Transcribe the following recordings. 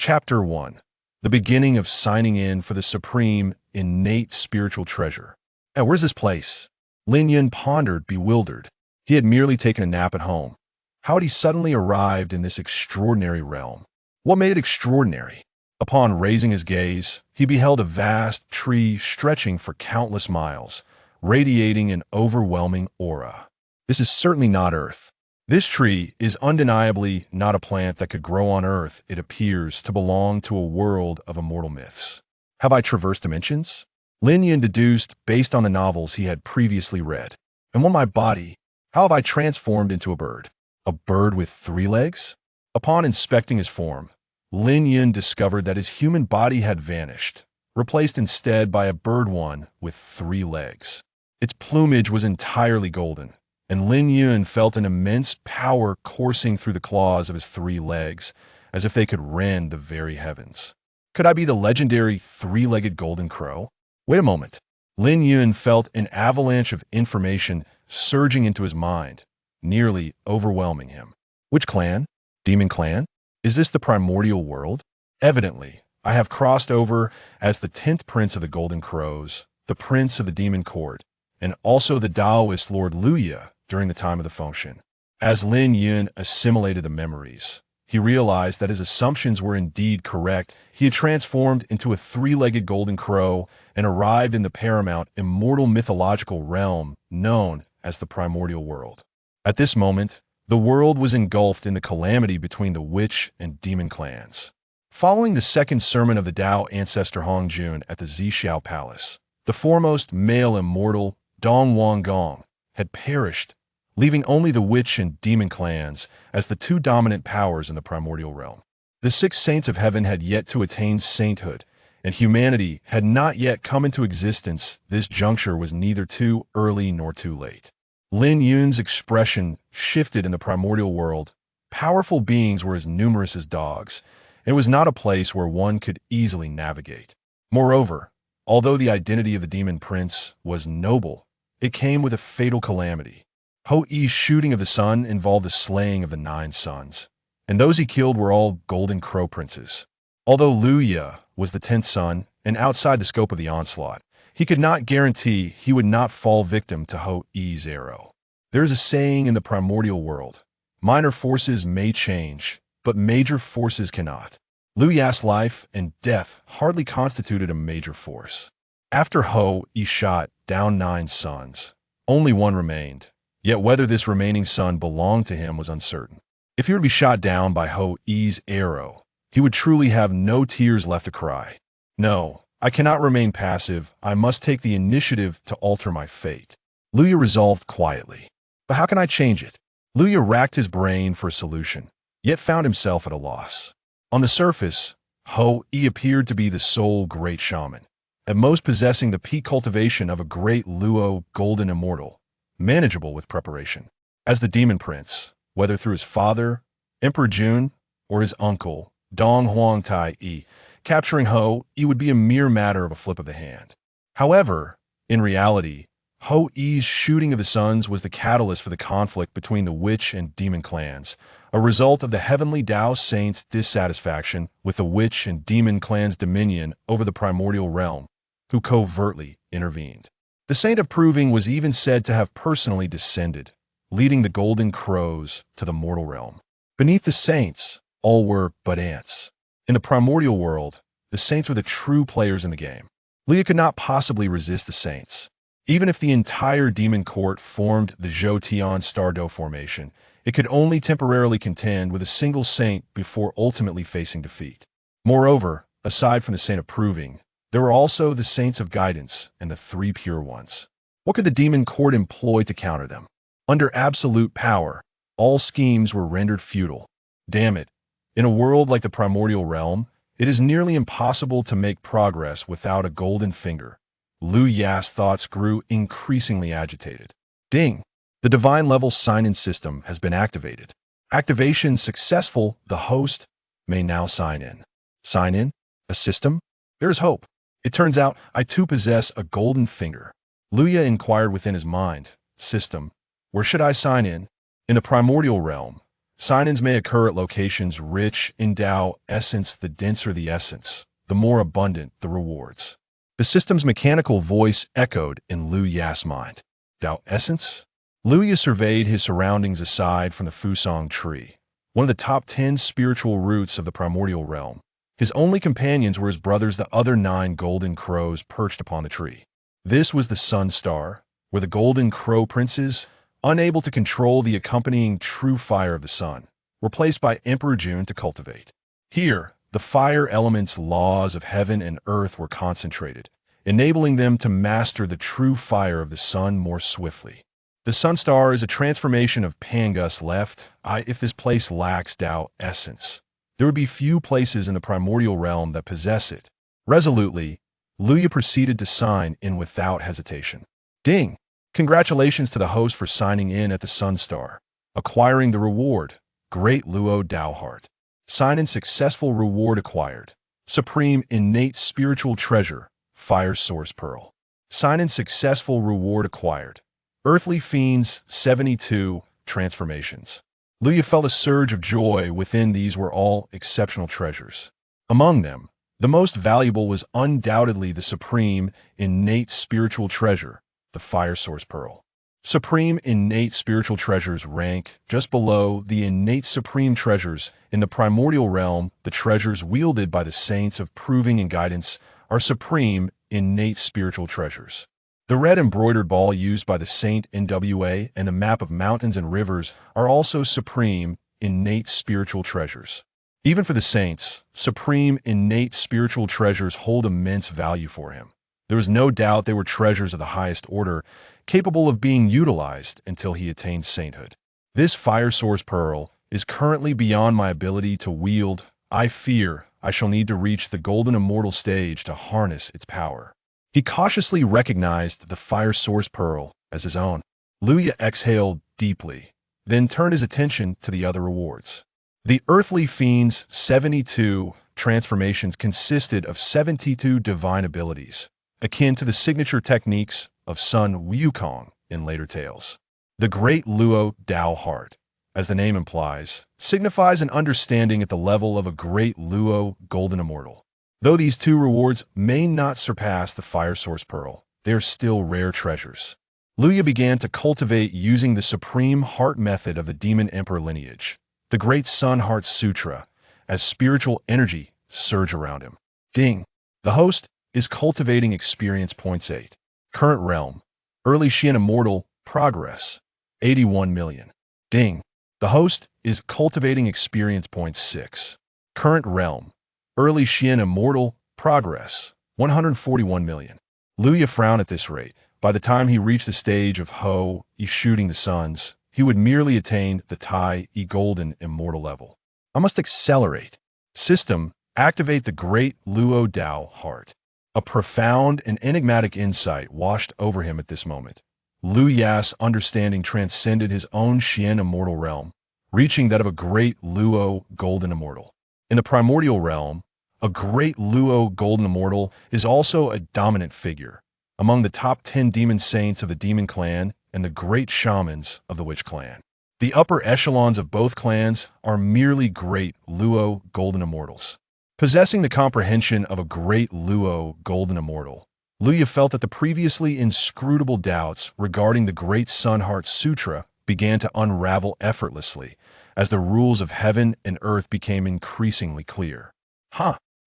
Chapter 1. The beginning of signing in for the supreme, innate spiritual treasure. Where's this place? Lin Yun pondered, bewildered. He had merely taken a nap at home. How had he suddenly arrived in this extraordinary realm? What made it extraordinary? Upon raising his gaze, he beheld a vast tree stretching for countless miles, radiating an overwhelming aura. This is certainly not Earth. This tree is undeniably not a plant that could grow on Earth. It appears to belong to a world of immortal myths. Have I traversed dimensions? Lin Yun deduced based on the novels he had previously read. And on my body, how have I transformed into a bird? A bird with 3 legs? Upon inspecting his form, Lin Yun discovered that his human body had vanished, replaced instead by a bird one with 3 legs. Its plumage was entirely golden, and Lin Yun felt an immense power coursing through the claws of his 3 legs, as if they could rend the very heavens. Could I be the legendary 3-legged golden crow? Wait a moment. Lin Yun felt an avalanche of information surging into his mind, nearly overwhelming him. Which clan? Demon clan? Is this the Primordial World? Evidently, I have crossed over as the 10th Prince of the Golden Crows, the Prince of the Demon Court, and also the Taoist Lord Luya during the time of the function. As Lin Yun assimilated the memories, he realized that his assumptions were indeed correct. He had transformed into a 3-legged golden crow and arrived in the paramount immortal mythological realm known as the Primordial World. At this moment, the world was engulfed in the calamity between the witch and demon clans. Following the second sermon of the Dao ancestor Hongmeng at the Zhixiao Palace, the foremost male immortal, Dong Wang Gong, had perished, leaving only the witch and demon clans as the 2 dominant powers in the primordial realm. The 6 saints of heaven had yet to attain sainthood, and humanity had not yet come into existence. This juncture was neither too early nor too late. Lin Yun's expression shifted in the primordial world. Powerful beings were as numerous as dogs. It was not a place where one could easily navigate. Moreover, although the identity of the demon prince was noble, it came with a fatal calamity. Ho-Yi's shooting of the sun involved the slaying of the 9 sons, and those he killed were all golden crow princes. Although Luya was the 10th son and outside the scope of the onslaught, he could not guarantee he would not fall victim to Ho-Yi's arrow. There is a saying in the primordial world, minor forces may change, but major forces cannot. Luya's life and death hardly constituted a major force. After Ho-Yi shot down 9 sons, only one remained. Yet whether this remaining son belonged to him was uncertain. If he were to be shot down by Ho-Yi's arrow, he would truly have no tears left to cry. No, I cannot remain passive. I must take the initiative to alter my fate. Luya resolved quietly. But how can I change it? Luya racked his brain for a solution, yet found himself at a loss. On the surface, Ho-Yi appeared to be the sole great shaman, at most possessing the peak cultivation of a great Luo golden immortal, manageable with preparation. As the demon prince, whether through his father, Emperor Jun, or his uncle, Dong Huang Tai-Yi, capturing Ho-Yi would be a mere matter of a flip of the hand. However, in reality, Ho-Yi's shooting of the suns was the catalyst for the conflict between the witch and demon clans, a result of the Heavenly Dao saints' dissatisfaction with the witch and demon clans' dominion over the primordial realm, who covertly intervened. The Saint of Proving was even said to have personally descended, leading the golden crows to the mortal realm. Beneath the saints, all were but ants. In the primordial world, the saints were the true players in the game. Luya could not possibly resist the saints. Even if the entire demon court formed the Zhou-Tian Star-Do formation, it could only temporarily contend with a single saint before ultimately facing defeat. Moreover, aside from the Saint of Proving, there were also the Saints of Guidance and the 3 Pure Ones. What could the demon court employ to counter them? Under absolute power, all schemes were rendered futile. Damn it. In a world like the primordial realm, it is nearly impossible to make progress without a golden finger. Luya's thoughts grew increasingly agitated. Ding! The divine level sign-in system has been activated. Activation successful. The host may now sign in. Sign in? A system? There is hope. It turns out I too possess a golden finger. Luya inquired within his mind. System, where should I sign in? In the primordial realm, Sign-ins may occur at locations rich in Dao essence. The denser the essence, the more abundant the rewards. The system's mechanical voice echoed in Liu Ya's mind. Dao essence? Liu Ya surveyed his surroundings aside from the Fusang tree, one of the top 10 spiritual roots of the primordial realm. His only companions were his brothers, the other 9 golden crows perched upon the tree. This was the Sun Star, where the golden crow princes, unable to control the accompanying true fire of the sun, were placed by Emperor Jun to cultivate. Here, the fire element's laws of heaven and earth were concentrated, enabling them to master the true fire of the sun more swiftly. The Sun Star is a transformation of Pangus left. If this place lacks Dao essence, there would be few places in the primordial realm that possess it. Resolutely, Liu Ya proceeded to sign in without hesitation. Ding! Congratulations to the host for signing in at the Sun Star, acquiring the reward, Great Luo Dao Heart. Sign-in successful, reward acquired. Supreme innate spiritual treasure, Fire Source Pearl. Sign-in successful, reward acquired. Earthly Fiends 72 transformations. Liu Ya felt a surge of joy within. These were all exceptional treasures. Among them, the most valuable was undoubtedly the supreme innate spiritual treasure, the Fire Source Pearl. Supreme innate spiritual treasures rank just below the innate supreme treasures in the primordial realm. The treasures wielded by the saints of proving and guidance are supreme innate spiritual treasures. The red embroidered ball used by the Saint NWA and the map of mountains and rivers are also supreme innate spiritual treasures. Even for the saints, supreme innate spiritual treasures hold immense value for him. There was no doubt they were treasures of the highest order, capable of being utilized until he attained sainthood. This Fire Source Pearl is currently beyond my ability to wield. I fear I shall need to reach the golden immortal stage to harness its power. He cautiously recognized the Fire Source Pearl as his own. Liu Ya exhaled deeply, then turned his attention to the other rewards. The Earthly Fiends 72 transformations consisted of 72 divine abilities, akin to the signature techniques of Sun Wukong in later tales. The Great Luo Dao Heart, as the name implies, signifies an understanding at the level of a Great Luo Golden Immortal. Though these 2 rewards may not surpass the Fire Source Pearl, they are still rare treasures. Liu Ya began to cultivate using the Supreme Heart method of the Demon Emperor lineage, the Great Sun Heart Sutra, as spiritual energy surged around him. Ding! The host is cultivating experience points 8. Current realm, early Xian Immortal, progress, 81 million. Ding! The host is cultivating experience points 6. Current realm, early Xian Immortal, progress, 141 million. Liu Ya frowned at this rate. By the time he reached the stage of Ho, shooting the suns, he would merely attain the Tai Golden Immortal level. I must accelerate. System, activate the Great Luo Dao Heart. A profound and enigmatic insight washed over him at this moment. Liu Ya's understanding transcended his own Xian Immortal realm, reaching that of a Great Luo Golden Immortal. In the primordial realm, a Great Luo Golden Immortal is also a dominant figure among the top 10 demon saints of the Demon Clan and the great shamans of the Witch Clan. The upper echelons of both clans are merely Great Luo Golden Immortals. Possessing the comprehension of a Great Luo Golden Immortal, Liu Ya felt that the previously inscrutable doubts regarding the Great Sun Heart Sutra began to unravel effortlessly as the rules of heaven and earth became increasingly clear.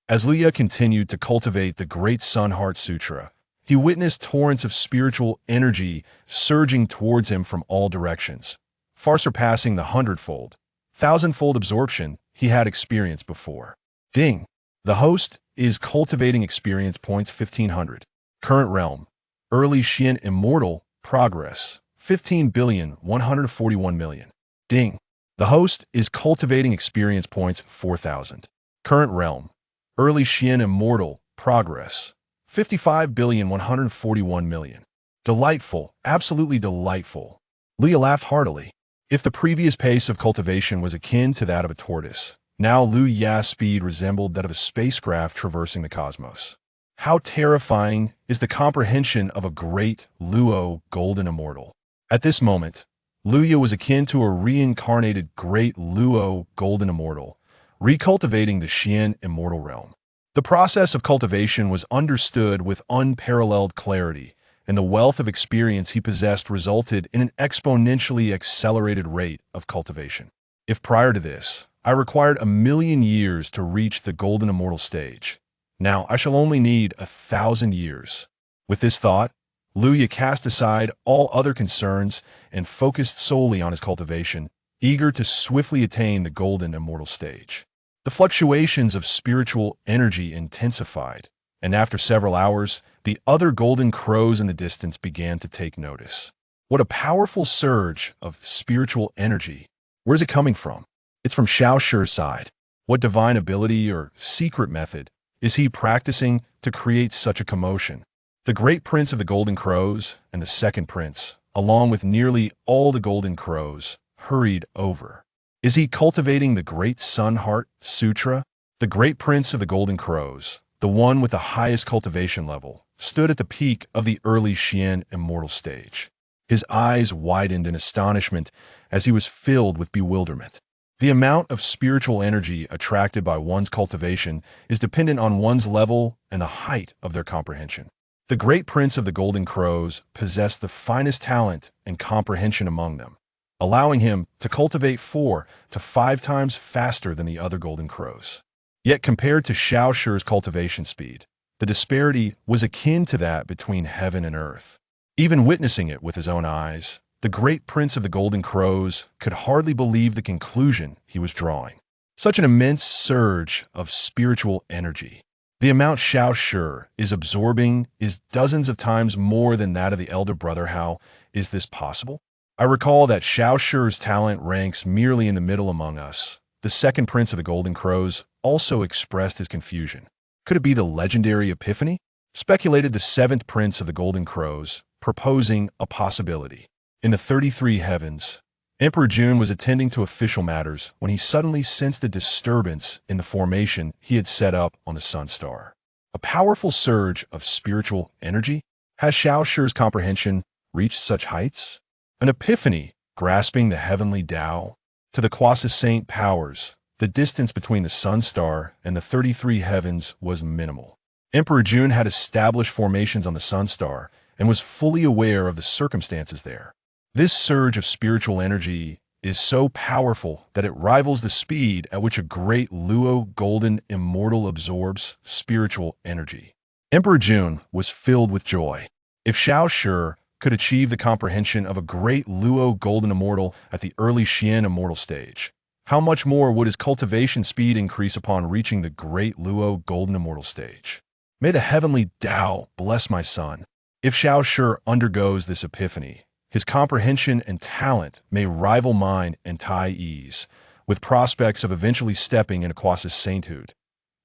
As Liu Ya continued to cultivate the Great Sun Heart Sutra, he witnessed torrents of spiritual energy surging towards him from all directions, far surpassing the 100-fold, 1,000-fold absorption he had experienced before. Ding! The host is cultivating experience points 1,500. Current realm, early Xian Immortal, progress, 15,141 million. Ding! The host is cultivating experience points 4,000. Current realm, early Xian Immortal, progress, 55,141 million. Delightful, absolutely delightful. Liu Ya laughed heartily. If the previous pace of cultivation was akin to that of a tortoise, now Liu Ya's speed resembled that of a spacecraft traversing the cosmos. How terrifying is the comprehension of a Great Luo Golden Immortal. At this moment, Luya was akin to a reincarnated Great Luo Golden Immortal, recultivating the Xian Immortal realm. The process of cultivation was understood with unparalleled clarity, and the wealth of experience he possessed resulted in an exponentially accelerated rate of cultivation. If prior to this, I required 1,000,000 years to reach the Golden Immortal stage, now I shall only need 1,000 years. With this thought, Luya cast aside all other concerns and focused solely on his cultivation, eager to swiftly attain the Golden Immortal stage. The fluctuations of spiritual energy intensified, and after several hours, the other golden crows in the distance began to take notice. What a powerful surge of spiritual energy! Where's it coming from? It's from Xiao Shi's side. What divine ability or secret method is he practicing to create such a commotion? The great prince of the Golden Crows and the second prince, along with nearly all the Golden Crows, hurried over. Is he cultivating the Great Sun Heart Sutra? The great prince of the Golden Crows, the one with the highest cultivation level, stood at the peak of the early Xian Immortal stage. His eyes widened in astonishment as he was filled with bewilderment. The amount of spiritual energy attracted by one's cultivation is dependent on one's level and the height of their comprehension. The great prince of the Golden Crows possessed the finest talent and comprehension among them, allowing him to cultivate 4 to 5 times faster than the other Golden Crows. Yet compared to Xiao Shi's cultivation speed, the disparity was akin to that between heaven and earth. Even witnessing it with his own eyes, the great prince of the Golden Crows could hardly believe the conclusion he was drawing. Such an immense surge of spiritual energy. The amount Xiao Shi is absorbing is dozens of times more than that of the elder brother. How is this possible? I recall that Xiao Shi's talent ranks merely in the middle among us. The second prince of the Golden Crows also expressed his confusion. Could it be the legendary Epiphany? Speculated the seventh prince of the Golden Crows, proposing a possibility. In the 33 heavens, Emperor Jun was attending to official matters when he suddenly sensed a disturbance in the formation he had set up on the Sun Star. A powerful surge of spiritual energy? Has Xiao Shi's comprehension reached such heights? An epiphany grasping the Heavenly Dao? To the quiescent powers, the distance between the Sun Star and the 33 heavens was minimal. Emperor Jun had established formations on the Sun Star and was fully aware of the circumstances there. This surge of spiritual energy is so powerful that it rivals the speed at which a great Luo Golden Immortal absorbs spiritual energy. Emperor Jun was filled with joy. If Xiao Shi could achieve the comprehension of a great Luo Golden Immortal at the early Xian Immortal stage, how much more would his cultivation speed increase upon reaching the great Luo Golden Immortal stage? May the Heavenly Dao bless my son. If Xiao Shi undergoes this epiphany, his comprehension and talent may rival mine and Tai Yi's, with prospects of eventually stepping into Quas's sainthood.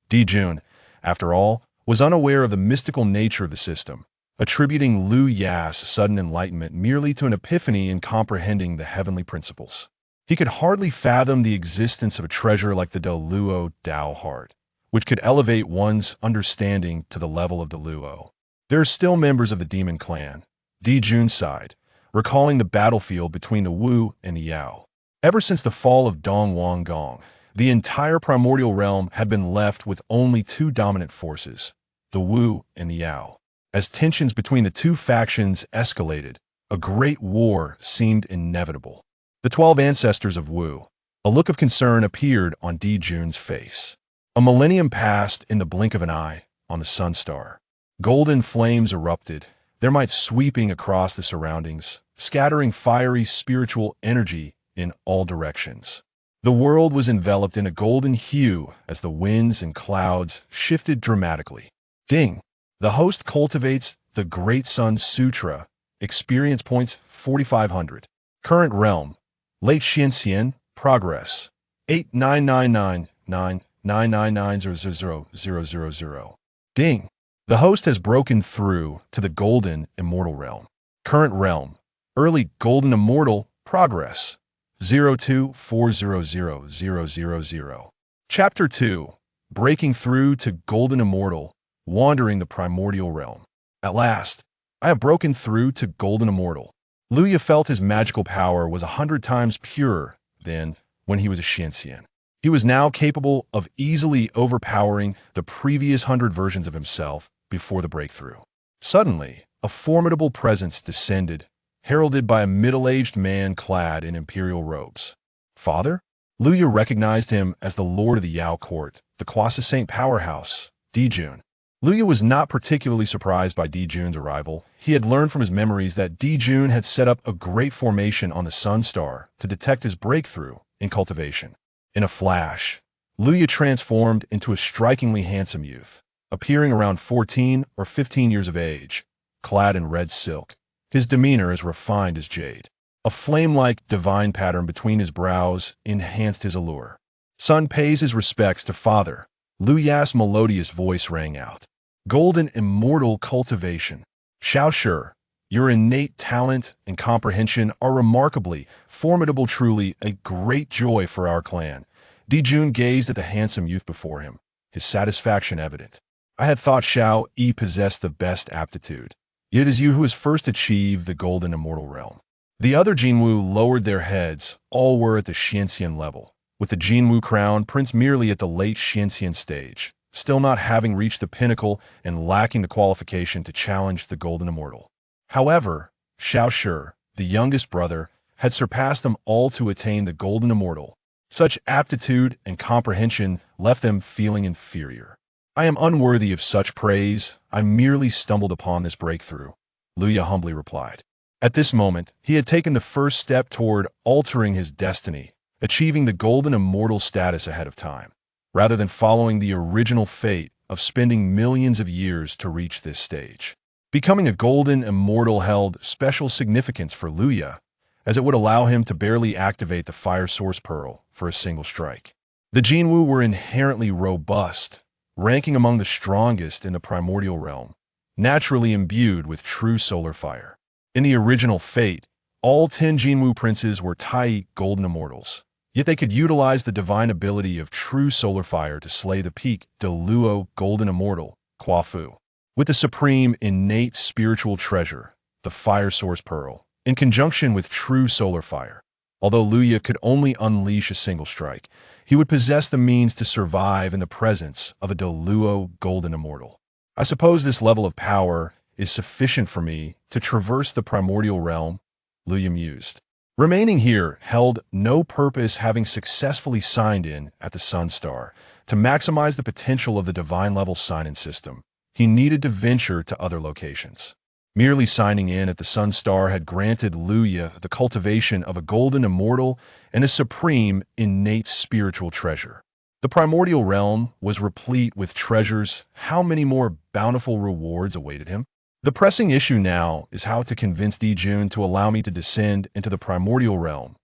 Di Jun, after all, was unaware of the mystical nature of the system, attributing Lu Ya's sudden enlightenment merely to an epiphany in comprehending the heavenly principles. He could hardly fathom the existence of a treasure like the Luo Dao Heart, which could elevate one's understanding to the level of the Luo. There are still members of the demon clan, Di Jun's side, recalling the battlefield between the Wu and the Yao. Ever since the fall of Dong Wang Gong, the entire primordial realm had been left with only 2 dominant forces, the Wu and the Yao. As tensions between the 2 factions escalated, a great war seemed inevitable. The 12 ancestors of Wu. A look of concern appeared on Di Jun's face. A millennium passed in the blink of an eye on the Sun Star. Golden flames erupted, their might sweeping across the surroundings, scattering fiery spiritual energy in all directions. The world was enveloped in a golden hue as the winds and clouds shifted dramatically. Ding! The host cultivates the Great Sun Sutra. Experience points 4,500. Current realm. Late Xianxian. Progress. 89999999000000. Ding! The host has broken through to the Golden Immortal realm. Current realm. Early Golden Immortal. Progress. 02400000. Chapter 2. Breaking through to Golden Immortal. Wandering the Primordial Realm. At last, I have broken through to Golden Immortal. Luya felt his magical power was 100 times purer than when he was a Xianxian. He was now capable of easily overpowering the previous 100 versions of himself before the breakthrough. Suddenly, a formidable presence descended, heralded by a middle-aged man clad in imperial robes. Father? Luya recognized him as the lord of the Yao court, the Quasi-Saint powerhouse, Di Jun. Luya was not particularly surprised by Di Jun's arrival. He had learned from his memories that Di Jun had set up a great formation on the Sun Star to detect his breakthrough in cultivation. In a flash, Luya transformed into a strikingly handsome youth, appearing around 14 or 15 years of age, clad in red silk, his demeanor as refined as jade. A flame-like divine pattern between his brows enhanced his allure. Son pays his respects to father. Luya's melodious voice rang out. Golden immortal cultivation. Xiao, your innate talent and comprehension are remarkably formidable, truly a great joy for our clan. Di Jun gazed at the handsome youth before him, his satisfaction evident. I had thought Xiao Yi possessed the best aptitude. It is you who has first achieved the golden immortal realm. The other Jinwu lowered their heads, all were at the Xianxian level, with the Jinwu crown prince merely at the late Xianxian stage, still not having reached the pinnacle and lacking the qualification to challenge the golden immortal. However, Xiao, the youngest brother, had surpassed them all to attain the golden immortal. Such aptitude and comprehension left them feeling inferior. I am unworthy of such praise. I merely stumbled upon this breakthrough, Luya humbly replied. At this moment, he had taken the first step toward altering his destiny, achieving the golden immortal status ahead of time, rather than following the original fate of spending millions of years to reach this stage. Becoming a golden immortal held special significance for Luya, as it would allow him to barely activate the fire source pearl for a single strike. The Jinwu were inherently robust, ranking among the strongest in the primordial realm, naturally imbued with true solar fire. In the original fate, all 10 Jinwu princes were Tai golden immortals, yet they could utilize the divine ability of true solar fire to slay the peak de Luo golden immortal, Quafu. With the supreme innate spiritual treasure, the fire source pearl, in conjunction with true solar fire. Although Luya could only unleash a single strike, he would possess the means to survive in the presence of a de Luo golden immortal. I suppose this level of power is sufficient for me to traverse the primordial realm, Luya mused. Remaining here held no purpose, having successfully signed in at the Sun Star. To maximize the potential of the divine level sign-in system, he needed to venture to other locations. Merely signing in at the Sun Star had granted Luya the cultivation of a golden immortal and a supreme innate spiritual treasure. The primordial realm was replete with treasures. How many more bountiful rewards awaited him? The pressing issue now is how to convince Di Jun to allow me to descend into the primordial realm.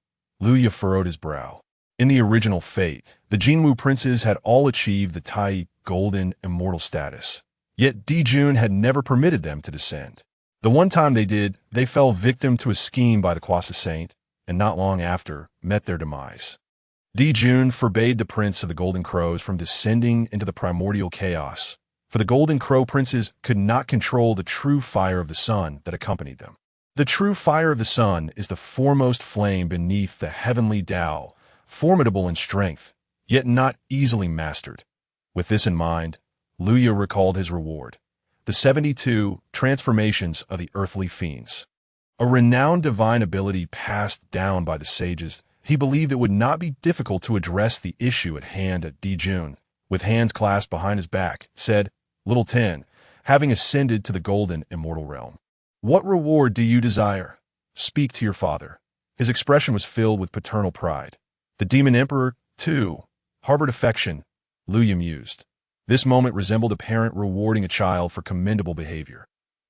Luya furrowed his brow. In the original fate, the Jinwu princes had all achieved the Tai golden immortal status. Yet Di Jun had never permitted them to descend. The one time they did, they fell victim to a scheme by the Quasi-Saint, and not long after, met their demise. Di Jun forbade the Prince of the Golden Crows from descending into the primordial chaos, for the Golden Crow princes could not control the true fire of the sun that accompanied them. The true fire of the sun is the foremost flame beneath the Heavenly Dao, formidable in strength, yet not easily mastered. With this in mind, Luya recalled his reward, the 72 transformations of the earthly fiends. A renowned divine ability passed down by the sages. He believed it would not be difficult to address the issue at hand. At Di Jun, with hands clasped behind his back, said, Little 10, having ascended to the golden immortal realm. What reward do you desire? Speak to your father. His expression was filled with paternal pride. The Demon Emperor, too, harbored affection, Luya mused. This moment resembled a parent rewarding a child for commendable behavior.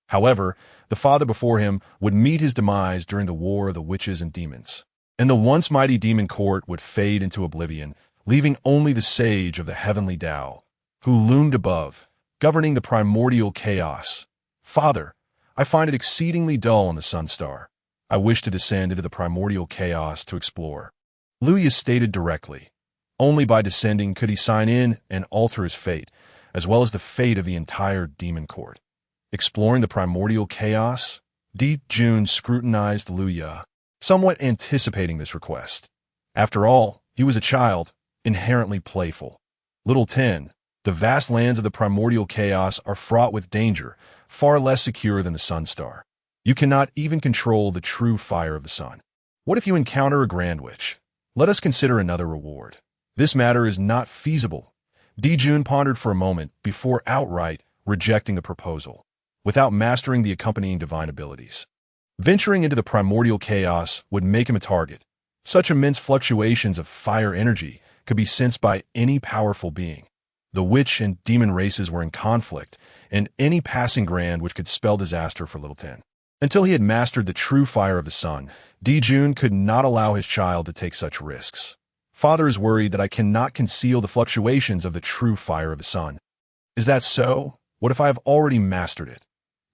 However, the father before him would meet his demise during the war of the witches and demons, and the once mighty demon court would fade into oblivion, leaving only the sage of the Heavenly Dao, who loomed above, governing the primordial chaos. Father, I find it exceedingly dull on the Sun Star. I wish to descend into the primordial chaos to explore. Luya stated directly. Only by descending could he sign in and alter his fate, as well as the fate of the entire demon court. Exploring the primordial chaos? Di Jun scrutinized Liu Ye, somewhat anticipating this request. After all, he was a child, inherently playful. Little 10, the vast lands of the primordial chaos are fraught with danger, far less secure than the sun star. You cannot even control the true fire of the sun. What if you encounter a grand witch? Let us consider another reward. This matter is not feasible. Di Jun pondered for a moment before outright rejecting the proposal, without mastering the accompanying divine abilities. Venturing into the primordial chaos would make him a target. Such immense fluctuations of fire energy could be sensed by any powerful being. The witch and demon races were in conflict, and any passing grand which could spell disaster for Little 10. Until he had mastered the true fire of the sun, Di Jun could not allow his child to take such risks. Father is worried that I cannot conceal the fluctuations of the true fire of the sun. Is that so? What if I have already mastered it?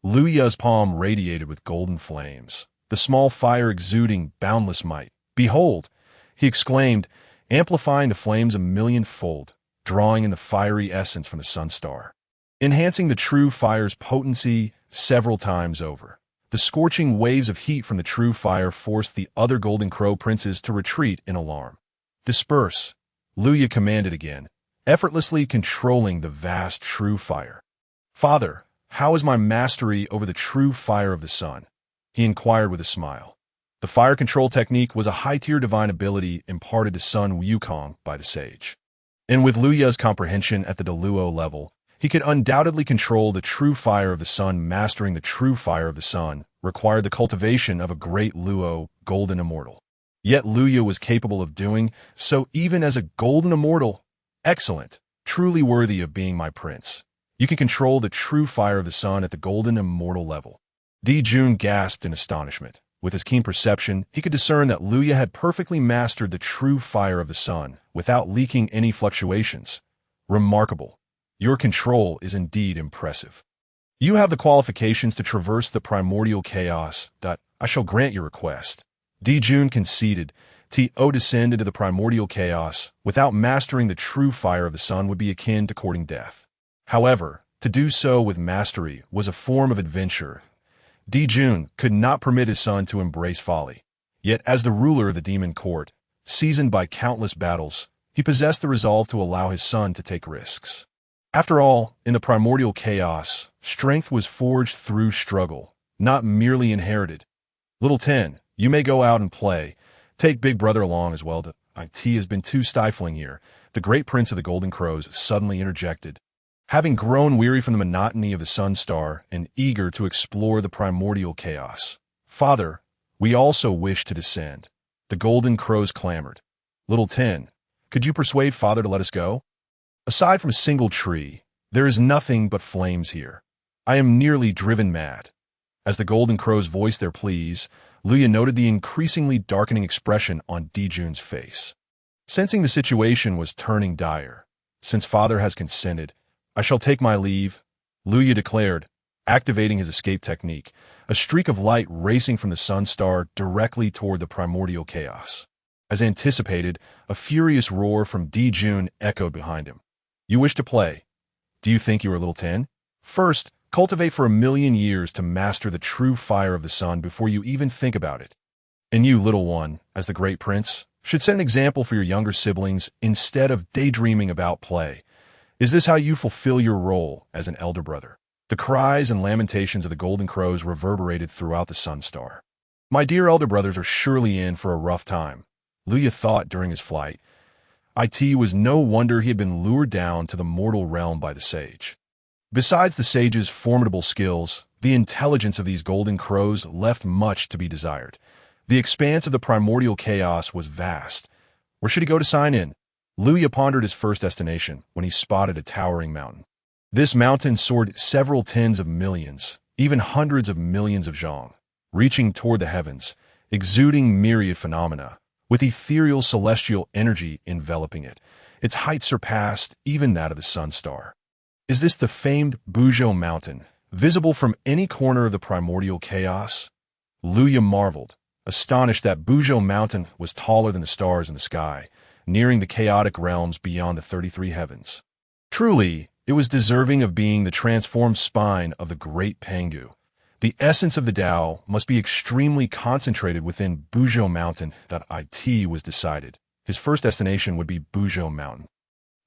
Liu Ye's palm radiated with golden flames, the small fire exuding boundless might. Behold, he exclaimed, amplifying the flames a millionfold, drawing in the fiery essence from the sun star, enhancing the true fire's potency several times over. The scorching waves of heat from the true fire forced the other Golden Crow princes to retreat in alarm. Disperse, Liu Ye commanded again, effortlessly controlling the vast true fire. Father, how is my mastery over the true fire of the sun? He inquired with a smile. The fire control technique was a high-tier divine ability imparted to Sun Wukong by the sage. And with Liu Ye's comprehension at the Deluo level, he could undoubtedly control the true fire of the sun. Mastering the true fire of the sun required the cultivation of a great Luo, golden immortal. Yet Liu Ye was capable of doing so even as a golden immortal. Excellent, truly worthy of being my prince. You can control the true fire of the sun at the golden immortal level. Di Jun gasped in astonishment. With his keen perception, he could discern that Liu Ye had perfectly mastered the true fire of the sun without leaking any fluctuations. Remarkable. Your control is indeed impressive. You have the qualifications to traverse the primordial chaos. I shall grant your request. Di Jun conceded. To descend into the primordial chaos without mastering the true fire of the sun would be akin to courting death. However, to do so with mastery was a form of adventure. Di Jun could not permit his son to embrace folly. Yet as the ruler of the demon court, seasoned by countless battles, he possessed the resolve to allow his son to take risks. After all, in the primordial chaos, strength was forged through struggle, not merely inherited. Little 10, you may go out and play. Take Big Brother along as well. It has been too stifling here. The great prince of the Golden Crows suddenly interjected. Having grown weary from the monotony of the sun star and eager to explore the primordial chaos. Father, we also wish to descend. The Golden Crows clamored. Little 10, could you persuade Father to let us go? Aside from a single tree, there is nothing but flames here. I am nearly driven mad. As the Golden Crows voiced their pleas, Liu Ye noted the increasingly darkening expression on Di Jun's face. Sensing the situation was turning dire, since Father has consented, I shall take my leave, Liu Ye declared, activating his escape technique, a streak of light racing from the sun star directly toward the primordial chaos. As anticipated, a furious roar from Di Jun echoed behind him. You wish to play? Do you think you are Little 10? First, cultivate for 1,000,000 years to master the true fire of the sun before you even think about it. And you, Little One, as the great prince, should set an example for your younger siblings instead of daydreaming about play. Is this how you fulfill your role as an elder brother? The cries and lamentations of the Golden Crows reverberated throughout the sun star. My dear elder brothers are surely in for a rough time, Liu Ye thought during his flight. It was no wonder he had been lured down to the mortal realm by the sage. Besides the sage's formidable skills, the intelligence of these Golden Crows left much to be desired. The expanse of the primordial chaos was vast. Where should he go to sign in? Liu Ye pondered his first destination when he spotted a towering mountain. This mountain soared several tens of millions, even hundreds of millions of zhong, reaching toward the heavens, exuding myriad phenomena, with ethereal celestial energy enveloping it. Its height surpassed even that of the sun star. Is this the famed Buzhou Mountain, visible from any corner of the primordial chaos? Liu Ye marveled, astonished that Buzhou Mountain was taller than the stars in the sky, nearing the chaotic realms beyond the 33 heavens. Truly, it was deserving of being the transformed spine of the great Pangu. The essence of the Dao must be extremely concentrated within Buzhou Mountain. It was decided. His first destination would be Buzhou Mountain.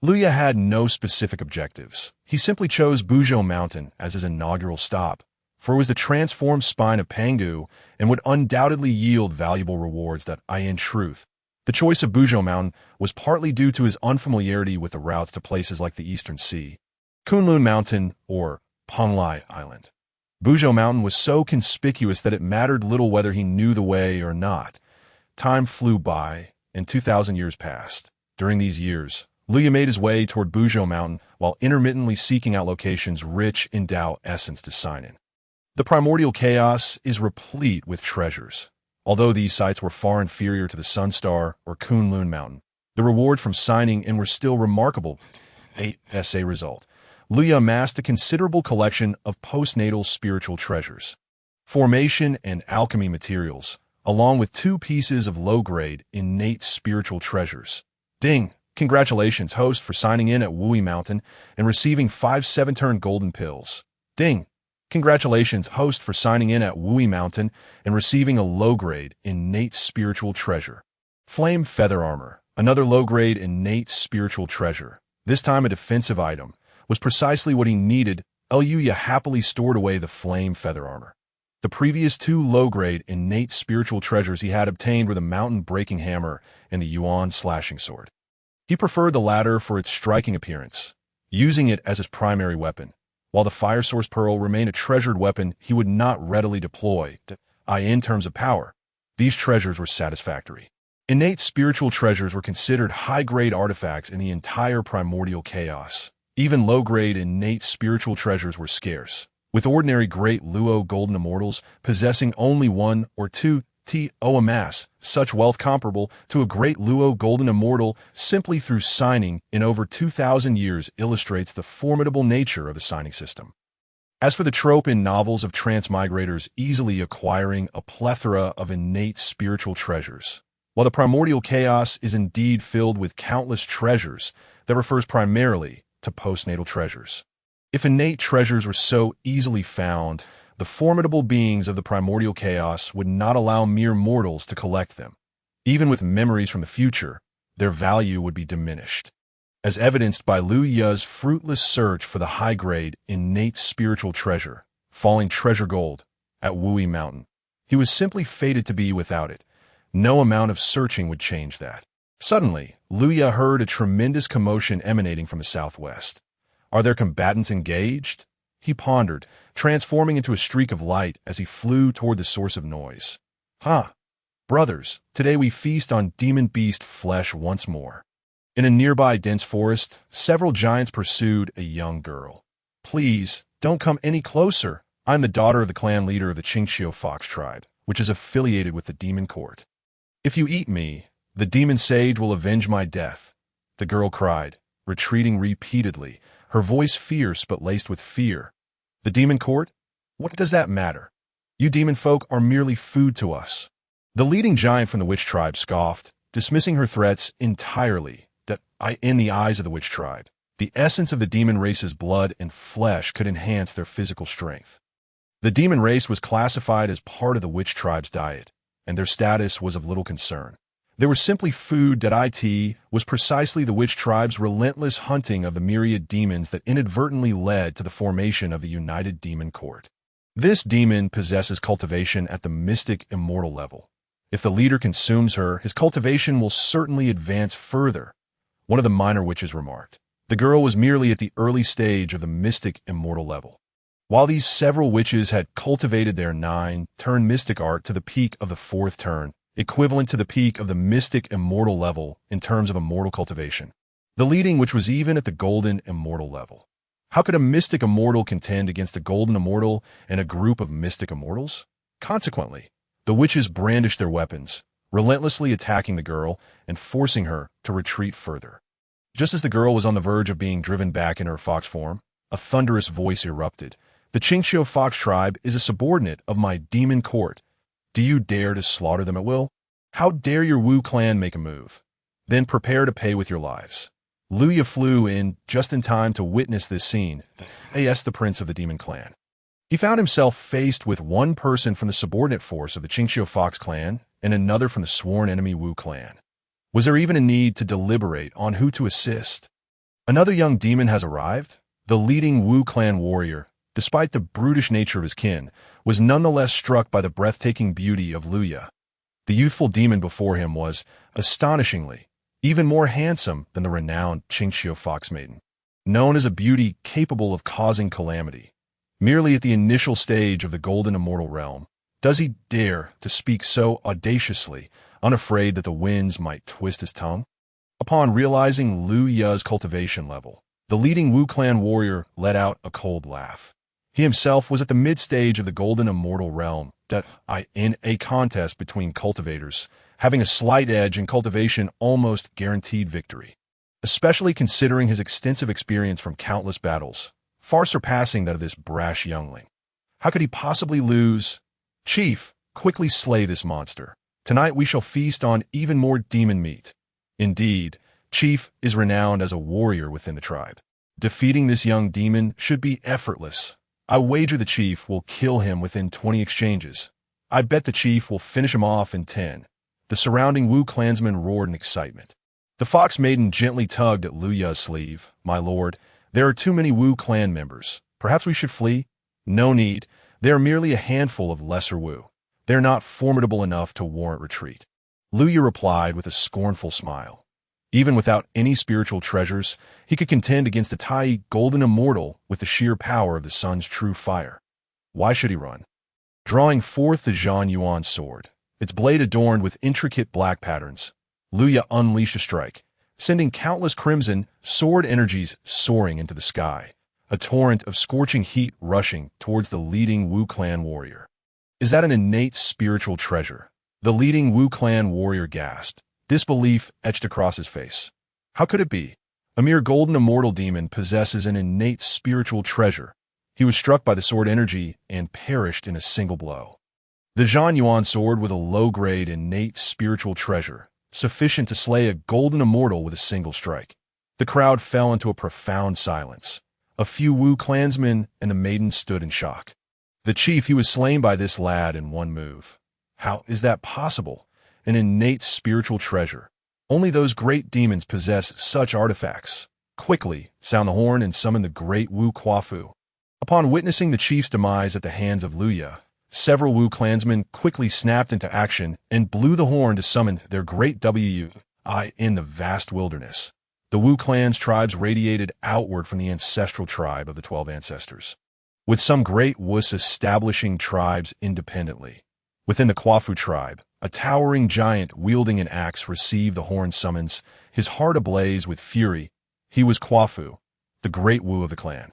Luya had no specific objectives. He simply chose Buzhou Mountain as his inaugural stop, for it was the transformed spine of Pangu and would undoubtedly yield valuable rewards. In truth, the choice of Buzhou Mountain was partly due to his unfamiliarity with the routes to places like the Eastern Sea, Kunlun Mountain, or Penglai Island. Buzhou Mountain was so conspicuous that it mattered little whether he knew the way or not. Time flew by, and 2,000 years passed. During these years, Luya made his way toward Buzhou Mountain while intermittently seeking out locations rich in Dao essence to sign in. The primordial chaos is replete with treasures. Although these sites were far inferior to the Sunstar or Kunlun Mountain, the reward from signing in were still remarkable. As a result, Luya amassed a considerable collection of postnatal spiritual treasures, formation and alchemy materials, along with 2 pieces of low-grade innate spiritual treasures. Ding! Congratulations, host, for signing in at Wui Mountain and receiving 5 7-turn golden pills. Ding! Congratulations, host, for signing in at Wui Mountain and receiving a low-grade innate spiritual treasure. Flame Feather Armor, another low-grade innate spiritual treasure, this time a defensive item, was precisely what he needed. Luya happily stored away the Flame Feather Armor. The previous 2 low-grade innate spiritual treasures he had obtained were the Mountain Breaking Hammer and the Yuan Slashing Sword. He preferred the latter for its striking appearance, using it as his primary weapon, while the Fire Source Pearl remained a treasured weapon he would not readily deploy. In terms of power, these treasures were satisfactory. Innate spiritual treasures were considered high-grade artifacts in the entire primordial chaos. Even low-grade innate spiritual treasures were scarce, with ordinary great Luo golden immortals possessing only 1 or 2 amass such wealth comparable to a great Luo golden immortal simply through signing in over 2,000 years illustrates the formidable nature of the signing system. As for the trope in novels of transmigrators easily acquiring a plethora of innate spiritual treasures, while the primordial chaos is indeed filled with countless treasures, that refers primarily to postnatal treasures. If innate treasures were so easily found, the formidable beings of the primordial chaos would not allow mere mortals to collect them. Even with memories from the future, their value would be diminished. As evidenced by Luya's fruitless search for the high-grade, innate spiritual treasure, falling treasure gold, at Wui Mountain, he was simply fated to be without it. No amount of searching would change that. Suddenly, Luya heard a tremendous commotion emanating from the southwest. Are there combatants engaged? He pondered, transforming into a streak of light as he flew toward the source of noise. Brothers, today we feast on demon beast flesh once more. In a nearby dense forest, several giants pursued a young girl. Please, don't come any closer. I'm the daughter of the clan leader of the Qingxiu Fox tribe, which is affiliated with the demon court. If you eat me, the demon sage will avenge my death, the girl cried, retreating repeatedly, her voice fierce but laced with fear. The demon court? What does that matter? You demon folk are merely food to us. The leading giant from the witch tribe scoffed, dismissing her threats entirely. In the eyes of the witch tribe, the essence of the demon race's blood and flesh could enhance their physical strength. The demon race was classified as part of the witch tribe's diet, and their status was of little concern. They were simply food. It was precisely the witch tribe's relentless hunting of the myriad demons that inadvertently led to the formation of the United Demon Court. This demon possesses cultivation at the mystic immortal level. If the leader consumes her, his cultivation will certainly advance further, one of the minor witches remarked. The girl was merely at the early stage of the mystic immortal level. While these several witches had cultivated their 9-turn mystic art to the peak of the 4th turn, equivalent to the peak of the mystic immortal level in terms of immortal cultivation, the leading witch was even at the golden immortal level. How could a mystic immortal contend against a golden immortal and a group of mystic immortals? Consequently, the witches brandished their weapons, relentlessly attacking the girl and forcing her to retreat further. Just as the girl was on the verge of being driven back in her fox form, a thunderous voice erupted. The Qingxiu Fox tribe is a subordinate of my demon court. Do you dare to slaughter them at will? How dare your Wu clan make a move? Then prepare to pay with your lives. Luya flew in just in time to witness this scene. The prince of the demon clan. He found himself faced with one person from the subordinate force of the Qingxiu Fox clan and another from the sworn enemy Wu clan. Was there even a need to deliberate on who to assist? Another young demon has arrived. The leading Wu clan warrior, despite the brutish nature of his kin, was nonetheless struck by the breathtaking beauty of Luya. The youthful demon before him was, astonishingly, even more handsome than the renowned Qingxiu Fox maiden. Known as a beauty capable of causing calamity, merely at the initial stage of the golden immortal realm, does he dare to speak so audaciously, unafraid that the winds might twist his tongue? Upon realizing Lu Ya's cultivation level, the leading Wu clan warrior let out a cold laugh. He himself was at the mid-stage of the golden immortal realm, in a contest between cultivators, having a slight edge in cultivation almost guaranteed victory. Especially considering his extensive experience from countless battles, far surpassing that of this brash youngling. How could he possibly lose? Chief, quickly slay this monster. Tonight we shall feast on even more demon meat. Indeed, Chief is renowned as a warrior within the tribe. Defeating this young demon should be effortless. I wager the chief will kill him within 20 exchanges. I bet the chief will finish him off in 10. The surrounding Wu clansmen roared in excitement. The fox maiden gently tugged at Lu Ya's sleeve. My lord, there are too many Wu clan members. Perhaps we should flee? No need. They are merely a handful of lesser Wu. They are not formidable enough to warrant retreat. Lu Ya replied with a scornful smile. Even without any spiritual treasures, he could contend against the Tai golden immortal with the sheer power of the sun's true fire. Why should he run? Drawing forth the Hunyuan sword, its blade adorned with intricate black patterns, Lu Ya unleashed a strike, sending countless crimson sword energies soaring into the sky, a torrent of scorching heat rushing towards the leading Wu clan warrior. Is that an innate spiritual treasure? The leading Wu clan warrior gasped, disbelief etched across his face. How could it be? A mere golden immortal demon possesses an innate spiritual treasure. He was struck by the sword energy and perished in a single blow. The Hunyuan sword with a low-grade innate spiritual treasure, sufficient to slay a golden immortal with a single strike. The crowd fell into a profound silence. A few Wu clansmen and the maiden stood in shock. The chief, he was slain by this lad in one move. How is that possible? An innate spiritual treasure. Only those great demons possess such artifacts. Quickly, sound the horn and summon the great Wu Kuafu. Upon witnessing the chief's demise at the hands of Lu Ya, several Wu clansmen quickly snapped into action and blew the horn to summon their great Wu in the vast wilderness. The Wu clan's tribes radiated outward from the ancestral tribe of the 12 ancestors, with some great Wus establishing tribes independently. Within the Kuafu tribe, a towering giant wielding an axe received the horn summons, his heart ablaze with fury. He was Kuafu, the great Wu of the clan.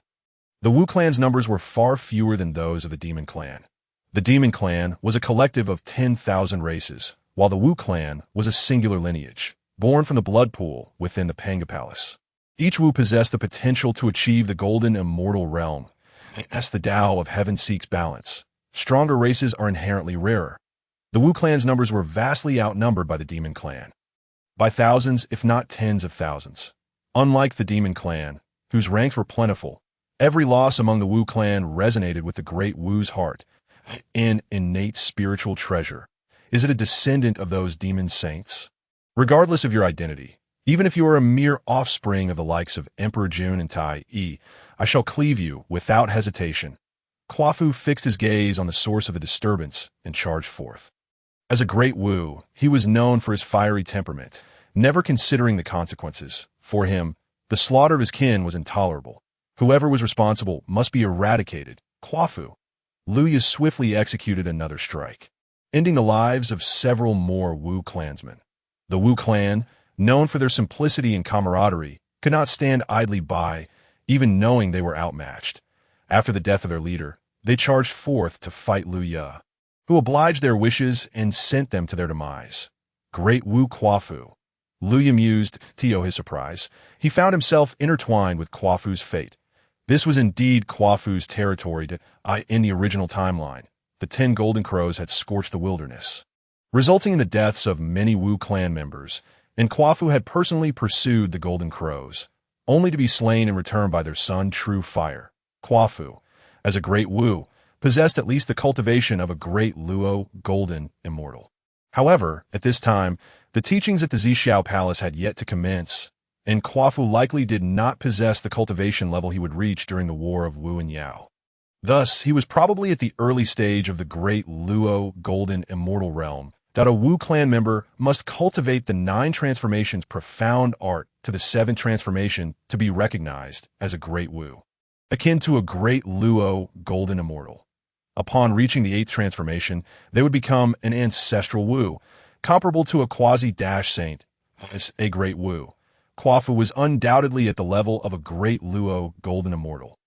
The Wu clan's numbers were far fewer than those of the Demon clan. The Demon clan was a collective of 10,000 races, while the Wu clan was a singular lineage, born from the blood pool within the Pangu palace. Each Wu possessed the potential to achieve the golden immortal realm. As the Dao of heaven seeks balance, stronger races are inherently rarer. The Wu clan's numbers were vastly outnumbered by the Demon clan, by thousands if not tens of thousands. Unlike the Demon clan, whose ranks were plentiful, every loss among the Wu clan resonated with the great Wu's heart, an innate spiritual treasure. Is it a descendant of those demon saints? Regardless of your identity, even if you are a mere offspring of the likes of Emperor Jun and Tai, I shall cleave you without hesitation. Kuafu fixed his gaze on the source of the disturbance and charged forth. As a great Wu, he was known for his fiery temperament, never considering the consequences. For him, the slaughter of his kin was intolerable. Whoever was responsible must be eradicated. Kuafu. Lu Ya swiftly executed another strike, ending the lives of several more Wu clansmen. The Wu clan, known for their simplicity and camaraderie, could not stand idly by, even knowing they were outmatched. After the death of their leader, they charged forth to fight Lu Ya, who obliged their wishes and sent them to their demise. Great Wu Kuafu. Lu Ya mused, to his surprise. He found himself intertwined with Kuafu's fate. This was indeed Kuafu's territory in the original timeline. The 10 golden crows had scorched the wilderness, resulting in the deaths of many Wu clan members, and Kuafu had personally pursued the golden crows, only to be slain in return by their son True Fire. Kuafu, as a great Wu, possessed at least the cultivation of a great Luo golden immortal. However, at this time, the teachings at the Zixiao Palace had yet to commence, and Quafu likely did not possess the cultivation level he would reach during the War of Wu and Yao. Thus, he was probably at the early stage of the great Luo golden immortal realm, that a Wu clan member must cultivate the 9 transformations profound art to the 7th transformation to be recognized as a great Wu, akin to a great Luo golden immortal. Upon reaching the 8th transformation, they would become an ancestral Wu, comparable to a quasi-saint, as a great Wu. Quafu was undoubtedly at the level of a great Luo golden immortal,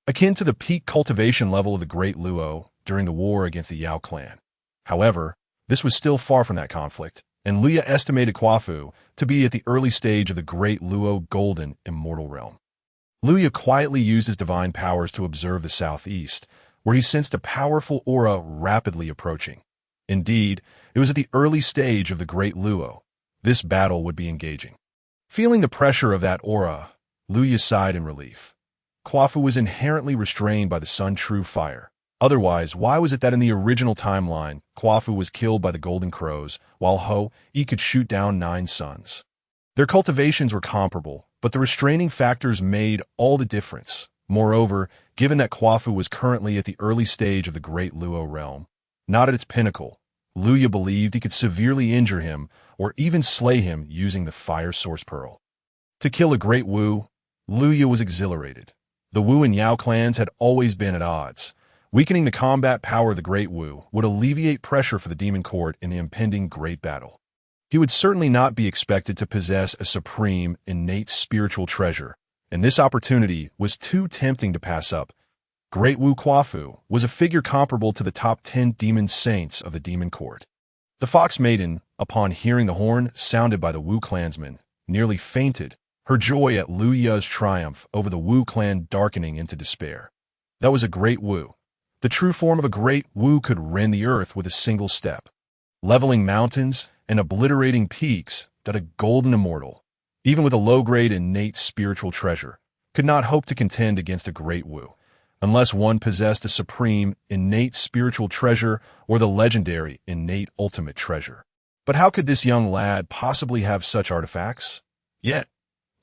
akin to the peak cultivation level of the great Luo during the war against the Yao clan. However, this was still far from that conflict, and Luya estimated Quafu to be at the early stage of the great Luo golden immortal realm. Luya quietly used his divine powers to observe the southeast, where he sensed a powerful aura rapidly approaching. Indeed, it was at the early stage of the great Luo this battle would be engaging. Feeling the pressure of that aura, Luya sighed in relief. Quafu was inherently restrained by the Sun True Fire. Otherwise, why was it that in the original timeline, Quafu was killed by the Golden Crows, while He could shoot down 9 suns? Their cultivations were comparable, but the restraining factors made all the difference. Moreover, given that Quafu was currently at the early stage of the great Luo realm, not at its pinnacle, Luya believed he could severely injure him or even slay him using the Fire Source Pearl. To kill a great Wu, Luya was exhilarated. The Wu and Yao clans had always been at odds. Weakening the combat power of the Great Wu would alleviate pressure for the Demon Court in the impending Great Battle. He would certainly not be expected to possess a supreme, innate spiritual treasure, and this opportunity was too tempting to pass up. Great Wu Quafu was a figure comparable to the top 10 demon saints of the Demon Court. The Fox Maiden, upon hearing the horn sounded by the Wu clansmen, nearly fainted, her joy at Luya's triumph over the Wu clan darkening into despair. That was a great Wu. The true form of a great Wu could rend the earth with a single step, leveling mountains and obliterating peaks that a golden immortal, even with a low-grade innate spiritual treasure, could not hope to contend against a great Wu, unless one possessed a supreme innate spiritual treasure or the legendary innate ultimate treasure. But how could this young lad possibly have such artifacts? Yet,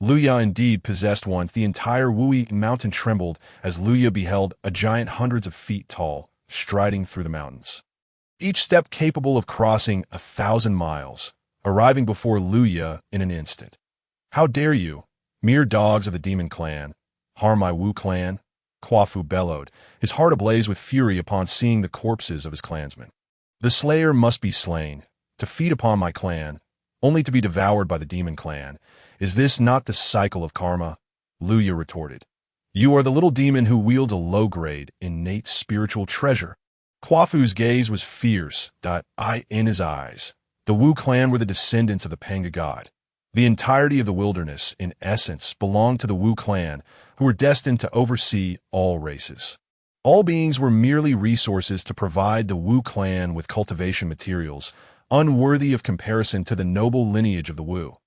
Luya indeed possessed one. The entire Wui mountain trembled as Luya beheld a giant hundreds of feet tall, striding through the mountains. Each step capable of crossing 1,000 miles, arriving before Luya in an instant. How dare you, mere dogs of the demon clan, harm my Wu clan? Quafu bellowed, his heart ablaze with fury upon seeing the corpses of his clansmen. The slayer must be slain, to feed upon my clan, only to be devoured by the demon clan. Is this not the cycle of karma? Luya retorted. You are the little demon who wields a low-grade, innate spiritual treasure. Quafu's gaze was fierce, eye in his eyes. The Wu clan were the descendants of the Pangu god. The entirety of the wilderness, in essence, belonged to the Wu clan, who were destined to oversee all races. All beings were merely resources to provide the Wu clan with cultivation materials, unworthy of comparison to the noble lineage of the Wu.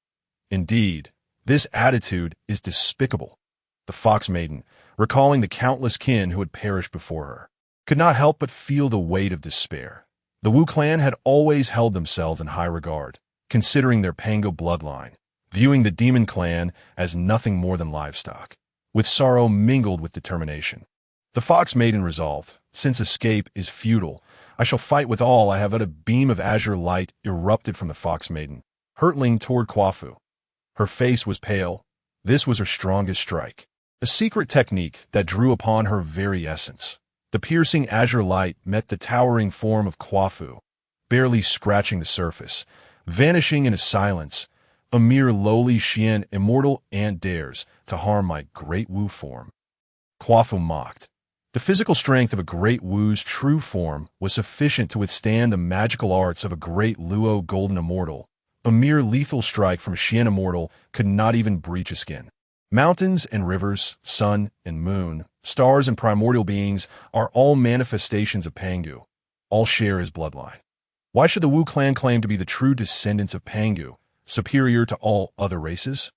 Indeed, this attitude is despicable. The Fox Maiden, recalling the countless kin who had perished before her, could not help but feel the weight of despair. The Wu clan had always held themselves in high regard, considering their Pangu bloodline, viewing the demon clan as nothing more than livestock, with sorrow mingled with determination. The Fox Maiden resolved, since escape is futile, I shall fight with all I have. At a beam of azure light erupted from the Fox Maiden, hurtling toward Quafu. Her face was pale. This was her strongest strike, a secret technique that drew upon her very essence. The piercing azure light met the towering form of Quafu, barely scratching the surface, vanishing into silence. A mere lowly Xian immortal ant dares to harm my great Wu form. Quafu mocked. The physical strength of a great Wu's true form was sufficient to withstand the magical arts of a great Luo golden immortal. A mere lethal strike from a Xian immortal could not even breach his skin. Mountains and rivers, sun and moon, stars and primordial beings are all manifestations of Pangu. All share his bloodline. Why should the Wu clan claim to be the true descendants of Pangu, superior to all other races?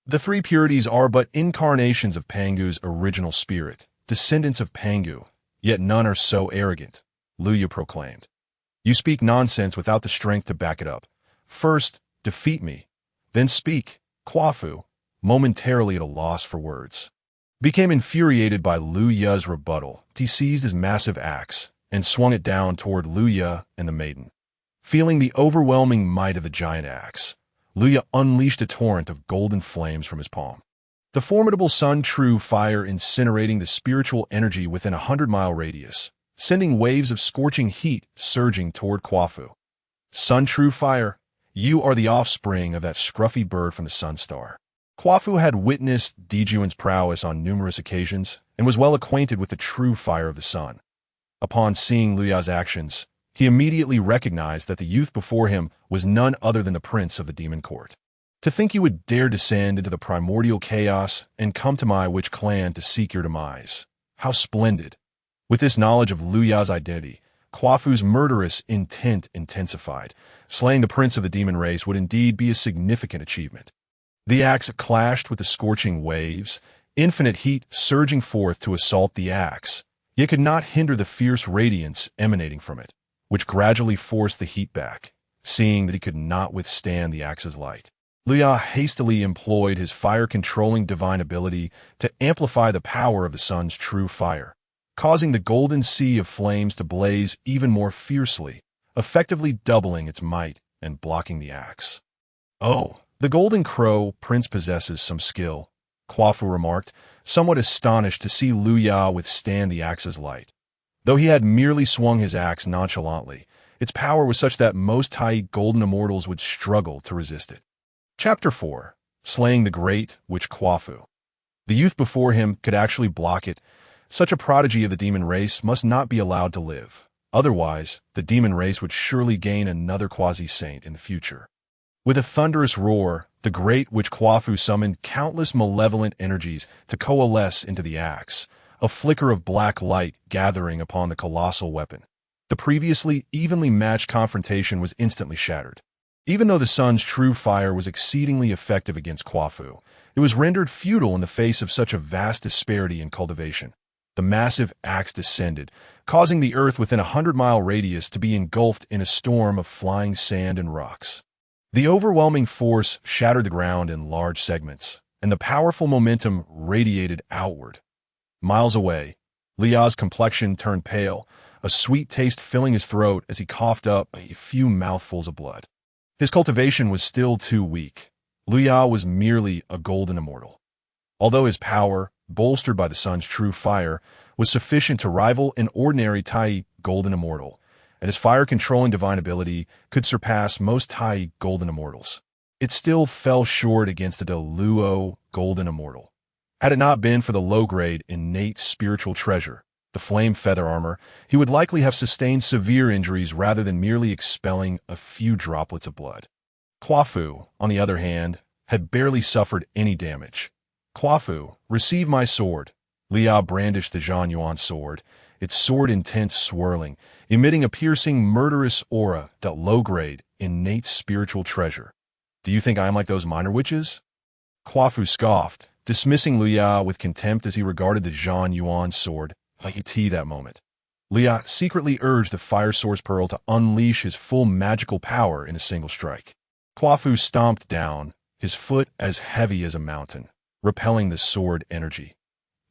The 3 purities are but incarnations of Pangu's original spirit, descendants of Pangu, Yet none are so arrogant, Luya proclaimed. You speak nonsense without the strength to back it up. First, defeat me, then speak. Kwafu, momentarily at a loss for words, became infuriated by Luya's rebuttal. He seized his massive axe and swung it down toward Luya and the maiden. Feeling the overwhelming might of the giant axe, Luya unleashed a torrent of golden flames from his palm. The formidable Sun True Fire incinerating the spiritual energy within a 100-mile radius, sending waves of scorching heat surging toward Kwafu. Sun True Fire, you are the offspring of that scruffy bird from the Sun Star. Kwafu had witnessed Di Jun's prowess on numerous occasions and was well acquainted with the true fire of the sun. Upon seeing Luya's actions, he immediately recognized that the youth before him was none other than the prince of the demon court. To think you would dare descend into the primordial chaos and come to my witch clan to seek your demise. How splendid! With this knowledge of Luya's identity, Kwafu's murderous intent intensified. Slaying the prince of the demon race would indeed be a significant achievement. The axe clashed with the scorching waves, infinite heat surging forth to assault the axe, yet could not hinder the fierce radiance emanating from it, which gradually forced the heat back, seeing that he could not withstand the axe's light. Luya hastily employed his fire-controlling divine ability to amplify the power of the sun's true fire, causing the golden sea of flames to blaze even more fiercely, effectively doubling its might and blocking the axe. Oh, the Golden Crow Prince possesses some skill, Kwafu remarked, somewhat astonished to see Luya withstand the axe's light. Though he had merely swung his axe nonchalantly, its power was such that most Tai Golden Immortals would struggle to resist it. Chapter 4. Slaying the Great Witch Kwafu. The youth before him could actually block it. Such a prodigy of the demon race must not be allowed to live. Otherwise, the demon race would surely gain another quasi-saint in the future. With a thunderous roar, the great witch Kwafu summoned countless malevolent energies to coalesce into the axe, a flicker of black light gathering upon the colossal weapon. The previously evenly matched confrontation was instantly shattered. Even though the sun's true fire was exceedingly effective against Kwafu, it was rendered futile in the face of such a vast disparity in cultivation. The massive axe descended, causing the earth within a 100-mile radius to be engulfed in a storm of flying sand and rocks. The overwhelming force shattered the ground in large segments, and the powerful momentum radiated outward. Miles away, Luya's complexion turned pale, a sweet taste filling his throat as he coughed up a few mouthfuls of blood. His cultivation was still too weak. Luya was merely a golden immortal. Although his power, bolstered by the sun's true fire, was sufficient to rival an ordinary Tai golden immortal, and his fire-controlling divine ability could surpass most Tai golden immortals, it still fell short against the Luo golden immortal. Had it not been for the low-grade innate spiritual treasure, the flame feather armor, he would likely have sustained severe injuries rather than merely expelling a few droplets of blood. Kwafu, on the other hand, had barely suffered any damage. Kwafu, receive my sword. Luya brandished the Hunyuan sword, its sword intent swirling, emitting a piercing, murderous aura that low-grade, innate spiritual treasure. Do you think I am like those minor witches? Kwafu scoffed, dismissing Luya with contempt as he regarded the Hunyuan sword. That moment, Luya secretly urged the Fire Source Pearl to unleash his full magical power in a single strike. Kwafu stomped down, his foot as heavy as a mountain, repelling the sword energy.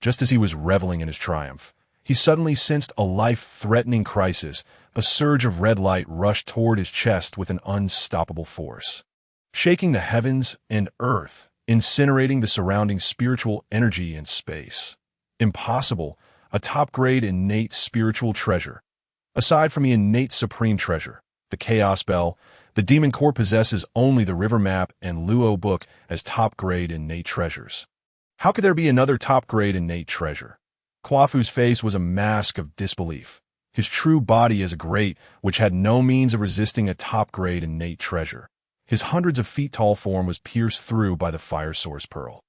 Just as he was reveling in his triumph, he suddenly sensed a life-threatening crisis. A surge of red light rushed toward his chest with an unstoppable force, shaking the heavens and earth, incinerating the surrounding spiritual energy and space. Impossible. A top-grade innate spiritual treasure. Aside from the innate supreme treasure, the Chaos Bell, the Demon Core possesses only the River Map and Luo Book as top-grade innate treasures. How could there be another top-grade innate treasure? Kwafu's face was a mask of disbelief. His true body as a great, which had no means of resisting a top-grade innate treasure. His hundreds of feet tall form was pierced through by the Fire Source Pearl.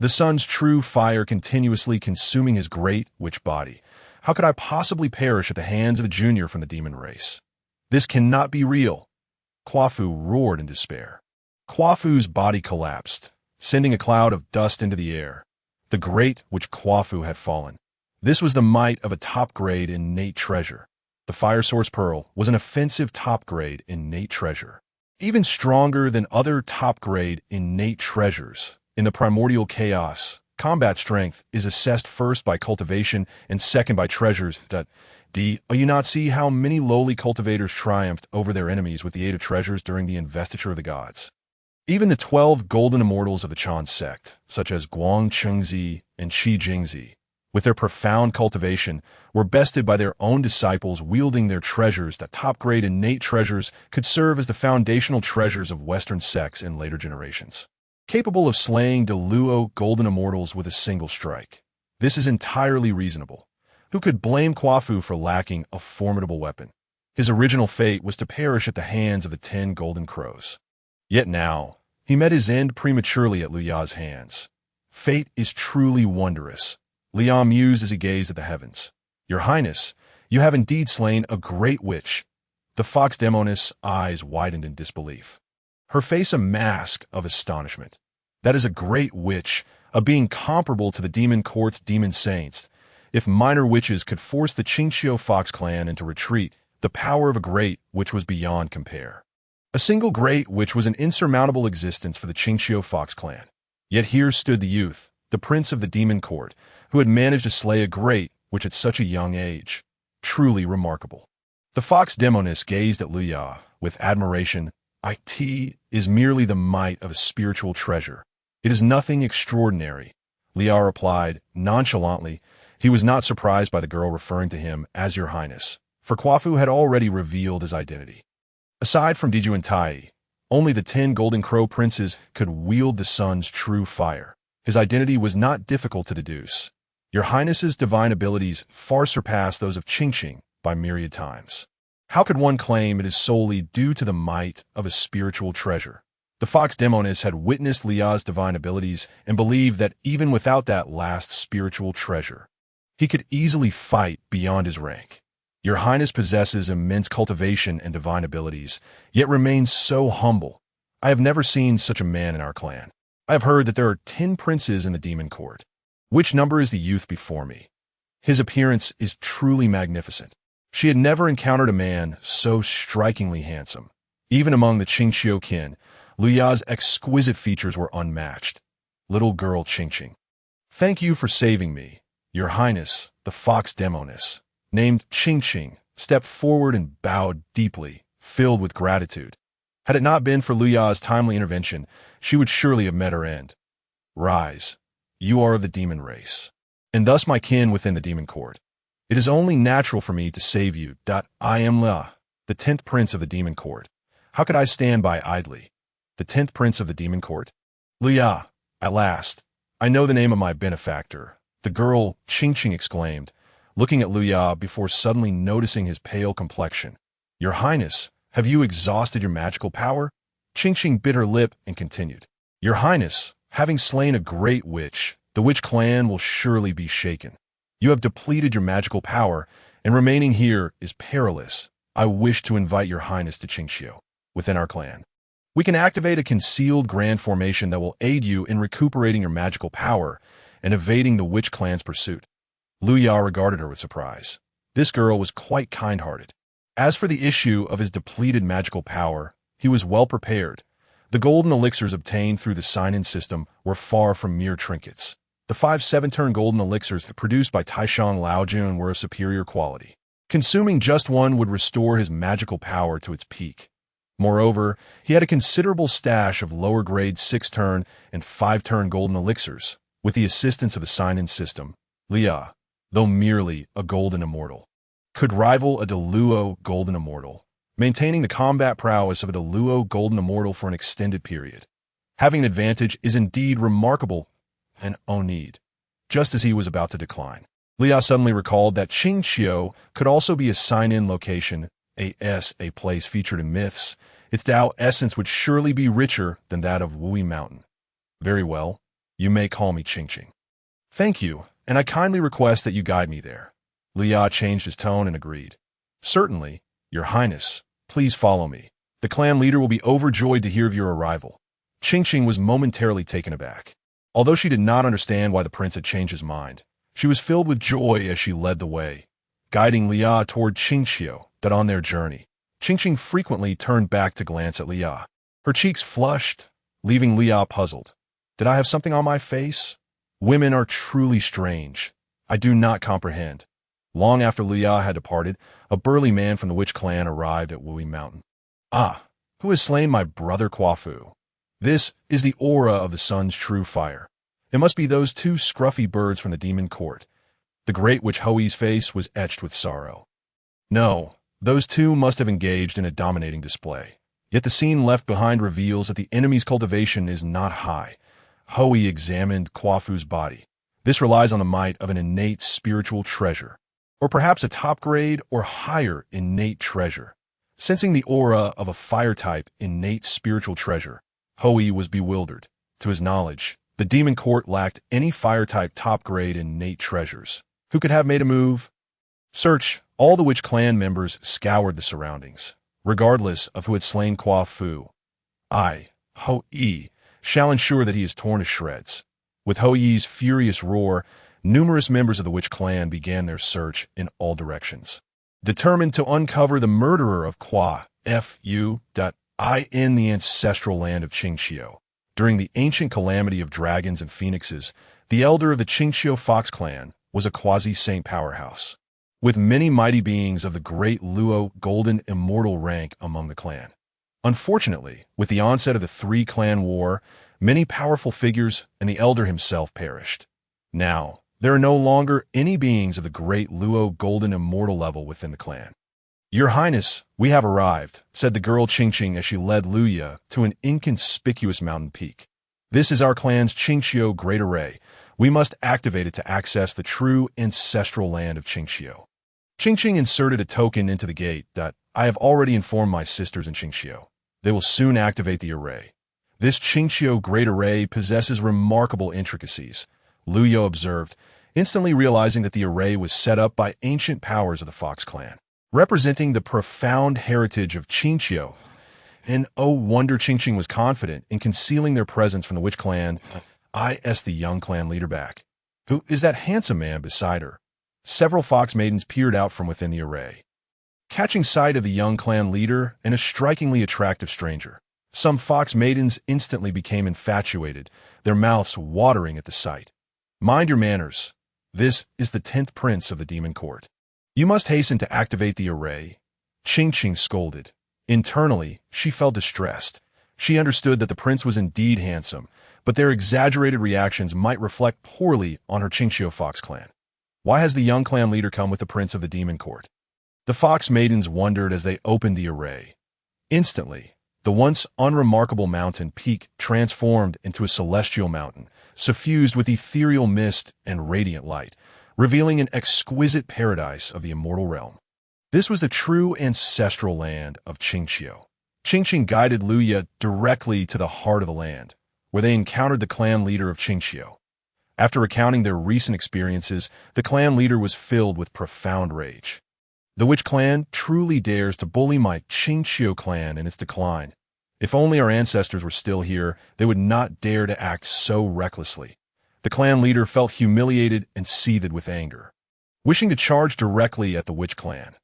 The sun's true fire continuously consuming his great witch body. How could I possibly perish at the hands of a junior from the demon race? This cannot be real. Kwafu roared in despair. Kwafu's body collapsed, sending a cloud of dust into the air. The great witch Kwafu had fallen. This was the might of a top-grade innate treasure. The Fire Source Pearl was an offensive top-grade innate treasure, even stronger than other top-grade innate treasures. In the Primordial Chaos, combat strength is assessed first by cultivation and second by treasures. Do you not see how many lowly cultivators triumphed over their enemies with the aid of treasures during the investiture of the gods? Even the 12 golden immortals of the Chan sect, such as Guang Chengzi and Qi Jingzi, with their profound cultivation, were bested by their own disciples wielding their treasures. That top-grade innate treasures could serve as the foundational treasures of Western sects in later generations, capable of slaying the Luo golden immortals with a single strike. This is entirely reasonable. Who could blame Quafu for lacking a formidable weapon? His original fate was to perish at the hands of the 10 golden crows. Yet now, he met his end prematurely at Lu Ya's hands. Fate is truly wondrous. Liang mused as he gazed at the heavens. Your Highness, you have indeed slain a great witch. The fox demoness' eyes widened in disbelief, her face a mask of astonishment. That is a great witch, a being comparable to the demon court's demon saints. If minor witches could force the Qingqiu fox clan into retreat, the power of a great witch was beyond compare. A single great witch was an insurmountable existence for the Qingqiu fox clan. Yet here stood the youth, the prince of the demon court, who had managed to slay a great witch at such a young age. Truly remarkable. The fox demoness gazed at Lu Ya with admiration. It is merely the might of a spiritual treasure. It is nothing extraordinary. Lu Ya replied nonchalantly. He was not surprised by the girl referring to him as Your Highness, for Quafu had already revealed his identity. Aside from Di Jun and Tai, only the 10 golden crow princes could wield the sun's true fire. His identity was not difficult to deduce. Your Highness's divine abilities far surpass those of Qingqing by myriad times. How could one claim it is solely due to the might of a spiritual treasure? The fox demoness had witnessed Lu Ya's divine abilities and believed that even without that last spiritual treasure, he could easily fight beyond his rank. Your Highness possesses immense cultivation and divine abilities, yet remains so humble. I have never seen such a man in our clan. I have heard that there are 10 princes in the demon court. Which number is the youth before me? His appearance is truly magnificent. She had never encountered a man so strikingly handsome. Even among the Qingqiu kin, Lu Ya's exquisite features were unmatched. Little girl Qingqing. Thank you for saving me. Your Highness, the fox demoness, named Qingqing, stepped forward and bowed deeply, filled with gratitude. Had it not been for Lu Ya's timely intervention, she would surely have met her end. Rise. You are of the demon race, and thus my kin within the demon court. It is only natural for me to save you. I am La, the 10th prince of the demon court. How could I stand by idly? The 10th prince of the demon court? Lu Ya, at last, I know the name of my benefactor. The girl, Qingqing exclaimed, looking at Lu Ya before suddenly noticing his pale complexion. Your Highness, have you exhausted your magical power? Qingqing bit her lip and continued. Your Highness, having slain a great witch, the witch clan will surely be shaken. You have depleted your magical power, and remaining here is perilous. I wish to invite Your Highness to Qingqiu, within our clan. We can activate a concealed grand formation that will aid you in recuperating your magical power and evading the witch clan's pursuit. Lu Ya regarded her with surprise. This girl was quite kind-hearted. As for the issue of his depleted magical power, he was well prepared. The golden elixirs obtained through the sign-in system were far from mere trinkets. The 5 7-turn golden elixirs produced by Taishang Laojun were of superior quality. Consuming just one would restore his magical power to its peak. Moreover, he had a considerable stash of lower-grade 6-turn and 5-turn golden elixirs. With the assistance of the sign-in system, Lu Ya, though merely a golden immortal, could rival a Deluo golden immortal, maintaining the combat prowess of a Deluo golden immortal for an extended period. Having an advantage is indeed remarkable and need. Just as he was about to decline, Lu Ya suddenly recalled that Qingqiu could also be a sign-in location, a place featured in myths. Its Dao essence would surely be richer than that of Unmoving Mountain. Very well, you may call me Qingqing. Thank you, and I kindly request that you guide me there. Lu Ya changed his tone and agreed. Certainly, Your Highness, please follow me. The clan leader will be overjoyed to hear of your arrival. Qingqing was momentarily taken aback. Although she did not understand why the prince had changed his mind, She was filled with joy as she led the way, guiding Lia toward Qingqiu. But on their journey, Qingqing frequently turned back to glance at Lia. Her cheeks flushed, leaving Lia puzzled. Did I have something on my face? Women are truly strange. I do not comprehend. Long after Lia had departed, a burly man from the witch clan arrived at Unmoving Mountain. Ah, who has slain my brother Quafu? This is the aura of the sun's true fire. It must be those two scruffy birds from the demon court. The great witch Hoi's face was etched with sorrow. No, those two must have engaged in a dominating display. Yet the scene left behind reveals that the enemy's cultivation is not high. Hoi examined Quafu's body. This relies on the might of an innate spiritual treasure, or perhaps a top-grade or higher innate treasure. Sensing the aura of a fire-type innate spiritual treasure, Hoi was bewildered. To his knowledge, the demon court lacked any fire-type top-grade innate treasures. Who could have made a move? Search. All the witch clan members scoured the surroundings, regardless of who had slain Quafu. I, Hoi, shall ensure that he is torn to shreds. With Hoi's furious roar, numerous members of the witch clan began their search in all directions, determined to uncover the murderer of Fu in the ancestral land of Qingqiu. During the ancient calamity of dragons and phoenixes, the elder of the Qingqiu Fox clan was a quasi-saint powerhouse, with many mighty beings of the great Luo golden immortal rank among the clan. Unfortunately, with the onset of the three-clan war, many powerful figures and the elder himself perished. Now, there are no longer any beings of the great Luo golden immortal level within the clan. Your Highness, we have arrived, said the girl Qingqing as she led Luya to an inconspicuous mountain peak. This is our clan's Qingqiu Great Array. We must activate it to access the true ancestral land of Qingqiu. Qingqing inserted a token into the gate that I have already informed my sisters in Qingqiu. They will soon activate the array. This Qingqiu Great Array possesses remarkable intricacies, Luyo observed, instantly realizing that the array was set up by ancient powers of the Fox clan, representing the profound heritage of Qingqiu. And oh wonder, Qingqing was confident in concealing their presence from the witch clan. I asked the young clan leader back. Who is that handsome man beside her? Several fox maidens peered out from within the array, catching sight of the young clan leader and a strikingly attractive stranger. Some fox maidens instantly became infatuated, their mouths watering at the sight. Mind your manners. This is the 10th prince of the demon court. You must hasten to activate the array. Qingqing scolded. Internally, she felt distressed. She understood that the prince was indeed handsome, but their exaggerated reactions might reflect poorly on her Qingqiu Fox clan. Why has the young clan leader come with the prince of the demon court? The fox maidens wondered as they opened the array. Instantly, the once unremarkable mountain peak transformed into a celestial mountain, suffused with ethereal mist and radiant light, revealing an exquisite paradise of the immortal realm. This was the true ancestral land of Qingqiu. Qingqing guided Luya directly to the heart of the land, where they encountered the clan leader of Qingqiu. After recounting their recent experiences, the clan leader was filled with profound rage. The witch clan truly dares to bully my Qingqiu clan in its decline. If only our ancestors were still here, they would not dare to act so recklessly. The clan leader felt humiliated and seethed with anger, wishing to charge directly at the witch clan.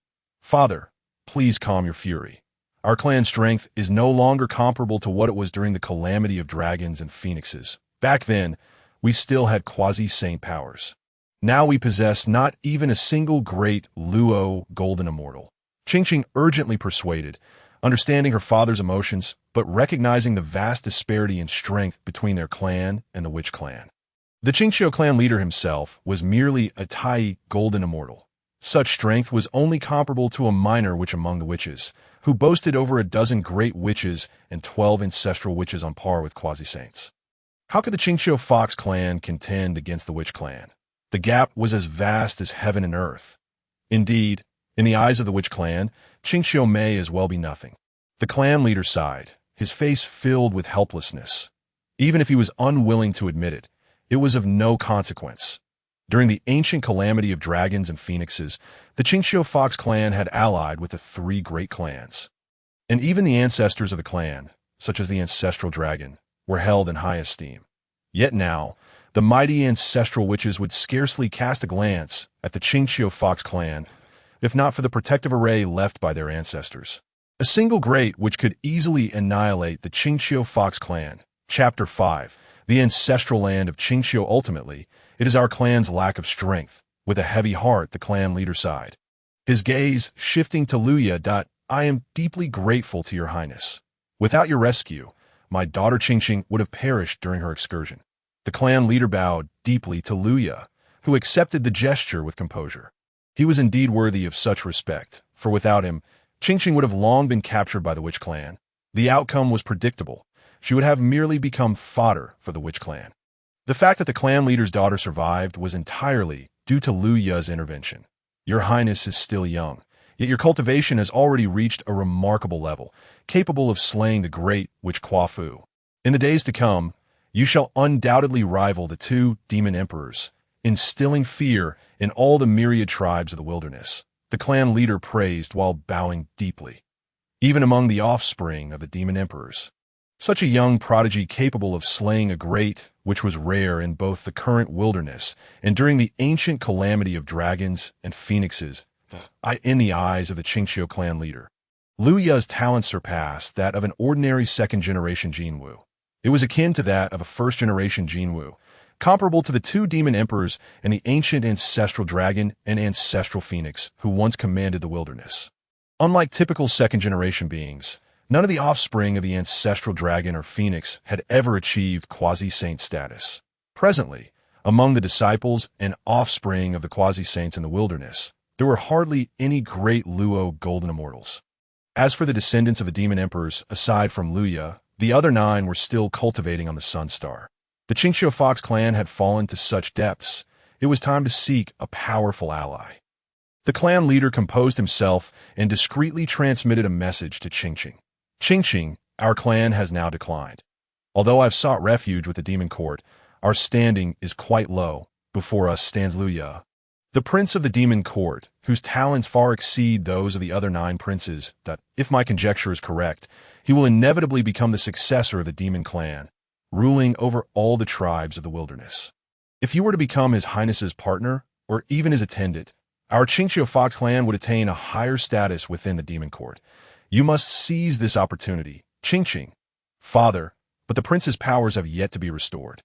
Father, please calm your fury. Our clan's strength is no longer comparable to what it was during the calamity of dragons and phoenixes. Back then, we still had quasi-saint powers. Now we possess not even a single great Luo golden immortal. Qingqing urgently persuaded, understanding her father's emotions, but recognizing the vast disparity in strength between their clan and the witch clan. The Qingqiu clan leader himself was merely a Tai golden immortal. Such strength was only comparable to a minor witch among the witches, who boasted over a dozen great witches and 12 ancestral witches on par with quasi-saints. How could the Qingqiu Fox clan contend against the witch clan? The gap was as vast as heaven and earth. Indeed, in the eyes of the witch clan, Qingqiu may as well be nothing. The clan leader sighed, his face filled with helplessness. Even if he was unwilling to admit it, it was of no consequence. During the ancient calamity of dragons and phoenixes, the Qingqiu Fox clan had allied with the three great clans. And even the ancestors of the clan, such as the ancestral dragon, were held in high esteem. Yet now, the mighty ancestral witches would scarcely cast a glance at the Qingqiu Fox clan, if not for the protective array left by their ancestors. A single great which could easily annihilate the Qingqiu Fox clan. Chapter 5. The ancestral land of Qingqiu. Ultimately, it is our clan's lack of strength. With a heavy heart, the clan leader sighed, his gaze shifting to Luya. I am deeply grateful to your highness. Without your rescue, my daughter Qingqing would have perished during her excursion. The clan leader bowed deeply to Luya, who accepted the gesture with composure. He was indeed worthy of such respect, for without him, Qingqing would have long been captured by the Witch clan. The outcome was predictable. She would have merely become fodder for the Witch clan. The fact that the clan leader's daughter survived was entirely due to Lu Ya's intervention. Your highness is still young, yet your cultivation has already reached a remarkable level, capable of slaying the great Witch Quafu. In the days to come, you shall undoubtedly rival the two Demon Emperors, instilling fear in all the myriad tribes of the wilderness. The clan leader praised while bowing deeply. Even among the offspring of the Demon Emperors, such a young prodigy capable of slaying a great, which was rare in both the current wilderness and during the ancient calamity of dragons and phoenixes, in the eyes of the Qingqiu clan leader. Lu Ya's talent surpassed that of an ordinary second-generation Jinwu. It was akin to that of a first-generation Jinwu, comparable to the two demon emperors and the ancient ancestral dragon and ancestral phoenix who once commanded the wilderness. Unlike typical second-generation beings, none of the offspring of the ancestral dragon or phoenix had ever achieved quasi-saint status. Presently, among the disciples and offspring of the quasi-saints in the wilderness, there were hardly any great Luo golden immortals. As for the descendants of the demon emperors, aside from Luya, the other 9 were still cultivating on the Sun Star. The Qingqiu Fox clan had fallen to such depths, it was time to seek a powerful ally. The clan leader composed himself and discreetly transmitted a message to Qingqing. Qingqing, our clan has now declined. Although I've sought refuge with the demon court, our standing is quite low. Before us stands Luya, the prince of the demon court, whose talents far exceed those of the other 9 princes, that, if my conjecture is correct, he will inevitably become the successor of the demon clan, ruling over all the tribes of the wilderness. If you were to become his highness's partner, or even his attendant, our Qingqiu Fox clan would attain a higher status within the demon court. You must seize this opportunity, Qingqing. Father, but the prince's powers have yet to be restored.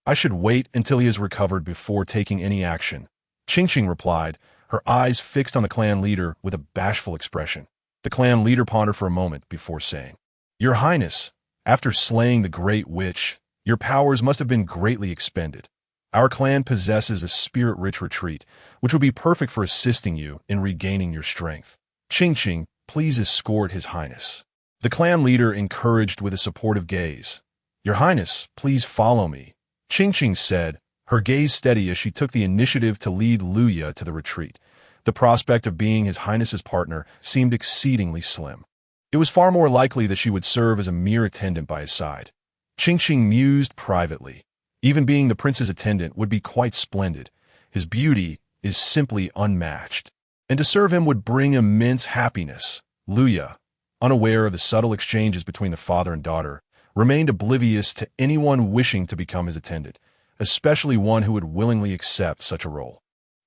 I should wait until he has recovered before taking any action. Qingqing replied, her eyes fixed on the clan leader with a bashful expression. The clan leader pondered for a moment before saying, Your Highness, after slaying the great witch, your powers must have been greatly expended. Our clan possesses a spirit-rich retreat, which would be perfect for assisting you in regaining your strength. Qingqing, please escort His Highness. The clan leader encouraged with a supportive gaze. Your Highness, please follow me. Qingqing said, her gaze steady as she took the initiative to lead Luya to the retreat. The prospect of being His Highness's partner seemed exceedingly slim. It was far more likely that she would serve as a mere attendant by his side. Qingqing mused privately. Even being the prince's attendant would be quite splendid. His beauty is simply unmatched, and to serve him would bring immense happiness. Luya, unaware of the subtle exchanges between the father and daughter, remained oblivious to anyone wishing to become his attendant, especially one who would willingly accept such a role.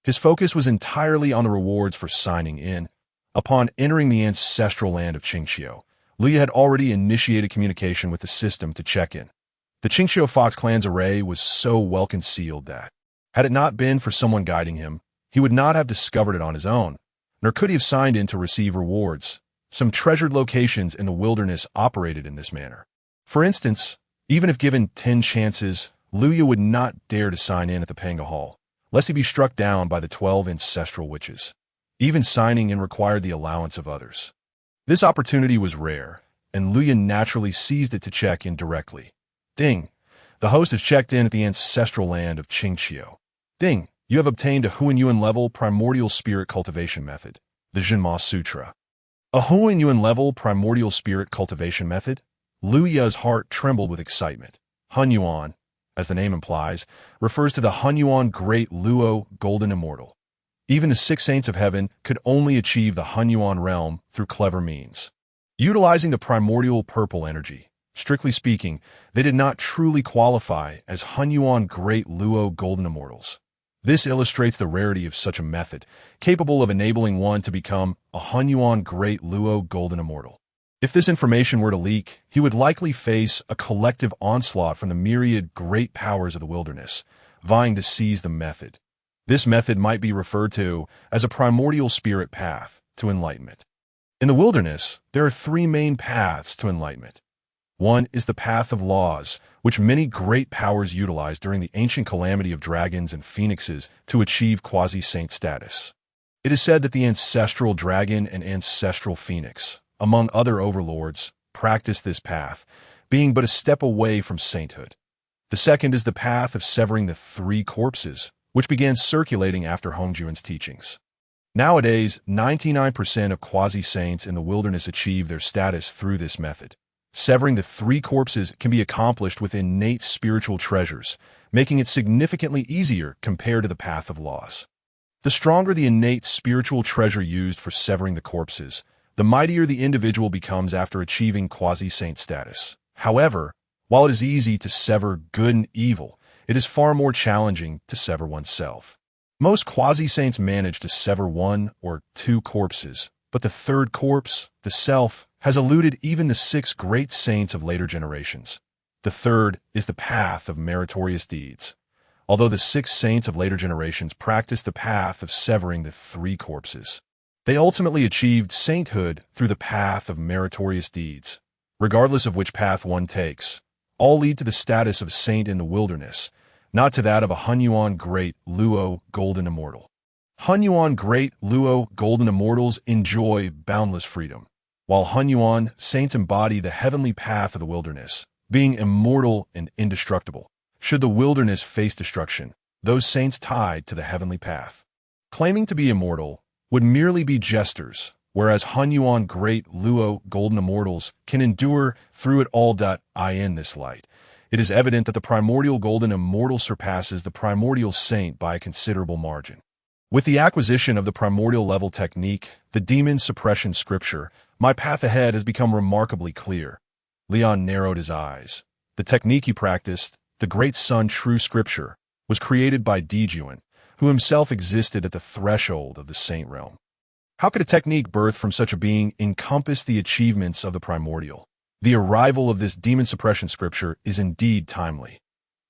His focus was entirely on the rewards for signing in. Upon entering the ancestral land of Qingqiu, Luya had already initiated communication with the system to check in. The Qingqiu Fox clan's array was so well concealed that, had it not been for someone guiding him, he would not have discovered it on his own, nor could he have signed in to receive rewards. Some treasured locations in the wilderness operated in this manner. For instance, even if given 10 chances, Luya would not dare to sign in at the Pangu Hall, lest he be struck down by the 12 Ancestral Witches. Even signing in required the allowance of others. This opportunity was rare, and Luya naturally seized it to check in directly. Ding! The host has checked in at the ancestral land of Qingqiu. Ding! You have obtained a Hunyuan level primordial spirit cultivation method, the Zhenma Sutra. A Hunyuan level primordial spirit cultivation method? Luya's heart trembled with excitement. Hunyuan, as the name implies, refers to the Hunyuan Great Luo Golden Immortal. Even the 6 saints of heaven could only achieve the Hunyuan realm through clever means. Utilizing the primordial purple energy, Strictly speaking, they did not truly qualify as Hunyuan Great Luo Golden Immortals. This illustrates the rarity of such a method, capable of enabling one to become a Hunyuan Great Luo Golden Immortal. If this information were to leak, he would likely face a collective onslaught from the myriad great powers of the wilderness, vying to seize the method. This method might be referred to as a primordial spirit path to enlightenment. In the wilderness, there are three main paths to enlightenment. One is the path of laws, which many great powers utilized during the ancient calamity of dragons and phoenixes to achieve quasi-saint status. It is said that the ancestral dragon and ancestral phoenix, among other overlords, practiced this path, being but a step away from sainthood. The second is the path of severing the three corpses, which began circulating after Hongjuan's teachings. Nowadays, 99% of quasi-saints in the wilderness achieve their status through this method. Severing the three corpses can be accomplished with innate spiritual treasures, making it significantly easier compared to the path of laws. The stronger the innate spiritual treasure used for severing the corpses, the mightier the individual becomes after achieving quasi-saint status. However, while it is easy to sever good and evil, it is far more challenging to sever oneself. Most quasi-saints manage to sever one or two corpses, but the third corpse, the self, has eluded even the 6 great saints of later generations. The third is the path of meritorious deeds. Although the 6 saints of later generations practiced the path of severing the 3 corpses, they ultimately achieved sainthood through the path of meritorious deeds. Regardless of which path one takes, all lead to the status of saint in the wilderness, not to that of a Hunyuan Great Luo Golden Immortal. Hunyuan Great Luo Golden Immortals enjoy boundless freedom, while Hunyuan saints embody the heavenly path of the wilderness, being immortal and indestructible. Should the wilderness face destruction, those saints tied to the heavenly path, claiming to be immortal, would merely be jesters, whereas Hunyuan Great Luo Golden Immortals can endure through it all. In this light, it is evident that the Primordial Golden Immortal surpasses the Primordial Saint by a considerable margin. With the acquisition of the primordial level technique, the demon suppression scripture, my path ahead has become remarkably clear. Leon narrowed his eyes. The technique he practiced, the Great Sun True Scripture, was created by Di Jun, who himself existed at the threshold of the saint realm. How could a technique birthed from such a being encompass the achievements of the primordial? The arrival of this demon suppression scripture is indeed timely.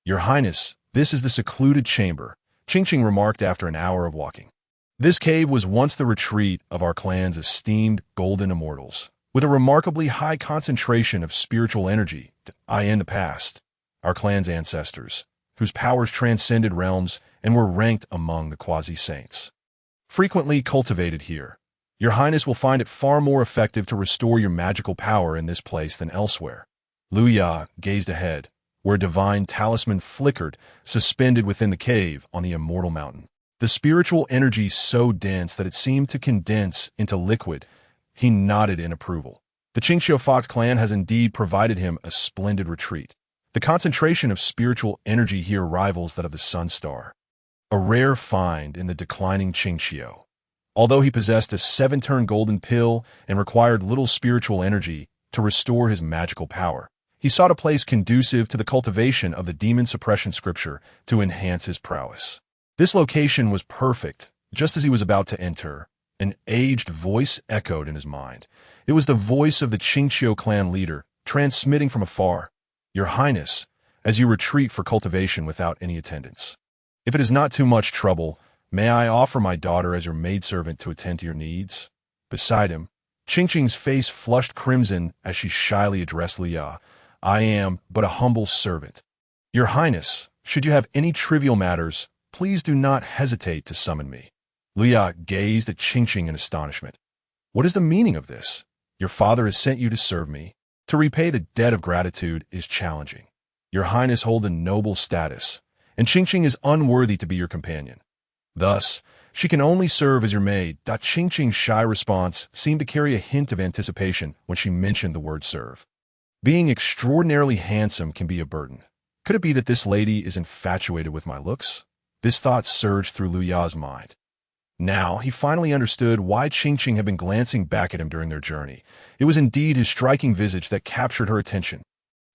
Your Highness, this is the secluded chamber, Qingqing remarked after an hour of walking. This cave was once the retreat of our clan's esteemed golden immortals, with a remarkably high concentration of spiritual energy. In the past, our clan's ancestors, whose powers transcended realms and were ranked among the quasi-saints, frequently cultivated here. Your Highness will find it far more effective to restore your magical power in this place than elsewhere. Lu Ya gazed ahead, where a divine talisman flickered, suspended within the cave on the Immortal Mountain. The spiritual energy so dense that it seemed to condense into liquid. He nodded in approval. The Qingxiu Fox clan has indeed provided him a splendid retreat. The concentration of spiritual energy here rivals that of the Sun Star, a rare find in the declining Qingxiu. Although he possessed a 7-turn golden pill and required little spiritual energy to restore his magical power, he sought a place conducive to the cultivation of the demon suppression scripture to enhance his prowess. This location was perfect. Just as he was about to enter, an aged voice echoed in his mind. It was the voice of the Qingxiu clan leader, transmitting from afar. Your Highness, as you retreat for cultivation without any attendance, if it is not too much trouble, may I offer my daughter as your maidservant to attend to your needs? Beside him, Qingqing's face flushed crimson as she shyly addressed Lu Ya. I am but a humble servant. Your Highness, should you have any trivial matters, please do not hesitate to summon me. Lu Ya gazed at Qingqing in astonishment. What is the meaning of this? Your father has sent you to serve me. To repay the debt of gratitude is challenging. Your Highness hold a noble status, and Qingqing is unworthy to be your companion. Thus, she can only serve as your maid. Qingqing's shy response seemed to carry a hint of anticipation when she mentioned the word serve. Being extraordinarily handsome can be a burden. Could it be that this lady is infatuated with my looks? This thought surged through Lu Ya's mind. Now, he finally understood why Qingqing had been glancing back at him during their journey. It was indeed his striking visage that captured her attention.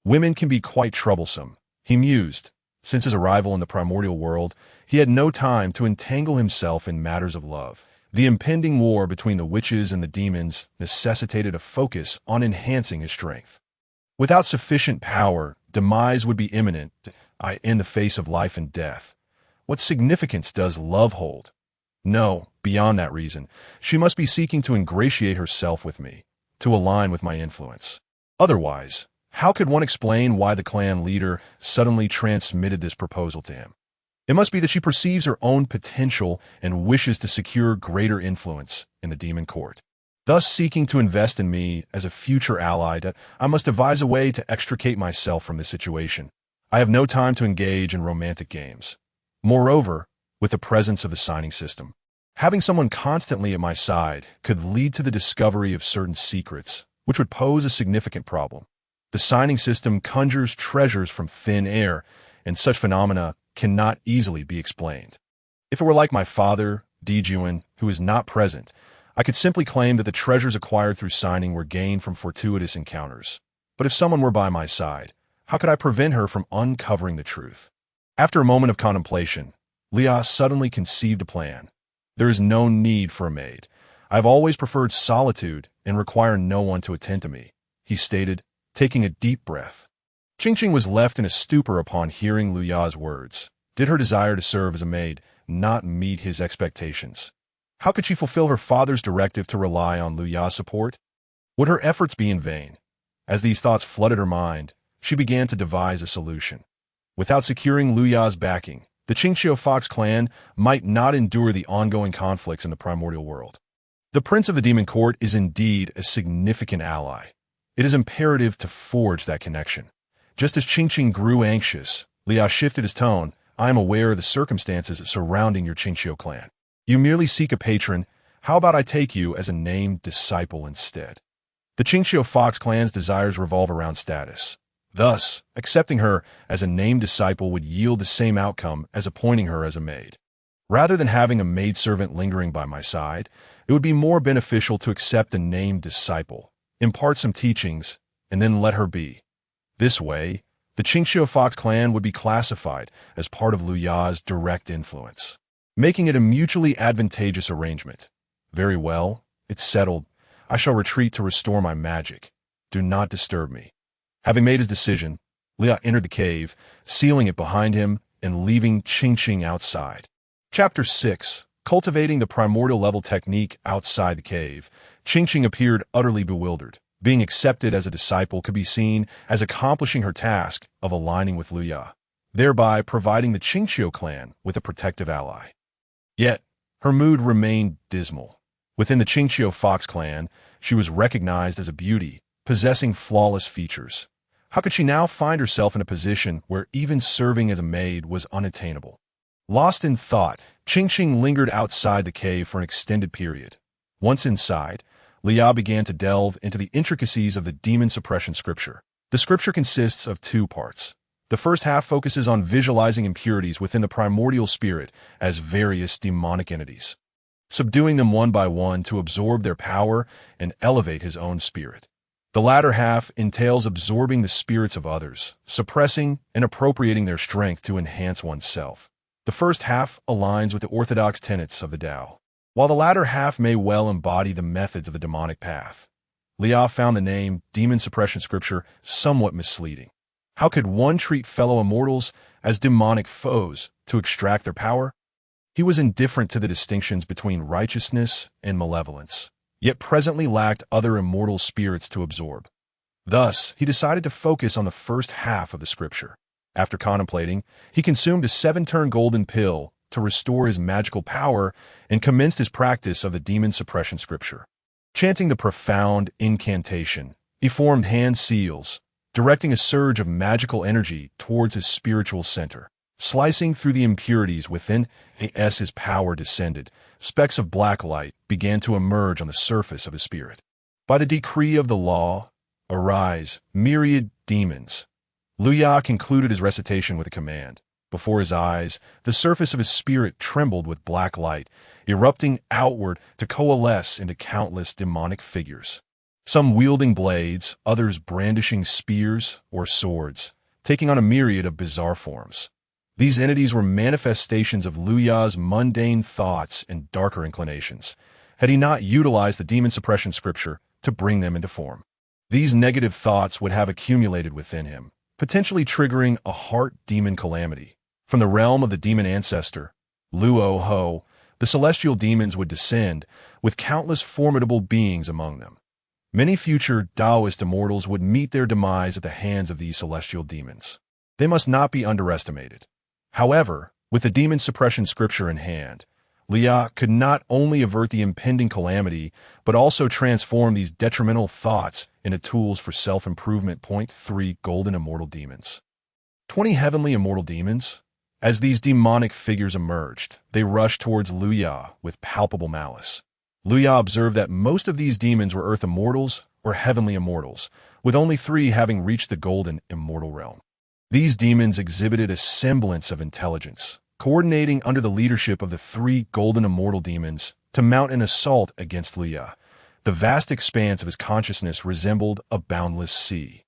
Women can be quite troublesome, he mused. Since his arrival in the Primordial World, he had no time to entangle himself in matters of love. The impending war between the witches and the demons necessitated a focus on enhancing his strength. Without sufficient power, demise would be imminent, in the face of life and death. What significance does love hold? No, beyond that reason, she must be seeking to ingratiate herself with me, to align with my influence. Otherwise, how could one explain why the clan leader suddenly transmitted this proposal to him? It must be that she perceives her own potential and wishes to secure greater influence in the demon court. Thus seeking to invest in me as a future ally, I must devise a way to extricate myself from this situation. I have no time to engage in romantic games. Moreover, with the presence of the signing system, having someone constantly at my side could lead to the discovery of certain secrets, which would pose a significant problem. The signing system conjures treasures from thin air, and such phenomena cannot easily be explained. If it were like my father, Di Jun, who is not present, I could simply claim that the treasures acquired through signing were gained from fortuitous encounters. But if someone were by my side, how could I prevent her from uncovering the truth? After a moment of contemplation, Lia suddenly conceived a plan. There is no need for a maid. I have always preferred solitude and require no one to attend to me, he stated, taking a deep breath. Qingqing was left in a stupor upon hearing Lu Ya's words. Did her desire to serve as a maid not meet his expectations? How could she fulfill her father's directive to rely on Lu Ya's support? Would her efforts be in vain? As these thoughts flooded her mind, she began to devise a solution. Without securing Lu Ya's backing, the Qingqiu Fox clan might not endure the ongoing conflicts in the Primordial World. The Prince of the Demon Court is indeed a significant ally. It is imperative to forge that connection. Just as Qingqing grew anxious, Lia shifted his tone. I am aware of the circumstances surrounding your Qingqiu clan. You merely seek a patron. How about I take you as a named disciple instead? The Qingqiu Fox clan's desires revolve around status. Thus, accepting her as a named disciple would yield the same outcome as appointing her as a maid. Rather than having a maidservant lingering by my side, it would be more beneficial to accept a named disciple, impart some teachings, and then let her be. This way, the Qingqiu Fox clan would be classified as part of Lu Ya's direct influence, making it a mutually advantageous arrangement. Very well, it's settled. I shall retreat to restore my magic. Do not disturb me. Having made his decision, Lia entered the cave, sealing it behind him and leaving Qingqing outside. Chapter 6. Cultivating the primordial level technique outside the cave. Qingqing appeared utterly bewildered. Being accepted as a disciple could be seen as accomplishing her task of aligning with Lu Ya, thereby providing the Qingqiu clan with a protective ally. Yet, her mood remained dismal. Within the Qingqiu Fox clan, she was recognized as a beauty, possessing flawless features. How could she now find herself in a position where even serving as a maid was unattainable? Lost in thought, Qingqing lingered outside the cave for an extended period. Once inside, Lia began to delve into the intricacies of the demon suppression scripture. The scripture consists of two parts. The first half focuses on visualizing impurities within the primordial spirit as various demonic entities, subduing them one by one to absorb their power and elevate his own spirit. The latter half entails absorbing the spirits of others, suppressing and appropriating their strength to enhance oneself. The first half aligns with the orthodox tenets of the Tao, while the latter half may well embody the methods of the demonic path. Lia found the name Demon Suppression Scripture somewhat misleading. How could one treat fellow immortals as demonic foes to extract their power? He was indifferent to the distinctions between righteousness and malevolence, yet presently lacked other immortal spirits to absorb. Thus, he decided to focus on the first half of the scripture. After contemplating, he consumed a 7-turn golden pill to restore his magical power and commenced his practice of the demon suppression scripture. Chanting the profound incantation, he formed hand seals, directing a surge of magical energy towards his spiritual center. Slicing through the impurities within, as his power descended, specks of black light began to emerge on the surface of his spirit. By the decree of the law, arise, myriad demons. Lu Ya concluded his recitation with a command. Before his eyes, the surface of his spirit trembled with black light, erupting outward to coalesce into countless demonic figures. some wielding blades, others brandishing spears or swords, taking on a myriad of bizarre forms. These entities were manifestations of Luya's mundane thoughts and darker inclinations, had he not utilized the demon suppression scripture to bring them into form. These negative thoughts would have accumulated within him, potentially triggering a heart demon calamity. From the realm of the demon ancestor, Luo Ho, the celestial demons would descend, with countless formidable beings among them. Many future Taoist immortals would meet their demise at the hands of these celestial demons. They must not be underestimated. However, with the demon suppression scripture in hand, Liya could not only avert the impending calamity, but also transform these detrimental thoughts into tools for self-improvement. 3 Golden Immortal Demons. 20 Heavenly Immortal Demons? As these demonic figures emerged, they rushed towards Luya with palpable malice. Luya observed that most of these demons were Earth Immortals or Heavenly Immortals, with only 3 having reached the Golden Immortal realm. These demons exhibited a semblance of intelligence, coordinating under the leadership of the 3 Golden Immortal Demons to mount an assault against Luya. The vast expanse of his consciousness resembled a boundless sea.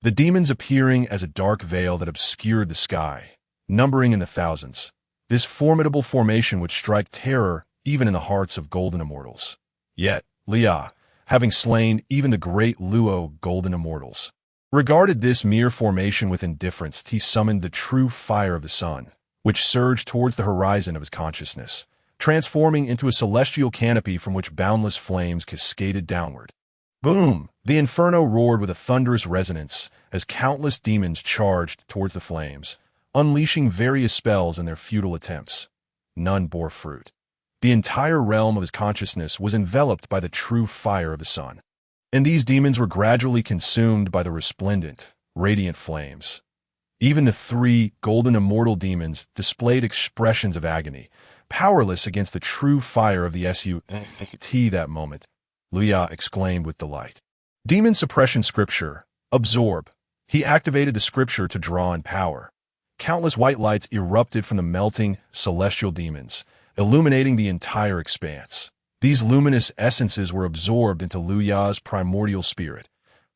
The demons appearing as a dark veil that obscured the sky, numbering in the thousands. This formidable formation would strike terror even in the hearts of Golden Immortals. Yet, Liya, having slain even the great Luo Golden Immortals, regarded this mere formation with indifference. He summoned the true fire of the sun, which surged towards the horizon of his consciousness, transforming into a celestial canopy from which boundless flames cascaded downward. Boom! The inferno roared with a thunderous resonance as countless demons charged towards the flames, unleashing various spells in their futile attempts. None bore fruit. The entire realm of his consciousness was enveloped by the true fire of the sun, and these demons were gradually consumed by the resplendent, radiant flames. Even the 3 Golden Immortal Demons displayed expressions of agony, powerless against the true fire of the SUT. That moment, Luya exclaimed with delight. Demon suppression scripture. Absorb. He activated the scripture to draw in power. Countless white lights erupted from the melting celestial demons, illuminating the entire expanse. These luminous essences were absorbed into Luya's primordial spirit.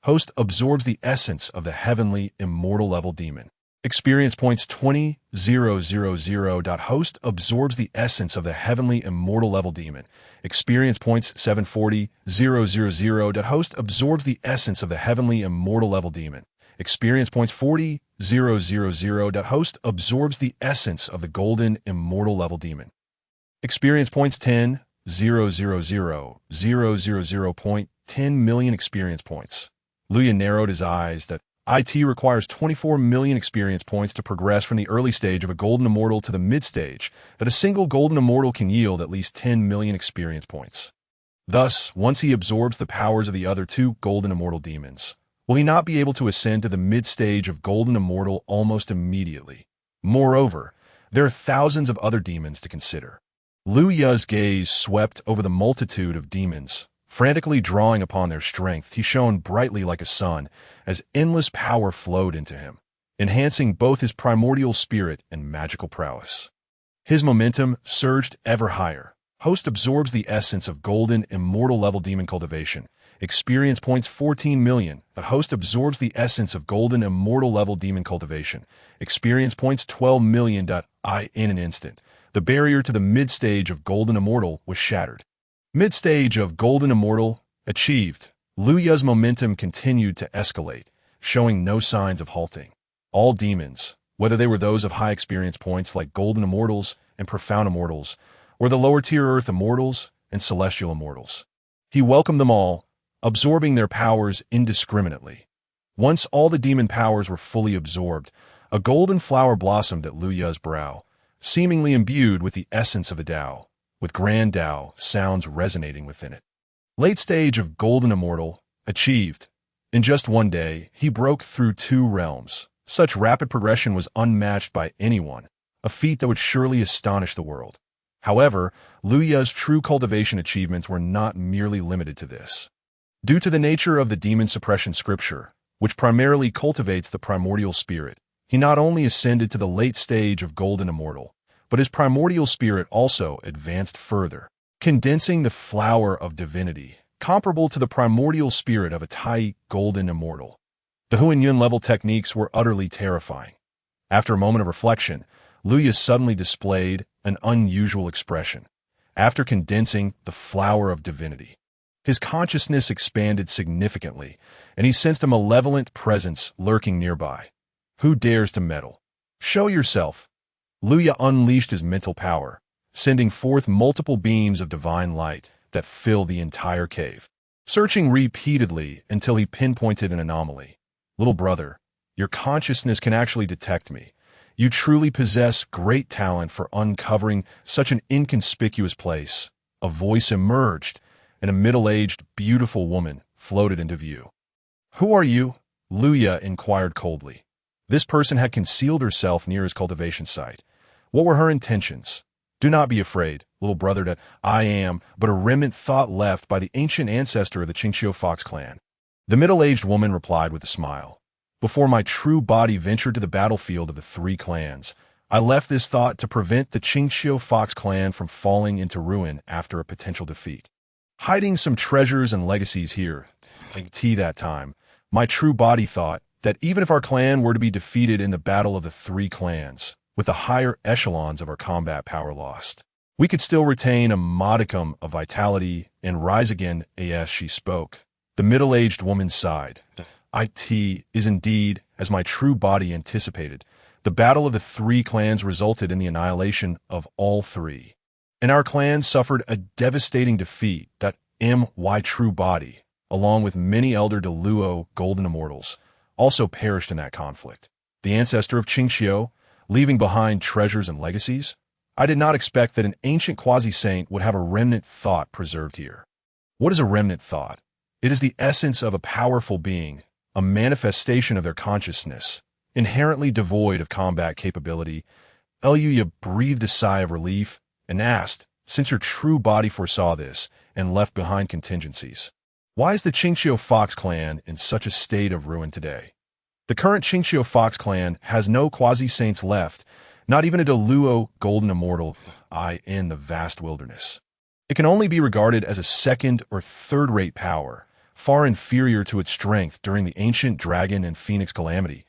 Host absorbs the essence of the heavenly immortal level demon. Experience points 20,000. Host absorbs the essence of the heavenly immortal level demon. Experience points 740,000. Host absorbs the essence of the heavenly immortal level demon. Experience points 40,000. Host absorbs the essence of the golden immortal level demon. Experience points 10,000,000.10 million experience points. Luya narrowed his eyes. That IT requires 24 million experience points to progress from the early stage of a Golden Immortal to the mid-stage, that a single Golden Immortal can yield at least 10 million experience points. Thus, once he absorbs the powers of the other 2 Golden Immortal Demons, will he not be able to ascend to the mid-stage of Golden Immortal almost immediately? Moreover, there are thousands of other demons to consider. Luya's gaze swept over the multitude of demons, frantically drawing upon their strength. He shone brightly like a sun as endless power flowed into him, enhancing both his primordial spirit and magical prowess. His momentum surged ever higher. Host absorbs the essence of Golden Immortal level demon cultivation. Experience points 14 million. The host absorbs the essence of Golden Immortal level demon cultivation. Experience points 12 million. In an instant, the barrier to the mid-stage of Golden Immortal was shattered. Mid-stage of Golden Immortal achieved. Luya's momentum continued to escalate, showing no signs of halting. All demons, whether they were those of high experience points like Golden Immortals and Profound Immortals, or the lower-tier Earth Immortals and Celestial Immortals, he welcomed them all, absorbing their powers indiscriminately. Once all the demon powers were fully absorbed, a golden flower blossomed at Luya's brow, seemingly imbued with the essence of a Dao, with grand Dao sounds resonating within it. Late stage of Golden Immortal achieved. In just one day, he broke through 2 realms. Such rapid progression was unmatched by anyone, a feat that would surely astonish the world. However, Luya's true cultivation achievements were not merely limited to this. Due to the nature of the demon suppression scripture, which primarily cultivates the primordial spirit, he not only ascended to the late stage of Golden Immortal, but his primordial spirit also advanced further, condensing the flower of divinity, comparable to the primordial spirit of a Tai golden immortal. The Hunyuan level techniques were utterly terrifying. After a moment of reflection, Luya suddenly displayed an unusual expression. After condensing the flower of divinity, his consciousness expanded significantly, and he sensed a malevolent presence lurking nearby. Who dares to meddle? Show yourself. Luya unleashed his mental power, sending forth multiple beams of divine light that filled the entire cave, searching repeatedly until he pinpointed an anomaly. Little brother, your consciousness can actually detect me. You truly possess great talent for uncovering such an inconspicuous place. A voice emerged, and a middle-aged, beautiful woman floated into view. Who are you? Luya inquired coldly. This person had concealed herself near his cultivation site. What were her intentions? Do not be afraid, little brother, that I am but a remnant thought left by the ancient ancestor of the Qingxiu Fox clan. The middle-aged woman replied with a smile. Before my true body ventured to the battlefield of the three clans, I left this thought to prevent the Qingxiu Fox clan from falling into ruin after a potential defeat. Hiding some treasures and legacies here, that time, my true body thought that even if our clan were to be defeated in the battle of the three clans, with the higher echelons of our combat power lost, we could still retain a modicum of vitality and rise again. As she spoke, the middle-aged woman sighed. It is indeed, as my true body anticipated. The battle of the three clans resulted in the annihilation of all three, and our clan suffered a devastating defeat. That my true body, along with many elder Deluo golden immortals, also perished in that conflict. The ancestor of Qingxiu, leaving behind treasures and legacies? I did not expect that an ancient quasi-saint would have a remnant thought preserved here. What is a remnant thought? It is the essence of a powerful being, a manifestation of their consciousness, inherently devoid of combat capability. Luya breathed a sigh of relief and asked, since your true body foresaw this and left behind contingencies, why is the Qingxiu Fox clan in such a state of ruin today? The current Qingxiu Fox clan has no quasi-saints left, not even a Deluo golden immortal in the vast wilderness. It can only be regarded as a second or third-rate power, far inferior to its strength during the ancient dragon and phoenix calamity.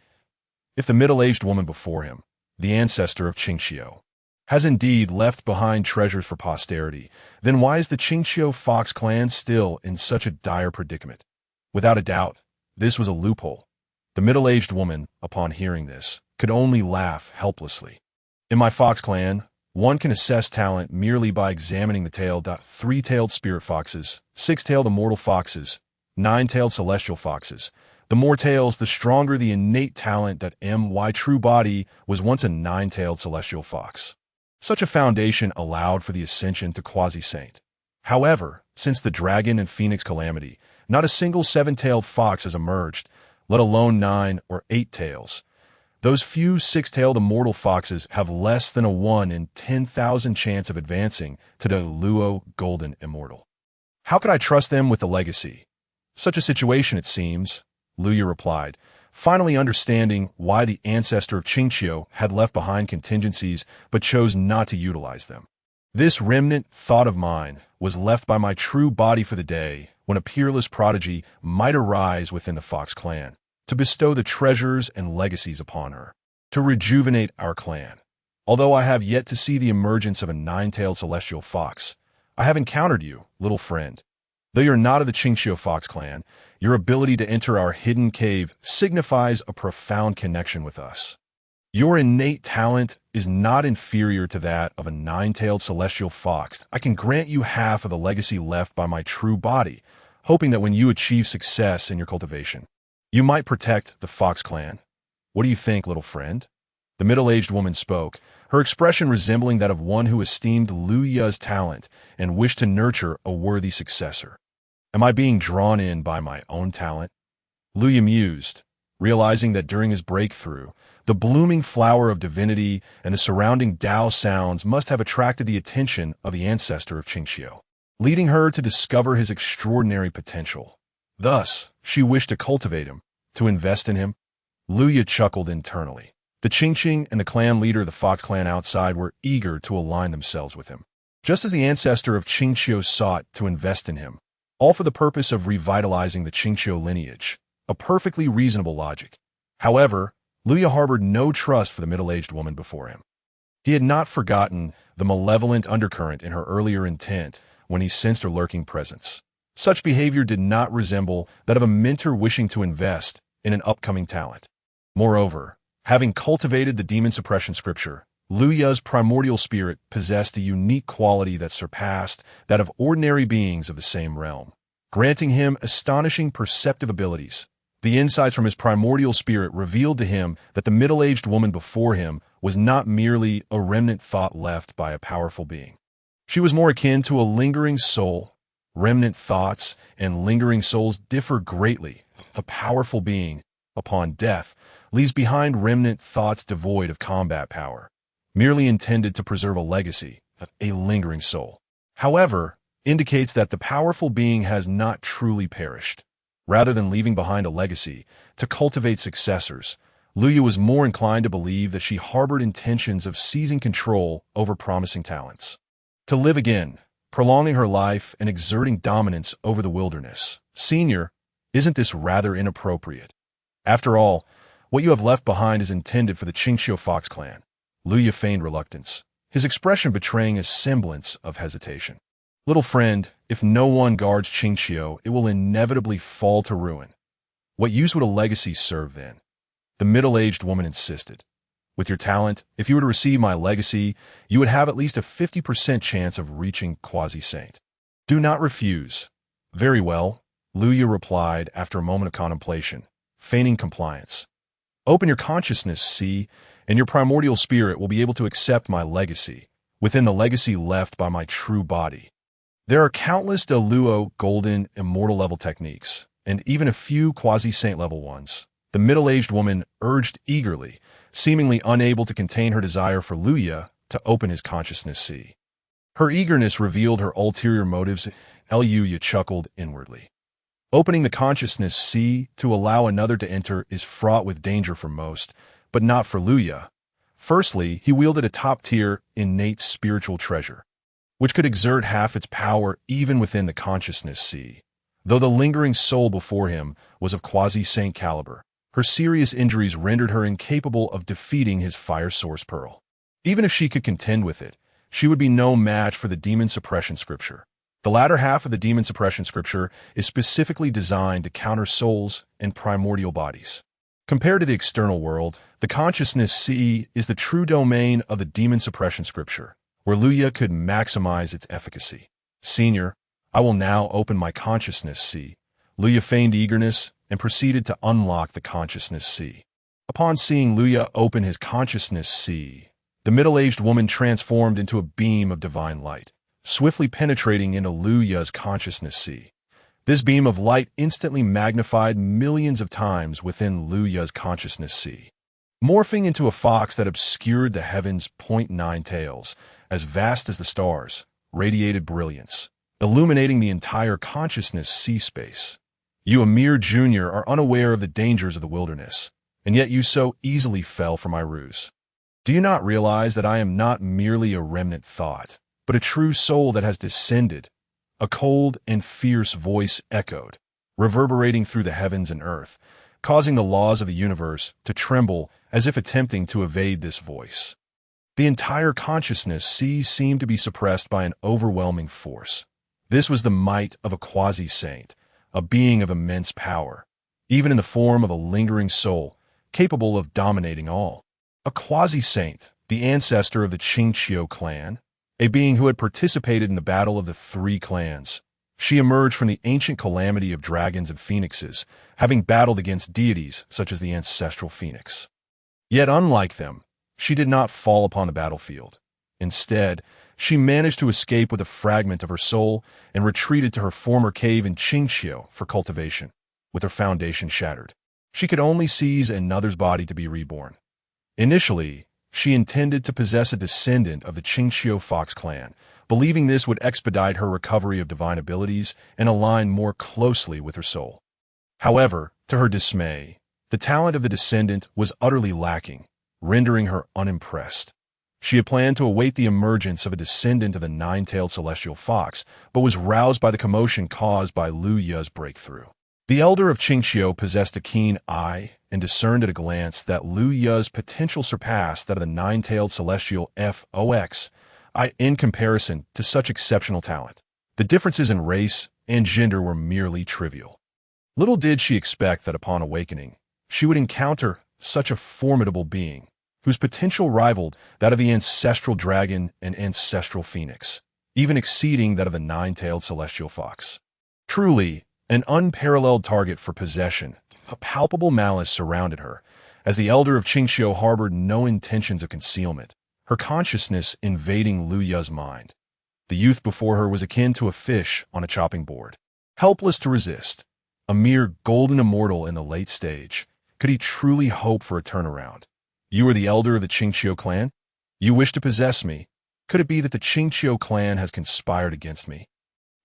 If the middle-aged woman before him, the ancestor of Qingxiu, has indeed left behind treasures for posterity, then why is the Qingxiu Fox clan still in such a dire predicament? Without a doubt, this was a loophole. The middle-aged woman, upon hearing this, could only laugh helplessly. In my fox clan, one can assess talent merely by examining the tailed three-tailed spirit foxes, six-tailed immortal foxes, nine-tailed celestial foxes. The more tails, the stronger the innate talent. That my true body was once a nine-tailed celestial fox. Such a foundation allowed for the ascension to quasi-saint. However, since the dragon and phoenix calamity, not a single seven-tailed fox has emerged, let alone 9 or 8 tails. Those few six-tailed immortal foxes have less than a 1 in 10,000 chance of advancing to the Luo golden immortal. How could I trust them with the legacy? Such a situation, it seems, Luya replied, finally understanding why the ancestor of Qingxiu had left behind contingencies but chose not to utilize them. This remnant thought of mine was left by my true body for the day when a peerless prodigy might arise within the Fox clan, to bestow the treasures and legacies upon her, to rejuvenate our clan. Although I have yet to see the emergence of a nine-tailed celestial fox, I have encountered you, little friend. Though you're not of the Qingxiu Fox clan, your ability to enter our hidden cave signifies a profound connection with us. Your innate talent is not inferior to that of a nine-tailed celestial fox. I can grant you half of the legacy left by my true body, hoping that when you achieve success in your cultivation, you might protect the Fox clan. What do you think, little friend? The middle-aged woman spoke, her expression resembling that of one who esteemed Luya's talent and wished to nurture a worthy successor. Am I being drawn in by my own talent? Luya mused, realizing that during his breakthrough, the blooming flower of divinity and the surrounding Dao sounds must have attracted the attention of the ancestor of Qingxiu, leading her to discover his extraordinary potential. Thus, she wished to cultivate him, to invest in him. Luya chuckled internally. The Qingqing and the clan leader of the Fox clan outside were eager to align themselves with him. Just as the ancestor of Qingxiu sought to invest in him, all for the purpose of revitalizing the Qingqiu lineage, a perfectly reasonable logic. However, Luya harbored no trust for the middle-aged woman before him. He had not forgotten the malevolent undercurrent in her earlier intent when he sensed her lurking presence. Such behavior did not resemble that of a mentor wishing to invest in an upcoming talent. Moreover, having cultivated the demon suppression scripture, Luya's primordial spirit possessed a unique quality that surpassed that of ordinary beings of the same realm, granting him astonishing perceptive abilities. The insights from his primordial spirit revealed to him that the middle-aged woman before him was not merely a remnant thought left by a powerful being. She was more akin to a lingering soul. Remnant thoughts and lingering souls differ greatly. A powerful being, upon death, leaves behind remnant thoughts devoid of combat power, merely intended to preserve a legacy. A lingering soul, however, indicates that the powerful being has not truly perished. Rather than leaving behind a legacy to cultivate successors, Luya was more inclined to believe that she harbored intentions of seizing control over promising talents. To live again, prolonging her life and exerting dominance over the wilderness. Senior, isn't this rather inappropriate? After all, what you have left behind is intended for the Qingqiu Fox clan. Luya feigned reluctance, his expression betraying a semblance of hesitation. Little friend, if no one guards Qingqiu, it will inevitably fall to ruin. What use would a legacy serve then? The middle-aged woman insisted. With your talent, if you were to receive my legacy, you would have at least a 50% chance of reaching quasi-saint. Do not refuse. Very well, Luya replied after a moment of contemplation, feigning compliance. Open your consciousness, see, and your primordial spirit will be able to accept my legacy, within the legacy left by my true body. There are countless Deluo golden immortal level techniques, and even a few quasi-saint level ones. The middle-aged woman urged eagerly, seemingly unable to contain her desire for Luya to open his consciousness see. Her eagerness revealed her ulterior motives. Luya chuckled inwardly. Opening the consciousness see to allow another to enter is fraught with danger for most, but not for Luya. Firstly, he wielded a top-tier, innate spiritual treasure, which could exert half its power even within the consciousness sea. Though the lingering soul before him was of quasi-saint caliber, her serious injuries rendered her incapable of defeating his fire source pearl. Even if she could contend with it, she would be no match for the demon suppression scripture. The latter half of the demon suppression scripture is specifically designed to counter souls and primordial bodies. Compared to the external world, the consciousness sea is the true domain of the demon suppression scripture, where Luya could maximize its efficacy. Senior, I will now open my consciousness sea. Luya feigned eagerness and proceeded to unlock the consciousness sea. Upon seeing Luya open his consciousness sea, the middle-aged woman transformed into a beam of divine light, swiftly penetrating into Luya's consciousness sea. This beam of light instantly magnified millions of times within Luya's consciousness sea, morphing into a fox that obscured the heavens' 0.9 tails, as vast as the stars, radiated brilliance, illuminating the entire consciousness sea space. You, a mere junior, are unaware of the dangers of the wilderness, and yet you so easily fell for my ruse. Do you not realize that I am not merely a remnant thought, but a true soul that has descended? A cold and fierce voice echoed, reverberating through the heavens and earth, causing the laws of the universe to tremble as if attempting to evade this voice. The entire consciousness sea seemed to be suppressed by an overwhelming force. This was the might of a quasi-saint, a being of immense power, even in the form of a lingering soul, capable of dominating all. A quasi-saint, the ancestor of the Qingqiu clan, a being who had participated in the battle of the three clans. She emerged from the ancient calamity of dragons and phoenixes, having battled against deities such as the ancestral phoenix. Yet unlike them, she did not fall upon the battlefield. Instead, she managed to escape with a fragment of her soul and retreated to her former cave in Qingqiu for cultivation. With her foundation shattered, she could only seize another's body to be reborn. Initially, she intended to possess a descendant of the Qingqiu Fox clan, believing this would expedite her recovery of divine abilities and align more closely with her soul. However, to her dismay, the talent of the descendant was utterly lacking, rendering her unimpressed. She had planned to await the emergence of a descendant of the nine-tailed celestial fox, but was roused by the commotion caused by Lu Ye's breakthrough. The elder of Qingqiu possessed a keen eye and discerned at a glance that Lu Ye's potential surpassed that of the nine-tailed celestial fox in comparison to such exceptional talent. The differences in race and gender were merely trivial. Little did she expect that upon awakening, she would encounter such a formidable being, whose potential rivaled that of the ancestral dragon and ancestral phoenix, even exceeding that of the nine-tailed celestial fox. Truly, an unparalleled target for possession, a palpable malice surrounded her, as the elder of Qingqiu harbored no intentions of concealment, her consciousness invading Lu Ye's mind. The youth before her was akin to a fish on a chopping board, helpless to resist. A mere golden immortal in the late stage, could he truly hope for a turnaround? You are the elder of the Qingqiu clan? You wish to possess me? Could it be that the Qingqiu clan has conspired against me?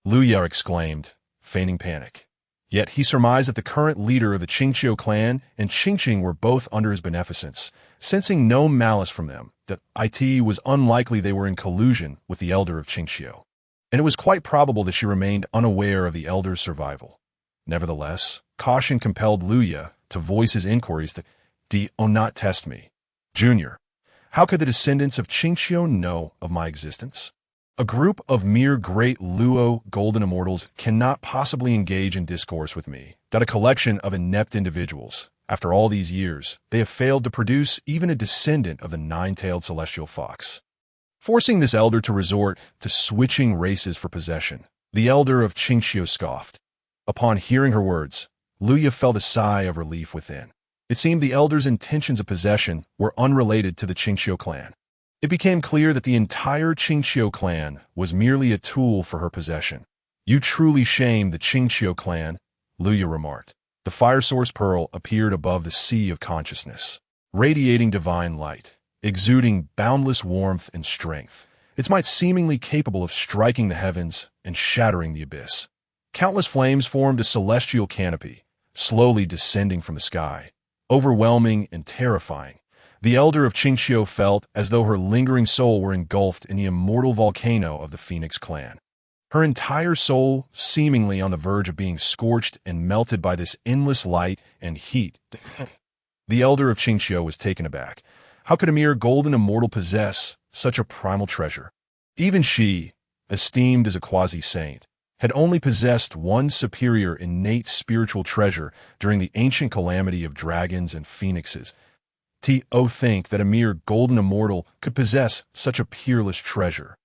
Lu Ye exclaimed, feigning panic. Yet he surmised that the current leader of the Qingqiu clan and Qingqing were both under his beneficence, sensing no malice from them, that it was unlikely they were in collusion with the elder of Qingqiu. And it was quite probable that she remained unaware of the elder's survival. Nevertheless, caution compelled Lu Ye to voice his inquiries that, "Do not test me. Junior, how could the descendants of Qingqiu know of my existence? A group of mere great Luo golden immortals cannot possibly engage in discourse with me, that a collection of inept individuals, after all these years, they have failed to produce even a descendant of the nine-tailed celestial fox." Forcing this elder to resort to switching races for possession, the elder of Qingqiu scoffed. Upon hearing her words, Lu Ye felt a sigh of relief within. It seemed the elder's intentions of possession were unrelated to the Qingqiu clan. It became clear that the entire Qingqiu clan was merely a tool for her possession. "You truly shame the Qingqiu clan," Lu Ye remarked. The fire source pearl appeared above the sea of consciousness, radiating divine light, exuding boundless warmth and strength, its might seemingly capable of striking the heavens and shattering the abyss. Countless flames formed a celestial canopy, slowly descending from the sky, overwhelming and terrifying. The elder of Qingqiu felt as though her lingering soul were engulfed in the immortal volcano of the Phoenix clan. Her entire soul seemingly on the verge of being scorched and melted by this endless light and heat. The elder of Qingqiu was taken aback. How could a mere golden immortal possess such a primal treasure? Even she, esteemed as a quasi-saint, had only possessed one superior innate spiritual treasure during the ancient calamity of dragons and phoenixes. Think that a mere golden immortal could possess such a peerless treasure.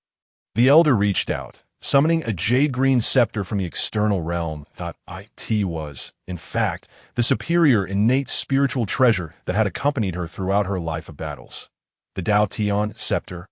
The elder reached out, summoning a jade-green scepter from the external realm. It was, in fact, the superior innate spiritual treasure that had accompanied her throughout her life of battles. The Dao Tian Scepter.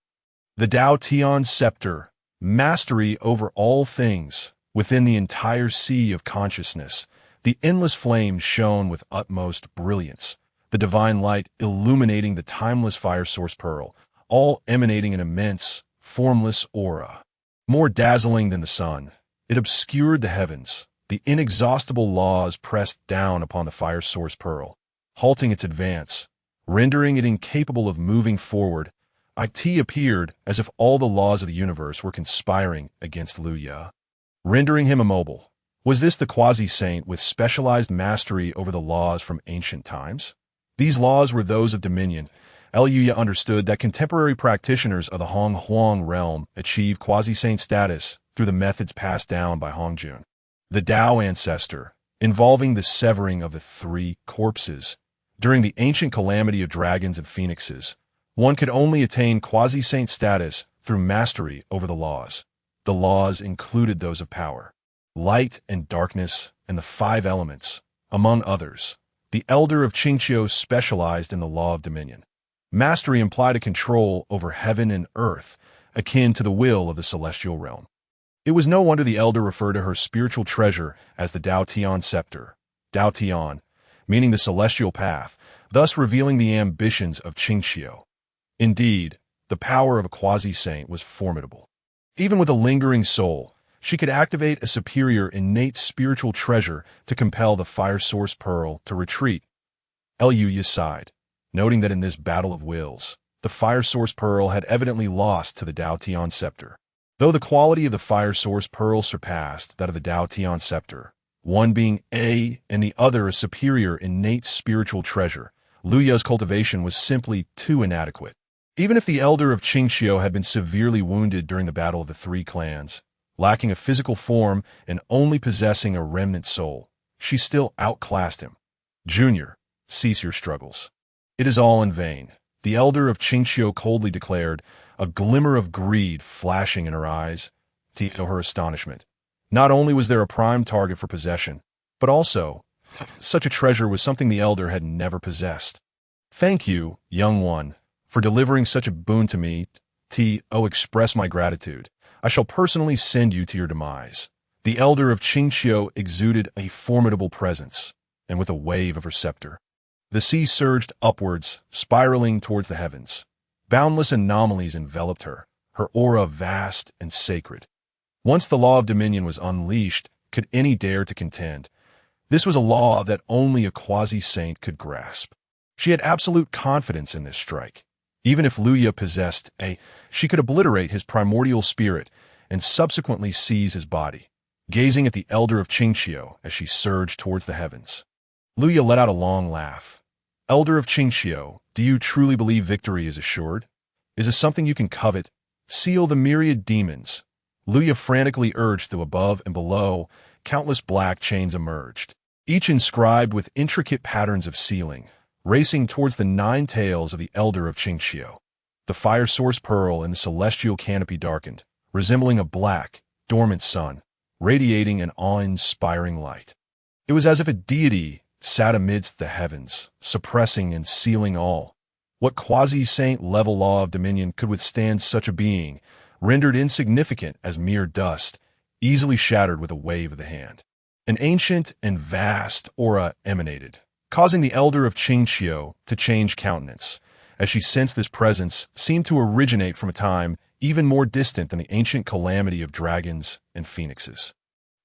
The Dao Tian Scepter, mastery over all things, within the entire sea of consciousness. The endless flame shone with utmost brilliance, the divine light illuminating the timeless fire source pearl, all emanating an immense, formless aura. More dazzling than the sun, it obscured the heavens. The inexhaustible laws pressed down upon the fire source pearl, halting its advance, rendering it incapable of moving forward. It appeared as if all the laws of the universe were conspiring against Lu Ye, rendering him immobile. Was this the quasi-saint with specialized mastery over the laws from ancient times? These laws were those of dominion. Lu Ye understood that contemporary practitioners of the Honghuang realm achieve quasi-saint status through the methods passed down by Hongjun. The Dao ancestor, involving the severing of the three corpses. During the ancient calamity of dragons and phoenixes, one could only attain quasi-saint status through mastery over the laws. The laws included those of power, light and darkness, and the five elements, among others. The elder of Qingqiu specialized in the law of dominion. Mastery implied a control over heaven and earth, akin to the will of the celestial realm. It was no wonder the elder referred to her spiritual treasure as the Dao Tian Scepter, Dao Tian, meaning the celestial path, thus revealing the ambitions of Qingqiu. Indeed, the power of a quasi-saint was formidable. Even with a lingering soul, she could activate a superior innate spiritual treasure to compel the fire source pearl to retreat. Lu Ye sighed, noting that in this battle of wills, the fire source pearl had evidently lost to the Dao Tian scepter. Though the quality of the fire source pearl surpassed that of the Dao Tian scepter, one being A and the other a superior innate spiritual treasure, Lu Ya's cultivation was simply too inadequate. Even if the elder of Qingxiu had been severely wounded during the Battle of the Three Clans, lacking a physical form and only possessing a remnant soul, she still outclassed him. Junior, cease your struggles. It is all in vain, the elder of Qingxiu coldly declared, a glimmer of greed flashing in her eyes, to her astonishment. Not only was there a prime target for possession, but also, such a treasure was something the elder had never possessed. Thank you, young one, for delivering such a boon to me. Express my gratitude. I shall personally send you to your demise. The elder of Qingxiu exuded a formidable presence, and with a wave of her scepter, the sea surged upwards, spiraling towards the heavens. Boundless anomalies enveloped her, her aura vast and sacred. Once the law of dominion was unleashed, could any dare to contend? This was a law that only a quasi-saint could grasp. She had absolute confidence in this strike. Even if Lu Ya possessed she could obliterate his primordial spirit and subsequently seize his body. Gazing at the elder of Qingxiu as she surged towards the heavens, Lu Ya let out a long laugh. Elder of Qingxiu, do you truly believe victory is assured? Is this something you can covet? Seal the myriad demons. Lu Ya frantically urged through above and below, countless black chains emerged, each inscribed with intricate patterns of sealing, racing towards the 9 tails of the elder of Qingxiu. The fire source pearl in the celestial canopy darkened, resembling a black, dormant sun, radiating an awe-inspiring light. It was as if a deity sat amidst the heavens, suppressing and sealing all. What quasi-saint level law of dominion could withstand such a being, rendered insignificant as mere dust, easily shattered with a wave of the hand? An ancient and vast aura emanated, causing the elder of Qingxiu to change countenance, as she sensed this presence seemed to originate from a time even more distant than the ancient calamity of dragons and phoenixes.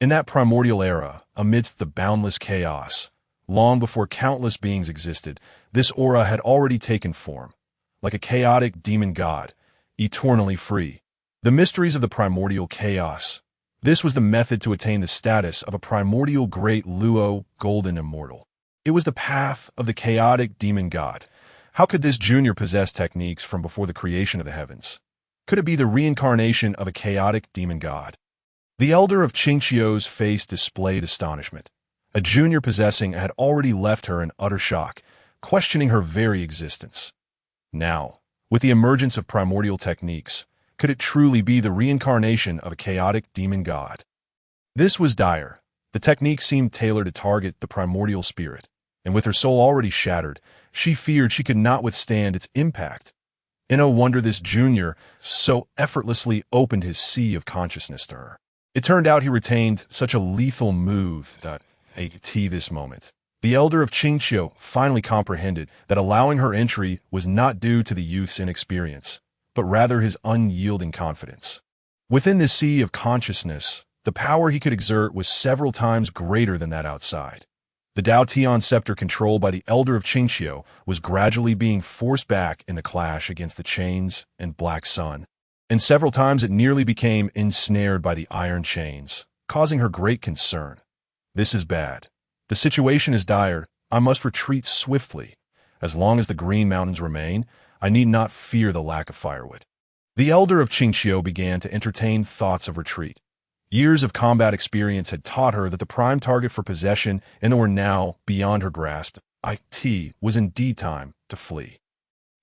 In that primordial era, amidst the boundless chaos, long before countless beings existed, this aura had already taken form, like a chaotic demon god, eternally free. The mysteries of the primordial chaos. This was the method to attain the status of a primordial great Luo golden immortal. It was the path of the chaotic demon god. How could this junior possess techniques from before the creation of the heavens? Could it be the reincarnation of a chaotic demon god? The elder of Qingxiu's face displayed astonishment. A junior possessing had already left her in utter shock, questioning her very existence. Now, with the emergence of primordial techniques, could it truly be the reincarnation of a chaotic demon god? This was dire. The technique seemed tailored to target the primordial spirit, and with her soul already shattered, she feared she could not withstand its impact. And no wonder this junior so effortlessly opened his sea of consciousness to her. It turned out he retained such a lethal move that, at this moment, the elder of Qingxiu finally comprehended that allowing her entry was not due to the youth's inexperience, but rather his unyielding confidence. Within this sea of consciousness, the power he could exert was several times greater than that outside. The Dao Tian scepter controlled by the elder of Qingxiu was gradually being forced back in the clash against the chains and black sun, and several times it nearly became ensnared by the iron chains, causing her great concern. This is bad. The situation is dire. I must retreat swiftly. As long as the Green Mountains remain, I need not fear the lack of firewood. The elder of Qingxiu began to entertain thoughts of retreat. Years of combat experience had taught her that the prime target for possession and were now beyond her grasp. It was indeed time to flee.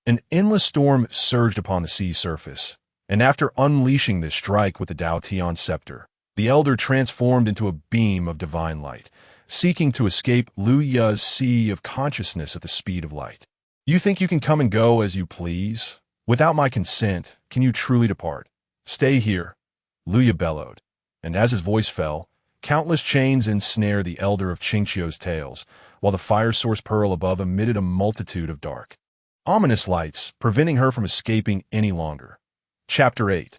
An endless storm surged upon the sea surface, and after unleashing this strike with the Dao Tian scepter, the elder transformed into a beam of divine light, seeking to escape Lu Ya's sea of consciousness at the speed of light. You think you can come and go as you please? Without my consent, can you truly depart? Stay here, Lu Ya bellowed. And as his voice fell, countless chains ensnared the elder of Qingxiu's tails, while the fire source pearl above emitted a multitude of dark, ominous lights, preventing her from escaping any longer. Chapter 8.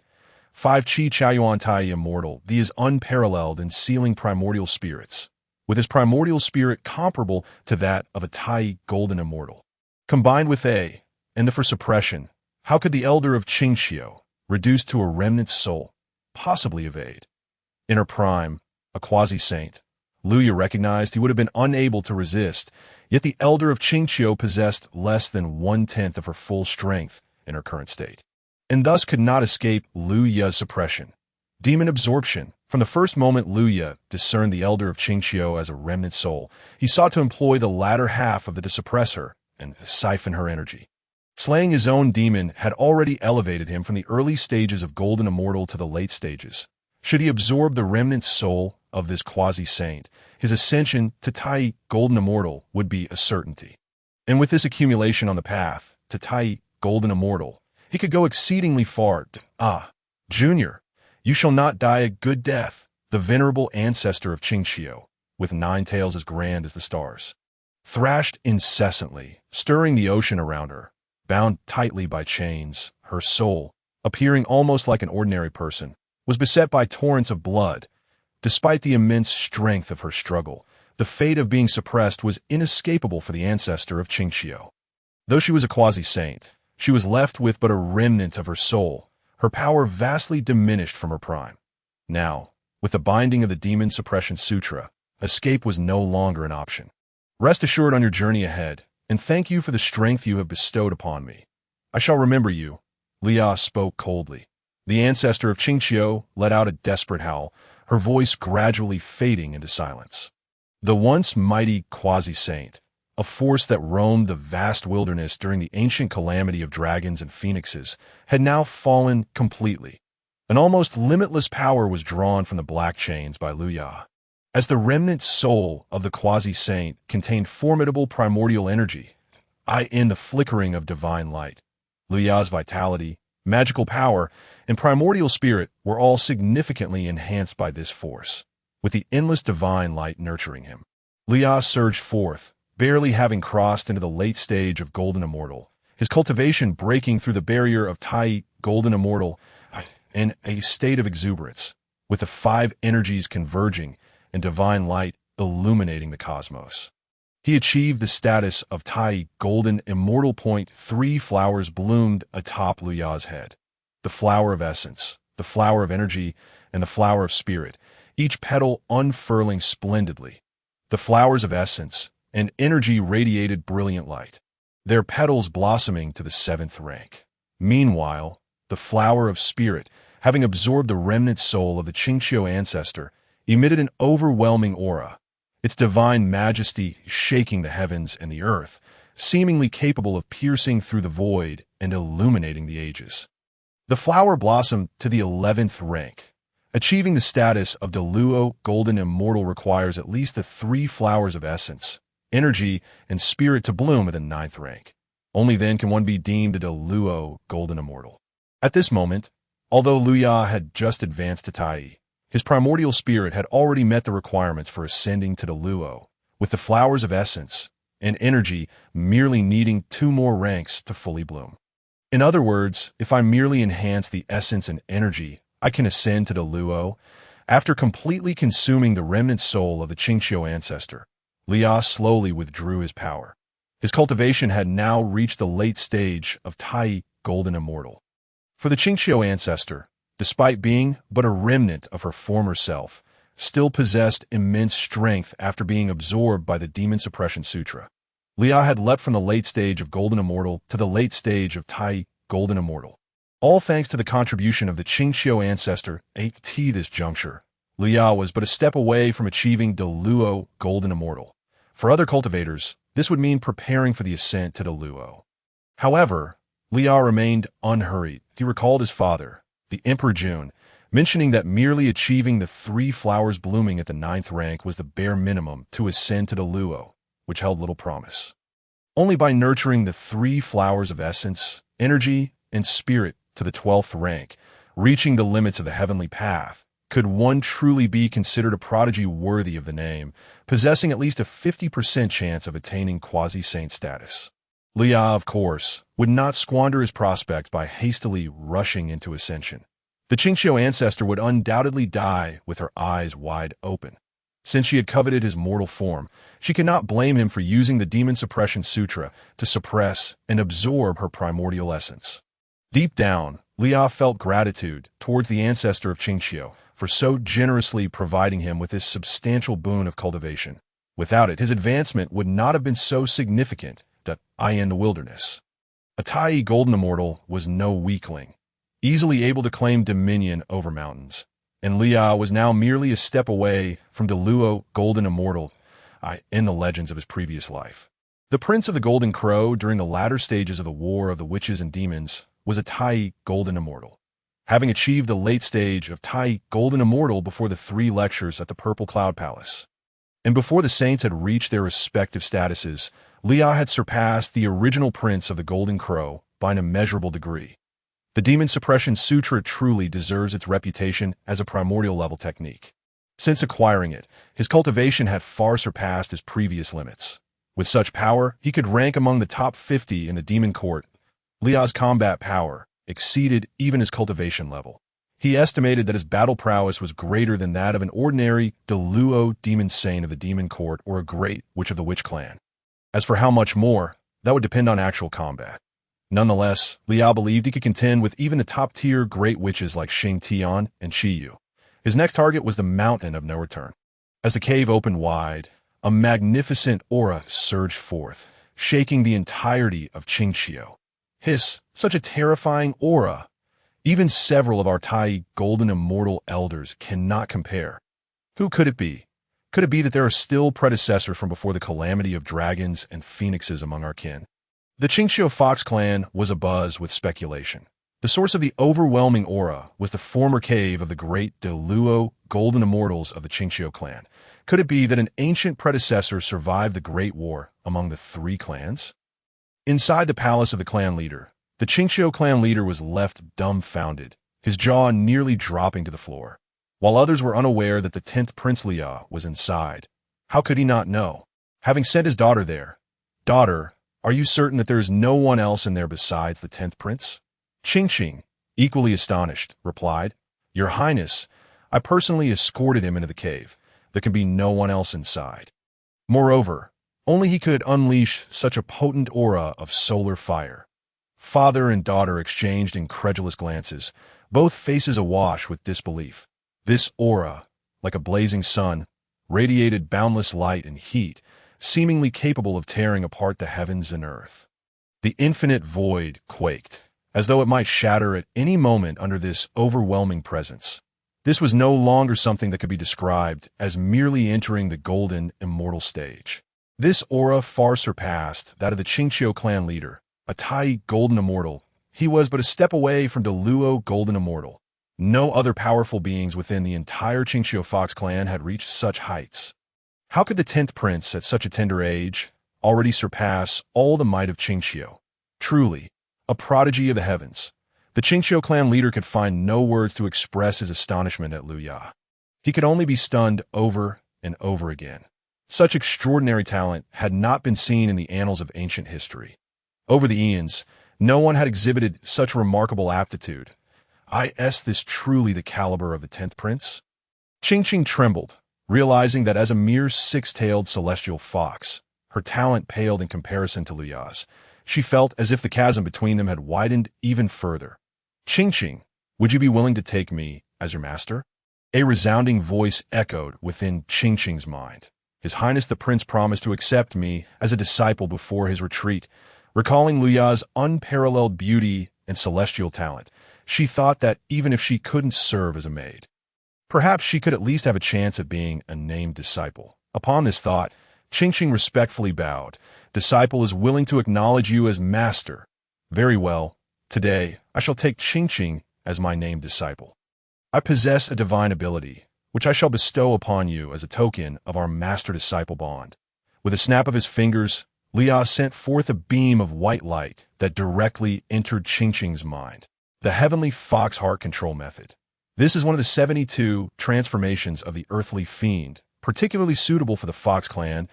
5 Qi Chaoyuan Tai Immortal, the is unparalleled in sealing primordial spirits, with his primordial spirit comparable to that of a Tai golden immortal. Combined with and the for suppression, How could the elder of Qingxiu, reduced to a remnant soul, possibly evade? In her prime, a quasi-saint, Luya recognized he would have been unable to resist, yet the elder of Qingqiu possessed less than 1/10 of her full strength in her current state, and thus could not escape Luya's suppression. Demon absorption. From the first moment Luya discerned the elder of Qingqiu as a remnant soul, he sought to employ the latter half of it to suppress her and siphon her energy. Slaying his own demon had already elevated him from the early stages of Golden Immortal to the late stages. Should he absorb the remnant soul of this quasi-saint, his ascension to Tai Golden Immortal would be a certainty. And with this accumulation on the path to Tai Golden Immortal, he could go exceedingly far. Junior, you shall not die a good death, the venerable ancestor of Qingqiu, with 9 tails as grand as the stars, thrashed incessantly, stirring the ocean around her. Bound tightly by chains, her soul, appearing almost like an ordinary person, was beset by torrents of blood. Despite the immense strength of her struggle, the fate of being suppressed was inescapable for the ancestor of Qingqiu. Though she was a quasi-saint, she was left with but a remnant of her soul, her power vastly diminished from her prime. Now, with the binding of the Demon Suppression Sutra, escape was no longer an option. Rest assured on your journey ahead, and thank you for the strength you have bestowed upon me. I shall remember you. Liya spoke coldly. The ancestor of Qingqiu let out a desperate howl, her voice gradually fading into silence. The once mighty quasi-saint, a force that roamed the vast wilderness during the ancient calamity of dragons and phoenixes, had now fallen completely. An almost limitless power was drawn from the black chains by Luya. As the remnant soul of the quasi-saint contained formidable primordial energy, in the flickering of divine light, Luya's vitality, magical power, and primordial spirit were all significantly enhanced by this force, with the endless divine light nurturing him. Luya surged forth, barely having crossed into the late stage of Golden Immortal, his cultivation breaking through the barrier of Tai Golden Immortal in a state of exuberance, with the 5 energies converging and divine light illuminating the cosmos. He achieved the status of Tai Golden Immortal. 3 flowers bloomed atop Luya's head. The flower of essence, the flower of energy, and the flower of spirit, each petal unfurling splendidly. The flowers of essence and energy radiated brilliant light, their petals blossoming to the 7th rank. Meanwhile, the flower of spirit, having absorbed the remnant soul of the Qingqiu ancestor, emitted an overwhelming aura, its divine majesty shaking the heavens and the earth, seemingly capable of piercing through the void and illuminating the ages. The flower blossomed to the 11th rank. Achieving the status of Deluo Golden Immortal requires at least the 3 flowers of essence, energy, and spirit to bloom at the 9th rank. Only then can one be deemed a Deluo Golden Immortal. At this moment, although Luya had just advanced to Tai, his primordial spirit had already met the requirements for ascending to the Luo, with the flowers of essence and energy merely needing 2 more ranks to fully bloom. In other words, if I merely enhance the essence and energy, I can ascend to the Luo. After completely consuming the remnant soul of the Qingqiu ancestor, Liya slowly withdrew his power. His cultivation had now reached the late stage of Tai Golden Immortal. For the Qingqiu ancestor, despite being but a remnant of her former self, still possessed immense strength after being absorbed by the Demon Suppression Sutra. Liya had leapt from the late stage of Golden Immortal to the late stage of Tai Golden Immortal. All thanks to the contribution of the Qingqiu ancestor at this juncture, Liya was but a step away from achieving Deluo Golden Immortal. For other cultivators, this would mean preparing for the ascent to Deluo. However, Liya remained unhurried. He recalled his father, the Emperor Jun, mentioning that merely achieving the 3 flowers blooming at the 9th rank was the bare minimum to ascend to the Luo, which held little promise. Only by nurturing the 3 flowers of essence, energy, and spirit to the 12th rank, reaching the limits of the heavenly path, could one truly be considered a prodigy worthy of the name, possessing at least a 50% chance of attaining quasi-saint status. Liya, of course, would not squander his prospects by hastily rushing into ascension. The Qingqiu ancestor would undoubtedly die with her eyes wide open. Since she had coveted his mortal form, she could not blame him for using the Demon Suppression Sutra to suppress and absorb her primordial essence. Deep down, Liao felt gratitude towards the ancestor of Qingqiu for so generously providing him with this substantial boon of cultivation. Without it, his advancement would not have been so significant that I in the wilderness. Atai Golden Immortal was no weakling, easily able to claim dominion over mountains, and Liao was now merely a step away from the Luo Golden Immortal in the legends of his previous life. The Prince of the Golden Crow during the latter stages of the War of the Witches and Demons was a Tai Golden Immortal, having achieved the late stage of Tai Golden Immortal before the 3 lectures at the Purple Cloud Palace. And before the saints had reached their respective statuses, Liao had surpassed the original Prince of the Golden Crow by an immeasurable degree. The Demon Suppression Sutra truly deserves its reputation as a primordial level technique. Since acquiring it, his cultivation had far surpassed his previous limits. With such power, he could rank among the top 50 in the demon court. Liao's combat power exceeded even his cultivation level. He estimated that his battle prowess was greater than that of an ordinary Deluo demon saint of the demon court or a great witch of the witch clan. As for how much more, that would depend on actual combat. Nonetheless, Liao believed he could contend with even the top-tier great witches like Xing Tian and Qiyu. His next target was the Mountain of No Return. As the cave opened wide, a magnificent aura surged forth, shaking the entirety of Qingqiu. Such a terrifying aura. Even several of our Tai Golden Immortal elders cannot compare. Who could it be? Could it be that there are still predecessors from before the calamity of dragons and phoenixes among our kin? The Qingqiu Fox clan was abuzz with speculation. The source of the overwhelming aura was the former cave of the great Deluo Golden Immortals of the Qingqiu clan. Could it be that an ancient predecessor survived the Great War among the 3 clans? Inside the palace of the clan leader, the Qingqiu clan leader was left dumbfounded, his jaw nearly dropping to the floor. While others were unaware that the 10th Prince Liao was inside. How could he not know? Having sent his daughter there, "Daughter, are you certain that there is no one else in there besides the 10th Prince?" Qingqing, equally astonished, replied, "Your Highness, I personally escorted him into the cave. There can be no one else inside. Moreover, only he could unleash such a potent aura of solar fire." Father and daughter exchanged incredulous glances, both faces awash with disbelief. This aura, like a blazing sun, radiated boundless light and heat, seemingly capable of tearing apart the heavens and earth. The infinite void quaked, as though it might shatter at any moment under this overwhelming presence. This was no longer something that could be described as merely entering the golden immortal stage. This aura far surpassed that of the Qingqiu clan leader, a Tai Golden Immortal. He was but a step away from the Luo Golden Immortal. No other powerful beings within the entire Qingqiu Fox clan had reached such heights. How could the 10th Prince, at such a tender age, already surpass all the might of Qingqiu? Truly, a prodigy of the heavens. The Qingqiu clan leader could find no words to express his astonishment at Liu Ya. He could only be stunned over and over again. Such extraordinary talent had not been seen in the annals of ancient history. Over the eons, no one had exhibited such remarkable aptitude. Is this truly the caliber of the 10th Prince? Qingqing trembled, realizing that as a mere 6-tailed celestial fox, her talent paled in comparison to Liu Ya's. She felt as if the chasm between them had widened even further. "Qingqing, would you be willing to take me as your master?" A resounding voice echoed within Qingqing's mind. His Highness the Prince promised to accept me as a disciple before his retreat. Recalling Liu Ya's unparalleled beauty and celestial talent, she thought that even if she couldn't serve as a maid, perhaps she could at least have a chance at being a named disciple. Upon this thought, Qingqing respectfully bowed. "Disciple is willing to acknowledge you as master." "Very well. Today, I shall take Qingqing as my named disciple. I possess a divine ability, which I shall bestow upon you as a token of our master-disciple bond." With a snap of his fingers, Liao sent forth a beam of white light that directly entered Qingqing's mind. The Heavenly Fox Heart Control Method. This is one of the 72 transformations of the earthly fiend, particularly suitable for the Fox clan.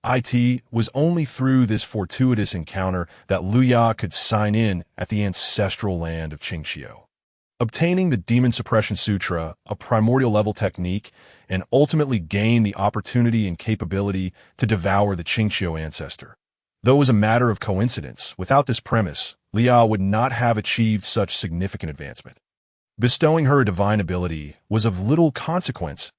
It was only through this fortuitous encounter that Liu Ya could sign in at the ancestral land of Qingqiu, obtaining the Demon Suppression Sutra, a primordial level technique, and ultimately gain the opportunity and capability to devour the Qingqiu ancestor. Though it was a matter of coincidence, without this premise, Liao would not have achieved such significant advancement. Bestowing her a divine ability was of little consequence.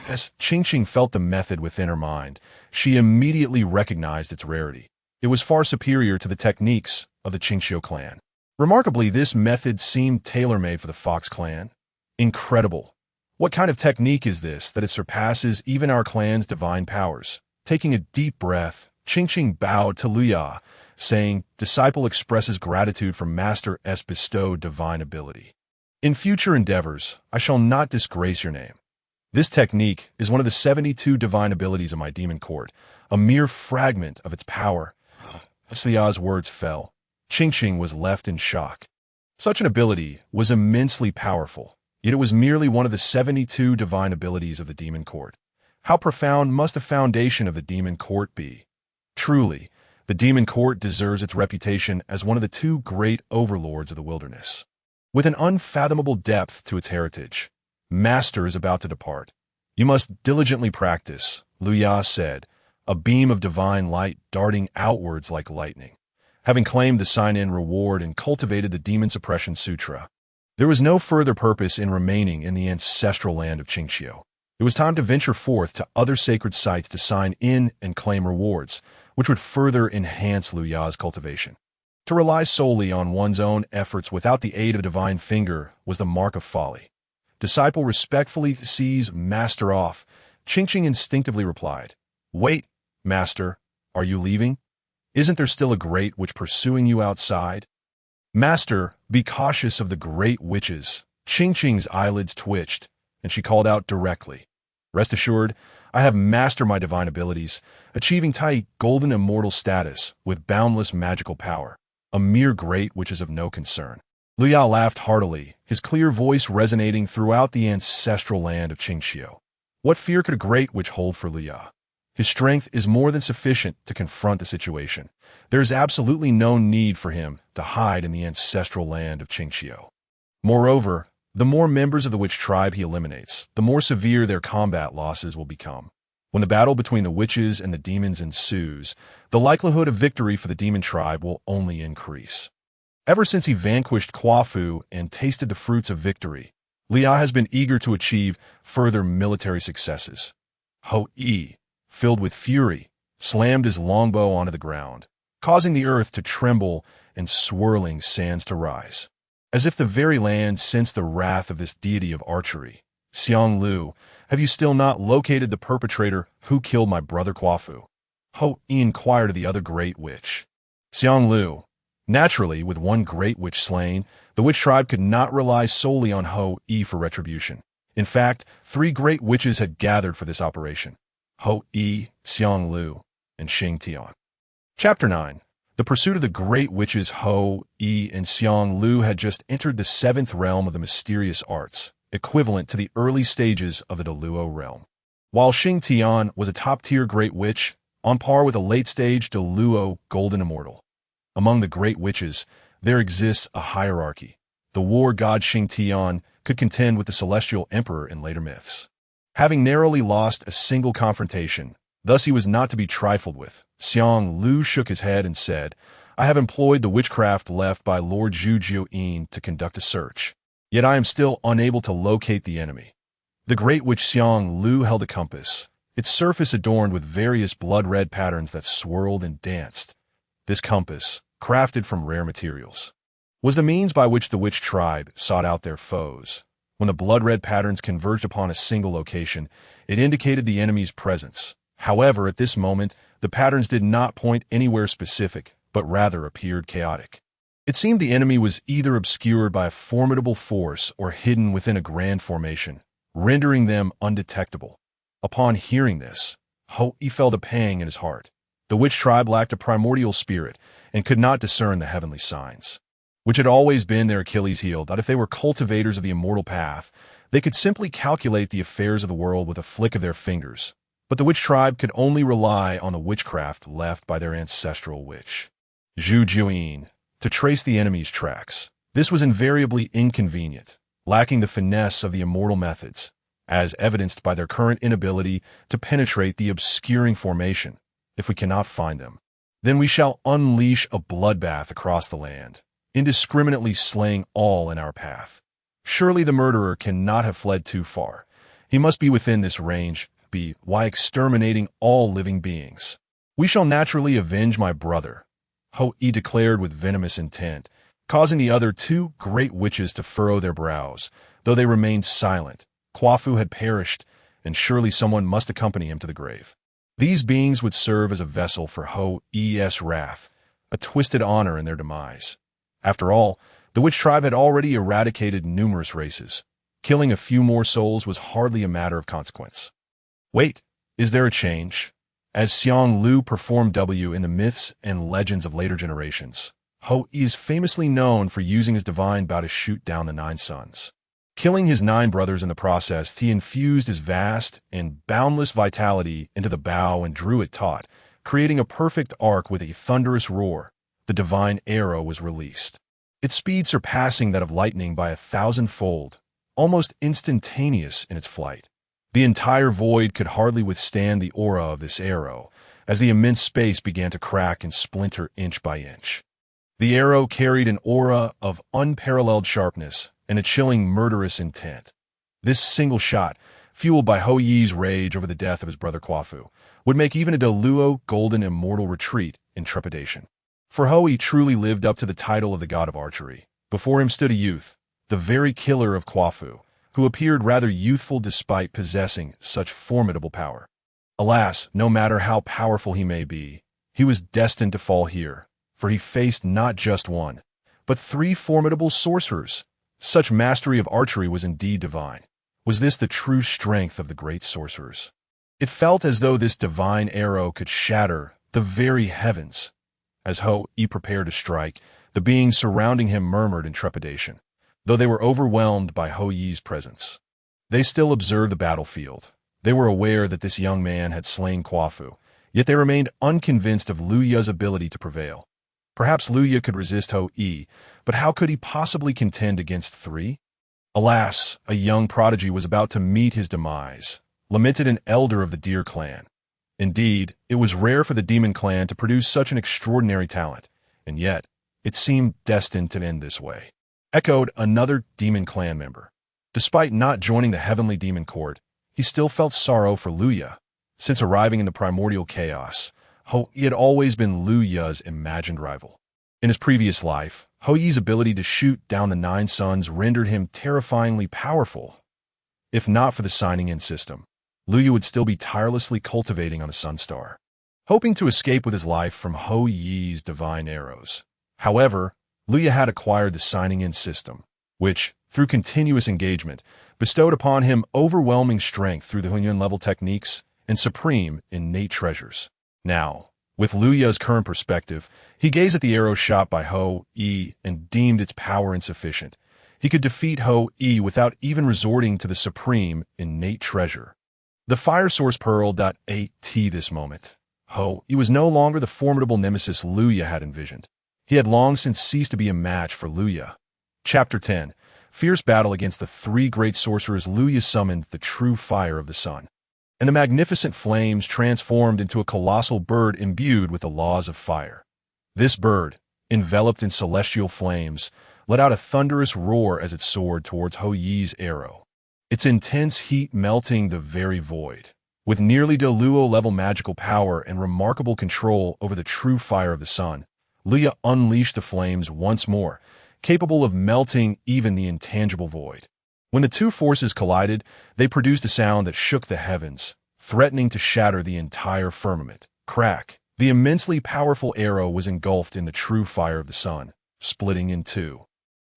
As Qingqing felt the method within her mind, she immediately recognized its rarity. It was far superior to the techniques of the Qingxiu clan. Remarkably, this method seemed tailor-made for the Fox clan. Incredible. What kind of technique is this that it surpasses even our clan's divine powers? Taking a deep breath, Qingqing bowed to Luya, saying, "Disciple expresses gratitude for Master S bestowed divine ability. In future endeavors, I shall not disgrace your name. This technique is one of the 72 divine abilities of my demon court, a mere fragment of its power." As Lia's words fell, Qingqing was left in shock. Such an ability was immensely powerful, yet it was merely one of the 72 divine abilities of the demon court. How profound must the foundation of the demon court be? Truly, the demon court deserves its reputation as one of the two great overlords of the wilderness. With an unfathomable depth to its heritage, Master is about to depart. You must diligently practice, Luya said, a beam of divine light darting outwards like lightning. Having claimed the sign-in reward and cultivated the Demon Suppression Sutra, there was no further purpose in remaining in the ancestral land of Qingxiu. It was time to venture forth to other sacred sites to sign in and claim rewards, which would further enhance Luya's cultivation. To rely solely on one's own efforts without the aid of a divine finger was the mark of folly. Disciple respectfully sees Master off. Qingqing instinctively replied, "Wait, Master, are you leaving? Isn't there still a great witch pursuing you outside?" "Master, be cautious of the great witches." Qingqing's eyelids twitched, and she called out directly, "Rest assured, I have mastered my divine abilities, achieving Tai golden immortal status with boundless magical power. A mere great witch is of no concern." Luya laughed heartily, his clear voice resonating throughout the ancestral land of Qingxiu. What fear could a great witch hold for Luya? His strength is more than sufficient to confront the situation. There is absolutely no need for him to hide in the ancestral land of Qingxiu. Moreover, the more members of the witch tribe he eliminates, the more severe their combat losses will become. When the battle between the witches and the demons ensues, the likelihood of victory for the demon tribe will only increase. Ever since he vanquished Quafu and tasted the fruits of victory, Liao has been eager to achieve further military successes. Ho-Yi, filled with fury, slammed his longbow onto the ground, causing the earth to tremble and swirling sands to rise. As if the very land sensed the wrath of this deity of archery. "Xiang Lu, have you still not located the perpetrator who killed my brother Quafu?" Ho-Yi inquired of the other great witch. Xiang Lu. Naturally, with one great witch slain, the witch tribe could not rely solely on Ho-Yi for retribution. In fact, 3 great witches had gathered for this operation: Ho-Yi, Xiang Lu, and Xing Tian. Chapter 9. The pursuit of the great witches Ho-Yi and Xiang Lu had just entered the 7th realm of the mysterious arts, equivalent to the early stages of the Deluo realm. While Xing Tian was a top-tier great witch, on par with a late-stage Deluo golden immortal. Among the great witches, there exists a hierarchy. The war god Xing Tian could contend with the celestial emperor in later myths. Having narrowly lost a single confrontation, thus he was not to be trifled with, Xiang Lu shook his head and said, "I have employed the witchcraft left by Lord Zhu Jiuyin to conduct a search, yet I am still unable to locate the enemy." The great witch Xiang Lu held a compass, its surface adorned with various blood-red patterns that swirled and danced. This compass, crafted from rare materials, was the means by which the witch tribe sought out their foes. When the blood-red patterns converged upon a single location, it indicated the enemy's presence. However, at this moment, the patterns did not point anywhere specific, but rather appeared chaotic. It seemed the enemy was either obscured by a formidable force or hidden within a grand formation, rendering them undetectable. Upon hearing this, Ho-Yi felt a pang in his heart. The witch tribe lacked a primordial spirit and could not discern the heavenly signs, which had always been their Achilles' heel, that if they were cultivators of the immortal path, they could simply calculate the affairs of the world with a flick of their fingers. But the witch tribe could only rely on the witchcraft left by their ancestral witch, Zhu Jiuyin, to trace the enemy's tracks. This was invariably inconvenient, lacking the finesse of the immortal methods, as evidenced by their current inability to penetrate the obscuring formation. If we cannot find them, then we shall unleash a bloodbath across the land. indiscriminately slaying all in our path. Surely the murderer cannot have fled too far. He must be within this range, why exterminating all living beings. We shall naturally avenge my brother, He declared with venomous intent, causing the other two great witches to furrow their brows, though they remained silent. Kwafu had perished, and surely someone must accompany him to the grave. These beings would serve as a vessel for Ho's wrath, a twisted honor in their demise. After all, the witch tribe had already eradicated numerous races. Killing a few more souls was hardly a matter of consequence. Wait, is there a change? As Xiang Lu performed W in the myths and legends of later generations, He is famously known for using his divine bow to shoot down the 9 suns. Killing his 9 brothers in the process, he infused his vast and boundless vitality into the bow and drew it taut, creating a perfect arc with a thunderous roar. The divine arrow was released. Its speed surpassing that of lightning by 1,000-fold, almost instantaneous in its flight. The entire void could hardly withstand the aura of this arrow, as the immense space began to crack and splinter inch by inch. The arrow carried an aura of unparalleled sharpness and a chilling murderous intent. This single shot, fueled by Hou Yi's rage over the death of his brother Kwafu, would make even a Deluo golden immortal retreat in trepidation. For Hou Yi truly lived up to the title of the god of archery. Before him stood a youth, the very killer of Kwafu, who appeared rather youthful despite possessing such formidable power. Alas, no matter how powerful he may be, he was destined to fall here, for he faced not just one, but 3 formidable sorcerers. Such mastery of archery was indeed divine. Was this the true strength of the great sorcerers? It felt as though this divine arrow could shatter the very heavens. As Hou Yi prepared to strike, the beings surrounding him murmured in trepidation, though they were overwhelmed by Hou Yi's presence. They still observed the battlefield. They were aware that this young man had slain Kwafu, yet they remained unconvinced of Liu Ye's ability to prevail. Perhaps Liu Ye could resist Hou Yi, but how could he possibly contend against 3? Alas, a young prodigy was about to meet his demise, lamented an elder of the Deer clan. Indeed, it was rare for the Demon clan to produce such an extraordinary talent, and yet, it seemed destined to end this way. Echoed another Demon clan member. Despite not joining the Heavenly Demon Court, he still felt sorrow for Liu Ye. Since arriving in the primordial chaos, Hou Yi had always been Liu Ye's imagined rival. In his previous life, Hou Yi's ability to shoot down the 9 suns rendered him terrifyingly powerful. If not for the signing-in system, Liu Ye would still be tirelessly cultivating on the Sun Star, hoping to escape with his life from Hou Yi's divine arrows. However, Liu Ye had acquired the signing-in system, which, through continuous engagement, bestowed upon him overwhelming strength through the Hunyuan level techniques and supreme innate treasures. Now, with Liu Ye's current perspective, he gazed at the arrow shot by Hou Yi and deemed its power insufficient. He could defeat Hou Yi without even resorting to the supreme innate treasure. The fire source pearled at this moment. Hou Yi was no longer the formidable nemesis Liu Ye had envisioned. He had long since ceased to be a match for Liu Ye. Chapter 10. Fierce battle against the 3 great sorcerers. Liu Ye summoned the true fire of the sun, and the magnificent flames transformed into a colossal bird imbued with the laws of fire. This bird, enveloped in celestial flames, let out a thunderous roar as it soared towards Hou Yi's arrow, its intense heat melting the very void. With nearly Deluo-level magical power and remarkable control over the true fire of the sun, Liu Ye unleashed the flames once more, capable of melting even the intangible void. When the 2 forces collided, they produced a sound that shook the heavens, threatening to shatter the entire firmament. Crack! The immensely powerful arrow was engulfed in the true fire of the sun, splitting in 2.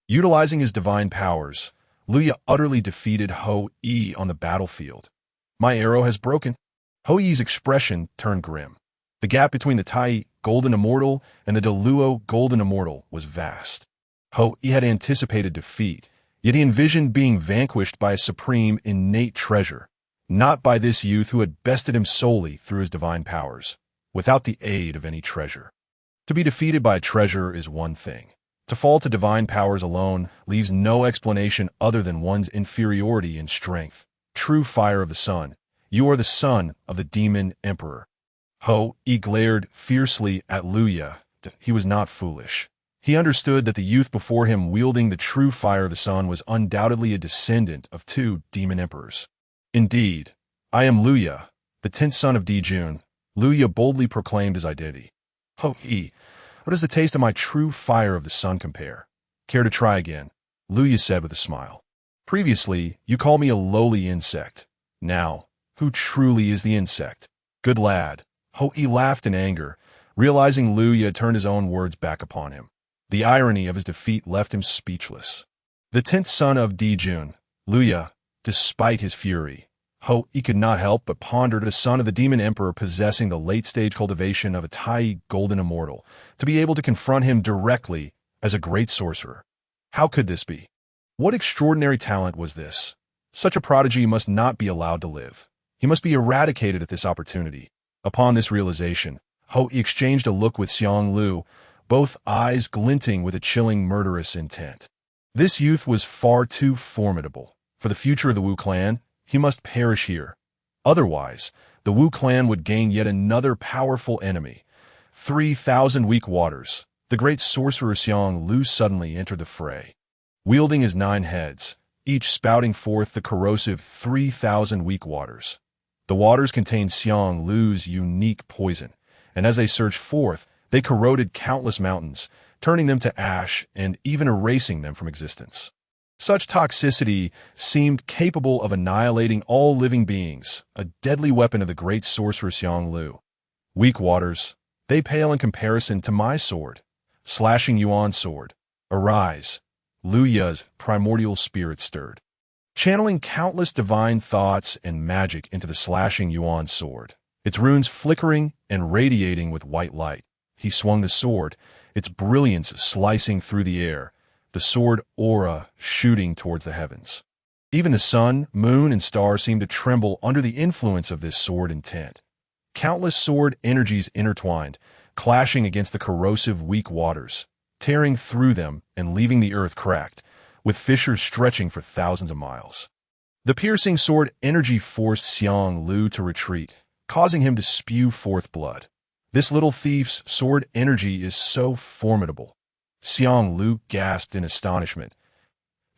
Utilizing his divine powers, Liu Ye utterly defeated Hou Yi on the battlefield. My arrow has broken. Hou Yi's expression turned grim. The gap between the Tai Golden Immortal and the Deluo Golden Immortal was vast. Hou Yi had anticipated defeat, yet he envisioned being vanquished by a supreme innate treasure, not by this youth who had bested him solely through his divine powers, without the aid of any treasure. To be defeated by a treasure is one thing. To fall to divine powers alone leaves no explanation other than one's inferiority in strength. True fire of the sun, you are the son of the Demon Emperor. Hou Yi glared fiercely at Liu Ye. He was not foolish. He understood that the youth before him wielding the true fire of the sun was undoubtedly a descendant of two demon emperors. Indeed, I am Luya, the 10th son of Di Jun. Luya boldly proclaimed his identity. How does the taste of my true fire of the sun compare? Care to try again? Luya said with a smile. Previously, you called me a lowly insect. Now, who truly is the insect? Good lad. Ho-E laughed in anger, realizing Luya turned his own words back upon him. The irony of his defeat left him speechless. The 10th son of Di Jun, Luya, despite his fury, Ho-E could not help but ponder the son of the Demon Emperor possessing the late-stage cultivation of a Tai golden immortal, to be able to confront him directly as a great sorcerer. How could this be? What extraordinary talent was this? Such a prodigy must not be allowed to live. He must be eradicated at this opportunity. Upon this realization, Ho-E exchanged a look with Xiang Lu, both eyes glinting with a chilling murderous intent. This youth was far too formidable. For the future of the Wu clan, he must perish here. Otherwise, the Wu clan would gain yet another powerful enemy. 3,000 weak waters. The great sorcerer Xiang Lu suddenly entered the fray. Wielding his 9 heads, each spouting forth the corrosive 3,000 weak waters. The waters contained Xiang Lu's unique poison, and as they surged forth, they corroded countless mountains, turning them to ash and even erasing them from existence. Such toxicity seemed capable of annihilating all living beings, a deadly weapon of the great sorcerer Xiang Lu. Weak waters, they pale in comparison to my sword, slashing Yuan's sword. Arise. Luya's primordial spirit stirred, channeling countless divine thoughts and magic into the slashing Yuan sword, its runes flickering and radiating with white light. He swung the sword, its brilliance slicing through the air, the sword aura shooting towards the heavens. Even the sun, moon, and stars seemed to tremble under the influence of this sword intent. Countless sword energies intertwined, clashing against the corrosive weak waters, tearing through them and leaving the earth cracked, with fissures stretching for thousands of miles. The piercing sword energy forced Xiang Lu to retreat, causing him to spew forth blood. This little thief's sword energy is so formidable. Xiang Lu gasped in astonishment.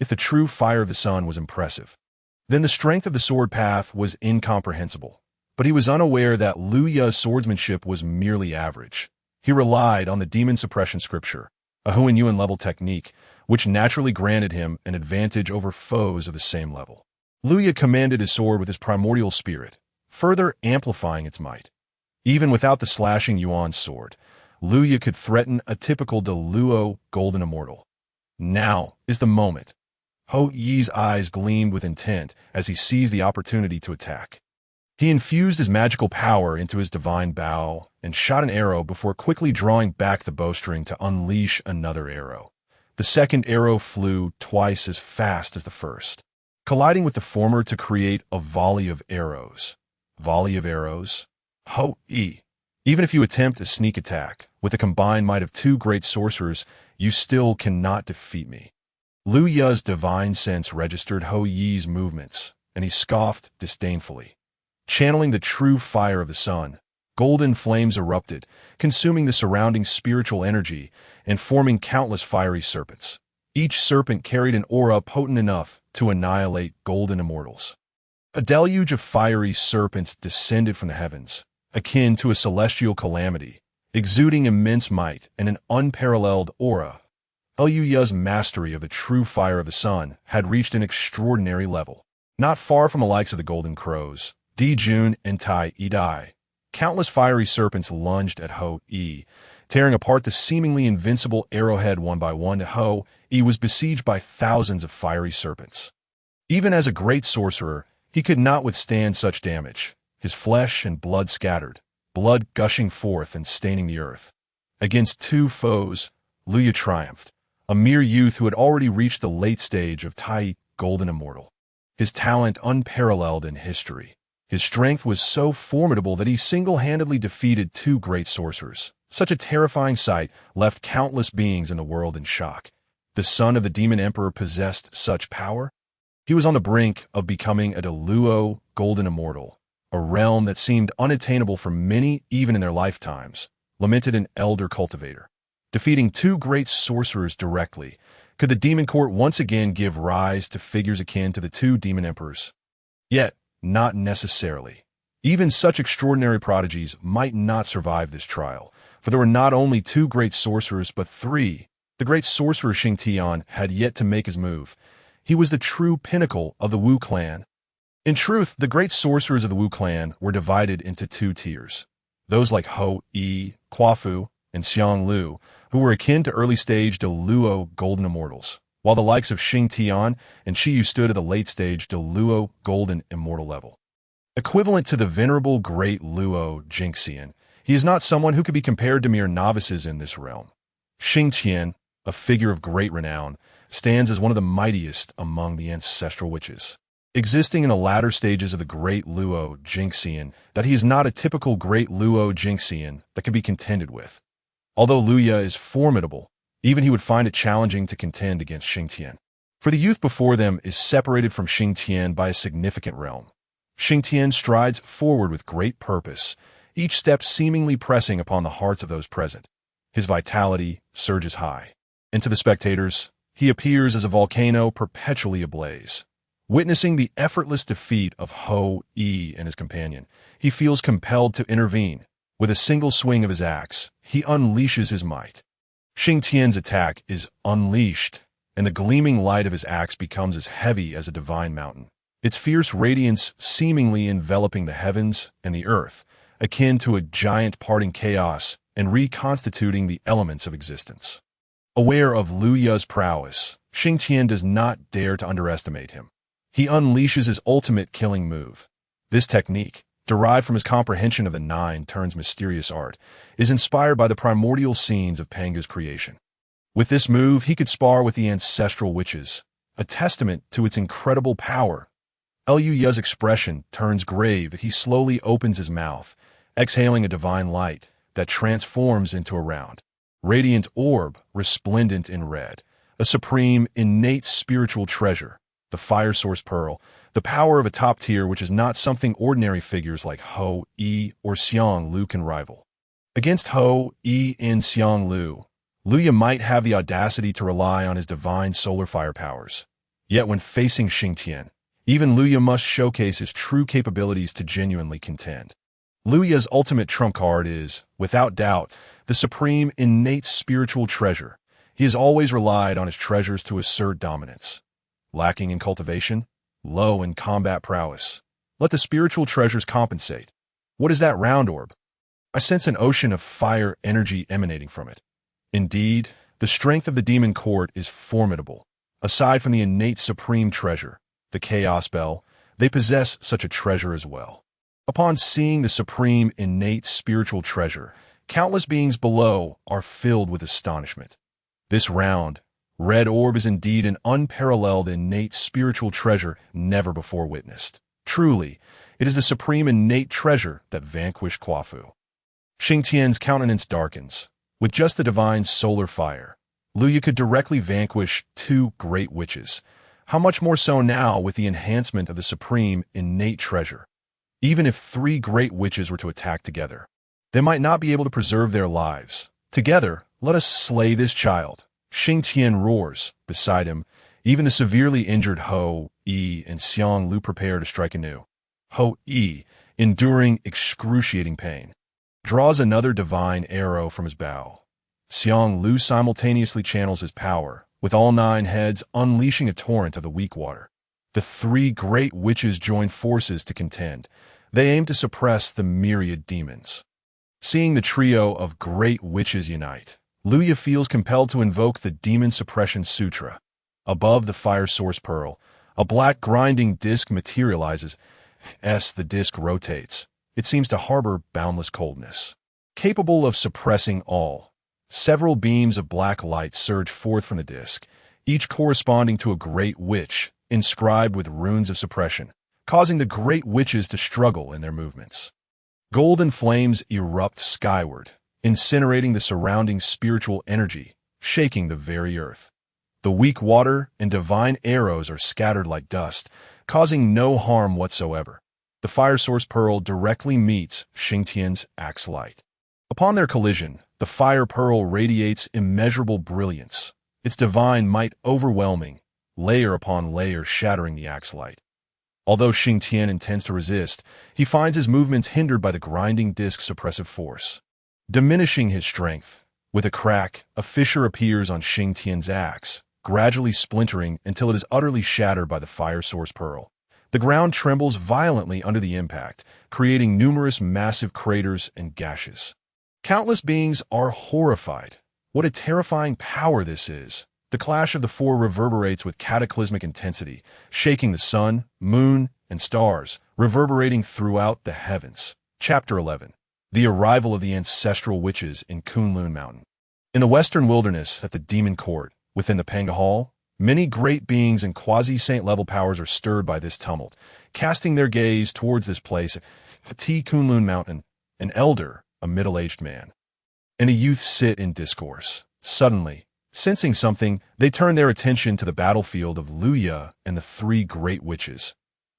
If the true fire of the sun was impressive, then the strength of the sword path was incomprehensible. But he was unaware that Luya's swordsmanship was merely average. He relied on the demon suppression scripture, a Hunyuan level technique, which naturally granted him an advantage over foes of the same level. Luya commanded his sword with his primordial spirit, further amplifying its might. Even without the slashing Yuan's sword, Luya could threaten a typical Deluo golden immortal. Now is the moment. Ho-Yi's eyes gleamed with intent as he seized the opportunity to attack. He infused his magical power into his divine bow and shot an arrow before quickly drawing back the bowstring to unleash another arrow. The second arrow flew twice as fast as the first, colliding with the former to create a volley of arrows. Volley of arrows? Ho-E. Even if you attempt a sneak attack, with the combined might of 2 great sorcerers, you still cannot defeat me. Luya's divine sense registered Ho-Yi's movements, and he scoffed disdainfully. Channeling the true fire of the sun, golden flames erupted, consuming the surrounding spiritual energy and forming countless fiery serpents. Each serpent carried an aura potent enough to annihilate golden immortals. A deluge of fiery serpents descended from the heavens, akin to a celestial calamity, exuding immense might and an unparalleled aura. Luya's mastery of the true fire of the sun had reached an extraordinary level. Not far from the likes of the Golden Crows, Di Jun and Tai Idai, countless fiery serpents lunged at Ho-E, tearing apart the seemingly invincible arrowhead one by one. Ho-E was besieged by thousands of fiery serpents. Even as a great sorcerer, he could not withstand such damage. His flesh and blood scattered, blood gushing forth and staining the earth. Against 2 foes, Luya triumphed, a mere youth who had already reached the late stage of Tai Golden Immortal. His talent unparalleled in history. His strength was so formidable that he single-handedly defeated 2 great sorcerers. Such a terrifying sight left countless beings in the world in shock. The son of the Demon Emperor possessed such power? He was on the brink of becoming a Deluo Golden Immortal, a realm that seemed unattainable for many even in their lifetimes, lamented an elder cultivator. defeating two great sorcerers directly. Could the demon court once again give rise to figures akin to the two demon emperors? Yet, not necessarily. Even such extraordinary prodigies might not survive this trial, for there were not only two great sorcerers but three. The great sorcerer Xingtian had yet to make his move. He was the true pinnacle of the Wu clan. In truth, the great sorcerers of the Wu clan were divided into two tiers. Those like Ho Yi, Quafu, and Xiang Lu, who were akin to early-stage De Luo golden immortals, while the likes of Xingtian and Shiyu stood at the late-stage De Luo golden immortal level. Equivalent to the venerable great Luo Jingxian, he is not someone who could be compared to mere novices in this realm. Xingtian, a figure of great renown, stands as one of the mightiest among the ancestral witches. Existing in the latter stages of the great Luo Jingxian, that he is not a typical great Luo Jingxian that can be contended with. Although Luya is formidable, even he would find it challenging to contend against Xingtian. For the youth before them is separated from Xingtian by a significant realm. Xingtian strides forward with great purpose, each step seemingly pressing upon the hearts of those present. His vitality surges high, and to the spectators, he appears as a volcano perpetually ablaze. Witnessing the effortless defeat of Ho Yi and his companion, he feels compelled to intervene. With a single swing of his axe, he unleashes his might. Xingtian's attack is unleashed, and the gleaming light of his axe becomes as heavy as a divine mountain, its fierce radiance seemingly enveloping the heavens and the earth, akin to a giant parting chaos and reconstituting the elements of existence. Aware of Lu Ya's prowess, Xingtian does not dare to underestimate him. He unleashes his ultimate killing move. This technique, derived from his comprehension of the nine turns mysterious art, is inspired by the primordial scenes of Pangu's creation. With this move, he could spar with the ancestral witches, a testament to its incredible power. Lu Ya's expression turns grave as he slowly opens his mouth, exhaling a divine light that transforms into a round, radiant orb resplendent in red, a supreme, innate spiritual treasure, the fire source pearl, the power of a top tier which is not something ordinary figures like Ho Yi or Xiang Lu can rival. Against Ho Yi and Xiang Lu, Luya might have the audacity to rely on his divine solar fire powers. Yet when facing Xingtian, even Luya must showcase his true capabilities to genuinely contend. Luya's ultimate trump card is, without doubt, the supreme innate spiritual treasure. He has always relied on his treasures to assert dominance. Lacking in cultivation, low in combat prowess. Let the spiritual treasures compensate. What is that round orb? I sense an ocean of fire energy emanating from it. Indeed, the strength of the demon court is formidable. Aside from the innate supreme treasure, the chaos bell, they possess such a treasure as well. Upon seeing the supreme innate spiritual treasure, countless beings below are filled with astonishment. This round, red orb is indeed an unparalleled innate spiritual treasure never before witnessed. Truly, it is the supreme innate treasure that vanquished Quafu. Xingtian's countenance darkens. With just the divine solar fire, Luya could directly vanquish two great witches. How much more so now with the enhancement of the supreme innate treasure? Even if three great witches were to attack together, they might not be able to preserve their lives. Together, let us slay this child. Xingtian roars. Beside him, even the severely injured Ho Yi and Xiang Lu prepare to strike anew. Ho Yi, enduring excruciating pain, draws another divine arrow from his bow. Xiang Lu simultaneously channels his power, with all nine heads unleashing a torrent of the weak water. The three great witches join forces to contend. They aim to suppress the myriad demons. Seeing the trio of great witches unite, Luya feels compelled to invoke the Demon Suppression Sutra. Above the fire source pearl, a black grinding disc materializes. As the disc rotates, it seems to harbor boundless coldness. Capable of suppressing all, several beams of black light surge forth from the disc, each corresponding to a great witch, inscribed with runes of suppression, causing the great witches to struggle in their movements. Golden flames erupt skyward, incinerating the surrounding spiritual energy, shaking the very earth. The weak water and divine arrows are scattered like dust, causing no harm whatsoever. The fire source pearl directly meets Xingtian's axe light. Upon their collision, The fire pearl radiates immeasurable brilliance, its divine might overwhelming, layer upon layer shattering the axelite. Although Xingtian intends to resist, he finds his movements hindered by the grinding disk's oppressive force. Diminishing his strength, with a crack, a fissure appears on Xingtian's axe, gradually splintering until it is utterly shattered by the fire source pearl. The ground trembles violently under the impact, creating numerous massive craters and gashes. Countless beings are horrified. What a terrifying power this is! The clash of the four reverberates with cataclysmic intensity, shaking the sun, moon, and stars, reverberating throughout the heavens. Chapter 11. The Arrival of the Ancestral Witches in Kunlun Mountain. In the western wilderness at the Demon Court, within the Pangu Hall, many great beings and quasi-saint level powers are stirred by this tumult, casting their gaze towards this place at Kunlun Mountain. An elder, a middle-aged man, and a youth sit in discourse. Suddenly, sensing something, they turn their attention to the battlefield of Luya and the three great witches.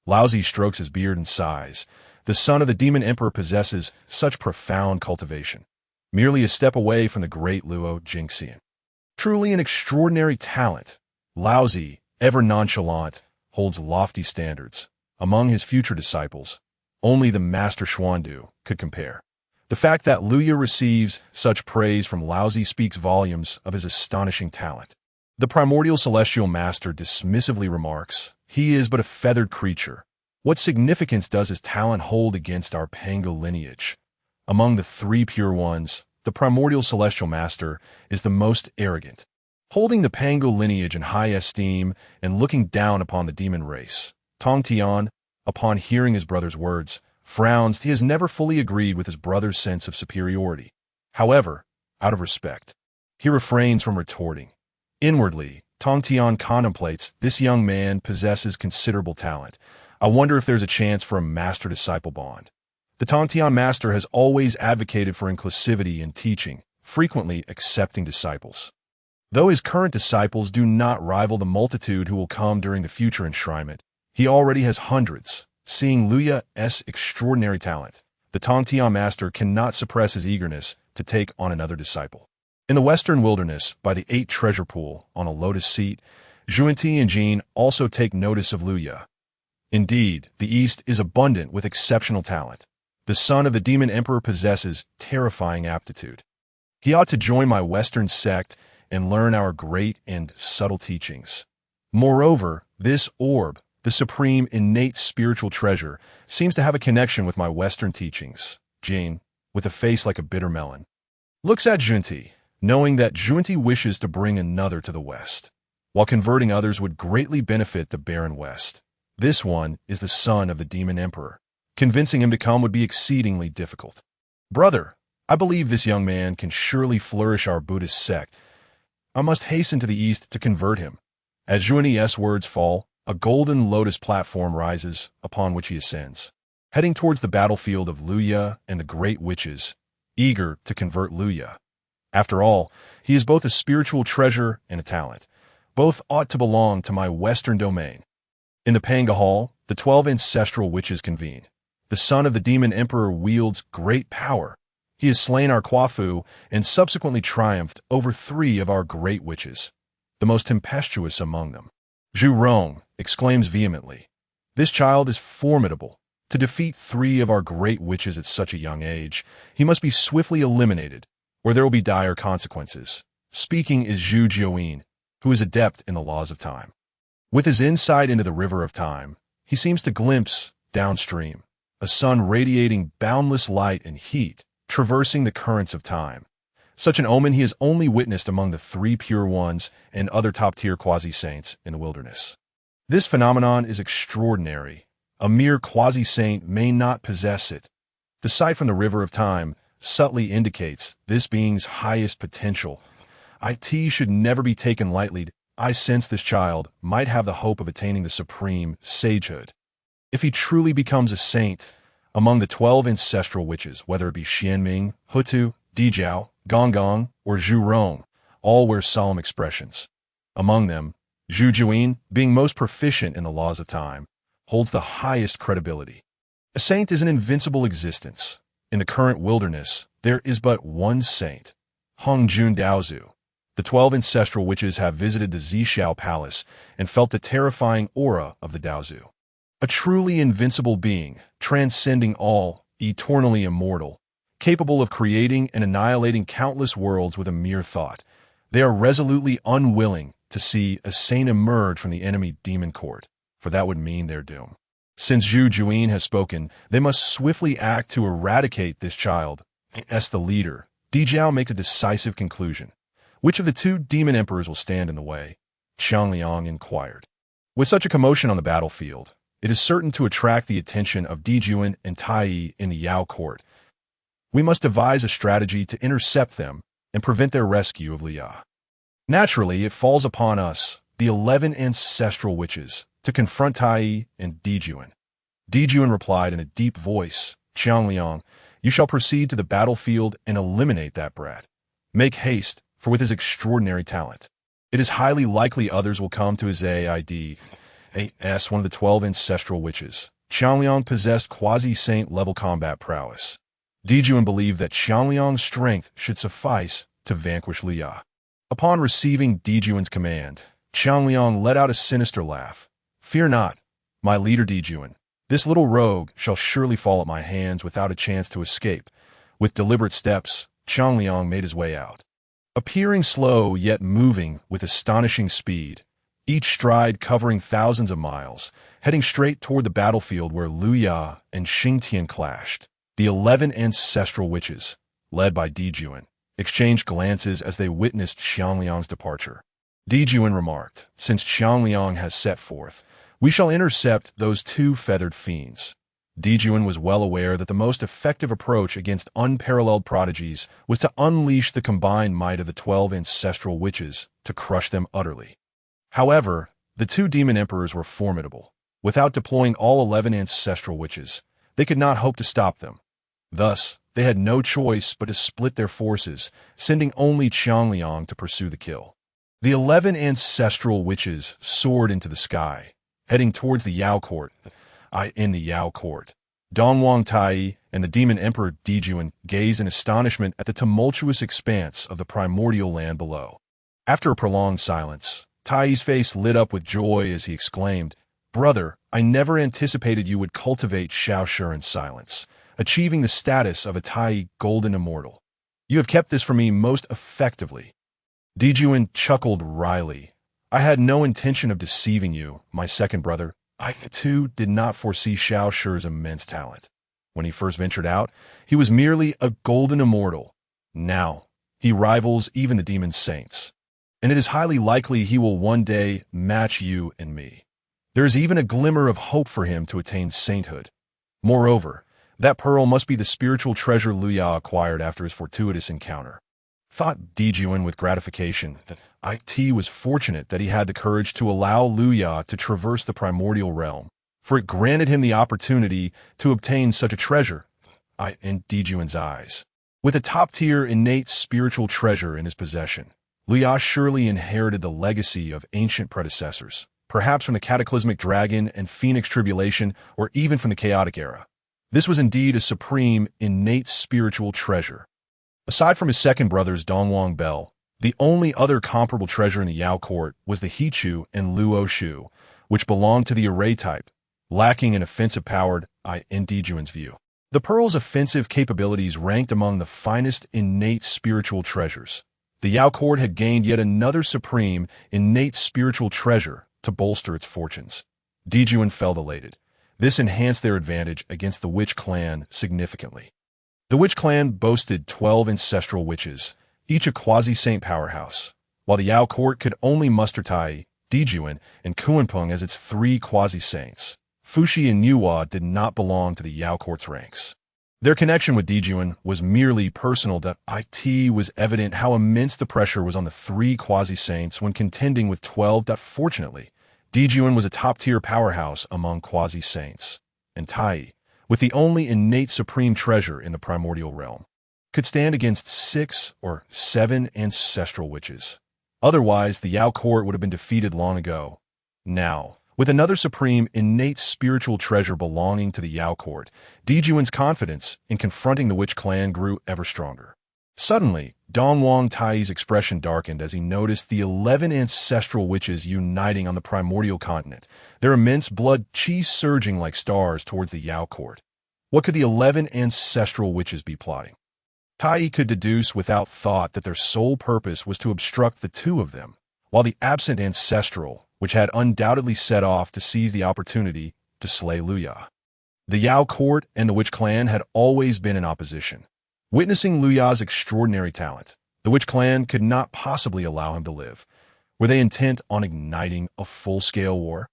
Laozi strokes his beard and sighs. The son of the Demon Emperor possesses such profound cultivation. Merely a step away from the great Luo Jingxian. Truly an extraordinary talent. Laozi, ever nonchalant, holds lofty standards. Among his future disciples, only the Master Xuandu could compare. The fact that Luya receives such praise from Laozi speaks volumes of his astonishing talent. The primordial celestial master dismissively remarks, "He is but a feathered creature. What significance does his talent hold against our Pangu lineage? Among the three pure ones, the primordial celestial master is the most arrogant, holding the Pangu lineage in high esteem and looking down upon the demon race." Tong Tian, upon hearing his brother's words, frowns. He has never fully agreed with his brother's sense of superiority. However, out of respect, he refrains from retorting. Inwardly, Tong Tian contemplates, this young man possesses considerable talent. I wonder if there's a chance for a master-disciple bond. The Tong Tian master has always advocated for inclusivity in teaching, frequently accepting disciples. Though his current disciples do not rival the multitude who will come during the future enshrinement, he already has hundreds. Seeing Luya's extraordinary talent, the Tong Tian master cannot suppress his eagerness to take on another disciple. In the western wilderness, by the 8 treasure pool, on a lotus seat, Zhuanti and Jin also take notice of Luya. Indeed, the East is abundant with exceptional talent. The son of the Demon Emperor possesses terrifying aptitude. He ought to join my Western sect and learn our great and subtle teachings. Moreover, this orb, the supreme innate spiritual treasure, seems to have a connection with my Western teachings. Jin, with a face like a bitter melon, looks at Zhuanti, knowing that Zhuanti wishes to bring another to the West, while converting others would greatly benefit the barren West. This one is the son of the Demon Emperor. Convincing him to come would be exceedingly difficult. Brother, I believe this young man can surely flourish our Buddhist sect. I must hasten to the East to convert him. As Zhuanti's words fall, a golden lotus platform rises, upon which he ascends, heading towards the battlefield of Luya and the great witches, eager to convert Luya. After all, he is both a spiritual treasure and a talent. Both ought to belong to my Western domain. In the Pangu Hall, the 12 Ancestral Witches convene. The son of the Demon Emperor wields great power. He has slain our Quafu and subsequently triumphed over 3 of our great witches, the most tempestuous among them. Zhu Rong exclaims vehemently, "This child is formidable. To defeat 3 of our great witches at such a young age, he must be swiftly eliminated, or there will be dire consequences." Speaking is Zhu Jiuyin, who is adept in the laws of time. With his insight into the river of time, he seems to glimpse, downstream, a sun radiating boundless light and heat, traversing the currents of time. Such an omen he has only witnessed among the 3 pure ones and other top-tier quasi-saints in the wilderness. This phenomenon is extraordinary. A mere quasi-saint may not possess it. The sight from the river of time subtly indicates this being's highest potential. It should never be taken lightly. I sense this child might have the hope of attaining the supreme sagehood. If he truly becomes a saint, among the 12 ancestral witches, whether it be Xianming, Hutu, Dijiao, Gonggong, or Zhu Rong, all wear solemn expressions. Among them, Zhu Jiuyin, being most proficient in the laws of time, holds the highest credibility. A saint is an invincible existence. In the current wilderness, there is but one saint, Hongmeng Dao. The 12 ancestral witches have visited the Zhixiao Palace and felt the terrifying aura of the Daozu. A truly invincible being, transcending all, eternally immortal, capable of creating and annihilating countless worlds with a mere thought. They are resolutely unwilling to see a saint emerge from the enemy demon court, for that would mean their doom. Since Zhu Juyin has spoken, they must swiftly act to eradicate this child. As the leader, Di Jiao makes a decisive conclusion. Which of the two demon emperors will stand in the way? Xiangliang inquired. With such a commotion on the battlefield, it is certain to attract the attention of Di Jun and Tai Yi in the Yao court. We must devise a strategy to intercept them and prevent their rescue of Liya. Naturally, it falls upon us, the 11 ancestral witches, to confront Tai Yi and Di Jun. Di Jun replied in a deep voice, Xiangliang, you shall proceed to the battlefield and eliminate that brat. Make haste, for with his extraordinary talent, it is highly likely others will come to his aid. As one of the 12 ancestral witches, Xiangliang possessed quasi-saint level combat prowess. Di Jun believed that Xiangliang's strength should suffice to vanquish Liya. Upon receiving Di Jun's command, Xiangliang let out a sinister laugh. Fear not, my leader Di Jun. This little rogue shall surely fall at my hands without a chance to escape. With deliberate steps, Xiangliang made his way out. Appearing slow yet moving with astonishing speed, each stride covering thousands of miles, heading straight toward the battlefield where Liya and Xingtian clashed. The 11 ancestral witches, led by Di Jun, exchanged glances as they witnessed Xiangliang's departure. Di Jun remarked, since Xiangliang has set forth, we shall intercept those two feathered fiends. Di Jun was well aware that the most effective approach against unparalleled prodigies was to unleash the combined might of the 12 ancestral witches to crush them utterly. However, the two demon emperors were formidable. Without deploying all 11 ancestral witches, they could not hope to stop them. Thus, they had no choice but to split their forces, sending only Xiangliang to pursue the kill. The 11 ancestral witches soared into the sky, heading towards the Yao court. In the Yao court, Dongwang Tai and the Demon Emperor Di Jun gazed in astonishment at the tumultuous expanse of the primordial land below. After a prolonged silence, Tai's face lit up with joy as he exclaimed, Brother, I never anticipated you would cultivate Shaoshi in silence, achieving the status of a Tai golden immortal. You have kept this from me most effectively. Di Jun chuckled wryly. I had no intention of deceiving you, my second brother. I, too, did not foresee Shaoshi's immense talent. When he first ventured out, he was merely a golden immortal. Now, he rivals even the demon saints. And it is highly likely he will one day match you and me. There is even a glimmer of hope for him to attain sainthood. Moreover, that pearl must be the spiritual treasure Liya acquired after his fortuitous encounter. Thought Di Jun with gratification that it was fortunate that he had the courage to allow Liya to traverse the primordial realm, for it granted him the opportunity to obtain such a treasure. In Di Jun's eyes, with a top-tier innate spiritual treasure in his possession, Liya surely inherited the legacy of ancient predecessors, perhaps from the cataclysmic dragon and phoenix tribulation, or even from the chaotic era. This was indeed a supreme, innate spiritual treasure. Aside from his second brothers Dongwang Bell, the only other comparable treasure in the Yao court was the Hichu and Luo Shu, which belonged to the array type, lacking in offensive power in Di Jun's view. The pearl's offensive capabilities ranked among the finest innate spiritual treasures. The Yao court had gained yet another supreme, innate spiritual treasure to bolster its fortunes. Di Jun felt elated. This enhanced their advantage against the witch clan significantly. The witch clan boasted 12 ancestral witches, each a quasi-saint powerhouse, while the Yao court could only muster Tai, Di Jun, and Kunpeng as its 3 quasi-saints. Fuxi and Yuhua did not belong to the Yao court's ranks. Their connection with Di Jun was merely personal. It was evident how immense the pressure was on the 3 quasi-saints when contending with 12. Fortunately, Di Jun was a top-tier powerhouse among quasi-saints, and Tai, with the only innate supreme treasure in the primordial realm, could stand against 6 or 7 ancestral witches. Otherwise, the Yao court would have been defeated long ago. Now, with another supreme innate spiritual treasure belonging to the Yao court, Di Jun's confidence in confronting the witch clan grew ever stronger. Suddenly, Dongwang Tai's expression darkened as he noticed the 11 ancestral witches uniting on the primordial continent, their immense blood chi surging like stars towards the Yao court. What could the 11 ancestral witches be plotting? Tai could deduce without thought that their sole purpose was to obstruct the two of them, while the absent ancestral, which had undoubtedly set off to seize the opportunity to slay Luya. The Yao court and the Witch clan had always been in opposition. Witnessing Luya's extraordinary talent, the Witch clan could not possibly allow him to live. Were they intent on igniting a full-scale war?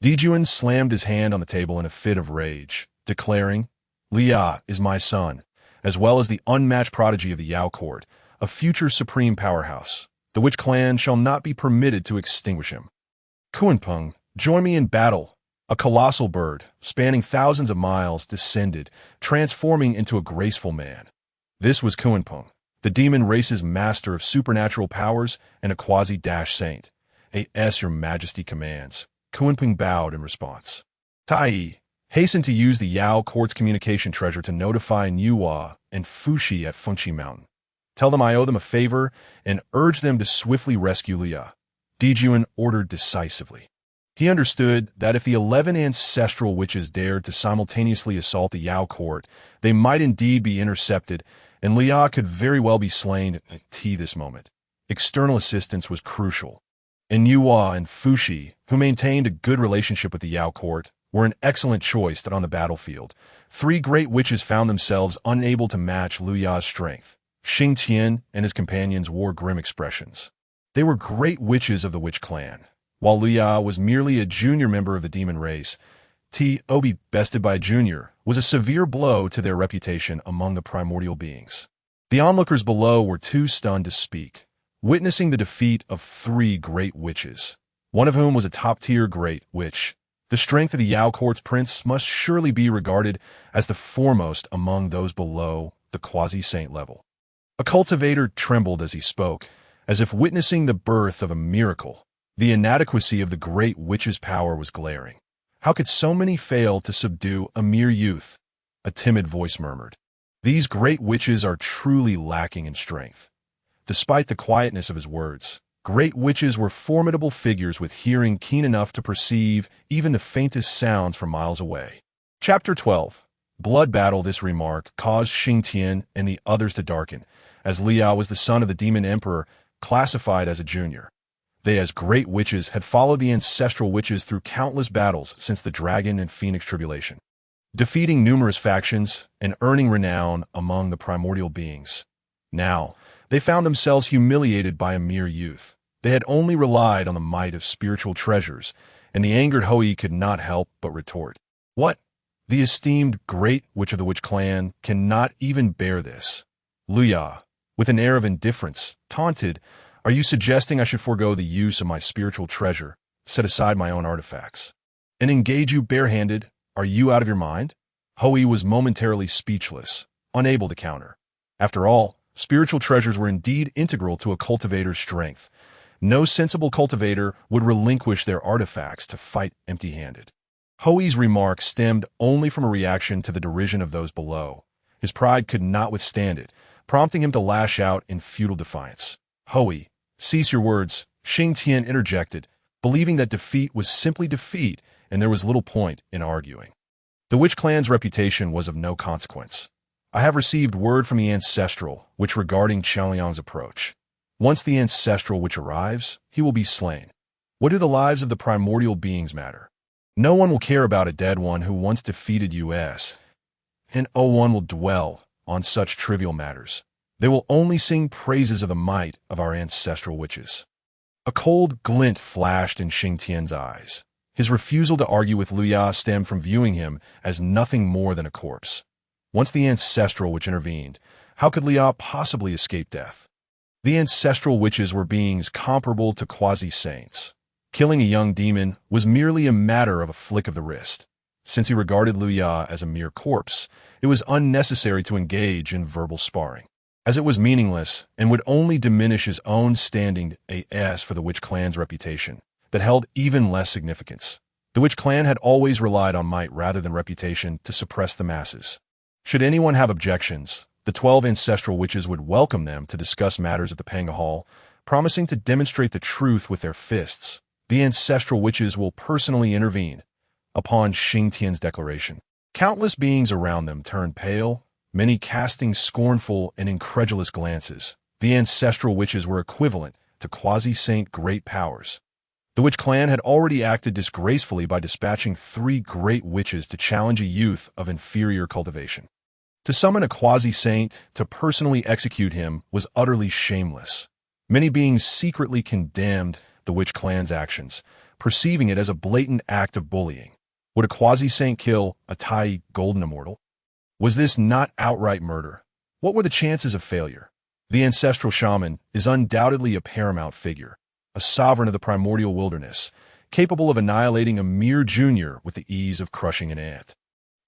Di Jun slammed his hand on the table in a fit of rage, declaring, "Luya is my son, as well as the unmatched prodigy of the Yao court, a future supreme powerhouse. The Witch clan shall not be permitted to extinguish him. Kunpeng, join me in battle." A colossal bird, spanning thousands of miles, descended, transforming into a graceful man. This was Kunpeng, the demon race's master of supernatural powers and a quasi-saint. "As your majesty commands." Kunpeng bowed in response. Tai, hasten to use the Yao court's communication treasure to notify Nuwa and Fushi at Unmoving Mountain. Tell them I owe them a favor and urge them to swiftly rescue Luya. Di Jun ordered decisively. He understood that if the 11 ancestral witches dared to simultaneously assault the Yao court, they might indeed be intercepted, and Luya could very well be slain at this moment. External assistance was crucial. And Nuwa and Fushi, who maintained a good relationship with the Yao court, were an excellent choice that on the battlefield, 3 great witches found themselves unable to match Luya's strength. Xing Tian and his companions wore grim expressions. They were great witches of the Witch clan. While Luya was merely a junior member of the demon race, to be bested by a junior was a severe blow to their reputation among the primordial beings. The onlookers below were too stunned to speak, witnessing the defeat of 3 great witches, one of whom was a top-tier great witch. The strength of the Yao court's prince must surely be regarded as the foremost among those below the quasi-saint level. A cultivator trembled as he spoke, as if witnessing the birth of a miracle. The inadequacy of the great witch's power was glaring. How could so many fail to subdue a mere youth? A timid voice murmured. These great witches are truly lacking in strength. Despite the quietness of his words, great witches were formidable figures with hearing keen enough to perceive even the faintest sounds from miles away. Chapter 12. Blood Battle. This remark caused Xing Tian and the others to darken, as Liao was the son of the Demon Emperor, classified as a junior. They, as great witches, had followed the ancestral witches through countless battles since the Dragon and Phoenix Tribulation, defeating numerous factions and earning renown among the primordial beings. Now, they found themselves humiliated by a mere youth. They had only relied on the might of spiritual treasures, and the angered Hoi could not help but retort. What? The esteemed great witch of the Witch clan cannot even bear this. Luya, with an air of indifference, taunted, "Are you suggesting I should forego the use of my spiritual treasure, set aside my own artifacts, and engage you barehanded? Are you out of your mind?" Hoi was momentarily speechless, unable to counter. After all, spiritual treasures were indeed integral to a cultivator's strength. No sensible cultivator would relinquish their artifacts to fight empty-handed. Hoi's remark stemmed only from a reaction to the derision of those below. His pride could not withstand it, prompting him to lash out in futile defiance. "Hoi, cease your words," Xing Tian interjected, believing that defeat was simply defeat and there was little point in arguing. The Witch clan's reputation was of no consequence. I have received word from the Ancestral Witch regarding Qianliang's approach. Once the Ancestral Witch arrives, he will be slain. What do the lives of the primordial beings matter? No one will care about a dead one who once defeated us, and no one will dwell on such trivial matters. They will only sing praises of the might of our ancestral witches. A cold glint flashed in Xing Tian's eyes. His refusal to argue with Luya stemmed from viewing him as nothing more than a corpse. Once the ancestral witch intervened, how could Luya possibly escape death? The ancestral witches were beings comparable to quasi-saints. Killing a young demon was merely a matter of a flick of the wrist. Since he regarded Luya as a mere corpse, it was unnecessary to engage in verbal sparring, as it was meaningless and would only diminish his own standing as for the Witch clan's reputation, that held even less significance. The Witch clan had always relied on might rather than reputation to suppress the masses. Should anyone have objections, The 12 Ancestral Witches would welcome them to discuss matters at the Pangu Hall, promising to demonstrate the truth with their fists. The Ancestral Witches will personally intervene. Upon Xingtian's declaration, countless beings around them turned pale, many casting scornful and incredulous glances. The Ancestral Witches were equivalent to quasi-saint great powers. The Witch clan had already acted disgracefully by dispatching 3 great witches to challenge a youth of inferior cultivation. To summon a quasi-saint to personally execute him was utterly shameless. Many beings secretly condemned the Witch clan's actions, perceiving it as a blatant act of bullying. Would a quasi-saint kill a Tai golden immortal? Was this not outright murder? What were the chances of failure? The ancestral shaman is undoubtedly a paramount figure, a sovereign of the primordial wilderness, capable of annihilating a mere junior with the ease of crushing an ant.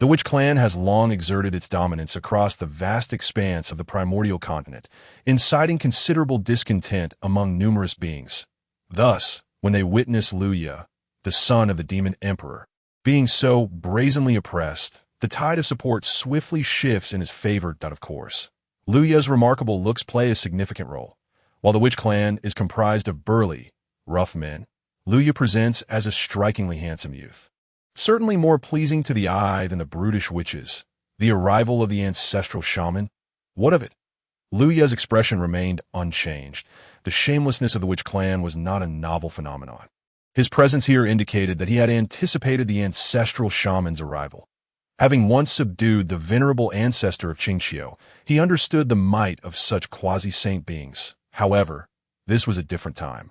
The Witch clan has long exerted its dominance across the vast expanse of the primordial continent, inciting considerable discontent among numerous beings. Thus, when they witness Luya, the son of the Demon Emperor, being so brazenly oppressed, the tide of support swiftly shifts in his favor, of course. Luya's remarkable looks play a significant role. While the Witch clan is comprised of burly, rough men, Luya presents as a strikingly handsome youth. Certainly more pleasing to the eye than the brutish witches. The arrival of the ancestral shaman? What of it? Luya's expression remained unchanged. The shamelessness of the Witch clan was not a novel phenomenon. His presence here indicated that he had anticipated the ancestral shaman's arrival. Having once subdued the venerable ancestor of Qingqiu, he understood the might of such quasi-saint beings. However, this was a different time.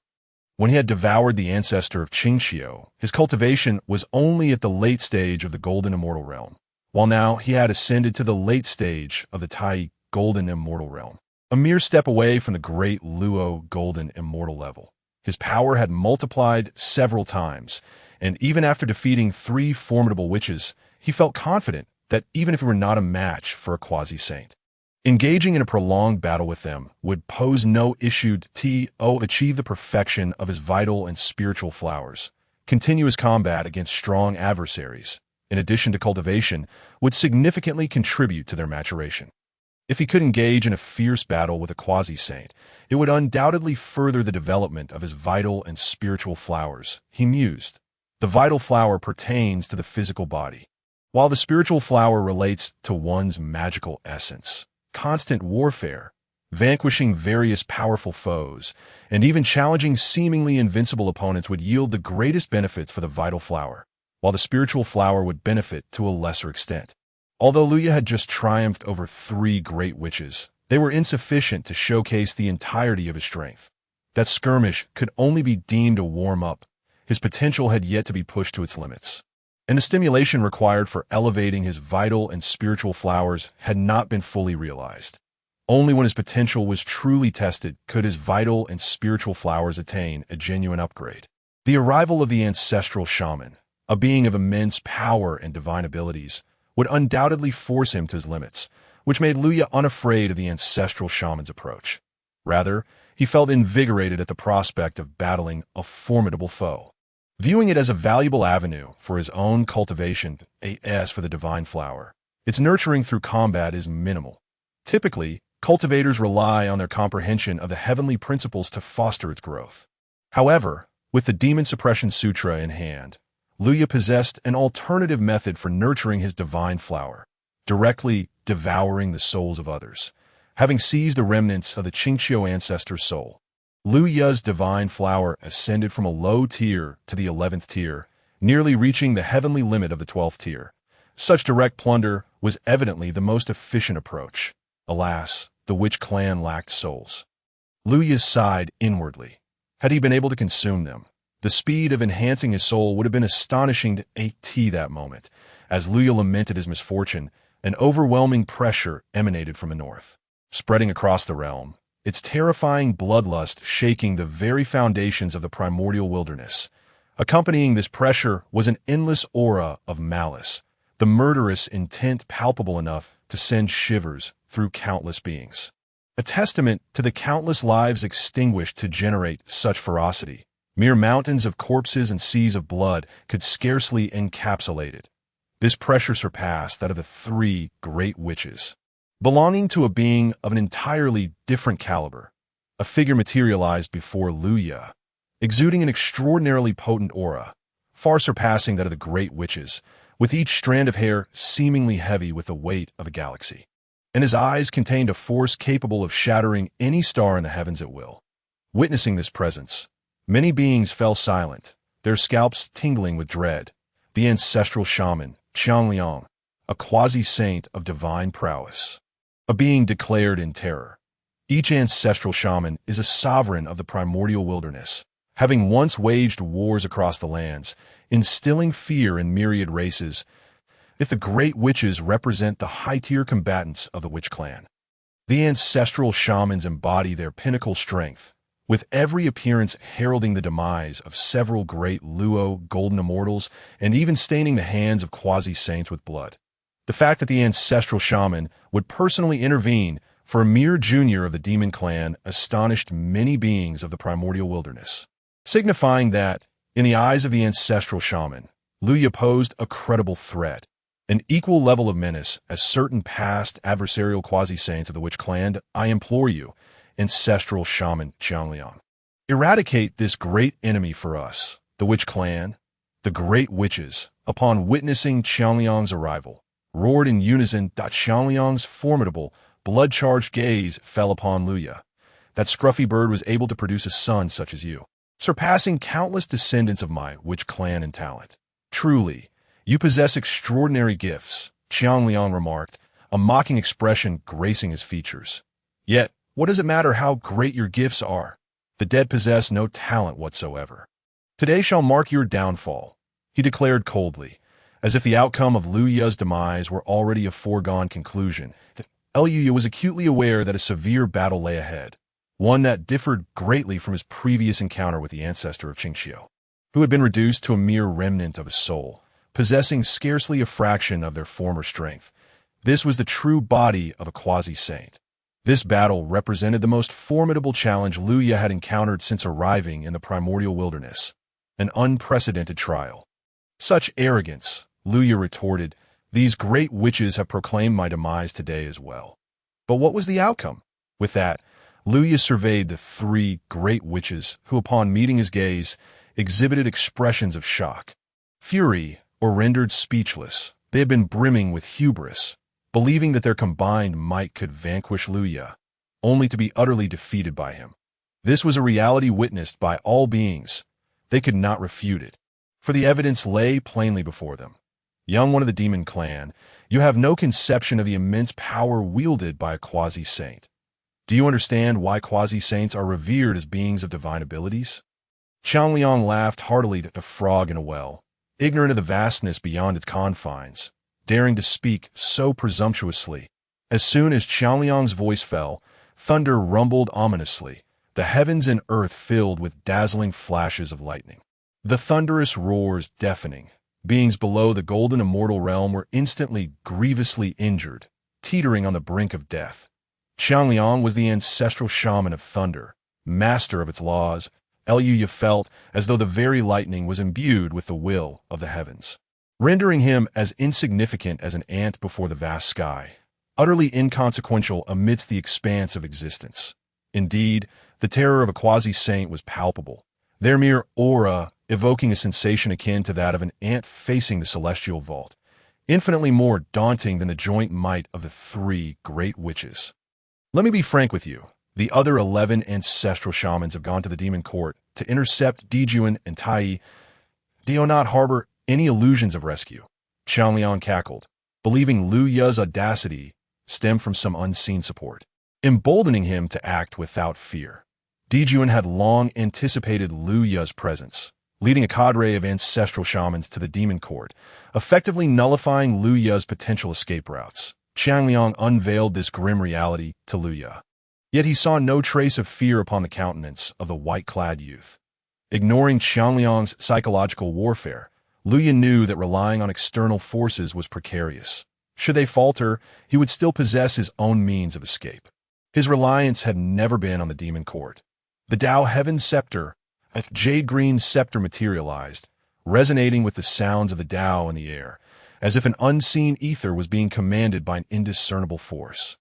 When he had devoured the ancestor of Qingqiu, his cultivation was only at the late stage of the golden immortal realm, while now he had ascended to the late stage of the Tai golden immortal realm, a mere step away from the great Luo golden immortal level. His power had multiplied several times, and even after defeating 3 formidable witches, he felt confident that even if he were not a match for a quasi-saint, engaging in a prolonged battle with them would pose no issue to achieve the perfection of his vital and spiritual flowers. Continuous combat against strong adversaries, in addition to cultivation, would significantly contribute to their maturation. If he could engage in a fierce battle with a quasi-saint, it would undoubtedly further the development of his vital and spiritual flowers, he mused. The vital flower pertains to the physical body, while the spiritual flower relates to one's magical essence. Constant warfare, vanquishing various powerful foes, and even challenging seemingly invincible opponents would yield the greatest benefits for the vital flower, while the spiritual flower would benefit to a lesser extent. Although Luya had just triumphed over 3 great witches, they were insufficient to showcase the entirety of his strength. That skirmish could only be deemed a warm-up. His potential had yet to be pushed to its limits, and the stimulation required for elevating his vital and spiritual flowers had not been fully realized. Only when his potential was truly tested could his vital and spiritual flowers attain a genuine upgrade. The arrival of the ancestral shaman, a being of immense power and divine abilities, would undoubtedly force him to his limits, which made Luya unafraid of the ancestral shaman's approach. Rather, he felt invigorated at the prospect of battling a formidable foe. Viewing it as a valuable avenue for his own cultivation, as for the divine flower, its nurturing through combat is minimal. Typically, cultivators rely on their comprehension of the heavenly principles to foster its growth. However, with the Demon Suppression Sutra in hand, Luya possessed an alternative method for nurturing his divine flower, directly devouring the souls of others. Having seized the remnants of the Qingqiu ancestor's soul, Luya's divine flower ascended from a low tier to the 11th tier, nearly reaching the heavenly limit of the 12th tier. Such direct plunder was evidently the most efficient approach. Alas, the Witch clan lacked souls. Luya sighed inwardly. Had he been able to consume them, the speed of enhancing his soul would have been astonishing to that moment. As Luya lamented his misfortune, an overwhelming pressure emanated from the north, spreading across the realm, its terrifying bloodlust shaking the very foundations of the primordial wilderness. Accompanying this pressure was an endless aura of malice, the murderous intent palpable enough to send shivers through countless beings. A testament to the countless lives extinguished to generate such ferocity. Mere mountains of corpses and seas of blood could scarcely encapsulate it. This pressure surpassed that of the 3 great witches. belonging to a being of an entirely different caliber. A figure materialized before Lu Yu, exuding an extraordinarily potent aura, far surpassing that of the great witches, with each strand of hair seemingly heavy with the weight of a galaxy. And his eyes contained a force capable of shattering any star in the heavens at will. Witnessing this presence, many beings fell silent, their scalps tingling with dread. The ancestral shaman, Qiangliang, a quasi-saint of divine prowess, a being declared in terror. Each ancestral shaman is a sovereign of the primordial wilderness, having once waged wars across the lands, instilling fear in myriad races. If the great witches represent the high-tier combatants of the witch clan, the ancestral shamans embody their pinnacle strength, with every appearance heralding the demise of several great Luo golden immortals and even staining the hands of quasi-saints with blood. The fact that the ancestral shaman would personally intervene for a mere junior of the demon clan astonished many beings of the primordial wilderness, signifying that, in the eyes of the ancestral shaman, Lu Yu posed a credible threat, an equal level of menace as certain past adversarial quasi-saints of the witch clan. I implore you, ancestral shaman Qiangliang, eradicate this great enemy for us, the witch clan. The great witches, upon witnessing Qiangliang's arrival, roared in unison. Qiangliang's formidable, blood-charged gaze fell upon Lu Yu. That scruffy bird was able to produce a son such as you, surpassing countless descendants of my witch clan in talent. Truly, you possess extraordinary gifts, Qiangliang remarked, a mocking expression gracing his features. Yet, what does it matter how great your gifts are? The dead possess no talent whatsoever. Today shall mark your downfall, he declared coldly, as if the outcome of Lu Yu's demise were already a foregone conclusion. Lu Yu was acutely aware that a severe battle lay ahead, one that differed greatly from his previous encounter with the ancestor of Qingxiu, who had been reduced to a mere remnant of his soul, possessing scarcely a fraction of their former strength. This was the true body of a quasi-saint. This battle represented the most formidable challenge Lu Yu had encountered since arriving in the primordial wilderness, an unprecedented trial. Such arrogance, Lu Yu retorted. These great witches have proclaimed my demise today as well. But what was the outcome? With that, Lu Yu surveyed the three great witches who, upon meeting his gaze, exhibited expressions of shock, fury, or rendered speechless. They had been brimming with hubris, believing that their combined might could vanquish Lu Yu, only to be utterly defeated by him. This was a reality witnessed by all beings. They could not refute it, for the evidence lay plainly before them. Young one of the demon clan, you have no conception of the immense power wielded by a quasi-saint. Do you understand why quasi-saints are revered as beings of divine abilities? Qiangliang laughed heartily at a frog in a well, ignorant of the vastness beyond its confines, daring to speak so presumptuously. As soon as Qiangliang's voice fell, thunder rumbled ominously, the heavens and earth filled with dazzling flashes of lightning. The thunderous roars deafening. Beings below the golden immortal realm were instantly grievously injured, teetering on the brink of death. Qiangliang was the ancestral shaman of thunder, master of its laws. Lu Yu felt as though the very lightning was imbued with the will of the heavens, rendering him as insignificant as an ant before the vast sky, utterly inconsequential amidst the expanse of existence. Indeed, the terror of a quasi-saint was palpable, their mere aura evoking a sensation akin to that of an ant facing the celestial vault, infinitely more daunting than the joint might of the three great witches. Let me be frank with you. The other 11 ancestral shamans have gone to the demon court to intercept Di Jun and Tai. Do you not harbor any illusions of rescue? Qiangliang cackled, believing Lu Yu's audacity stemmed from some unseen support, emboldening him to act without fear. Di Jun had long anticipated Lu Yu's presence, leading a cadre of ancestral shamans to the demon court, effectively nullifying Lu Yu's potential escape routes. Qiangliang unveiled this grim reality to Lu Yu. Yet he saw no trace of fear upon the countenance of the white-clad youth. Ignoring Qiangliang's psychological warfare, Lu Yu knew that relying on external forces was precarious. Should they falter, he would still possess his own means of escape. His reliance had never been on the demon court. The Dao Heaven Scepter, a jade-green scepter materialized, resonating with the sounds of the Dao in the air, as if an unseen ether was being commanded by an indiscernible force.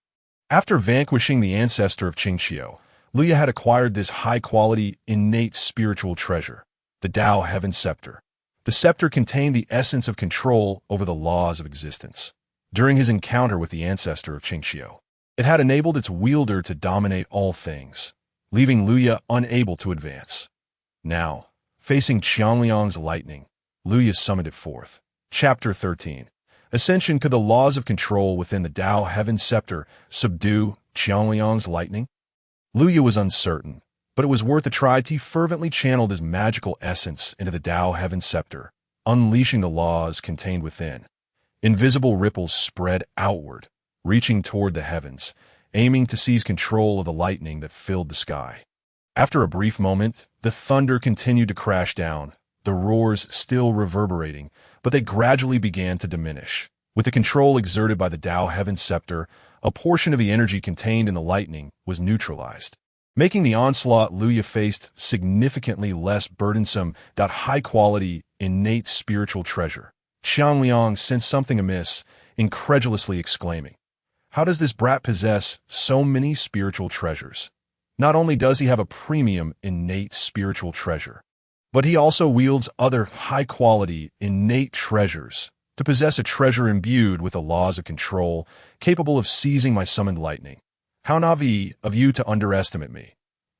After vanquishing the ancestor of Qingqiu, Luya had acquired this high-quality, innate spiritual treasure, the Dao Heaven Scepter. The scepter contained the essence of control over the laws of existence. During his encounter with the ancestor of Qingqiu, it had enabled its wielder to dominate all things, leaving Luya unable to advance. Now, facing Qiangliang's lightning, Luya summoned it forth. Chapter 13. Ascension. Could the laws of control within the Dao Heaven Scepter subdue Qiangliang's lightning? Luya was uncertain, but it was worth a try. He fervently channeled his magical essence into the Dao Heaven Scepter, unleashing the laws contained within. Invisible ripples spread outward, reaching toward the heavens, aiming to seize control of the lightning that filled the sky. After a brief moment, the thunder continued to crash down, the roars still reverberating, but they gradually began to diminish. With the control exerted by the Dao Heaven Scepter, a portion of the energy contained in the lightning was neutralized, making the onslaught Luya faced significantly less burdensome. That high-quality, innate spiritual treasure. Qiangliang sensed something amiss, incredulously exclaiming, "How does this brat possess so many spiritual treasures? Not only does he have a premium innate spiritual treasure, but he also wields other high-quality, innate treasures. To possess a treasure imbued with the laws of control, capable of seizing my summoned lightning. How naive of you to underestimate me.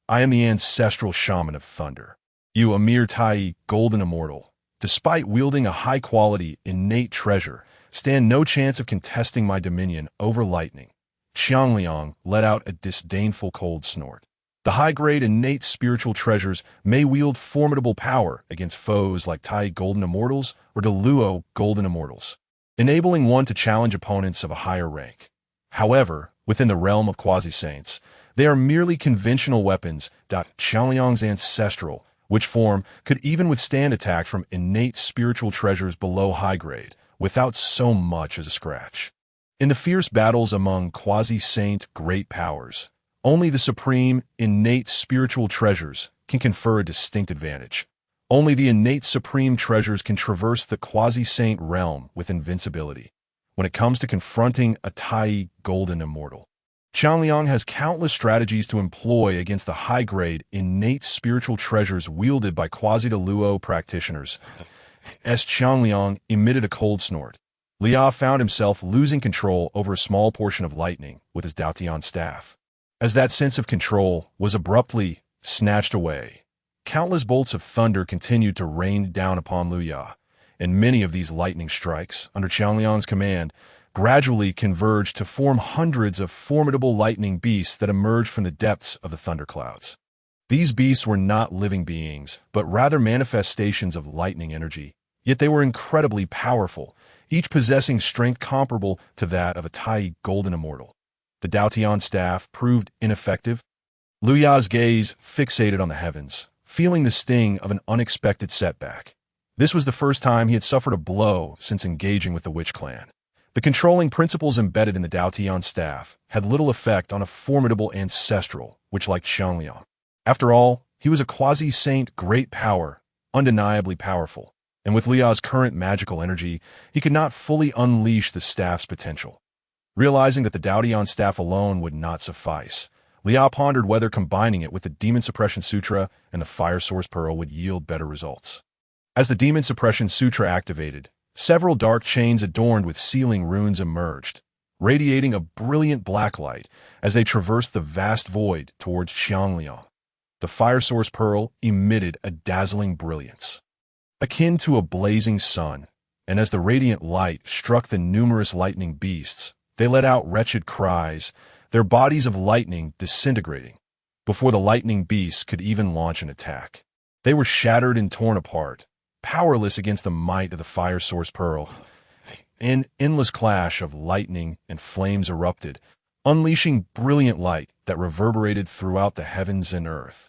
I am the ancestral shaman of thunder. You, a mere Tai, golden immortal, despite wielding a high-quality, innate treasure, stand no chance of contesting my dominion over lightning." Qiangliang let out a disdainful cold snort. The high-grade innate spiritual treasures may wield formidable power against foes like Tai Golden Immortals or Deluo Golden Immortals, enabling one to challenge opponents of a higher rank. However, within the realm of quasi-saints, they are merely conventional weapons. Qiangliang's ancestral, which form could even withstand attack from innate spiritual treasures below high-grade, without so much as a scratch. In the fierce battles among quasi-saint great powers, only the supreme, innate spiritual treasures can confer a distinct advantage. Only the innate supreme treasures can traverse the quasi-saint realm with invincibility. When it comes to confronting a Tai Golden Immortal, Qiangliang has countless strategies to employ against the high-grade, innate spiritual treasures wielded by quasi-Deluo practitioners. As Qiangliang emitted a cold snort, Liao found himself losing control over a small portion of lightning with his Daotian staff. As that sense of control was abruptly snatched away, countless bolts of thunder continued to rain down upon Luya, and many of these lightning strikes, under Qiangliang's command, gradually converged to form hundreds of formidable lightning beasts that emerged from the depths of the thunderclouds. These beasts were not living beings, but rather manifestations of lightning energy, yet they were incredibly powerful, each possessing strength comparable to that of a Tai Golden Immortal. The Daotian staff proved ineffective. Luya's gaze fixated on the heavens, feeling the sting of an unexpected setback. This was the first time he had suffered a blow since engaging with the Witch Clan. The controlling principles embedded in the Daotian staff had little effect on a formidable ancestral, which like Qiangliang. After all, he was a quasi-saint great power, undeniably powerful, and with Lia's current magical energy, he could not fully unleash the staff's potential. Realizing that the Daotian staff alone would not suffice, Lia pondered whether combining it with the Demon Suppression Sutra and the Fire Source Pearl would yield better results. As the Demon Suppression Sutra activated, several dark chains adorned with sealing runes emerged, radiating a brilliant black light as they traversed the vast void towards Qiangliang. The Fire Source Pearl emitted a dazzling brilliance, akin to a blazing sun, and as the radiant light struck the numerous lightning beasts, they let out wretched cries, their bodies of lightning disintegrating, before the lightning beasts could even launch an attack. They were shattered and torn apart, powerless against the might of the Fire Source Pearl. An endless clash of lightning and flames erupted, unleashing brilliant light that reverberated throughout the heavens and earth.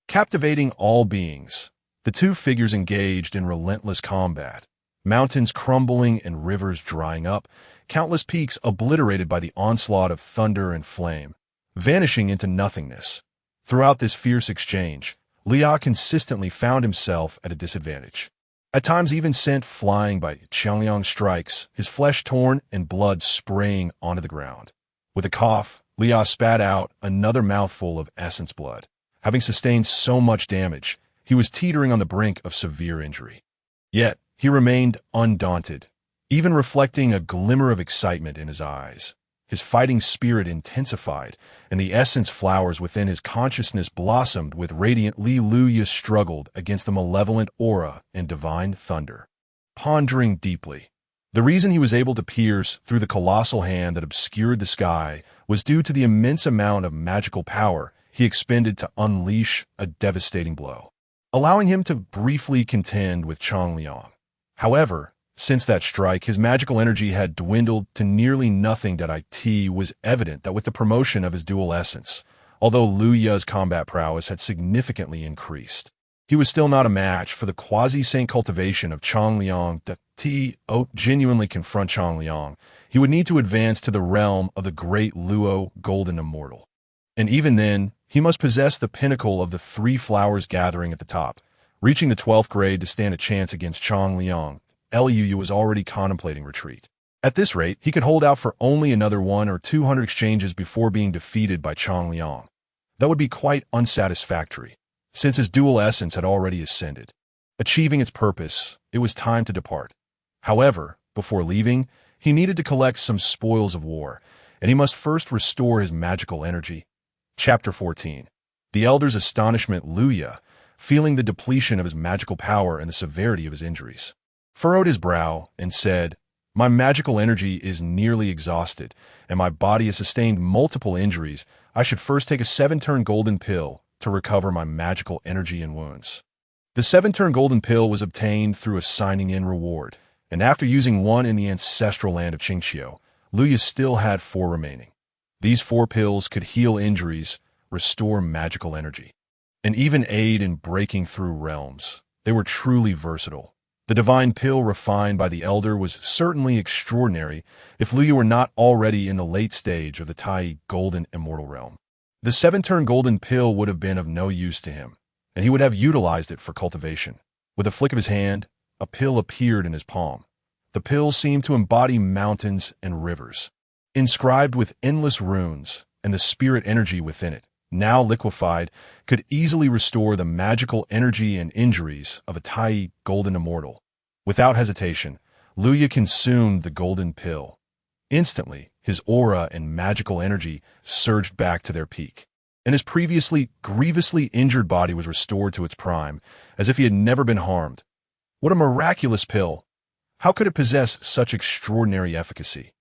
Captivating all beings, the two figures engaged in relentless combat, mountains crumbling and rivers drying up, countless peaks obliterated by the onslaught of thunder and flame, vanishing into nothingness. Throughout this fierce exchange, Lia consistently found himself at a disadvantage. At times even sent flying by Qiangliang's strikes, his flesh torn and blood spraying onto the ground. With a cough, Liao spat out another mouthful of essence blood. Having sustained so much damage, he was teetering on the brink of severe injury. Yet, he remained undaunted, even reflecting a glimmer of excitement in his eyes. His fighting spirit intensified, and the essence flowers within his consciousness blossomed with radiant. Luya struggled against the malevolent aura and divine thunder. Pondering deeply, the reason he was able to pierce through the colossal hand that obscured the sky was due to the immense amount of magical power he expended to unleash a devastating blow, allowing him to briefly contend with Changliang. However, since that strike, his magical energy had dwindled to nearly nothing. It was evident that with the promotion of his dual essence, although Lu Ya's combat prowess had significantly increased, he was still not a match for the quasi-saint cultivation of Changliang. To genuinely confront Changliang, he would need to advance to the realm of the great Luo Golden Immortal. And even then, he must possess the pinnacle of the three flowers gathering at the top, reaching the 12th grade to stand a chance against Changliang. Liu was already contemplating retreat. At this rate, he could hold out for only another 100 or 200 exchanges before being defeated by Changliang. That would be quite unsatisfactory, since his dual essence had already ascended. Achieving its purpose, it was time to depart. However, before leaving, he needed to collect some spoils of war, and he must first restore his magical energy. Chapter 14. The Elder's astonishment. Luya, feeling the depletion of his magical power and the severity of his injuries, furrowed his brow and said, "My magical energy is nearly exhausted, and my body has sustained multiple injuries. I should first take a 7-turn golden pill to recover my magical energy and wounds." The 7-turn golden pill was obtained through a signing-in reward, and after using one in the ancestral land of Qingqiu, Luya still had 4 remaining. These 4 pills could heal injuries, restore magical energy, and even aid in breaking through realms. They were truly versatile. The divine pill refined by the Elder was certainly extraordinary if Luya were not already in the late stage of the Tai Golden Immortal realm. The 7-turn golden pill would have been of no use to him, and he would have utilized it for cultivation. With a flick of his hand, a pill appeared in his palm. The pill seemed to embody mountains and rivers, inscribed with endless runes, and the spirit energy within it, now liquefied, could easily restore the magical energy and injuries of a Tai Golden Immortal. Without hesitation, Luya consumed the golden pill. Instantly, his aura and magical energy surged back to their peak, and his previously grievously injured body was restored to its prime, as if he had never been harmed. What a miraculous pill! How could it possess such extraordinary efficacy?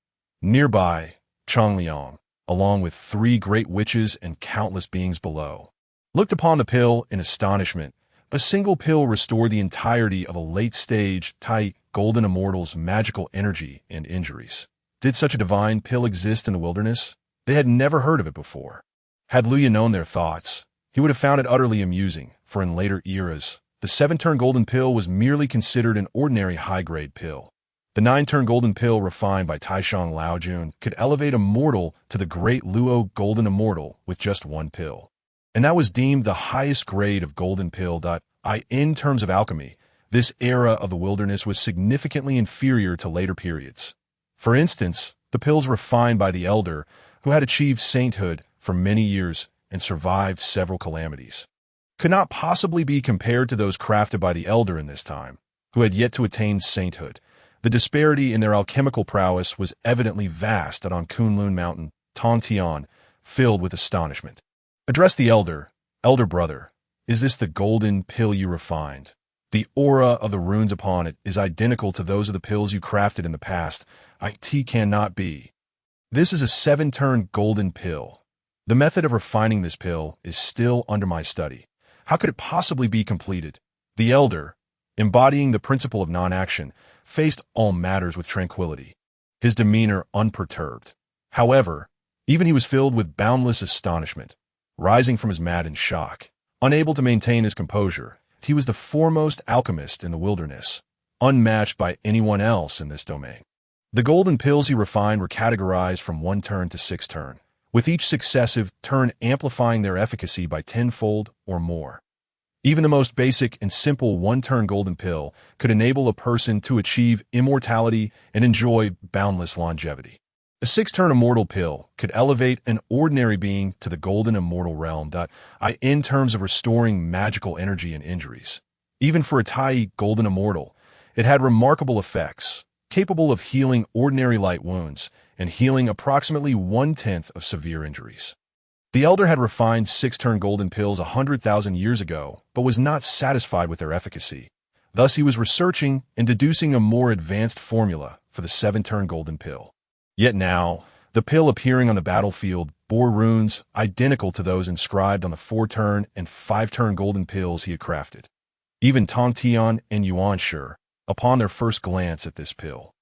Nearby, Changliang, along with 3 great witches and countless beings below, looked upon the pill in astonishment. A single pill restored the entirety of a late-stage Tai Golden Immortal's magical energy and injuries. Did such a divine pill exist in the wilderness? They had never heard of it before. Had Luya known their thoughts, he would have found it utterly amusing, for in later eras, the 7-turn golden pill was merely considered an ordinary high-grade pill. The 9-turn golden pill refined by Taishang Laojun could elevate a mortal to the great Luo Golden Immortal with just 1 pill. And that was deemed the highest grade of golden pill. In terms of alchemy, this era of the wilderness was significantly inferior to later periods. For instance, the pills refined by the Elder, who had achieved sainthood for many years and survived several calamities, could not possibly be compared to those crafted by the Elder in this time, who had yet to attain sainthood. The disparity in their alchemical prowess was evidently vast on Kunlun Mountain. Tongtian, filled with astonishment, addressed the Elder. "Elder brother, is this the golden pill you refined? The aura of the runes upon it is identical to those of the pills you crafted in the past. It cannot be. This is a 7-turn golden pill. The method of refining this pill is still under my study. How could it possibly be completed?" The Elder, embodying the principle of non-action, faced all matters with tranquility, his demeanor unperturbed. However, even he was filled with boundless astonishment. Rising from his mat in shock, unable to maintain his composure, he was the foremost alchemist in the wilderness, unmatched by anyone else in this domain. The golden pills he refined were categorized from 1 turn to 6 turn, with each successive turn amplifying their efficacy by 10-fold or more. Even the most basic and simple 1-turn golden pill could enable a person to achieve immortality and enjoy boundless longevity. A six-turn immortal pill could elevate an ordinary being to the golden immortal realm, in terms of restoring magical energy and injuries. Even for a Tai golden immortal, it had remarkable effects, capable of healing ordinary light wounds and healing approximately 1/10 of severe injuries. The Elder had refined six-turn golden pills 100,000 years ago, but was not satisfied with their efficacy. Thus he was researching and deducing a more advanced formula for the seven-turn golden pill. Yet now, the pill appearing on the battlefield bore runes identical to those inscribed on the four-turn and five-turn golden pills he had crafted. Even Tong Tian and Yuan Shi, upon their first glance at this pill,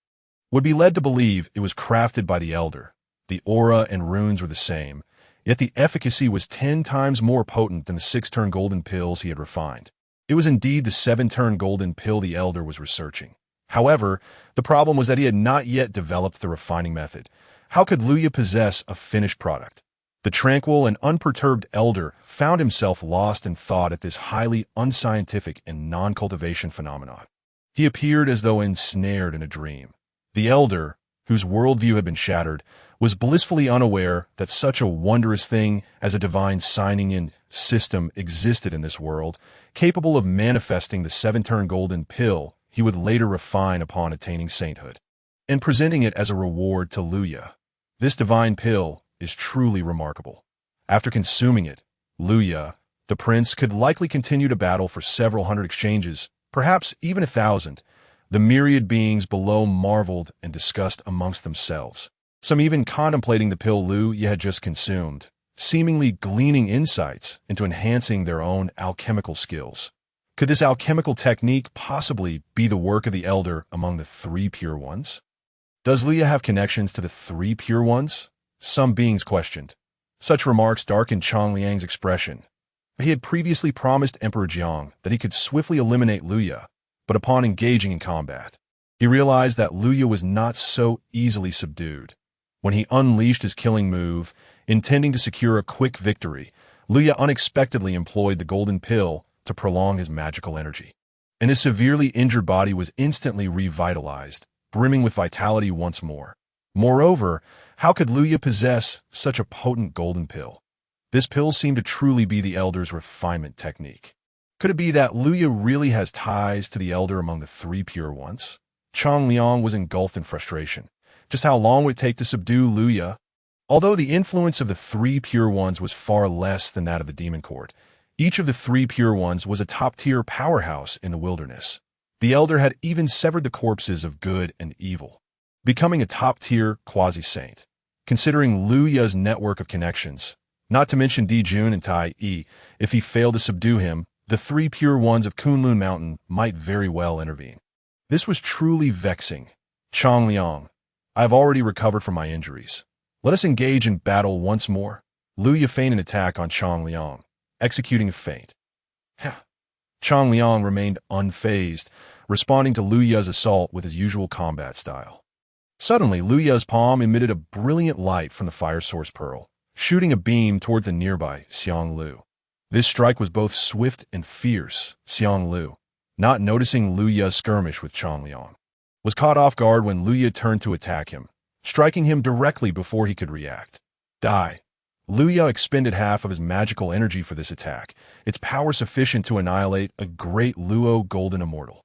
would be led to believe it was crafted by the Elder. The aura and runes were the same, yet the efficacy was 10 times more potent than the six-turn golden pills he had refined. It was indeed the seven-turn golden pill the Elder was researching. However, the problem was that he had not yet developed the refining method. How could Luya possess a finished product? The tranquil and unperturbed Elder found himself lost in thought at this highly unscientific and non-cultivation phenomenon. He appeared as though ensnared in a dream. The Elder, whose worldview had been shattered, was blissfully unaware that such a wondrous thing as a divine signing-in system existed in this world, capable of manifesting the seven-turn golden pill he would later refine upon attaining sainthood, and presenting it as a reward to Luya. This divine pill is truly remarkable. After consuming it, Luya, the prince, could likely continue to battle for several hundred exchanges, perhaps even 1,000. The myriad beings below marveled and discussed amongst themselves, some even contemplating the pill Luya had just consumed, seemingly gleaning insights into enhancing their own alchemical skills. Could this alchemical technique possibly be the work of the Elder among the three pure ones? Does Luya have connections to the three pure ones? Some beings questioned. Such remarks darkened Changliang's expression. He had previously promised Emperor Jiang that he could swiftly eliminate Luya, but upon engaging in combat, he realized that Luya was not so easily subdued. When he unleashed his killing move, intending to secure a quick victory, Luya unexpectedly employed the golden pill to prolong his magical energy, and his severely injured body was instantly revitalized, brimming with vitality once more. Moreover, how could Luya possess such a potent golden pill? This pill seemed to truly be the Elder's refinement technique. Could it be that Luya really has ties to the Elder among the three pure ones? Changliang was engulfed in frustration. Just how long would it take to subdue Luya? Although the influence of the three pure ones was far less than that of the demon court, each of the three pure ones was a top-tier powerhouse in the wilderness. The Elder had even severed the corpses of good and evil, becoming a top-tier quasi-saint. Considering Luya's network of connections, not to mention Di Jun and Tai Yi, if he failed to subdue him, the three pure ones of Kunlun Mountain might very well intervene. This was truly vexing. Changliang, I have already recovered from my injuries. Let us engage in battle once more. Luya feigned an attack on Changliang, executing a feint. Changliang remained unfazed, responding to Luya's assault with his usual combat style. Suddenly, Luya's palm emitted a brilliant light from the fire source pearl, shooting a beam towards the nearby Xianglu. This strike was both swift and fierce. Xianglu, not noticing Luya's skirmish with Changliang, was caught off guard when Luya turned to attack him, striking him directly before he could react. Die. Luya expended half of his magical energy for this attack, its power sufficient to annihilate a great Luo golden immortal.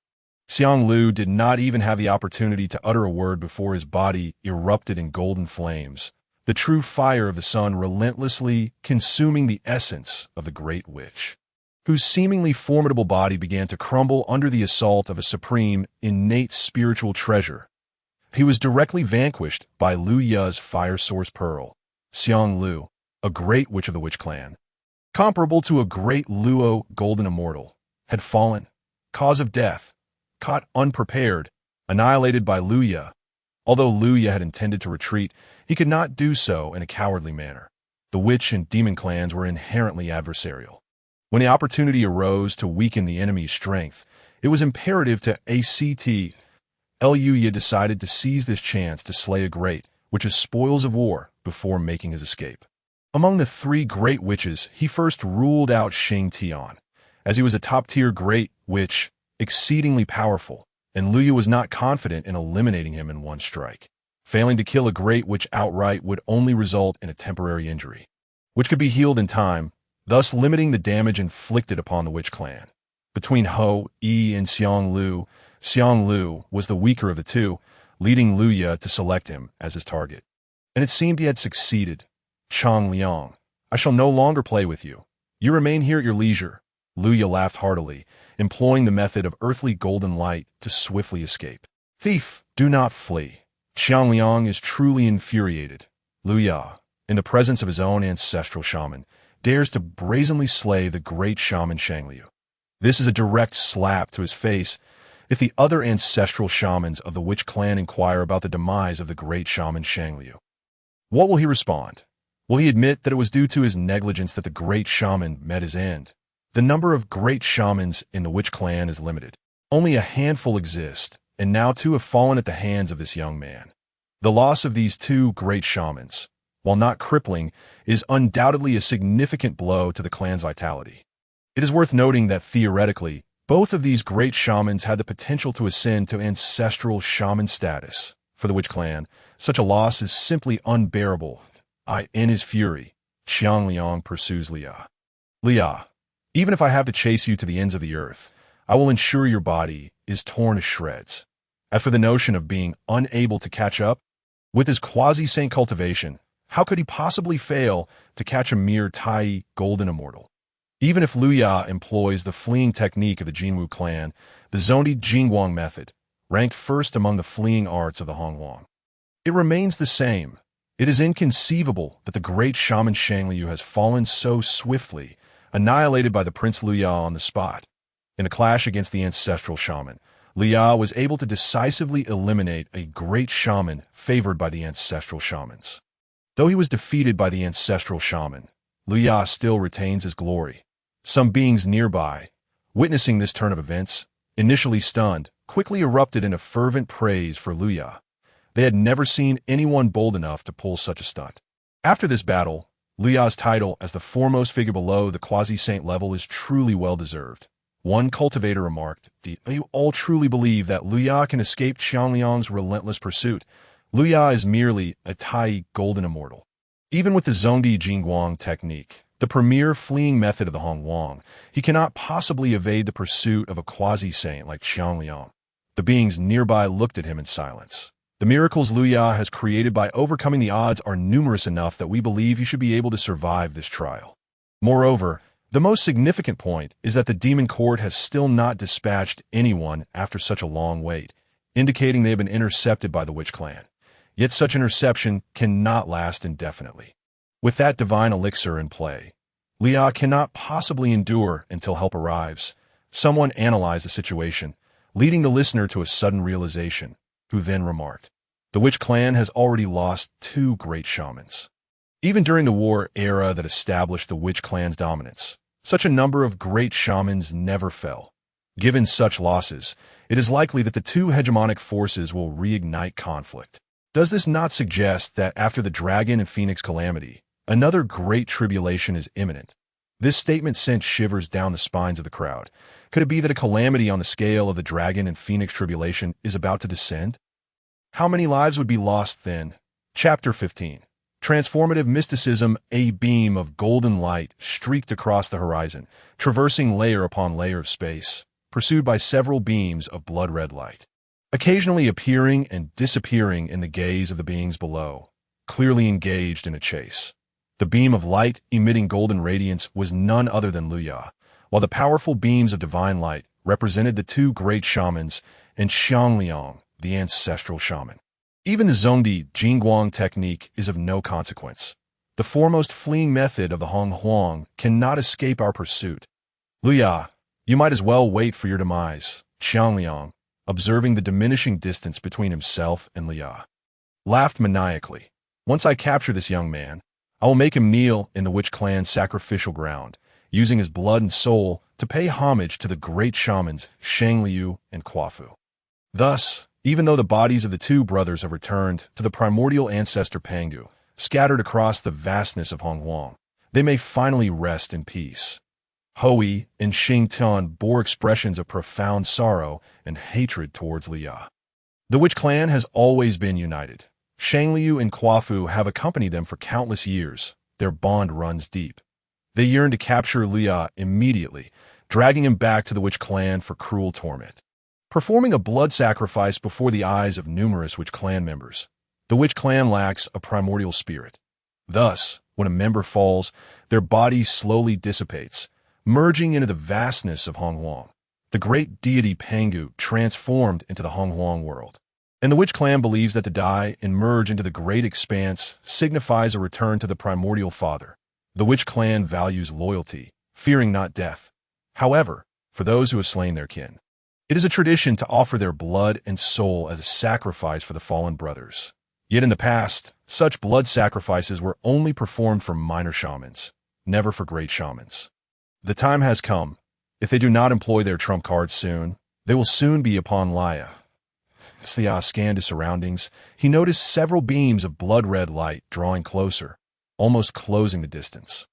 Xianglu did not even have the opportunity to utter a word before his body erupted in golden flames, the true fire of the sun relentlessly consuming the essence of the great witch, whose seemingly formidable body began to crumble under the assault of a supreme, innate spiritual treasure. He was directly vanquished by Luya's fire source pearl. Xianglu, a great witch of the Witch Clan, comparable to a great Luo golden immortal, had fallen, cause of death, caught unprepared, annihilated by Luya. Although Luya had intended to retreat, he could not do so in a cowardly manner. The witch and demon clans were inherently adversarial. When the opportunity arose to weaken the enemy's strength, it was imperative to act. Luya decided to seize this chance to slay a great, which is spoils of war, before making his escape. Among the three great witches, he first ruled out Xing Tian, as he was a top-tier great witch, exceedingly powerful, and Luya was not confident in eliminating him in one strike. Failing to kill a great witch outright would only result in a temporary injury, which could be healed in time, thus limiting the damage inflicted upon the witch clan. Between Ho, Yi, and Xiang Lu was the weaker of the two, leading Lu Ya to select him as his target. And it seemed he had succeeded. Chang Liang, I shall no longer play with you. You remain here at your leisure. Lu Ya laughed heartily, employing the method of earthly golden light to swiftly escape. Thief, do not flee. Xiang Liang is truly infuriated. Lu Ya, in the presence of his own ancestral shaman, dares to brazenly slay the great shaman Shangliu. This is a direct slap to his face. If the other ancestral shamans of the witch clan inquire about the demise of the great shaman Shangliu, what will he respond? Will he admit that it was due to his negligence that the great shaman met his end? The number of great shamans in the witch clan is limited. Only a handful exist, and now two have fallen at the hands of this young man. The loss of these two great shamans, while not crippling, is undoubtedly a significant blow to the clan's vitality. It is worth noting that theoretically, both of these great shamans had the potential to ascend to ancestral shaman status. For the witch clan, such a loss is simply unbearable. In his fury, Xiang Liang pursues Lia. Lia, even if I have to chase you to the ends of the earth, I will ensure your body is torn to shreds. As for the notion of being unable to catch up, with his quasi-saint cultivation, how could he possibly fail to catch a mere Tai golden immortal? Even if Lu Ya employs the fleeing technique of the Jinwu clan, the Zondi Jingguang method, ranked first among the fleeing arts of the Honghuang, it remains the same. It is inconceivable that the great shaman Shangliu has fallen so swiftly, annihilated by the Prince Lu Ya on the spot. In a clash against the ancestral shaman, Lu Ya was able to decisively eliminate a great shaman favored by the ancestral shamans. Though he was defeated by the ancestral shaman, Lu Ya still retains his glory. Some beings nearby, witnessing this turn of events, initially stunned, quickly erupted into fervent praise for Lu Ya. They had never seen anyone bold enough to pull such a stunt. After this battle, Lu Ya's title as the foremost figure below the quasi-saint level is truly well-deserved. One cultivator remarked, "Do you all truly believe that Lu Ya can escape Qiangliang's relentless pursuit? Lu Ya is merely a Tai golden immortal." Even with the Zondi Jingguang technique, the premier fleeing method of the Honghuang, he cannot possibly evade the pursuit of a quasi-saint like Qiangliang. The beings nearby looked at him in silence. The miracles Lu Ya has created by overcoming the odds are numerous enough that we believe you should be able to survive this trial. Moreover, the most significant point is that the demon court has still not dispatched anyone after such a long wait, indicating they have been intercepted by the witch clan. Yet such interception cannot last indefinitely. With that divine elixir in play, Lu Ya cannot possibly endure until help arrives. Someone analyzed the situation, leading the listener to a sudden realization, who then remarked, "The witch clan has already lost two great shamans." Even during the war era that established the witch clan's dominance, such a number of great shamans never fell. Given such losses, it is likely that the two hegemonic forces will reignite conflict. Does this not suggest that after the dragon and phoenix calamity, another great tribulation is imminent? This statement sent shivers down the spines of the crowd. Could it be that a calamity on the scale of the dragon and phoenix tribulation is about to descend? How many lives would be lost then? Chapter 15. Transformative mysticism. A beam of golden light streaked across the horizon, traversing layer upon layer of space, pursued by several beams of blood-red light, occasionally appearing and disappearing in the gaze of the beings below, clearly engaged in a chase. The beam of light emitting golden radiance was none other than Lu Ya, while the powerful beams of divine light represented the two great shamans and Xiangliang, the ancestral shaman. Even the Zondi Jingguang technique is of no consequence. The foremost fleeing method of the Honghuang cannot escape our pursuit. Lu Ya, you might as well wait for your demise. Xiangliang, observing the diminishing distance between himself and Lu Ya, laughed maniacally. Once I capture this young man, I will make him kneel in the witch clan's sacrificial ground, using his blood and soul to pay homage to the great shamans Shangliu and Quafu. Thus, even though the bodies of the two brothers have returned to the primordial ancestor Pangu, scattered across the vastness of Honghuang, they may finally rest in peace. Hui and Xingtian bore expressions of profound sorrow and hatred towards Lu Ya. The witch clan has always been united. Shangliu and Quafu have accompanied them for countless years. Their bond runs deep. They yearn to capture Luya immediately, dragging him back to the Witch clan for cruel torment. Performing a blood sacrifice before the eyes of numerous Witch clan members, the Witch clan lacks a primordial spirit. Thus, when a member falls, their body slowly dissipates, merging into the vastness of Hongmeng, the great deity Pangu transformed into the Hongmeng world. And the Witch clan believes that to die and merge into the great expanse signifies a return to the primordial father. The Witch clan values loyalty, fearing not death. However, for those who have slain their kin, it is a tradition to offer their blood and soul as a sacrifice for the fallen brothers. Yet in the past, such blood sacrifices were only performed for minor shamans, never for great shamans. The time has come. If they do not employ their trump cards soon, they will soon be upon Laya. As Liya scanned his surroundings, he noticed several beams of blood-red light drawing closer, almost closing the distance.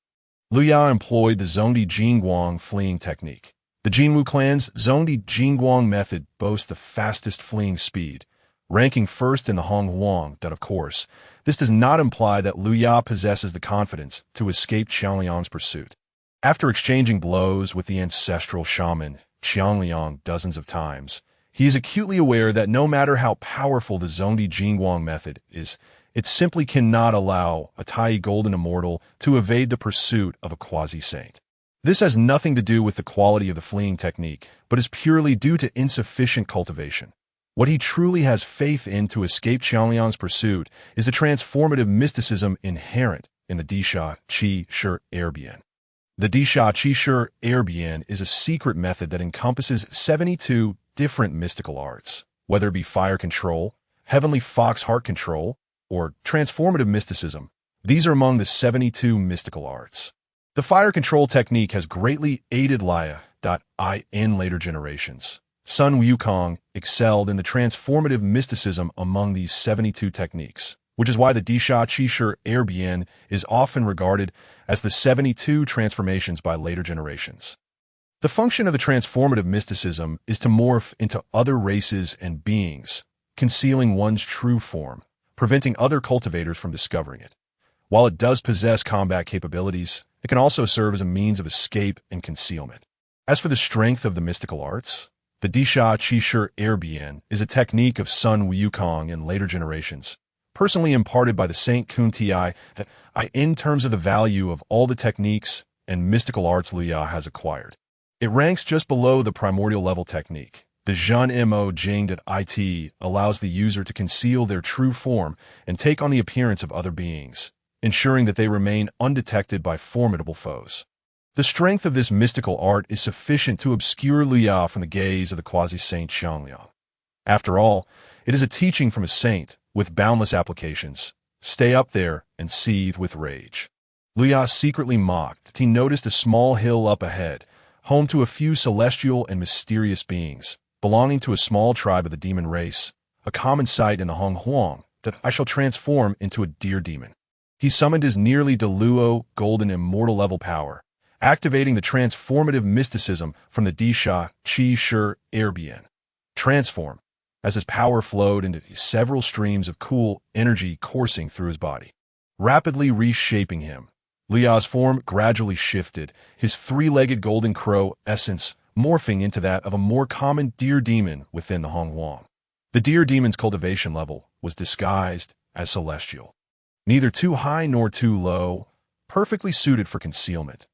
Luya employed the Zhongdi Jingguang fleeing technique. The Jinwu clan's Zhongdi Jingguang method boasts the fastest fleeing speed, ranking first in the Honghuang. That, of course, this does not imply that Luya possesses the confidence to escape Qiangliang's pursuit. After exchanging blows with the ancestral shaman Qiangliang dozens of times, he is acutely aware that no matter how powerful the Zhongdi Jingguang method is, it simply cannot allow a Tai Golden Immortal to evade the pursuit of a quasi-saint. This has nothing to do with the quality of the fleeing technique, but is purely due to insufficient cultivation. What he truly has faith in to escape Qiangliang's pursuit is the transformative mysticism inherent in the Disha Qi Shi Erbian. The Disha Qi Shi Erbian is a secret method that encompasses 72 different mystical arts, whether it be fire control, heavenly fox heart control, or transformative mysticism. These are among the 72 mystical arts. The fire control technique has greatly aided Laya in later generations. Sun Wukong excelled in the transformative mysticism among these 72 techniques, which is why the Disha Qi Shi Erbian is often regarded as the 72 transformations by later generations. The function of the transformative mysticism is to morph into other races and beings, concealing one's true form, preventing other cultivators from discovering it. While it does possess combat capabilities, it can also serve as a means of escape and concealment. As for the strength of the mystical arts, the Disha Qi Shi Erbian is a technique of Sun Wukong in later generations, personally imparted by the Saint Kun Ti that in terms of the value of all the techniques and mystical arts Luya has acquired. It ranks just below the primordial level technique. The Zhen Mo Jing It allows the user to conceal their true form and take on the appearance of other beings, ensuring that they remain undetected by formidable foes. The strength of this mystical art is sufficient to obscure Luya from the gaze of the quasi-saint Xiangliang. After all, it is a teaching from a saint with boundless applications. Stay up there and seethe with rage. Luya secretly mocked. He noticed a small hill up ahead, home to a few celestial and mysterious beings, belonging to a small tribe of the demon race, a common sight in the Honghuang, that I shall transform into a deer demon. He summoned his nearly Deluo golden immortal level power, activating the transformative mysticism from the Disha Qi Shi Erbian. Transform, as his power flowed into several streams of cool energy coursing through his body, rapidly reshaping him. Luya's form gradually shifted, his three-legged golden crow essence morphing into that of a more common deer demon within the Honghuang. The deer demon's cultivation level was disguised as celestial, neither too high nor too low, perfectly suited for concealment.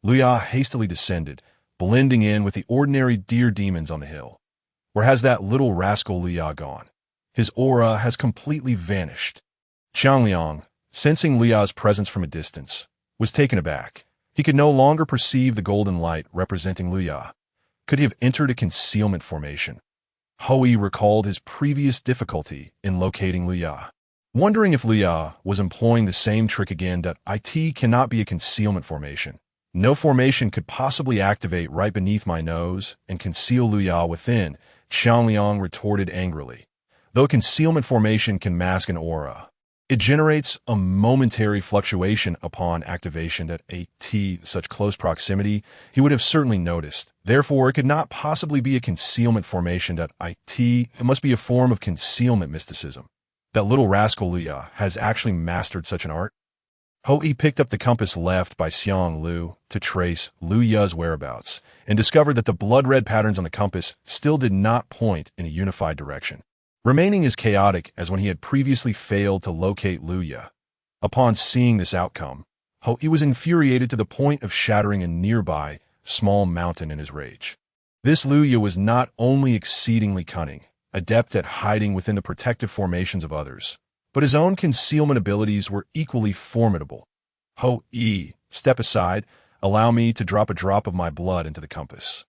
Luya hastily descended, blending in with the ordinary deer demons on the hill. Where has that little rascal Luya gone? His aura has completely vanished. Qiangliang, sensing Luya's presence from a distance, was taken aback. He could no longer perceive the golden light representing Luya. Could he have entered a concealment formation? Hui recalled his previous difficulty in locating Luya, wondering if Luya was employing the same trick again. It cannot be a concealment formation. No formation could possibly activate right beneath my nose and conceal Luya within, Qiangliang retorted angrily. Though a concealment formation can mask an aura, it generates a momentary fluctuation upon activation at such close proximity, he would have certainly noticed. Therefore, it could not possibly be a concealment formation. It must be a form of concealment mysticism. That little rascal Luya has actually mastered such an art? Hou-Yi picked up the compass left by Xiang Lu to trace Lu Ya's whereabouts and discovered that the blood-red patterns on the compass still did not point in a unified direction, remaining as chaotic as when he had previously failed to locate Lu Ya. Upon seeing this outcome, Hou-Yi was infuriated to the point of shattering a nearby small mountain in his rage. This Lu Ya was not only exceedingly cunning, adept at hiding within the protective formations of others, but his own concealment abilities were equally formidable. Hou-Yi, step aside, allow me to drop a drop of my blood into the compass,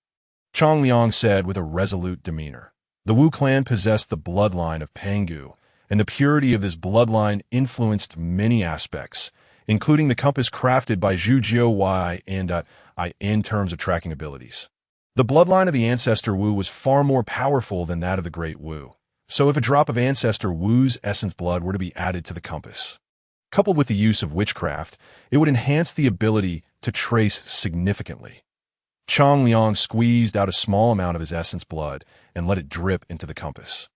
Chong Liang said with a resolute demeanor. The Wu clan possessed the bloodline of Pangu, and the purity of this bloodline influenced many aspects, including the compass crafted by Zhu Jiu Wai and I in terms of tracking abilities. The bloodline of the Ancestor Wu was far more powerful than that of the Great Wu, so if a drop of Ancestor Wu's essence blood were to be added to the compass, coupled with the use of witchcraft, it would enhance the ability to trace significantly. Chong Liang squeezed out a small amount of his essence blood and let it drip into the compass.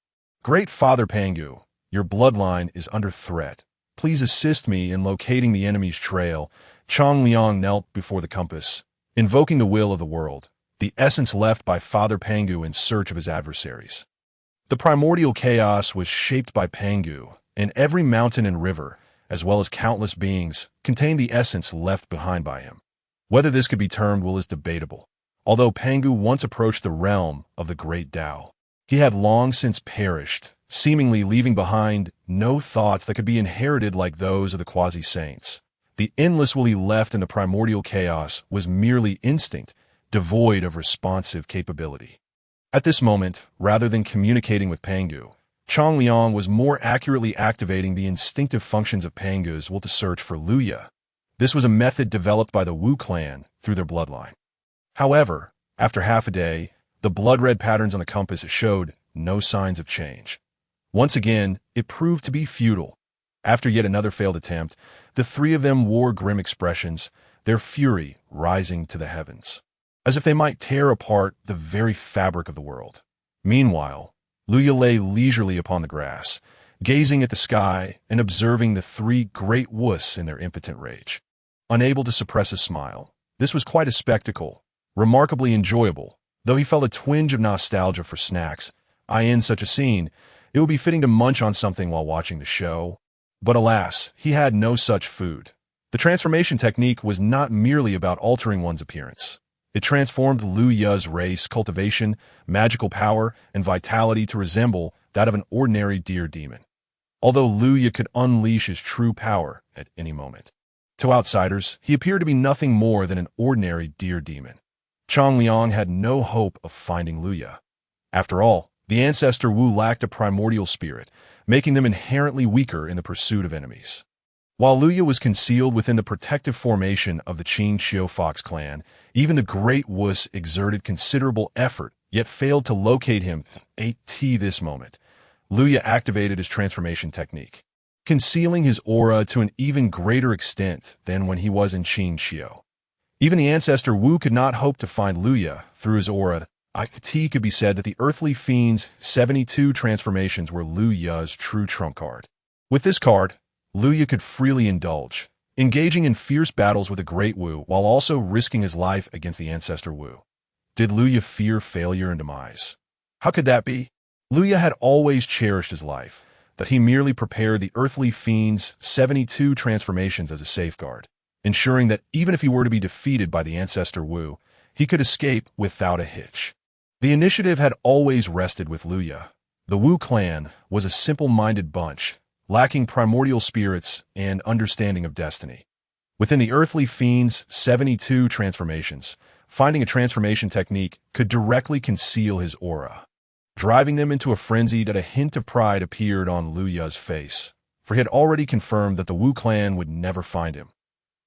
Great Father Pangu, your bloodline is under threat. Please assist me in locating the enemy's trail. Chong Liang knelt before the compass, invoking the will of the world, the essence left by Father Pangu in search of his adversaries. The primordial chaos was shaped by Pangu, and every mountain and river, as well as countless beings, contained the essence left behind by him. Whether this could be termed will is debatable. Although Pangu once approached the realm of the great Dao, he had long since perished, seemingly leaving behind no thoughts that could be inherited like those of the quasi-saints. The endless will he left in the primordial chaos was merely instinct, devoid of responsive capability. At this moment, rather than communicating with Pangu, Chong Liang was more accurately activating the instinctive functions of Pangu's will to search for Lu Ya. This was a method developed by the Wu clan through their bloodline. However, after half a day, the blood-red patterns on the compass showed no signs of change. Once again, it proved to be futile. After yet another failed attempt, the three of them wore grim expressions, their fury rising to the heavens, as if they might tear apart the very fabric of the world. Meanwhile, Lu Ya lay leisurely upon the grass, gazing at the sky and observing the three great wuss in their impotent rage. Unable to suppress a smile, this was quite a spectacle, remarkably enjoyable, though he felt a twinge of nostalgia for snacks. In such a scene, it would be fitting to munch on something while watching the show. But alas, he had no such food. The transformation technique was not merely about altering one's appearance. It transformed Lu Ya's race, cultivation, magical power, and vitality to resemble that of an ordinary deer demon. Although Lu Ya could unleash his true power at any moment. To outsiders, he appeared to be nothing more than an ordinary deer demon. Chong Liang had no hope of finding Lu Ya. After all, the Ancestor Wu lacked a primordial spirit, making them inherently weaker in the pursuit of enemies. While Lu Ya was concealed within the protective formation of the Qing Xiu Fox clan, even the Great Wuss exerted considerable effort, yet failed to locate him. At this moment, Lu Ya activated his transformation technique, concealing his aura to an even greater extent than when he was in Qing Xiu. Even the Ancestor Wu could not hope to find Lu Ya through his aura. It could be said that the Earthly Fiend's 72 transformations were Lu Ya's true trump card. With this card, Lu Ya could freely indulge, engaging in fierce battles with the Great Wu while also risking his life against the Ancestor Wu. Did Lu Ya fear failure and demise? How could that be? Lu Ya had always cherished his life, that he merely prepared the Earthly Fiend's 72 transformations as a safeguard, ensuring that even if he were to be defeated by the Ancestor Wu, he could escape without a hitch. The initiative had always rested with Lu Ya. The Wu clan was a simple-minded bunch, lacking primordial spirits and understanding of destiny. Within the Earthly Fiend's 72 transformations, finding a transformation technique could directly conceal his aura, driving them into a frenzy that a hint of pride appeared on Lu Ya's face, for he had already confirmed that the Wu clan would never find him.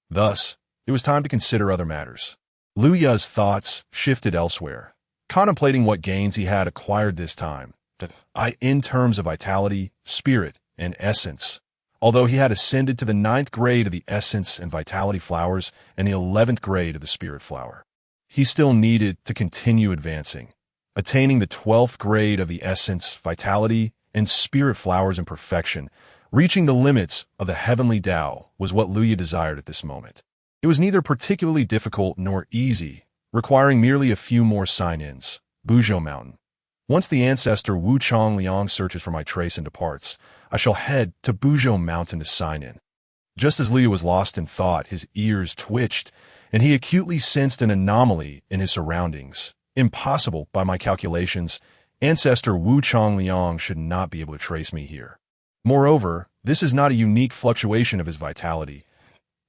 Thus, it was time to consider other matters. Lu Ya's thoughts shifted elsewhere, contemplating what gains he had acquired this time, in terms of vitality, spirit, and essence. Although he had ascended to the 9th grade of the essence and vitality flowers and the 11th grade of the spirit flower, he still needed to continue advancing, attaining the 12th grade of the essence, vitality, and spirit flowers in perfection, reaching the limits of the Heavenly Dao was what Luya desired at this moment. It was neither particularly difficult nor easy, requiring merely a few more sign-ins. Buzhou Mountain. Once the ancestor Wu Chong Liang searches for my trace and departs, I shall head to Buzhou Mountain to sign in. Just as Luya was lost in thought, his ears twitched, and he acutely sensed an anomaly in his surroundings. Impossible, by my calculations. Ancestor Wu Chong Liang should not be able to trace me here. Moreover, this is not a unique fluctuation of his vitality.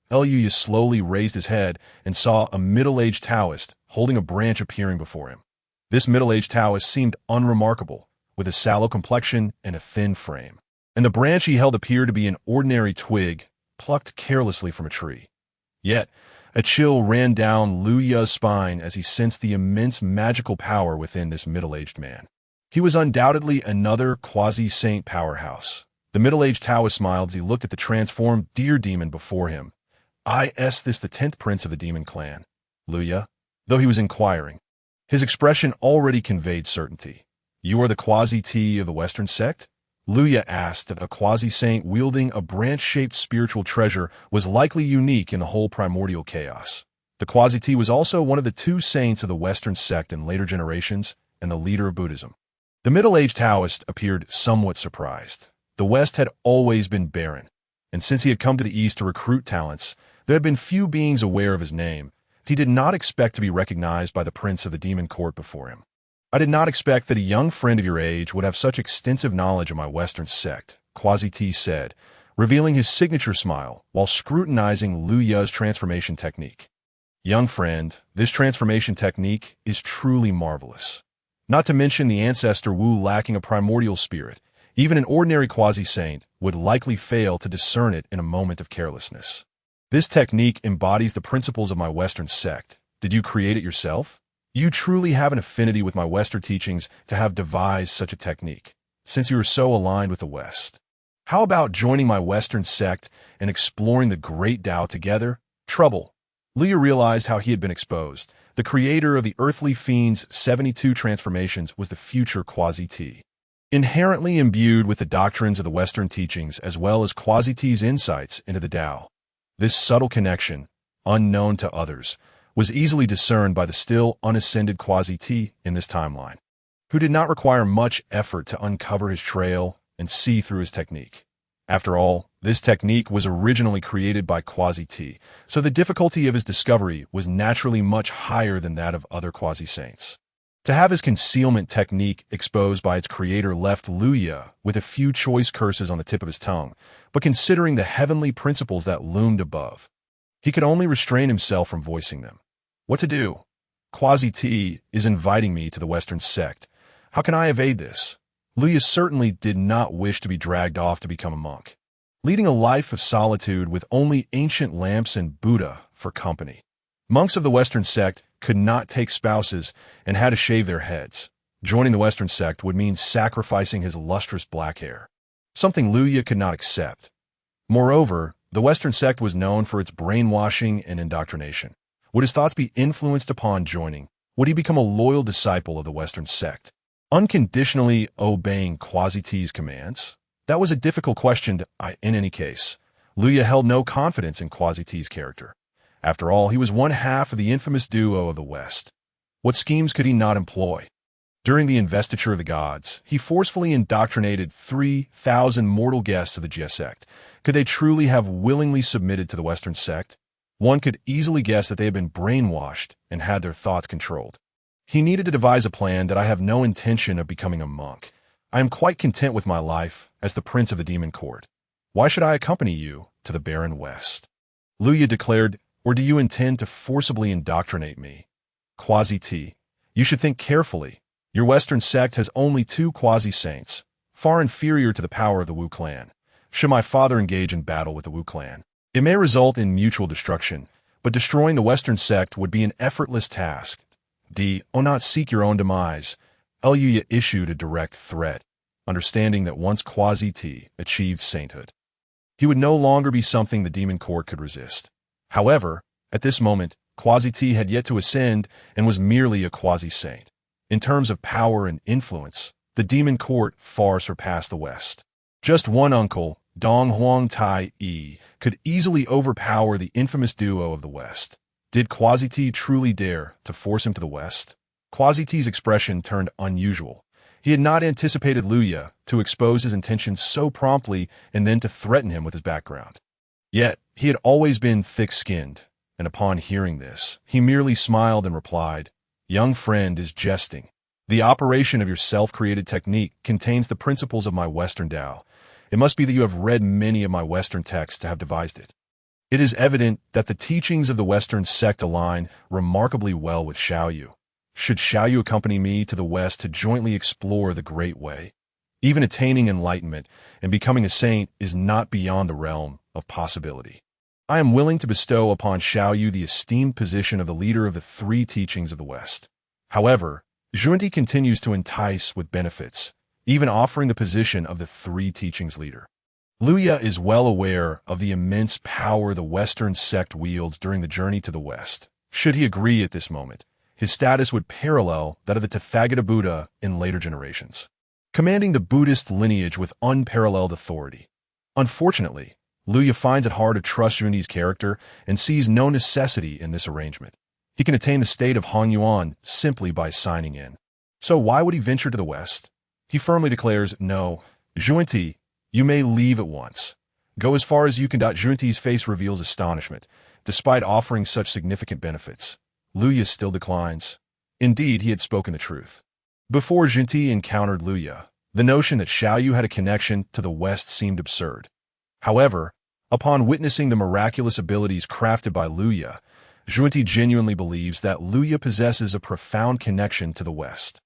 Luya slowly raised his head and saw a middle-aged Taoist holding a branch appearing before him. This middle-aged Taoist seemed unremarkable, with a sallow complexion and a thin frame. And the branch he held appeared to be an ordinary twig, plucked carelessly from a tree. Yet, a chill ran down Luya's spine as he sensed the immense magical power within this middle-aged man. He was undoubtedly another quasi-saint powerhouse. The middle-aged Taoist smiled as he looked at the transformed deer demon before him. Is this the 10th prince of the demon clan? Luya? Though he was inquiring, his expression already conveyed certainty. You are the quasi-T of the Western sect? Luya asked that a quasi-saint wielding a branch-shaped spiritual treasure was likely unique in the whole primordial chaos. The quasi-T was also one of the 2 saints of the Western sect in later generations and the leader of Buddhism. The middle-aged Taoist appeared somewhat surprised. The West had always been barren, and since he had come to the East to recruit talents, there had been few beings aware of his name. He did not expect to be recognized by the prince of the demon court before him. I did not expect that a young friend of your age would have such extensive knowledge of my Western sect, Quasi-T said, revealing his signature smile while scrutinizing Luya's transformation technique. Young friend, this transformation technique is truly marvelous. Not to mention the ancestor Wu lacking a primordial spirit, even an ordinary quasi-saint would likely fail to discern it in a moment of carelessness. This technique embodies the principles of my Western sect. Did you create it yourself? You truly have an affinity with my Western teachings to have devised such a technique, since you are so aligned with the West. How about joining my Western sect and exploring the great Tao together? Trouble. Luya realized how he had been exposed. The creator of the earthly fiend's 72 transformations was the future Quasi-T. Inherently imbued with the doctrines of the Western teachings as well as Quasi-T's insights into the Tao. This subtle connection, unknown to others, was easily discerned by the still unascended Quasi-T in this timeline, who did not require much effort to uncover his trail and see through his technique. After all, this technique was originally created by Quasi-T, so the difficulty of his discovery was naturally much higher than that of other quasi-saints. To have his concealment technique exposed by its creator left Luya with a few choice curses on the tip of his tongue, but considering the heavenly principles that loomed above, he could only restrain himself from voicing them. What to do? Quasi-T is inviting me to the Western sect. How can I evade this? Luya certainly did not wish to be dragged off to become a monk, leading a life of solitude with only ancient lamps and Buddha for company. Monks of the Western sect could not take spouses and had to shave their heads. Joining the Western sect would mean sacrificing his lustrous black hair, something Luya could not accept. Moreover, the Western sect was known for its brainwashing and indoctrination. Would his thoughts be influenced upon joining? Would he become a loyal disciple of the Western sect, unconditionally obeying Quasi-T's commands? That was a difficult question. In any case, Luya held no confidence in Quasi-T's character. After all, he was one half of the infamous duo of the West. What schemes could he not employ? During the investiture of the gods, he forcefully indoctrinated 3,000 mortal guests of the Jia sect. Could they truly have willingly submitted to the Western sect? One could easily guess that they had been brainwashed and had their thoughts controlled. He needed to devise a plan that I have no intention of becoming a monk. I am quite content with my life as the prince of the demon court. Why should I accompany you to the barren West? Luya declared, or do you intend to forcibly indoctrinate me? Quasi-T, you should think carefully. Your Western sect has only 2 quasi-saints, far inferior to the power of the Wu clan. Should my father engage in battle with the Wu clan, it may result in mutual destruction, but destroying the Western sect would be an effortless task. Do not seek your own demise. Luya issued a direct threat, understanding that once Quasi-T achieved sainthood, he would no longer be something the demon court could resist. However, at this moment, Quasi-T had yet to ascend and was merely a quasi-saint. In terms of power and influence, the demon court far surpassed the West. Just one uncle, Dong Huang Tai Yi, could easily overpower the infamous duo of the West. Did Quasi-T truly dare to force him to the West? Quasi-T's expression turned unusual. He had not anticipated Luya to expose his intentions so promptly and then to threaten him with his background. Yet, he had always been thick-skinned, and upon hearing this, he merely smiled and replied, "Young friend is jesting. The operation of your self-created technique contains the principles of my Western Dao. It must be that you have read many of my Western texts to have devised it. It is evident that the teachings of the Western sect align remarkably well with Xiaoyu. Should Xiaoyu accompany me to the West to jointly explore the Great Way? Even attaining enlightenment and becoming a saint is not beyond the realm of possibility. I am willing to bestow upon Xiaoyu the esteemed position of the leader of the three teachings of the West. However, Junti continues to entice with benefits, even offering the position of the three teachings leader. Luya is well aware of the immense power the Western sect wields during the journey to the West. Should he agree at this moment, his status would parallel that of the Tathagata Buddha in later generations, commanding the Buddhist lineage with unparalleled authority. Unfortunately, Luya finds it hard to trust Junti's character and sees no necessity in this arrangement. He can attain the state of Hunyuan simply by signing in. So why would he venture to the West? He firmly declares, "No, Junti, you may leave at once. Go as far as you can." Junti's face reveals astonishment. Despite offering such significant benefits, Luya still declines. Indeed, he had spoken the truth. Before Junti encountered Luya, the notion that Xiaoyu had a connection to the West seemed absurd. However, upon witnessing the miraculous abilities crafted by Luya, Junti genuinely believes that Luya possesses a profound connection to the West.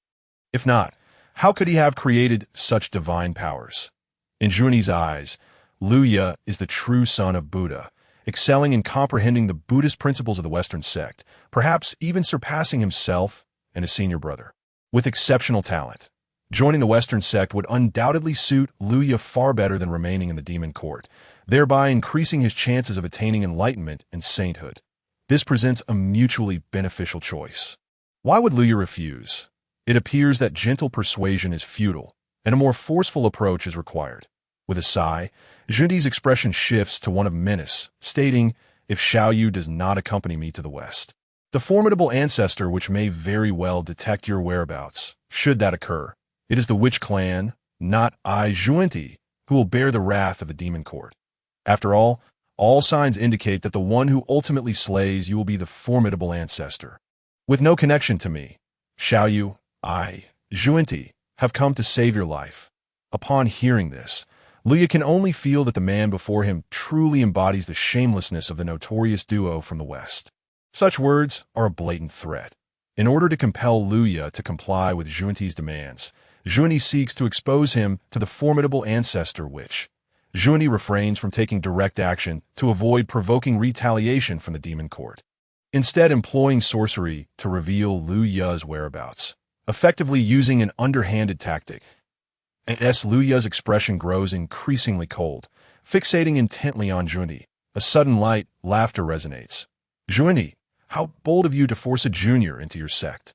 If not, how could he have created such divine powers? In Junti's eyes, Luya is the true son of Buddha, excelling in comprehending the Buddhist principles of the Western sect, perhaps even surpassing himself and his senior brother. With exceptional talent, joining the Western sect would undoubtedly suit Luya far better than remaining in the demon court, thereby increasing his chances of attaining enlightenment and sainthood. This presents a mutually beneficial choice. Why would Luya refuse? It appears that gentle persuasion is futile, and a more forceful approach is required. With a sigh, Junti's expression shifts to one of menace, stating, "If Xiaoyu does not accompany me to the West, the formidable ancestor which may very well detect your whereabouts, should that occur, it is the witch clan, not I, Junti, who will bear the wrath of the demon court. After all signs indicate that the one who ultimately slays you will be the formidable ancestor. With no connection to me, Xiaoyu, I, Junti, have come to save your life." Upon hearing this, Luya can only feel that the man before him truly embodies the shamelessness of the notorious duo from the West. Such words are a blatant threat. In order to compel Luya to comply with Junti's demands, Junti seeks to expose him to the formidable ancestor witch. Junti refrains from taking direct action to avoid provoking retaliation from the demon court, instead employing sorcery to reveal Luya's whereabouts, effectively using an underhanded tactic. As Luya's expression grows increasingly cold, fixating intently on Junti, a sudden light laughter resonates. "Junti, how bold of you to force a junior into your sect.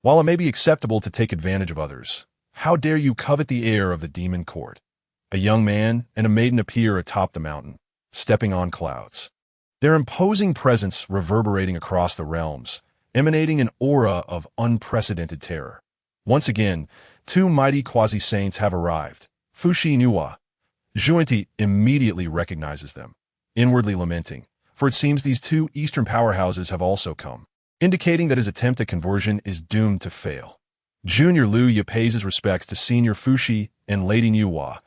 While it may be acceptable to take advantage of others, how dare you covet the heir of the demon court?" A young man and a maiden appear atop the mountain, stepping on clouds, their imposing presence reverberating across the realms, emanating an aura of unprecedented terror. Once again, two mighty quasi-saints have arrived, Fushi Nuwa. Junti immediately recognizes them, inwardly lamenting, for it seems these two Eastern powerhouses have also come, indicating that his attempt at conversion is doomed to fail. Junior Luya pays his respects to Senior Fushi and Lady Nuwa.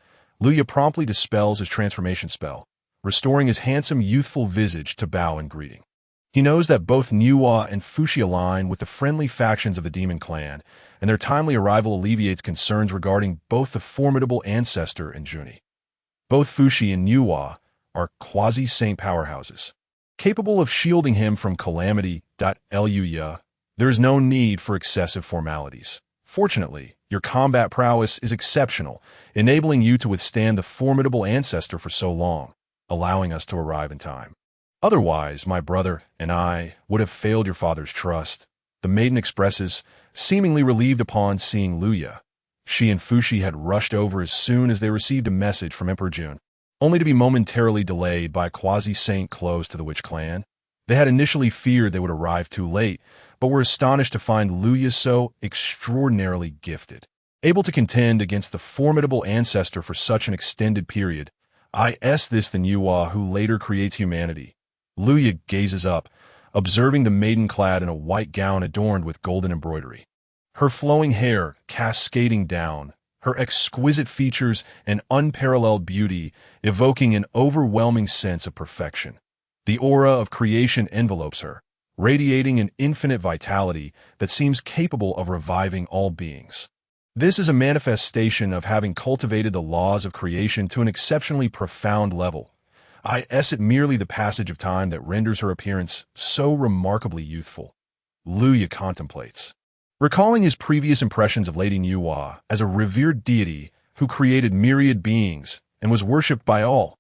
Luya promptly dispels his transformation spell, restoring his handsome youthful visage to bow in greeting. He knows that both Nuwa and Fushi align with the friendly factions of the demon clan, and their timely arrival alleviates concerns regarding both the formidable ancestor and Junti. Both Fushi and Nuwa are quasi-saint powerhouses, capable of shielding him from calamity. Luya, there is no need for excessive formalities. Fortunately, your combat prowess is exceptional, enabling you to withstand the formidable ancestor for so long, allowing us to arrive in time. Otherwise, my brother and I would have failed your father's trust. The maiden expresses, seemingly relieved upon seeing Luya. She and Fushi had rushed over as soon as they received a message from Emperor Jun, only to be momentarily delayed by a quasi-saint close to the witch clan. They had initially feared they would arrive too late, but were astonished to find Luya so extraordinarily gifted. Able to contend against the formidable ancestor for such an extended period, is this the Nuwa who later creates humanity? Luya gazes up, observing the maiden clad in a white gown adorned with golden embroidery. Her flowing hair cascading down, her exquisite features and unparalleled beauty evoking an overwhelming sense of perfection. The aura of creation envelopes her, radiating an infinite vitality that seems capable of reviving all beings. This is a manifestation of having cultivated the laws of creation to an exceptionally profound level. Is it merely the passage of time that renders her appearance so remarkably youthful? Luya contemplates. Recalling his previous impressions of Lady Nuwa as a revered deity who created myriad beings and was worshipped by all,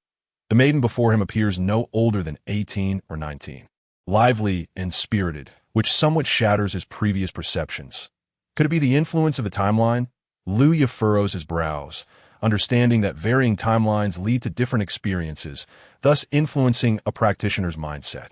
the maiden before him appears no older than 18 or 19. Lively and spirited, which somewhat shatters his previous perceptions. Could it be the influence of the timeline? Luya furrows his brows, understanding that varying timelines lead to different experiences, thus influencing a practitioner's mindset.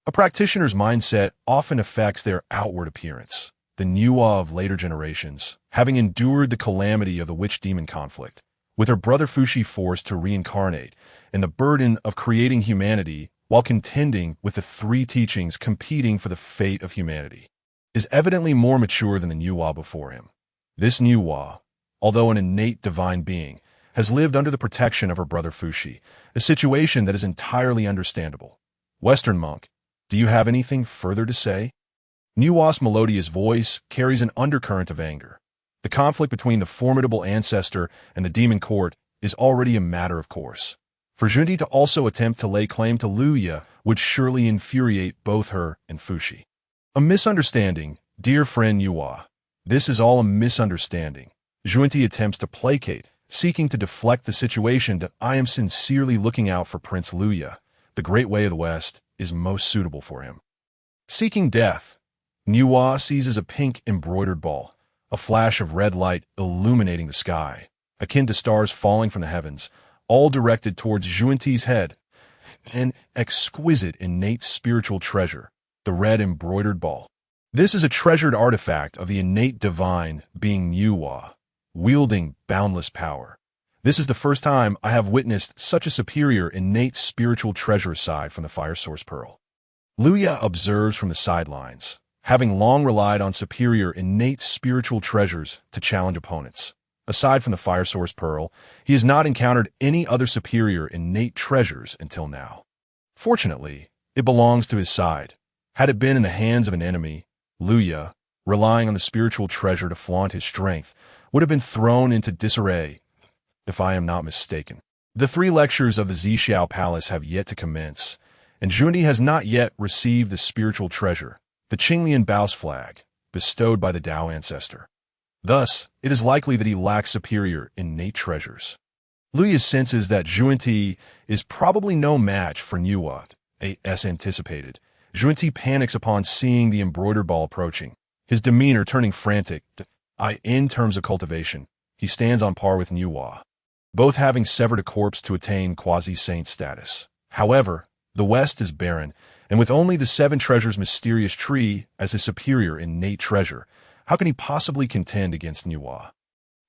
A practitioner's mindset often affects their outward appearance. The Nuwa of later generations, having endured the calamity of the witch-demon conflict, with her brother Fushi forced to reincarnate, and the burden of creating humanity while contending with the three teachings competing for the fate of humanity, is evidently more mature than the Nuwa before him. This Nuwa, although an innate divine being, has lived under the protection of her brother Fushi, a situation that is entirely understandable. Western monk, do you have anything further to say? Nuwa's melodious voice carries an undercurrent of anger. The conflict between the formidable ancestor and the demon court is already a matter of course. For Junti to also attempt to lay claim to Luya would surely infuriate both her and Fushi. A misunderstanding, dear friend Nuwa. This is all a misunderstanding. Junti attempts to placate, seeking to deflect the situation that I am sincerely looking out for Prince Luya. The great way of the West is most suitable for him. Seeking death. Nuwa seizes a pink embroidered ball, a flash of red light illuminating the sky, akin to stars falling from the heavens, all directed towards Junti's head. An exquisite innate spiritual treasure, the red embroidered ball. This is a treasured artifact of the innate divine being Nuwa, wielding boundless power. This is the first time I have witnessed such a superior innate spiritual treasure aside from the fire source pearl. Luya observes from the sidelines, having long relied on superior innate spiritual treasures to challenge opponents. Aside from the fire source pearl, he has not encountered any other superior innate treasures until now. Fortunately, it belongs to his side. Had it been in the hands of an enemy, Luya, relying on the spiritual treasure to flaunt his strength, would have been thrown into disarray, if I am not mistaken. The 3 lectures of the Zixiao Palace have yet to commence, and Junti has not yet received the spiritual treasure, the Qinglian Bao's flag, bestowed by the Dao ancestor. Thus, it is likely that he lacks superior innate treasures. Luya senses that Junti is probably no match for Nuwa, as anticipated. Junti panics upon seeing the embroidered ball approaching, his demeanor turning frantic. In terms of cultivation, he stands on par with Nuwa, both having severed a corpse to attain quasi-saint status. However, the West is barren, and with only the 7 treasures mysterious tree as his superior innate treasure, how can he possibly contend against Nuwa?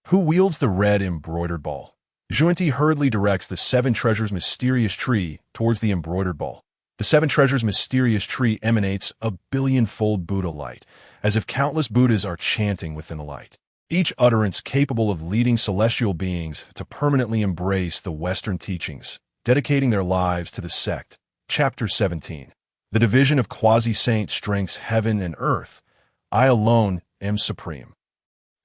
Who wields the red embroidered ball? Junti hurriedly directs the 7 treasures mysterious tree towards the embroidered ball. The 7 treasures mysterious tree emanates a billion-fold Buddha light, as if countless Buddhas are chanting within the light. Each utterance capable of leading celestial beings to permanently embrace the Western teachings, dedicating their lives to the sect. Chapter 17. The division of quasi-saint strengths heaven and earth. I alone am supreme.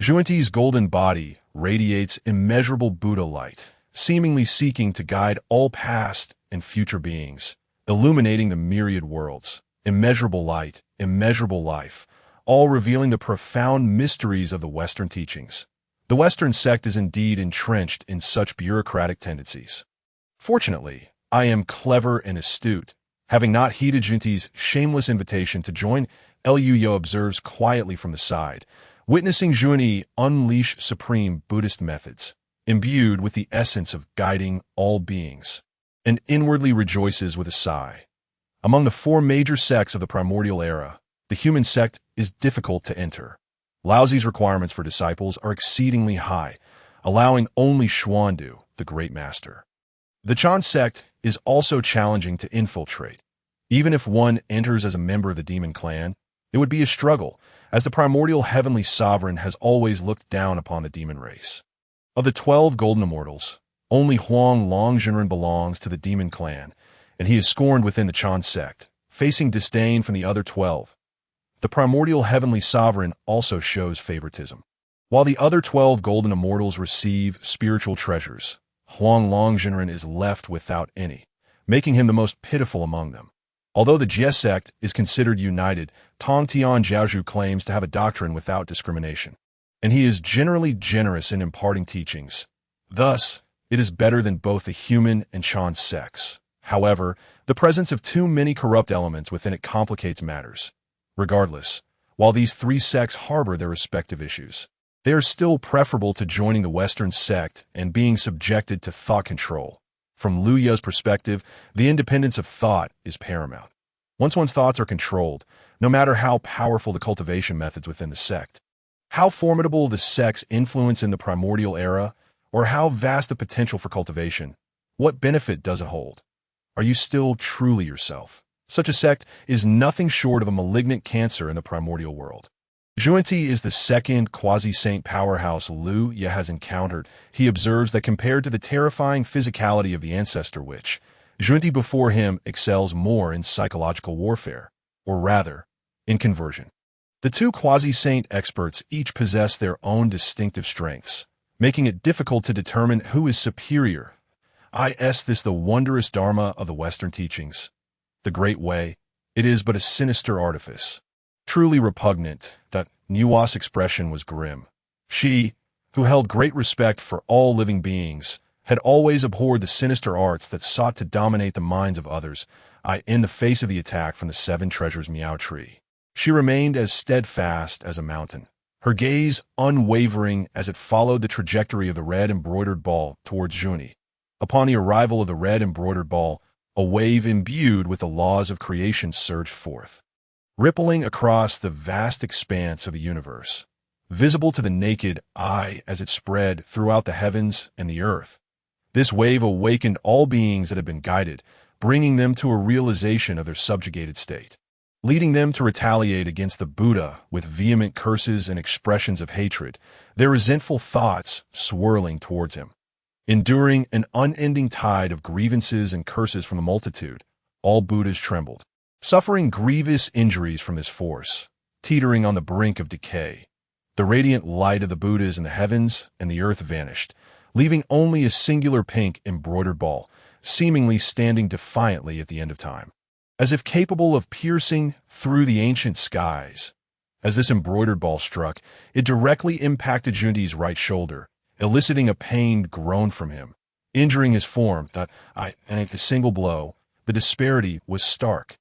Junti's golden body radiates immeasurable Buddha light, seemingly seeking to guide all past and future beings, illuminating the myriad worlds. Immeasurable light, immeasurable life, all revealing the profound mysteries of the Western teachings. The Western sect is indeed entrenched in such bureaucratic tendencies. Fortunately, I am clever and astute. Having not heeded Junti's shameless invitation to join, Luya observes quietly from the side, Witnessing Junyi unleash supreme Buddhist methods, imbued with the essence of guiding all beings, and inwardly rejoices with a sigh. Among the four major sects of the primordial era, the human sect is difficult to enter. Laozi's requirements for disciples are exceedingly high, allowing only Xuandu, the great master. The Chan sect is also challenging to infiltrate. Even if one enters as a member of the demon clan, it would be a struggle, as the primordial heavenly sovereign has always looked down upon the demon race. Of the 12 golden immortals, only Huang Longjunren belongs to the demon clan, and he is scorned within the Chan sect, facing disdain from the other 12. The primordial heavenly sovereign also shows favoritism. While the other 12 golden immortals receive spiritual treasures, Huang Longjunren is left without any, making him the most pitiful among them. Although the Jie sect is considered united, Tong Tian Jiaozhu claims to have a doctrine without discrimination, and he is generally generous in imparting teachings. Thus, it is better than both the human and Chan sects. However, the presence of too many corrupt elements within it complicates matters. Regardless, while these three sects harbor their respective issues, they are still preferable to joining the Western sect and being subjected to thought control. From Lu Ya's perspective, the independence of thought is paramount. Once one's thoughts are controlled, no matter how powerful the cultivation methods within the sect, how formidable the sect's influence in the primordial era, or how vast the potential for cultivation, what benefit does it hold? Are you still truly yourself? Such a sect is nothing short of a malignant cancer in the primordial world. Junyi is the second quasi-saint powerhouse Lu Ya has encountered. He observes that compared to the terrifying physicality of the Ancestor Witch, Junyi before him excels more in psychological warfare, or rather, in conversion. The two quasi-saint experts each possess their own distinctive strengths, making it difficult to determine who is superior. Is this the wondrous dharma of the Western teachings? The Great Way? It is but a sinister artifice. Truly repugnant, that Nua's expression was grim. She, who held great respect for all living beings, had always abhorred the sinister arts that sought to dominate the minds of others. In the face of the attack from the seven treasures Miao Tree, she remained as steadfast as a mountain, her gaze unwavering as it followed the trajectory of the red embroidered ball towards Junyi. Upon the arrival of the red embroidered ball, a wave imbued with the laws of creation surged forth, rippling across the vast expanse of the universe, visible to the naked eye as it spread throughout the heavens and the earth. This wave awakened all beings that had been guided, bringing them to a realization of their subjugated state, leading them to retaliate against the Buddha with vehement curses and expressions of hatred, their resentful thoughts swirling towards him. Enduring an unending tide of grievances and curses from the multitude, all Buddhas trembled, suffering grievous injuries from this force, teetering on the brink of decay. The radiant light of the Buddhas in the heavens and the earth vanished, leaving only a singular pink embroidered ball, seemingly standing defiantly at the end of time, as if capable of piercing through the ancient skies. As this embroidered ball struck, it directly impacted Junyi's right shoulder, eliciting a pained groan from him, injuring his form. And at a single blow, the disparity was stark.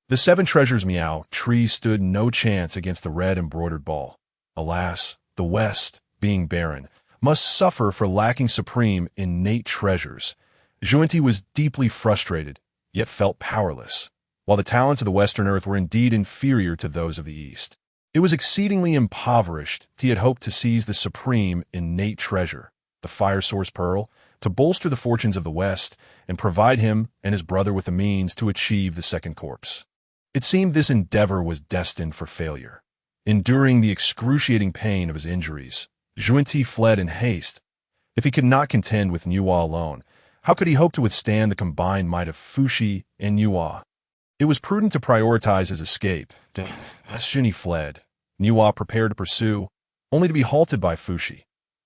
The seven treasures Miao Tree stood no chance against the red embroidered ball. Alas, the West, being barren, must suffer for lacking supreme innate treasures. Junyi was deeply frustrated, yet felt powerless. While the talents of the Western Earth were indeed inferior to those of the East, it was exceedingly impoverished. He had hoped to seize the supreme innate treasure, the fire source pearl, to bolster the fortunes of the West and provide him and his brother with the means to achieve the second corpse. It seemed this endeavor was destined for failure. Enduring the excruciating pain of his injuries, Junyi fled in haste. If he could not contend with Nua alone, how could he hope to withstand the combined might of Fuxi and Nua? It was prudent to prioritize his escape. As Junyi fled, Nua prepared to pursue, only to be halted by Fuxi.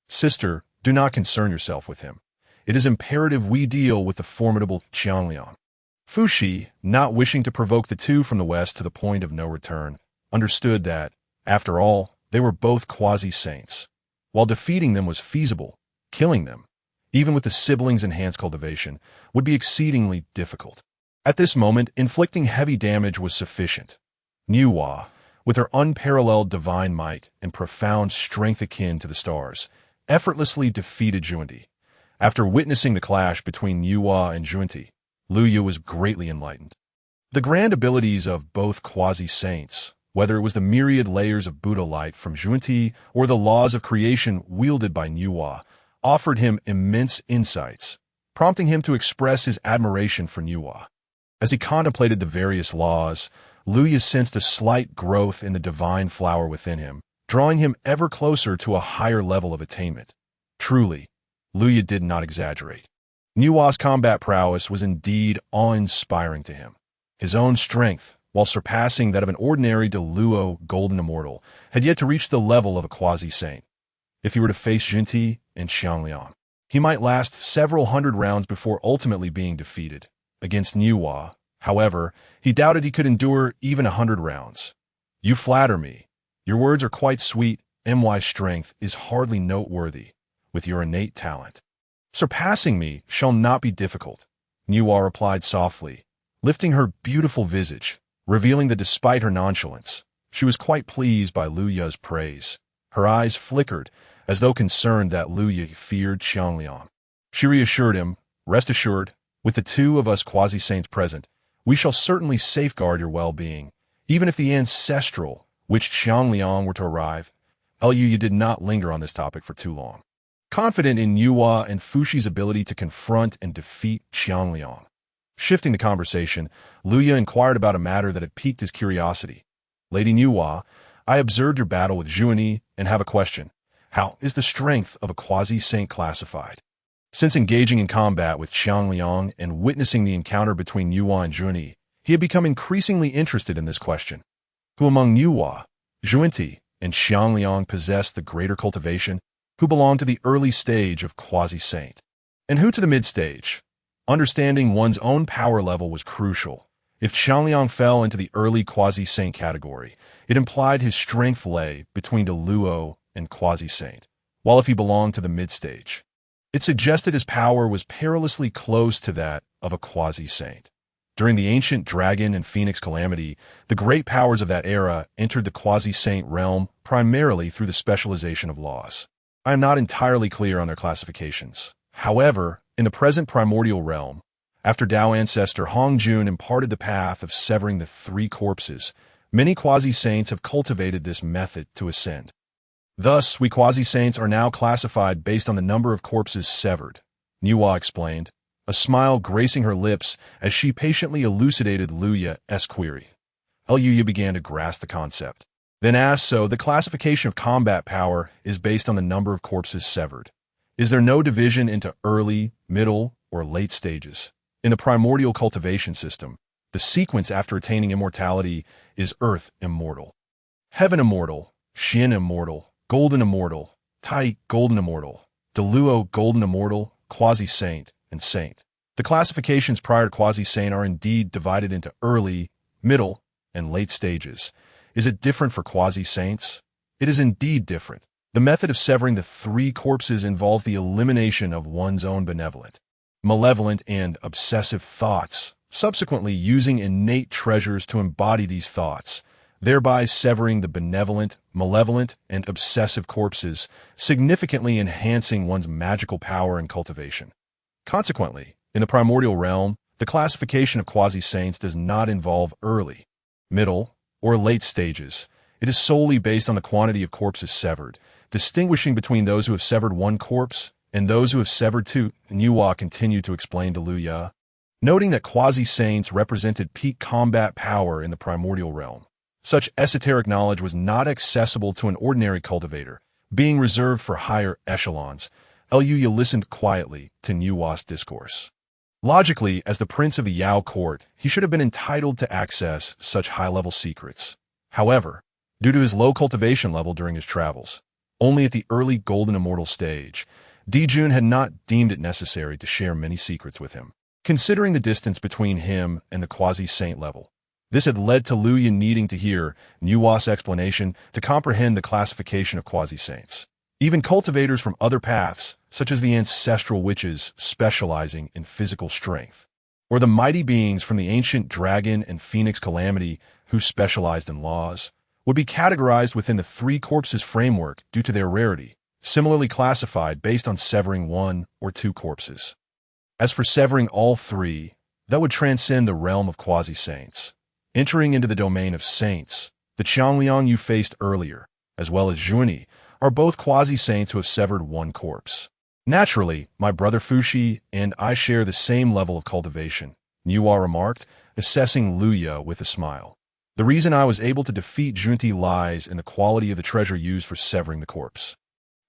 Sister, do not concern yourself with him. It is imperative we deal with the formidable Qiangliang. Fuxi, not wishing to provoke the two from the west to the point of no return, understood that, after all, they were both quasi-saints. While defeating them was feasible, killing them, even with the siblings' enhanced cultivation, would be exceedingly difficult. At this moment, inflicting heavy damage was sufficient. Nua, with her unparalleled divine might and profound strength akin to the stars, effortlessly defeated Junti. After witnessing the clash between Nuwa and Junti, Luya was greatly enlightened. The grand abilities of both quasi-saints, whether it was the myriad layers of Buddha light from Junti or the laws of creation wielded by Nuwa, offered him immense insights, prompting him to express his admiration for Nuwa. As he contemplated the various laws, Luya sensed a slight growth in the divine flower within him, drawing him ever closer to a higher level of attainment. Truly, Luya did not exaggerate. Nuwa's combat prowess was indeed awe-inspiring to him. His own strength, while surpassing that of an ordinary Deluo golden immortal, had yet to reach the level of a quasi-saint. If he were to face Junti and Xiangliang, he might last several hundred rounds before ultimately being defeated. Against Nuwa, however, he doubted he could endure even 100 rounds. "You flatter me. Your words are quite sweet. My strength is hardly noteworthy with your innate talent. Surpassing me shall not be difficult," Nuwa replied softly, lifting her beautiful visage, revealing that despite her nonchalance, she was quite pleased by Luya's praise. Her eyes flickered, as though concerned that Luya feared Xiangliang. She reassured him, "Rest assured, with the two of us quasi-saints present, we shall certainly safeguard your well-being, even if the ancestral witch Xiangliang were to arrive." Luya did not linger on this topic for too long. Confident in Nuwa and Fushi's ability to confront and defeat Xiangliang. Shifting the conversation, Luya inquired about a matter that had piqued his curiosity. "Lady Nuwa, I observed your battle with Junti and have a question. How is the strength of a quasi-saint classified?" Since engaging in combat with Xiangliang and witnessing the encounter between Nuwa and Junti, he had become increasingly interested in this question. Who among Nuwa, Junti, and Xiangliang possessed the greater cultivation? Who belonged to the early stage of quasi-saint? And who to the mid-stage? Understanding one's own power level was crucial. If Xiangliang fell into the early quasi-saint category, it implied his strength lay between Deluo and quasi-saint, while if he belonged to the mid-stage, it suggested his power was perilously close to that of a quasi-saint. During the ancient dragon and phoenix calamity, the great powers of that era entered the quasi-saint realm primarily through the specialization of laws. I am not entirely clear on their classifications. However, in the present primordial realm, after Dao ancestor Hongjun imparted the path of severing the three corpses, many quasi-saints have cultivated this method to ascend. Thus, we quasi-saints are now classified based on the number of corpses severed, Nuwa explained, a smile gracing her lips as she patiently elucidated Luya's query. Luya began to grasp the concept. Then asked, "So, the classification of combat power is based on the number of corpses severed. Is there no division into early, middle, or late stages? In the primordial cultivation system, the sequence after attaining immortality is Earth Immortal, Heaven Immortal, Shin Immortal, Golden Immortal, Tai Golden Immortal, Deluo Golden Immortal, Quasi-Saint, and Saint. The classifications prior to Quasi-Saint are indeed divided into early, middle, and late stages. Is it different for Quasi-Saints? It is indeed different. The method of severing the three corpses involves the elimination of one's own benevolent, malevolent, and obsessive thoughts, subsequently using innate treasures to embody these thoughts, thereby severing the benevolent, malevolent, and obsessive corpses, significantly enhancing one's magical power and cultivation. Consequently, in the primordial realm, the classification of quasi-saints does not involve early, middle, or late stages. It is solely based on the quantity of corpses severed, distinguishing between those who have severed one corpse and those who have severed two, Nuwa continued to explain to Luya, noting that quasi-saints represented peak combat power in the primordial realm. Such esoteric knowledge was not accessible to an ordinary cultivator, being reserved for higher echelons. Luya listened quietly to Nuwa's discourse. Logically, as the prince of the Yao court, he should have been entitled to access such high-level secrets. However, due to his low cultivation level during his travels, only at the early golden immortal stage, Di Jun had not deemed it necessary to share many secrets with him. Considering the distance between him and the quasi-saint level, this had led to Luya needing to hear Nuwa's explanation to comprehend the classification of quasi-saints. Even cultivators from other paths, such as the ancestral witches specializing in physical strength, or the mighty beings from the ancient dragon and phoenix calamity who specialized in laws, would be categorized within the three corpses framework due to their rarity, similarly classified based on severing one or two corpses. As for severing all three, that would transcend the realm of quasi-saints, entering into the domain of saints. The Qiangliang you faced earlier, as well as Zhuni, are both quasi-saints who have severed one corpse. Naturally, my brother Fuxi and I share the same level of cultivation, Nuwa remarked, assessing Luya with a smile. The reason I was able to defeat Junti lies in the quality of the treasure used for severing the corpse.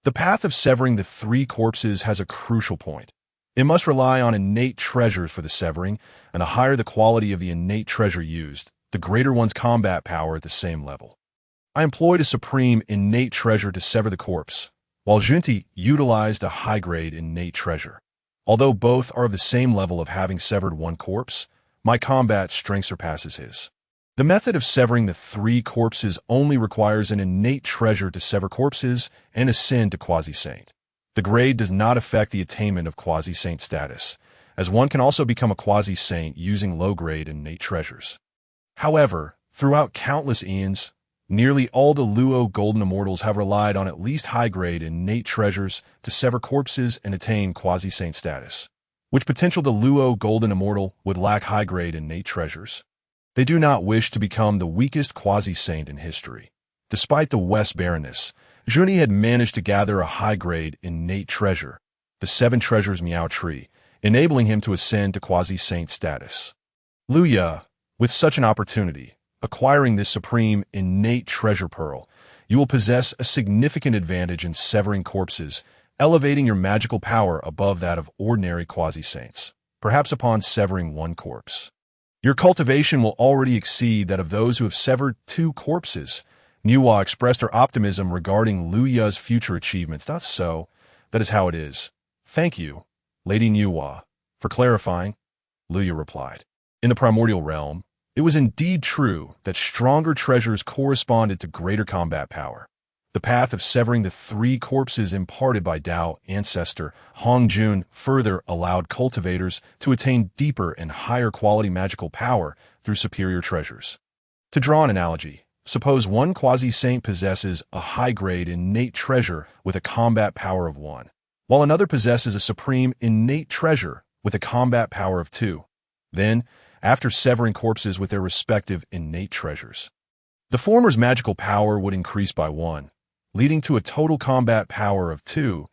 The path of severing the three corpses has a crucial point. It must rely on innate treasures for the severing, and the higher the quality of the innate treasure used, the greater one's combat power at the same level. I employed a supreme innate treasure to sever the corpse, while Junti utilized a high-grade innate treasure. Although both are of the same level of having severed one corpse, my combat strength surpasses his. The method of severing the three corpses only requires an innate treasure to sever corpses and ascend to quasi-saint. The grade does not affect the attainment of quasi-saint status, as one can also become a quasi-saint using low-grade innate treasures. However, throughout countless eons, nearly all the Luo Golden Immortals have relied on at least high-grade innate treasures to sever corpses and attain quasi-saint status. Which potential the Luo Golden Immortal would lack high-grade innate treasures? They do not wish to become the weakest quasi-saint in history. Despite the West Barrenness, Zhuni had managed to gather a high-grade innate treasure, the Seven Treasures Miao Tree, enabling him to ascend to quasi-saint status. Luya, with such an opportunity, acquiring this supreme innate treasure pearl, you will possess a significant advantage in severing corpses, elevating your magical power above that of ordinary quasi-saints, perhaps upon severing one corpse. Your cultivation will already exceed that of those who have severed two corpses. Nuwa expressed her optimism regarding Luya's future achievements. That's so. That is how it is. Thank you, Lady Nuwa, for clarifying, Luya replied. In the primordial realm, it was indeed true that stronger treasures corresponded to greater combat power. The path of severing the three corpses imparted by Dao Ancestor Hongjun further allowed cultivators to attain deeper and higher quality magical power through superior treasures. To draw an analogy, suppose one quasi-saint possesses a high-grade innate treasure with a combat power of 1, while another possesses a supreme innate treasure with a combat power of 2. Then, after severing corpses with their respective innate treasures, the former's magical power would increase by 1, leading to a total combat power of 2.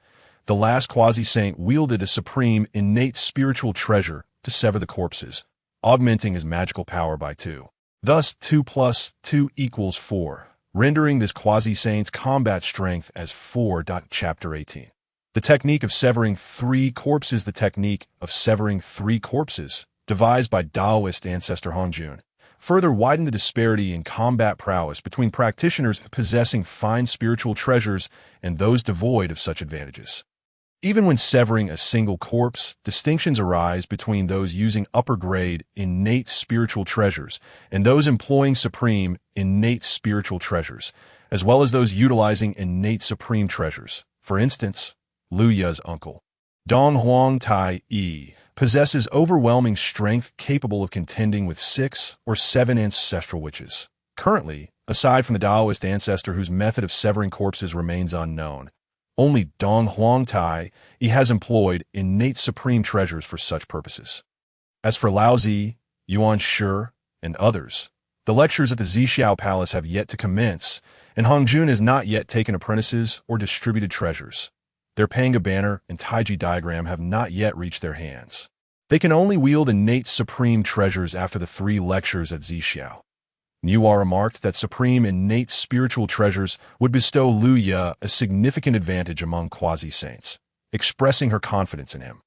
The last quasi-saint wielded a supreme innate spiritual treasure to sever the corpses, augmenting his magical power by 2. Thus, 2 plus 2 equals 4, rendering this quasi-saint's combat strength as 4. Chapter 18. The technique of severing three corpses. The technique of severing three corpses, devised by Taoist ancestor Hongjun, further widened the disparity in combat prowess between practitioners possessing fine spiritual treasures and those devoid of such advantages. Even when severing a single corpse, distinctions arise between those using upper-grade innate spiritual treasures and those employing supreme innate spiritual treasures, as well as those utilizing innate supreme treasures. For instance, Luya's uncle, Dong Huang Tai Yi, possesses overwhelming strength capable of contending with 6 or 7 ancestral witches. Currently, aside from the Taoist ancestor whose method of severing corpses remains unknown, only Dong Huang Tai Yi has employed innate supreme treasures for such purposes. As for Lao Zi, Yuan Shi, and others, the lectures at the Zixiao Palace have yet to commence, and Hongjun has not yet taken apprentices or distributed treasures. Their Pangu banner and Taiji diagram have not yet reached their hands. They can only wield innate supreme treasures after the 3 lectures at Zixiao. Nuwa remarked that supreme innate spiritual treasures would bestow Luya a significant advantage among quasi-saints, expressing her confidence in him.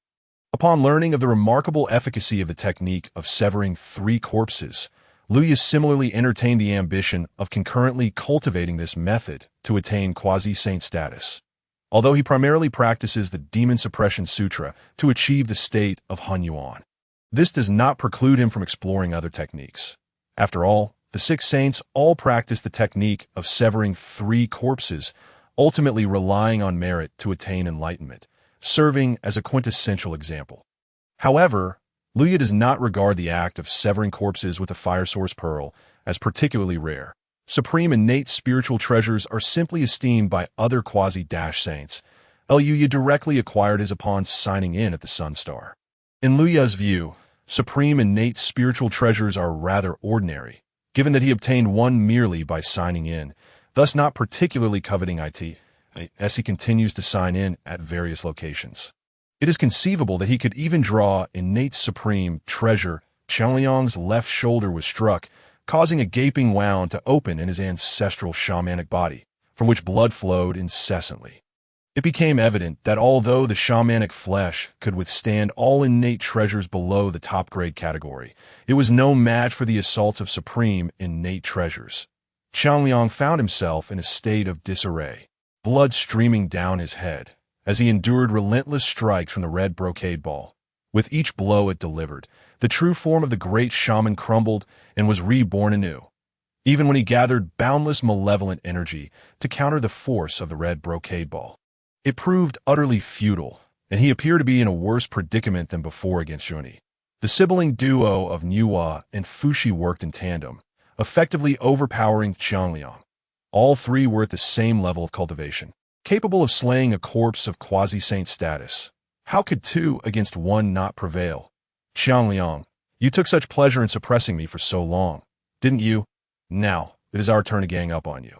Upon learning of the remarkable efficacy of the technique of severing 3 corpses, Luya similarly entertained the ambition of concurrently cultivating this method to attain quasi-saint status, although he primarily practices the Demon Suppression Sutra to achieve the state of Hunyuan. This does not preclude him from exploring other techniques. After all, the 6 saints all practice the technique of severing 3 corpses, ultimately relying on merit to attain enlightenment, serving as a quintessential example. However, Luya does not regard the act of severing corpses with a fire source pearl as particularly rare. Supreme innate spiritual treasures are simply esteemed by other quasi-saints. Liu directly acquired his upon signing in at the Sun Star. In Liu's view, supreme innate spiritual treasures are rather ordinary, given that he obtained one merely by signing in, thus not particularly coveting it, as he continues to sign in at various locations. It is conceivable that he could even draw innate supreme treasure. Qiangliang's left shoulder was struck, causing a gaping wound to open in his ancestral shamanic body, from which blood flowed incessantly. It became evident that although the shamanic flesh could withstand all innate treasures below the top-grade category, it was no match for the assaults of supreme innate treasures. Qiangliang found himself in a state of disarray, blood streaming down his head, as he endured relentless strikes from the red brocade ball. With each blow it delivered, the true form of the great shaman crumbled and was reborn anew, even when he gathered boundless malevolent energy to counter the force of the red brocade ball. It proved utterly futile, and he appeared to be in a worse predicament than before against Yuni. The sibling duo of Hunyuan and Fushi worked in tandem, effectively overpowering Qiangliang. All three were at the same level of cultivation, capable of slaying a corpse of quasi-saint status. How could two against one not prevail? Qiangliang, you took such pleasure in suppressing me for so long, didn't you? Now, it is our turn to gang up on you.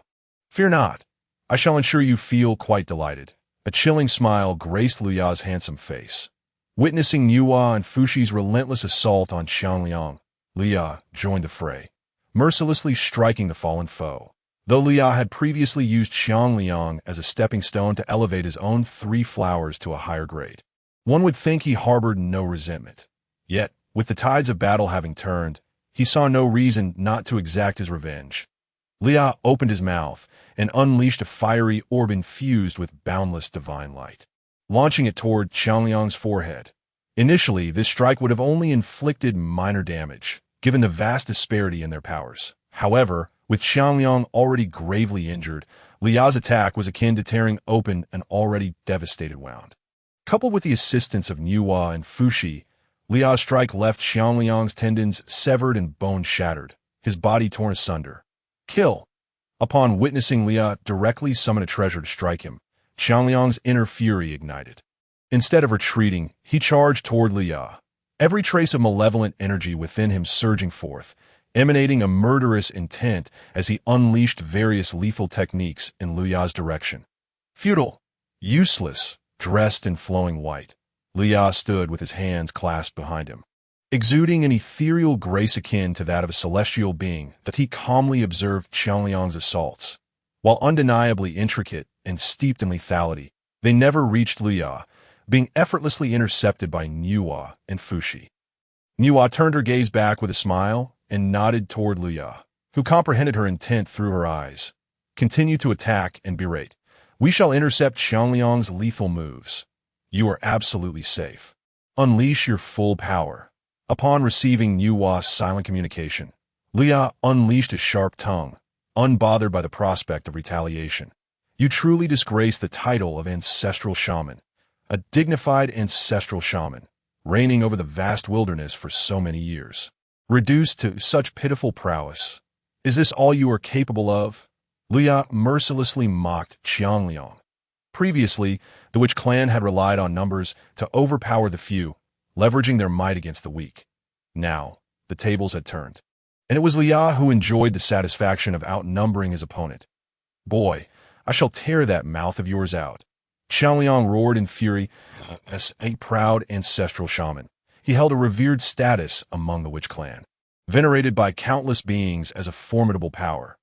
Fear not. I shall ensure you feel quite delighted. A chilling smile graced Liu's handsome face. Witnessing Hunyuan and Fushi's relentless assault on Qiangliang, Liu joined the fray, mercilessly striking the fallen foe. Though Liu had previously used Qiangliang as a stepping stone to elevate his own three flowers to a higher grade, one would think he harbored no resentment. Yet, with the tides of battle having turned, he saw no reason not to exact his revenge. Liu opened his mouth and unleashed a fiery orb infused with boundless divine light, launching it toward Qiangliang's forehead. Initially, this strike would have only inflicted minor damage, given the vast disparity in their powers. However, with Qiangliang already gravely injured, Liu's attack was akin to tearing open an already devastated wound. Coupled with the assistance of Hunyuan and Fushi, Liu's strike left Qiangliang's tendons severed and bone shattered, his body torn asunder. Kill! Upon witnessing Liu directly summon a treasure to strike him, Qiangliang's inner fury ignited. Instead of retreating, he charged toward Liu, every trace of malevolent energy within him surging forth, emanating a murderous intent as he unleashed various lethal techniques in Liu's direction. Futile, useless, dressed in flowing white, Liu stood with his hands clasped behind him, exuding an ethereal grace akin to that of a celestial being that he calmly observed Qiangliang's assaults. While undeniably intricate and steeped in lethality, they never reached Liu, being effortlessly intercepted by Hunyuan and Fushi. Hunyuan turned her gaze back with a smile and nodded toward Liu, who comprehended her intent through her eyes. Continue to attack and berate. We shall intercept Qiangliang's lethal moves. You are absolutely safe. Unleash your full power. Upon receiving Hunyuan's silent communication, Liu unleashed his sharp tongue, unbothered by the prospect of retaliation. You truly disgrace the title of ancestral shaman, a dignified ancestral shaman, reigning over the vast wilderness for so many years. Reduced to such pitiful prowess. Is this all you are capable of? Liu mercilessly mocked Qiangliang. Previously, the Witch clan had relied on numbers to overpower the few, leveraging their might against the weak. Now, the tables had turned, and it was Liu who enjoyed the satisfaction of outnumbering his opponent. Boy, I shall tear that mouth of yours out. Qiangliang roared in fury. As a proud ancestral shaman, he held a revered status among the Witch clan, venerated by countless beings as a formidable power.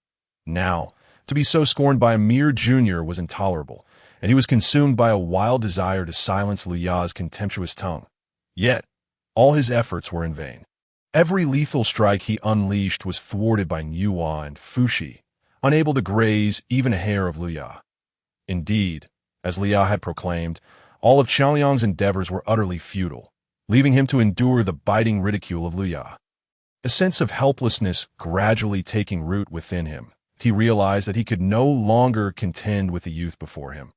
Now, to be so scorned by a mere junior was intolerable, and he was consumed by a wild desire to silence Liu's contemptuous tongue. Yet, all his efforts were in vain. Every lethal strike he unleashed was thwarted by Hunyuan and Fushi, unable to graze even a hair of Liu. Indeed, as Liu had proclaimed, all of Qiangliang's endeavors were utterly futile, leaving him to endure the biting ridicule of Liu. A sense of helplessness gradually taking root within him, he realized that he could no longer contend with the youth before him.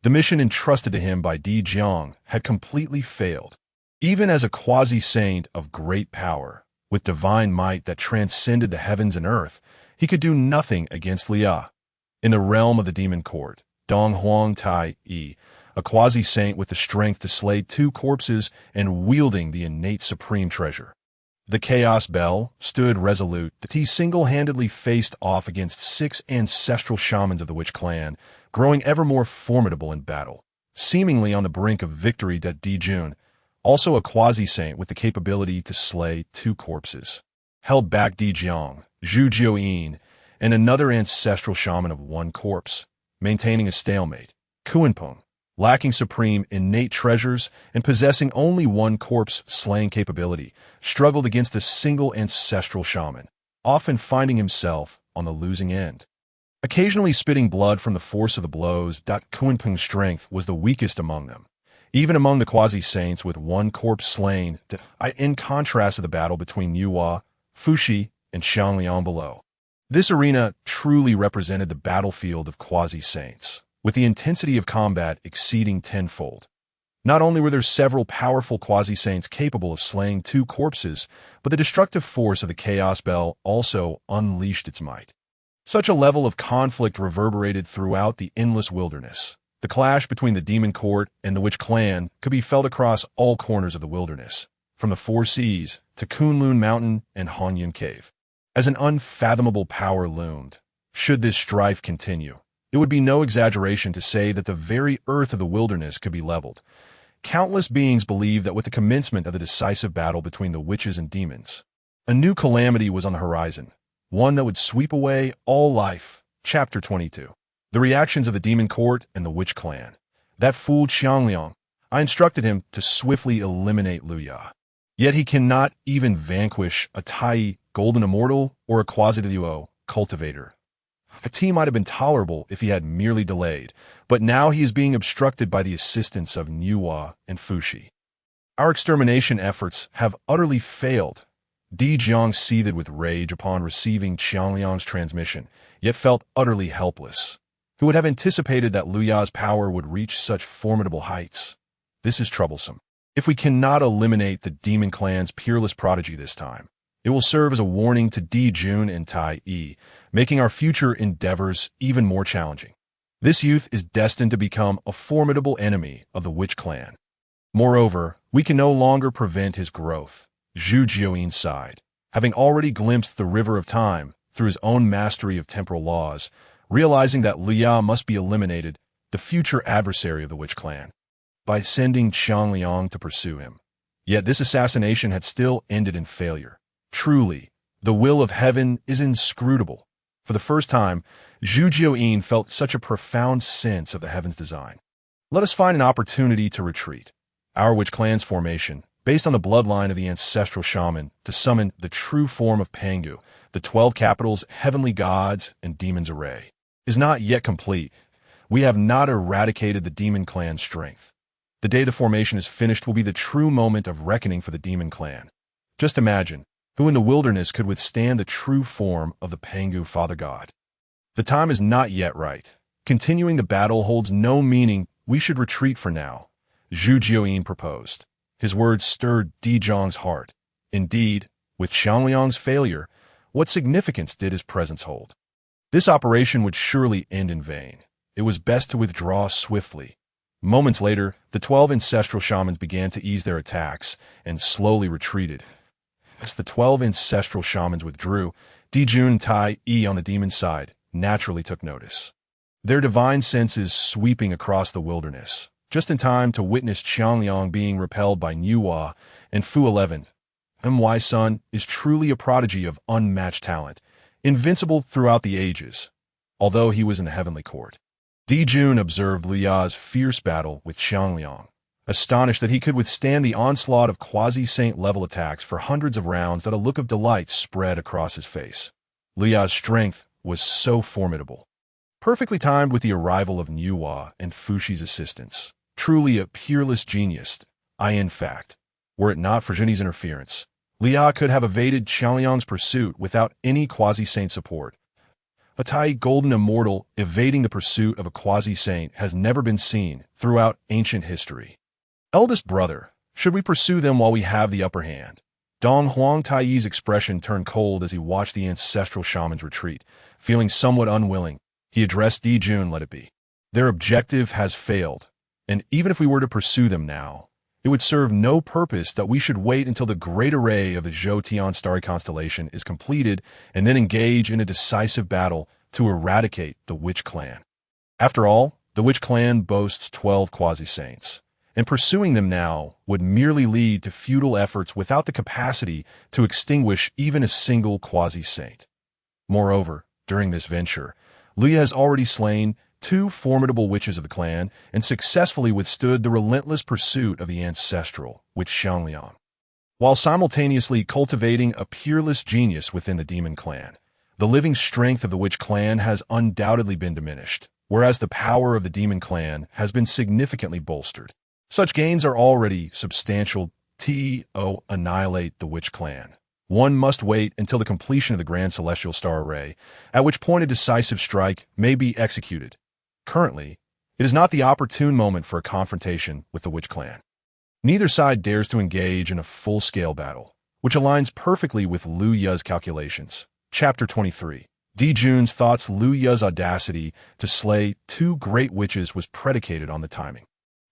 The mission entrusted to him by Di Jun had completely failed. Even as a quasi-saint of great power, with divine might that transcended the heavens and earth, he could do nothing against Liya. In the realm of the demon court, Dong Huang Tai Yi, a quasi-saint with the strength to slay 2 corpses and wielding the innate supreme treasure. The Chaos Bell stood resolute that he single-handedly faced off against 6 ancestral shamans of the Witch clan, growing ever more formidable in battle. Seemingly on the brink of victory, that Di Jun, also a quasi-saint with the capability to slay 2 corpses, held back Di Jiang, Zhu Jiuyin, and another ancestral shaman of 1 corpse, maintaining a stalemate. Kuanpeng, lacking supreme innate treasures and possessing only 1 corpse-slaying capability, struggled against a single ancestral shaman, often finding himself on the losing end. Occasionally spitting blood from the force of the blows, Kuanpeng's strength was the weakest among them, even among the quasi-saints with 1 corpse slain, in contrast to the battle between Yuhua, Fuxi, and Xiangliang below. This arena truly represented the battlefield of quasi-saints, with the intensity of combat exceeding tenfold. Not only were there several powerful quasi-saints capable of slaying 2 corpses, but the destructive force of the Chaos Bell also unleashed its might. Such a level of conflict reverberated throughout the endless wilderness. The clash between the Demon Court and the Witch Clan could be felt across all corners of the wilderness, from the 4 seas to Kunlun Mountain and Hunyuan Cave. As an unfathomable power loomed, should this strife continue, it would be no exaggeration to say that the very earth of the wilderness could be leveled. Countless beings believed that with the commencement of the decisive battle between the witches and demons, a new calamity was on the horizon, one that would sweep away all life. Chapter 22. The reactions of the Demon Court and the Witch Clan. That fooled Xiangliang. I instructed him to swiftly eliminate Luya. Yet he cannot even vanquish a Tai Golden Immortal or a Quasi-Duo Cultivator. A team might have been tolerable if he had merely delayed, but now he is being obstructed by the assistance of Yuhua and Fuxi. Our extermination efforts have utterly failed. Di Jiang seethed with rage upon receiving Xiangliang's transmission, yet felt utterly helpless. Who would have anticipated that Luya's power would reach such formidable heights? This is troublesome. If we cannot eliminate the Demon Clan's peerless prodigy this time, it will serve as a warning to Di Jun and Tai Yi, making our future endeavors even more challenging. This youth is destined to become a formidable enemy of the Witch Clan. Moreover, we can no longer prevent his growth. Zhu Jiuyin sighed, having already glimpsed the river of time through his own mastery of temporal laws, realizing that Liya must be eliminated, the future adversary of the Witch Clan, by sending Xiangliang to pursue him. Yet this assassination had still ended in failure. Truly, the will of heaven is inscrutable. For the first time, Zhu Jiuyin felt such a profound sense of the heaven's design. Let us find an opportunity to retreat. Our Witch Clan's formation, based on the bloodline of the ancestral shaman, to summon the true form of Pangu, the 12 capitals, heavenly gods, and demons array, is not yet complete. We have not eradicated the Demon Clan's strength. The day the formation is finished will be the true moment of reckoning for the Demon Clan. Just imagine, who in the wilderness could withstand the true form of the Pangu Father God? The time is not yet right. Continuing the battle holds no meaning. We should retreat for now, Zhu Jiuyin proposed. His words stirred Di Jiang's heart. Indeed, with Xiangliang's failure, what significance did his presence hold? This operation would surely end in vain. It was best to withdraw swiftly. Moments later, the 12 ancestral shamans began to ease their attacks and slowly retreated. As the 12 ancestral shamans withdrew, Di Jun and Tai Yi on the demon side naturally took notice. Their divine senses sweeping across the wilderness, just in time to witness Xiangliang being repelled by Yuhua and Fu 11. My son is truly a prodigy of unmatched talent, invincible throughout the ages, although he was in the heavenly court. Di Jun observed Luya's fierce battle with Xiangliang, astonished that he could withstand the onslaught of quasi-saint level attacks for hundreds of rounds that a look of delight spread across his face. Luya's strength was so formidable, perfectly timed with the arrival of Yuhua and Fuxi's assistance. Truly a peerless genius. In fact, were it not for Zheni's interference, Liya could have evaded Xiangliang's pursuit without any quasi-saint support. A Tai Golden Immortal evading the pursuit of a quasi-saint has never been seen throughout ancient history. Eldest brother, should we pursue them while we have the upper hand? Dong Huang Taiyi's expression turned cold as he watched the ancestral shamans retreat. Feeling somewhat unwilling, he addressed Di Jun, let it be. Their objective has failed, and even if we were to pursue them now, it would serve no purpose that we should wait until the great array of the Zhou-Tian starry constellation is completed and then engage in a decisive battle to eradicate the Witch Clan. After all, the Witch Clan boasts 12 quasi-saints, and pursuing them now would merely lead to futile efforts without the capacity to extinguish even a single quasi-saint. Moreover, during this venture, Liu has already slain 2 formidable witches of the clan and successfully withstood the relentless pursuit of the ancestral witch Xiangliang, while simultaneously cultivating a peerless genius within the demon clan. The living strength of the witch clan has undoubtedly been diminished, whereas the power of the demon clan has been significantly bolstered. Such gains are already substantial to annihilate the witch clan. One must wait until the completion of the grand celestial star array, at which point a decisive strike may be executed. Currently, it is not the opportune moment for a confrontation with the Witch Clan. Neither side dares to engage in a full-scale battle, which aligns perfectly with Liu Ye's calculations. Chapter 23. Di Jun's thoughts. Liu Ye's audacity to slay 2 great witches was predicated on the timing.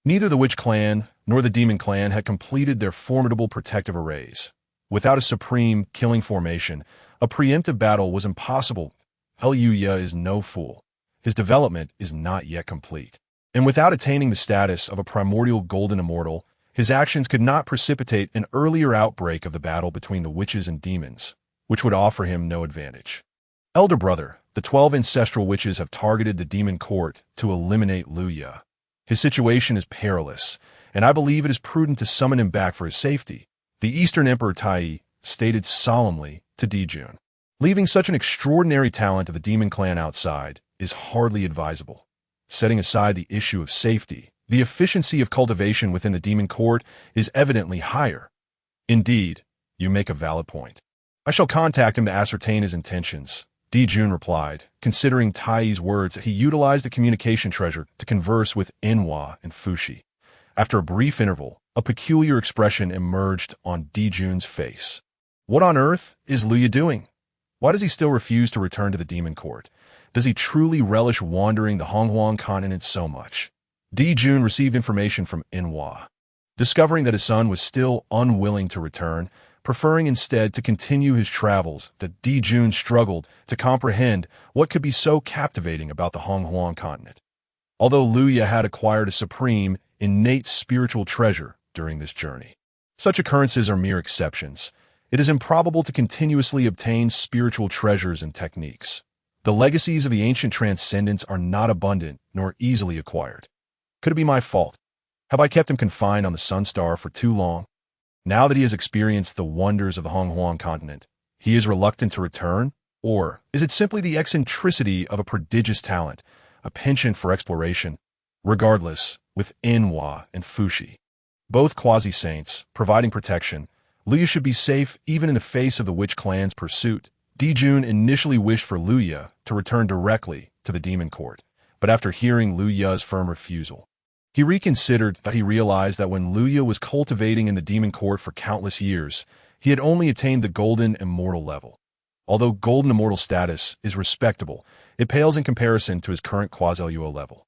Neither the Witch Clan nor the Demon Clan had completed their formidable protective arrays. Without a supreme killing formation, a preemptive battle was impossible. Liu Ye is no fool. His development is not yet complete. And without attaining the status of a primordial golden immortal, his actions could not precipitate an earlier outbreak of the battle between the witches and demons, which would offer him no advantage. Elder brother, the 12 ancestral witches have targeted the demon court to eliminate Liu Ye. His situation is perilous, and I believe it is prudent to summon him back for his safety, the Eastern Emperor Tai stated solemnly to Di Jun. Leaving such an extraordinary talent of the demon clan outside is hardly advisable. Setting aside the issue of safety, the efficiency of cultivation within the demon court is evidently higher. Indeed, you make a valid point. I shall contact him to ascertain his intentions, Di Jun replied. Considering Tai's words, he utilized the communication treasure to converse with Enhua and Fushi. After a brief interval, a peculiar expression emerged on Di Jun's face. What on earth is Liu Ye doing? Why does he still refuse to return to the demon court? Does he truly relish wandering the Honghuan continent so much? Di Jun received information from Enhua, discovering that his son was still unwilling to return, preferring instead to continue his travels. That Di Jun struggled to comprehend what could be so captivating about the Honghuan continent. Although Liu Ye had acquired a supreme, innate spiritual treasure during this journey, such occurrences are mere exceptions. It is improbable to continuously obtain spiritual treasures and techniques. The legacies of the ancient transcendents are not abundant nor easily acquired. Could it be my fault? Have I kept him confined on the Sun Star for too long? Now that he has experienced the wonders of the Honghuan continent, he is reluctant to return? Or is it simply the eccentricity of a prodigious talent, a penchant for exploration? Regardless, with Enhua and Fushi, both quasi-saints, providing protection, Liu Ye should be safe even in the face of the Witch Clan's pursuit. Di Jun initially wished for Liu Ye to return directly to the demon court, but after hearing Liu Ye's firm refusal, he reconsidered. That he realized that when Liu Ye was cultivating in the demon court for countless years, he had only attained the golden immortal level. Although golden immortal status is respectable, it pales in comparison to his current quasi-Luo level.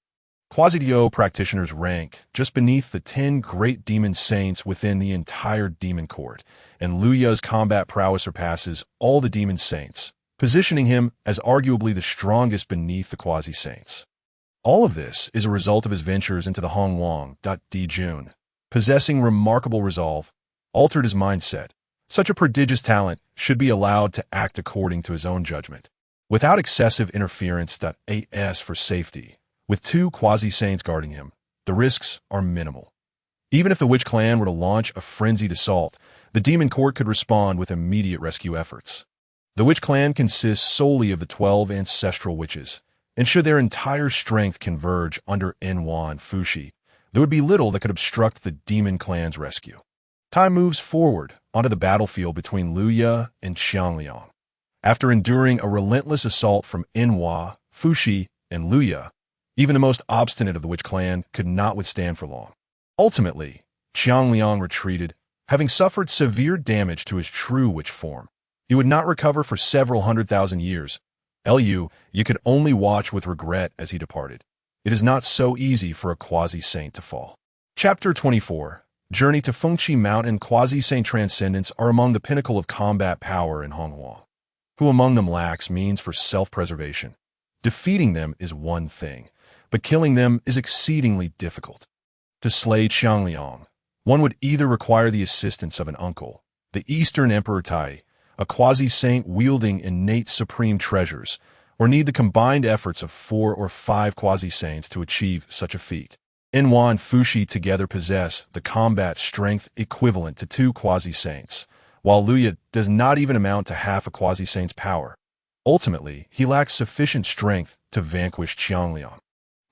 Quasi-Luo practitioners rank just beneath the 10 great demon saints within the entire demon court, and Liu Ye's combat prowess surpasses all the demon saints, positioning him as arguably the strongest beneath the quasi-saints. All of this is a result of his ventures into the Honghuan. Di Jun, possessing remarkable resolve, altered his mindset. Such a prodigious talent should be allowed to act according to his own judgment, without excessive interference. As for safety, with 2 quasi-saints guarding him, the risks are minimal. Even if the Witch Clan were to launch a frenzied assault, the demon court could respond with immediate rescue efforts. The Witch Clan consists solely of the 12 ancestral witches, and should their entire strength converge under Enhua and Fushi, there would be little that could obstruct the demon clan's rescue. Time moves forward onto the battlefield between Liu Ye and Xiangliang. After enduring a relentless assault from Enhua, Fushi, and Liu Ye, even the most obstinate of the Witch Clan could not withstand for long. Ultimately, Xiangliang retreated, Having suffered severe damage to his true witch form, he would not recover for several 100,000 years. You could only watch with regret as he departed. It is not so easy for a quasi-saint to fall. Chapter 24. Journey to Fengqi Mountain. Quasi-saint transcendents are among the pinnacle of combat power in Hongmeng. Who among them lacks means for self-preservation? Defeating them is one thing, but killing them is exceedingly difficult. To slay Qiangliang, one would either require the assistance of an uncle, the Eastern Emperor Tai, a quasi-saint wielding innate supreme treasures, or need the combined efforts of 4 or 5 quasi-saints to achieve such a feat. Hunyuan and Fuxi together possess the combat strength equivalent to 2 quasi-saints, while Luya does not even amount to half a quasi-saint's power. Ultimately, he lacks sufficient strength to vanquish Qiangliang.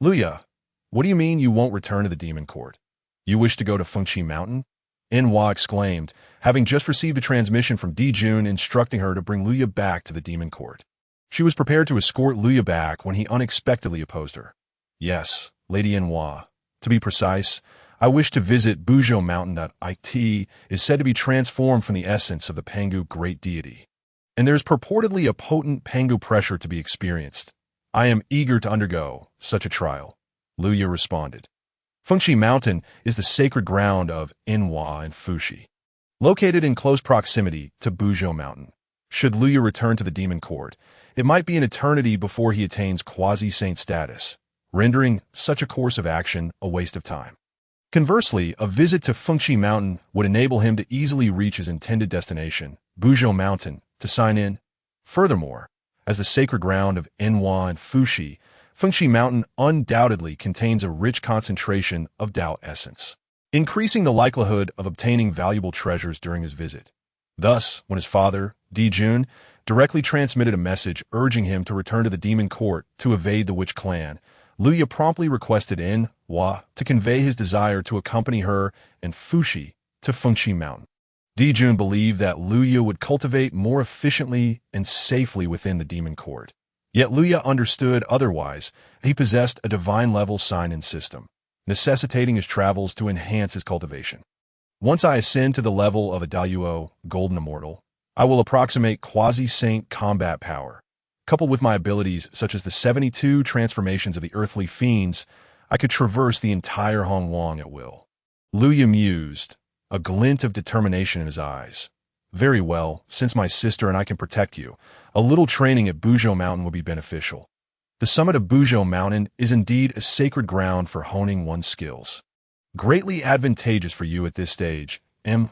Luya, what do you mean you won't return to the demon court? You wish to go to Fengqi Mountain? Hunyuan exclaimed, having just received a transmission from Di Jun instructing her to bring Luya back to the demon court. She was prepared to escort Luya back when he unexpectedly opposed her. Yes, Lady Hunyuan. To be precise, I wish to visit Buzhou Mountain. It is said to be transformed from the essence of the Pangu great deity. And there is purportedly a potent Pangu pressure to be experienced. I am eager to undergo such a trial, Luya responded. Fengqi Mountain is the sacred ground of Hunyuan and Fuxi, located in close proximity to Buzhou Mountain. Should Luya return to the demon court, it might be an eternity before he attains quasi-saint status, rendering such a course of action a waste of time. Conversely, a visit to Fengqi Mountain would enable him to easily reach his intended destination, Buzhou Mountain, to sign in. Furthermore, as the sacred ground of Hunyuan and Fuxi, Fengqi Mountain undoubtedly contains a rich concentration of Dao essence, increasing the likelihood of obtaining valuable treasures during his visit. Thus, when his father, Di Jun, directly transmitted a message urging him to return to the demon court to evade the witch clan, Luya promptly requested Hunyuan to convey his desire to accompany her and Fuxi to Fengqi Mountain. Di Jun believed that Luya would cultivate more efficiently and safely within the demon court. Yet Luya understood otherwise. He possessed a divine-level sign-in system, necessitating his travels to enhance his cultivation. Once I ascend to the level of a Dao golden immortal, I will approximate quasi-saint combat power. Coupled with my abilities such as the 72 transformations of the earthly fiends, I could traverse the entire Hongmeng at will. Luya mused, a glint of determination in his eyes. Very well, since my sister and I can protect you, a little training at Buzhou Mountain will be beneficial. The summit of Buzhou Mountain is indeed a sacred ground for honing one's skills. Greatly advantageous for you at this stage,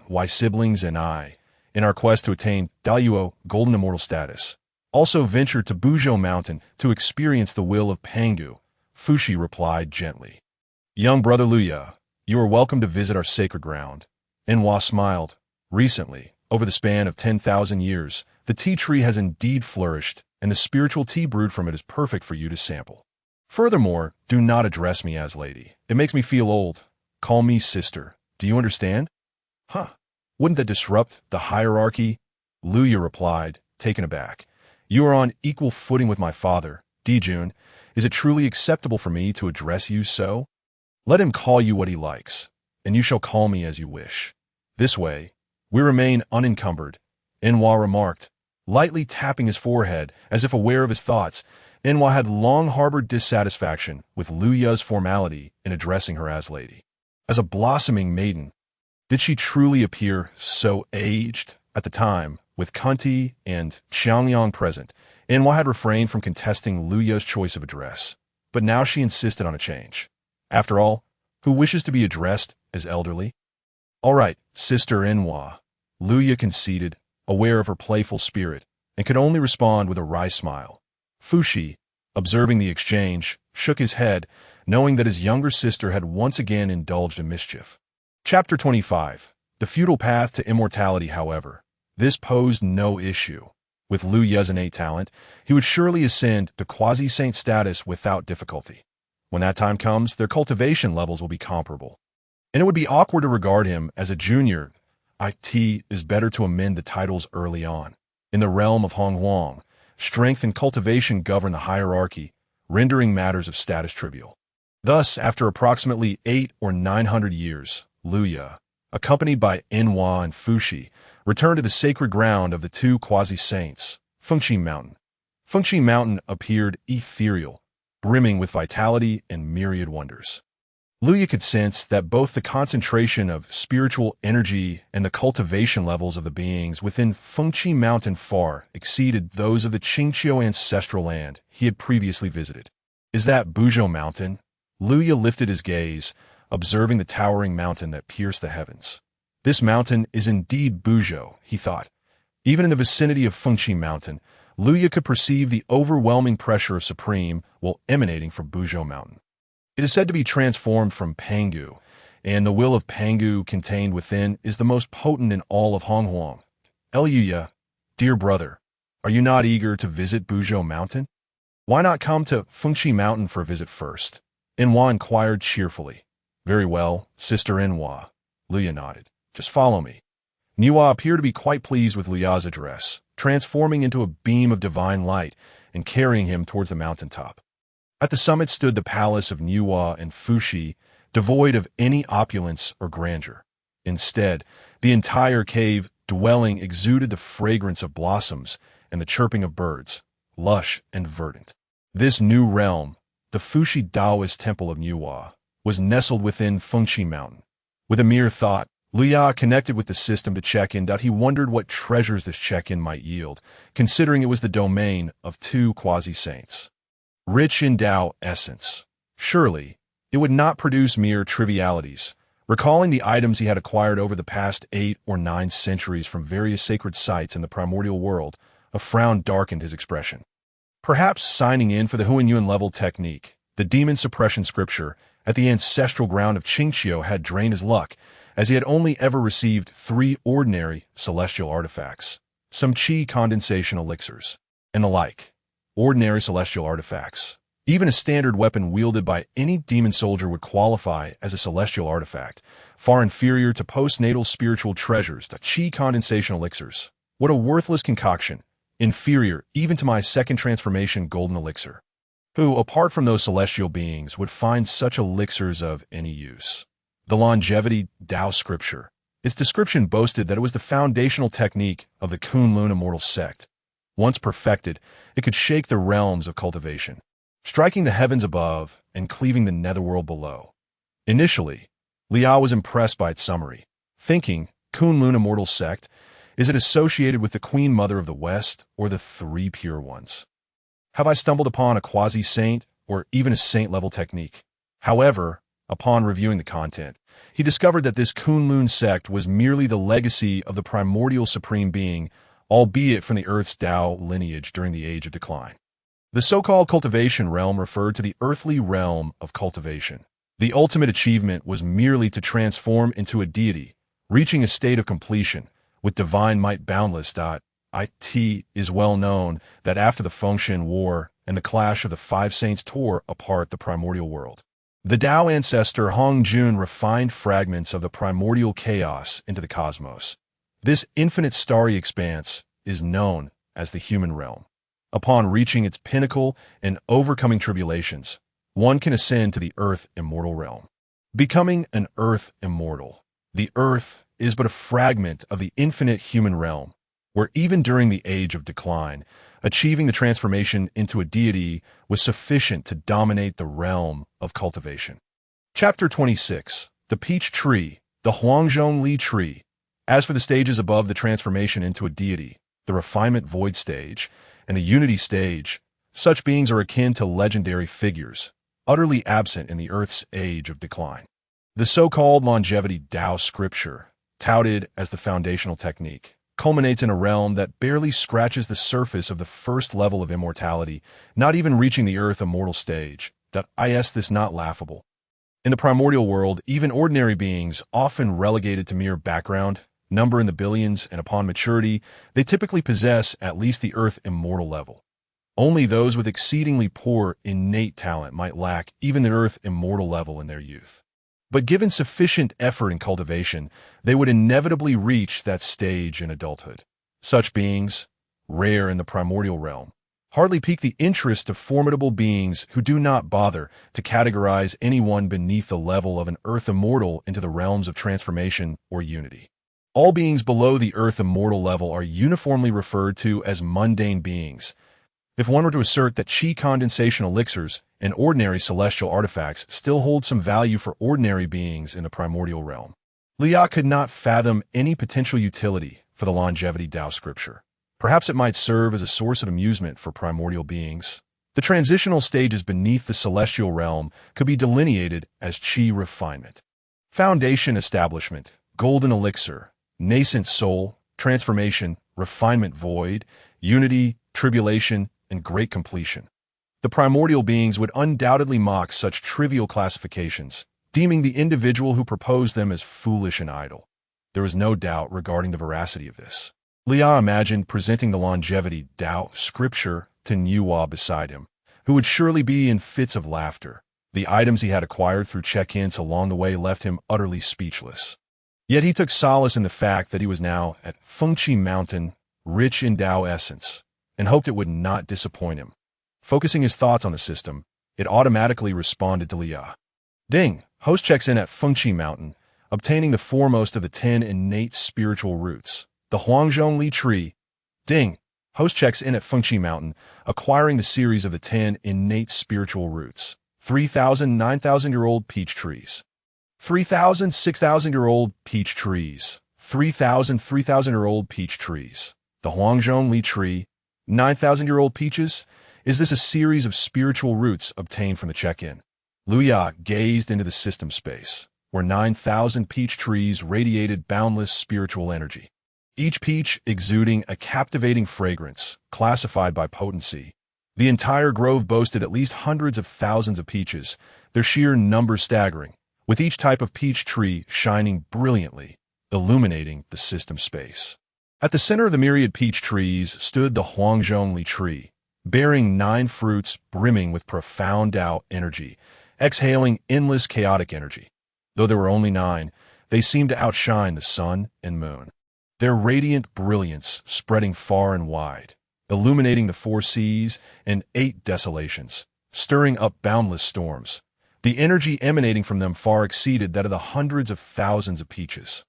my siblings and I, in our quest to attain Dao golden immortal status. Also venture to Buzhou Mountain to experience the will of Pangu, Fuxi replied gently. Young brother Luya, you are welcome to visit our sacred ground. Hunyuan smiled. Recently, over the span of 10,000 years, the tea tree has indeed flourished, and the spiritual tea brewed from it is perfect for you to sample. Furthermore, do not address me as lady. It makes me feel old. Call me sister. Do you understand? Huh. Wouldn't that disrupt the hierarchy? Luya replied, taken aback. You are on equal footing with my father, Di Jun. Is it truly acceptable for me to address you so? Let him call you what he likes, and you shall call me as you wish. This way, we remain unencumbered, Hunyuan remarked, lightly tapping his forehead as if aware of his thoughts. Hunyuan had long harbored dissatisfaction with Luya's formality in addressing her as lady. As a blossoming maiden, did she truly appear so aged? At the time, with Kunti and Qiangliang present, Hunyuan had refrained from contesting Luya's choice of address, but now she insisted on a change. After all, who wishes to be addressed as elderly? All right, Sister Hunyuan, Luya conceded, aware of her playful spirit, and could only respond with a wry smile. Fuxi, observing the exchange, shook his head, knowing that his younger sister had once again indulged in mischief. Chapter 25. The Feudal Path to Immortality. However, this posed no issue. With Luya's innate talent, he would surely ascend to quasi-saint status without difficulty. When that time comes, their cultivation levels will be comparable. And it would be awkward to regard him as a junior. It is better to amend the titles early on. In the realm of Hongmeng, strength and cultivation govern the hierarchy, rendering matters of status trivial. Thus, after approximately 800 or 900 years, Luya, accompanied by Enhua and Fuxi, returned to the sacred ground of the two quasi-saints, Fengqi Mountain. Fengqi Mountain appeared ethereal, brimming with vitality and myriad wonders. Luya could sense that both the concentration of spiritual energy and the cultivation levels of the beings within Fengqi Mountain far exceeded those of the Qingqiu ancestral land he had previously visited. Is that Buzhou Mountain? Luya lifted his gaze, observing the towering mountain that pierced the heavens. This mountain is indeed Buzhou, he thought. Even in the vicinity of Fengqi Mountain, Luya could perceive the overwhelming pressure of Supreme while emanating from Buzhou Mountain. It is said to be transformed from Pangu, and the will of Pangu contained within is the most potent in all of Honghuang. Luya, dear brother, are you not eager to visit Buzhou Mountain? Why not come to Fengqi Mountain for a visit first? Enhua inquired cheerfully. Very well, Sister Enhua, Luya nodded. Just follow me. Niwa appeared to be quite pleased with Luya's address, transforming into a beam of divine light and carrying him towards the mountaintop. At the summit stood the palace of Niwa and Fuxi, devoid of any opulence or grandeur. Instead, the entire cave dwelling exuded the fragrance of blossoms and the chirping of birds, lush and verdant. This new realm, the Fuxi Taoist temple of Niwa, was nestled within Fengqi Mountain. With a mere thought, Luya connected with the system to check in. He wondered what treasures this check-in might yield, considering it was the domain of two quasi-saints. Rich in Dao essence. Surely, it would not produce mere trivialities. Recalling the items he had acquired over the past 8 or 9 centuries from various sacred sites in the Primordial World, a frown darkened his expression. Perhaps signing in for the Hunyuan level technique, the demon suppression scripture, at the ancestral ground of Qingqiu had drained his luck, as he had only ever received 3 ordinary celestial artifacts, some qi condensation elixirs, and the like. Ordinary celestial artifacts. Even a standard weapon wielded by any demon soldier would qualify as a celestial artifact, far inferior to postnatal spiritual treasures, the qi condensation elixirs. What a worthless concoction, inferior even to my second transformation golden elixir. Who, apart from those celestial beings, would find such elixirs of any use? The Longevity Dao Scripture. Its description boasted that it was the foundational technique of the Kunlun Immortal sect. Once perfected, it could shake the realms of cultivation, striking the heavens above and cleaving the netherworld below. Initially, Liao was impressed by its summary, thinking, Kunlun Immortal sect, is it associated with the Queen Mother of the West or the 3 Pure Ones? Have I stumbled upon a quasi-saint or even a saint-level technique? However, upon reviewing the content, he discovered that this Kunlun sect was merely the legacy of the primordial supreme being, albeit from the Earth's Dao lineage during the Age of Decline. The so-called cultivation realm referred to the earthly realm of cultivation. The ultimate achievement was merely to transform into a deity, reaching a state of completion, with divine might boundless. It is well known that after the Fengshan War and the clash of the 5 saints tore apart the primordial world, the Dao ancestor Hongmeng refined fragments of the primordial chaos into the cosmos. This infinite starry expanse is known as the human realm. Upon reaching its pinnacle and overcoming tribulations, one can ascend to the Earth Immortal realm. Becoming an Earth Immortal. The Earth is but a fragment of the infinite human realm, where even during the Age of Decline, achieving the transformation into a deity was sufficient to dominate the realm of cultivation. Chapter 26. The Peach Tree, the Huangzhong Li Tree. As for the stages above the transformation into a deity, the refinement void stage, and the unity stage, such beings are akin to legendary figures, utterly absent in the Earth's Age of Decline. The so-called Longevity Dao Scripture, touted as the foundational technique, culminates in a realm that barely scratches the surface of the first level of immortality, not even reaching the Earth Immortal stage. Is this not laughable? In the primordial world, even ordinary beings, often relegated to mere background, number in the billions, and upon maturity, they typically possess at least the Earth Immortal level. Only those with exceedingly poor innate talent might lack even the Earth Immortal level in their youth. But given sufficient effort and cultivation, they would inevitably reach that stage in adulthood. Such beings, rare in the primordial realm, hardly pique the interest of formidable beings who do not bother to categorize anyone beneath the level of an earth immortal into the realms of transformation or unity. All beings below the earth immortal level are uniformly referred to as mundane beings. If one were to assert that chi condensation elixirs and ordinary celestial artifacts still hold some value for ordinary beings in the primordial realm, Liu could not fathom any potential utility for the Longevity Dao Scripture. Perhaps it might serve as a source of amusement for primordial beings. The transitional stages beneath the celestial realm could be delineated as chi refinement, foundation establishment, golden elixir, nascent soul, transformation, refinement void, unity, tribulation, and great completion. The primordial beings would undoubtedly mock such trivial classifications, deeming the individual who proposed them as foolish and idle. There was no doubt regarding the veracity of this. Liu imagined presenting the Longevity Dao Scripture to Hunyuan beside him, who would surely be in fits of laughter. The items he had acquired through check-ins along the way left him utterly speechless. Yet he took solace in the fact that he was now at Unmoving Mountain, rich in Dao essence, and hoped it would not disappoint him. Focusing his thoughts on the system, it automatically responded to Liu. Ding! Host checks in at Unmoving Mountain, obtaining the foremost of the 10 innate spiritual roots, the Hunyuan tree. Ding! Host checks in at Unmoving Mountain, acquiring the series of the 10 innate spiritual roots, 3,000 9,000-year-old peach trees, 3,000 6,000-year-old peach trees, 3,000 3,000-year-old peach trees. The Hunyuan tree, 9,000-year-old peaches. Is this a series of spiritual roots obtained from the check-in? Liu gazed into the system space, where 9,000 peach trees radiated boundless spiritual energy, each peach exuding a captivating fragrance, classified by potency. The entire grove boasted at least hundreds of thousands of peaches, their sheer number staggering, with each type of peach tree shining brilliantly, illuminating the system space. At the center of the myriad peach trees stood the Hunyuan tree, bearing 9 fruits brimming with profound Dao energy, exhaling endless chaotic energy. Though there were only 9, they seemed to outshine the sun and moon, their radiant brilliance spreading far and wide, illuminating the 4 seas and 8 desolations, stirring up boundless storms. The energy emanating from them far exceeded that of the hundreds of thousands of peaches.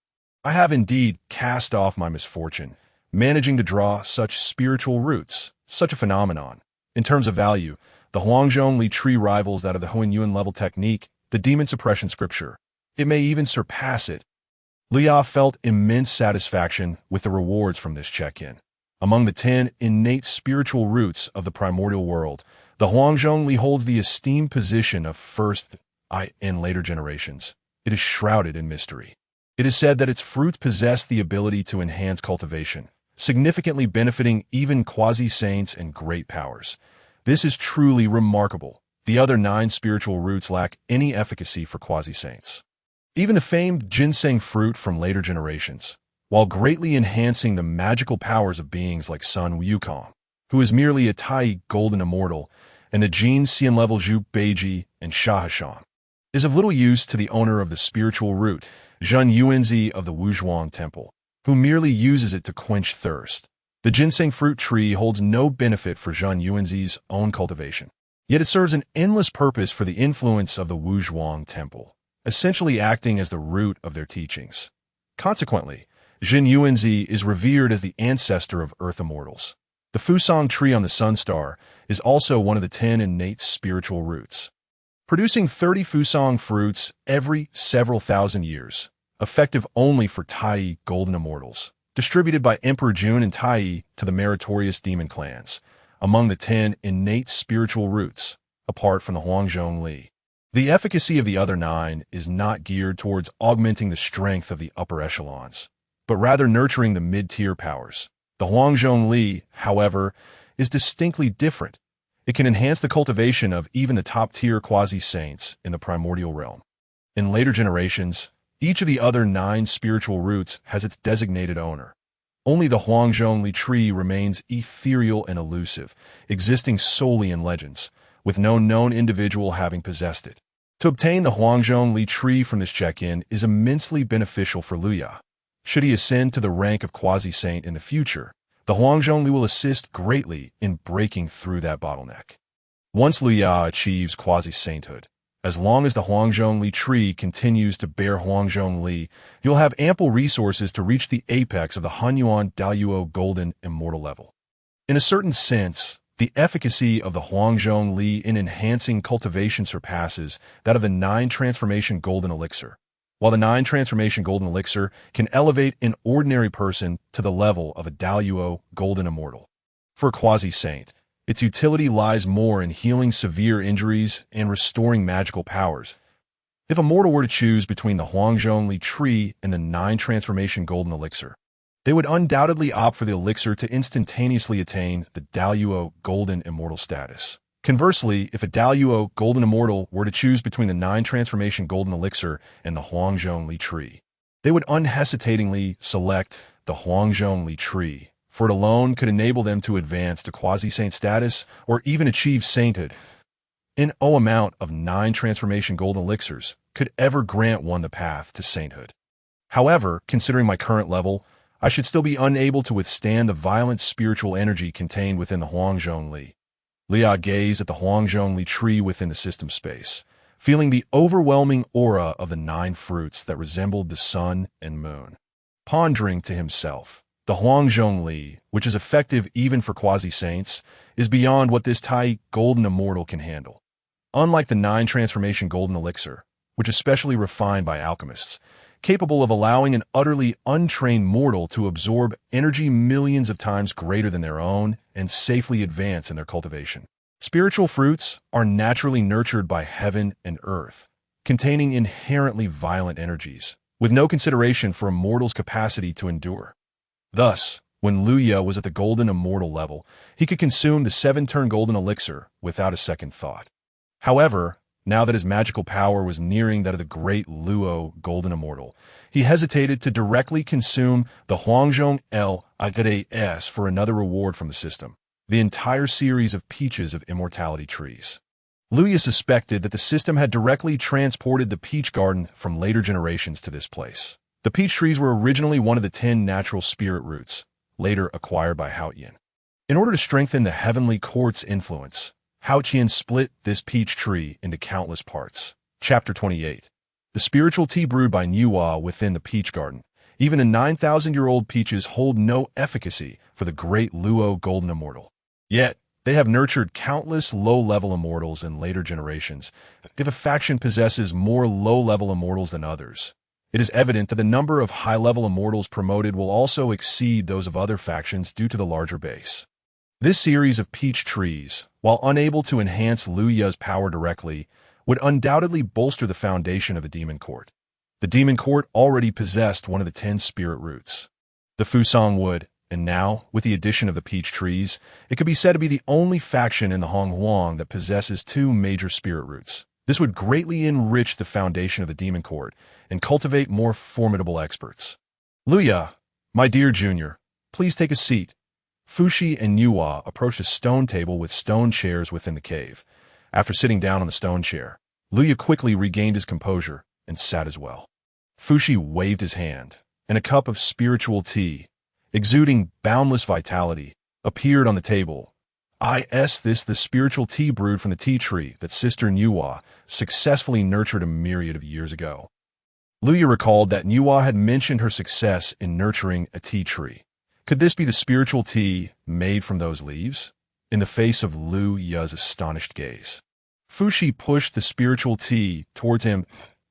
I have indeed cast off my misfortune, managing to draw such spiritual roots, such a phenomenon. In terms of value, the Hunyuan tree rivals that of the Hunyuan level technique, the demon suppression scripture. It may even surpass it. Liu felt immense satisfaction with the rewards from this check-in. Among the 10 innate spiritual roots of the primordial world, the Hunyuan holds the esteemed position of first in later generations. It is shrouded in mystery. It is said that its fruits possess the ability to enhance cultivation, significantly benefiting even quasi-saints and great powers. This is truly remarkable. The other 9 spiritual roots lack any efficacy for quasi-saints. Even the famed ginseng fruit from later generations, while greatly enhancing the magical powers of beings like Sun Wukong, who is merely a Tai golden immortal, and the Jin Xian level Zhu Beiji and Shahashan, is of little use to the owner of the spiritual root, Zhen Yuanzi of the Wuzhuang Temple, who merely uses it to quench thirst. The ginseng fruit tree holds no benefit for Zhen Yuanzi's own cultivation, yet it serves an endless purpose for the influence of the Wuzhuang Temple, essentially acting as the root of their teachings. Consequently, Zhen Yuanzi is revered as the ancestor of earth immortals. The Fusang tree on the Sun Star is also one of the 10 innate spiritual roots, producing 30 Fusang fruits every several thousand years, effective only for Tai golden immortals, distributed by Emperor Jun and Tai to the meritorious demon clans, among the 10 innate spiritual roots, apart from the Hunyuan Li. The efficacy of the other 9 is not geared towards augmenting the strength of the upper echelons, but rather nurturing the mid-tier powers. The Hunyuan Li, however, is distinctly different. It can enhance the cultivation of even the top-tier quasi-saints in the primordial realm. In later generations, each of the other 9 spiritual roots has its designated owner. Only the Hunyuan tree remains ethereal and elusive, existing solely in legends, with no known individual having possessed it. To obtain the Hunyuan tree from this check-in is immensely beneficial for Liu. Should he ascend to the rank of quasi-saint in the future, The Huangzhong Li will assist greatly in breaking through that bottleneck. Once Luya achieves quasi-sainthood, as long as the Huangzhong Li tree continues to bear Huangzhong Li, you'll have ample resources to reach the apex of the Hunyuan Dao golden immortal level. In a certain sense, the efficacy of the Huangzhong Li in enhancing cultivation surpasses that of the 9 transformation golden elixir, while the 9 transformation golden elixir can elevate an ordinary person to the level of a Dao golden immortal. For a quasi-saint, its utility lies more in healing severe injuries and restoring magical powers. If a mortal were to choose between the Huangzhong Li tree and the 9 transformation golden elixir, they would undoubtedly opt for the elixir to instantaneously attain the Dao golden immortal status. Conversely, if a Dao golden immortal were to choose between the 9 transformation golden elixir and the Huangzhong Li tree, they would unhesitatingly select the Huangzhong Li tree, for it alone could enable them to advance to quasi-saint status or even achieve sainthood. An amount of 9 transformation golden elixirs could ever grant one the path to sainthood. However, considering my current level, I should still be unable to withstand the violent spiritual energy contained within the Huangzhong Li. Liya gazed at the Huangzhong Li tree within the system space, feeling the overwhelming aura of the 9 fruits that resembled the sun and moon. Pondering to himself, the Huangzhong Li, which is effective even for quasi-saints, is beyond what this Tai golden immortal can handle. Unlike the 9 transformation golden elixir, which is specially refined by alchemists, capable of allowing an utterly untrained mortal to absorb energy millions of times greater than their own and safely advance in their cultivation. Spiritual fruits are naturally nurtured by heaven and earth, containing inherently violent energies, with no consideration for a mortal's capacity to endure. Thus, when Luya was at the golden immortal level, he could consume the 7-turn golden elixir without a second thought. However, now that his magical power was nearing that of the great Luo golden immortal, he hesitated to directly consume the Huangzhong L for another reward from the system, the entire series of peaches of immortality trees. Luya suspected that the system had directly transported the peach garden from later generations to this place. The peach trees were originally one of the 10 natural spirit roots, later acquired by Hunyuan. In order to strengthen the heavenly court's influence, Hunyuan split this peach tree into countless parts. Chapter 28. The spiritual tea brewed by Nuwa within the peach garden. Even the 9,000-year-old peaches hold no efficacy for the great Luo golden immortal. Yet, they have nurtured countless low-level immortals in later generations. If a faction possesses more low-level immortals than others, it is evident that the number of high-level immortals promoted will also exceed those of other factions due to the larger base. This series of peach trees, while unable to enhance Luya's power directly, would undoubtedly bolster the foundation of the Demon Court. The Demon Court already possessed one of the 10 spirit roots, the Fusang wood, and now, with the addition of the peach trees, it could be said to be the only faction in the Honghuang that possesses 2 major spirit roots. This would greatly enrich the foundation of the Demon Court and cultivate more formidable experts. Luya, my dear junior, please take a seat. Fushi and Nuwa approached a stone table with stone chairs within the cave. After sitting down on the stone chair, Luya quickly regained his composure and sat as well. Fushi waved his hand, and a cup of spiritual tea, exuding boundless vitality, appeared on the table. This the spiritual tea brewed from the tea tree that Sister Nuwa successfully nurtured a myriad of years ago. Luya recalled that Nuwa had mentioned her success in nurturing a tea tree. Could this be the spiritual tea made from those leaves? In the face of Luya's astonished gaze, Fushi pushed the spiritual tea towards him.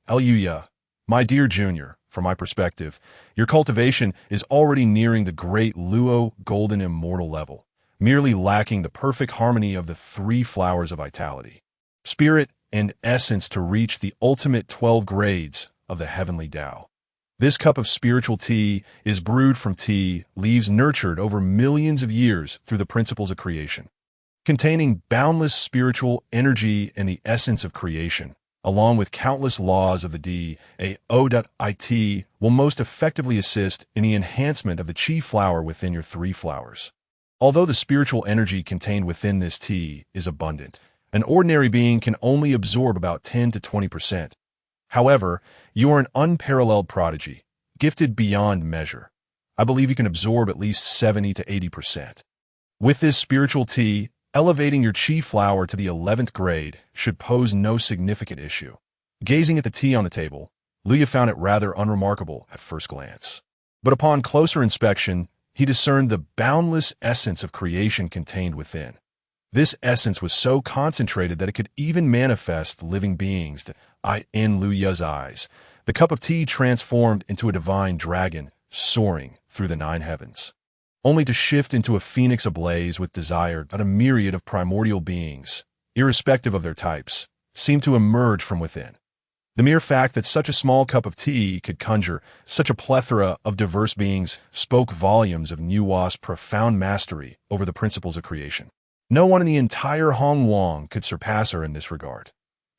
Luya, my dear junior, from my perspective, your cultivation is already nearing the great Luo golden immortal level, merely lacking the perfect harmony of the 3 flowers of vitality, spirit, and essence to reach the ultimate 12 grades of the Heavenly Dao. This cup of spiritual tea is brewed from tea leaves nurtured over millions of years through the principles of creation. Containing boundless spiritual energy and the essence of creation, along with countless laws of the Dao, will most effectively assist in the enhancement of the chi flower within your 3 flowers. Although the spiritual energy contained within this tea is abundant, an ordinary being can only absorb about 10 to 20%. However, you are an unparalleled prodigy, gifted beyond measure. I believe you can absorb at least 70 to 80%. With this spiritual tea, elevating your chi flower to the 11th grade should pose no significant issue. Gazing at the tea on the table, Luya found it rather unremarkable at first glance. But upon closer inspection, he discerned the boundless essence of creation contained within. This essence was so concentrated that it could even manifest living beings. In Luya's eyes, the cup of tea transformed into a divine dragon soaring through the 9 heavens, only to shift into a phoenix ablaze with desire. But a myriad of primordial beings, irrespective of their types, seemed to emerge from within. The mere fact that such a small cup of tea could conjure such a plethora of diverse beings spoke volumes of Nuwa's profound mastery over the principles of creation. No one in the entire Hongmeng could surpass her in this regard.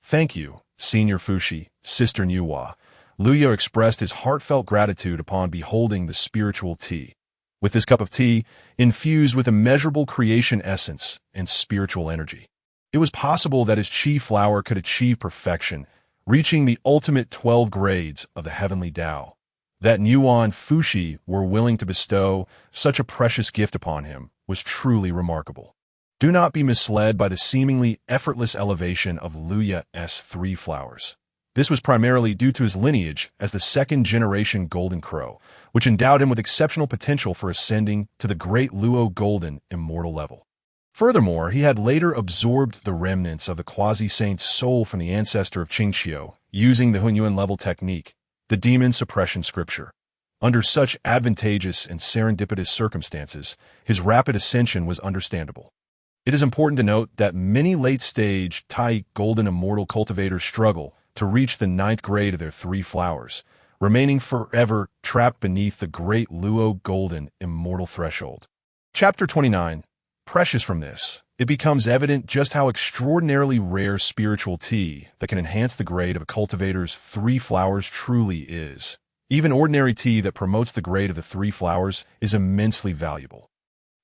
Thank you, Senior Fushi, Sister Nuwa. Luya expressed his heartfelt gratitude upon beholding the spiritual tea. With this cup of tea, infused with immeasurable creation essence and spiritual energy, it was possible that his chi flower could achieve perfection, reaching the ultimate 12 grades of the Heavenly Dao. That Nuwa and Fushi were willing to bestow such a precious gift upon him was truly remarkable. Do not be misled by the seemingly effortless elevation of Luya's 3 flowers. This was primarily due to his lineage as the 2nd-generation Golden Crow, which endowed him with exceptional potential for ascending to the great Luo Golden Immortal level. Furthermore, he had later absorbed the remnants of the quasi-saint's soul from the ancestor of Qingqiu, using the Hunyuan level technique, the Demon Suppression Scripture. Under such advantageous and serendipitous circumstances, his rapid ascension was understandable. It is important to note that many late-stage Tai Golden Immortal cultivators struggle to reach the 9th grade of their 3 flowers, remaining forever trapped beneath the great Luo Golden Immortal threshold. Chapter 29. Precious from this, it becomes evident just how extraordinarily rare spiritual tea that can enhance the grade of a cultivator's 3 flowers truly is. Even ordinary tea that promotes the grade of the 3 flowers is immensely valuable.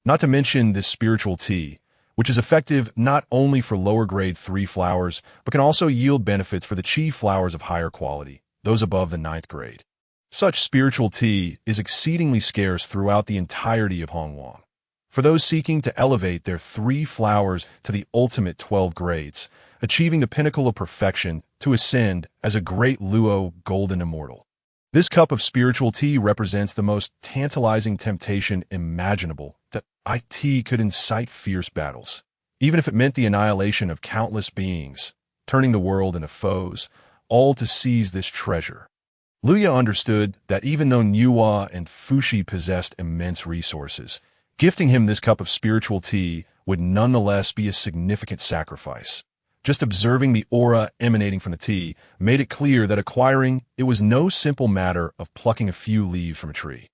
Not to mention this spiritual tea, which is effective not only for lower grade 3 flowers, but can also yield benefits for the chi flowers of higher quality, those above the 9th grade. Such spiritual tea is exceedingly scarce throughout the entirety of Hongmeng. For those seeking to elevate their 3 flowers to the ultimate 12 grades, achieving the pinnacle of perfection to ascend as a great Luo Golden Immortal. This cup of spiritual tea represents the most tantalizing temptation imaginable that IT could incite fierce battles, even if it meant the annihilation of countless beings, turning the world into foes, all to seize this treasure. Luya understood that even though Nuwa and Fushi possessed immense resources, gifting him this cup of spiritual tea would nonetheless be a significant sacrifice. Just observing the aura emanating from the tea made it clear that acquiring it was no simple matter of plucking a few leaves from a tree.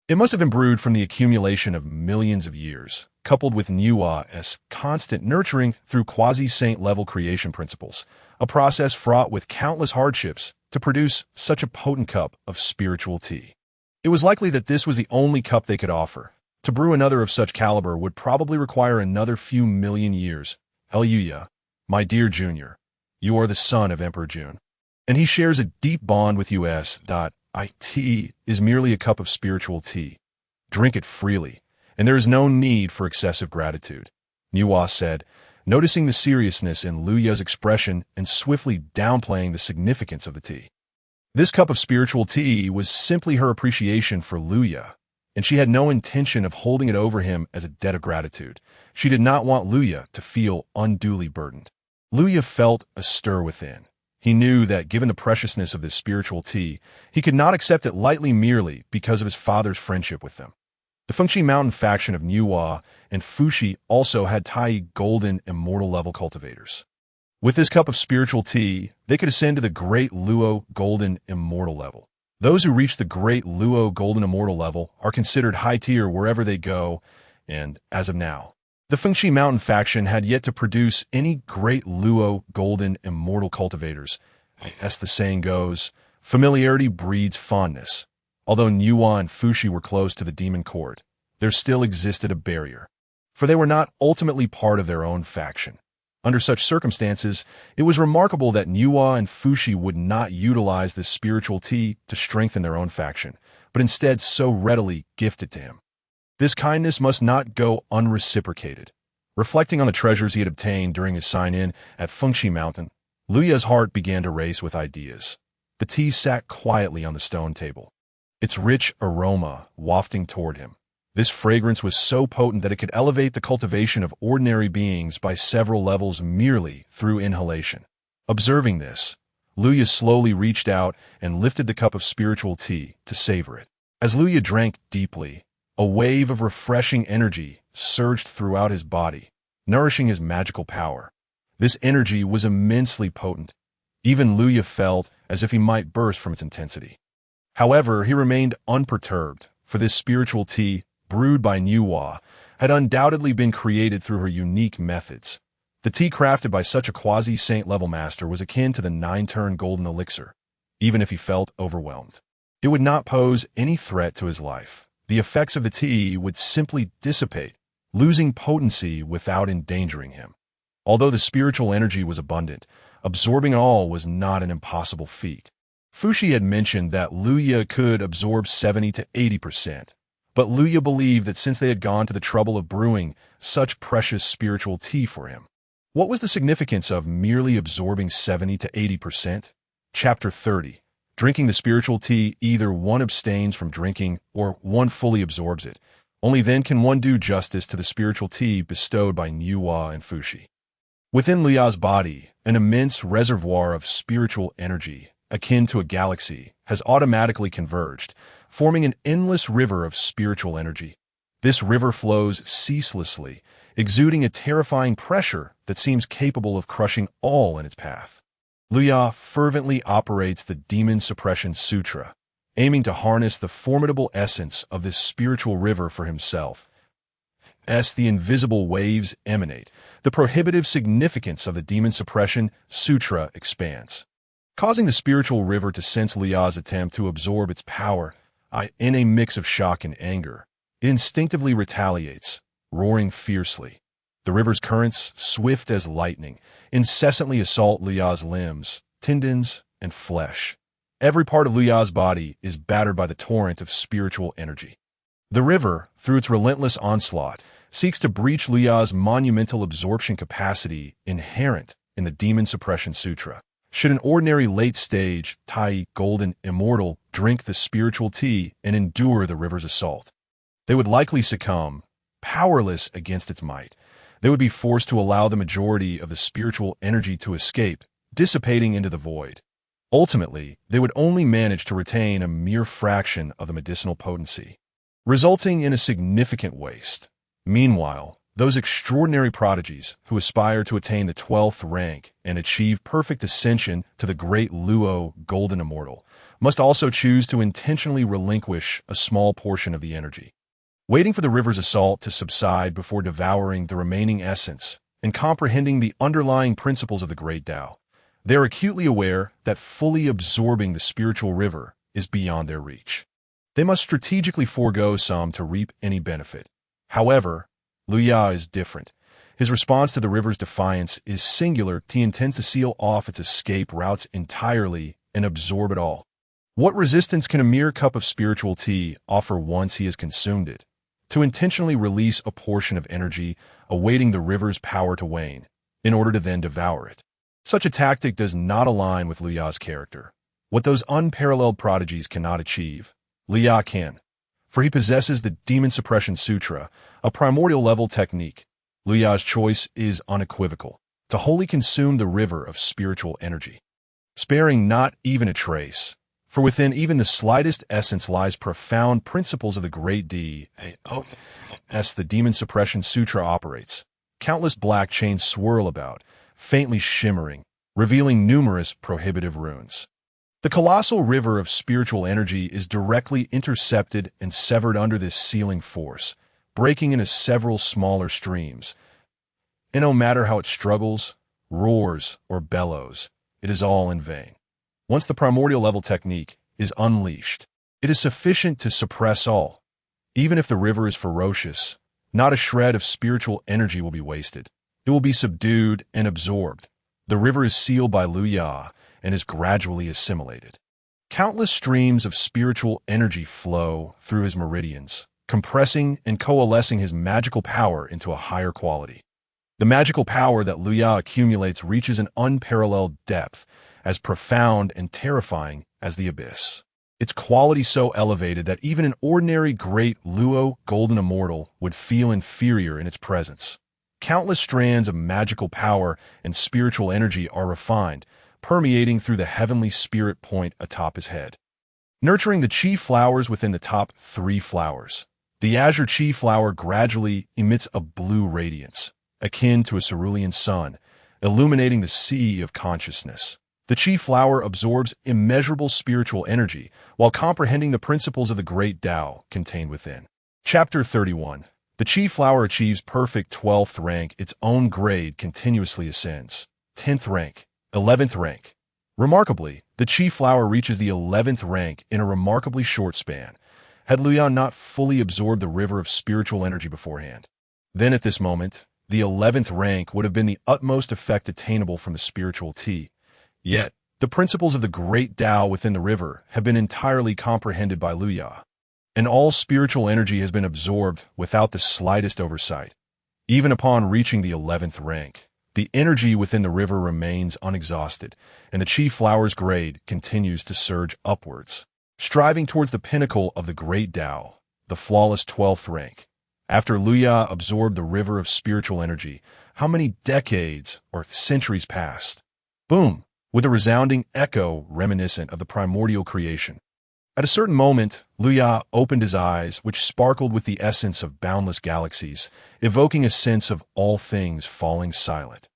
It must have been brewed from the accumulation of millions of years, coupled with Nuwa's constant nurturing through quasi-saint level creation principles, a process fraught with countless hardships to produce such a potent cup of spiritual tea. It was likely that this was the only cup they could offer. To brew another of such caliber would probably require another few million years. Luya, my dear Junior, you are the son of Emperor Jun, and he shares a deep bond with us. It is merely a cup of spiritual tea. Drink it freely, and there is no need for excessive gratitude, Nuwa said, noticing the seriousness in Luya's expression and swiftly downplaying the significance of the tea. This cup of spiritual tea was simply her appreciation for Luya, and she had no intention of holding it over him as a debt of gratitude. She did not want Luya to feel unduly burdened. Luya felt a stir within. He knew that given the preciousness of this spiritual tea, he could not accept it lightly merely because of his father's friendship with them. The Unmoving Mountain faction of Nuwa and Fushi also had Tai Golden Immortal level cultivators. With this cup of spiritual tea, they could ascend to the great Luo Golden Immortal level. Those who reach the great Luo Golden Immortal level are considered high tier wherever they go, and as of now, the Unmoving Mountain faction had yet to produce any great Luo Golden Immortal cultivators. As the saying goes, familiarity breeds fondness. Although Nuwa and Fushi were close to the demon court, there still existed a barrier, for they were not ultimately part of their own faction. Under such circumstances, it was remarkable that Nuwa and Fushi would not utilize this spiritual tea to strengthen their own faction, but instead so readily gifted to him. This kindness must not go unreciprocated. Reflecting on the treasures he had obtained during his sign-in at Unmoving Mountain, Luya's heart began to race with ideas. The tea sat quietly on the stone table, its rich aroma wafting toward him. This fragrance was so potent that it could elevate the cultivation of ordinary beings by several levels merely through inhalation. Observing this, Luya slowly reached out and lifted the cup of spiritual tea to savor it. As Luya drank deeply, a wave of refreshing energy surged throughout his body, nourishing his magical power. This energy was immensely potent. Even Luya felt as if he might burst from its intensity. However, he remained unperturbed, for this spiritual tea, brewed by Hunyuan, had undoubtedly been created through her unique methods. The tea crafted by such a quasi-saint level master was akin to the 9-turn golden elixir. Even if he felt overwhelmed, it would not pose any threat to his life. The effects of the tea would simply dissipate, losing potency without endangering him. Although the spiritual energy was abundant, absorbing it all was not an impossible feat. Fushi had mentioned that Luya could absorb 70 to 80%, but Luya believed that since they had gone to the trouble of brewing such precious spiritual tea for him, what was the significance of merely absorbing 70 to 80%? Chapter 30. Drinking the spiritual tea, either one abstains from drinking or one fully absorbs it. Only then can one do justice to the spiritual tea bestowed by Hunyuan and Fushi. Within Luya's body, an immense reservoir of spiritual energy, akin to a galaxy, has automatically converged, forming an endless river of spiritual energy. This river flows ceaselessly, exuding a terrifying pressure that seems capable of crushing all in its path. Luya fervently operates the Demon Suppression Sutra, aiming to harness the formidable essence of this spiritual river for himself. As the invisible waves emanate, the prohibitive significance of the Demon Suppression Sutra expands, causing the spiritual river to sense Luya's attempt to absorb its power. In a mix of shock and anger, it instinctively retaliates, roaring fiercely. The river's currents, swift as lightning, incessantly assault Luya's limbs, tendons, and flesh. Every part of Luya's body is battered by the torrent of spiritual energy. The river, through its relentless onslaught, seeks to breach Luya's monumental absorption capacity inherent in the Demon Suppression Sutra. Should an ordinary late-stage, Tai golden immortal drink the spiritual tea and endure the river's assault, they would likely succumb, powerless against its might. They would be forced to allow the majority of the spiritual energy to escape, dissipating into the void. Ultimately, they would only manage to retain a mere fraction of the medicinal potency, resulting in a significant waste. Meanwhile, those extraordinary prodigies who aspire to attain the 12th rank and achieve perfect ascension to the great Luo Golden Immortal must also choose to intentionally relinquish a small portion of the energy, waiting for the river's assault to subside before devouring the remaining essence and comprehending the underlying principles of the great Tao. They are acutely aware that fully absorbing the spiritual river is beyond their reach. They must strategically forego some to reap any benefit. However, Luya is different. His response to the river's defiance is singular. He intends to seal off its escape routes entirely and absorb it all. What resistance can a mere cup of spiritual tea offer once he has consumed it? To intentionally release a portion of energy, awaiting the river's power to wane, in order to then devour it. Such a tactic does not align with Luya's character. What those unparalleled prodigies cannot achieve, Luya can. For he possesses the Demon Suppression Sutra, a primordial level technique. Luya's choice is unequivocal, to wholly consume the river of spiritual energy, sparing not even a trace. For within even the slightest essence lies profound principles of the great Dao. As the Demon Suppression Sutra operates, countless black chains swirl about, faintly shimmering, revealing numerous prohibitive runes. The colossal river of spiritual energy is directly intercepted and severed under this sealing force, breaking into several smaller streams. And no matter how it struggles, roars, or bellows, it is all in vain. Once the primordial level technique is unleashed, it is sufficient to suppress all. Even if the river is ferocious, not a shred of spiritual energy will be wasted. It will be subdued and absorbed. The river is sealed by Luya and is gradually assimilated. Countless streams of spiritual energy flow through his meridians, compressing and coalescing his magical power into a higher quality. The magical power that Luya accumulates reaches an unparalleled depth, as profound and terrifying as the abyss. Its quality so elevated that even an ordinary great Luo golden immortal would feel inferior in its presence. Countless strands of magical power and spiritual energy are refined, permeating through the heavenly spirit point atop his head, nurturing the chi flowers within the top 3 flowers. The azure chi flower gradually emits a blue radiance, akin to a cerulean sun, illuminating the sea of consciousness. The chi flower absorbs immeasurable spiritual energy while comprehending the principles of the great Tao contained within. Chapter 31. The chi flower achieves perfect 12th rank. Its own grade continuously ascends. 10th rank. 11th rank. Remarkably, the chi flower reaches the 11th rank in a remarkably short span, had Luya not fully absorbed the river of spiritual energy beforehand. Then at this moment, the 11th rank would have been the utmost effect attainable from the spiritual tea. Yet, the principles of the great Tao within the river have been entirely comprehended by Luya, and all spiritual energy has been absorbed without the slightest oversight. Even upon reaching the 11th rank, the energy within the river remains unexhausted, and the chi flower's grade continues to surge upwards, striving towards the pinnacle of the great Tao, the flawless 12th rank. After Luya absorbed the river of spiritual energy, how many decades or centuries passed? Boom! With a resounding echo reminiscent of the primordial creation. At a certain moment, Luya opened his eyes, which sparkled with the essence of boundless galaxies, evoking a sense of all things falling silent.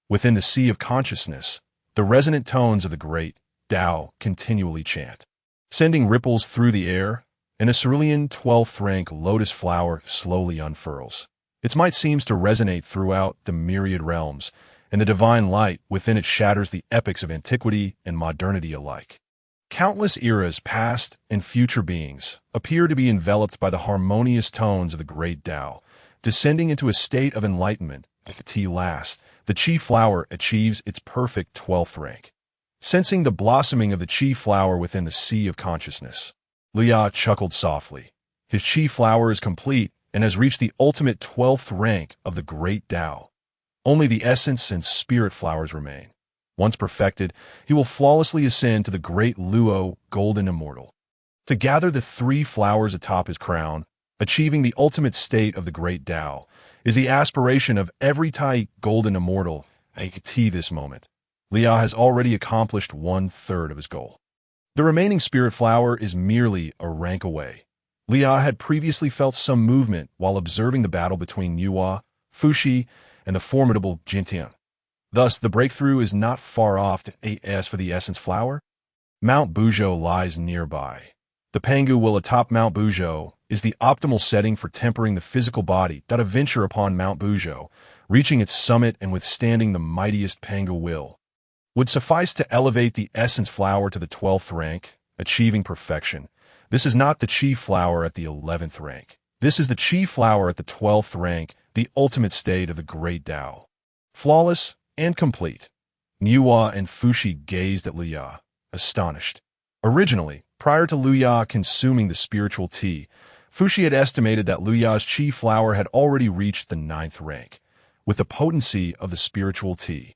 Within the sea of consciousness, the resonant tones of the great Tao continually chant, sending ripples through the air, and a cerulean 12th rank lotus flower slowly unfurls. Its might seems to resonate throughout the myriad realms, and the divine light within it shatters the epics of antiquity and modernity alike. Countless eras, past and future beings, appear to be enveloped by the harmonious tones of the great Tao, descending into a state of enlightenment. At the last, the chi flower achieves its perfect 12th rank. Sensing the blossoming of the chi flower within the sea of consciousness, Luya chuckled softly. His chi flower is complete and has reached the ultimate 12th rank of the great Tao. Only the essence and spirit flowers remain. Once perfected, he will flawlessly ascend to the great Luo golden immortal. To gather the 3 flowers atop his crown, achieving the ultimate state of the great Tao, is the aspiration of every Tai golden immortal. At this moment, Luya has already accomplished 1/3 of his goal. The remaining spirit flower is merely a rank away. Luya had previously felt some movement while observing the battle between Nuwa, Fushi, and the formidable Jintian. Thus, the breakthrough is not far off. As for the essence flower, Mount Buzhou lies nearby. The Pangu will atop Mount Buzhou is the optimal setting for tempering the physical body that a venture upon Mount Buzhou, reaching its summit and withstanding the mightiest Pangu will, would suffice to elevate the essence flower to the 12th rank, achieving perfection. This is not the chi flower at the 11th rank. This is the chi flower at the 12th rank, the ultimate state of the great Tao. Flawless and complete. Nuwa and Fushi gazed at Luya, astonished. Originally, prior to Luya consuming the spiritual tea, Fushi had estimated that Luya's chi flower had already reached the 9th rank, with the potency of the spiritual tea.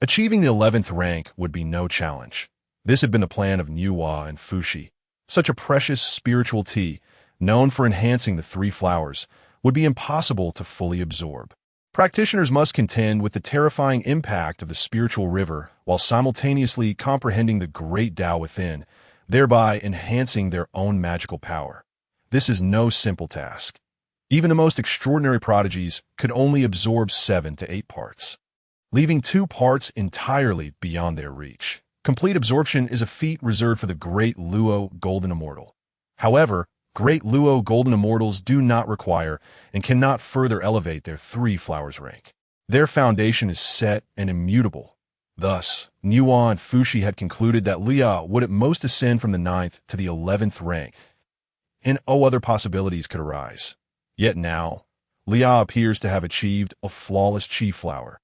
Achieving the 11th rank would be no challenge. This had been the plan of Nuwa and Fushi. Such a precious spiritual tea, known for enhancing the 3 flowers, would be impossible to fully absorb. Practitioners must contend with the terrifying impact of the spiritual river while simultaneously comprehending the great Tao within, thereby enhancing their own magical power. This is no simple task. Even the most extraordinary prodigies could only absorb 7 to 8 parts, leaving 2 parts entirely beyond their reach. Complete absorption is a feat reserved for the great Luo Golden Immortal. However, great Luo Golden Immortals do not require and cannot further elevate their 3 flowers rank. Their foundation is set and immutable. Thus, Nuwa and Fushi had concluded that Luya would at most ascend from the 9th to the 11th rank, and other possibilities could arise. Yet now, Luya appears to have achieved a flawless chi flower,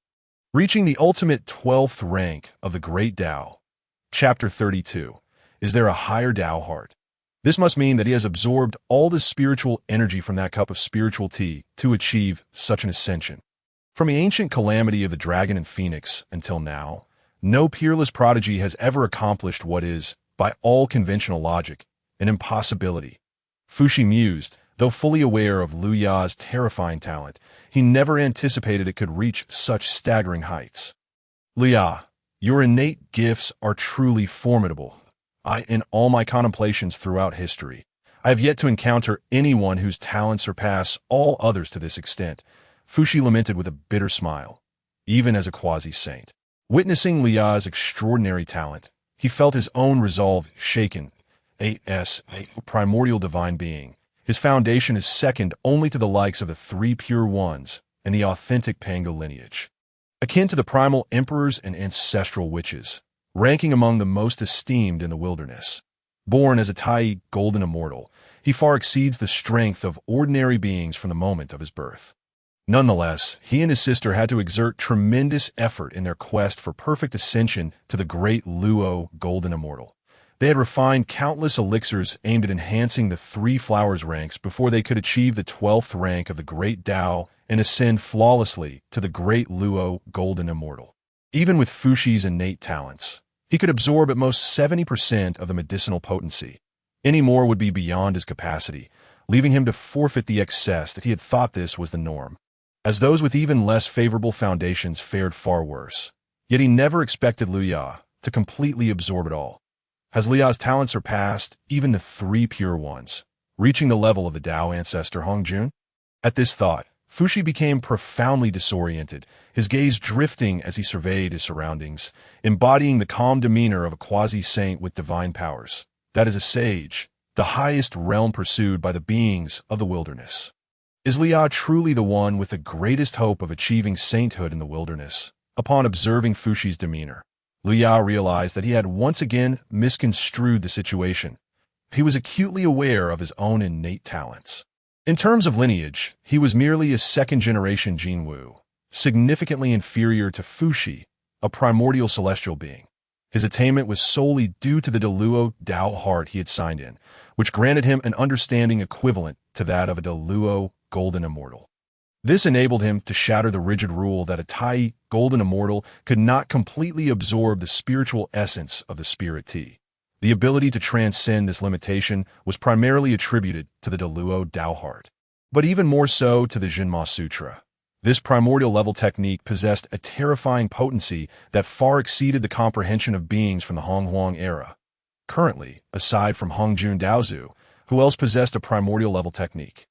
reaching the ultimate 12th rank of the great Tao. Chapter 32. is there a higher Dao heart? This must mean that he has absorbed all the spiritual energy from that cup of spiritual tea to achieve such an ascension. From the ancient calamity of the dragon and phoenix until now, no peerless prodigy has ever accomplished what is, by all conventional logic, an impossibility. Fuxi mused, though fully aware of Lu Ya's terrifying talent, he never anticipated it could reach such staggering heights. Lu Ya, your innate gifts are truly formidable. In all my contemplations throughout history, I have yet to encounter anyone whose talents surpass all others to this extent, Fuxi lamented with a bitter smile, even as a quasi-saint. Witnessing Lu Ya's extraordinary talent, he felt his own resolve shaken. A primordial divine being. His foundation is second only to the likes of the three pure ones and the authentic Pangu lineage. Akin to the primal emperors and ancestral witches, ranking among the most esteemed in the wilderness. Born as a Tai golden immortal, he far exceeds the strength of ordinary beings from the moment of his birth. Nonetheless, he and his sister had to exert tremendous effort in their quest for perfect ascension to the great Luo golden immortal. They had refined countless elixirs aimed at enhancing the three flowers ranks before they could achieve the 12th rank of the great Dao and ascend flawlessly to the great Luo golden immortal. Even with Fuxi's innate talents, he could absorb at most 70% of the medicinal potency. Any more would be beyond his capacity, leaving him to forfeit the excess that he had thought this was the norm. As those with even less favorable foundations fared far worse. Yet he never expected Lu Ya to completely absorb it all. Has Lu Ya's talent surpassed even the three pure ones, reaching the level of the Dao ancestor Hongjun? At this thought, Fuxi became profoundly disoriented, his gaze drifting as he surveyed his surroundings, embodying the calm demeanor of a quasi-saint with divine powers. That is a sage, the highest realm pursued by the beings of the wilderness. Is Lu Ya truly the one with the greatest hope of achieving sainthood in the wilderness? Upon observing Fuxi's demeanor, Lu Ya realized that he had once again misconstrued the situation. He was acutely aware of his own innate talents. In terms of lineage, he was merely a second-generation Jinwu, significantly inferior to Fuxi, a primordial celestial being. His attainment was solely due to the Deluo Dao heart he had signed in, which granted him an understanding equivalent to that of a Deluo golden immortal. This enabled him to shatter the rigid rule that a Tai golden immortal could not completely absorb the spiritual essence of the spirit tea. The ability to transcend this limitation was primarily attributed to the Deluo Dao heart, but even more so to the Jinma Sutra. This primordial level technique possessed a terrifying potency that far exceeded the comprehension of beings from the Honghuang era. Currently, aside from Hongjun Daozu, who else possessed a primordial level technique?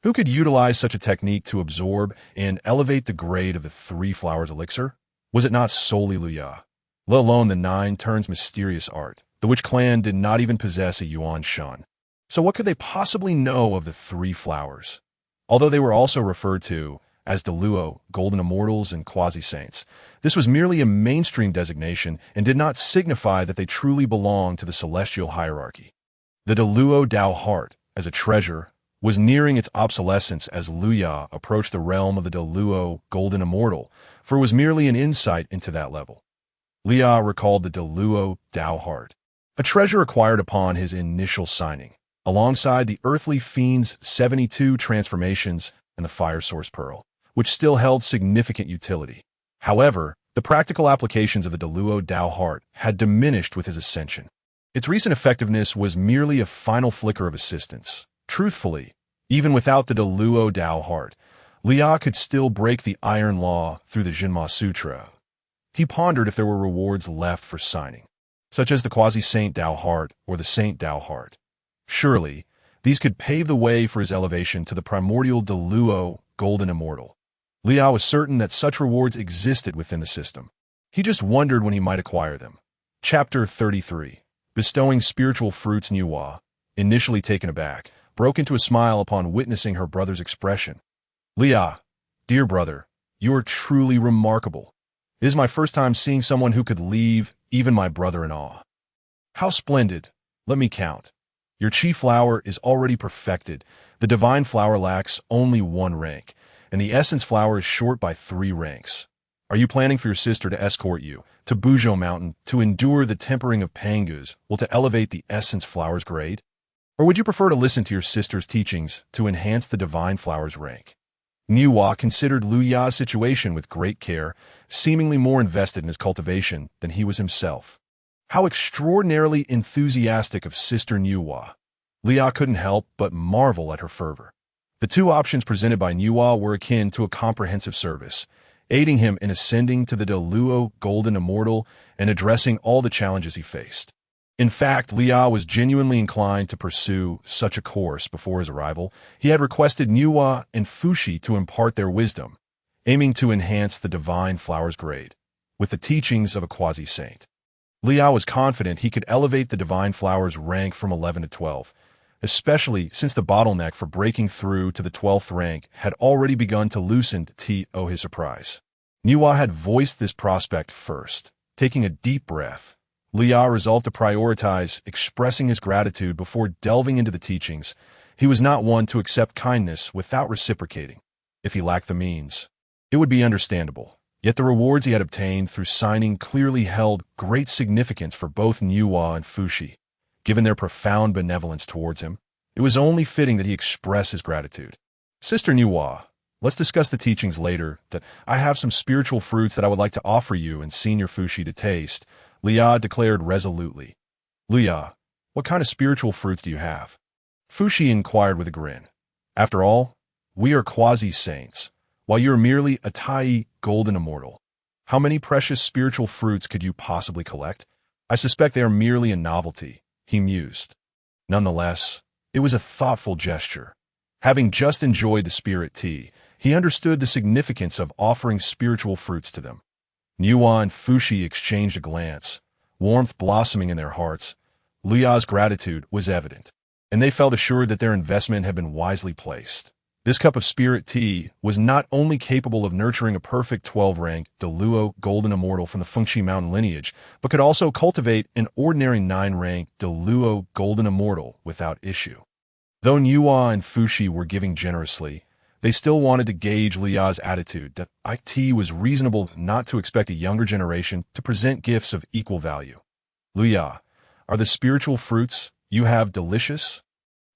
Who could utilize such a technique to absorb and elevate the grade of the three flowers elixir? Was it not solely Lu Ya? Let alone the 9 turns mysterious art. The Witch clan did not even possess a Yuan Shun. So what could they possibly know of the three flowers? Although they were also referred to as the Luo, Golden Immortals, and Quasi-Saints, this was merely a mainstream designation and did not signify that they truly belonged to the celestial hierarchy. The Deluo Dao heart, as a treasure, was nearing its obsolescence as Lu Ya approached the realm of the Deluo Golden Immortal, for it was merely an insight into that level. Lu Ya recalled the Deluo Dao heart, a treasure acquired upon his initial signing, alongside the earthly fiend's 72 transformations and the fire source pearl, which still held significant utility. However, the practical applications of the Deluo Dao heart had diminished with his ascension. Its recent effectiveness was merely a final flicker of assistance. Truthfully, even without the Deluo Dao heart, Lu Ya could still break the iron law through the Jinma Sutra. He pondered if there were rewards left for signing, such as the Quasi-Saint Dao heart or the Saint Dao heart. Surely, these could pave the way for his elevation to the primordial Deluo Golden Immortal. Lu Ya was certain that such rewards existed within the system. He just wondered when he might acquire them. Chapter 33. Bestowing Spiritual Fruits. Nuwa, initially taken aback, broke into a smile upon witnessing her brother's expression. Lu Ya, dear brother, you are truly remarkable. It is my first time seeing someone who could leave even my brother in awe. How splendid! Let me count. Your chi flower is already perfected, the divine flower lacks only 1 rank, and the essence flower is short by 3 ranks. Are you planning for your sister to escort you to Buzhou Mountain to endure the tempering of Pangus, to elevate the essence flower's grade? Or would you prefer to listen to your sister's teachings to enhance the divine flower's rank? Niuhua considered Lu Ya's situation with great care, seemingly more invested in his cultivation than he was himself. How extraordinarily enthusiastic of Sister Niuhua! Li Ya couldn't help but marvel at her fervor. The two options presented by Niuhua were akin to a comprehensive service, aiding him in ascending to the Deluo Golden Immortal and addressing all the challenges he faced. In fact, Li Ya was genuinely inclined to pursue such a course before his arrival. He had requested Niuhua and Fushi to impart their wisdom, aiming to enhance the divine flower's grade, with the teachings of a quasi-saint. Li Ya was confident he could elevate the divine flower's rank from 11 to 12, especially since the bottleneck for breaking through to the 12th rank had already begun to loosen to his surprise. Niuhua had voiced this prospect first. Taking a deep breath, Li Ya resolved to prioritize expressing his gratitude before delving into the teachings. He was not one to accept kindness without reciprocating. If he lacked the means, it would be understandable. Yet the rewards he had obtained through signing clearly held great significance for both Niuhua and Fushi. Given their profound benevolence towards him, it was only fitting that he express his gratitude. Sister Niuhua, let's discuss the teachings later. That I have some spiritual fruits that I would like to offer you and Senior Fushi to taste, Li Ya declared resolutely. Li Ya, what kind of spiritual fruits do you have? Fushi inquired with a grin. After all, we are quasi-saints, while you are merely a Tai Golden Immortal. How many precious spiritual fruits could you possibly collect? I suspect they are merely a novelty, he mused. Nonetheless, it was a thoughtful gesture. Having just enjoyed the spirit tea, he understood the significance of offering spiritual fruits to them. Niuhua and Fushi exchanged a glance, warmth blossoming in their hearts. Li Ya's gratitude was evident, and they felt assured that their investment had been wisely placed. This cup of spirit tea was not only capable of nurturing a perfect 12-rank Deluo Golden Immortal from the Fengxi Mountain lineage, but could also cultivate an ordinary 9-rank Deluo Golden Immortal without issue. Though Niuhua and Fushi were giving generously, they still wanted to gauge Li Ya's attitude that it was reasonable not to expect a younger generation to present gifts of equal value. Li Ya, are the spiritual fruits you have delicious?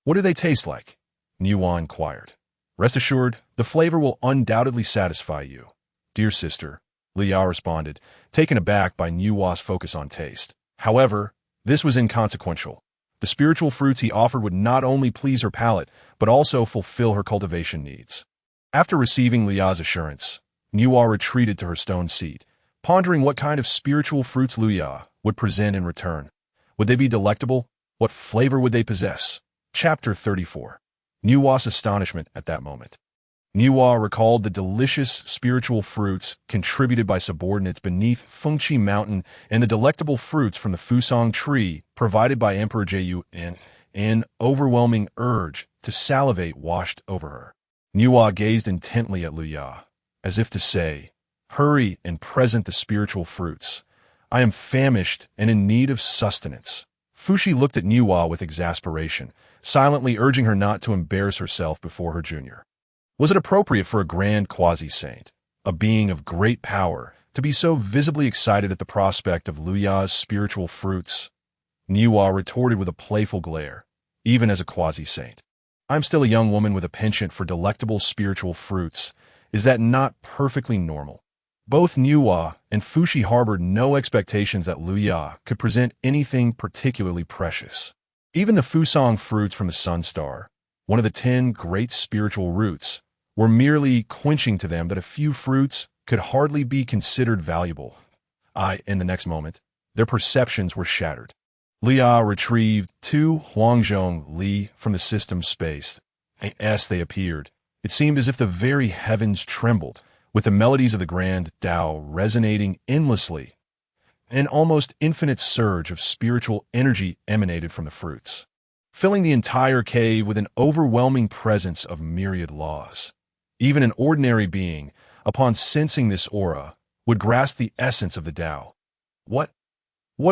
What do they taste like? Niuhua inquired. Rest assured, the flavor will undoubtedly satisfy you. Dear sister, Li Ya responded, taken aback by Niuhua's focus on taste. However, this was inconsequential. The spiritual fruits he offered would not only please her palate, but also fulfill her cultivation needs. After receiving Li Ya's assurance, Niuhua retreated to her stone seat, pondering what kind of spiritual fruits Li Ya would present in return. Would they be delectable? What flavor would they possess? Chapter 34. Niuhua's astonishment at that moment. Niuhua recalled the delicious spiritual fruits contributed by subordinates beneath Fengxi Mountain and the delectable fruits from the Fusang tree provided by Emperor Jiyu, and an overwhelming urge to salivate washed over her. Niuhua gazed intently at Li Ya, as if to say, "Hurry and present the spiritual fruits. I am famished and in need of sustenance." Fushi looked at Niuhua with exasperation, silently urging her not to embarrass herself before her junior. Was it appropriate for a grand quasi-saint, a being of great power, to be so visibly excited at the prospect of Li Ya's spiritual fruits? Niuhua retorted with a playful glare. Even as a quasi-saint, I'm still a young woman with a penchant for delectable spiritual fruits. Is that not perfectly normal? Both Niuhua and Fushi harbored no expectations that Li Ya could present anything particularly precious. Even the Fusang fruits from the Sun Star, one of the 10 great spiritual roots, were merely quenching to them that a few fruits could hardly be considered valuable. In the next moment, their perceptions were shattered. Li Ya retrieved 2 Huangzhong Li from the system space. As they appeared, it seemed as if the very heavens trembled, with the melodies of the grand Dao resonating endlessly. An almost infinite surge of spiritual energy emanated from the fruits, filling the entire cave with an overwhelming presence of myriad laws. Even an ordinary being, upon sensing this aura, would grasp the essence of the Dao. What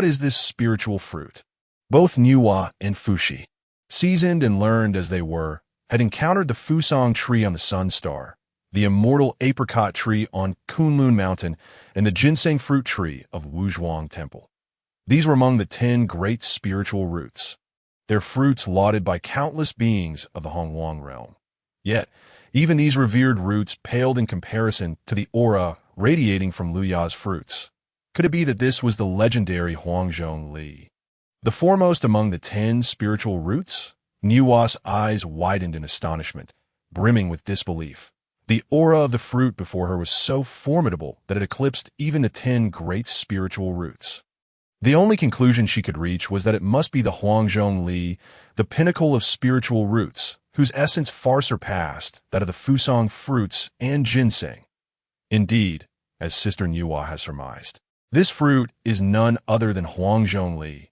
is this spiritual fruit? Both Niuhua and Fushi, seasoned and learned as they were, had encountered the Fusang tree on the Sun Star, the immortal apricot tree on Kunlun Mountain, and the ginseng fruit tree of Wuzhuang Temple. These were among the 10 great spiritual roots, their fruits lauded by countless beings of the Hongmeng realm. Yet, even these revered roots paled in comparison to the aura radiating from Luya's fruits. Could it be that this was the legendary Huangzhong Li, the foremost among the 10 spiritual roots? Nuwa's eyes widened in astonishment, brimming with disbelief. The aura of the fruit before her was so formidable that it eclipsed even the 10 great spiritual roots. The only conclusion she could reach was that it must be the Huangzhong Li, the pinnacle of spiritual roots, whose essence far surpassed that of the Fusong fruits and ginseng. Indeed, as Sister Nuwa has surmised, this fruit is none other than Huangzhong Li.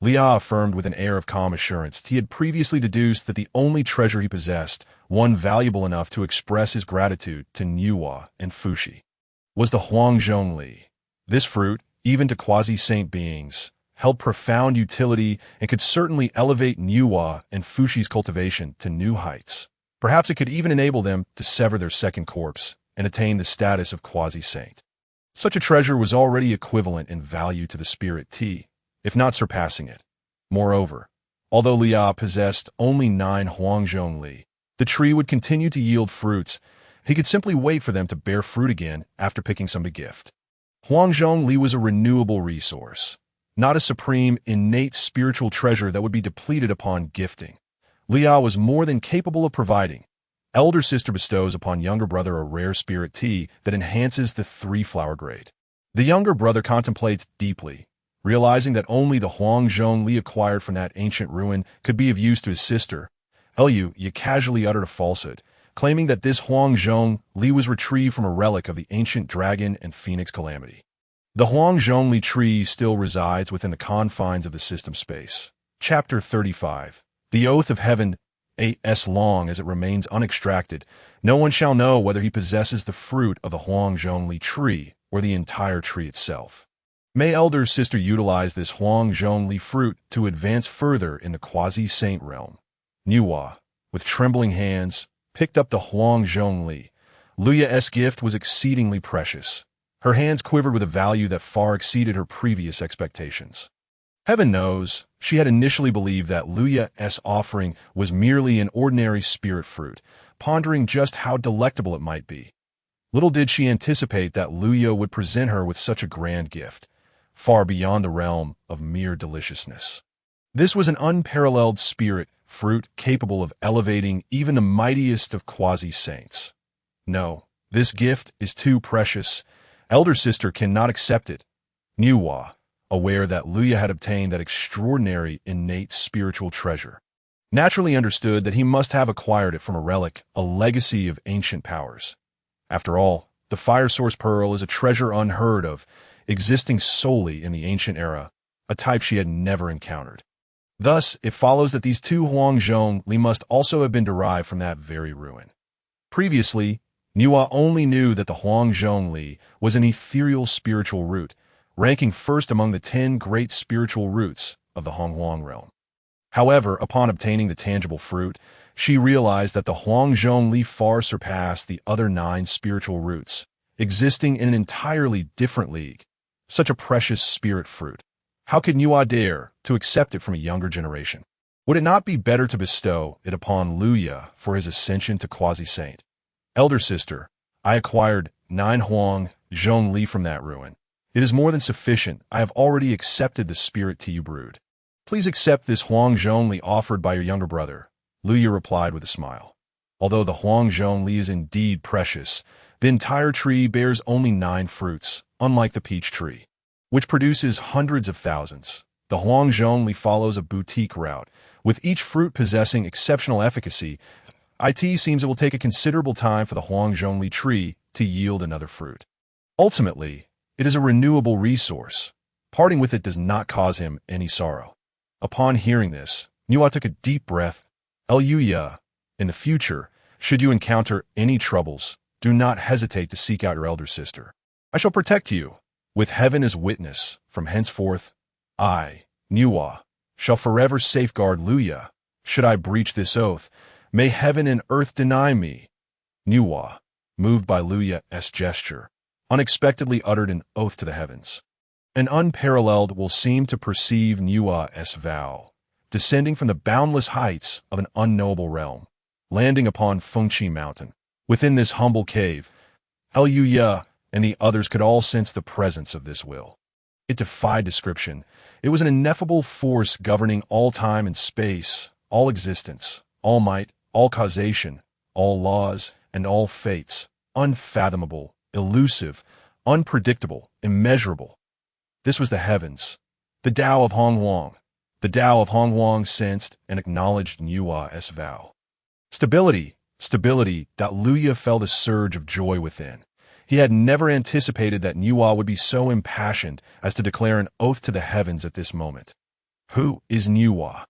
Lia affirmed with an air of calm assurance he had previously deduced that the only treasure he possessed, one valuable enough to express his gratitude to Nuwa and Fushi, was the Huangzhong Li. This fruit, even to quasi-saint beings, held profound utility and could certainly elevate Nuwa and Fushi's cultivation to new heights. Perhaps it could even enable them to sever their second corpse and attain the status of quasi-saint. Such a treasure was already equivalent in value to the spirit tea, if not surpassing it. Moreover, although Lia possessed only 9 Huangzhong Li, the tree would continue to yield fruits. He could simply wait for them to bear fruit again after picking some to gift. Huangzhong Li was a renewable resource, not a supreme, innate spiritual treasure that would be depleted upon gifting. Lia was more than capable of providing. Elder sister bestows upon younger brother a rare spirit tea that enhances the 3-flower grade. The younger brother contemplates deeply, realizing that only the Huangzhong Li acquired from that ancient ruin could be of use to his sister. Lu casually uttered a falsehood, claiming that this Huangzhong Li was retrieved from a relic of the ancient dragon and phoenix calamity. The Huangzhong Li tree still resides within the confines of the system space. Chapter 35. The Oath of Heaven. As long as it remains unextracted, no one shall know whether he possesses the fruit of the Huangzhong Li tree or the entire tree itself. May Elder Sister utilize this Huangzhong Li fruit to advance further in the quasi-saint realm. Nuwa, with trembling hands, picked up the Huangzhong Li. Luya's gift was exceedingly precious. Her hands quivered with a value that far exceeded her previous expectations. Heaven knows, she had initially believed that Luya's offering was merely an ordinary spirit fruit, pondering just how delectable it might be. Little did she anticipate that Luya would present her with such a grand gift, far beyond the realm of mere deliciousness. This was an unparalleled spirit fruit capable of elevating even the mightiest of quasi-saints. No, this gift is too precious. Elder sister cannot accept it. Nuwa, aware that Luya had obtained that extraordinary innate spiritual treasure, naturally understood that he must have acquired it from a relic, a legacy of ancient powers. After all, the Fire Source Pearl is a treasure unheard of, existing solely in the ancient era, a type she had never encountered. Thus, it follows that these 2 Huangzhong Li must also have been derived from that very ruin. Previously, Nuwa only knew that the Huangzhong Li was an ethereal spiritual root, ranking first among the 10 great spiritual roots of the Hongmeng realm. However, upon obtaining the tangible fruit, she realized that the Huangzhong Li far surpassed the other 9 spiritual roots, existing in an entirely different league. Such a precious spirit fruit. How could Nuwa dare to accept it from a younger generation? Would it not be better to bestow it upon Luya for his ascension to quasi-saint? Elder sister, I acquired 9 Huangzhong Li from that ruin. It is more than sufficient. I have already accepted the spirit tea you brewed. Please accept this Huangzhong Li offered by your younger brother, Luya replied with a smile. Although the Huangzhong Li is indeed precious, the entire tree bears only 9 fruits, unlike the peach tree, which produces hundreds of thousands. The Huangzhong Li follows a boutique route, with each fruit possessing exceptional efficacy. It seems it will take a considerable time for the Huangzhong Li tree to yield another fruit. Ultimately, it is a renewable resource. Parting with it does not cause him any sorrow. Upon hearing this, Nuwa took a deep breath. Luya, in the future, should you encounter any troubles, do not hesitate to seek out your elder sister. I shall protect you. With heaven as witness, from henceforth, I, Nuwa, shall forever safeguard Luya. Should I breach this oath, may heaven and earth deny me. Nuwa, moved by Luya's gesture, unexpectedly uttered an oath to the heavens. An unparalleled will seem to perceive Hunyuan's vow, descending from the boundless heights of an unknowable realm, landing upon Unmoving Mountain. Within this humble cave, Hunyuan and the others could all sense the presence of this will. It defied description. It was an ineffable force governing all time and space, all existence, all might, all causation, all laws, and all fates, unfathomable, elusive, unpredictable, immeasurable. This was the heavens, the Dao of Hongmeng. The Dao of Hongmeng sensed and acknowledged Hunyuan's vow. Stability, that Luya felt a surge of joy within. He had never anticipated that Hunyuan would be so impassioned as to declare an oath to the heavens at this moment. Who is Hunyuan?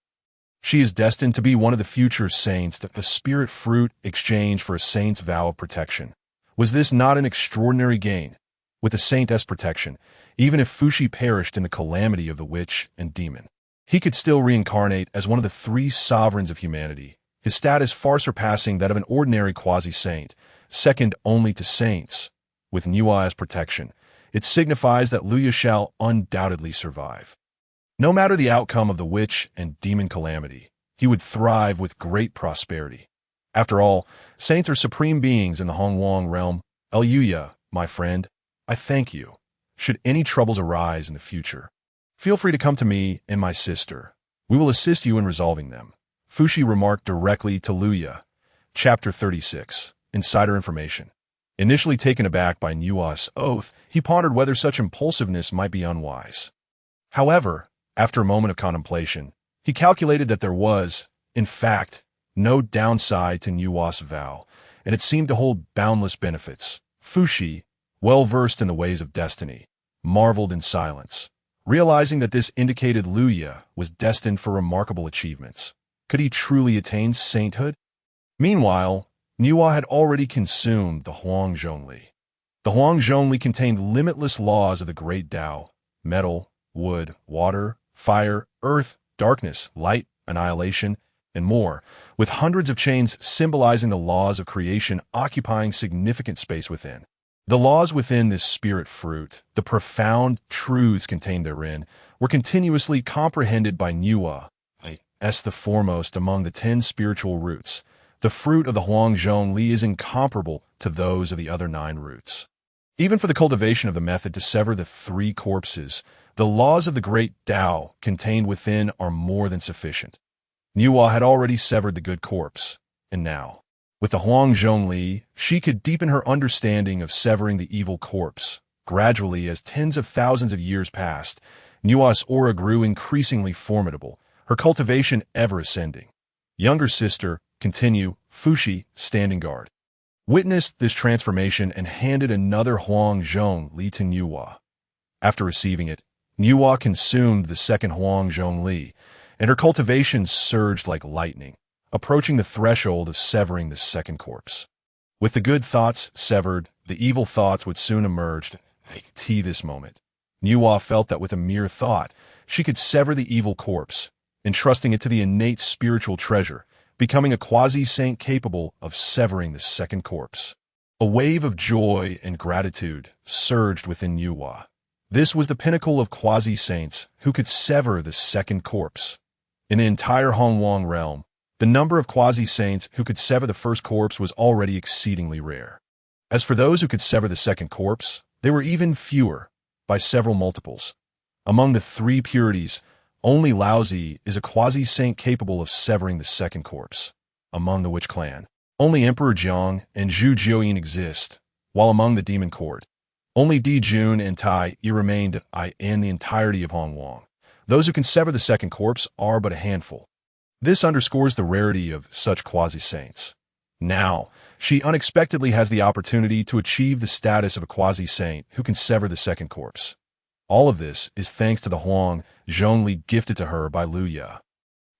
She is destined to be one of the future saints, a spirit fruit exchanged for a saint's vow of protection. Was this not an extraordinary gain? With the saint's protection, even if Fushi perished in the calamity of the witch and demon, he could still reincarnate as one of the three sovereigns of humanity, his status far surpassing that of an ordinary quasi-saint, second only to saints. With Hunyuan's protection, it signifies that Luya shall undoubtedly survive. No matter the outcome of the witch and demon calamity, he would thrive with great prosperity. After all, saints are supreme beings in the Hongmeng realm. Hunyuan, my friend, I thank you. Should any troubles arise in the future, feel free to come to me and my sister. We will assist you in resolving them. Fushi remarked directly to Luya. Chapter 36. Insider Information. Initially taken aback by Hunyuan's oath, he pondered whether such impulsiveness might be unwise. However, after a moment of contemplation, he calculated that there was, in fact, no downside to Hunyuan's vow, and it seemed to hold boundless benefits. Fushi, well versed in the ways of destiny, marveled in silence, realizing that this indicated Luya was destined for remarkable achievements. Could he truly attain sainthood? Meanwhile, Hunyuan had already consumed the Huangzhongli. The Huangzhongli contained limitless laws of the great Dao: metal, wood, water, fire, earth, darkness, light, annihilation, and more, with hundreds of chains symbolizing the laws of creation occupying significant space within. The laws within this spirit fruit, the profound truths contained therein, were continuously comprehended by Hunyuan as the foremost among the 10 spiritual roots. The fruit of the Huangzhongli is incomparable to those of the other 9 roots. Even for the cultivation of the method to sever the 3 corpses, the laws of the great Dao contained within are more than sufficient. Hunyuan had already severed the good corpse, and now, with the Huangzhongli, she could deepen her understanding of severing the evil corpse. Gradually, as tens of thousands of years passed, Hunyuan's aura grew increasingly formidable, her cultivation ever ascending. Younger sister, continue, Fushi, standing guard, witnessed this transformation and handed another Huangzhongli to Hunyuan. After receiving it, Hunyuan consumed the second Huangzhongli, and her cultivation surged like lightning, approaching the threshold of severing the second corpse. With the good thoughts severed, the evil thoughts would soon emerge. This moment, Hunyuan felt that with a mere thought, she could sever the evil corpse, entrusting it to the innate spiritual treasure, becoming a quasi-saint capable of severing the second corpse. A wave of joy and gratitude surged within Hunyuan. This was the pinnacle of quasi-saints who could sever the second corpse. In the entire Hongmeng realm, the number of quasi-saints who could sever the first corpse was already exceedingly rare. As for those who could sever the second corpse, they were even fewer, by several multiples. Among the 3 purities, only Laozi is a quasi-saint capable of severing the second corpse. Among the witch clan, only Emperor Jiang and Zhu Jiuyin exist, while among the demon court, only Di Jun and Tai Yi remained in the entirety of Hongmeng. Those who can sever the second corpse are but a handful. This underscores the rarity of such quasi-saints. Now, she unexpectedly has the opportunity to achieve the status of a quasi-saint who can sever the second corpse. All of this is thanks to the Huangzhongli gifted to her by Luya.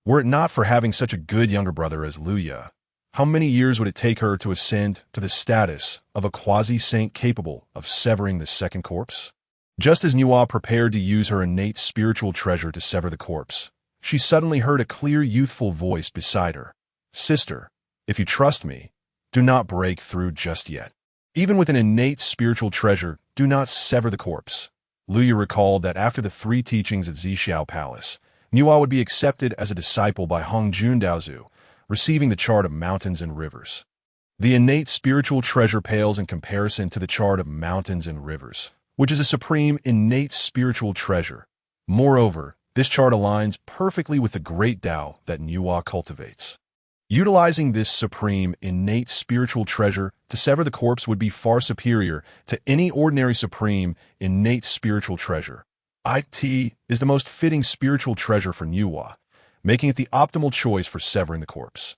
Were it not for having such a good younger brother as Luya, how many years would it take her to ascend to the status of a quasi-saint capable of severing the second corpse? Just as Hunyuan prepared to use her innate spiritual treasure to sever the corpse, she suddenly heard a clear youthful voice beside her. Sister, if you trust me, do not break through just yet. Even with an innate spiritual treasure, do not sever the corpse. Luya recalled that after the 3 teachings at Zixiao Palace, Nuwa would be accepted as a disciple by Hongmeng Dao, receiving the chart of mountains and rivers. The innate spiritual treasure pales in comparison to the chart of mountains and rivers, which is a supreme innate spiritual treasure. Moreover, this chart aligns perfectly with the great Dao that Nuwa cultivates. Utilizing this supreme innate spiritual treasure to sever the corpse would be far superior to any ordinary supreme innate spiritual treasure. It is the most fitting spiritual treasure for Nuwa, making it the optimal choice for severing the corpse.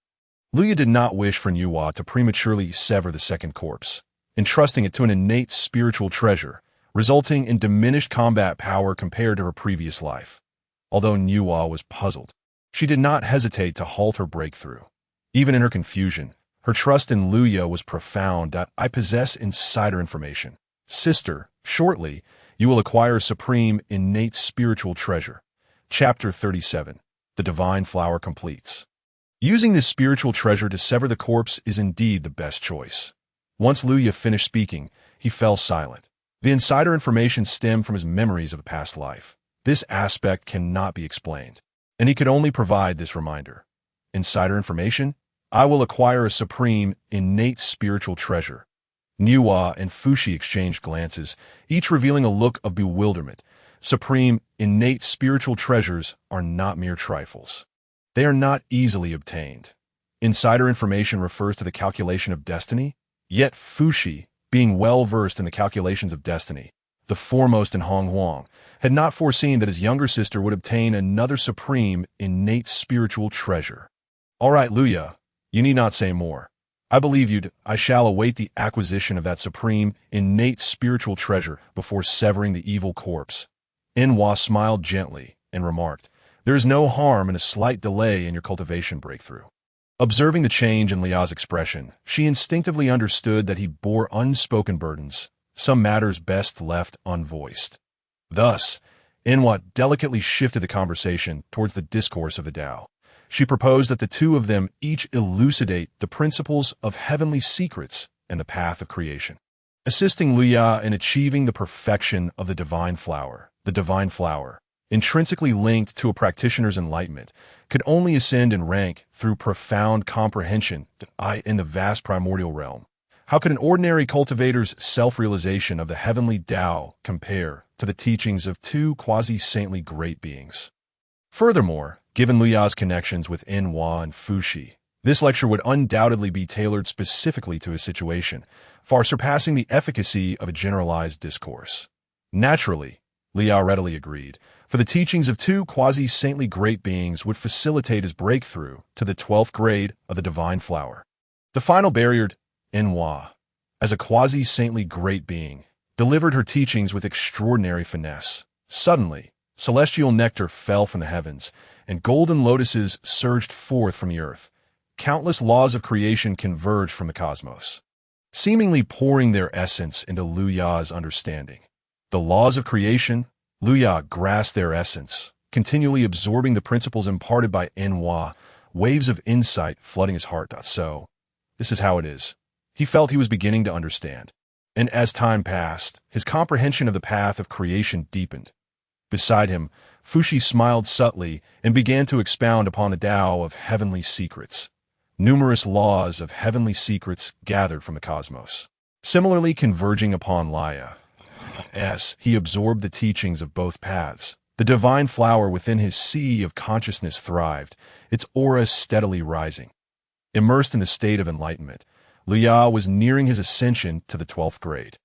Luya did not wish for Nuwa to prematurely sever the second corpse, entrusting it to an innate spiritual treasure, resulting in diminished combat power compared to her previous life. Although Nuwa was puzzled, she did not hesitate to halt her breakthrough. Even in her confusion, her trust in Luya was profound. I possess insider information. Sister, shortly, you will acquire supreme innate spiritual treasure. Chapter 37. The Divine Flower completes. Using this spiritual treasure to sever the corpse is indeed the best choice. Once Luya finished speaking, he fell silent. The insider information stemmed from his memories of a past life. This aspect cannot be explained, and he could only provide this reminder. Insider information? I will acquire a supreme, innate spiritual treasure. Nuwa and Fushi exchanged glances, each revealing a look of bewilderment. Supreme, innate spiritual treasures are not mere trifles. They are not easily obtained. Insider information refers to the calculation of destiny, yet Fushi, being well-versed in the calculations of destiny, the foremost in Hunyuan, had not foreseen that his younger sister would obtain another supreme, innate spiritual treasure. All right, Luya, you need not say more. I believe you. I shall await the acquisition of that supreme, innate spiritual treasure before severing the evil corpse. Inwa smiled gently and remarked, there is no harm in a slight delay in your cultivation breakthrough. Observing the change in Lia's expression, she instinctively understood that he bore unspoken burdens, some matters best left unvoiced. Thus, Inwa delicately shifted the conversation towards the discourse of the Tao. She proposed that the two of them each elucidate the principles of heavenly secrets and the path of creation, assisting Luya in achieving the perfection of the divine flower. The divine flower, intrinsically linked to a practitioner's enlightenment, could only ascend in rank through profound comprehension in the vast primordial realm. How could an ordinary cultivator's self-realization of the heavenly Dao compare to the teachings of 2 quasi-saintly great beings? Furthermore, given Luya's connections with Inwa and Fushi, this lecture would undoubtedly be tailored specifically to his situation, far surpassing the efficacy of a generalized discourse. Naturally, Luya readily agreed, for the teachings of 2 quasi-saintly great beings would facilitate his breakthrough to the 12th grade of the divine flower. The final barrier, Inwa, as a quasi-saintly great being, delivered her teachings with extraordinary finesse. Suddenly, celestial nectar fell from the heavens, and golden lotuses surged forth from the earth. Countless laws of creation converged from the cosmos, seemingly pouring their essence into Luya's understanding. The laws of creation, Luya grasped their essence, continually absorbing the principles imparted by Inwa, waves of insight flooding his heart. So, this is how it is. He felt he was beginning to understand. And as time passed, his comprehension of the path of creation deepened. Beside him, Fushi smiled subtly and began to expound upon the Tao of heavenly secrets. Numerous laws of heavenly secrets gathered from the cosmos, similarly converging upon Luya. As he absorbed the teachings of both paths, the divine flower within his sea of consciousness thrived, its aura steadily rising. Immersed in the state of enlightenment, Luya was nearing his ascension to the 12th grade.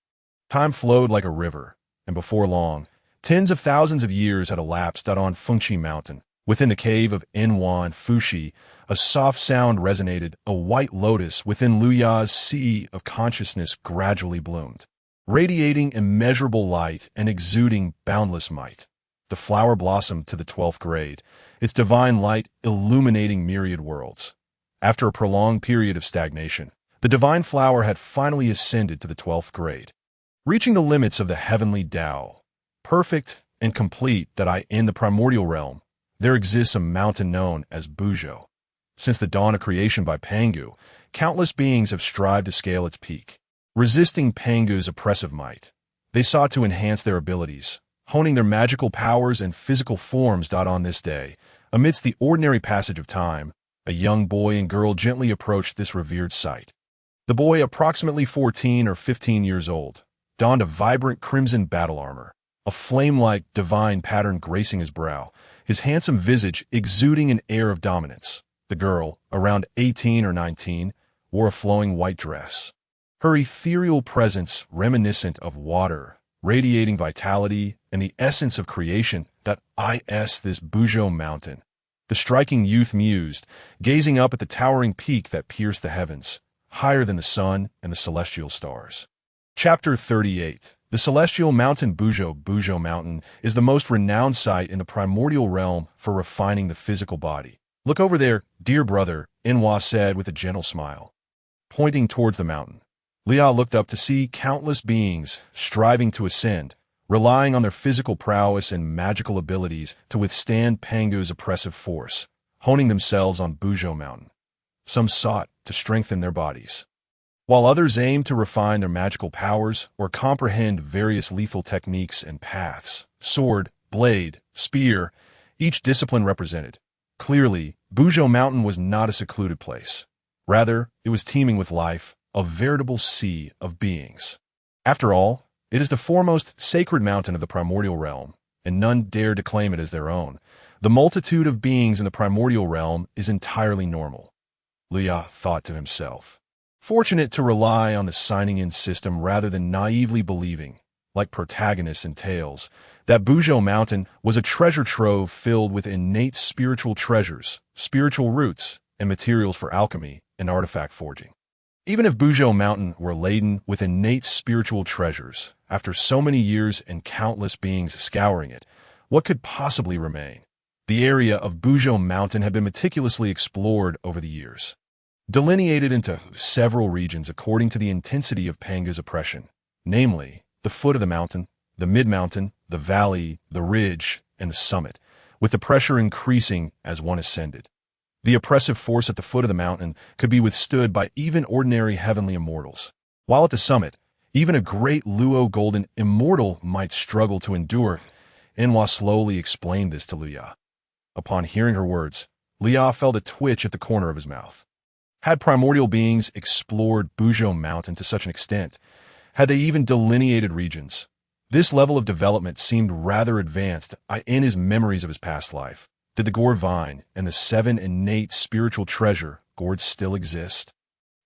Time flowed like a river, and before long, tens of thousands of years had elapsed out on Unmoving Mountain. Within the cave of Inwa and Fushi, a soft sound resonated. A white lotus within Luya's sea of consciousness gradually bloomed, radiating immeasurable light and exuding boundless might. The flower blossomed to the 12th grade, its divine light illuminating myriad worlds. After a prolonged period of stagnation, the divine flower had finally ascended to the 12th grade, reaching the limits of the heavenly Dao. Perfect and complete in the primordial realm, there exists a mountain known as Buzhou. Since the dawn of creation by Pangu, countless beings have strived to scale its peak. Resisting Pangu's oppressive might, they sought to enhance their abilities, honing their magical powers and physical forms. On this day, amidst the ordinary passage of time, a young boy and girl gently approached this revered site. The boy, approximately 14 or 15 years old, donned a vibrant crimson battle armor, a flame-like divine pattern gracing his brow, his handsome visage exuding an air of dominance. The girl, around 18 or 19, wore a flowing white dress, her ethereal presence reminiscent of water, radiating vitality and the essence of creation. This Buzhou Mountain. The striking youth mused, gazing up at the towering peak that pierced the heavens, higher than the sun and the celestial stars. Chapter 38. The Celestial Mountain. Buzhou Mountain is the most renowned site in the primordial realm for refining the physical body. Look over there, dear brother, Inhua said with a gentle smile. Pointing towards the mountain, Lia looked up to see countless beings striving to ascend, relying on their physical prowess and magical abilities to withstand Pangu's oppressive force, honing themselves on Buzhou Mountain. Some sought to strengthen their bodies, while others aimed to refine their magical powers or comprehend various lethal techniques and paths. Sword, blade, spear, each discipline represented. Clearly, Buzhou Mountain was not a secluded place. Rather, it was teeming with life, a veritable sea of beings. After all, it is the foremost sacred mountain of the primordial realm, and none dare to claim it as their own. The multitude of beings in the primordial realm is entirely normal, Lia thought to himself. Fortunate to rely on the signing-in system rather than naively believing, like protagonists in tales, that Buzhou Mountain was a treasure trove filled with innate spiritual treasures, spiritual roots, and materials for alchemy and artifact forging. Even if Buzhou Mountain were laden with innate spiritual treasures, after so many years and countless beings scouring it, what could possibly remain? The area of Buzhou Mountain had been meticulously explored over the years, delineated into several regions according to the intensity of Pangu's oppression, namely, the foot of the mountain, the mid-mountain, the valley, the ridge, and the summit, with the pressure increasing as one ascended. The oppressive force at the foot of the mountain could be withstood by even ordinary heavenly immortals, while at the summit, even a great Luo golden immortal might struggle to endure. Inhua slowly explained this to Lia. Upon hearing her words, Lia felt a twitch at the corner of his mouth. Had primordial beings explored Buzhou Mountain to such an extent? Had they even delineated regions? This level of development seemed rather advanced in his memories of his past life. Did the gourd vine and the 7 innate spiritual treasure gourds still exist?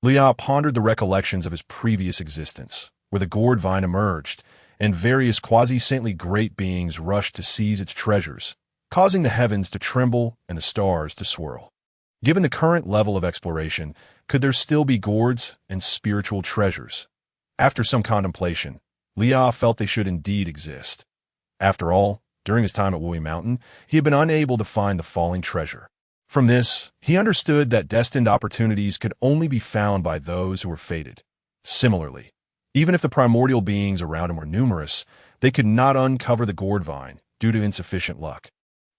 Lia pondered the recollections of his previous existence, where the gourd vine emerged, and various quasi-saintly great beings rushed to seize its treasures, causing the heavens to tremble and the stars to swirl. Given the current level of exploration, could there still be gourds and spiritual treasures? After some contemplation, Lia felt they should indeed exist. After all, during his time at Wui Mountain, he had been unable to find the falling treasure. From this, he understood that destined opportunities could only be found by those who were fated. Similarly, even if the primordial beings around him were numerous, they could not uncover the gourd vine due to insufficient luck,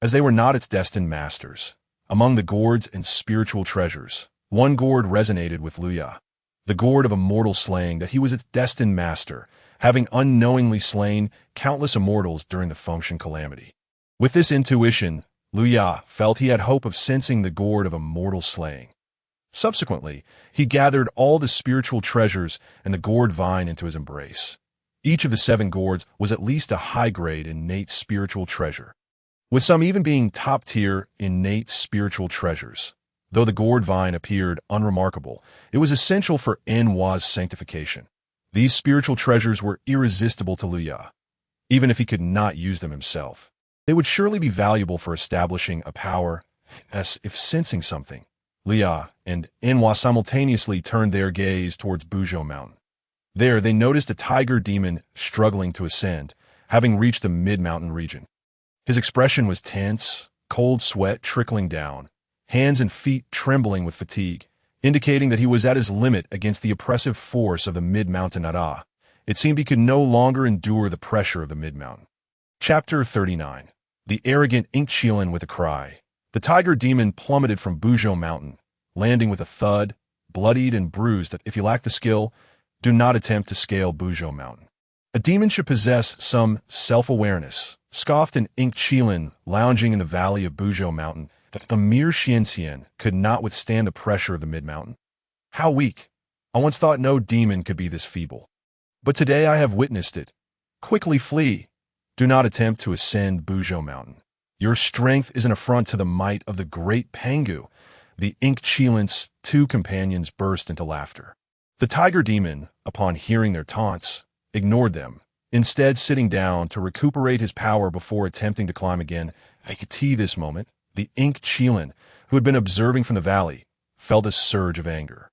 as they were not its destined masters. Among the gourds and spiritual treasures, one gourd resonated with Lia, the gourd of immortal slaying, that he was its destined master, having unknowingly slain countless immortals during the function calamity. With this intuition, Lia felt he had hope of sensing the gourd of immortal slaying. Subsequently, he gathered all the spiritual treasures and the gourd vine into his embrace. Each of the 7 gourds was at least a high-grade innate spiritual treasure, with some even being top-tier innate spiritual treasures. Though the gourd vine appeared unremarkable, it was essential for Inhua's sanctification. These spiritual treasures were irresistible to Lia. Even if he could not use them himself, they would surely be valuable for establishing a power, as if sensing something. Lia and Inhua simultaneously turned their gaze towards Buzhou Mountain. There they noticed a tiger demon struggling to ascend, having reached the mid-mountain region. His expression was tense, cold sweat trickling down, hands and feet trembling with fatigue, indicating that he was at his limit against the oppressive force of the mid-mountain Ara. It seemed he could no longer endure the pressure of the mid-mountain. Chapter 39. The arrogant Inkchilan. With a cry, the tiger demon plummeted from Buzhou Mountain, landing with a thud, bloodied and bruised. If you lack the skill, do not attempt to scale Buzhou Mountain. A demon should possess some self-awareness, scoffed an Ink Qilin lounging in the valley of Buzhou Mountain, that a mere Xianxian could not withstand the pressure of the mid-mountain. How weak! I once thought no demon could be this feeble. But today I have witnessed it. Quickly flee. Do not attempt to ascend Buzhou Mountain. Your strength is an affront to the might of the great Pangu. The Ink Qilin's two companions burst into laughter. The tiger demon, upon hearing their taunts, ignored them, instead sitting down to recuperate his power before attempting to climb again. At this moment, the Ink Qilin, who had been observing from the valley, felt a surge of anger.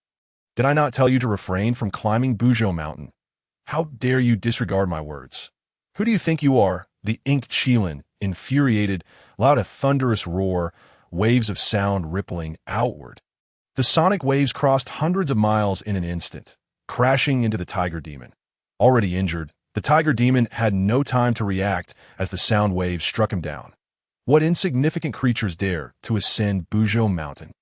Did I not tell you to refrain from climbing Buzhou Mountain? How dare you disregard my words? Who do you think you are? The Ink Qilin, infuriated, allowed a thunderous roar, waves of sound rippling outward. The sonic waves crossed hundreds of miles in an instant, crashing into the tiger demon. Already injured, the tiger demon had no time to react as the sound waves struck him down. What insignificant creatures dare to ascend Buzhou Mountain?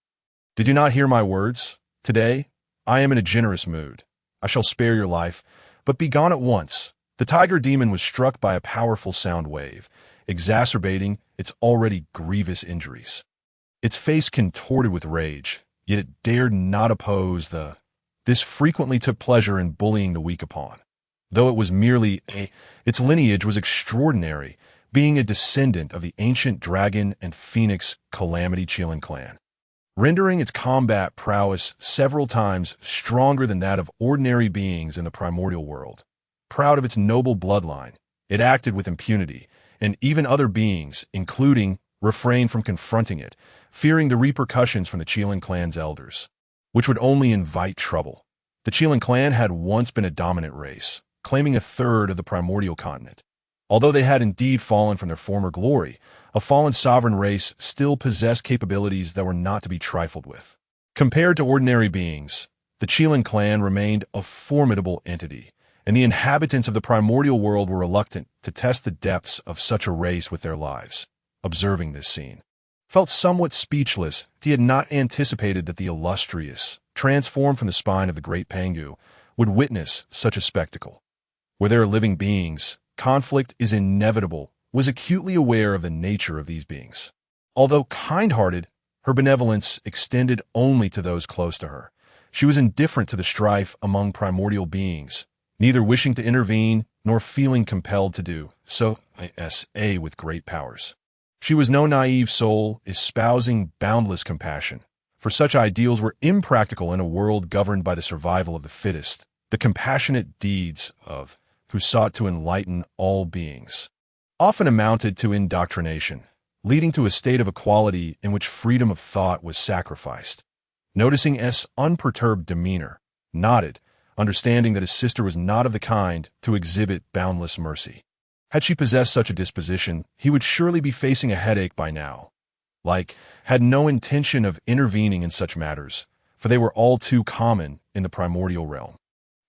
Did you not hear my words? Today, I am in a generous mood. I shall spare your life, but be gone at once. The tiger demon was struck by a powerful sound wave, exacerbating its already grievous injuries. Its face contorted with rage, yet it dared not oppose This frequently took pleasure in bullying the weak upon. Though it was merely its lineage was extraordinary, being a descendant of the ancient dragon and phoenix Calamity Qilin clan, rendering its combat prowess several times stronger than that of ordinary beings in the Primordial World. Proud of its noble bloodline, it acted with impunity, and even other beings, including, refrained from confronting it, fearing the repercussions from the Qilin clan's elders, which would only invite trouble. The Qilin clan had once been a dominant race, claiming a third of the primordial continent. Although they had indeed fallen from their former glory, a fallen sovereign race still possessed capabilities that were not to be trifled with. Compared to ordinary beings, the Qilin clan remained a formidable entity, and the inhabitants of the primordial world were reluctant to test the depths of such a race with their lives. Observing this scene, felt somewhat speechless. He had not anticipated that the illustrious, transformed from the spine of the great Pangu, would witness such a spectacle. Where there are living beings, conflict is inevitable, was acutely aware of the nature of these beings. Although kind-hearted, her benevolence extended only to those close to her. She was indifferent to the strife among primordial beings, neither wishing to intervene nor feeling compelled to do so, with great powers. She was no naive soul, espousing boundless compassion, for such ideals were impractical in a world governed by the survival of the fittest, the compassionate deeds of who sought to enlighten all beings, often amounted to indoctrination, leading to a state of equality in which freedom of thought was sacrificed. Noticing S' unperturbed demeanor, nodded, understanding that his sister was not of the kind to exhibit boundless mercy. Had she possessed such a disposition, he would surely be facing a headache by now. Had no intention of intervening in such matters, for they were all too common in the primordial realm.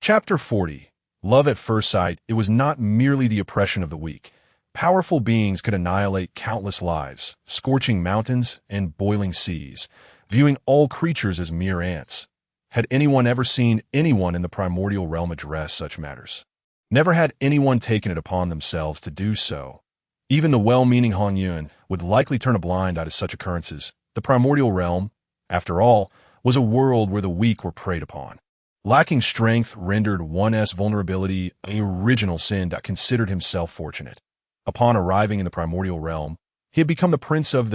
Chapter 40. Love at first sight. It was not merely the oppression of the weak. Powerful beings could annihilate countless lives, scorching mountains and boiling seas, viewing all creatures as mere ants. Had anyone ever seen anyone in the primordial realm address such matters? Never had anyone taken it upon themselves to do so. Even the well-meaning Hunyuan would likely turn a blind eye to such occurrences. The primordial realm, after all, was a world where the weak were preyed upon. Lacking strength rendered one's vulnerability an original sin that considered himself fortunate. Upon arriving in the primordial realm, he had become the prince of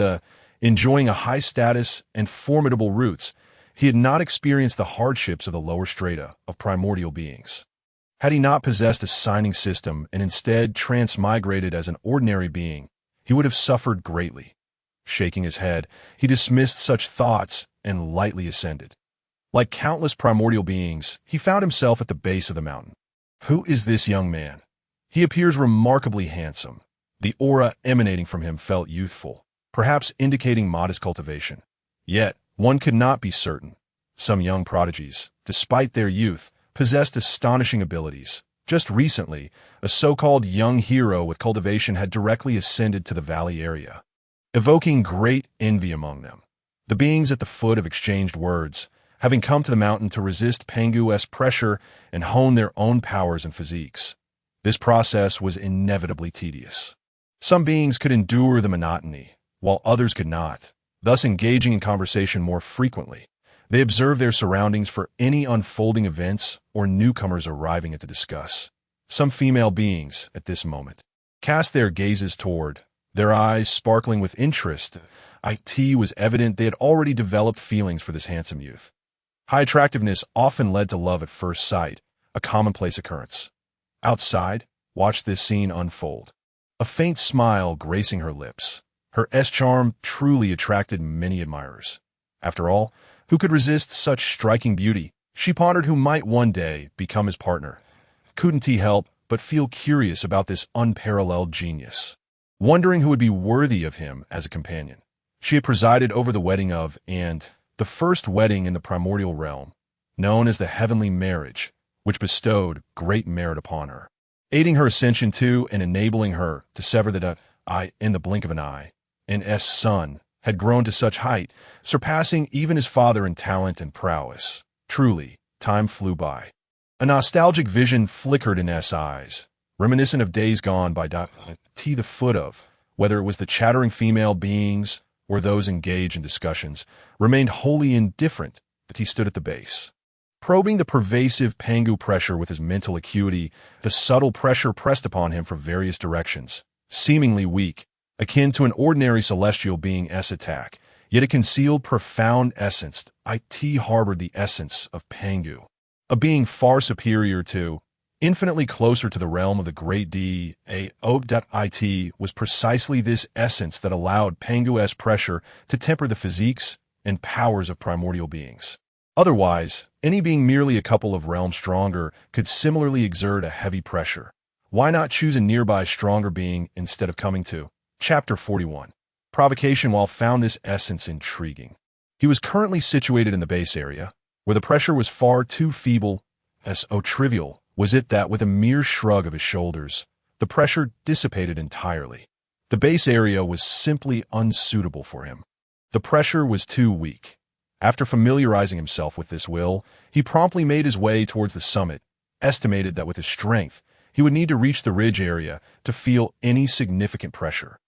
enjoying a high status and formidable roots. He had not experienced the hardships of the lower strata of primordial beings. Had he not possessed a signing system and instead transmigrated as an ordinary being, he would have suffered greatly. Shaking his head, he dismissed such thoughts and lightly ascended. Like countless primordial beings, he found himself at the base of the mountain. Who is this young man? He appears remarkably handsome. The aura emanating from him felt youthful, perhaps indicating modest cultivation. Yet, one could not be certain. Some young prodigies, despite their youth, possessed astonishing abilities. Just recently, a so-called young hero with cultivation had directly ascended to the valley area, evoking great envy among them. The beings at the foot have exchanged words, having come to the mountain to resist Pangu's pressure and hone their own powers and physiques. This process was inevitably tedious. Some beings could endure the monotony, while others could not, thus engaging in conversation more frequently. They observed their surroundings for any unfolding events or newcomers arriving to discuss. Some female beings, at this moment, cast their gazes toward, their eyes sparkling with interest. It was evident they had already developed feelings for this handsome youth. High attractiveness often led to love at first sight, a commonplace occurrence. Outside, watch this scene unfold. A faint smile gracing her lips. Her charm truly attracted many admirers. After all, who could resist such striking beauty? She pondered who might one day become his partner. Couldn't he help but feel curious about this unparalleled genius, wondering who would be worthy of him as a companion. She had presided over the wedding of, and the first wedding in the primordial realm, known as the Heavenly Marriage, which bestowed great merit upon her, aiding her ascension to and enabling her to sever the eye in the blink of an eye. And son had grown to such height, surpassing even his father in talent and prowess. Truly, time flew by. A nostalgic vision flickered in eyes, reminiscent of days gone by. The foot of, whether it was the chattering female beings or those engaged in discussions, remained wholly indifferent, but he stood at the base. Probing the pervasive Pangu pressure with his mental acuity, the subtle pressure pressed upon him from various directions, seemingly weak, akin to an ordinary celestial being's attack, yet it concealed profound essence. It harbored the essence of Pangu, a being far superior to, infinitely closer to the realm of the great Dao. It was precisely this essence that allowed Pangu's pressure to temper the physiques and powers of primordial beings. Otherwise, any being merely a couple of realms stronger could similarly exert a heavy pressure. Why not choose a nearby stronger being instead of coming to? Chapter 41. Provocation. While found this essence intriguing, he was currently situated in the base area, where the pressure was far too feeble. Trivial was it that with a mere shrug of his shoulders, the pressure dissipated entirely. The base area was simply unsuitable for him. The pressure was too weak. After familiarizing himself with this will, he promptly made his way towards the summit, estimated that with his strength, he would need to reach the ridge area to feel any significant pressure.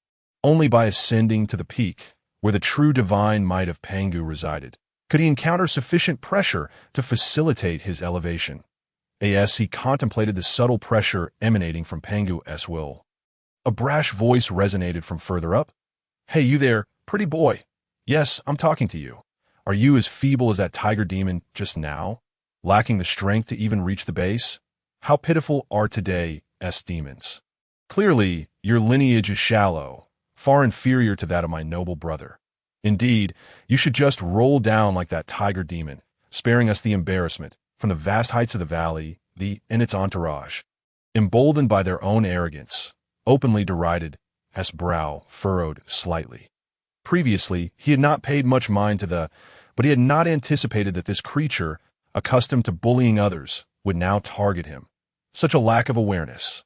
Only by ascending to the peak, where the true divine might of Pangu resided, could he encounter sufficient pressure to facilitate his elevation. He contemplated the subtle pressure emanating from Pangu's will. A brash voice resonated from further up. "Hey, you there, pretty boy. Yes, I'm talking to you. Are you as feeble as that tiger demon just now, lacking the strength to even reach the base? How pitiful are today's demons. Clearly, your lineage is shallow, far inferior to that of my noble brother. Indeed, you should just roll down like that tiger demon, sparing us the embarrassment from the vast heights of the valley, and its entourage." Emboldened by their own arrogance, openly derided, his brow furrowed slightly. Previously, he had not paid much mind to but he had not anticipated that this creature, accustomed to bullying others, would now target him. Such a lack of awareness.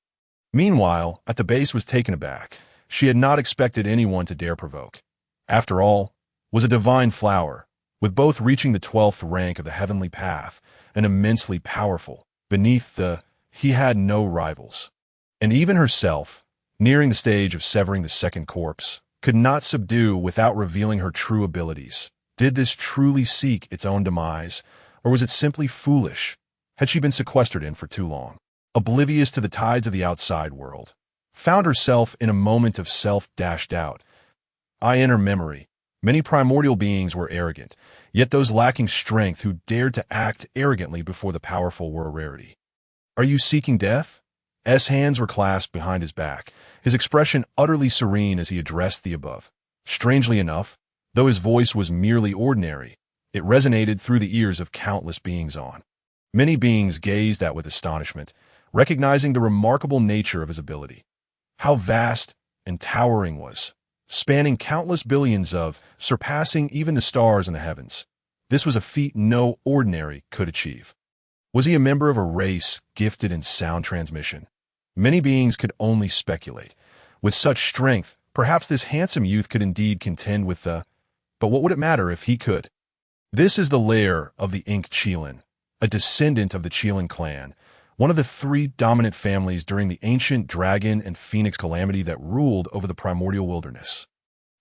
Meanwhile, at the base was taken aback. She had not expected anyone to dare provoke. After all, was a divine flower, with both reaching the 12th rank of the heavenly path, and immensely powerful. Beneath he had no rivals. And even herself, nearing the stage of severing the second corpse, could not subdue without revealing her true abilities. Did this truly seek its own demise, or was it simply foolish? Had she been sequestered in for too long, oblivious to the tides of the outside world, found herself in a moment of self-doubt? In her memory, many primordial beings were arrogant, yet those lacking strength who dared to act arrogantly before the powerful were a rarity. "Are you seeking death?" Hands were clasped behind his back, his expression utterly serene as he addressed the above. Strangely enough, though his voice was merely ordinary, it resonated through the ears of countless beings on. Many beings gazed at with astonishment, recognizing the remarkable nature of his ability. How vast and towering was, spanning countless billions of, surpassing even the stars in the heavens. This was a feat no ordinary could achieve. Was he a member of a race gifted in sound transmission? Many beings could only speculate. With such strength, perhaps this handsome youth could indeed contend with but what would it matter if he could? This is the lair of the Ink Qilin, a descendant of the Qilin clan, one of the three dominant families during the ancient dragon and phoenix calamity that ruled over the primordial wilderness.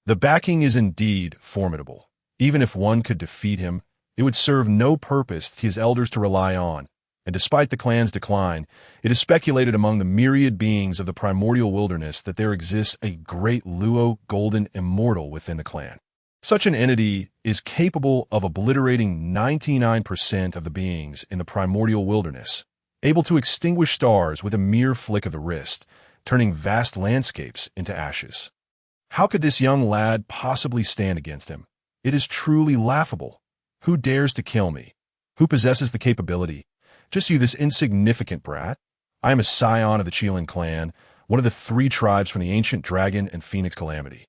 The backing is indeed formidable. Even if one could defeat him, it would serve no purpose to his elders to rely on, and despite the clan's decline, it is speculated among the myriad beings of the primordial wilderness that there exists a great Luo golden immortal within the clan. Such an entity is capable of obliterating 99% of the beings in the primordial wilderness, able to extinguish stars with a mere flick of the wrist, turning vast landscapes into ashes. How could this young lad possibly stand against him? It is truly laughable. Who dares to kill me? Who possesses the capability? Just you, this insignificant brat? I am a scion of the Qilin clan, one of the three tribes from the ancient dragon and phoenix calamity.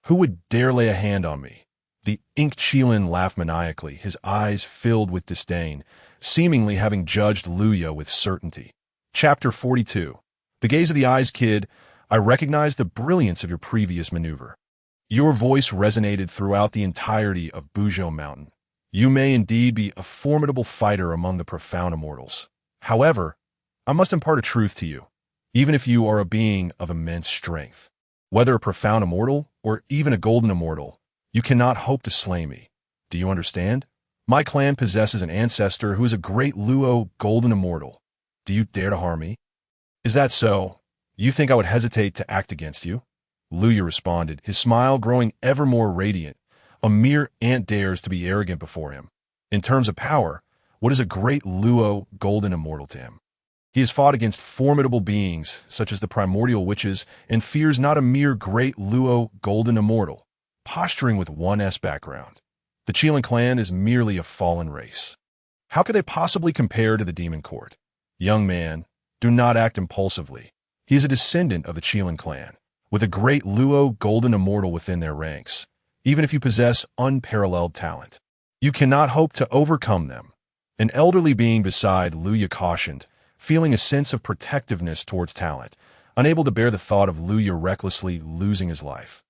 Who would dare lay a hand on me? The Ink Qilin laughed maniacally, his eyes filled with disdain, seemingly having judged Luya with certainty. Chapter 42. The gaze of the eyes, kid. I recognize the brilliance of your previous maneuver. Your voice resonated throughout the entirety of Unmoving Mountain. You may indeed be a formidable fighter among the profound immortals. However, I must impart a truth to you, even if you are a being of immense strength. Whether a profound immortal or even a golden immortal, you cannot hope to slay me. Do you understand? My clan possesses an ancestor who is a great Luo golden immortal. Do you dare to harm me? Is that so? You think I would hesitate to act against you? Luya responded, his smile growing ever more radiant. A mere ant dares to be arrogant before him. In terms of power, what is a great Luo golden immortal to him? He has fought against formidable beings, such as the Primordial Witches, and fears not a mere great Luo golden immortal, posturing with 1S background. The Qilin clan is merely a fallen race. How could they possibly compare to the demon court? Young man, do not act impulsively. He is a descendant of the Qilin clan, with a great Luo golden immortal within their ranks. Even if you possess unparalleled talent, you cannot hope to overcome them. An elderly being beside Luya cautioned, feeling a sense of protectiveness towards talent, unable to bear the thought of Luya recklessly losing his life.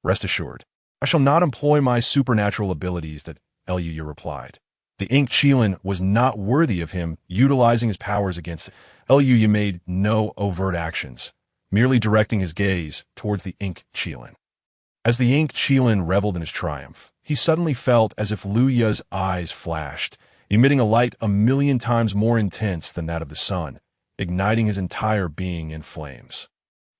Rest assured, I shall not employ my supernatural abilities, that Luya replied. The Ink Qilin was not worthy of him utilizing his powers against Luya made no overt actions, merely directing his gaze towards the Ink Qilin. As the Ink Qilin reveled in his triumph, he suddenly felt as if Luya's eyes flashed, emitting a light 1,000,000 times more intense than that of the sun, igniting his entire being in flames.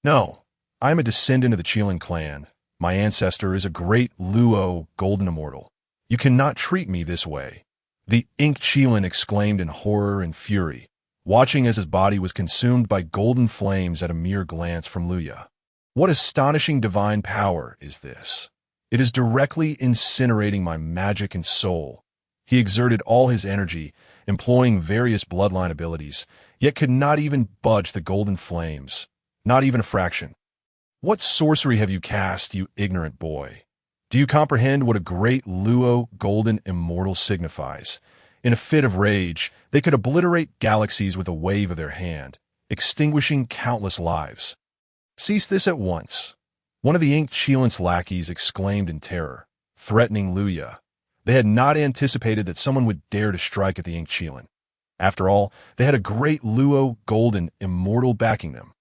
No, I am a descendant of the Qilin clan. My ancestor is a great Luo golden immortal. You cannot treat me this way. The Ink Qilin exclaimed in horror and fury, watching as his body was consumed by golden flames at a mere glance from Luya. What astonishing divine power is this? It is directly incinerating my magic and soul. He exerted all his energy, employing various bloodline abilities, yet could not even budge the golden flames, not even a fraction. What sorcery have you cast, you ignorant boy? Do you comprehend what a great Luo golden immortal signifies? In a fit of rage, they could obliterate galaxies with a wave of their hand, extinguishing countless lives. Cease this at once. One of the Ink Qilin's lackeys exclaimed in terror, threatening Luya. They had not anticipated that someone would dare to strike at the Ink Qilin. After all, they had a great Luo golden immortal backing them.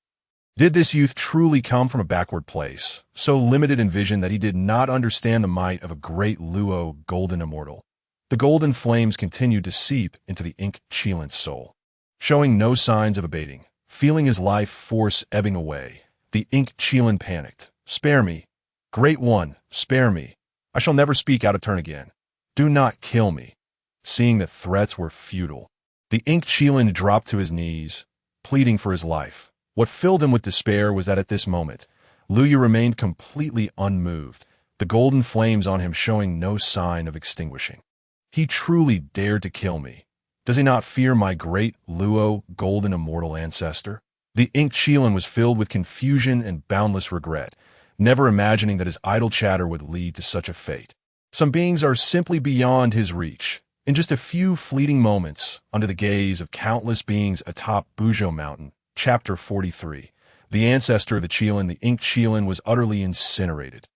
Did this youth truly come from a backward place, so limited in vision that he did not understand the might of a great Luo golden immortal? The golden flames continued to seep into the Ink Qilin's soul, showing no signs of abating. Feeling his life force ebbing away, the Ink Qilin panicked. Spare me. Great One, spare me. I shall never speak out of turn again. Do not kill me. Seeing that threats were futile, the Ink Qilin dropped to his knees, pleading for his life. What filled him with despair was that at this moment, Luya remained completely unmoved, the golden flames on him showing no sign of extinguishing. He truly dared to kill me. Does he not fear my great Luo golden immortal ancestor? The Ink Qilin was filled with confusion and boundless regret, never imagining that his idle chatter would lead to such a fate. Some beings are simply beyond his reach. In just a few fleeting moments, under the gaze of countless beings atop Unmoving Mountain, Chapter 43, the ancestor of the Qilin, the Ink Qilin, was utterly incinerated.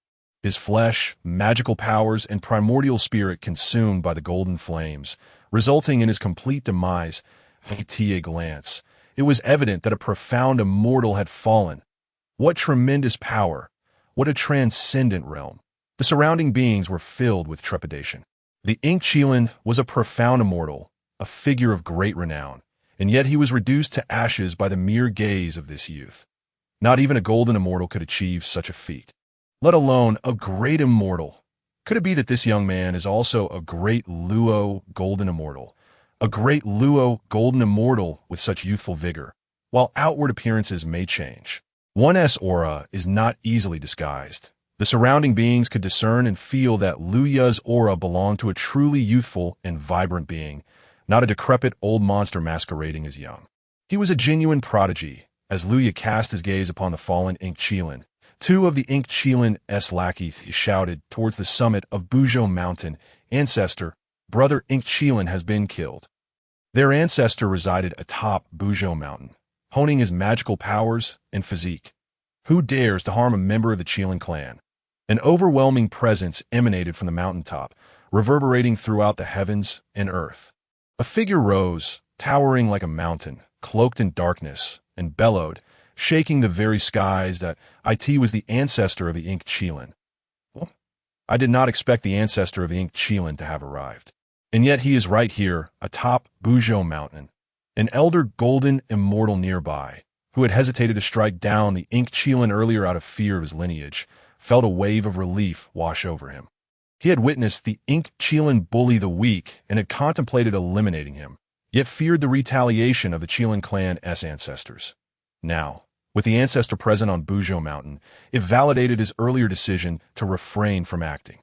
his flesh, magical powers, and primordial spirit consumed by the golden flames, resulting in his complete demise. At a glance, it was evident that a profound immortal had fallen. What tremendous power! What a transcendent realm! The surrounding beings were filled with trepidation. The Ink Qilin was a profound immortal, a figure of great renown, and yet he was reduced to ashes by the mere gaze of this youth. Not even a golden immortal could achieve such a feat, let alone a great immortal. Could it be that this young man is also a great Luo golden immortal? A great Luo golden immortal with such youthful vigor, while outward appearances may change. One's aura is not easily disguised. The surrounding beings could discern and feel that Luya's aura belonged to a truly youthful and vibrant being, not a decrepit old monster masquerading as young. He was a genuine prodigy. As Luya cast his gaze upon the fallen Ink Qilin, two of the Ink Qilin's lackeys shouted towards the summit of Unmoving Mountain, "Ancestor, Brother Ink Qilin has been killed." Their ancestor resided atop Unmoving Mountain, honing his magical powers and physique. Who dares to harm a member of the Qilin clan? An overwhelming presence emanated from the mountaintop, reverberating throughout the heavens and earth. A figure rose, towering like a mountain, cloaked in darkness, and bellowed, shaking the very skies, that it was the ancestor of the Ink Qilin. Well, I did not expect the ancestor of the Ink Qilin to have arrived. And yet he is right here, atop Unmoving Mountain, an elder golden immortal nearby, who had hesitated to strike down the Ink Qilin earlier out of fear of his lineage, felt a wave of relief wash over him. He had witnessed the Ink Qilin bully the weak and had contemplated eliminating him, yet feared the retaliation of the Qilin clan's ancestors. Now, with the ancestor present on Unmoving Mountain, it validated his earlier decision to refrain from acting.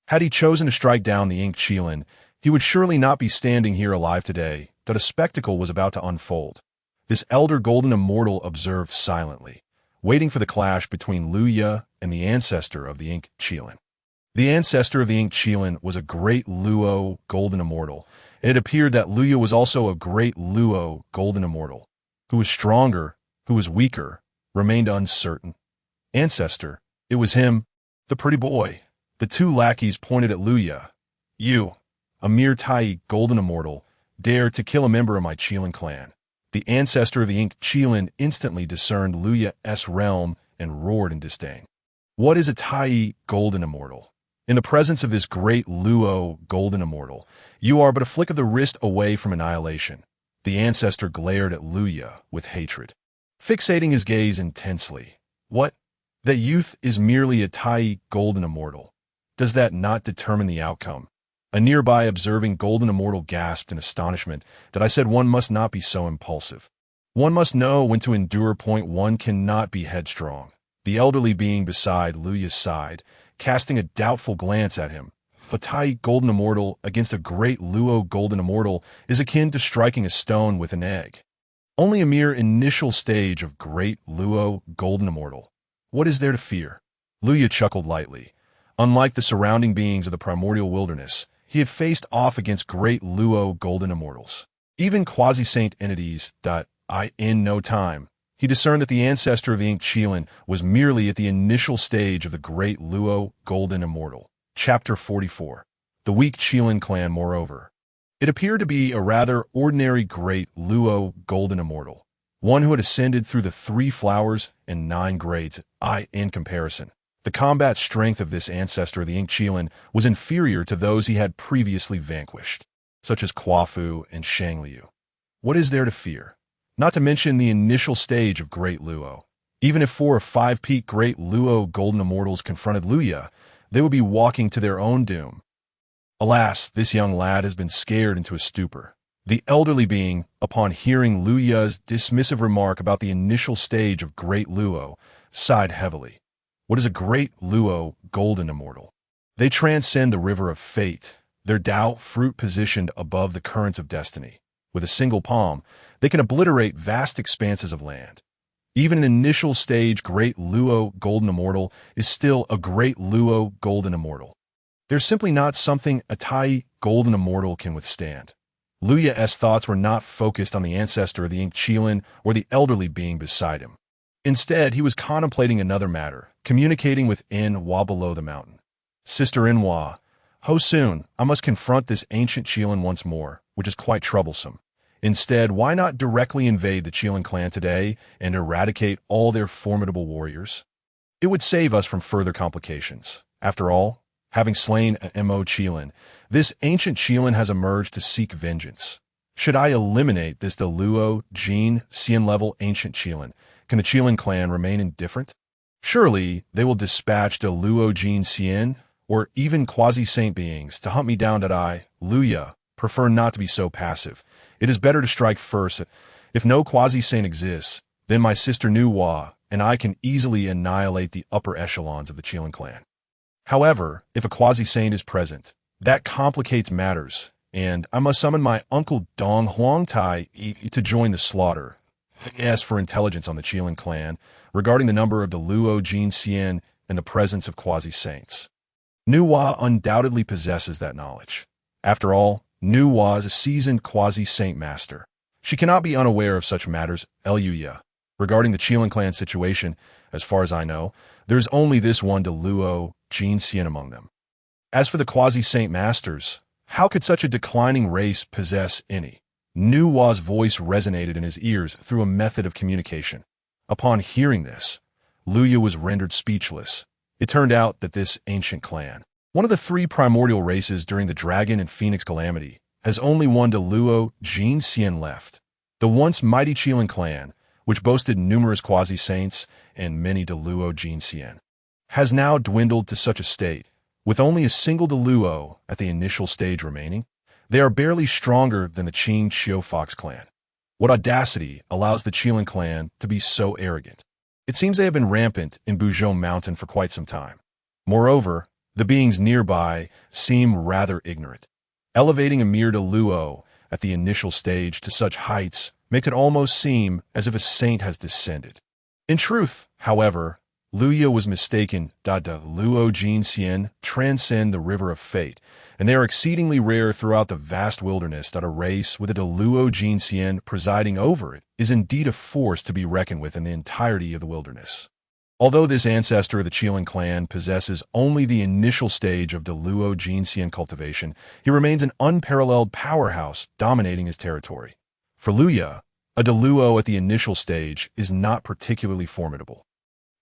Had he chosen to strike down the Ink Qilin, he would surely not be standing here alive today, that a spectacle was about to unfold. This elder golden immortal observed silently, waiting for the clash between Luya and the ancestor of the Ink Qilin. The ancestor of the Ink Qilin was a great Luo golden immortal, and it appeared that Luya was also a great Luo golden immortal. Who was stronger, who was weaker, remained uncertain. Ancestor, it was him, the pretty boy. The two lackeys pointed at Luya. "You, a mere Tai golden immortal, dare to kill a member of my Qilin clan." The ancestor of the Ink Qilin instantly discerned Luya's realm and roared in disdain. What is a Tai golden immortal? In the presence of this great Luo golden immortal, you are but a flick of the wrist away from annihilation. The ancestor glared at Luya with hatred, fixating his gaze intensely. What? That youth is merely a Tai golden immortal. Does that not determine the outcome? A nearby observing golden immortal gasped in astonishment that I said one must not be so impulsive. One must know when to endure. One cannot be headstrong. The elderly being beside Luya's side, casting a doubtful glance at him. A Tai golden immortal against a great Luo golden immortal is akin to striking a stone with an egg. Only a mere initial stage of great Luo golden immortal. What is there to fear? Luya chuckled lightly. Unlike the surrounding beings of the primordial wilderness, he had faced off against great Luo golden immortals, even quasi-saint entities. In no time, he discerned that the ancestor of the Ink Qilin was merely at the initial stage of the great Luo golden immortal. Chapter 44. The weak Qilin clan, moreover. It appeared to be a rather ordinary great Luo golden immortal, one who had ascended through the 3 flowers and 9 grades. In comparison, the combat strength of this ancestor of the Ink Qilin was inferior to those he had previously vanquished, such as Quafu and Shangliu. What is there to fear? Not to mention the initial stage of Great Luo. Even if 4 or 5 peak Great Luo golden immortals confronted Luya, they would be walking to their own doom. Alas, this young lad has been scared into a stupor. The elderly being, upon hearing Luya's dismissive remark about the initial stage of Great Luo, sighed heavily. What is a Great Luo golden immortal? They transcend the river of fate, their Dao fruit positioned above the currents of destiny. With a single palm, they can obliterate vast expanses of land. Even an initial stage Great Luo golden immortal is still a Great Luo golden immortal. There's simply not something a Tai golden immortal can withstand. Luya's thoughts were not focused on the ancestor of the Ink Qilin or the elderly being beside him. Instead, he was contemplating another matter, communicating with Inhua below the mountain. Sister Inhua, ho soon, I must confront this ancient Qilin once more, which is quite troublesome. Instead, why not directly invade the Qilin clan today and eradicate all their formidable warriors? It would save us from further complications. After all, having slain a Mo Qilin, this ancient Qilin has emerged to seek vengeance. Should I eliminate this Deluo Jin Xian level ancient Qilin, can the Qilin clan remain indifferent? Surely they will dispatch Deluo Jin Xian or even quasi-saint beings to hunt me down. I, Luya, prefer not to be so passive. It is better to strike first. If no quasi-saint exists, then my sister Nuwa and I can easily annihilate the upper echelons of the Qilin clan. However, if a quasi-saint is present, that complicates matters, and I must summon my uncle Dong Huangtai to join the slaughter. Ask for intelligence on the Qilin clan regarding the number of the Luo Jin Xian and the presence of quasi-saints. Nuwa undoubtedly possesses that knowledge. After all, Nuwa is a seasoned quasi-saint master. She cannot be unaware of such matters. Luya. Regarding the Qilin clan situation, as far as I know, there's only this one Deluo Jin Xian among them. As for the quasi-saint masters, how could such a declining race possess any? Nuwa's voice resonated in his ears through a method of communication. Upon hearing this, Luya was rendered speechless. It turned out that this ancient clan, one of the three primordial races during the Dragon and Phoenix calamity, has only one Deluo Jin Xian left. The once mighty Qilin clan, which boasted numerous quasi-saints and many Deluo Jin Xian, has now dwindled to such a state, with only a single Deluo at the initial stage remaining. They are barely stronger than the Qing Qiu Fox clan. What audacity allows the Qilin clan to be so arrogant? It seems they have been rampant in Unmoving Mountain for quite some time. Moreover, the beings nearby seem rather ignorant. Elevating a mere Deluo at the initial stage to such heights makes it almost seem as if a saint has descended. In truth, however, Luya was mistaken. Luo Jin Xian transcend the river of fate, and they are exceedingly rare throughout the vast wilderness. A race with a Deluo Jin Xian presiding over it is indeed a force to be reckoned with in the entirety of the wilderness. Although this ancestor of the Qilin clan possesses only the initial stage of Deluo Jin Xian cultivation, he remains an unparalleled powerhouse dominating his territory. For Luya, a Deluo at the initial stage is not particularly formidable.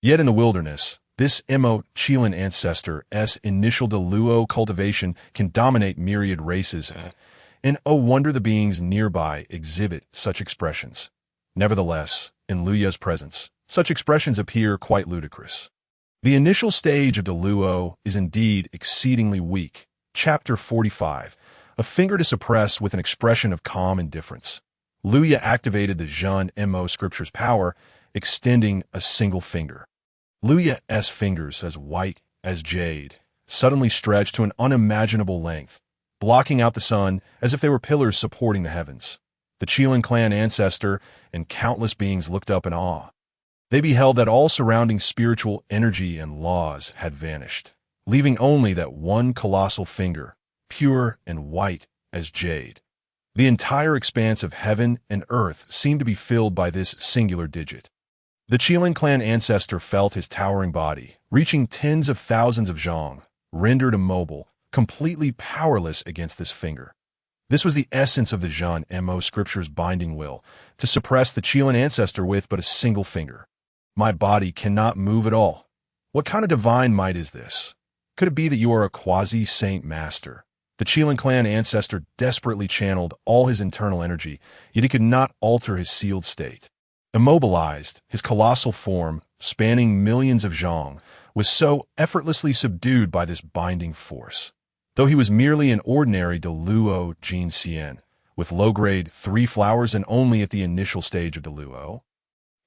Yet in the wilderness, this Mo Qilin ancestor's initial Deluo cultivation can dominate myriad races, and oh wonder the beings nearby exhibit such expressions. Nevertheless, in Luya's presence, such expressions appear quite ludicrous. The initial stage of Deluo is indeed exceedingly weak. Chapter 45, a finger to suppress with an expression of calm indifference. Luya activated the Jun Mo Scripture's power, extending a single finger. Luya's fingers, as white as jade, suddenly stretched to an unimaginable length, blocking out the sun as if they were pillars supporting the heavens. The Qilin clan ancestor and countless beings looked up in awe. They beheld that all surrounding spiritual energy and laws had vanished, leaving only that one colossal finger, pure and white as jade. The entire expanse of heaven and earth seemed to be filled by this singular digit. The Qilin clan ancestor felt his towering body, reaching tens of thousands of zhong, rendered immobile, completely powerless against this finger. This was the essence of the Jun Mo Scripture's binding will, to suppress the Qilin ancestor with but a single finger. My body cannot move at all. What kind of divine might is this? Could it be that you are a quasi-saint master? The Qilin clan ancestor desperately channeled all his internal energy, yet he could not alter his sealed state. Immobilized, his colossal form, spanning millions of zhong, was so effortlessly subdued by this binding force. Though he was merely an ordinary Deluo Jin Xian, with low-grade 3 flowers and only at the initial stage of Deluo,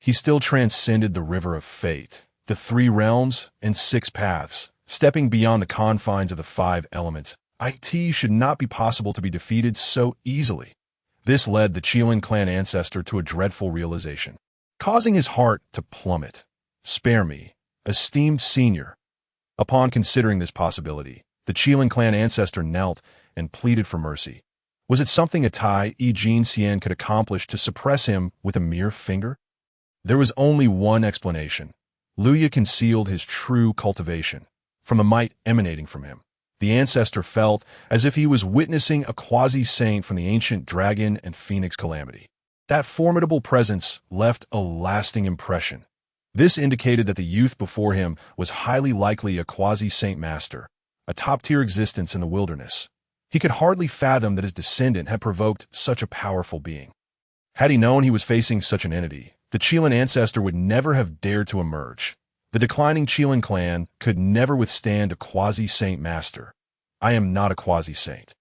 he still transcended the river of fate, the 3 realms and 6 paths, stepping beyond the confines of the 5 elements. It should not be possible to be defeated so easily. This led the Qilin clan ancestor to a dreadful realization, causing his heart to plummet. Spare me, esteemed senior. Upon considering this possibility, the Qilin clan ancestor knelt and pleaded for mercy. Was it something Jin Xian could accomplish to suppress him with a mere finger? There was only one explanation. Luya concealed his true cultivation from the might emanating from him. The ancestor felt as if he was witnessing a quasi-saint from the ancient dragon and phoenix calamity. That formidable presence left a lasting impression. This indicated that the youth before him was highly likely a quasi-saint master, a top-tier existence in the wilderness. He could hardly fathom that his descendant had provoked such a powerful being. Had he known he was facing such an entity, the Qilin ancestor would never have dared to emerge. The declining Qilin clan could never withstand a quasi-saint master. I am not a quasi-saint.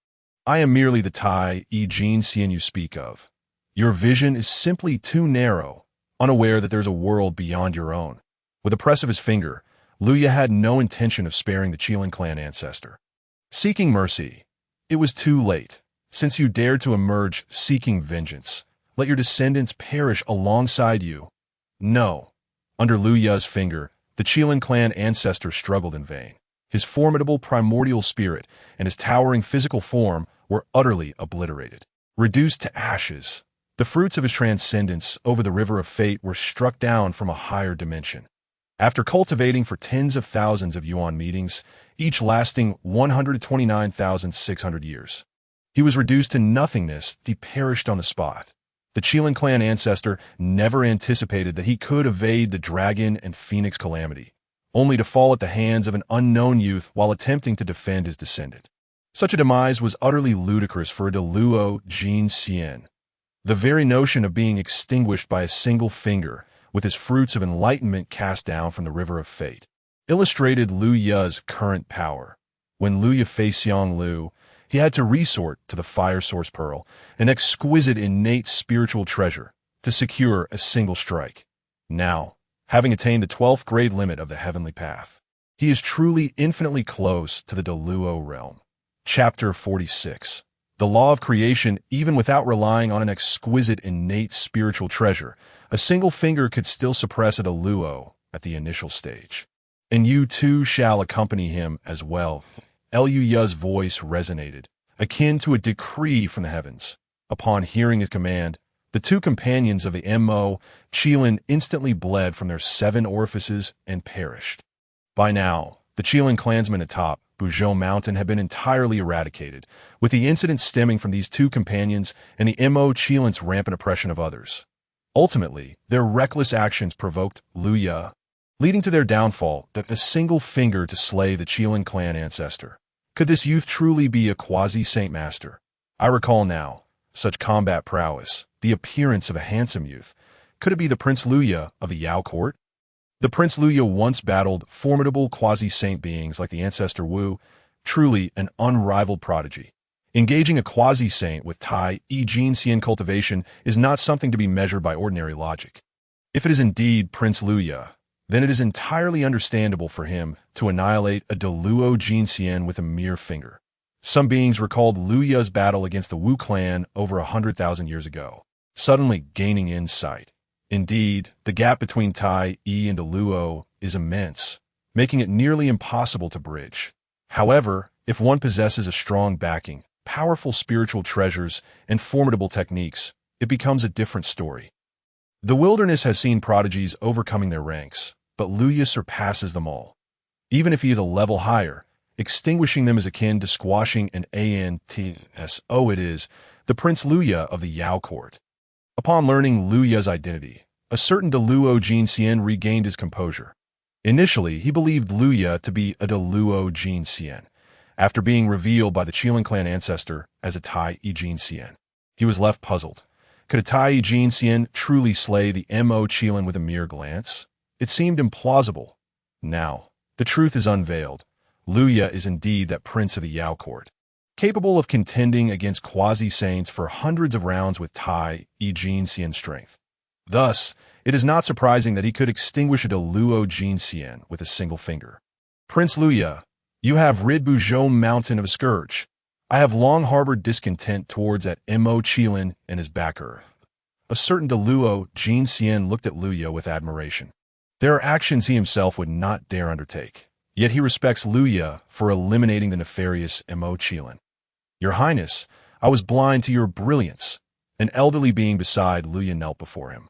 I am merely the Tai Jin Xian you speak of. Your vision is simply too narrow, unaware that there's a world beyond your own. With a press of his finger, Luya had no intention of sparing the Qilin clan ancestor. Seeking mercy. It was too late. Since you dared to emerge seeking vengeance, let your descendants perish alongside you. No. Under Luya's finger, the Qilin clan ancestor struggled in vain. His formidable primordial spirit and his towering physical form were utterly obliterated. Reduced to ashes, the fruits of his transcendence over the river of fate were struck down from a higher dimension. After cultivating for tens of thousands of Yuan meetings, each lasting 129,600 years, he was reduced to nothingness. He perished on the spot. The Qilin clan ancestor never anticipated that he could evade the dragon and phoenix calamity, only to fall at the hands of an unknown youth while attempting to defend his descendant. Such a demise was utterly ludicrous for a Deluo Jin Xian. The very notion of being extinguished by a single finger, with his fruits of enlightenment cast down from the river of fate, illustrated Lu Ya's current power. When Lu Ya faced Xiang Lu, he had to resort to the fire source pearl, an exquisite innate spiritual treasure, to secure a single strike. Now, having attained the 12th grade limit of the heavenly path, he is truly infinitely close to the Deluo realm. Chapter 46. The law of creation. Even without relying on an exquisite innate spiritual treasure, a single finger could still suppress a Deluo at the initial stage. And you too shall accompany him as well. Lu Ya's voice resonated, akin to a decree from the heavens. Upon hearing his command, the two companions of the Mo Qilin instantly bled from their 7 orifices and perished. By now, the Qilin clansmen atop Unmoving Mountain had been entirely eradicated, with the incident stemming from these two companions and the Mo Qilin's rampant oppression of others. Ultimately, their reckless actions provoked Lu Ya, leading to their downfall. That a single finger to slay the Qilin clan ancestor. Could this youth truly be a quasi-saint master? I recall now, such combat prowess, the appearance of a handsome youth. Could it be the Prince Lu Ya of the Yao court? The Prince Lu Ya once battled formidable quasi-saint beings like the ancestor Wu, truly an unrivaled prodigy. Engaging a quasi-saint with Tai Jin Xian cultivation is not something to be measured by ordinary logic. If it is indeed Prince Lu Ya, then it is entirely understandable for him to annihilate a Deluo Jin Xian with a mere finger. Some beings recalled Lu Ya's battle against the Wu clan over 100,000 years ago, suddenly gaining insight. Indeed, the gap between Tai and Deluo is immense, making it nearly impossible to bridge. However, if one possesses a strong backing, powerful spiritual treasures, and formidable techniques, it becomes a different story. The wilderness has seen prodigies overcoming their ranks, but Lu Ya surpasses them all. Even if he is a level higher, extinguishing them is akin to squashing an ANTSO. It is the Prince Lu Ya of the Yao court. Upon learning Lu Ya's identity, a certain Deluo Jin Xian regained his composure. Initially, he believed Lu Ya to be a Deluo Jin Xian, after being revealed by the Qilin clan ancestor as a Tai Jin Xian. He was left puzzled. Could a Tai Jin Xian truly slay the Mo Qilin with a mere glance? It seemed implausible. Now, the truth is unveiled. Lu Ya is indeed that prince of the Yao court, capable of contending against quasi-saints for hundreds of rounds with Tai Jin Xian strength. Thus, it is not surprising that he could extinguish a Deluo Jin Xian with a single finger. Prince Lu Ya, you have rid Unmoving Mountain of a scourge. I have long harbored discontent towards that Mo Qilin and his backer. A certain Deluo Jin Xian looked at Lu Ya with admiration. There are actions he himself would not dare undertake, yet he respects Lu Ya for eliminating the nefarious Mo Qilin. Your Highness, I was blind to your brilliance. An elderly being beside Lu Ya knelt before him.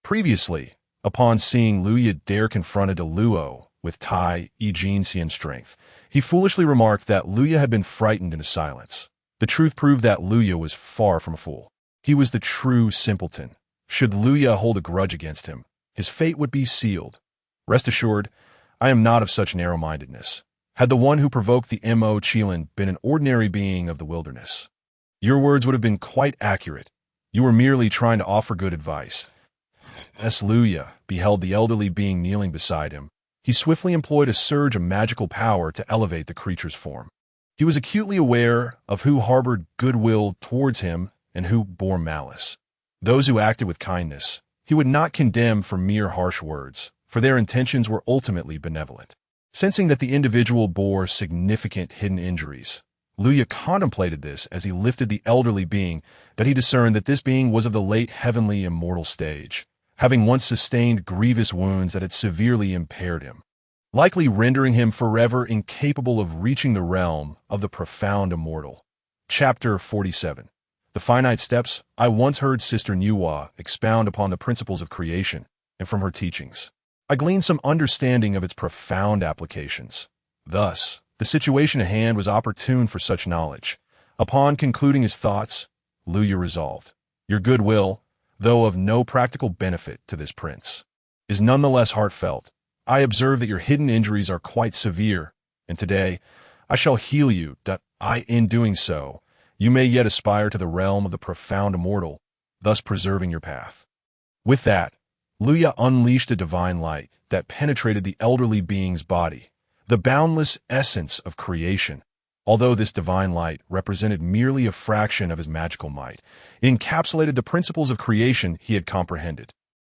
Previously, Upon seeing Luya dare confront a Luo with Tai E Jinxian strength, he foolishly remarked that Luya had been frightened into silence. The truth proved that Luya was far from a fool. He was the true simpleton. Should Luya hold a grudge against him, his fate would be sealed. Rest assured, I am not of such narrow-mindedness. Had the one who provoked the Mo Qilin been an ordinary being of the wilderness, your words would have been quite accurate. You were merely trying to offer good advice. As Luya beheld the elderly being kneeling beside him, he swiftly employed a surge of magical power to elevate the creature's form. He was acutely aware of who harbored goodwill towards him and who bore malice. Those who acted with kindness, he would not condemn for mere harsh words, for their intentions were ultimately benevolent. Sensing that the individual bore significant hidden injuries, Luya contemplated this as he lifted the elderly being, that he discerned that this being was of the late heavenly immortal stage, having once sustained grievous wounds that had severely impaired him, likely rendering him forever incapable of reaching the realm of the profound immortal. Chapter 47. The Finite Steps. I once heard Sister Nuwa expound upon the principles of creation, and from her teachings, I gleaned some understanding of its profound applications. Thus, the situation at hand was opportune for such knowledge. Upon concluding his thoughts, Luya resolved, your goodwill, though of no practical benefit to this prince, is nonetheless heartfelt. I observe that your hidden injuries are quite severe, and today I shall heal you, that in doing so, you may yet aspire to the realm of the profound immortal, thus preserving your path. With that, Luya unleashed a divine light that penetrated the elderly being's body, the boundless essence of creation. Although this divine light represented merely a fraction of his magical might, encapsulated the principles of creation he had comprehended.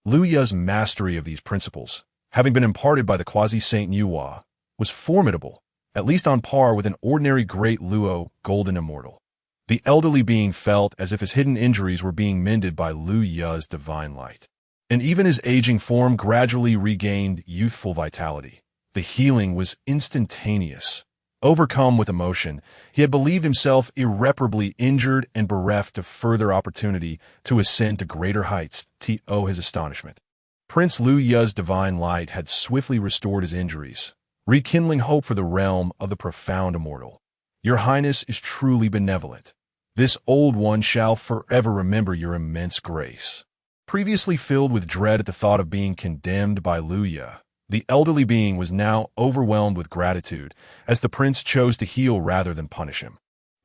Luya's mastery of these principles, having been imparted by the quasi-Saint Nuwa, was formidable, at least on par with an ordinary great Luo golden immortal. The elderly being felt as if his hidden injuries were being mended by Luya's divine light, and even his aging form gradually regained youthful vitality. The healing was instantaneous. Overcome with emotion, he had believed himself irreparably injured and bereft of further opportunity to ascend to greater heights. To his astonishment, Prince Luya's divine light had swiftly restored his injuries, rekindling hope for the realm of the profound immortal. Your Highness is truly benevolent. This old one shall forever remember your immense grace. Previously filled with dread at the thought of being condemned by Luya, the elderly being was now overwhelmed with gratitude, as the prince chose to heal rather than punish him.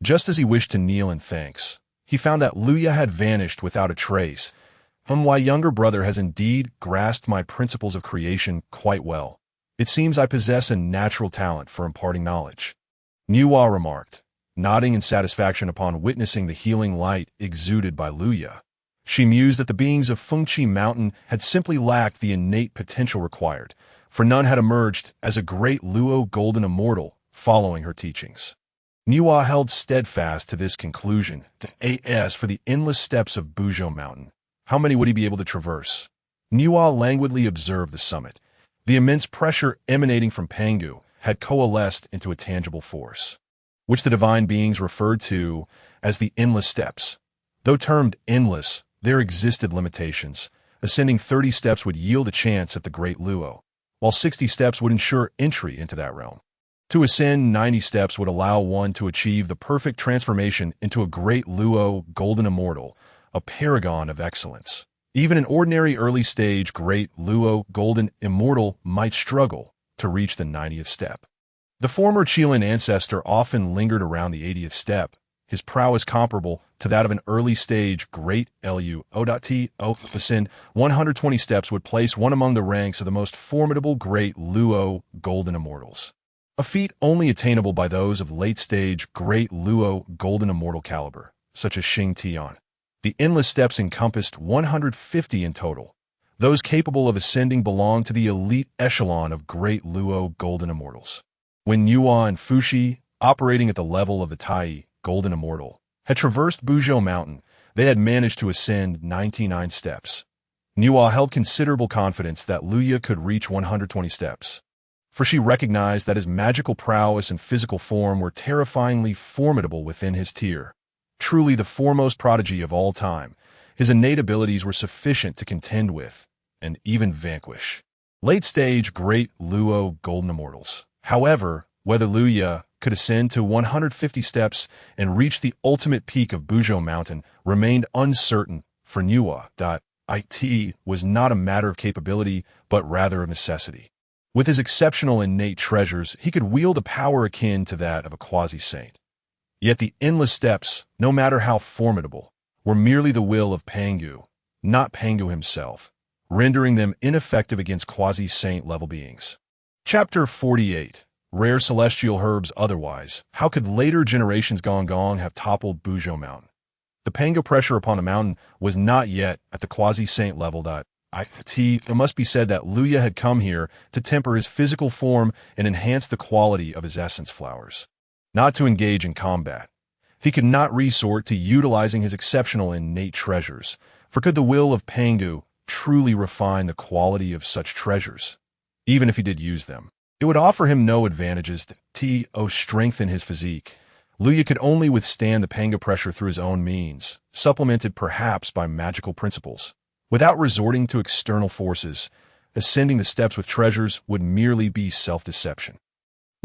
Just as he wished to kneel in thanks, he found that Luya had vanished without a trace. My younger brother has indeed grasped my principles of creation quite well. It seems I possess a natural talent for imparting knowledge, Nuwa remarked, nodding in satisfaction upon witnessing the healing light exuded by Luya. She mused that the beings of Unmoving Mountain had simply lacked the innate potential required, for none had emerged as a great Luo golden immortal following her teachings. Nuwa held steadfast to this conclusion. As for the endless steps of Buzhou Mountain, how many would he be able to traverse? Nuwa languidly observed the summit. The immense pressure emanating from Pangu had coalesced into a tangible force, which the divine beings referred to as the endless steps. Though termed endless, there existed limitations. Ascending 30 steps would yield a chance at the great Luo, while 60 steps would ensure entry into that realm. To ascend 90 steps would allow one to achieve the perfect transformation into a great Luo golden immortal, a paragon of excellence. Even an ordinary early-stage great Luo golden immortal might struggle to reach the 90th step. The former Qilin ancestor often lingered around the 80th step, his prowess comparable to that of an early-stage great Lu. Ascend 120 steps would place one among the ranks of the most formidable great Luo golden immortals, a feat only attainable by those of late-stage great Luo golden immortal caliber, such as Xing Tian. The endless steps encompassed 150 in total. Those capable of ascending belonged to the elite echelon of great Luo golden immortals. When Nuwa and Fushi, operating at the level of the Tai golden immortal, had traversed Buzhou Mountain, they had managed to ascend 99 steps. Nuwa held considerable confidence that Luya could reach 120 steps, for she recognized that his magical prowess and physical form were terrifyingly formidable within his tier. Truly the foremost prodigy of all time, his innate abilities were sufficient to contend with, and even vanquish late-stage great Luo golden immortals. However, whether Luya could ascend to 150 steps and reach the ultimate peak of Buzhou Mountain remained uncertain for It was not a matter of capability, but rather of necessity. With his exceptional innate treasures, he could wield a power akin to that of a quasi-saint. Yet the endless steps, no matter how formidable, were merely the will of Pangu, not Pangu himself, rendering them ineffective against quasi-saint level beings. Chapter 48. Rare Celestial Herbs Otherwise. How could later generations gone have toppled Buzhou Mountain? The Pangu pressure upon the mountain was not yet at the quasi-saint level. It must be said that Luya had come here to temper his physical form and enhance the quality of his essence flowers, not to engage in combat. He could not resort to utilizing his exceptional innate treasures, for could the will of Pangu truly refine the quality of such treasures? Even if he did use them, it would offer him no advantages to strengthen his physique. Luya could only withstand the Pangu pressure through his own means, supplemented perhaps by magical principles. Without resorting to external forces, ascending the steps with treasures would merely be self-deception.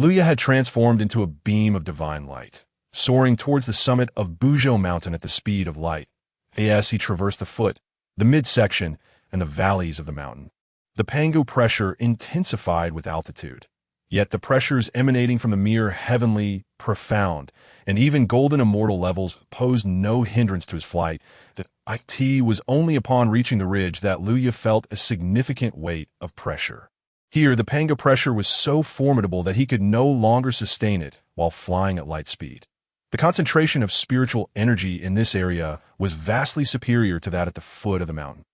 Luya had transformed into a beam of divine light, soaring towards the summit of Buzhou Mountain at the speed of light. As he traversed the foot, the midsection, and the valleys of the mountain, the Pangu pressure intensified with altitude. Yet the pressures emanating from the mere heavenly, profound, and even golden immortal levels posed no hindrance to his flight. It was only upon reaching the ridge that Luya felt a significant weight of pressure. Here, the Pangu pressure was so formidable that he could no longer sustain it while flying at light speed. The concentration of spiritual energy in this area was vastly superior to that at the foot of the mountain.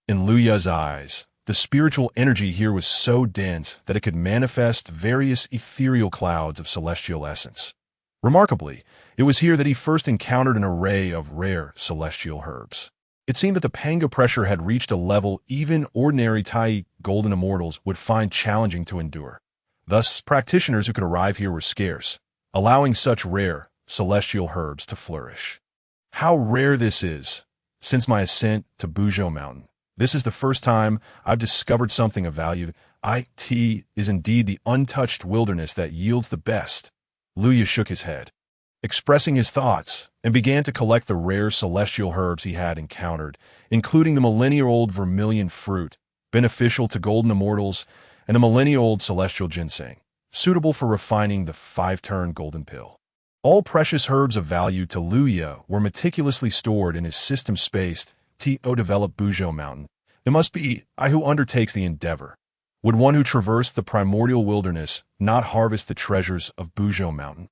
In Luya's eyes, the spiritual energy here was so dense that it could manifest various ethereal clouds of celestial essence. Remarkably, it was here that he first encountered an array of rare celestial herbs. It seemed that the Pangu pressure had reached a level even ordinary Tai golden immortals would find challenging to endure. Thus, practitioners who could arrive here were scarce, allowing such rare celestial herbs to flourish. How rare this is! Since my ascent to Buzhou Mountain, this is the first time I've discovered something of value. It is indeed the untouched wilderness that yields the best. Luya shook his head, expressing his thoughts, and began to collect the rare celestial herbs he had encountered, including the millennia-old vermilion fruit, beneficial to golden immortals, and the millennia-old celestial ginseng, suitable for refining the five-turn golden pill. All precious herbs of value to Luya were meticulously stored in his system-spaced, developed Buzhou Mountain. It must be I who undertakes the endeavor. Would one who traversed the primordial wilderness not harvest the treasures of Buzhou Mountain?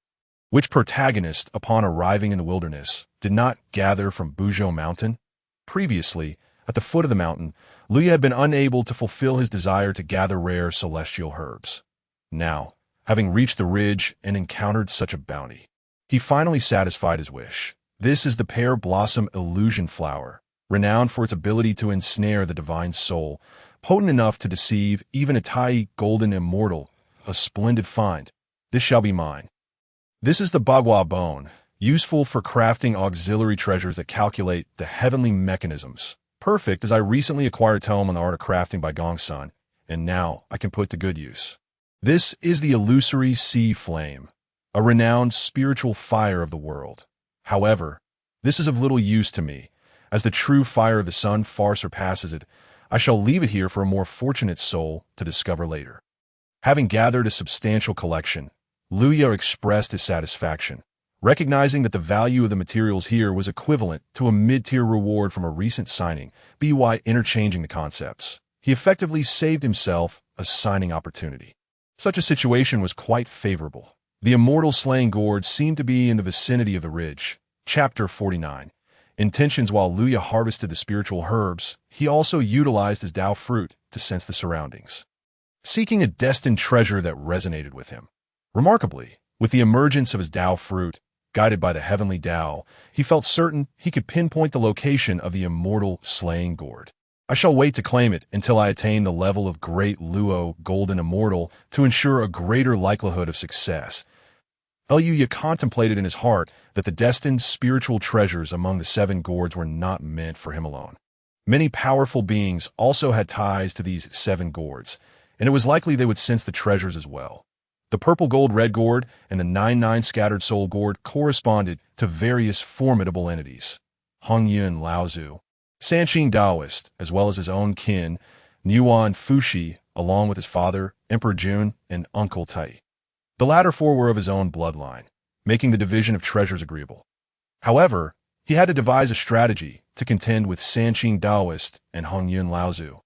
Which protagonist, upon arriving in the wilderness, did not gather from Buzhou Mountain? Previously, at the foot of the mountain, Luya had been unable to fulfill his desire to gather rare celestial herbs. Now, having reached the ridge and encountered such a bounty, he finally satisfied his wish. This is the pear blossom illusion flower, renowned for its ability to ensnare the divine soul, potent enough to deceive even a Tai golden immortal. A splendid find. This shall be mine. This is the Bagua bone, useful for crafting auxiliary treasures that calculate the heavenly mechanisms. Perfect, as I recently acquired a tome on the art of crafting by Gongsun, and now I can put to good use. This is the illusory sea flame, a renowned spiritual fire of the world. However, this is of little use to me, as the true fire of the sun far surpasses it. I shall leave it here for a more fortunate soul to discover later. Having gathered a substantial collection, Luya expressed his satisfaction, recognizing that the value of the materials here was equivalent to a mid-tier reward from a recent signing, by interchanging the concepts. He effectively saved himself a signing opportunity. Such a situation was quite favorable. The immortal slaying gourd seemed to be in the vicinity of the ridge. Chapter 49. Intentions. While Luya harvested the spiritual herbs, he also utilized his Dao fruit to sense the surroundings, seeking a destined treasure that resonated with him. Remarkably, with the emergence of his Dao fruit, guided by the Heavenly Dao, he felt certain he could pinpoint the location of the immortal slaying gourd. I shall wait to claim it until I attain the level of great Luo golden immortal to ensure a greater likelihood of success. Luya contemplated in his heart that the destined spiritual treasures among the seven gourds were not meant for him alone. Many powerful beings also had ties to these 7 gourds, and it was likely they would sense the treasures as well. The purple gold red gourd and the 9-9 scattered soul gourd corresponded to various formidable entities. Hongyuan Laozu, Sanqing Taoist, as well as his own kin, Hunyuan Fushi, along with his father, Emperor Jun, and Uncle Tai. The latter 4 were of his own bloodline, making the division of treasures agreeable. However, he had to devise a strategy to contend with Sanqing Taoist and Hongyuan Laozu,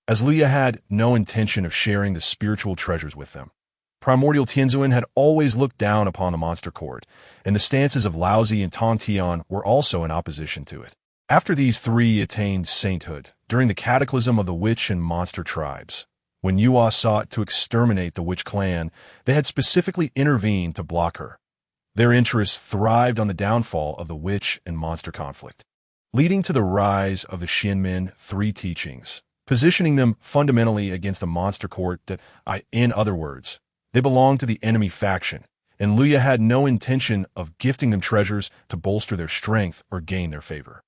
as Luya had no intention of sharing the spiritual treasures with them. Primordial Tianzuan had always looked down upon the monster court, and the stances of Laozi and Tong Tian were also in opposition to it. After these 3 attained sainthood, during the cataclysm of the witch and monster tribes, when Yua sought to exterminate the witch clan, they had specifically intervened to block her. Their interests thrived on the downfall of the witch and monster conflict, leading to the rise of the Xianmin 3 teachings, positioning them fundamentally against the monster court in other words, they belonged to the enemy faction, and Luya had no intention of gifting them treasures to bolster their strength or gain their favor.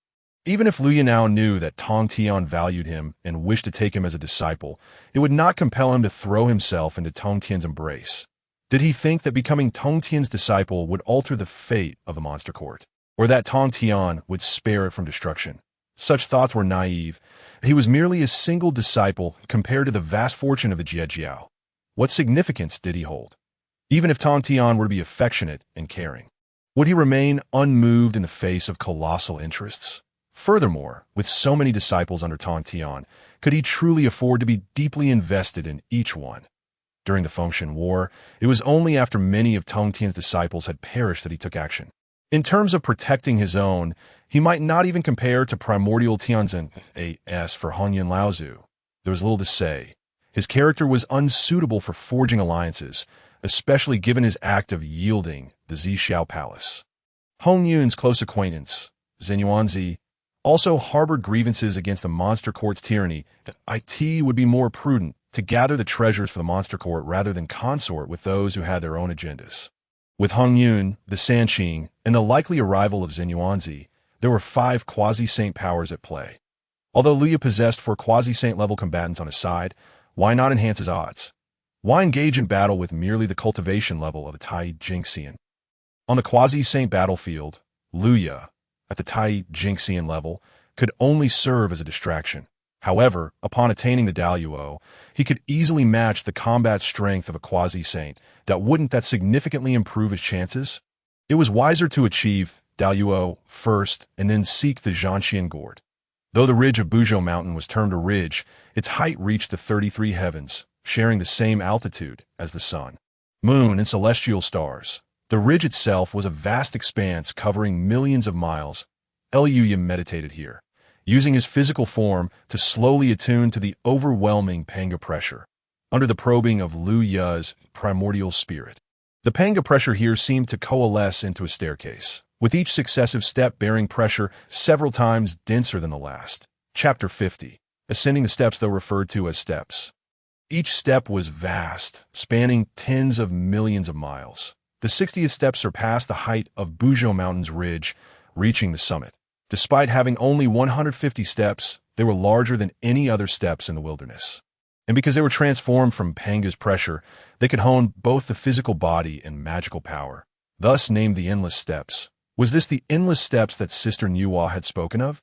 Even if Luya now knew that Tong Tian valued him and wished to take him as a disciple, it would not compel him to throw himself into Tong Tian's embrace. Did he think that becoming Tong Tian's disciple would alter the fate of the monster court, or that Tong Tian would spare it from destruction? Such thoughts were naive. He was merely a single disciple compared to the vast fortune of the Jiejiao. What significance did he hold? Even if Tong Tian were to be affectionate and caring, would he remain unmoved in the face of colossal interests? Furthermore, with so many disciples under Tong Tian, could he truly afford to be deeply invested in each one? During the Fengshan War, it was only after many of Tong Tian's disciples had perished that he took action. In terms of protecting his own, he might not even compare to Primordial Tianzhen A.S. for Hongyuan Laozu. There was little to say. His character was unsuitable for forging alliances, especially given his act of yielding the Zixiao Palace. Hongyuan's close acquaintance, Zenyuanzi, also harbored grievances against the monster court's tyranny. It would be more prudent to gather the treasures for the monster court rather than consort with those who had their own agendas. With Hongyuan, the Sanqing, and the likely arrival of Zenyuanzi, there were 5 quasi-saint powers at play. Although Luya possessed 4 quasi-saint level combatants on his side, why not enhance his odds? Why engage in battle with merely the cultivation level of a Tai Jingxian? On the quasi-saint battlefield, Luya, at the Tai Jingxian level, could only serve as a distraction. However, upon attaining the Daluo, he could easily match the combat strength of a quasi-saint. Wouldn't that significantly improve his chances? It was wiser to achieve Daluo first and then seek the Zhanxian Gourd. Though the ridge of Buzhou Mountain was termed a ridge, its height reached the 33 heavens, sharing the same altitude as the sun, moon, and celestial stars. The ridge itself was a vast expanse covering millions of miles. Luya meditated here, using his physical form to slowly attune to the overwhelming Pangu pressure, under the probing of Luya's primordial spirit. The Pangu pressure here seemed to coalesce into a staircase, with each successive step bearing pressure several times denser than the last. Chapter 50. Ascending the steps, though referred to as steps. Each step was vast, spanning tens of millions of miles. The 60th step surpassed the height of Buzhou Mountain's ridge, reaching the summit. Despite having only 150 steps, they were larger than any other steps in the wilderness. And because they were transformed from Pangu's pressure, they could hone both the physical body and magical power, thus named the Endless Steps. Was this the endless steps that Sister Yua had spoken of?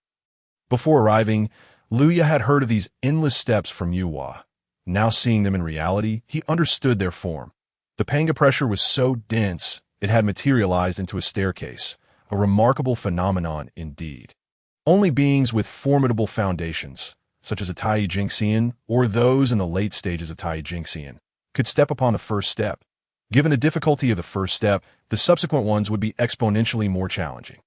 Before arriving, Luya had heard of these endless steps from Yua. Now seeing them in reality, he understood their form. The Pangu pressure was so dense, it had materialized into a staircase, a remarkable phenomenon indeed. Only beings with formidable foundations, such as a Tai Jingxian or those in the late stages of Tai Jingxian, could step upon the first step. Given the difficulty of the first step, the subsequent ones would be exponentially more challenging.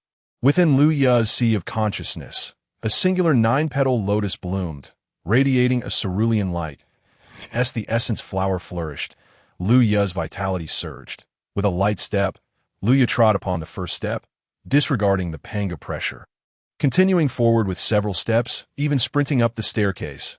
Within Luya's sea of consciousness, a singular 9-petal lotus bloomed, radiating a cerulean light. As the essence flower flourished, Luya's vitality surged. With a light step, Luya trod upon the first step, disregarding the Pangu pressure. Continuing forward with several steps, even sprinting up the staircase,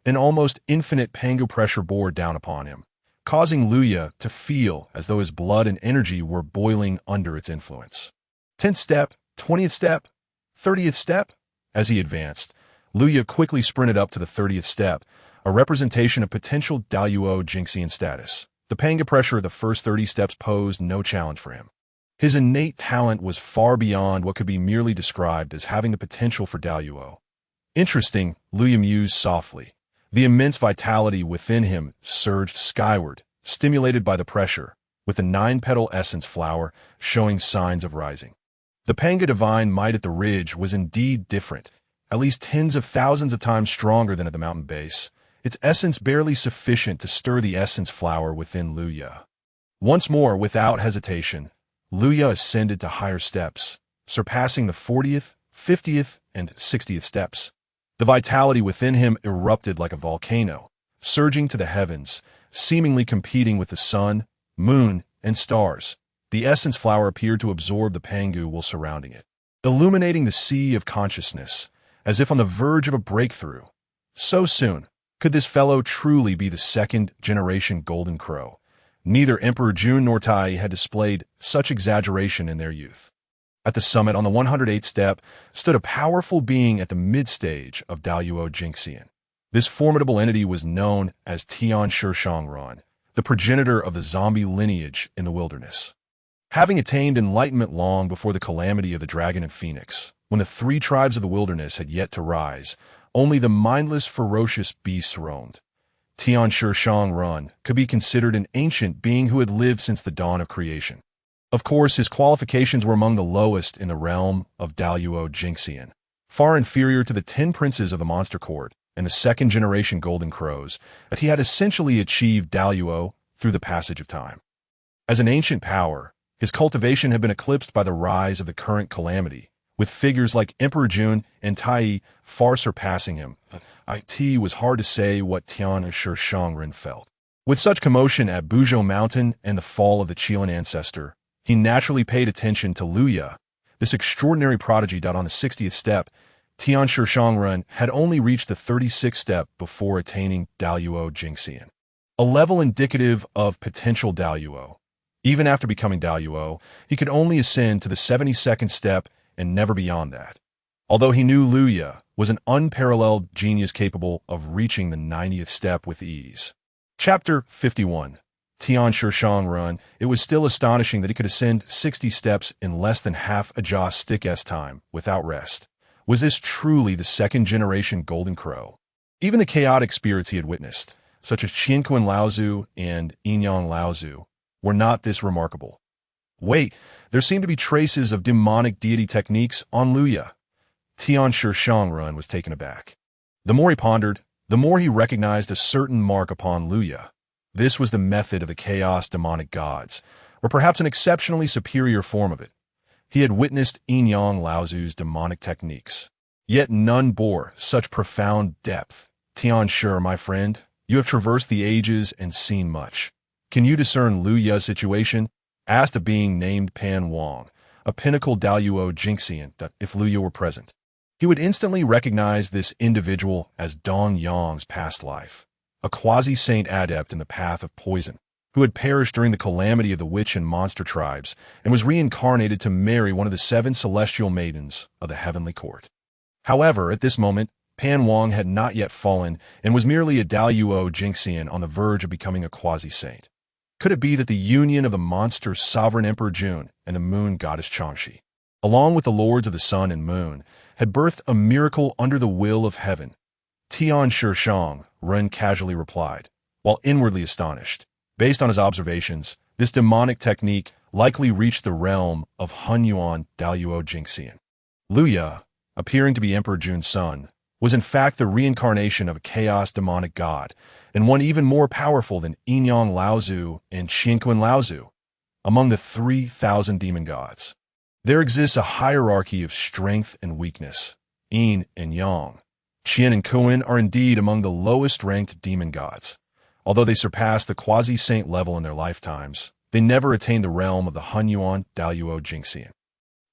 an almost infinite Pangu pressure bore down upon him, causing Luya to feel as though his blood and energy were boiling under its influence. 10th step, 20th step, 30th step. As he advanced, Luya quickly sprinted up to the 30th step, a representation of potential Daoyuo Jinxian status. The Pangu pressure of the first 30 steps posed no challenge for him. His innate talent was far beyond what could be merely described as having the potential for Daoyuo. Interesting, Luya mused softly. The immense vitality within him surged skyward, stimulated by the pressure, with the 9-petal essence flower showing signs of rising. The Pangu divine might at the ridge was indeed different, at least tens of thousands of times stronger than at the mountain base, its essence barely sufficient to stir the essence flower within Luya. Once more, without hesitation, Luya ascended to higher steps, surpassing the 40th, 50th, and 60th steps. The vitality within him erupted like a volcano, surging to the heavens, seemingly competing with the sun, moon, and stars. The essence flower appeared to absorb the Pangu while surrounding it, illuminating the sea of consciousness, as if on the verge of a breakthrough. So soon, could this fellow truly be the second-generation Golden Crow? Neither Emperor Jun nor Tai had displayed such exaggeration in their youth. At the summit on the 108th step stood a powerful being at the mid-stage of Daoyuo Jinxian. This formidable entity was known as Tian Shishangran, the progenitor of the zombie lineage in the wilderness. Having attained enlightenment long before the calamity of the dragon and phoenix, when the 3 tribes of the wilderness had yet to rise, only the mindless, ferocious beasts roamed. Tian Shishangran could be considered an ancient being who had lived since the dawn of creation. Of course, his qualifications were among the lowest in the realm of Daoyuo Jinxian, far inferior to the 10 princes of the monster court and the second-generation Golden Crows, that he had essentially achieved Daoyuo through the passage of time. As an ancient power, his cultivation had been eclipsed by the rise of the current calamity, with figures like Emperor Jun and Tai far surpassing him. It was hard to say what Tian Shishangran felt. With such commotion at Buzhou Mountain and the fall of the Qilin ancestor, he naturally paid attention to Luya, this extraordinary prodigy. On the 60th step, Tian Shishangran had only reached the 36th step before attaining Daoyuo Jinxian, a level indicative of potential Daoyuo. Even after becoming Daoyuo, he could only ascend to the 72nd step and never beyond that. Although he knew Luya was an unparalleled genius capable of reaching the 90th step with ease. Chapter 51. Tian Shishangran. It was still astonishing that he could ascend 60 steps in less than half a jaw stick-s time without rest. Was this truly the second-generation Golden Crow? Even the chaotic spirits he had witnessed, such as Qianquan Laozu and Yinyang Laozu, were not this remarkable. Wait, there seemed to be traces of demonic deity techniques on Luya. Tian Shishangran was taken aback. The more he pondered, the more he recognized a certain mark upon Luya. This was the method of the chaos demonic gods, or perhaps an exceptionally superior form of it. He had witnessed Yinyang Laozu's demonic techniques, yet none bore such profound depth. Tian Shi, my friend, you have traversed the ages and seen much. Can you discern Luya's situation? Asked a being named Pan Wang, a pinnacle Daoyuo Jinxian, if Luya were present. He would instantly recognize this individual as Dong Yang's past life, a quasi-saint adept in the path of poison, who had perished during the calamity of the witch and monster tribes and was reincarnated to marry one of the 7 celestial maidens of the heavenly court. However, at this moment, Pan Wang had not yet fallen and was merely a Daoyuo Jinxian on the verge of becoming a quasi-saint. Could it be that the union of the monster sovereign Emperor Jun and the moon goddess Changxi, along with the lords of the sun and moon, had birthed a miracle under the will of heaven? Tian Shishangran casually replied, while inwardly astonished. Based on his observations, this demonic technique likely reached the realm of Hunyuan Daoyuo Jinxian. Luya, appearing to be Emperor Jun's son, was in fact the reincarnation of a chaos demonic god, and one even more powerful than Yinyang Laozu and Qianquan Laozu. Among the 3,000 demon gods, there exists a hierarchy of strength and weakness. Yin and Yang, Qian and Kuan are indeed among the lowest-ranked demon gods. Although they surpassed the quasi-saint level in their lifetimes, they never attained the realm of the Hunyuan Daoyuo Jinxian.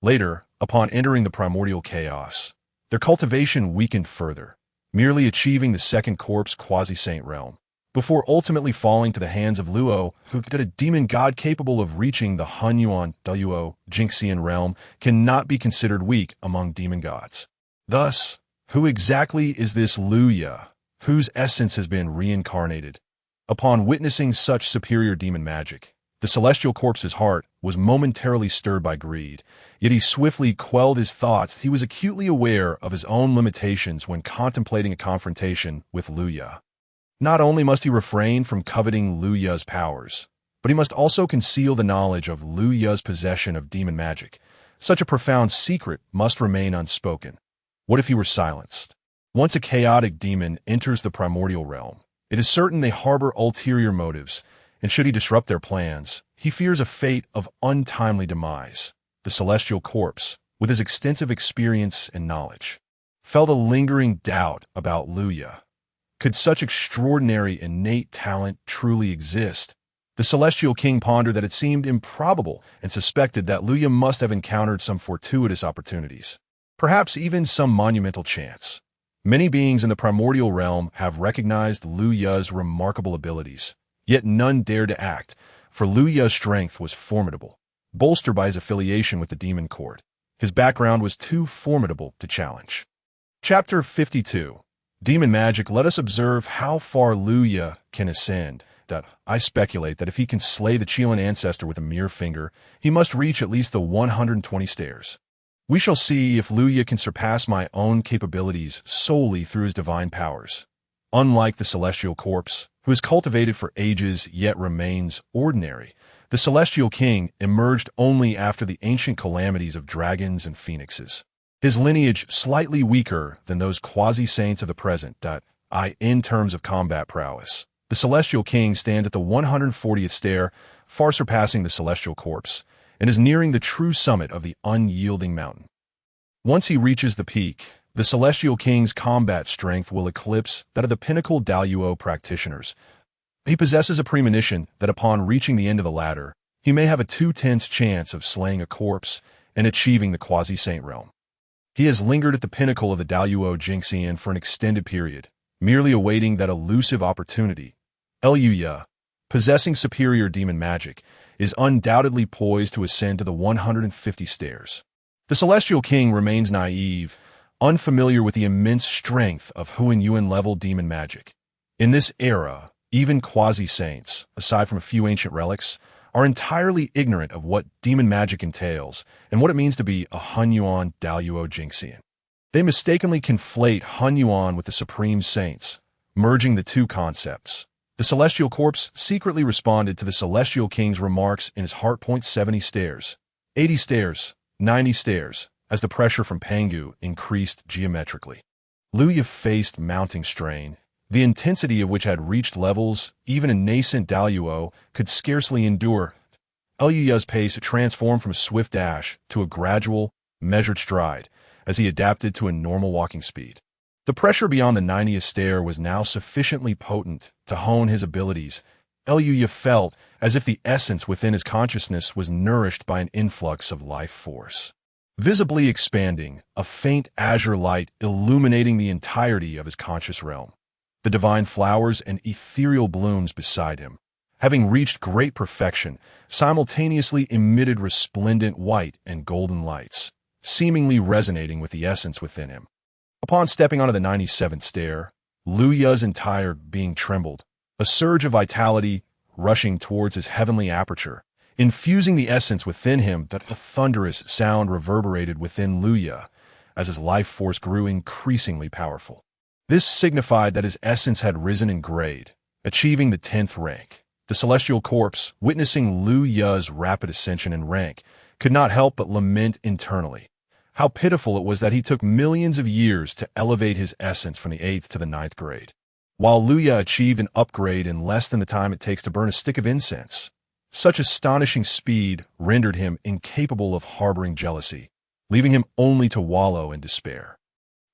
Later, upon entering the primordial chaos, their cultivation weakened further, merely achieving the second corpse quasi-saint realm, before ultimately falling to the hands of Luo, who, that a demon god capable of reaching the Hunyuan Daoyuo Jinxian realm cannot be considered weak among demon gods. Thus, Who exactly is this Yu, whose essence has been reincarnated? Upon witnessing such superior demon magic, the celestial corpse's heart was momentarily stirred by greed, yet he swiftly quelled his thoughts. He was acutely aware of his own limitations when contemplating a confrontation with Yu. Not only must he refrain from coveting Yu's powers, but he must also conceal the knowledge of Yu's possession of demon magic. Such a profound secret must remain unspoken. What if he were silenced? Once a chaotic demon enters the primordial realm, it is certain they harbor ulterior motives, and should he disrupt their plans, he fears a fate of untimely demise. The celestial corpse, with his extensive experience and knowledge, felt a lingering doubt about Yu. Could such extraordinary innate talent truly exist? The celestial king pondered that it seemed improbable and suspected that Yu must have encountered some fortuitous opportunities, perhaps even some monumental chance. Many beings in the primordial realm have recognized Yu's remarkable abilities, yet none dared to act, for Yu's strength was formidable, bolstered by his affiliation with the demon court. His background was too formidable to challenge. Chapter 52. Demon Magic. Let us observe how far Yu can ascend. I speculate that if he can slay the Twelve Ancestor with a mere finger, he must reach at least the 120 stairs. We shall see if Yu can surpass my own capabilities solely through his divine powers. Unlike the celestial corpse, who is cultivated for ages yet remains ordinary, the celestial king emerged only after the ancient calamities of dragons and phoenixes. His lineage slightly weaker than those quasi-saints of the present. In terms of combat prowess, the celestial king stands at the 140th stair, far surpassing the celestial corpse, and is nearing the true summit of the unyielding mountain. Once he reaches the peak, the celestial king's combat strength will eclipse that of the pinnacle Dao practitioners. He possesses a premonition that upon reaching the end of the ladder, he may have a 2/10 chance of slaying a corpse and achieving the quasi-saint realm. He has lingered at the pinnacle of the Dao Jingxian for an extended period, merely awaiting that elusive opportunity. Yu, possessing superior demon magic, is undoubtedly poised to ascend to the 150 stairs. The celestial king remains naive, unfamiliar with the immense strength of Hunyuan-level demon magic. In this era, even quasi-saints, aside from a few ancient relics, are entirely ignorant of what demon magic entails and what it means to be a Hunyuan Dao Jingxian. They mistakenly conflate Hunyuan with the supreme saints, merging the two concepts. The celestial corpse secretly responded to the celestial king's remarks in his heart. 70 stairs, 80 stairs, 90 stairs, as the pressure from Pangu increased geometrically. Yu faced mounting strain, the intensity of which had reached levels even a nascent Dao could scarcely endure. Yu's pace transformed from a swift dash to a gradual, measured stride as he adapted to a normal walking speed. The pressure beyond the 90th stair was now sufficiently potent to hone his abilities. Yu felt as if the essence within his consciousness was nourished by an influx of life force. Visibly expanding, a faint azure light illuminating the entirety of his conscious realm. The divine flowers and ethereal blooms beside him, having reached great perfection, simultaneously emitted resplendent white and golden lights, seemingly resonating with the essence within him. Upon stepping onto the 97th stair, Yu's entire being trembled, a surge of vitality rushing towards his heavenly aperture, infusing the essence within him. That a thunderous sound reverberated within Yu as his life force grew increasingly powerful. This signified that his essence had risen in grade, achieving the 10th rank. The celestial corpse, witnessing Yu's rapid ascension in rank, could not help but lament internally. How pitiful it was that he took millions of years to elevate his essence from the 8th to the 9th grade, while Yu achieved an upgrade in less than the time it takes to burn a stick of incense. Such astonishing speed rendered him incapable of harboring jealousy, leaving him only to wallow in despair.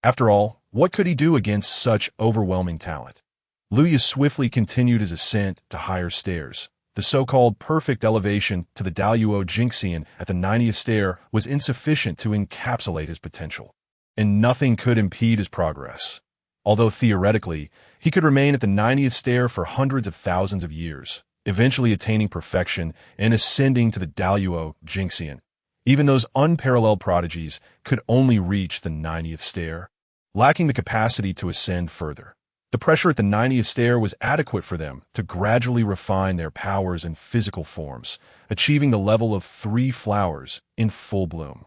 After all, what could he do against such overwhelming talent? Yu swiftly continued his ascent to higher stairs. The so-called perfect elevation to the Dao Jingxian at the 90th stair was insufficient to encapsulate his potential, and nothing could impede his progress. Although theoretically, he could remain at the 90th stair for hundreds of thousands of years, eventually attaining perfection and ascending to the Dao Jingxian. Even those unparalleled prodigies could only reach the 90th stair. lacking the capacity to ascend further. The pressure at the 90th stair was adequate for them to gradually refine their powers and physical forms, achieving the level of 3 flowers in full bloom.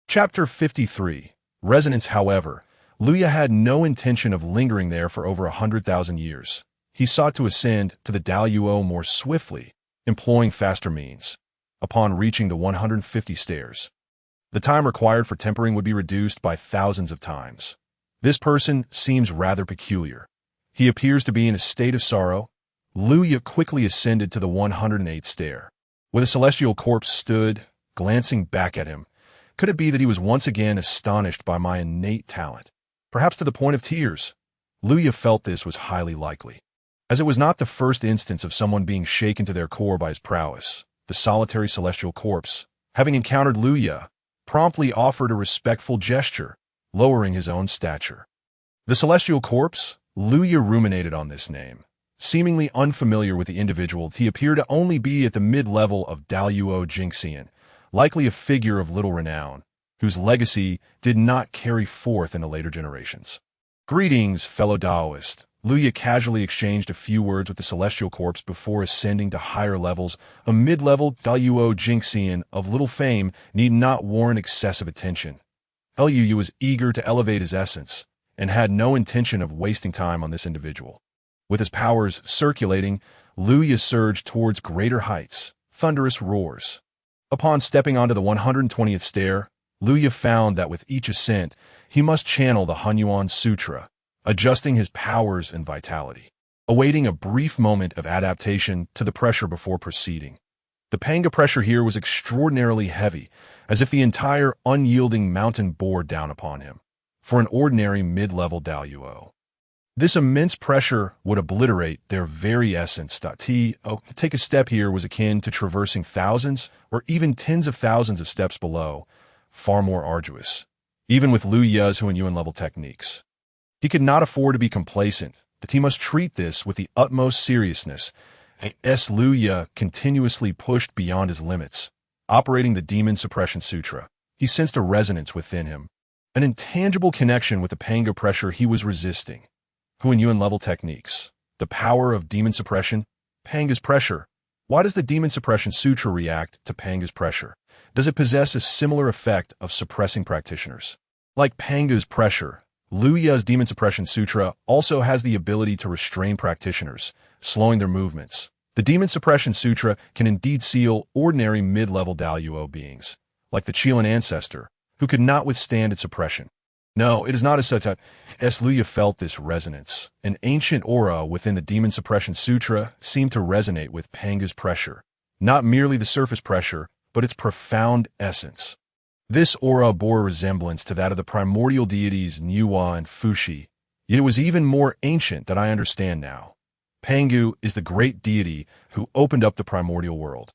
Chapter 53. Resonance. However, Luya had no intention of lingering there for over 100,000 years. He sought to ascend to the Daluo more swiftly, employing faster means. Upon reaching the 150 stairs, the time required for tempering would be reduced by thousands of times. This person seems rather peculiar. He appears to be in a state of sorrow. Luya quickly ascended to the 108th stair, where the celestial corpse stood, glancing back at him. Could it be that he was once again astonished by my innate talent? Perhaps to the point of tears. Luya felt this was highly likely, as it was not the first instance of someone being shaken to their core by his prowess. The solitary celestial corpse, having encountered Luya, promptly offered a respectful gesture, lowering his own stature. The celestial corpse? Luya ruminated on this name. Seemingly unfamiliar with the individual, he appeared to only be at the mid-level of Daluo Jingxian, likely a figure of little renown, whose legacy did not carry forth in the later generations. Greetings, fellow Daoist. Luya casually exchanged a few words with the celestial corpse before ascending to higher levels. A mid-level Daluo Jingxian of little fame need not warrant excessive attention. Luya was eager to elevate his essence, and had no intention of wasting time on this individual. With his powers circulating, Luya surged towards greater heights, thunderous roars. Upon stepping onto the 120th stair, Luya found that with each ascent, he must channel the Hunyuan Sutra, adjusting his powers and vitality, awaiting a brief moment of adaptation to the pressure before proceeding. The Pangu pressure here was extraordinarily heavy, as if the entire unyielding mountain bore down upon him. For an ordinary mid-level Daluo, this immense pressure would obliterate their very essence. To take a step here was akin to traversing thousands or even tens of thousands of steps below, far more arduous, even with Luya's Hunyuan level techniques. He could not afford to be complacent, but he must treat this with the utmost seriousness. As Luya continuously pushed beyond his limits, operating the Demon Suppression Sutra, he sensed a resonance within him, an intangible connection with the Pangu pressure he was resisting. Hunyuan level techniques, the power of demon suppression, Pangu's pressure. Why does the Demon Suppression Sutra react to Pangu's pressure? Does it possess a similar effect of suppressing practitioners? Like Pangu's pressure, Luya's Demon Suppression Sutra also has the ability to restrain practitioners, slowing their movements. The Demon Suppression Sutra can indeed seal ordinary mid-level Daluo beings, like the Twelve Ancestor, who could not withstand its oppression. No, it is not as such. As Luya felt this resonance, an ancient aura within the Demon Suppression Sutra seemed to resonate with Pangu's pressure, not merely the surface pressure, but its profound essence. This aura bore a resemblance to that of the primordial deities Nuwa and Fushi, yet it was even more ancient than I understand now. Pangu is the great deity who opened up the primordial world,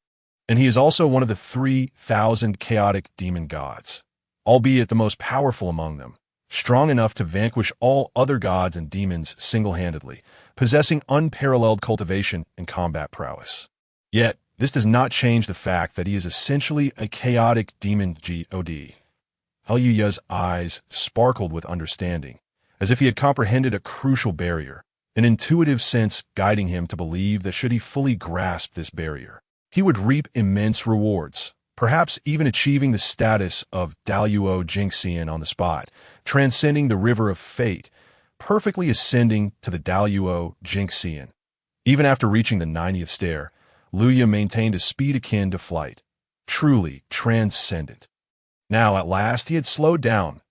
and he is also one of the 3,000 chaotic demon gods, albeit the most powerful among them, strong enough to vanquish all other gods and demons single-handedly, possessing unparalleled cultivation and combat prowess. Yet, this does not change the fact that he is essentially a chaotic demon god. Luya's eyes sparkled with understanding, as if he had comprehended a crucial barrier, an intuitive sense guiding him to believe that should he fully grasp this barrier, he would reap immense rewards, perhaps even achieving the status of Daluo Jingxian on the spot, transcending the river of fate, perfectly ascending to the Daluo Jingxian. Even after reaching the 90th stair, Luya maintained a speed akin to flight, truly transcendent. Now, at last, he had slowed down.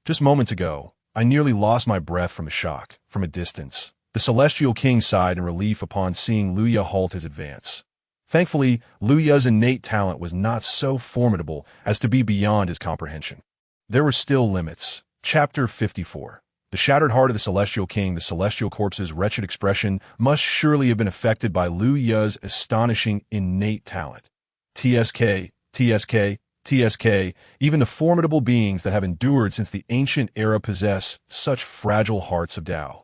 Just moments ago, I nearly lost my breath from a shock. From a distance, the Celestial King sighed in relief upon seeing Luya halt his advance. Thankfully, Luya's innate talent was not so formidable as to be beyond his comprehension. There were still limits. Chapter 54. The shattered heart of the Celestial King, the Celestial Corpse's wretched expression, must surely have been affected by Luya's astonishing innate talent. TSK, TSK, TSK, even the formidable beings that have endured since the ancient era possess such fragile hearts of Dao.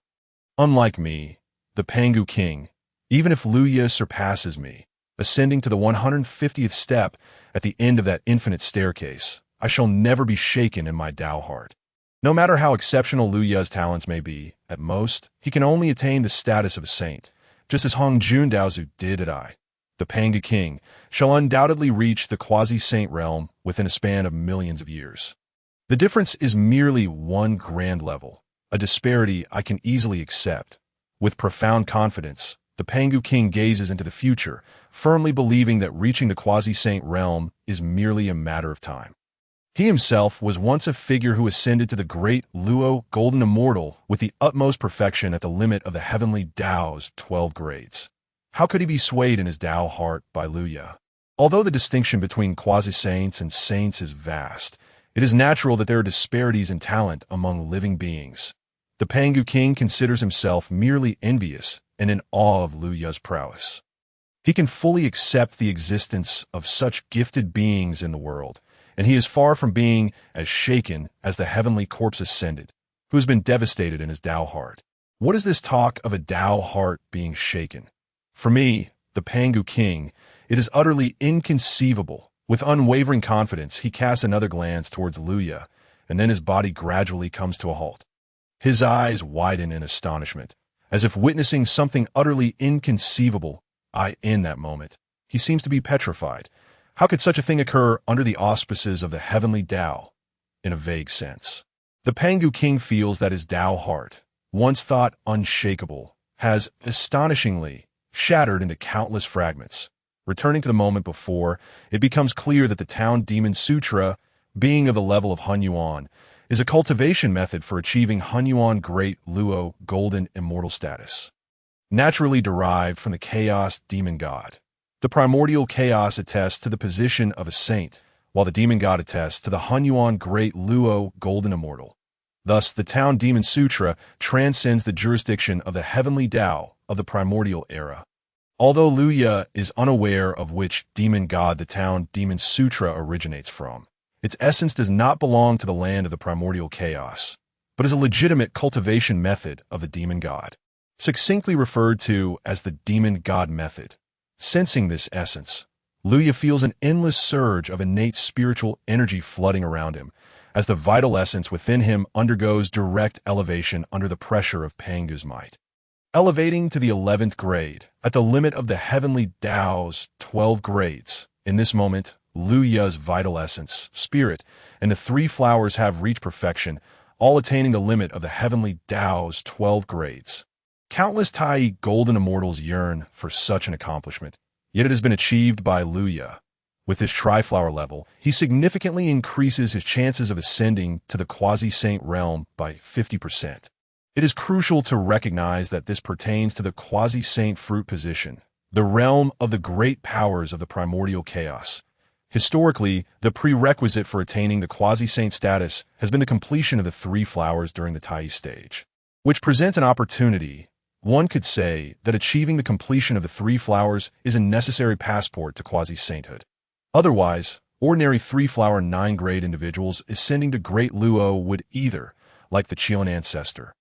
Unlike me, the Pangu King, even if Luya surpasses me, ascending to the 150th step at the end of that infinite staircase, I shall never be shaken in my Dao heart. No matter how exceptional Liu Ye's talents may be, at most, he can only attain the status of a saint, just as Hongmeng Dao did at the Pangu king, shall undoubtedly reach the quasi-saint realm within a span of millions of years. The difference is merely one grand level, a disparity I can easily accept. With profound confidence, the Pangu king gazes into the future, firmly believing that reaching the quasi-saint realm is merely a matter of time. He himself was once a figure who ascended to the great Luo golden immortal with the utmost perfection at the limit of the Heavenly Dao's 12 grades. How could he be swayed in his Dao heart by Liu Ye? Although the distinction between quasi-saints and saints is vast, it is natural that there are disparities in talent among living beings. The Pangu king considers himself merely envious and in awe of Liu Ye's prowess. He can fully accept the existence of such gifted beings in the world, and he is far from being as shaken as the heavenly corpse ascended, who has been devastated in his Dao heart. What is this talk of a Dao heart being shaken? For me, the Pangu king, it is utterly inconceivable. With unwavering confidence, he casts another glance towards Liu Ye, and then his body gradually comes to a halt. His eyes widen in astonishment, as if witnessing something utterly inconceivable. In that moment, he seems to be petrified. How could such a thing occur under the auspices of the Heavenly Dao? In a vague sense, the Pangu king feels that his Dao heart, once thought unshakable, has astonishingly shattered into countless fragments. Returning to the moment before, it becomes clear that the Town Demon Sutra, being of the level of Hunyuan, is a cultivation method for achieving Hunyuan Great Luo Golden Immortal status. Naturally derived from the Chaos Demon God. The primordial chaos attests to the position of a saint, while the demon god attests to the Hunyuan Great Luo Golden Immortal. Thus, the Town Demon Sutra transcends the jurisdiction of the Heavenly Dao of the primordial era. Although Liu Ye is unaware of which demon god the Town Demon Sutra originates from, its essence does not belong to the land of the primordial chaos, but is a legitimate cultivation method of the demon god, succinctly referred to as the demon god method. Sensing this essence, Liu Ye feels an endless surge of innate spiritual energy flooding around him, as the vital essence within him undergoes direct elevation under the pressure of Pangu's might. Elevating to the 11th grade, at the limit of the Heavenly Dao's 12 grades, in this moment, Liu Ye's vital essence, spirit, and the three flowers have reached perfection, all attaining the limit of the Heavenly Dao's 12 grades. Countless Tai golden immortals yearn for such an accomplishment, yet it has been achieved by Liu Ye. With his tri-flower level, he significantly increases his chances of ascending to the quasi-saint realm by 50%. It is crucial to recognize that this pertains to the quasi-saint fruit position, the realm of the great powers of the primordial chaos. Historically, the prerequisite for attaining the quasi-saint status has been the completion of the three flowers during the Tai stage, which presents an opportunity. One could say that achieving the completion of the three flowers is a necessary passport to quasi-sainthood. Otherwise, ordinary three-flower 9-grade individuals ascending to Great Luo would either, like the 12 Ancestor,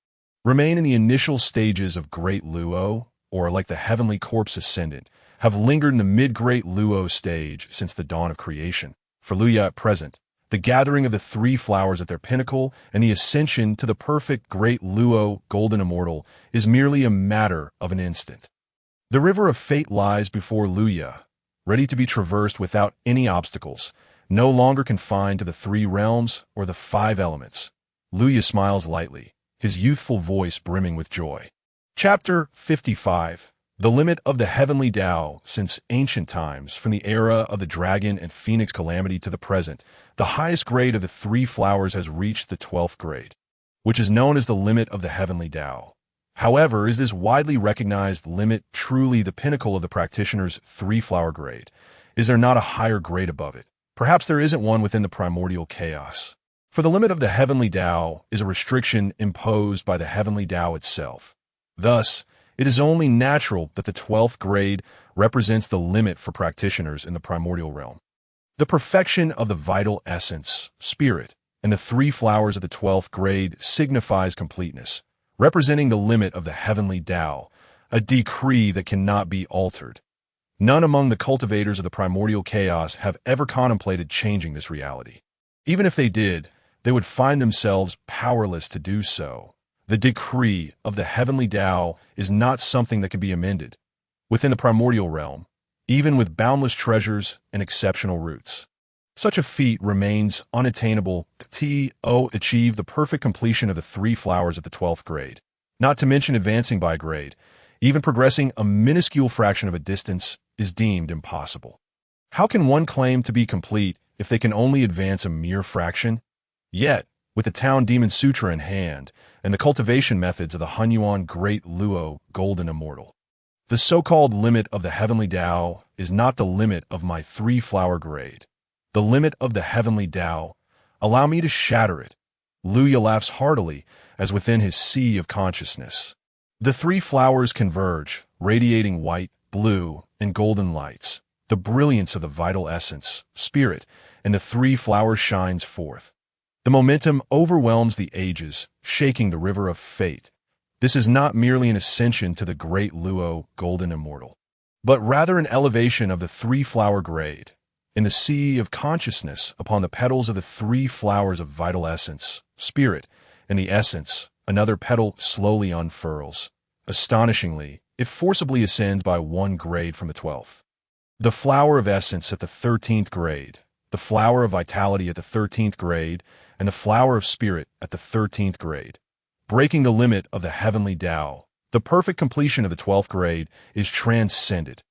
remain in the initial stages of Great Luo, or like the Heavenly Corpse Ascendant, have lingered in the mid-Great Luo stage since the dawn of creation. For Liu Ye at present, the gathering of the three flowers at their pinnacle and the ascension to the perfect Great Luo Golden Immortal is merely a matter of an instant. The river of fate lies before Liu Ye, ready to be traversed without any obstacles, no longer confined to the three realms or the 5 elements. Liu Ye smiles lightly, his youthful voice brimming with joy. Chapter 55. The limit of the Heavenly Dao. Since ancient times, from the era of the dragon and phoenix calamity to the present, the highest grade of the three flowers has reached the 12th grade, which is known as the limit of the Heavenly Dao. However, is this widely recognized limit truly the pinnacle of the practitioner's three-flower grade? Is there not a higher grade above it? Perhaps there isn't one within the primordial chaos. For the limit of the Heavenly Dao is a restriction imposed by the Heavenly Dao itself. Thus, it is only natural that the 12th grade represents the limit for practitioners in the primordial realm. The perfection of the vital essence, spirit, and the three flowers of the 12th grade signifies completeness, representing the limit of the Heavenly Dao, a decree that cannot be altered. None among the cultivators of the primordial chaos have ever contemplated changing this reality. Even if they did, they would find themselves powerless to do so. The decree of the Heavenly Dao is not something that can be amended within the primordial realm, even with boundless treasures and exceptional roots. Such a feat remains unattainable to achieve the perfect completion of the 3 flowers at the 12th grade, not to mention advancing by a grade. Even progressing a minuscule fraction of a distance is deemed impossible. How can one claim to be complete if they can only advance a mere fraction? Yet, with the Town Demon Sutra in hand and the cultivation methods of the Hunyuan Great Luo Golden Immortal, the so-called limit of the Heavenly Dao is not the limit of my 3-flower grade. The limit of the Heavenly Dao, allow me to shatter it. Luya laughs heartily as within his sea of consciousness, the 3 flowers converge, radiating white, blue, and golden lights. The brilliance of the vital essence, spirit, and the 3 flowers shines forth. The momentum overwhelms the ages, shaking the river of fate. This is not merely an ascension to the great Luo Golden Immortal, but rather an elevation of the 3-flower grade. In the sea of consciousness, upon the petals of the 3 flowers of vital essence, spirit, and the essence, another petal slowly unfurls. Astonishingly, it forcibly ascends by 1 grade from the 12th. The flower of essence at the 13th grade, the flower of vitality at the 13th grade, and the flower of spirit at the 13th grade. Breaking the limit of the Heavenly Dao, the perfect completion of the 12th grade is transcended.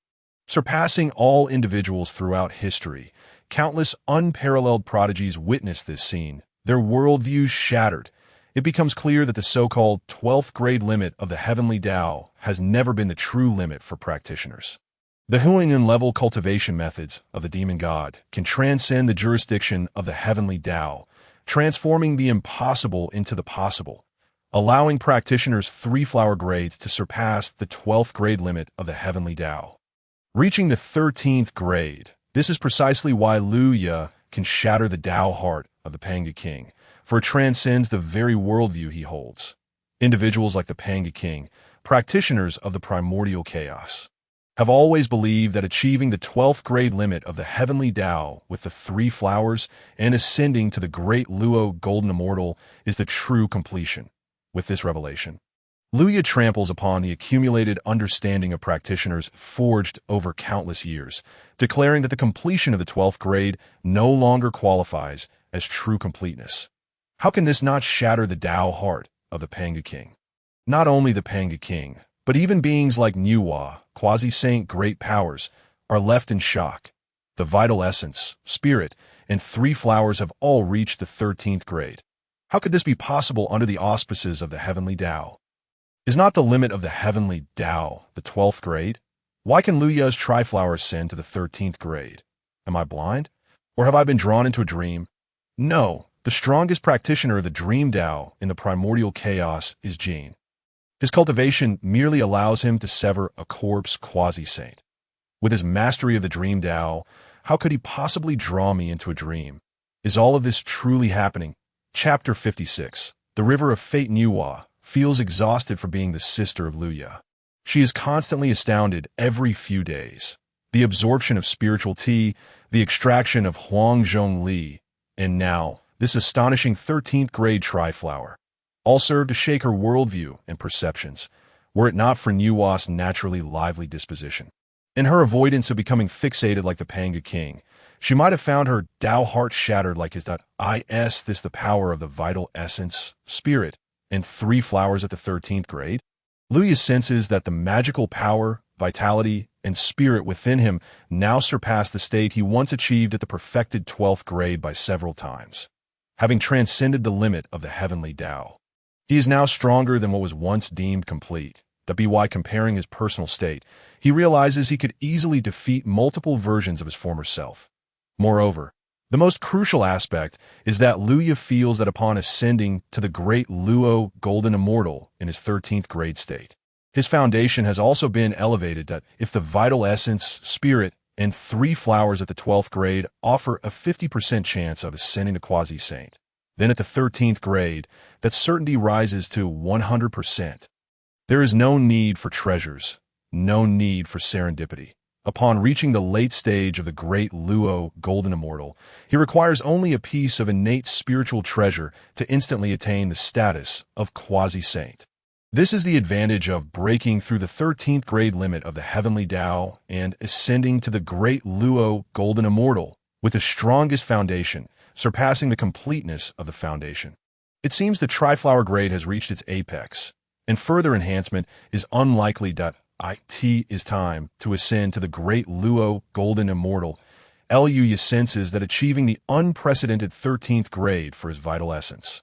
Surpassing all individuals throughout history, countless unparalleled prodigies witness this scene, their worldviews shattered. It becomes clear that the so-called 12th grade limit of the Heavenly Dao has never been the true limit for practitioners. The Hunyuan level cultivation methods of the demon god can transcend the jurisdiction of the Heavenly Dao, transforming the impossible into the possible, allowing practitioners 3-flower grades to surpass the 12th grade limit of the Heavenly Dao. Reaching the 13th grade, this is precisely why Luya can shatter the Dao heart of the Pangu king, for it transcends the very worldview he holds. Individuals like the Pangu king, practitioners of the primordial chaos, have always believed that achieving the 12th grade limit of the Heavenly Dao with the 3 flowers and ascending to the great Luo Golden Immortal is the true completion. With this revelation, Luya tramples upon the accumulated understanding of practitioners forged over countless years, declaring that the completion of the 12th grade no longer qualifies as true completeness. How can this not shatter the Dao heart of the Pangu king? Not only the Pangu king, but even beings like Hunyuan, quasi-saint great powers, are left in shock. The vital essence, spirit, and 3 flowers have all reached the 13th grade. How could this be possible under the auspices of the Heavenly Dao? Is not the limit of the Heavenly Dao the 12th grade? Why can Luya's triflower ascend to the 13th grade? Am I blind? Or have I been drawn into a dream? No, the strongest practitioner of the Dream Dao in the primordial chaos is Jin. His cultivation merely allows him to sever a corpse quasi-saint. With his mastery of the Dream Dao, how could he possibly draw me into a dream? Is all of this truly happening? Chapter 56. The River of Fate. Hunyuan feels exhausted for being the sister of Luya. She is constantly astounded every few days. The absorption of spiritual tea, the extraction of Huangzhong Li, and now, this astonishing 13th grade triflower, all serve to shake her worldview and perceptions, were it not for Hunyuan's naturally lively disposition. In her avoidance of becoming fixated like the Pangu king, she might have found her Dao heart shattered like his. Is this the power of the vital essence, spirit, and 3 flowers at the 13th grade? Luya senses that the magical power, vitality, and spirit within him now surpass the state he once achieved at the perfected 12th grade by several times. Having transcended the limit of the Heavenly Dao, he is now stronger than what was once deemed complete. By comparing his personal state, he realizes he could easily defeat multiple versions of his former self. Moreover, the most crucial aspect is that Luya feels that upon ascending to the great Luo Golden Immortal in his 13th grade state, his foundation has also been elevated that if the vital essence, spirit, and 3 flowers at the 12th grade offer a 50% chance of ascending to quasi-saint, then at the 13th grade, that certainty rises to 100%. There is no need for treasures, no need for serendipity. Upon reaching the late stage of the Great Luo Golden Immortal, he requires only a piece of innate spiritual treasure to instantly attain the status of quasi-saint. This is the advantage of breaking through the 13th grade limit of the Heavenly Dao and ascending to the Great Luo Golden Immortal with the strongest foundation, surpassing the completeness of the foundation. It seems the Triflower grade has reached its apex, and further enhancement is unlikely. It is time to ascend to the Great Luo Golden Immortal. Liu senses that achieving the unprecedented 13th grade for his vital essence,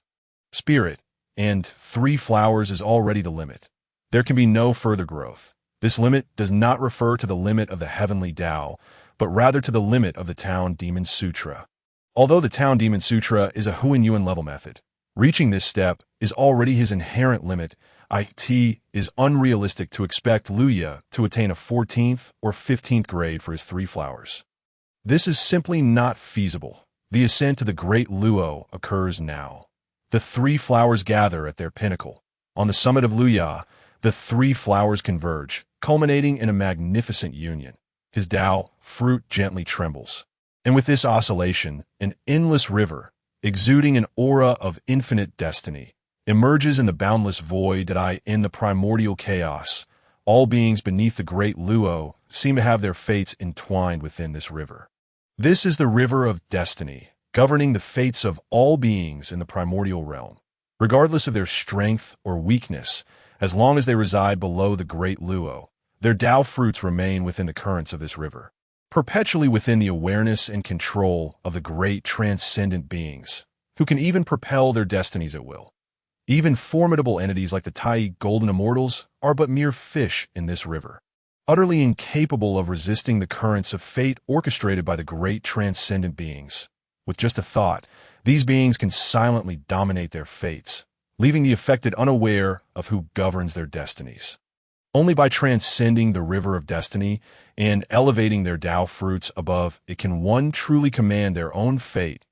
spirit, and 3 flowers is already the limit. There can be no further growth. This limit does not refer to the limit of the Heavenly Dao, but rather to the limit of the Town Demon Sutra. Although the Town Demon Sutra is a Hunyuan level method, reaching this step is already his inherent limit. It is unrealistic to expect Liu to attain a 14th or 15th grade for his 3 flowers. This is simply not feasible. The ascent to the Great Luo occurs now. The 3 flowers gather at their pinnacle. On the summit of Liu, the 3 flowers converge, culminating in a magnificent union. His Dao fruit gently trembles. And with this oscillation, an endless river, exuding an aura of infinite destiny, emerges in the boundless void in the primordial chaos. All beings beneath the Great Luo seem to have their fates entwined within this river. This is the river of destiny, governing the fates of all beings in the primordial realm, regardless of their strength or weakness. As long as they reside below the Great Luo, their Dao fruits remain within the currents of this river, perpetually within the awareness and control of the great transcendent beings, who can even propel their destinies at will. Even formidable entities like the Tai Golden Immortals are but mere fish in this river, utterly incapable of resisting the currents of fate orchestrated by the great transcendent beings. With just a thought, these beings can silently dominate their fates, leaving the affected unaware of who governs their destinies. Only by transcending the river of destiny and elevating their Dao fruits above it can one truly command their own fate,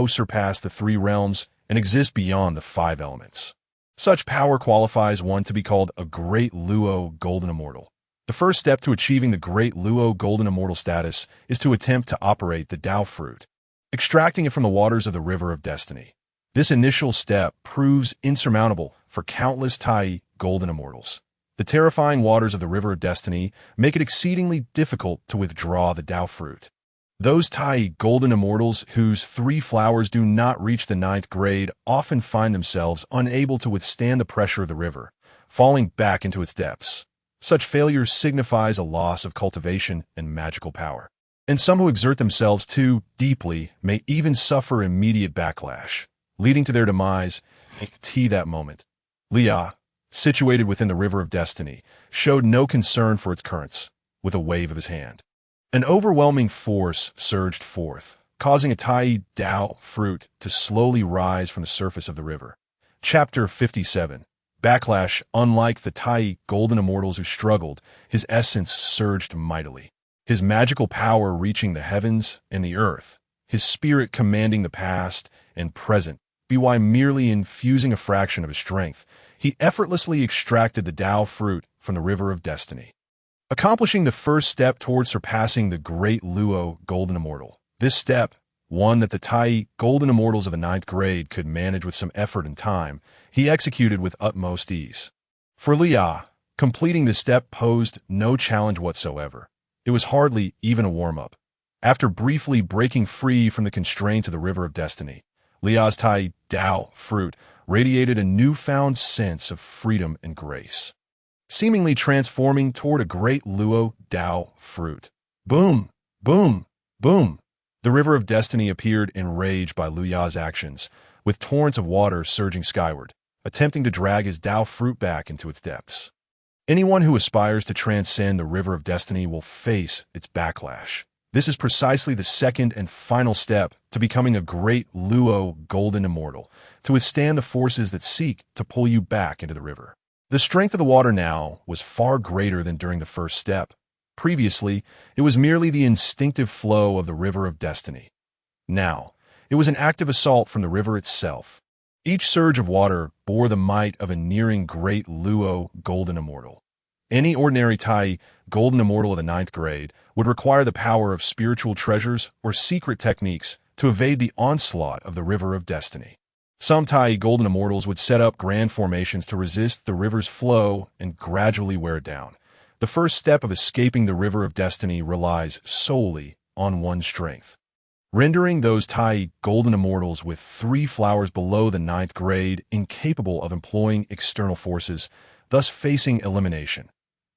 surpass the 3 realms and exist beyond the 5 elements. Such power qualifies one to be called a Great Luo Golden Immortal. The first step to achieving the Great Luo Golden Immortal status is to attempt to operate the Dao fruit, extracting it from the waters of the river of destiny. This initial step proves insurmountable for countless Tai Golden Immortals. The terrifying waters of the river of destiny make it exceedingly difficult to withdraw the Dao fruit. Those Tai Golden Immortals whose 3 flowers do not reach the 9th grade often find themselves unable to withstand the pressure of the river, falling back into its depths. Such failure signifies a loss of cultivation and magical power. And some who exert themselves too deeply may even suffer immediate backlash, leading to their demise. That moment, Liu, situated within the river of destiny, showed no concern for its currents. With a wave of his hand, an overwhelming force surged forth, causing a Tai Dao fruit to slowly rise from the surface of the river. Chapter 57. Backlash. Unlike the Tai Golden Immortals who struggled, his essence surged mightily, his magical power reaching the heavens and the earth, his spirit commanding the past and present. By merely infusing a fraction of his strength, he effortlessly extracted the Dao fruit from the river of destiny, accomplishing the first step towards surpassing the Great Luo Golden Immortal. This step, one that the Tai Golden Immortals of the 9th grade could manage with some effort and time, he executed with utmost ease. For Liu, completing this step posed no challenge whatsoever. It was hardly even a warm-up. After briefly breaking free from the constraints of the river of destiny, Liu's Tai Dao fruit radiated a newfound sense of freedom and grace, seemingly transforming toward a Great Luo Dao fruit. Boom! Boom! Boom! The river of destiny appeared enraged by Liu's actions, with torrents of water surging skyward, attempting to drag his Dao fruit back into its depths. Anyone who aspires to transcend the river of destiny will face its backlash. This is precisely the second and final step to becoming a Great Luo Golden Immortal, to withstand the forces that seek to pull you back into the river. The strength of the water now was far greater than during the first step. Previously, it was merely the instinctive flow of the river of destiny. Now, it was an active assault from the river itself. Each surge of water bore the might of a nearing Great Luo Golden Immortal. Any ordinary Tai, golden immortal of the ninth grade, would require the power of spiritual treasures or secret techniques to evade the onslaught of the river of destiny. Some Tai golden immortals would set up grand formations to resist the river's flow and gradually wear it down. The first step of escaping the river of destiny relies solely on one's strength, rendering those Tai golden immortals with 3 flowers below the ninth grade incapable of employing external forces, thus facing elimination.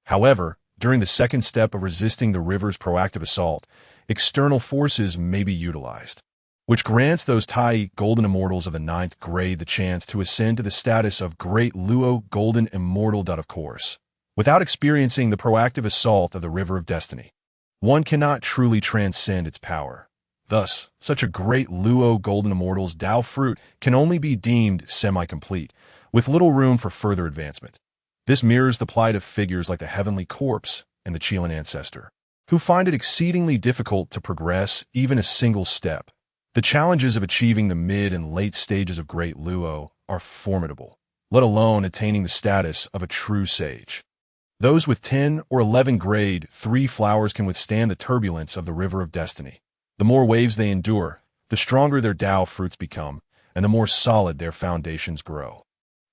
However, during the second step of resisting the river's proactive assault, external forces may be utilized, which grants those Tai golden immortals of the ninth grade the chance to ascend to the status of Great Luo golden immortal. Of course, without experiencing the proactive assault of the river of destiny, one cannot truly transcend its power. Thus, such a Great Luo golden immortal's Dao fruit can only be deemed semi-complete, with little room for further advancement. This mirrors the plight of figures like the Heavenly Corpse and the 12 Ancestor, who find it exceedingly difficult to progress even a single step. The challenges of achieving the mid and late stages of Great Luo are formidable, let alone attaining the status of a true sage. Those with 10 or 11 grade 3 flowers can withstand the turbulence of the river of destiny. The more waves they endure, the stronger their Dao fruits become, and the more solid their foundations grow.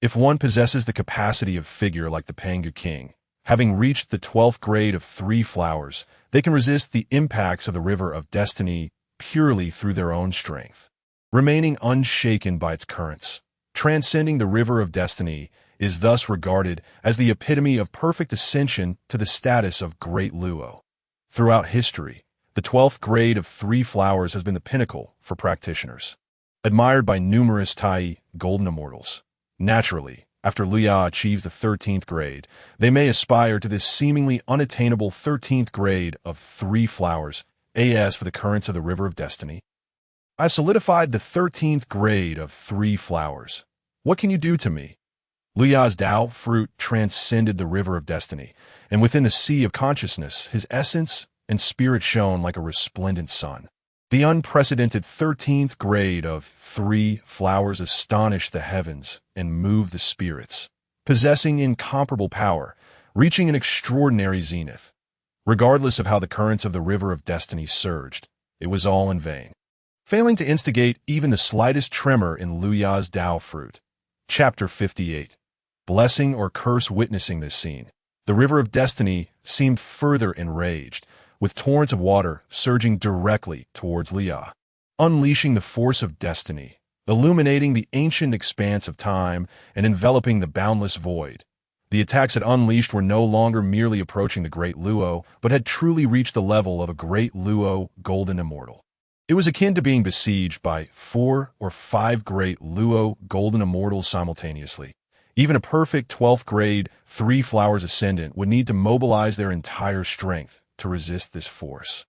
If one possesses the capacity of figure like the Pangu king, having reached the 12th grade of 3 flowers, they can resist the impacts of the river of destiny purely through their own strength, remaining unshaken by its currents. Transcending the river of destiny is thus regarded as the epitome of perfect ascension to the status of Great Luo. Throughout history, the 12th grade of 3 flowers has been the pinnacle for practitioners, admired by numerous Tai golden immortals. Naturally, after Luya achieves the 13th grade, they may aspire to this seemingly unattainable 13th grade of 3 flowers. As for the currents of the river of destiny, I've solidified the 13th grade of 3 flowers. What can you do to me? Luya's Dao fruit transcended the river of destiny, and within the sea of consciousness, his essence and spirit shone like a resplendent sun. The unprecedented 13th grade of 3 flowers astonished the heavens and moved the spirits, possessing incomparable power, reaching an extraordinary zenith. Regardless of how the currents of the river of destiny surged, it was all in vain, failing to instigate even the slightest tremor in Luya's Dao fruit. Chapter 58. Blessing or curse. Witnessing this scene, the river of destiny seemed further enraged, with torrents of water surging directly towards Luya, unleashing the force of destiny, illuminating the ancient expanse of time and enveloping the boundless void. The attacks it unleashed were no longer merely approaching the Great Luo, but had truly reached the level of a Great Luo golden immortal. It was akin to being besieged by 4 or 5 Great Luo golden immortals simultaneously. Even a perfect 12th grade 3 flowers ascendant would need to mobilize their entire strength to resist this force.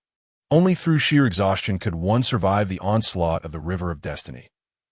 Only through sheer exhaustion could one survive the onslaught of the river of destiny.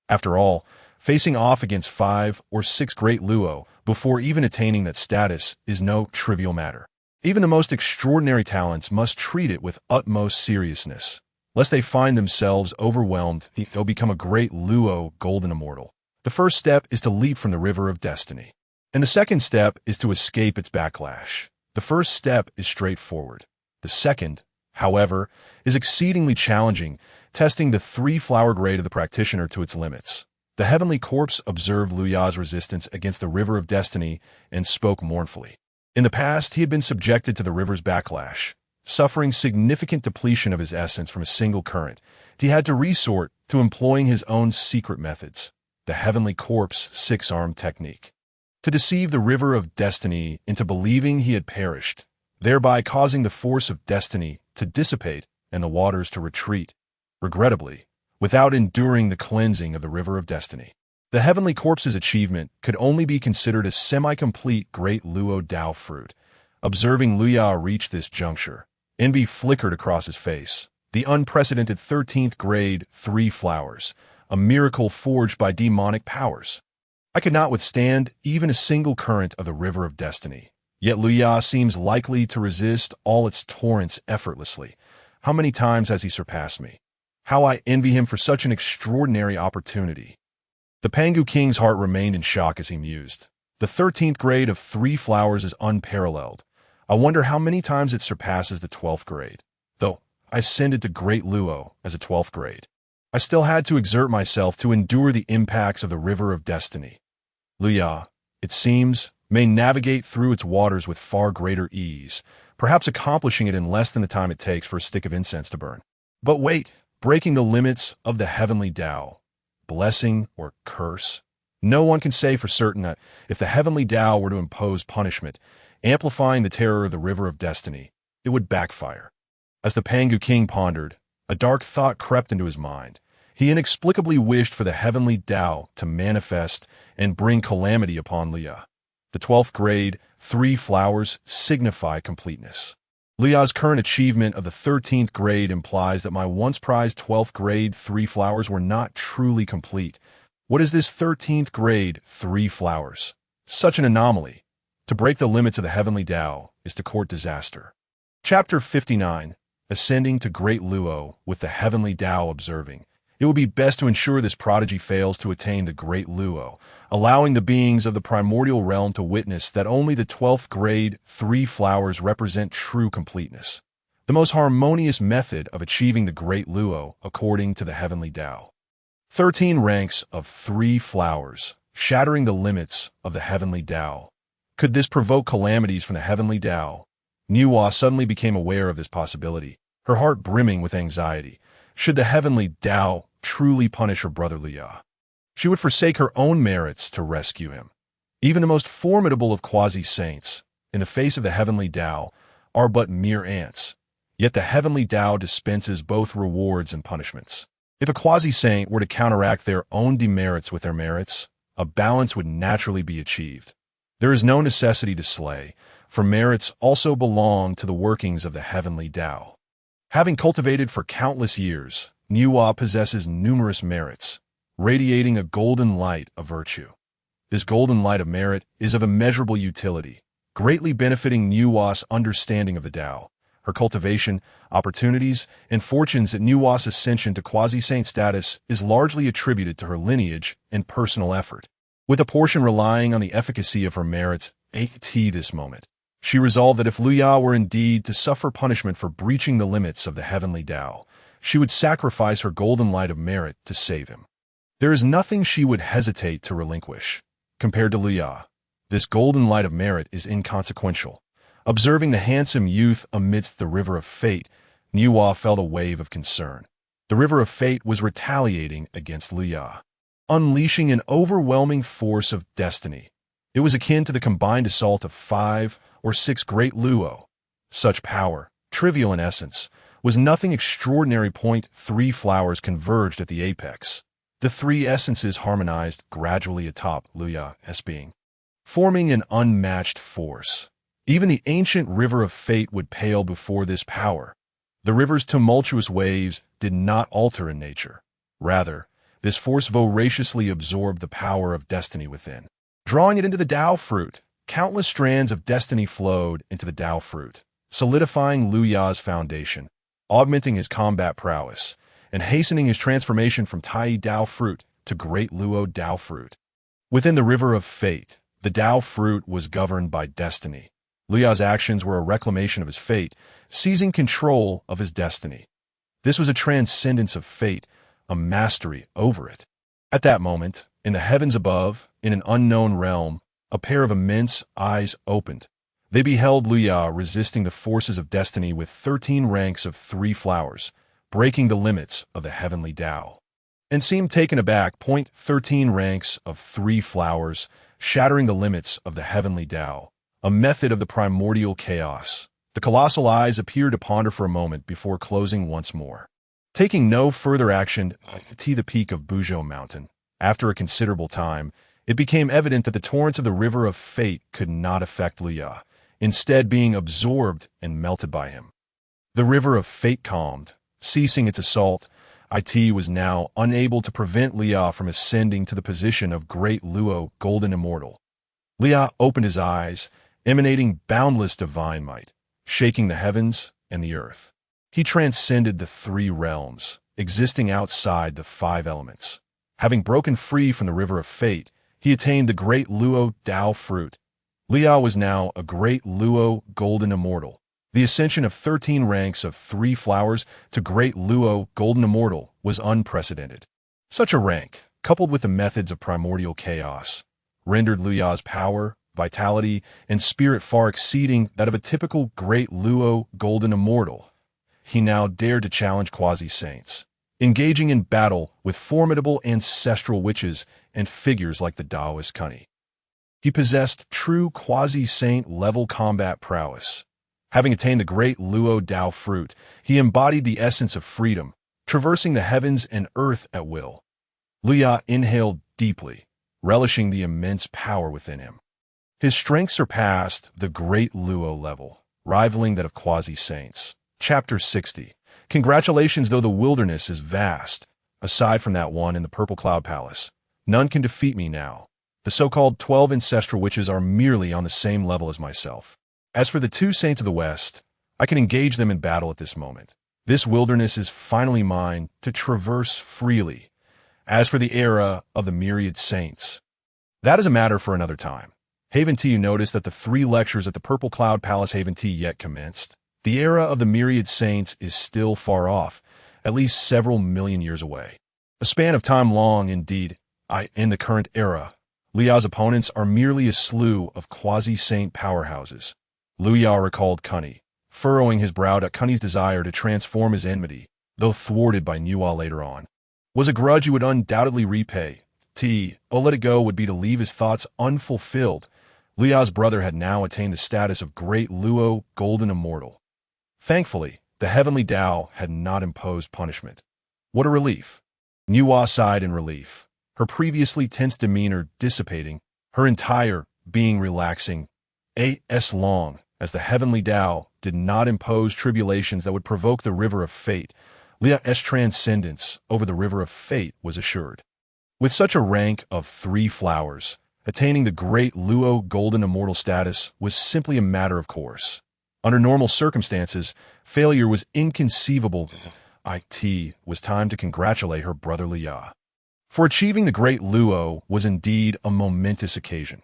After all, facing off against 5 or 6 Great Luo before even attaining that status is no trivial matter. Even the most extraordinary talents must treat it with utmost seriousness, lest they find themselves overwhelmed. They'll become a Great Luo golden immortal. The first step is to leap from the river of destiny, and the second step is to escape its backlash. The first step is straightforward. The second, however, is exceedingly challenging, testing the 3-flower grade of the practitioner to its limits. The Heavenly Corpse observed Luya's resistance against the river of destiny and spoke mournfully. In the past, he had been subjected to the river's backlash, suffering significant depletion of his essence from a single current. He had to resort to employing his own secret methods, the Heavenly Corpse 6-arm technique, to deceive the river of destiny into believing he had perished, thereby causing the force of destiny to dissipate and the waters to retreat, regrettably, without enduring the cleansing of the river of destiny. The Heavenly Corpse's achievement could only be considered a semi-complete Great Luo Dao fruit. Observing Luya reach this juncture, envy flickered across his face. The unprecedented 13th grade 3 flowers, a miracle forged by demonic powers. I could not withstand even a single current of the river of destiny. Yet Luya seems likely to resist all its torrents effortlessly. How many times has he surpassed me? How I envy him for such an extraordinary opportunity. The Pangu king's heart remained in shock as he mused. The 13th grade of 3 flowers is unparalleled, I wonder how many times it surpasses the 12th grade. Though I ascended to Great Luo as a 12th grade, I still had to exert myself to endure the impacts of the River of Destiny. Luya, it seems, may navigate through its waters with far greater ease, perhaps accomplishing it in less than the time it takes for a stick of incense to burn. But wait, breaking the limits of the Heavenly Dao, blessing or curse? No one can say for certain that if the Heavenly Dao were to impose punishment, amplifying the terror of the River of Destiny, it would backfire. As the Pangu king pondered, a dark thought crept into his mind. He inexplicably wished for the Heavenly Dao to manifest and bring calamity upon Luya. The 12th grade, 3 flowers, signify completeness. Luya's current achievement of the 13th grade implies that my once prized 12th grade 3 flowers were not truly complete. What is this 13th grade 3 flowers? Such an anomaly. To break the limits of the Heavenly Dao is to court disaster. Chapter 59. Ascending to Great Luo with the Heavenly Dao observing. It would be best to ensure this prodigy fails to attain the Great Luo, allowing the beings of the primordial realm to witness that only the 12th grade 3 flowers represent true completeness. The most harmonious method of achieving the Great Luo, according to the Heavenly Dao. 13 ranks of 3 flowers, shattering the limits of the Heavenly Dao. Could this provoke calamities from the Heavenly Dao? Nuwa suddenly became aware of this possibility, her heart brimming with anxiety. Should the Heavenly Dao truly punish her brother Luya, she would forsake her own merits to rescue him. Even the most formidable of quasi-saints, in the face of the Heavenly Dao, are but mere ants. Yet the Heavenly Dao dispenses both rewards and punishments. If a quasi-saint were to counteract their own demerits with their merits, a balance would naturally be achieved. There is no necessity to slay, for merits also belong to the workings of the Heavenly Dao. Having cultivated for countless years, Nuwa possesses numerous merits, radiating a golden light of virtue. This golden light of merit is of immeasurable utility, greatly benefiting Nuwa's understanding of the Dao. Her cultivation, opportunities, and fortunes at Nuwa's ascension to quasi-saint status is largely attributed to her lineage and personal effort, with a portion relying on the efficacy of her merits at this moment. She resolved that if Luya were indeed to suffer punishment for breaching the limits of the Heavenly Dao, she would sacrifice her golden light of merit to save him. There is nothing she would hesitate to relinquish. Compared to Luya, this golden light of merit is inconsequential. Observing the handsome youth amidst the river of fate, Nuwa felt a wave of concern. The river of fate was retaliating against Luya, unleashing an overwhelming force of destiny. It was akin to the combined assault of 5 or 6 Great Luo. Such power, trivial in essence, was nothing extraordinary. 3 flowers converged at the apex. The 3 essences harmonized gradually atop Luya's being, forming an unmatched force. Even the ancient river of fate would pale before this power. The river's tumultuous waves did not alter in nature. Rather, this force voraciously absorbed the power of destiny within. Drawing it into the Dao fruit, countless strands of destiny flowed into the Dao fruit, solidifying Luya's foundation, augmenting his combat prowess, and hastening his transformation from Tai Dao fruit to Great Luo Dao fruit. Within the river of fate, the Dao fruit was governed by destiny. Luya's actions were a reclamation of his fate, seizing control of his destiny. This was a transcendence of fate, a mastery over it. At that moment, in the heavens above, in an unknown realm, a pair of immense eyes opened. They beheld Luya resisting the forces of destiny with 13 ranks of 3 flowers, breaking the limits of the Heavenly Dao, and seemed taken aback. 13 ranks of 3 flowers, shattering the limits of the Heavenly Dao, a method of the primordial chaos. The colossal eyes appeared to ponder for a moment before closing once more. Taking no further action to the peak of Buzhou Mountain, after a considerable time, it became evident that the torrents of the river of fate could not affect Luya, instead being absorbed and melted by him. The river of fate calmed, ceasing its assault. It was now unable to prevent Luya from ascending to the position of Great Luo Golden Immortal. Luya opened his eyes, emanating boundless divine might, shaking the heavens and the earth. He transcended the 3 realms, existing outside the 5 elements. Having broken free from the river of fate, he attained the Great Luo Dao fruit. Liao was now a great Luo golden immortal. The ascension of 13 ranks of 3 flowers to great Luo golden immortal was unprecedented. Such a rank, coupled with the methods of primordial chaos, rendered Liao's power, vitality, and spirit far exceeding that of a typical great Luo golden immortal. He now dared to challenge quasi-saints, engaging in battle with formidable ancestral witches and figures like the Taoist Cunny. He possessed true quasi-saint level combat prowess. Having attained the great Luo Dao fruit, he embodied the essence of freedom, traversing the heavens and earth at will. Liao inhaled deeply, relishing the immense power within him. His strength surpassed the great Luo level, rivaling that of quasi-saints. Chapter 60. Congratulations, though the wilderness is vast. Aside from that one in the Purple Cloud Palace, none can defeat me now. The so-called 12 Ancestor Witches are merely on the same level as myself. As for the 2 Saints of the West, I can engage them in battle at this moment. This wilderness is finally mine to traverse freely. As for the era of the myriad saints, that is a matter for another time. Haven't you noticed that the 3 lectures at the Purple Cloud Palace haven't yet commenced? The era of the myriad saints is still far off, at least several million years away. A span of time long, indeed. In the current era, Liao's opponents are merely a slew of quasi-saint powerhouses. Liao recalled Cunny, furrowing his brow at Cunny's desire to transform his enmity, though thwarted by Hunyuan later on, was a grudge he would undoubtedly repay. Let it go would be to leave his thoughts unfulfilled. Liao's brother had now attained the status of great Luo golden immortal. Thankfully, the Heavenly Dao had not imposed punishment. What a relief! Hunyuan sighed in relief, her previously tense demeanor dissipating, her entire being relaxing. As long as the Heavenly Dao did not impose tribulations that would provoke the river of fate, Liao's transcendence over the river of fate was assured. With such a rank of 3 flowers, attaining the great Luo golden immortal status was simply a matter of course. Under normal circumstances, failure was inconceivable. It was time to congratulate her brother Liao. For achieving the great Luo was indeed a momentous occasion.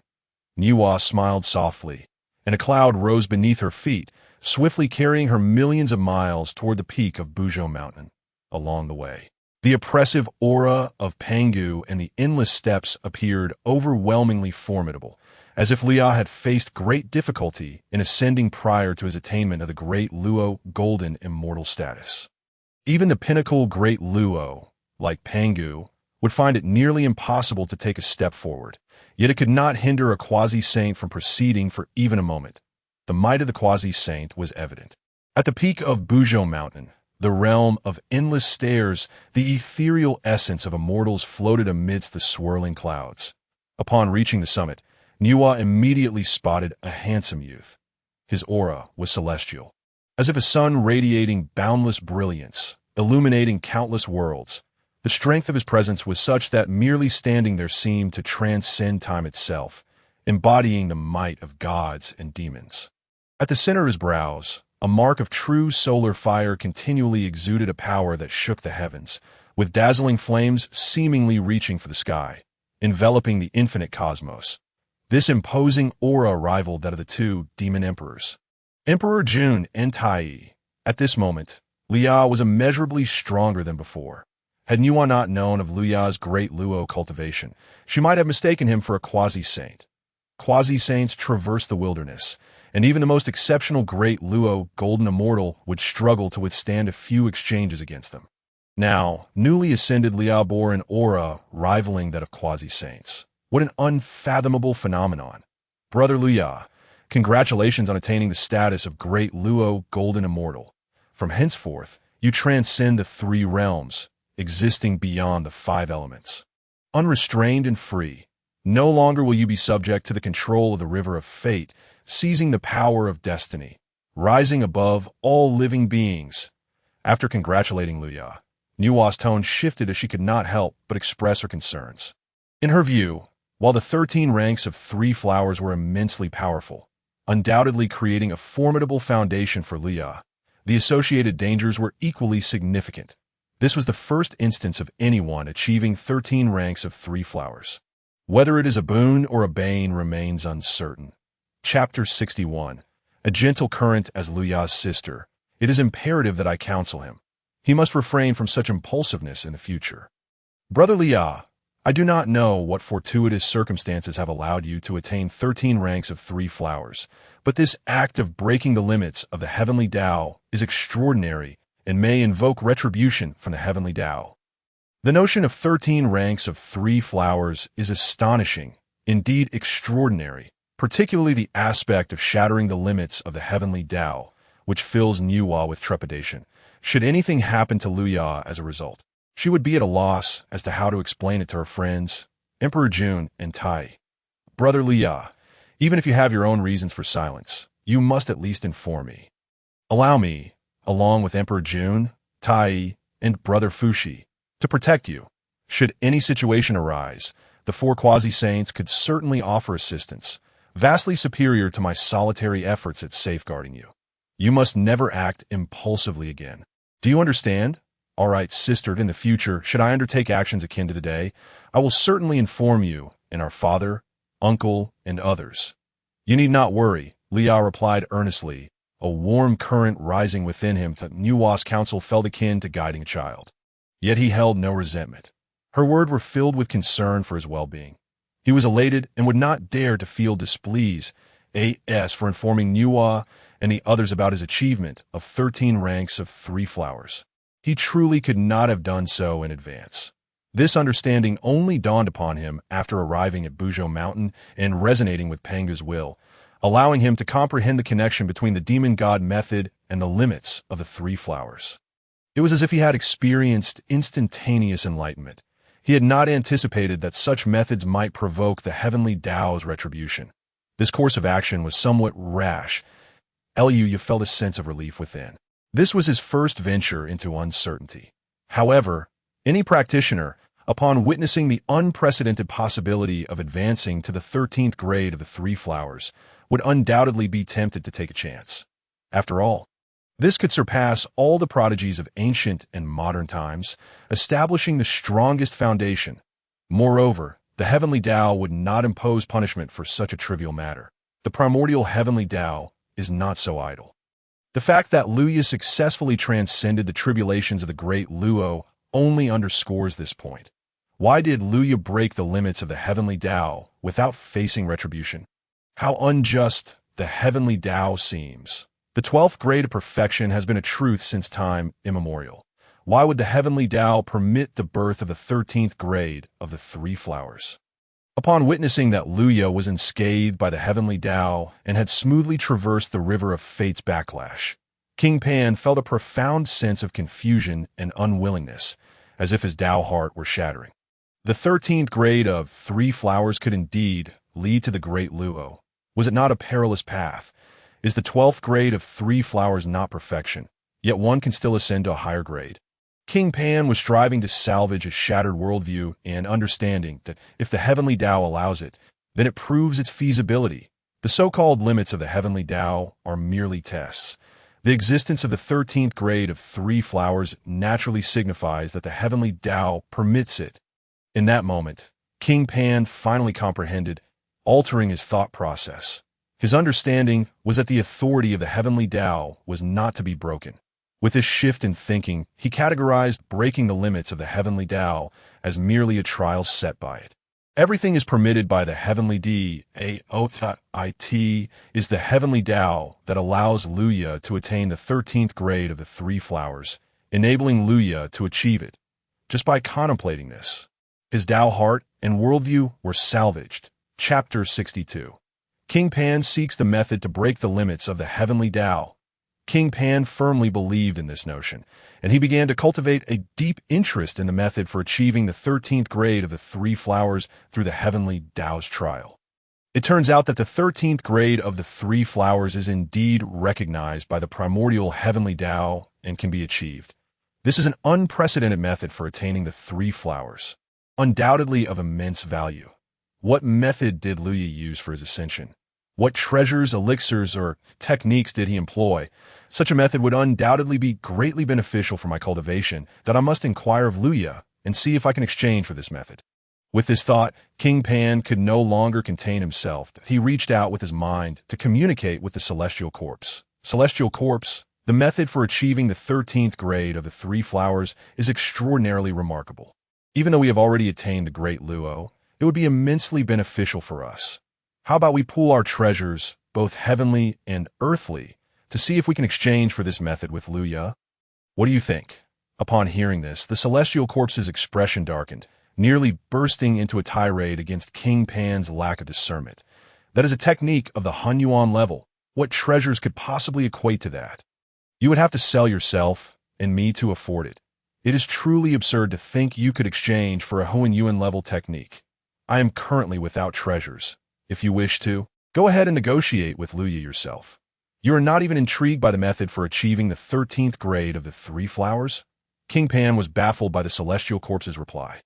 Hunyuan smiled softly, and a cloud rose beneath her feet, swiftly carrying her millions of miles toward the peak of Unmoving Mountain. Along the way, the oppressive aura of Pangu and the endless steppes appeared overwhelmingly formidable, as if Liao had faced great difficulty in ascending prior to his attainment of the great Luo golden immortal status. Even the pinnacle great Luo, like Pangu, would find it nearly impossible to take a step forward, yet it could not hinder a quasi-saint from proceeding for even a moment. The might of the quasi-saint was evident. At the peak of Unmoving Mountain, the realm of endless stairs, the ethereal essence of immortals floated amidst the swirling clouds. Upon reaching the summit, Hunyuan immediately spotted a handsome youth. His aura was celestial, as if a sun radiating boundless brilliance, illuminating countless worlds. The strength of his presence was such that merely standing there seemed to transcend time itself, embodying the might of gods and demons. At the center of his brows, a mark of true solar fire continually exuded a power that shook the heavens, with dazzling flames seemingly reaching for the sky, enveloping the infinite cosmos. This imposing aura rivaled that of the 2 demon emperors, Emperor Di Jun and Tai. At this moment, Liao was immeasurably stronger than before. Had Hunyuan not known of Liao's great Luo cultivation, she might have mistaken him for a quasi-saint. Quasi-saints traverse the wilderness, and even the most exceptional great Luo golden immortal would struggle to withstand a few exchanges against them. Now, newly ascended Liao bore an aura rivaling that of quasi-saints. What an unfathomable phenomenon. Brother Liao, congratulations on attaining the status of great Luo golden immortal. From henceforth, you transcend the 3 realms, existing beyond the 5 elements. Unrestrained and free, no longer will you be subject to the control of the river of fate, seizing the power of destiny, rising above all living beings. After congratulating Liao, Hunyuan's tone shifted as she could not help but express her concerns. In her view, while the 13 ranks of 3 flowers were immensely powerful, undoubtedly creating a formidable foundation for Liao, the associated dangers were equally significant. This was the first instance of anyone achieving 13 ranks of 3 flowers. Whether it is a boon or a bane remains uncertain. Chapter 61. A gentle current as Luya's sister. It is imperative that I counsel him. He must refrain from such impulsiveness in the future. Brother Luya, I do not know what fortuitous circumstances have allowed you to attain 13 ranks of 3 flowers, but this act of breaking the limits of the Heavenly Dao is extraordinary and may invoke retribution from the Heavenly Dao. The notion of 13 ranks of 3 flowers is astonishing, indeed extraordinary, particularly the aspect of shattering the limits of the Heavenly Dao, which fills Hunyuan with trepidation. Should anything happen to Luya as a result, she would be at a loss as to how to explain it to her friends, Emperor Jun and Tai. Brother Luya, even if you have your own reasons for silence, you must at least inform me. Allow me, along with Emperor Jun, Tai, and Brother Fushi, to protect you. Should any situation arise, the 4 quasi-saints could certainly offer assistance, vastly superior to my solitary efforts at safeguarding you. You must never act impulsively again. Do you understand? All right, sister, in the future, should I undertake actions akin to today, I will certainly inform you and our father, uncle, and others. You need not worry, Luya replied earnestly, a warm current rising within him that Hunyuan's counsel felt akin to guiding a child. Yet he held no resentment. Her words were filled with concern for his well-being. He was elated and would not dare to feel displeased for informing Hunyuan and the others about his achievement of 13 ranks of 3 flowers. He truly could not have done so in advance. This understanding only dawned upon him after arriving at Unmoving Mountain and resonating with Pangu's will, allowing him to comprehend the connection between the demon god method and the limits of the 3 flowers. It was as if he had experienced instantaneous enlightenment. He had not anticipated that such methods might provoke the Heavenly Dao's retribution. This course of action was somewhat rash. Luya felt a sense of relief within. This was his first venture into uncertainty. However, any practitioner, upon witnessing the unprecedented possibility of advancing to the 13th grade of the 3 flowers, would undoubtedly be tempted to take a chance. After all, this could surpass all the prodigies of ancient and modern times, establishing the strongest foundation. Moreover, the Heavenly Dao would not impose punishment for such a trivial matter. The primordial Heavenly Dao is not so idle. The fact that Luya successfully transcended the tribulations of the great Luo only underscores this point. Why did Luya break the limits of the Heavenly Dao without facing retribution? How unjust the Heavenly Dao seems. The 12th grade of perfection has been a truth since time immemorial. Why would the Heavenly Dao permit the birth of the 13th grade of the 3 flowers? Upon witnessing that Luya was unscathed by the Heavenly Dao and had smoothly traversed the river of fate's backlash, King Pan felt a profound sense of confusion and unwillingness, as if his Dao heart were shattering. The 13th grade of 3 flowers could indeed lead to the great Luo. Was it not a perilous path? Is the 12th grade of 3 flowers not perfection, yet one can still ascend to a higher grade? King Pan was striving to salvage his shattered worldview and understanding that if the Heavenly Dao allows it, then it proves its feasibility. The so-called limits of the Heavenly Dao are merely tests. The existence of the 13th grade of 3 flowers naturally signifies that the Heavenly Dao permits it. In that moment, King Pan finally comprehended, altering his thought process. His understanding was that the authority of the Heavenly Dao was not to be broken. With this shift in thinking, he categorized breaking the limits of the Heavenly Dao as merely a trial set by it. Everything is permitted by the Heavenly Dao. It is the Heavenly Dao that allows Luya to attain the 13th grade of the 3 flowers, enabling Luya to achieve it. Just by contemplating this, his Dao heart and worldview were salvaged. Chapter 62. King Pan seeks the method to break the limits of the Heavenly Dao. King Pan firmly believed in this notion, and he began to cultivate a deep interest in the method for achieving the 13th grade of the 3 flowers through the Heavenly Dao's trial. It turns out that the 13th grade of the 3 flowers is indeed recognized by the primordial Heavenly Dao and can be achieved. This is an unprecedented method for attaining the 3 flowers, undoubtedly of immense value. What method did Luya use for his ascension? What treasures, elixirs, or techniques did he employ? Such a method would undoubtedly be greatly beneficial for my cultivation that I must inquire of Luya and see if I can exchange for this method. With this thought, King Pan could no longer contain himself. He reached out with his mind to communicate with the Celestial Corpse. Celestial Corpse, the method for achieving the 13th grade of the three flowers, is extraordinarily remarkable. Even though we have already attained the Great Luo, it would be immensely beneficial for us. How about we pool our treasures, both heavenly and earthly, to see if we can exchange for this method with Luya? What do you think? Upon hearing this, the Celestial Corpse's expression darkened, nearly bursting into a tirade against King Pan's lack of discernment. That is a technique of the Hunyuan level. What treasures could possibly equate to that? You would have to sell yourself and me to afford it. It is truly absurd to think you could exchange for a Hunyuan level technique. I am currently without treasures. If you wish to, go ahead and negotiate with Luya yourself. You are not even intrigued by the method for achieving the 13th grade of the three flowers? King Pan was baffled by the Celestial Corpse's reply.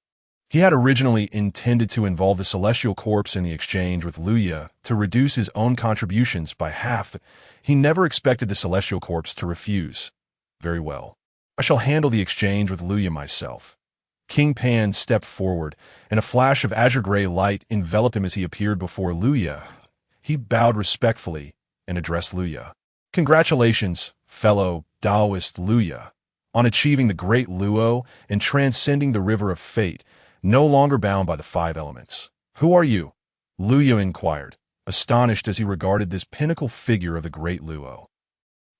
He had originally intended to involve the Celestial Corpse in the exchange with Luya to reduce his own contributions by half. He never expected the Celestial Corpse to refuse. Very well. I shall handle the exchange with Luya myself. King Pan stepped forward, and a flash of azure-gray light enveloped him as he appeared before Luya. He bowed respectfully and addressed Luya. Congratulations, fellow Taoist Luya, on achieving the Great Luo and transcending the River of Fate, no longer bound by the five elements. Who are you? Luya inquired, astonished as he regarded this pinnacle figure of the Great Luo.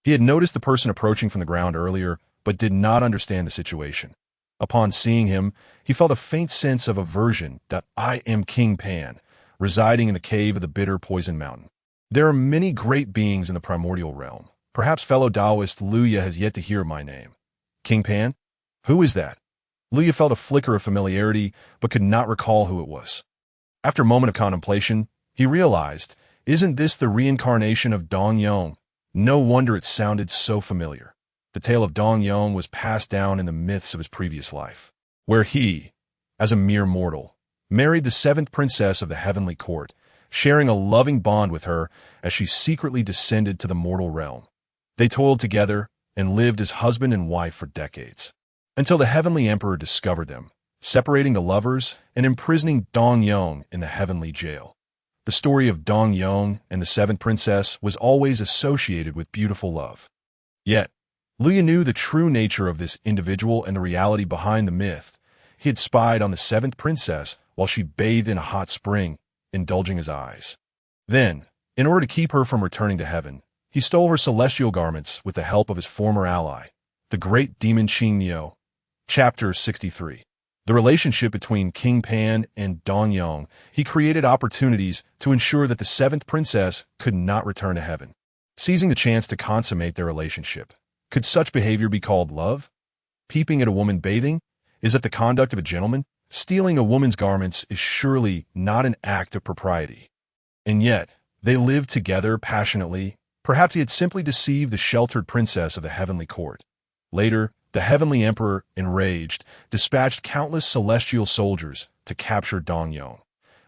He had noticed the person approaching from the ground earlier, but did not understand the situation. Upon seeing him, he felt a faint sense of aversion that I am King Pan, residing in the cave of the bitter poison mountain. There are many great beings in the primordial realm. Perhaps fellow Taoist Luya has yet to hear my name. King Pan? Who is that? Luya felt a flicker of familiarity, but could not recall who it was. After a moment of contemplation, he realized, isn't this the reincarnation of Dong Yong? No wonder it sounded so familiar. The tale of Dong Yong was passed down in the myths of his previous life, where he, as a mere mortal, married the seventh princess of the heavenly court, sharing a loving bond with her as she secretly descended to the mortal realm. They toiled together and lived as husband and wife for decades, until the Heavenly Emperor discovered them, separating the lovers and imprisoning Dong Yong in the heavenly jail. The story of Dong Yong and the seventh princess was always associated with beautiful love. Yet, Luya knew the true nature of this individual and the reality behind the myth. He had spied on the seventh princess while she bathed in a hot spring, indulging his eyes. Then, in order to keep her from returning to heaven, he stole her celestial garments with the help of his former ally, the great demon Qingyou. Chapter 63. The relationship between King Pan and Dong Yong. He created opportunities to ensure that the seventh princess could not return to heaven, seizing the chance to consummate their relationship. Could such behavior be called love? Peeping at a woman bathing? Is it the conduct of a gentleman? Stealing a woman's garments is surely not an act of propriety. And yet, they lived together passionately. Perhaps he had simply deceived the sheltered princess of the heavenly court. Later, the Heavenly Emperor, enraged, dispatched countless celestial soldiers to capture Dong Yong.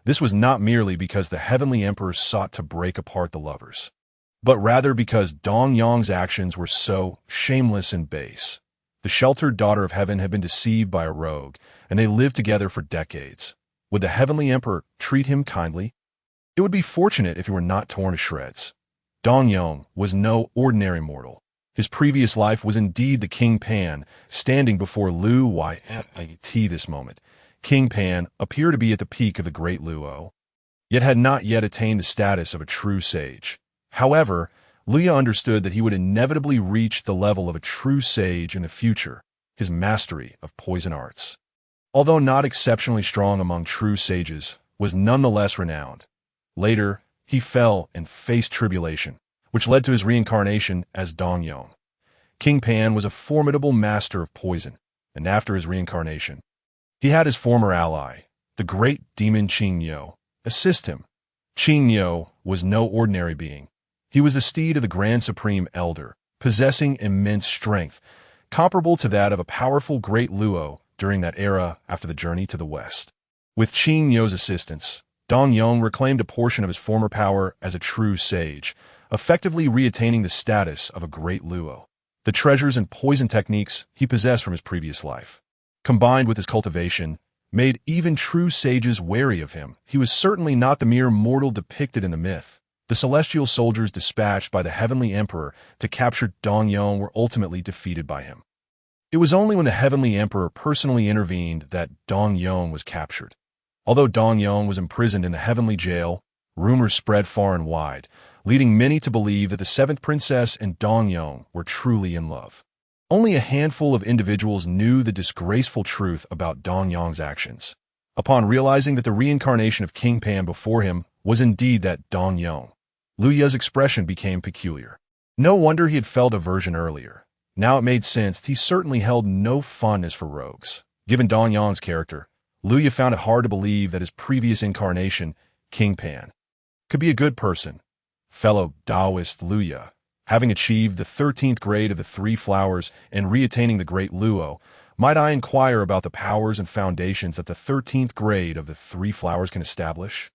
This was not merely because the Heavenly Emperor sought to break apart the lovers, but rather because Dong Yong's actions were so shameless and base. The sheltered daughter of heaven had been deceived by a rogue, and they lived together for decades. Would the Heavenly Emperor treat him kindly? It would be fortunate if he were not torn to shreds. Dong Yong was no ordinary mortal. His previous life was indeed the King Pan, standing before Lu Yat this moment. King Pan appeared to be at the peak of the Great Luo, yet had not yet attained the status of a true sage. However, Luya understood that he would inevitably reach the level of a true sage in the future, his mastery of poison arts, although not exceptionally strong among true sages, was nonetheless renowned. Later, he fell and faced tribulation, which led to his reincarnation as Dong Yong. King Pan was a formidable master of poison, and after his reincarnation, he had his former ally, the great demon Qingyou, assist him. Qingyou was no ordinary being. He was the steed of the Grand Supreme Elder, possessing immense strength, comparable to that of a powerful Great Luo during that era after the journey to the west. With Qingyou's assistance, Dong Yong reclaimed a portion of his former power as a true sage, effectively reattaining the status of a Great Luo. The treasures and poison techniques he possessed from his previous life, combined with his cultivation, made even true sages wary of him. He was certainly not the mere mortal depicted in the myth. The celestial soldiers dispatched by the Heavenly Emperor to capture Dong Yong were ultimately defeated by him. It was only when the Heavenly Emperor personally intervened that Dong Yong was captured. Although Dong Yong was imprisoned in the heavenly jail, rumors spread far and wide, leading many to believe that the seventh princess and Dong Yong were truly in love. Only a handful of individuals knew the disgraceful truth about Dong Yong's actions. Upon realizing that the reincarnation of King Pan before him was indeed that Dong Yong, Lu Ye's expression became peculiar. No wonder he had felt aversion earlier. Now it made sense he certainly held no fondness for rogues. Given Dong Yong's character, Lu Ye found it hard to believe that his previous incarnation, King Pan, could be a good person. Fellow Taoist Lu Ye, having achieved the 13th grade of the Three Flowers and reattaining the Great Luo, might I inquire about the powers and foundations that the 13th grade of the Three Flowers can establish?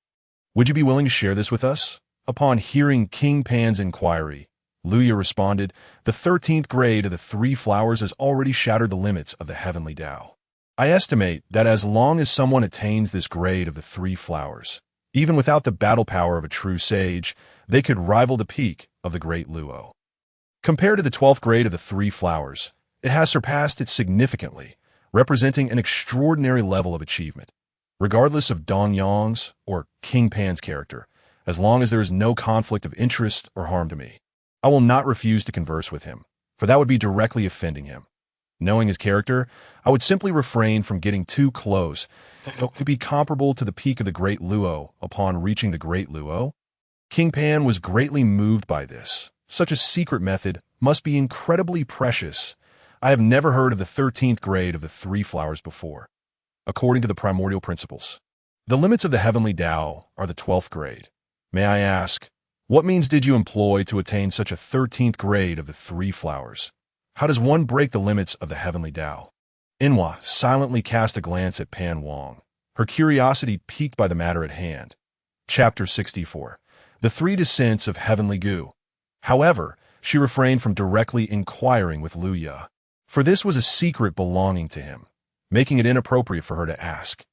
Would you be willing to share this with us? Upon hearing King Pan's inquiry, Lu Ye responded, the 13th grade of the Three Flowers has already shattered the limits of the Heavenly Dao. I estimate that as long as someone attains this grade of the Three Flowers, even without the battle power of a true sage, they could rival the peak of the Great Luo. Compared to the 12th grade of the Three Flowers, it has surpassed it significantly, representing an extraordinary level of achievement. Regardless of Dong Yong's or King Pan's character, as long as there is no conflict of interest or harm to me, I will not refuse to converse with him, for that would be directly offending him. Knowing his character, I would simply refrain from getting too close. It could be comparable to the peak of the Great Luo upon reaching the Great Luo. King Pan was greatly moved by this. Such a secret method must be incredibly precious. I have never heard of the 13th grade of the Three Flowers before. According to the primordial principles, the limits of the Heavenly Dao are the 12th grade. May I ask, what means did you employ to attain such a 13th grade of the Three Flowers? How does one break the limits of the Heavenly Dao? Inwa silently cast a glance at Pan Wang, her curiosity piqued by the matter at hand. Chapter 64. The Three Descents of Heavenly Gu. However, she refrained from directly inquiring with Lu Ye, for this was a secret belonging to him, making it inappropriate for her to ask.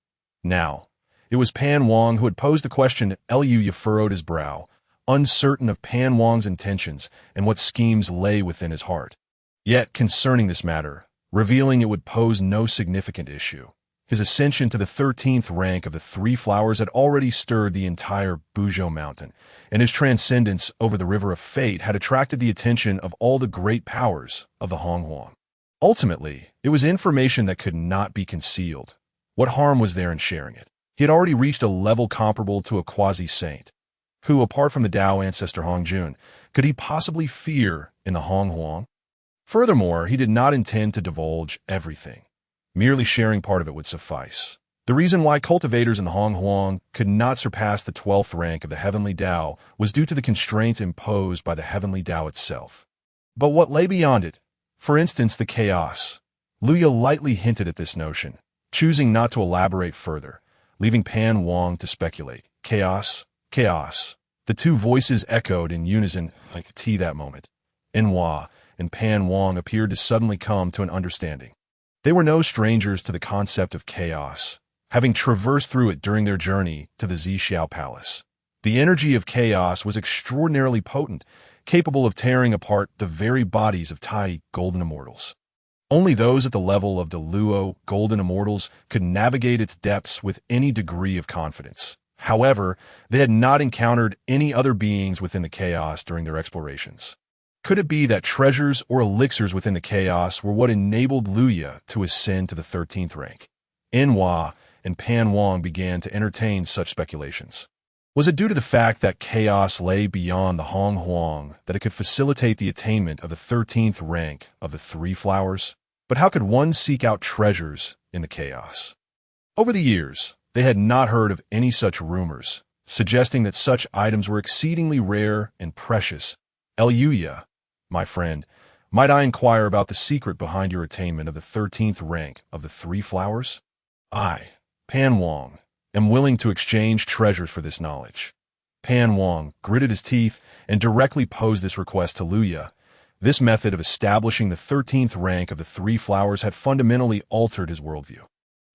Now, it was Pan Wang who had posed the question. Lu Ye furrowed his brow, uncertain of Pan Wang's intentions and what schemes lay within his heart. Yet, concerning this matter, revealing it would pose no significant issue. His ascension to the 13th rank of the Three Flowers had already stirred the entire Buzhou Mountain, and his transcendence over the River of Fate had attracted the attention of all the great powers of the Honghuang. Ultimately, it was information that could not be concealed. What harm was there in sharing it? He had already reached a level comparable to a quasi-saint. Who, apart from the Dao ancestor Hongjun, could he possibly fear in the Honghuang? Furthermore, he did not intend to divulge everything. Merely sharing part of it would suffice. The reason why cultivators in the Honghuang could not surpass the 12th rank of the Heavenly Dao was due to the constraints imposed by the Heavenly Dao itself. But what lay beyond it? For instance, the chaos. Lu Ye lightly hinted at this notion, choosing not to elaborate further, leaving Pan Wang to speculate. Chaos, chaos. The two voices echoed in unison like tea that moment. Inwa and Pan Wang appeared to suddenly come to an understanding. They were no strangers to the concept of chaos, having traversed through it during their journey to the Zixiao Palace. The energy of chaos was extraordinarily potent, capable of tearing apart the very bodies of Tai golden immortals. Only those at the level of the Luo golden immortals could navigate its depths with any degree of confidence. However, they had not encountered any other beings within the chaos during their explorations. Could it be that treasures or elixirs within the chaos were what enabled Lu Ye to ascend to the 13th rank? Inwa and Pan Wang began to entertain such speculations. Was it due to the fact that chaos lay beyond the Honghuang that it could facilitate the attainment of the 13th rank of the Three Flowers? But how could one seek out treasures in the chaos? Over the years, they had not heard of any such rumors, suggesting that such items were exceedingly rare and precious. Lu Ye, my friend, might I inquire about the secret behind your attainment of the 13th rank of the Three Flowers? I, Pan Wang, am willing to exchange treasures for this knowledge. Pan Wang gritted his teeth and directly posed this request to Lu Ye. This method of establishing the 13th rank of the Three Flowers had fundamentally altered his worldview.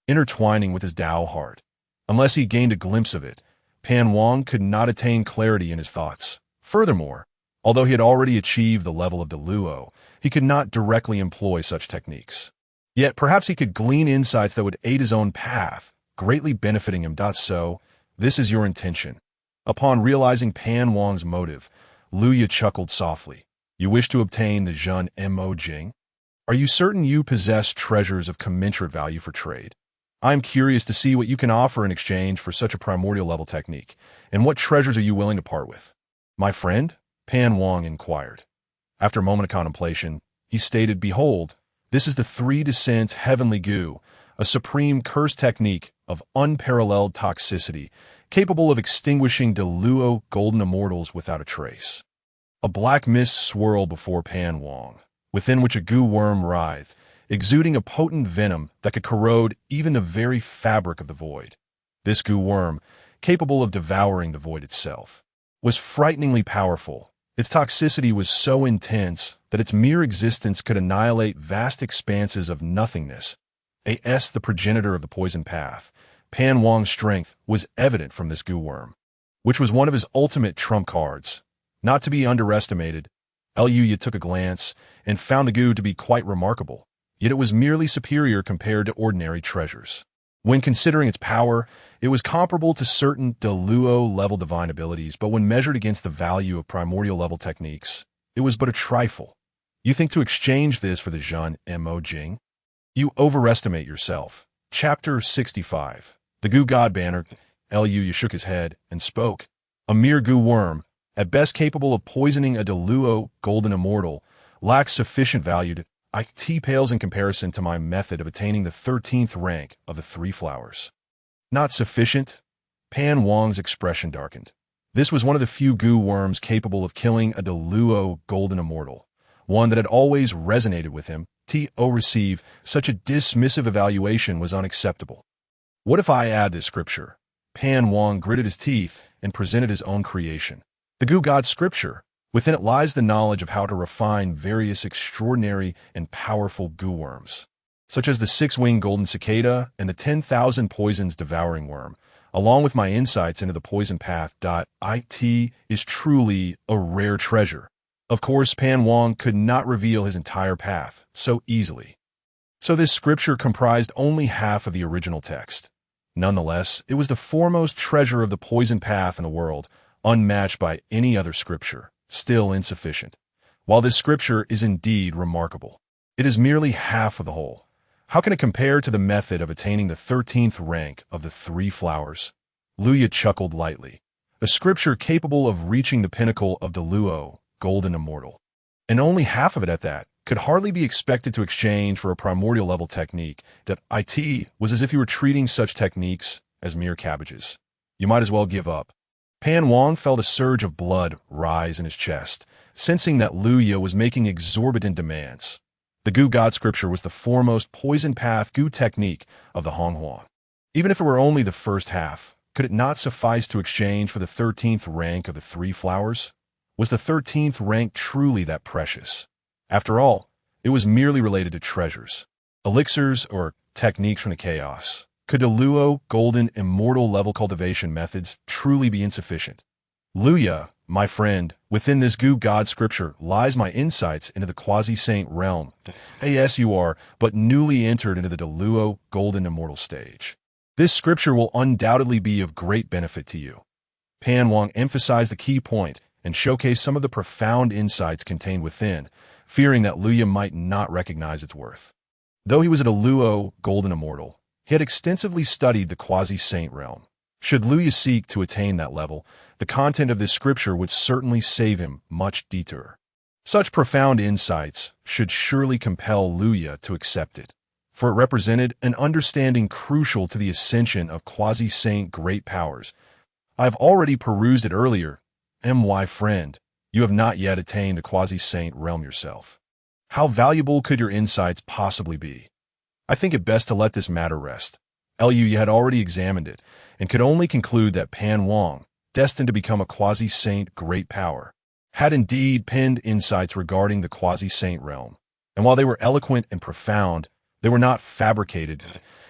intertwining with his Dao heart. Unless he gained a glimpse of it, Pan Wang could not attain clarity in his thoughts. Furthermore, although he had already achieved the level of Deluo, he could not directly employ such techniques. Yet perhaps he could glean insights that would aid his own path, greatly benefiting him. So, this is your intention. Upon realizing Pan Wang's motive, Luya chuckled softly. You wish to obtain the Zhen Mo Jing? Are you certain you possess treasures of commensurate value for trade? I am curious to see what you can offer in exchange for such a primordial level technique, and what treasures are you willing to part with? My friend? Pan Wang inquired. After a moment of contemplation, he stated, Behold, this is the Three Descent Heavenly Goo, a supreme curse technique of unparalleled toxicity, capable of extinguishing Deluo golden immortals without a trace. A black mist swirled before Pan Wang, within which a goo worm writhed, exuding a potent venom that could corrode even the very fabric of the void. This goo worm, capable of devouring the void itself, was frighteningly powerful. Its toxicity was so intense that its mere existence could annihilate vast expanses of nothingness. The progenitor of the poison path, Pan Wang's strength was evident from this goo worm, which was one of his ultimate trump cards. Not to be underestimated, Luya took a glance and found the goo to be quite remarkable, yet it was merely superior compared to ordinary treasures. When considering its power, it was comparable to certain Deluo-level divine abilities, but when measured against the value of primordial-level techniques, it was but a trifle. You think to exchange this for the Zhen Mo Jing? You overestimate yourself. Chapter 65. The Goo God Banner. Luya shook his head and spoke. A mere goo worm, at best capable of poisoning a Deluo golden immortal, lacks sufficient value to pales in comparison to my method of attaining the 13th rank of the Three Flowers. Not sufficient? Pan Wang's expression darkened. This was one of the few goo worms capable of killing a Deluo golden immortal, one that had always resonated with him. Receive such a dismissive evaluation was unacceptable. What if I add this scripture? Pan Wang gritted his teeth and presented his own creation. The Goo God Scripture. Within it lies the knowledge of how to refine various extraordinary and powerful goo worms, such as the 6-winged golden cicada and the 10,000 poisons devouring worm, along with my insights into the poison path. It is truly a rare treasure. Of course, Pan Wang could not reveal his entire path so easily. So this scripture comprised only half of the original text. Nonetheless, it was the foremost treasure of the poison path in the world, unmatched by any other scripture. Still insufficient. While this scripture is indeed remarkable, it is merely half of the whole. How can it compare to the method of attaining the 13th rank of the Three Flowers? Luya chuckled lightly. A scripture capable of reaching the pinnacle of Deluo, golden immortal. And only half of it at that could hardly be expected to exchange for a primordial level technique that was as if you were treating such techniques as mere cabbages. You might as well give up. Pan Wang felt a surge of blood rise in his chest, sensing that Luya was making exorbitant demands. The Goo God Scripture was the foremost poison path goo technique of the Honghuan. Even if it were only the first half, could it not suffice to exchange for the 13th rank of the Three Flowers? Was the 13th rank truly that precious? After all, it was merely related to treasures, elixirs, or techniques from the chaos. Could Deluo golden immortal level cultivation methods truly be insufficient? Luya, my friend, within this Goo God Scripture lies my insights into the quasi-saint realm. Yes, you are but newly entered into the Deluo golden immortal stage. This scripture will undoubtedly be of great benefit to you. Pan Wang emphasized the key point and showcased some of the profound insights contained within, fearing that Luya might not recognize its worth. Though he was a Deluo golden immortal, he had extensively studied the quasi-saint realm. Should Luya seek to attain that level, the content of this scripture would certainly save him much detour. Such profound insights should surely compel Luya to accept it, for it represented an understanding crucial to the ascension of quasi-saint great powers. I have already perused it earlier. My friend, you have not yet attained the quasi-saint realm yourself. How valuable could your insights possibly be? I think it best to let this matter rest. Luya had already examined it, and could only conclude that Pan Wang, destined to become a quasi-saint great power, had indeed penned insights regarding the quasi-saint realm. And while they were eloquent and profound, they were not fabricated.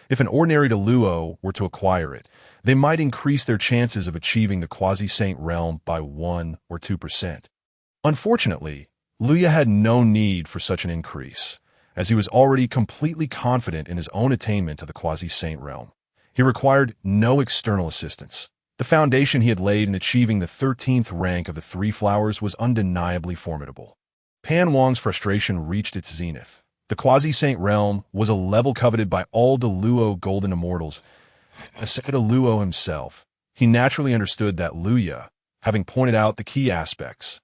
If an ordinary Deluo were to acquire it, they might increase their chances of achieving the quasi-saint realm by 1 or 2%. Unfortunately, Luya had no need for such an increase, as he was already completely confident in his own attainment of the quasi-saint realm. He required no external assistance. The foundation he had laid in achieving the 13th rank of the Three Flowers was undeniably formidable. Pan Wang's frustration reached its zenith. The quasi-saint realm was a level coveted by all Deluo golden immortals. Aside Deluo himself, he naturally understood that Luya, having pointed out the key aspects,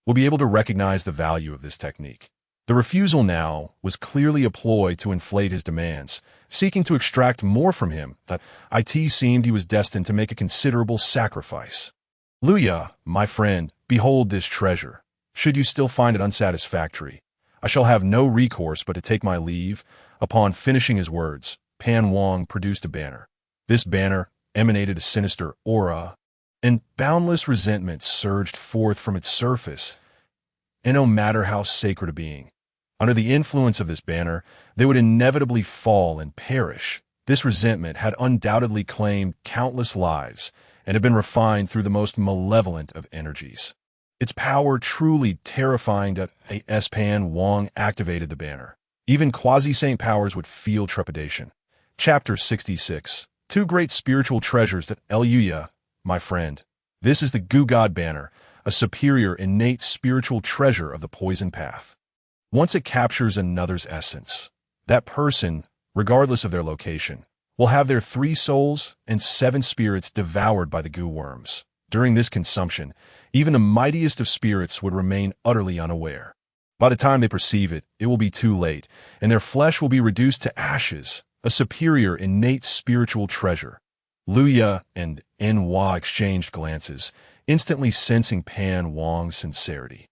would be able to recognize the value of this technique. The refusal now was clearly a ploy to inflate his demands, seeking to extract more from him that it seemed he was destined to make a considerable sacrifice. Luya, my friend, behold this treasure. Should you still find it unsatisfactory, I shall have no recourse but to take my leave. Upon finishing his words, Pan Wang produced a banner. This banner emanated a sinister aura, and boundless resentment surged forth from its surface. And no matter how sacred a being, under the influence of this banner, they would inevitably fall and perish. This resentment had undoubtedly claimed countless lives and had been refined through the most malevolent of energies. Its power truly terrifying that as Pan Wang activated the banner. Even quasi-saint powers would feel trepidation. Chapter 66. Two great spiritual treasures that Luya, my friend. This is the Gu God banner, a superior innate spiritual treasure of the poison path. Once it captures another's essence, that person, regardless of their location, will have their 3 souls and 7 spirits devoured by the Gu worms. During this consumption, even the mightiest of spirits would remain utterly unaware. By the time they perceive it, it will be too late, and their flesh will be reduced to ashes, a superior innate spiritual treasure. Luya and Nhua exchanged glances, instantly sensing Pan Wang's sincerity.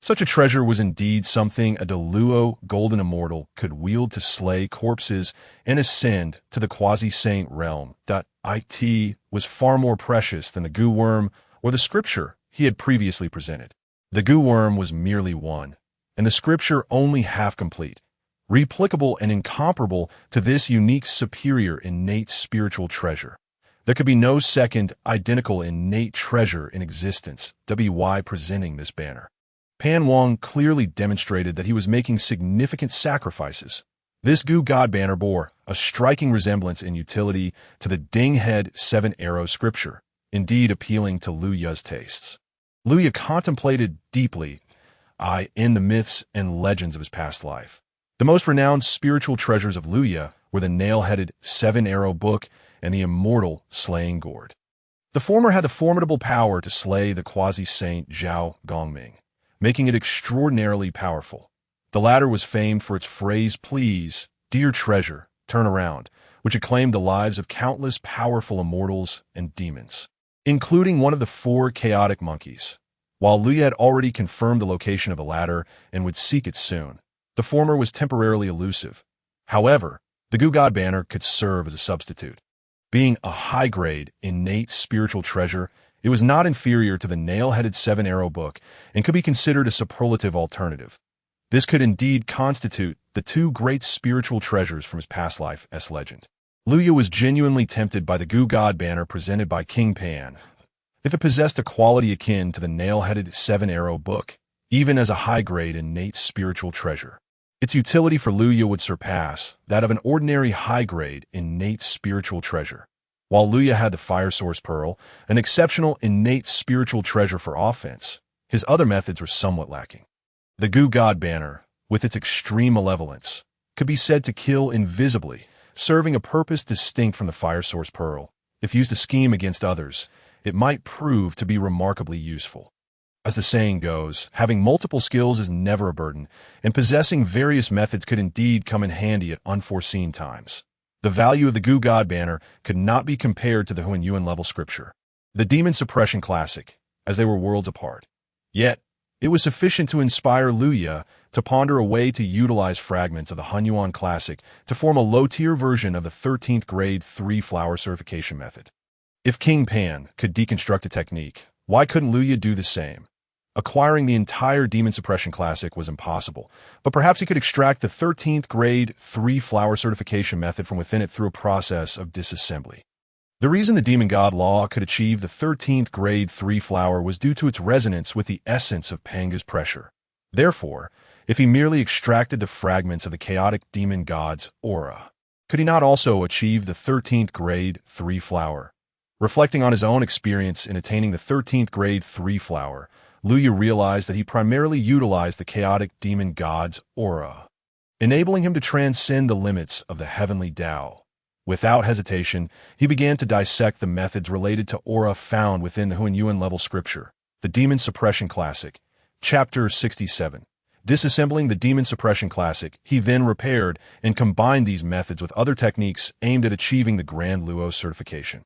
Such a treasure was indeed something a Deluo golden immortal could wield to slay corpses and ascend to the quasi-saint realm. It was far more precious than the Gu worm or the scripture he had previously presented. The Gu worm was merely one, and the scripture only half complete, replicable and incomparable to this unique superior innate spiritual treasure. There could be no second identical innate treasure in existence. WY presenting this banner. Pan Wang clearly demonstrated that he was making significant sacrifices. This Gu God banner bore a striking resemblance in utility to the Ding-head 7-arrow scripture, indeed appealing to Luya's tastes. Luya contemplated deeply in the myths and legends of his past life. The most renowned spiritual treasures of Luya were the nail-headed 7-arrow book and the immortal slaying gourd. The former had the formidable power to slay the quasi-saint Zhao Gongming, making it extraordinarily powerful. The latter was famed for its phrase, "Please, dear treasure, turn around," which acclaimed the lives of countless powerful immortals and demons, including one of the 4 chaotic monkeys. While Luya had already confirmed the location of the latter and would seek it soon, the former was temporarily elusive. However, the Gu God banner could serve as a substitute. Being a high-grade, innate spiritual treasure, it was not inferior to the nail-headed 7-arrow book and could be considered a superlative alternative. This could indeed constitute the 2 great spiritual treasures from his past life as legend. Luya was genuinely tempted by the Gu God banner presented by King Pan. If it possessed a quality akin to the nail-headed 7-arrow book, even as a high-grade innate spiritual treasure, its utility for Luya would surpass that of an ordinary high-grade innate spiritual treasure. While Luya had the Fire Source Pearl, an exceptional innate spiritual treasure for offense, his other methods were somewhat lacking. The Gu God banner, with its extreme malevolence, could be said to kill invisibly, serving a purpose distinct from the Fire Source Pearl. If used to scheme against others, it might prove to be remarkably useful. As the saying goes, having multiple skills is never a burden, and possessing various methods could indeed come in handy at unforeseen times. The value of the Gu God banner could not be compared to the Hunyuan level scripture, the Demon Suppression Classic, as they were worlds apart. Yet, it was sufficient to inspire Luya to ponder a way to utilize fragments of the Hunyuan Classic to form a low-tier version of the 13th grade 3-flower certification method. If King Pan could deconstruct a technique, why couldn't Luya do the same? Acquiring the entire Demon Suppression Classic was impossible, but perhaps he could extract the 13th grade 3-flower certification method from within it through a process of disassembly. The reason the Demon God Law could achieve the 13th grade 3-flower was due to its resonance with the essence of Pangu's pressure. Therefore, if he merely extracted the fragments of the chaotic demon god's aura, could he not also achieve the 13th grade 3-flower? Reflecting on his own experience in attaining the 13th grade 3-flower, Lin realized that he primarily utilized the chaotic demon god's aura, enabling him to transcend the limits of the Heavenly Dao. Without hesitation, he began to dissect the methods related to aura found within the Hunyuan level scripture, the Demon Suppression Classic, Chapter 67. Disassembling the Demon Suppression Classic, he then repaired and combined these methods with other techniques aimed at achieving the Grand Luo certification.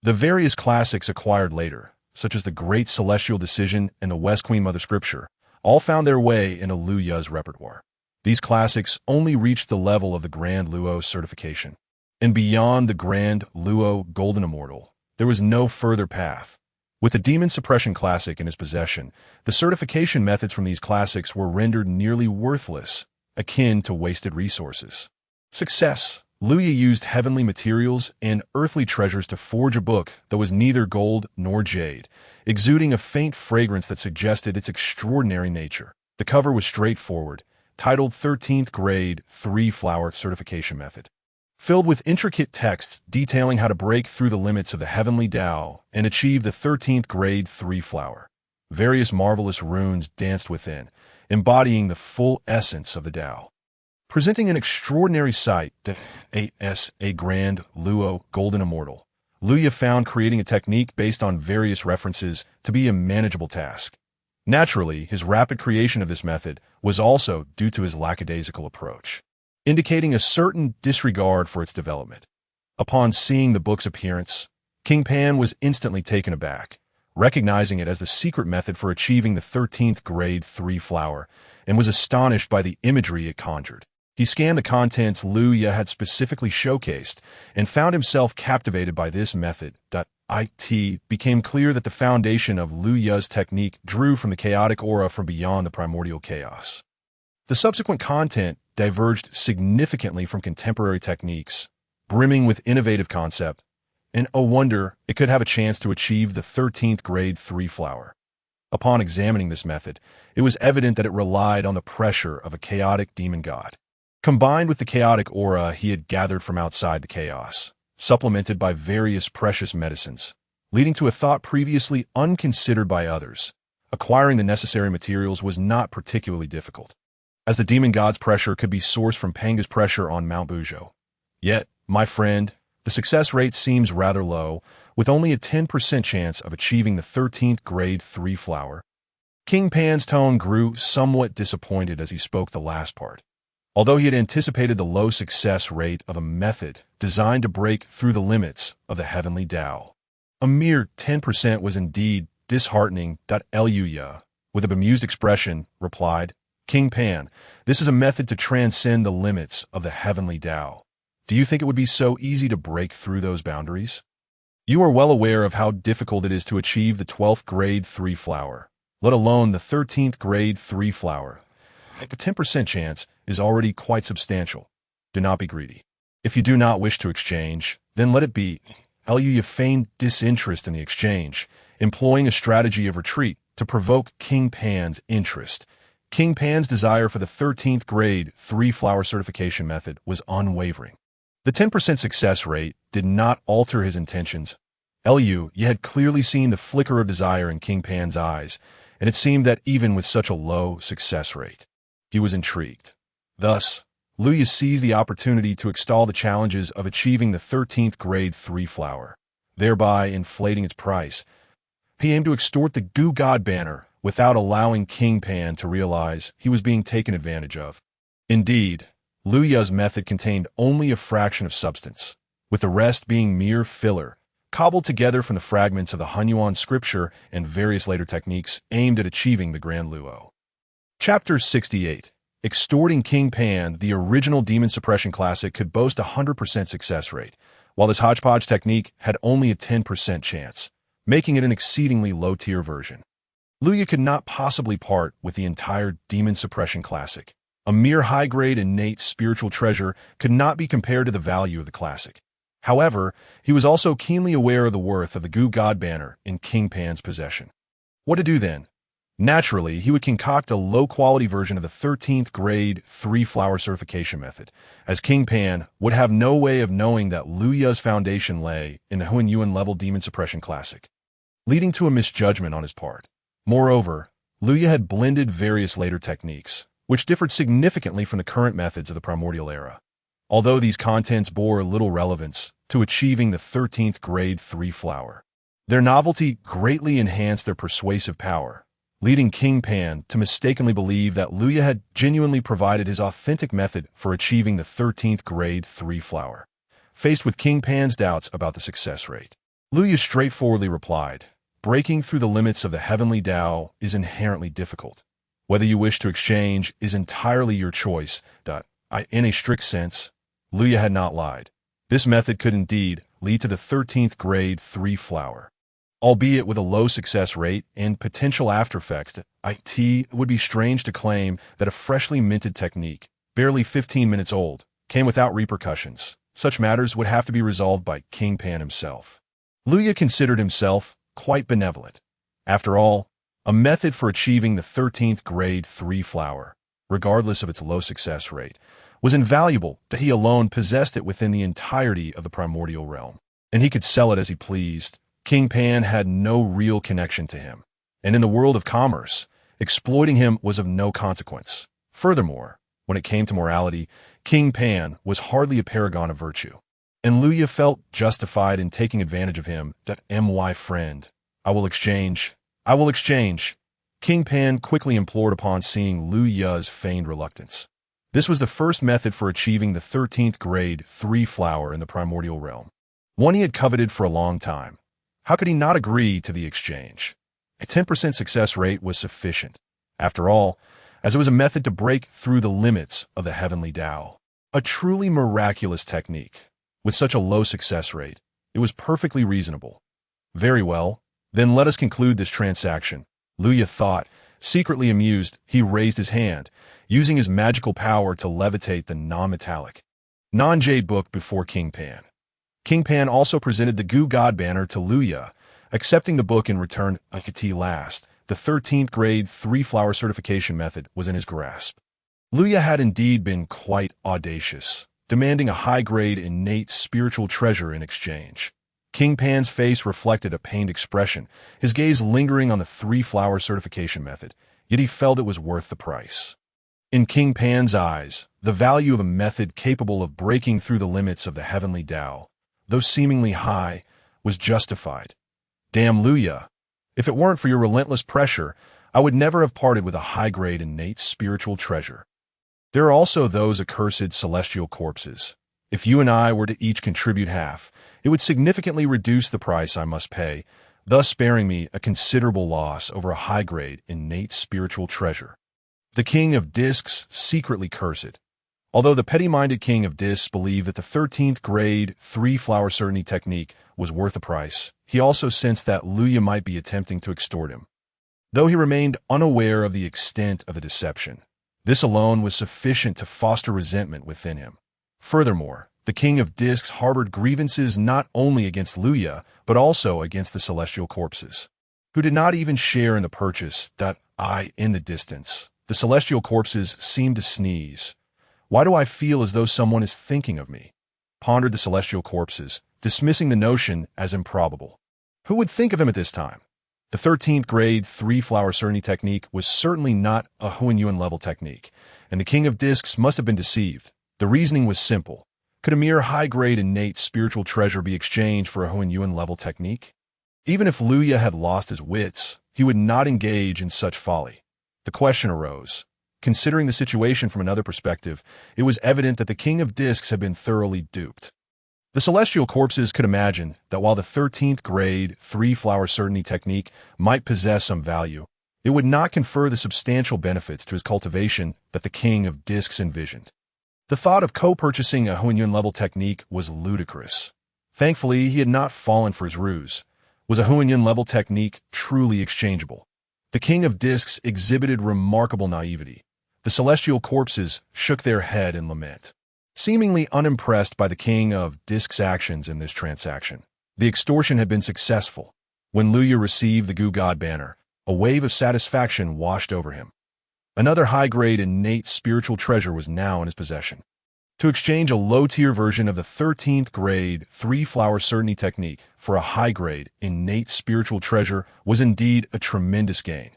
The various classics acquired later, such as the Great Celestial Decision and the West Queen Mother Scripture, all found their way into Lu Yu's repertoire. These classics only reached the level of the Grand Luo certification. And beyond the Grand Luo Golden Immortal, there was no further path. With the Demon Suppression Classic in his possession, the certification methods from these classics were rendered nearly worthless, akin to wasted resources. Success. Lin Yun used heavenly materials and earthly treasures to forge a book that was neither gold nor jade, exuding a faint fragrance that suggested its extraordinary nature. The cover was straightforward, titled 13th Grade 3-Flower Certification Method, filled with intricate texts detailing how to break through the limits of the Heavenly Dao and achieve the 13th grade 3-flower. Various marvelous runes danced within, embodying the full essence of the Dao. Presenting an extraordinary sight that a Grand Luo Golden Immortal, Lin Yun found creating a technique based on various references to be a manageable task. Naturally, his rapid creation of this method was also due to his lackadaisical approach, indicating a certain disregard for its development. Upon seeing the book's appearance, King Pan was instantly taken aback, recognizing it as the secret method for achieving the 13th grade 3-flower, and was astonished by the imagery it conjured. He scanned the contents Lin Yun had specifically showcased and found himself captivated by this method. It became clear that the foundation of Lin Yun's technique drew from the chaotic aura from beyond the primordial chaos. The subsequent content diverged significantly from contemporary techniques, brimming with innovative concept, and oh wonder, it could have a chance to achieve the 13th grade 3-flower. Upon examining this method, it was evident that it relied on the pressure of a chaotic demon god, combined with the chaotic aura he had gathered from outside the chaos, supplemented by various precious medicines, leading to a thought previously unconsidered by others. Acquiring the necessary materials was not particularly difficult, as the demon god's pressure could be sourced from Pangu's pressure on Mount Bujo. Yet, my friend, the success rate seems rather low, with only a 10% chance of achieving the 13th grade 3-flower. King Pan's tone grew somewhat disappointed as he spoke the last part. Although he had anticipated the low success rate of a method designed to break through the limits of the Heavenly Dao, a mere 10% was indeed disheartening. Lin Yun, with a bemused expression, replied, King Pan, this is a method to transcend the limits of the Heavenly Dao. Do you think it would be so easy to break through those boundaries? You are well aware of how difficult it is to achieve the 12th grade 3-flower, let alone the 13th grade 3-flower. A 10% chance is already quite substantial. Do not be greedy. If you do not wish to exchange, then let it be. Lin Yun feigned disinterest in the exchange, employing a strategy of retreat to provoke King Pan's interest. King Pan's desire for the 13th grade 3-flower certification method was unwavering. The 10% success rate did not alter his intentions. Lin Yun had clearly seen the flicker of desire in King Pan's eyes, and it seemed that even with such a low success rate, he was intrigued. Thus, Lin Yun seized the opportunity to extol the challenges of achieving the 13th grade 3-flower, thereby inflating its price. He aimed to extort the Goo God banner without allowing King Pan to realize he was being taken advantage of. Indeed, Lin Yun's method contained only a fraction of substance, with the rest being mere filler, cobbled together from the fragments of the Hunyuan scripture and various later techniques aimed at achieving the Grand Luo. Chapter 68. Extorting King Pan, the original Demon Suppression Classic could boast a 100% success rate, while this hodgepodge technique had only a 10% chance, making it an exceedingly low-tier version. Luya could not possibly part with the entire Demon Suppression Classic. A mere high-grade innate spiritual treasure could not be compared to the value of the classic. However, he was also keenly aware of the worth of the Gu God banner in King Pan's possession. What to do then? Naturally, he would concoct a low-quality version of the 13th grade 3-flower certification method, as King Pan would have no way of knowing that Luya's foundation lay in the Hunyuan level Demon Suppression Classic, leading to a misjudgment on his part. Moreover, Luya had blended various later techniques, which differed significantly from the current methods of the Primordial era. Although these contents bore little relevance to achieving the 13th grade 3-flower, their novelty greatly enhanced their persuasive power, leading King Pan to mistakenly believe that Luya had genuinely provided his authentic method for achieving the 13th grade 3-flower. Faced with King Pan's doubts about the success rate, Luya straightforwardly replied, "Breaking through the limits of the Heavenly Dao is inherently difficult. Whether you wish to exchange is entirely your choice." In a strict sense, Luya had not lied. This method could indeed lead to the 13th grade 3-flower. Albeit with a low success rate and potential aftereffects, it would be strange to claim that a freshly minted technique, barely 15 minutes old, came without repercussions. Such matters would have to be resolved by King Pan himself. Luya considered himself quite benevolent. After all, a method for achieving the 13th grade 3-flower, regardless of its low success rate, was invaluable that he alone possessed it within the entirety of the primordial realm, and he could sell it as he pleased. King Pan had no real connection to him, and in the world of commerce, exploiting him was of no consequence. Furthermore, when it came to morality, King Pan was hardly a paragon of virtue, and Luya felt justified in taking advantage of him. My friend, I will exchange. King Pan quickly implored upon seeing Luya's feigned reluctance. This was the first method for achieving the 13th grade 3-flower in the primordial realm, one he had coveted for a long time. How could he not agree to the exchange? A 10% success rate was sufficient, after all, as it was a method to break through the limits of the Heavenly Dao. A truly miraculous technique. With such a low success rate, it was perfectly reasonable. Very well, then let us conclude this transaction, Luya thought. Secretly amused, he raised his hand, using his magical power to levitate the non-metallic, non-jade book before King Pan. King Pan also presented the Gu God banner to Luya, accepting the book in return. Last, the 13th grade 3-flower certification method was in his grasp. Luya had indeed been quite audacious, demanding a high-grade innate spiritual treasure in exchange. King Pan's face reflected a pained expression, his gaze lingering on the 3-flower certification method, yet he felt it was worth the price. In King Pan's eyes, the value of a method capable of breaking through the limits of the Heavenly Dao, though seemingly high, was justified. Damn Luya, if it weren't for your relentless pressure, I would never have parted with a high-grade innate spiritual treasure. There are also those accursed celestial corpses. If you and I were to each contribute half, it would significantly reduce the price I must pay, thus sparing me a considerable loss over a high-grade innate spiritual treasure. The King of Discs secretly cursed. Although the petty-minded King of Discs believed that the 13th grade 3-flower certainty technique was worth the price, he also sensed that Luya might be attempting to extort him. Though he remained unaware of the extent of the deception, this alone was sufficient to foster resentment within him. Furthermore, the King of Discs harbored grievances not only against Luya, but also against the celestial corpses, who did not even share in the purchase. In the distance, the celestial corpses seemed to sneeze. Why do I feel as though someone is thinking of me? Pondered the celestial corpses, dismissing the notion as improbable. Who would think of him at this time? The 13th grade 3-flower certainty technique was certainly not a Hunyuan level technique, and the King of Discs must have been deceived. The reasoning was simple. Could a mere high-grade innate spiritual treasure be exchanged for a Hunyuan level technique? Even if Luya had lost his wits, he would not engage in such folly. The question arose. Considering the situation from another perspective, it was evident that the King of Discs had been thoroughly duped. The celestial corpses could imagine that while the 13th grade 3-flower certainty technique might possess some value, it would not confer the substantial benefits to his cultivation that the King of Discs envisioned. The thought of co-purchasing a Hunyuan level technique was ludicrous. Thankfully, he had not fallen for his ruse. Was a Hunyuan level technique truly exchangeable? The King of Discs exhibited remarkable naivety. The celestial corpses shook their head in lament, seemingly unimpressed by the King of Discs' actions in this transaction. The extortion had been successful. When Luya received the Goo God banner, a wave of satisfaction washed over him. Another high-grade innate spiritual treasure was now in his possession. To exchange a low-tier version of the 13th grade 3-flower certainty technique for a high-grade innate spiritual treasure was indeed a tremendous gain.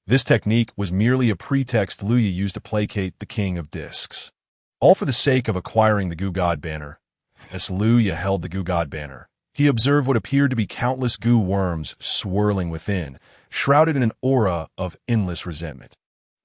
This technique was merely a pretext Luya used to placate the King of Discs. All for the sake of acquiring the Goo God banner. As Luya held the Goo God banner, he observed what appeared to be countless goo worms swirling within, shrouded in an aura of endless resentment.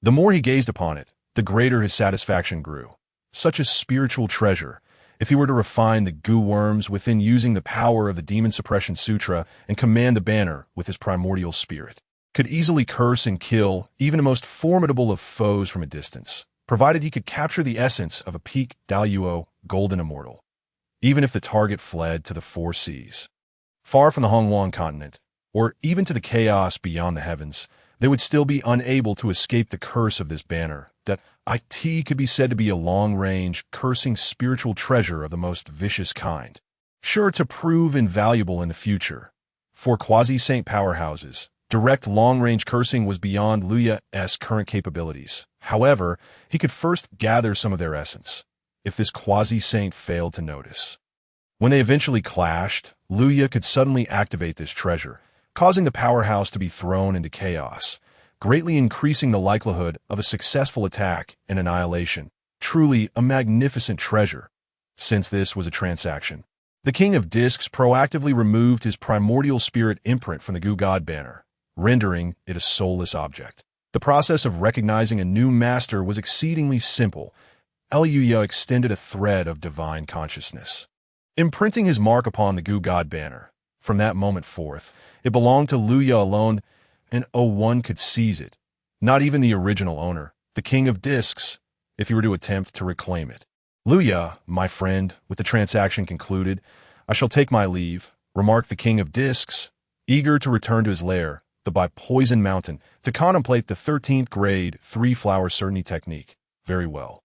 The more he gazed upon it, the greater his satisfaction grew. Such a spiritual treasure, if he were to refine the goo worms within using the power of the Demon Suppression Sutra and command the banner with his primordial spirit, could easily curse and kill even the most formidable of foes from a distance, provided he could capture the essence of a peak Daluo golden immortal, even if the target fled to the 4 seas. Far from the Hongmeng continent, or even to the chaos beyond the heavens, they would still be unable to escape the curse of this banner, that it could be said to be a long-range, cursing spiritual treasure of the most vicious kind, sure to prove invaluable in the future. For quasi-saint powerhouses, direct long-range cursing was beyond Luya's current capabilities. However, he could first gather some of their essence, if this quasi-saint failed to notice. When they eventually clashed, Luya could suddenly activate this treasure, causing the powerhouse to be thrown into chaos, greatly increasing the likelihood of a successful attack and annihilation. Truly a magnificent treasure. Since this was a transaction, the King of Discs proactively removed his primordial spirit imprint from the Goo God banner, rendering it a soulless object. The process of recognizing a new master was exceedingly simple. Luya extended a thread of divine consciousness, imprinting his mark upon the Goo God banner. From that moment forth, it belonged to Luya alone, and one could seize it. Not even the original owner, the King of Discs, if he were to attempt to reclaim it. Luya, my friend, with the transaction concluded, I shall take my leave, remarked the King of Discs, eager to return to his lair, the Poison Mountain, to contemplate the 13th grade 3-flower certainty technique. Very well.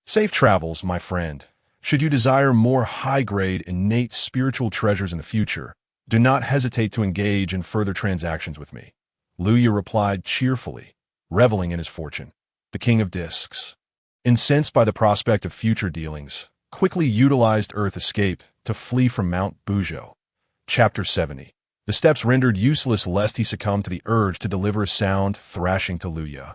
Safe travels, my friend. Should you desire more high-grade innate spiritual treasures in the future, do not hesitate to engage in further transactions with me. Luya replied cheerfully, reveling in his fortune. The King of Discs, incensed by the prospect of future dealings, quickly utilized Earth Escape to flee from Mount Buzhou. Chapter 70. The steps rendered useless lest he succumb to the urge to deliver a sound thrashing to Luya.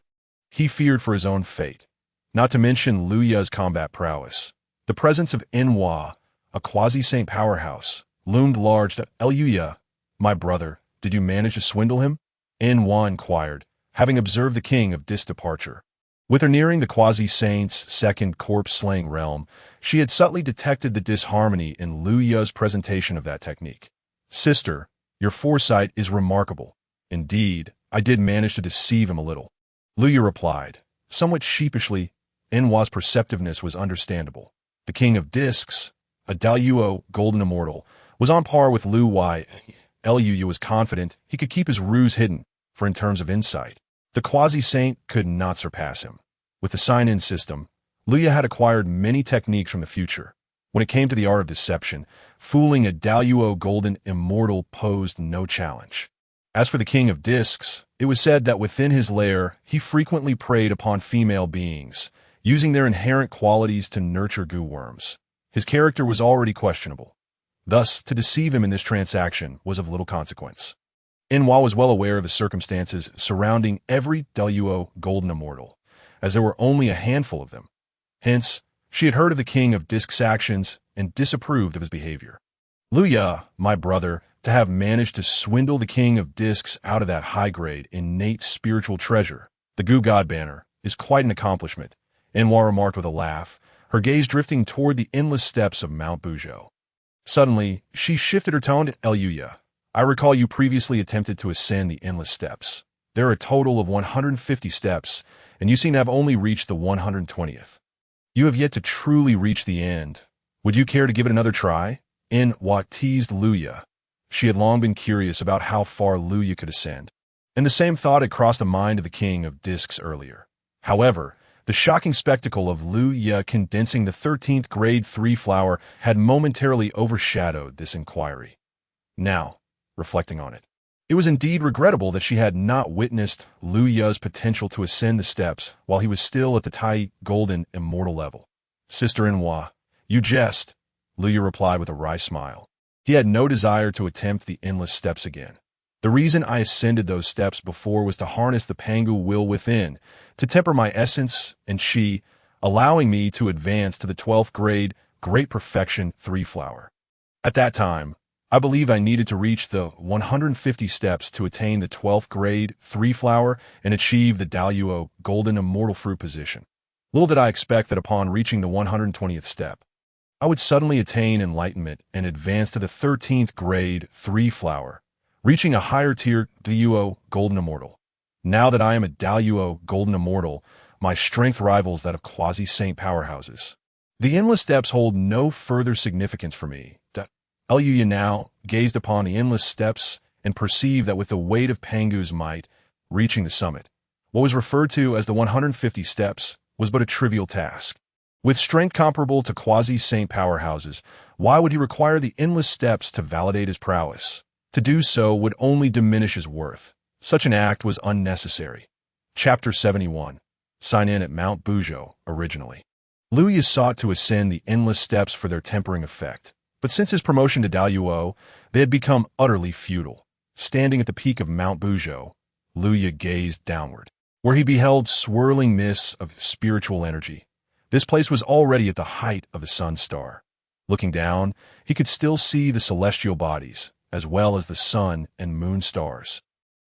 He feared for his own fate, not to mention Luya's combat prowess. The presence of Enwa, a quasi-saint powerhouse, loomed large to Luya. My brother, did you manage to swindle him? Enwa inquired, having observed the King of Discs' departure. With her nearing the quasi-saint's second corpse-slaying realm, she had subtly detected the disharmony in Luya's presentation of that technique. Sister, your foresight is remarkable. Indeed, I did manage to deceive him a little. Luya replied, somewhat sheepishly. Enwa's perceptiveness was understandable. The King of Discs, a Daluo golden immortal, was on par with Luya. Luya was confident he could keep his ruse hidden, for in terms of insight, the quasi-saint could not surpass him. With the sign-in system, Luya had acquired many techniques from the future. When it came to the art of deception, fooling a Daluo golden immortal posed no challenge. As for the King of Discs, it was said that within his lair he frequently preyed upon female beings, using their inherent qualities to nurture goo worms. His character was already questionable. Thus, to deceive him in this transaction was of little consequence. Enwa was well aware of the circumstances surrounding every Daluo golden immortal, as there were only a handful of them. Hence, she had heard of the King of Discs' actions and disapproved of his behavior. Luya, my brother, to have managed to swindle the King of Discs out of that high-grade, innate spiritual treasure, the Goo God banner, is quite an accomplishment, Enwa remarked with a laugh, her gaze drifting toward the endless steps of Mount Buzhou. Suddenly, she shifted her tone to Luya. I recall you previously attempted to ascend the endless steps. There are a total of 150 steps, and you seem to have only reached the 120th. You have yet to truly reach the end. Would you care to give it another try? Enwa teased Luya. She had long been curious about how far Luya could ascend. And the same thought had crossed the mind of the king of discs earlier. However, the shocking spectacle of Lin Yun condensing the 13th grade 3 flower had momentarily overshadowed this inquiry. Now, reflecting on it, it was indeed regrettable that she had not witnessed Lin Yun's potential to ascend the steps while he was still at the Tai golden immortal level. Sister-in-law, you jest, Lin Yun replied with a wry smile. He had no desire to attempt the endless steps again. The reason I ascended those steps before was to harness the Pangu will within, to temper my essence and chi, allowing me to advance to the 12th grade, great perfection 3 flower. At that time, I believe I needed to reach the 150 steps to attain the 12th grade 3 flower and achieve the Daluo golden immortal fruit position. Little did I expect that upon reaching the 120th step, I would suddenly attain enlightenment and advance to the 13th grade 3 flower, reaching a higher tier Daluo golden immortal. Now that I am a Daluo golden immortal, my strength rivals that of quasi-saint powerhouses. The endless steps hold no further significance for me. Lin Yun now gazed upon the endless steps and perceived that with the weight of Pangu's might, reaching the summit, what was referred to as the 150 steps was but a trivial task. With strength comparable to quasi-saint powerhouses, why would he require the endless steps to validate his prowess? To do so would only diminish his worth. Such an act was unnecessary. Chapter 71. Sign in at Mount Buzhou, originally. Lin Yun sought to ascend the endless steps for their tempering effect. But since his promotion to Daluo, they had become utterly futile. Standing at the peak of Mount Buzhou, Lin Yun gazed downward, where he beheld swirling mists of spiritual energy. This place was already at the height of the sun star. Looking down, he could still see the celestial bodies, as well as the sun and moon stars.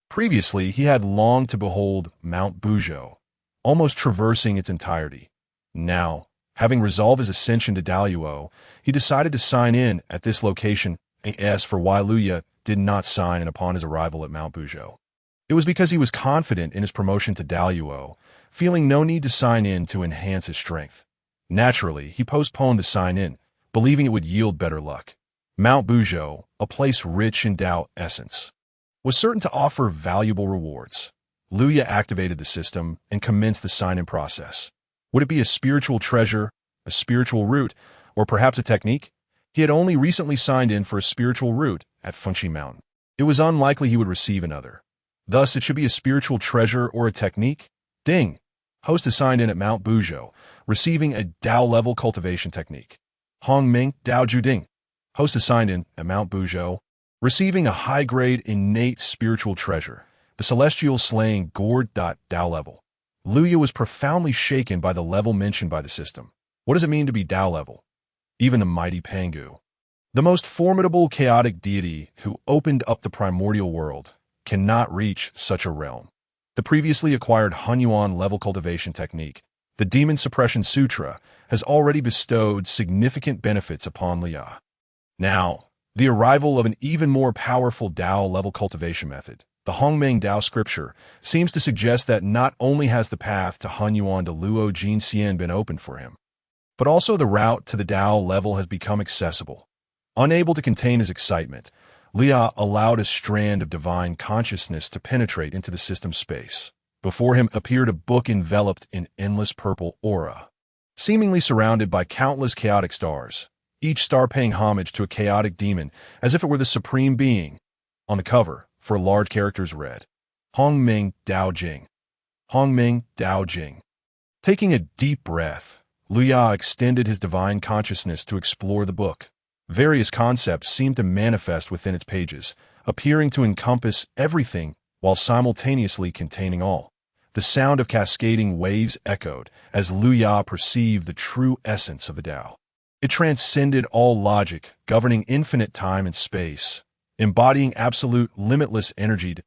Previously, he had longed to behold Mount Buzhou, almost traversing its entirety. Now, having resolved his ascension to Daluo, he decided to sign in at this location as for why Lin Yun did not sign in upon his arrival at Mount Buzhou. It was because he was confident in his promotion to Daluo, feeling no need to sign in to enhance his strength. Naturally, he postponed the sign in, believing it would yield better luck. Mount Buzhou, a place rich in Dao essence, was certain to offer valuable rewards. Lin Yun activated the system and commenced the sign-in process. Would it be a spiritual treasure, a spiritual root, or perhaps a technique? He had only recently signed in for a spiritual root at Unmoving Mountain. It was unlikely he would receive another. Thus, it should be a spiritual treasure or a technique. Ding! Host is signed in at Mount Buzhou, receiving a Dao-level cultivation technique. Hongmeng Dao Scripture. Host is signed in at Mount Buzhou, receiving a high-grade innate spiritual treasure, the celestial slaying gourd. Dao level. Lin Yun was profoundly shaken by the level mentioned by the system. What does it mean to be Dao level? Even the mighty Pangu, the most formidable chaotic deity who opened up the primordial world, cannot reach such a realm. The previously acquired Hunyuan level cultivation technique, the Demon Suppression Sutra, has already bestowed significant benefits upon Lin Yun. Now, the arrival of an even more powerful Dao level cultivation method, the Hongmeng Dao Scripture, seems to suggest that not only has the path to Hunyuan de Luo Jin Xian been opened for him, but also the route to the Dao level has become accessible. Unable to contain his excitement, Lin Yun allowed a strand of divine consciousness to penetrate into the system space. Before him appeared a book enveloped in endless purple aura, seemingly surrounded by countless chaotic stars, each star paying homage to a chaotic demon as if it were the supreme being. On the cover, for large characters read, Hongmeng Dao Jing. Hongmeng Dao Jing. Taking a deep breath, Lin Yun extended his divine consciousness to explore the book. Various concepts seemed to manifest within its pages, appearing to encompass everything while simultaneously containing all. The sound of cascading waves echoed as Lin Yun perceived the true essence of the Dao. It transcended all logic, governing infinite time and space, embodying absolute, limitless energy.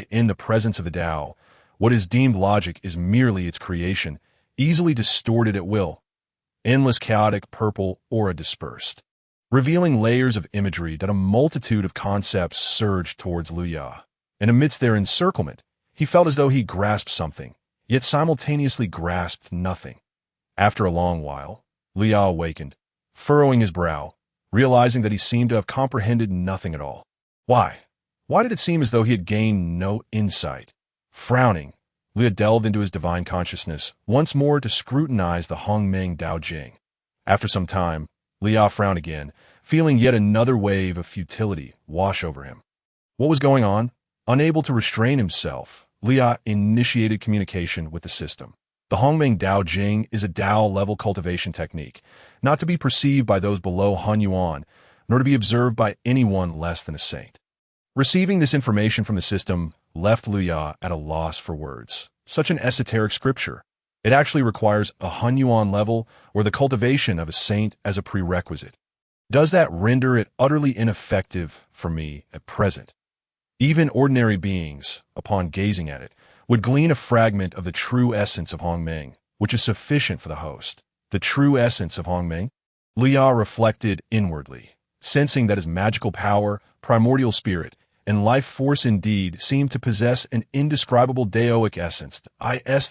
In the presence of the Dao, what is deemed logic is merely its creation, easily distorted at will. Endless chaotic purple aura dispersed, revealing layers of imagery that a multitude of concepts surged towards Lin Yun. And amidst their encirclement, he felt as though he grasped something, yet simultaneously grasped nothing. After a long while, Lin Yun awakened, furrowing his brow, realizing that he seemed to have comprehended nothing at all. Why? Why did it seem as though he had gained no insight? Frowning, Liu delved into his divine consciousness once more to scrutinize the Hongmeng Dao Jing. After some time, Liu frowned again, feeling yet another wave of futility wash over him. What was going on? Unable to restrain himself, Liu initiated communication with the system. The Hongmeng Dao Jing is a Dao-level cultivation technique, not to be perceived by those below Hunyuan, nor to be observed by anyone less than a saint. Receiving this information from the system left Liu at a loss for words. Such an esoteric scripture. It actually requires a Hunyuan level or the cultivation of a saint as a prerequisite. Does that render it utterly ineffective for me at present? Even ordinary beings, upon gazing at it, would glean a fragment of the true essence of Hongmeng, which is sufficient for the host. The true essence of Hongmeng? Liu reflected inwardly, sensing that his magical power, primordial spirit, and life force indeed seemed to possess an indescribable Daoic essence.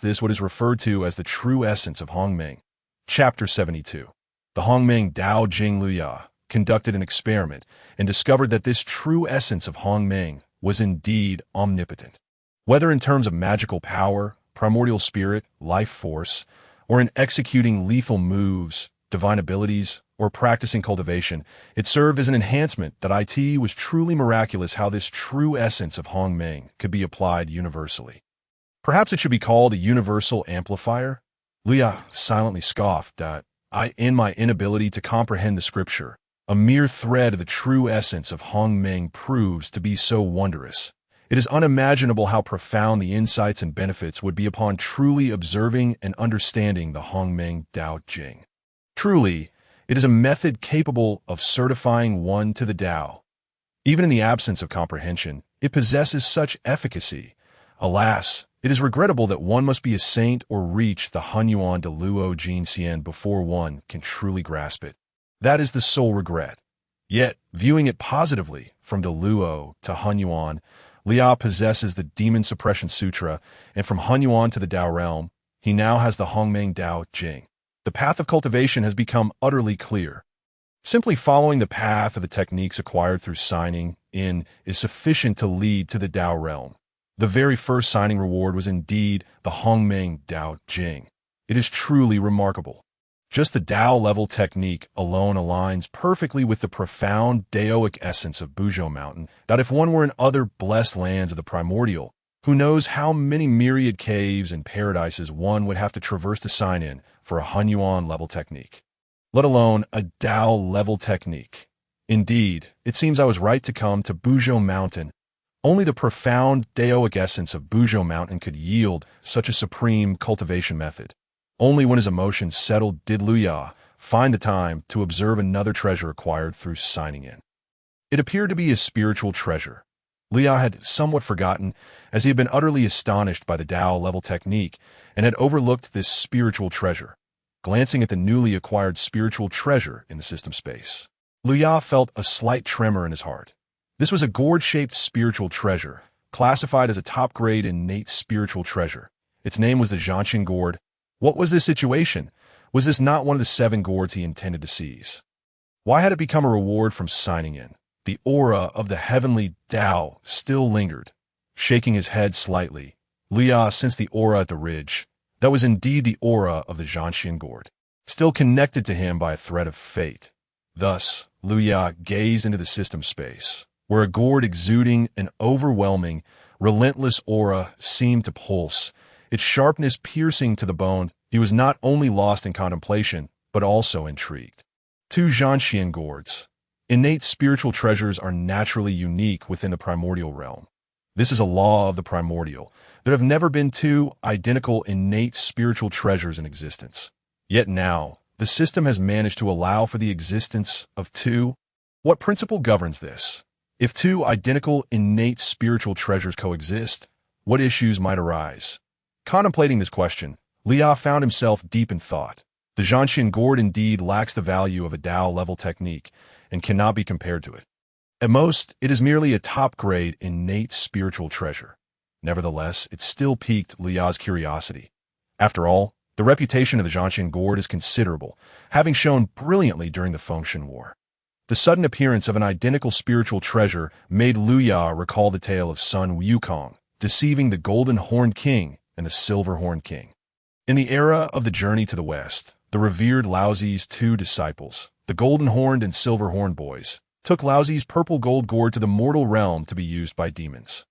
This what is referred to as the true essence of Hongmeng. Chapter 72. The Hongmeng Dao Jing Liu conducted an experiment and discovered that this true essence of Hongmeng was indeed omnipotent. Whether in terms of magical power, primordial spirit, life force, or in executing lethal moves, divine abilities, or practicing cultivation, it served as an enhancement that it was truly miraculous how this true essence of Hongmeng could be applied universally. Perhaps it should be called a universal amplifier? Liu silently scoffed that in my inability to comprehend the scripture, a mere thread of the true essence of Hongmeng proves to be so wondrous. It is unimaginable how profound the insights and benefits would be upon truly observing and understanding the Hongmeng Dao Jing. Truly, it is a method capable of certifying one to the Tao. Even in the absence of comprehension, it possesses such efficacy. Alas, it is regrettable that one must be a saint or reach the Hunyuan de Luo Jin Xian before one can truly grasp it. That is the sole regret. Yet, viewing it positively, from de Luo to Hunyuan, Liu possesses the Demon Suppression Sutra, and from Hunyuan to the Dao realm, he now has the Hongmeng Dao Jing. The path of cultivation has become utterly clear. Simply following the path of the techniques acquired through signing in is sufficient to lead to the Dao realm. The very first signing reward was indeed the Hongmeng Dao Jing. It is truly remarkable. Just the Dao-level technique alone aligns perfectly with the profound Daoic essence of Buzhou Mountain, that if one were in other blessed lands of the Primordial, who knows how many myriad caves and paradises one would have to traverse to sign in for a Hunyuan-level technique, let alone a Dao-level technique. Indeed, it seems I was right to come to Buzhou Mountain. Only the profound Daoic essence of Buzhou Mountain could yield such a supreme cultivation method. Only when his emotions settled did Liu find the time to observe another treasure acquired through signing in. It appeared to be a spiritual treasure. Liu had somewhat forgotten, as he had been utterly astonished by the Dao-level technique and had overlooked this spiritual treasure. Glancing at the newly acquired spiritual treasure in the system space, Liu felt a slight tremor in his heart. This was a gourd-shaped spiritual treasure, classified as a top-grade innate spiritual treasure. Its name was the Zhanxian Gourd. What was this situation? Was this not one of the 7 gourds he intended to seize? Why had it become a reward from signing in? The aura of the Heavenly Dao still lingered. Shaking his head slightly, Liu sensed the aura at the ridge. That was indeed the aura of the Zhanxian Gourd, still connected to him by a thread of fate. Thus, Liu gazed into the system space, where a gourd exuding an overwhelming, relentless aura seemed to pulse, its sharpness piercing to the bone. He was not only lost in contemplation, but also intrigued. 2 Zhanxian gourds. Innate spiritual treasures are naturally unique within the primordial realm. This is a law of the primordial. There have never been 2 identical innate spiritual treasures in existence. Yet now, the system has managed to allow for the existence of 2. What principle governs this? If 2 identical innate spiritual treasures coexist, what issues might arise? Contemplating this question, Liu found himself deep in thought. The Zhanxian Gourd indeed lacks the value of a Dao-level technique and cannot be compared to it. At most, it is merely a top-grade innate spiritual treasure. Nevertheless, it still piqued Liu's curiosity. After all, the reputation of the Zhanxian Gourd is considerable, having shone brilliantly during the Fengshan War. The sudden appearance of an identical spiritual treasure made Luya recall the tale of Sun Wukong, deceiving the Golden Horned King and the Silver Horned King. In the era of the journey to the west, the revered Laozi's two disciples, the Golden Horned and Silver Horned boys, took Laozi's purple gold gourd to the mortal realm to be used by demons.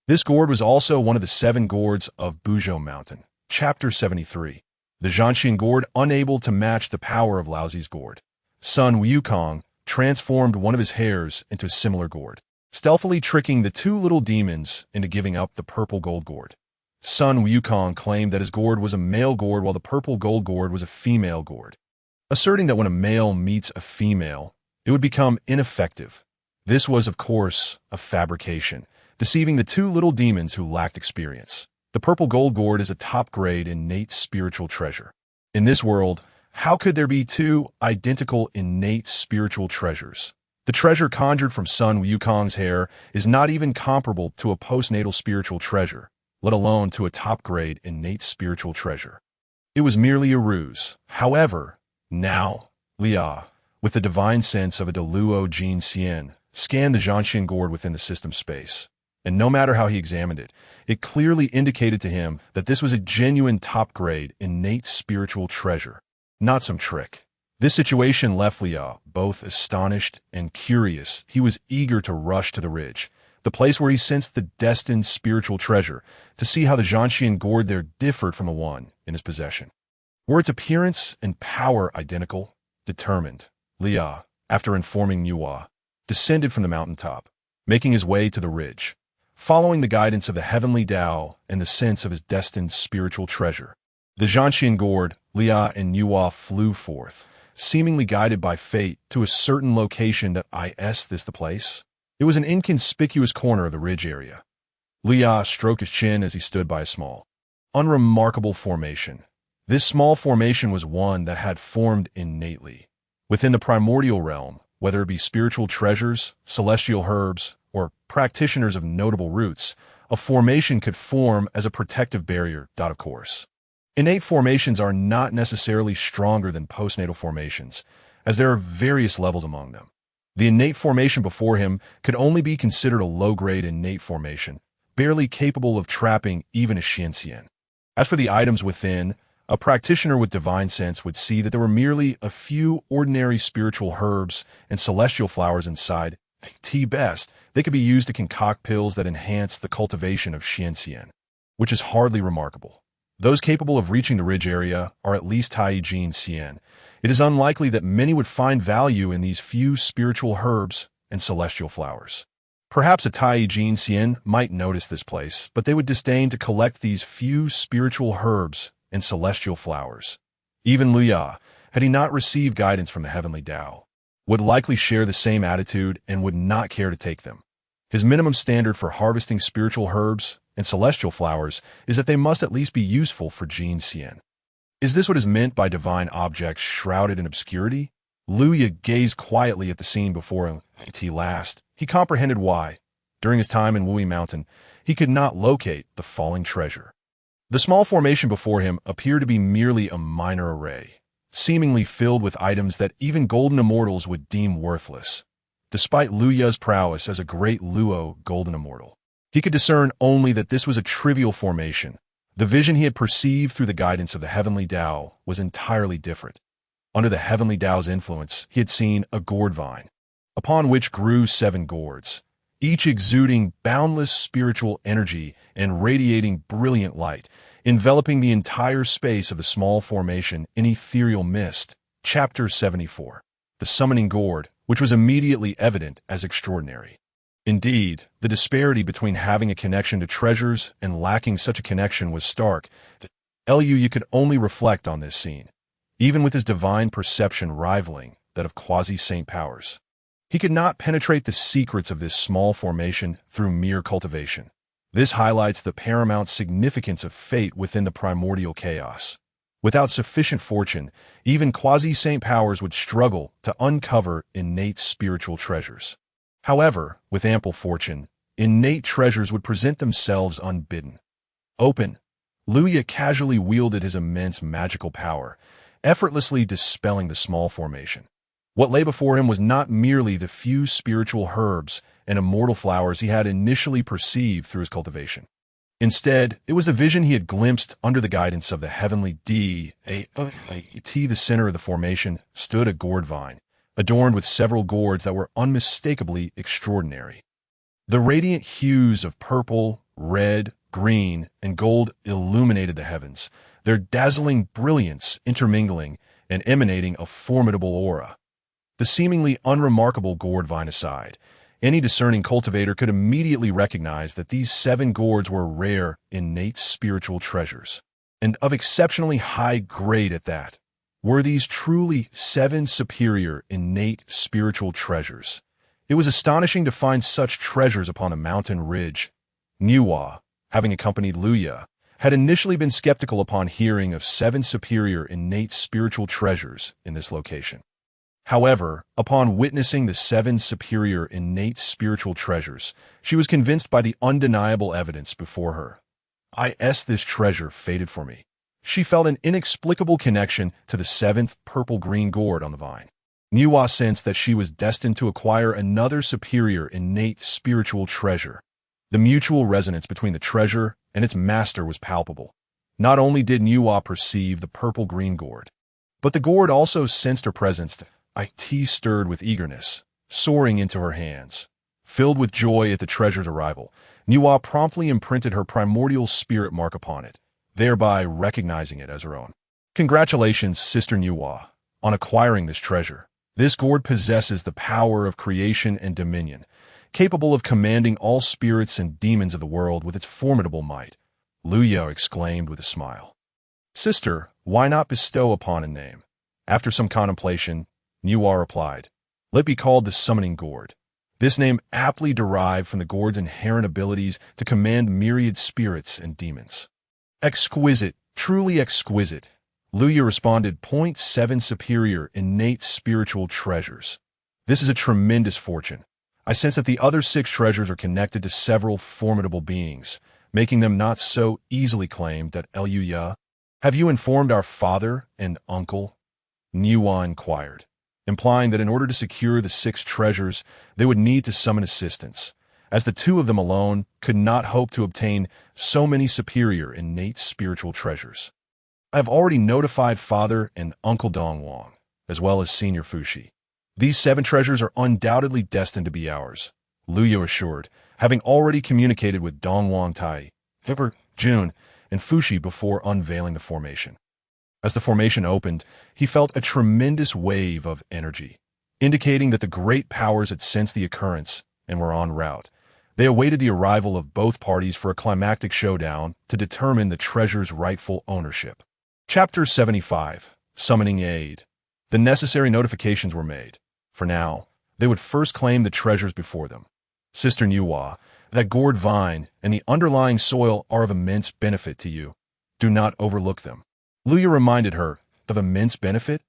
This gourd was also one of the 7 gourds of Buzhou Mountain, Chapter 73. The Zhanxian gourd, unable to match the power of Laozi's gourd. Sun Wukong transformed one of his hairs into a similar gourd, stealthily tricking the 2 little demons into giving up the purple gold gourd. Sun Wukong claimed that his gourd was a male gourd while the purple gold gourd was a female gourd, asserting that when a male meets a female, it would become ineffective. This was, of course, a fabrication, deceiving the 2 little demons who lacked experience. The purple gold gourd is a top-grade innate spiritual treasure. In this world, how could there be 2 identical innate spiritual treasures? The treasure conjured from Sun Wukong's hair is not even comparable to a postnatal spiritual treasure, let alone to a top-grade innate spiritual treasure. It was merely a ruse. However, now, Lia, with the divine sense of a Deluo Jin Xian, scanned the Zhanxian gourd within the system space, and no matter how he examined it, it clearly indicated to him that this was a genuine top-grade innate spiritual treasure, not some trick. This situation left Lia both astonished and curious. He was eager to rush to the ridge, the place where he sensed the destined spiritual treasure, to see how the Zhanxian gourd there differed from the one in his possession. Were its appearance and power identical? Determined, Lia, after informing Nuwa, descended from the mountaintop, making his way to the ridge, following the guidance of the Heavenly Dao and the sense of his destined spiritual treasure. The Zhanxian gourd, Lia and Nuwa flew forth, seemingly guided by fate to a certain location that the place? It was an inconspicuous corner of the ridge area. Lia stroked his chin as he stood by a small, unremarkable formation. This small formation was one that had formed innately. Within the primordial realm, whether it be spiritual treasures, celestial herbs, or practitioners of notable roots, a formation could form as a protective barrier, of course. Innate formations are not necessarily stronger than postnatal formations, as there are various levels among them. The innate formation before him could only be considered a low-grade innate formation, barely capable of trapping even a Xianxian. As for the items within, a practitioner with divine sense would see that there were merely a few ordinary spiritual herbs and celestial flowers inside. At best, they could be used to concoct pills that enhance the cultivation of Xianxian, which is hardly remarkable. Those capable of reaching the ridge area are at least Tai Jin Xian. It is unlikely that many would find value in these few spiritual herbs and celestial flowers. Perhaps a Tai Jin Xian might notice this place, but they would disdain to collect these few spiritual herbs and celestial flowers. Even Luya, had he not received guidance from the Heavenly Dao, would likely share the same attitude and would not care to take them. His minimum standard for harvesting spiritual herbs and celestial flowers is that they must at least be useful for Jin Xian. Is this what is meant by divine objects shrouded in obscurity? Luya gazed quietly at the scene before him. He comprehended why, during his time in Unmoving Mountain, he could not locate the falling treasure. The small formation before him appeared to be merely a minor array, seemingly filled with items that even golden immortals would deem worthless. Despite Luya's prowess as a great Luo golden immortal, he could discern only that this was a trivial formation. The vision he had perceived through the guidance of the Heavenly Dao was entirely different. Under the Heavenly Dao's influence, he had seen a gourd vine, upon which grew 7 gourds, each exuding boundless spiritual energy and radiating brilliant light, enveloping the entire space of the small formation in ethereal mist. Chapter 74. The Summoning Gourd, which was immediately evident as extraordinary. Indeed, the disparity between having a connection to treasures and lacking such a connection was stark. Lu could only reflect on this scene, even with his divine perception rivaling that of quasi-saint powers. He could not penetrate the secrets of this small formation through mere cultivation. This highlights the paramount significance of fate within the primordial chaos. Without sufficient fortune, even quasi-saint powers would struggle to uncover innate spiritual treasures. However, with ample fortune, innate treasures would present themselves unbidden. Open, Luya casually wielded his immense magical power, effortlessly dispelling the small formation. What lay before him was not merely the few spiritual herbs and immortal flowers he had initially perceived through his cultivation. Instead, it was the vision he had glimpsed under the guidance of the Heavenly Dao. The center of the formation stood a gourd vine, adorned with several gourds that were unmistakably extraordinary. The radiant hues of purple, red, green, and gold illuminated the heavens, their dazzling brilliance intermingling and emanating a formidable aura. The seemingly unremarkable gourd vine aside, any discerning cultivator could immediately recognize that these 7 gourds were rare, innate spiritual treasures, and of exceptionally high grade at that. Were these truly 7 superior, innate spiritual treasures? It was astonishing to find such treasures upon a mountain ridge. Hunyuan, having accompanied Luya, had initially been skeptical upon hearing of 7 superior, innate spiritual treasures in this location. However, upon witnessing the 7 superior, innate spiritual treasures, she was convinced by the undeniable evidence before her. This treasure fated for me. She felt an inexplicable connection to the 7th purple-green gourd on the vine. Hunyuan sensed that she was destined to acquire another superior, innate spiritual treasure. The mutual resonance between the treasure and its master was palpable. Not only did Hunyuan perceive the purple-green gourd, but the gourd also sensed her presence. It stirred with eagerness, soaring into her hands. Filled with joy at the treasure's arrival, Hunyuan promptly imprinted her primordial spirit mark upon it, thereby recognizing it as her own. Congratulations, Sister Hunyuan, on acquiring this treasure. This gourd possesses the power of creation and dominion, capable of commanding all spirits and demons of the world with its formidable might, Luya exclaimed with a smile. Sister, why not bestow upon a name? After some contemplation, Hunyuan replied, Let it be called the Summoning Gourd. This name aptly derived from the gourd's inherent abilities to command myriad spirits and demons. Exquisite, truly exquisite, Luya responded. 7 superior, innate spiritual treasures. This is a tremendous fortune. I sense that the other 6 treasures are connected to several formidable beings, making them not so easily claimed. That Luya, have you informed our father and uncle? Hunyuan inquired, implying that in order to secure the 6 treasures, they would need to summon assistance, as the 2 of them alone could not hope to obtain so many superior, innate spiritual treasures. I have already notified Father and Uncle Dongwang, as well as Senior Fushi. These 7 treasures are undoubtedly destined to be ours, Luya assured, having already communicated with Dongwang Tai, Jun, and Fushi before unveiling the formation. As the formation opened, he felt a tremendous wave of energy, indicating that the great powers had sensed the occurrence and were en route. They awaited the arrival of both parties for a climactic showdown to determine the treasure's rightful ownership. Chapter 75. Summoning Aid. The necessary notifications were made. For now, they would first claim the treasures before them. Sister Hunyuan, that gourd vine and the underlying soil are of immense benefit to you. Do not overlook them. Luya reminded her of immense benefit.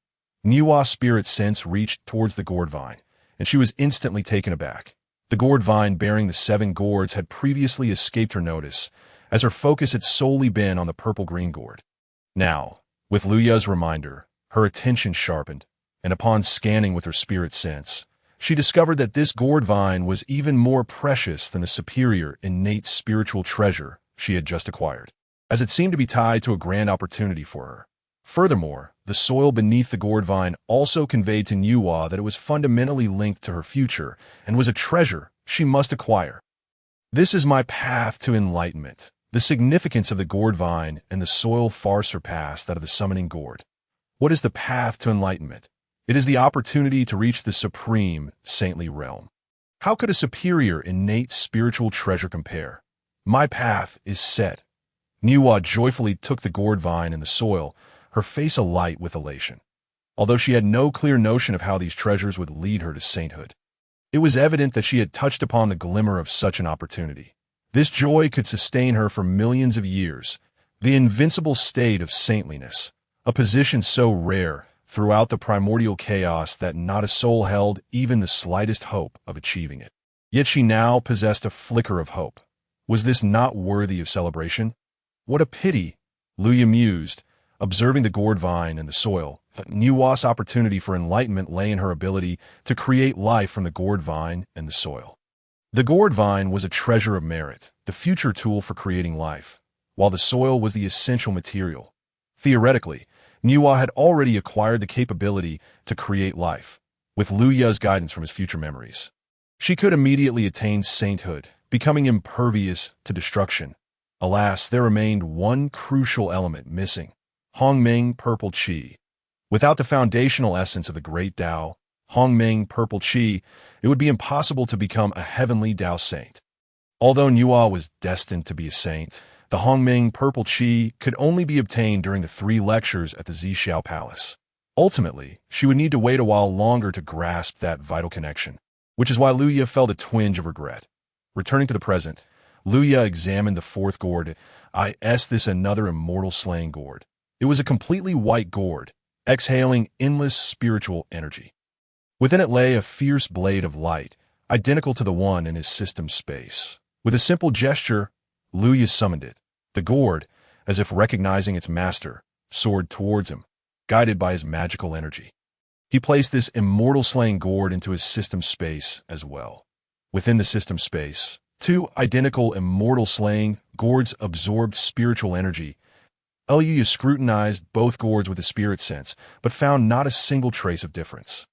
Hunyuan's spirit sense reached towards the gourd vine, and she was instantly taken aback. The gourd vine bearing the 7 gourds had previously escaped her notice, as her focus had solely been on the purple-green gourd. Now, with Luya's reminder, her attention sharpened, and upon scanning with her spirit sense, she discovered that this gourd vine was even more precious than the superior, innate spiritual treasure she had just acquired, as it seemed to be tied to a grand opportunity for her. Furthermore, the soil beneath the gourd vine also conveyed to Hunyuan that it was fundamentally linked to her future and was a treasure she must acquire. This is my path to enlightenment. The significance of the gourd vine and the soil far surpassed that of the summoning gourd. What is the path to enlightenment? It is the opportunity to reach the supreme, saintly realm. How could a superior, innate spiritual treasure compare? My path is set. Hunyuan joyfully took the gourd vine and the soil, her face alight with elation. Although she had no clear notion of how these treasures would lead her to sainthood, it was evident that she had touched upon the glimmer of such an opportunity. This joy could sustain her for millions of years, the invincible state of saintliness, a position so rare throughout the primordial chaos that not a soul held even the slightest hope of achieving it. Yet she now possessed a flicker of hope. Was this not worthy of celebration? What a pity, Luya mused, observing the gourd vine and the soil, Nuwa's opportunity for enlightenment lay in her ability to create life from the gourd vine and the soil. The gourd vine was a treasure of merit, the future tool for creating life, while the soil was the essential material. Theoretically, Nuwa had already acquired the capability to create life, with Lu Ya's guidance from his future memories. She could immediately attain sainthood, becoming impervious to destruction. Alas, there remained one crucial element missing: Hongmeng Purple Qi. Without the foundational essence of the Great Dao, Hongmeng Purple Qi, it would be impossible to become a Heavenly Dao saint. Although Nuwa was destined to be a saint, the Hongmeng Purple Qi could only be obtained during the 3 lectures at the Zhixiao Palace. Ultimately, she would need to wait a while longer to grasp that vital connection, which is why Lu Ya felt a twinge of regret. Returning to the present, Lu Ya examined the 4th gourd. This another immortal slaying gourd. It was a completely white gourd, exhaling endless spiritual energy. Within it lay a fierce blade of light, identical to the one in his system space. With a simple gesture, Lu Ya summoned it. The gourd, as if recognizing its master, soared towards him, guided by his magical energy. He placed this immortal slaying gourd into his system space as well. Within the system space, 2 identical immortal slaying gourds absorbed spiritual energy. Lu Ya scrutinized both gourds with a spirit sense, but found not a single trace of difference.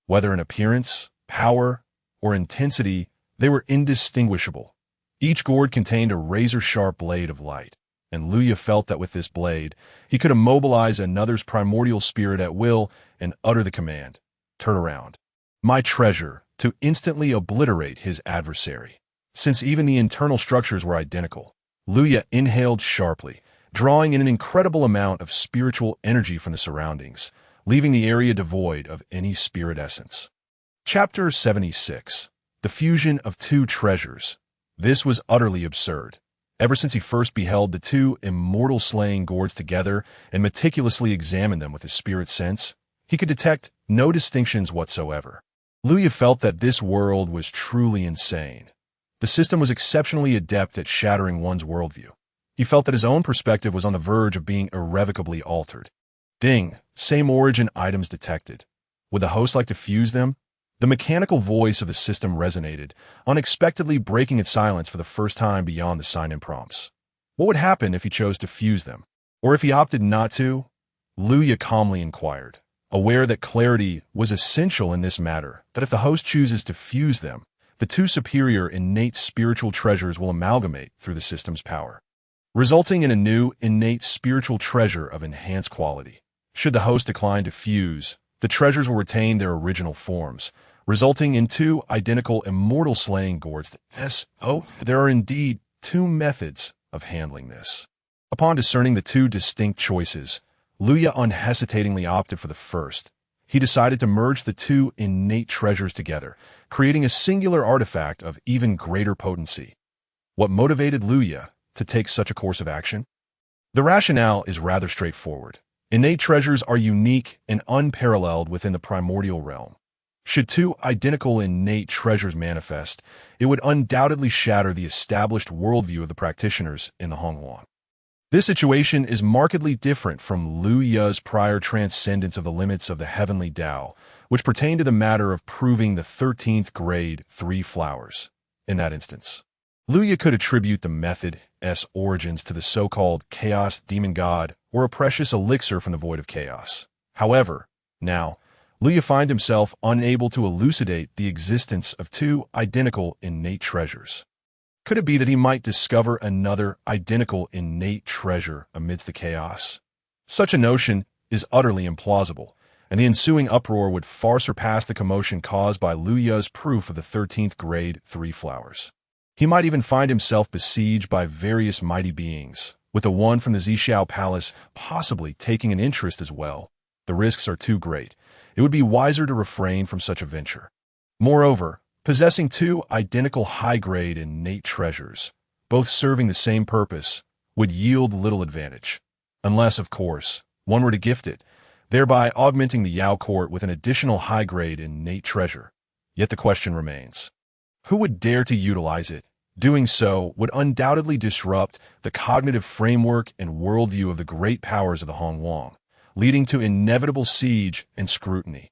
Whether in appearance, power, or intensity, they were indistinguishable. Each gourd contained a razor-sharp blade of light, and Lu Ya felt that with this blade, he could immobilize another's primordial spirit at will and utter the command, "Turn around, my treasure," to instantly obliterate his adversary. Since even the internal structures were identical, Lu Ya inhaled sharply, drawing in an incredible amount of spiritual energy from the surroundings, leaving the area devoid of any spirit essence. Chapter 76. The Fusion of 2 Treasures. This was utterly absurd. Ever since he first beheld the 2 immortal slaying gourds together and meticulously examined them with his spirit sense, he could detect no distinctions whatsoever. Lu Ya felt that this world was truly insane. The system was exceptionally adept at shattering one's worldview. He felt that his own perspective was on the verge of being irrevocably altered. Ding! Same origin items detected. Would the host like to fuse them? The mechanical voice of the system resonated, unexpectedly breaking its silence for the first time beyond the sign-in prompts. What would happen if he chose to fuse them? Or if he opted not to? Lu Ya calmly inquired, aware that clarity was essential in this matter, that if the host chooses to fuse them, the 2 superior innate spiritual treasures will amalgamate through the system's power, resulting in a new innate spiritual treasure of enhanced quality. Should the host decline to fuse, the treasures will retain their original forms, resulting in 2 identical immortal slaying gourds. There are indeed 2 methods of handling this. Upon discerning the 2 distinct choices, Lu Ya unhesitatingly opted for the first. He decided to merge the 2 innate treasures together, creating a singular artifact of even greater potency. What motivated Lu Ya to take such a course of action? The rationale is rather straightforward. Innate treasures are unique and unparalleled within the primordial realm. Should 2 identical innate treasures manifest, it would undoubtedly shatter the established worldview of the practitioners in the Hunyuan. This situation is markedly different from Lu Ya's prior transcendence of the limits of the Heavenly Dao, which pertained to the matter of proving the 13th grade 3 flowers. In that instance, Lu Ya could attribute the method's origins to the so-called chaos demon god or a precious elixir from the void of chaos. However, now, Lu Ya finds himself unable to elucidate the existence of 2 identical innate treasures. Could it be that he might discover another identical innate treasure amidst the chaos? Such a notion is utterly implausible, and the ensuing uproar would far surpass the commotion caused by Lu Ya's proof of the 13th grade 3 flowers. He might even find himself besieged by various mighty beings, with the one from the Zhixiao Palace possibly taking an interest as well. The risks are too great. It would be wiser to refrain from such a venture. Moreover, possessing 2 identical high-grade innate treasures, both serving the same purpose, would yield little advantage. Unless, of course, one were to gift it, thereby augmenting the Yao court with an additional high-grade innate treasure. Yet the question remains: who would dare to utilize it? Doing so would undoubtedly disrupt the cognitive framework and worldview of the great powers of the Hunyuan, leading to inevitable siege and scrutiny.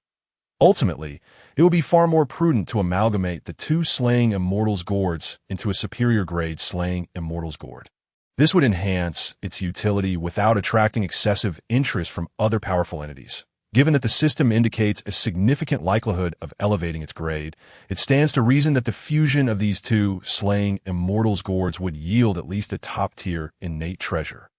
Ultimately, it would be far more prudent to amalgamate the two Slaying Immortals gourds into a superior grade Slaying Immortals gourd. This would enhance its utility without attracting excessive interest from other powerful entities. Given that the system indicates a significant likelihood of elevating its grade, it stands to reason that the fusion of these two Slaying Immortals gourds would yield at least a top-tier innate treasure.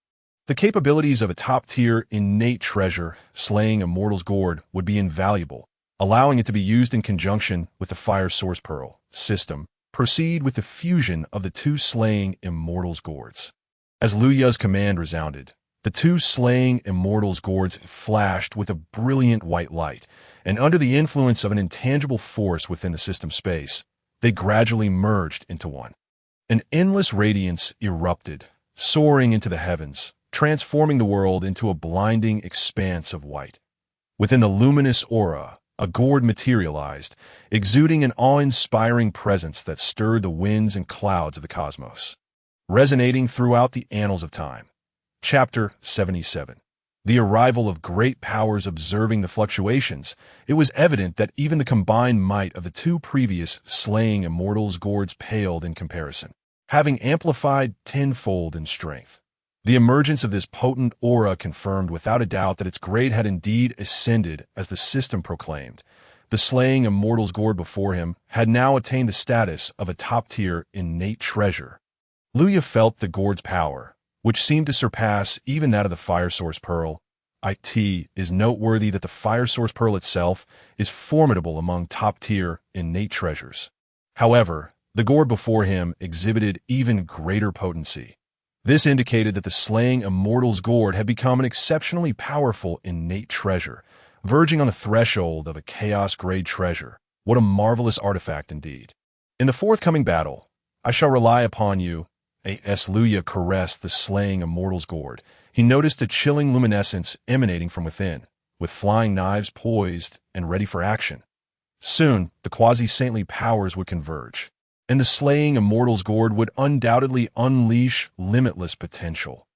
The capabilities of a top-tier innate treasure Slaying Immortals gourd would be invaluable, allowing it to be used in conjunction with the Fire Source Pearl system. Proceed with the fusion of the two Slaying Immortals gourds. As Liu Ya's command resounded, the two Slaying Immortals gourds flashed with a brilliant white light, and under the influence of an intangible force within the system space, they gradually merged into one. An endless radiance erupted, soaring into the heavens, transforming the world into a blinding expanse of white. Within the luminous aura, a gourd materialized, exuding an awe-inspiring presence that stirred the winds and clouds of the cosmos. Resonating throughout the annals of time. Chapter 77. The arrival of great powers. Observing the fluctuations, it was evident that even the combined might of the two previous Slaying Immortals gourds paled in comparison, having amplified tenfold in strength. The emergence of this potent aura confirmed without a doubt that its grade had indeed ascended as the system proclaimed. The Slaying Immortals gourd before him had now attained the status of a top-tier innate treasure. Liu Ya felt the gourd's power, which seemed to surpass even that of the Fire Source Pearl. It is noteworthy that the Fire Source Pearl itself is formidable among top-tier innate treasures. However, the gourd before him exhibited even greater potency. This indicated that the Slaying Immortals gourd had become an exceptionally powerful innate treasure, verging on the threshold of a chaos-grade treasure. What a marvelous artifact indeed. In the forthcoming battle, I shall rely upon you. As Liu Ya caressed the Slaying Immortals gourd, he noticed a chilling luminescence emanating from within, with flying knives poised and ready for action. Soon, the quasi-saintly powers would converge, and the Slaying Immortals gourd would undoubtedly unleash limitless potential.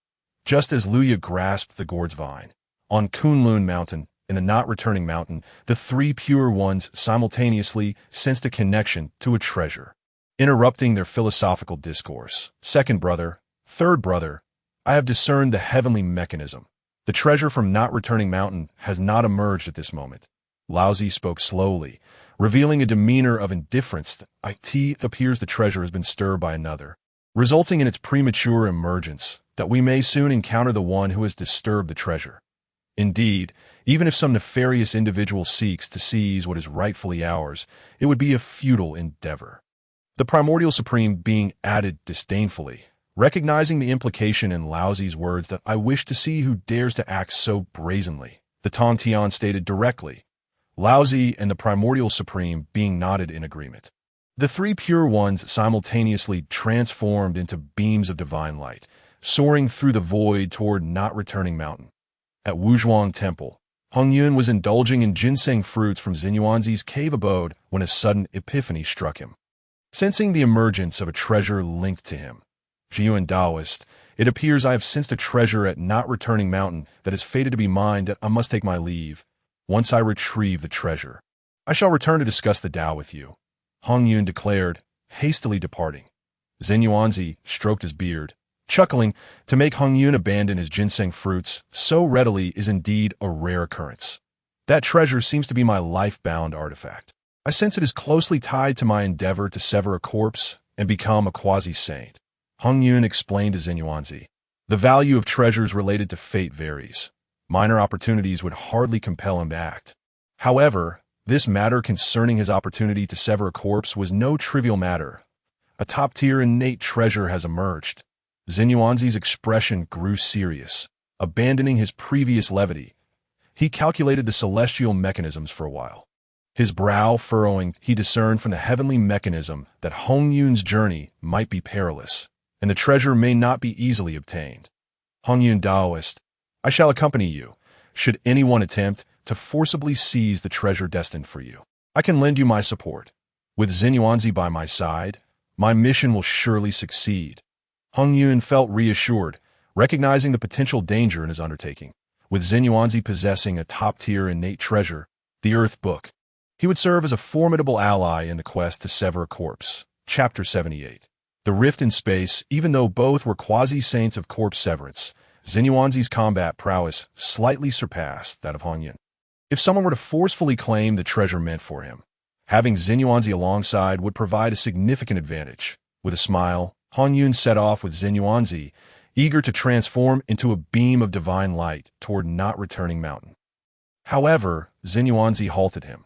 Just as Liu Ya grasped the gourd's vine, on Kunlun Mountain, in the not-returning mountain, the three pure ones simultaneously sensed a connection to a treasure. Interrupting their philosophical discourse, second brother, third brother, I have discerned the heavenly mechanism. The treasure from not-returning mountain has not emerged at this moment. Laozi spoke slowly, revealing a demeanor of indifference. It appears the treasure has been stirred by another, resulting in its premature emergence, that we may soon encounter the one who has disturbed the treasure. Indeed, even if some nefarious individual seeks to seize what is rightfully ours, it would be a futile endeavor. The Primordial Supreme being added disdainfully, recognizing the implication in Laozi's words that I wish to see who dares to act so brazenly. The Tontian stated directly, Laozi and the Primordial Supreme being nodded in agreement. The three pure ones simultaneously transformed into beams of divine light, soaring through the void toward not-returning mountain. At Wuzhuang Temple, Hongyun was indulging in ginseng fruits from Xinyuanzi's cave abode when a sudden epiphany struck him. Sensing the emergence of a treasure linked to him, Zhiyuan Daoist, it appears I have sensed a treasure at not-returning mountain that is fated to be mine. That I must take my leave. Once I retrieve the treasure, I shall return to discuss the Dao with you, Hongyun declared, hastily departing. Xinyuanzi stroked his beard, chuckling. To make Hongyun abandon his ginseng fruits so readily is indeed a rare occurrence. That treasure seems to be my life-bound artifact. I sense it is closely tied to my endeavor to sever a corpse and become a quasi-saint. Hongyun explained to Xinyuanzi. The value of treasures related to fate varies. Minor opportunities would hardly compel him to act. However, this matter concerning his opportunity to sever a corpse was no trivial matter. A top-tier innate treasure has emerged. Xinyuanzi's expression grew serious, abandoning his previous levity. He calculated the celestial mechanisms for a while. His brow furrowing, he discerned from the heavenly mechanism that Hongyun's journey might be perilous, and the treasure may not be easily obtained. Hongyun Daoist, I shall accompany you, should anyone attempt to forcibly seize the treasure destined for you. I can lend you my support. With Xinyuanzi by my side, my mission will surely succeed. Hongyun felt reassured, recognizing the potential danger in his undertaking. with Xunyuanzi possessing a top-tier innate treasure, the Earth Book. He would serve as a formidable ally in the quest to sever a corpse. Chapter 78. The Rift in Space. Even though both were quasi-saints of corpse severance, Xunyuanzi's combat prowess slightly surpassed that of Hunyuan. If someone were to forcefully claim the treasure meant for him, having Xunyuanzi alongside would provide a significant advantage. With a smile, Hunyuan set off with Xunyuanzi, eager to transform into a beam of divine light toward not returning mountain. However, Xunyuanzi halted him.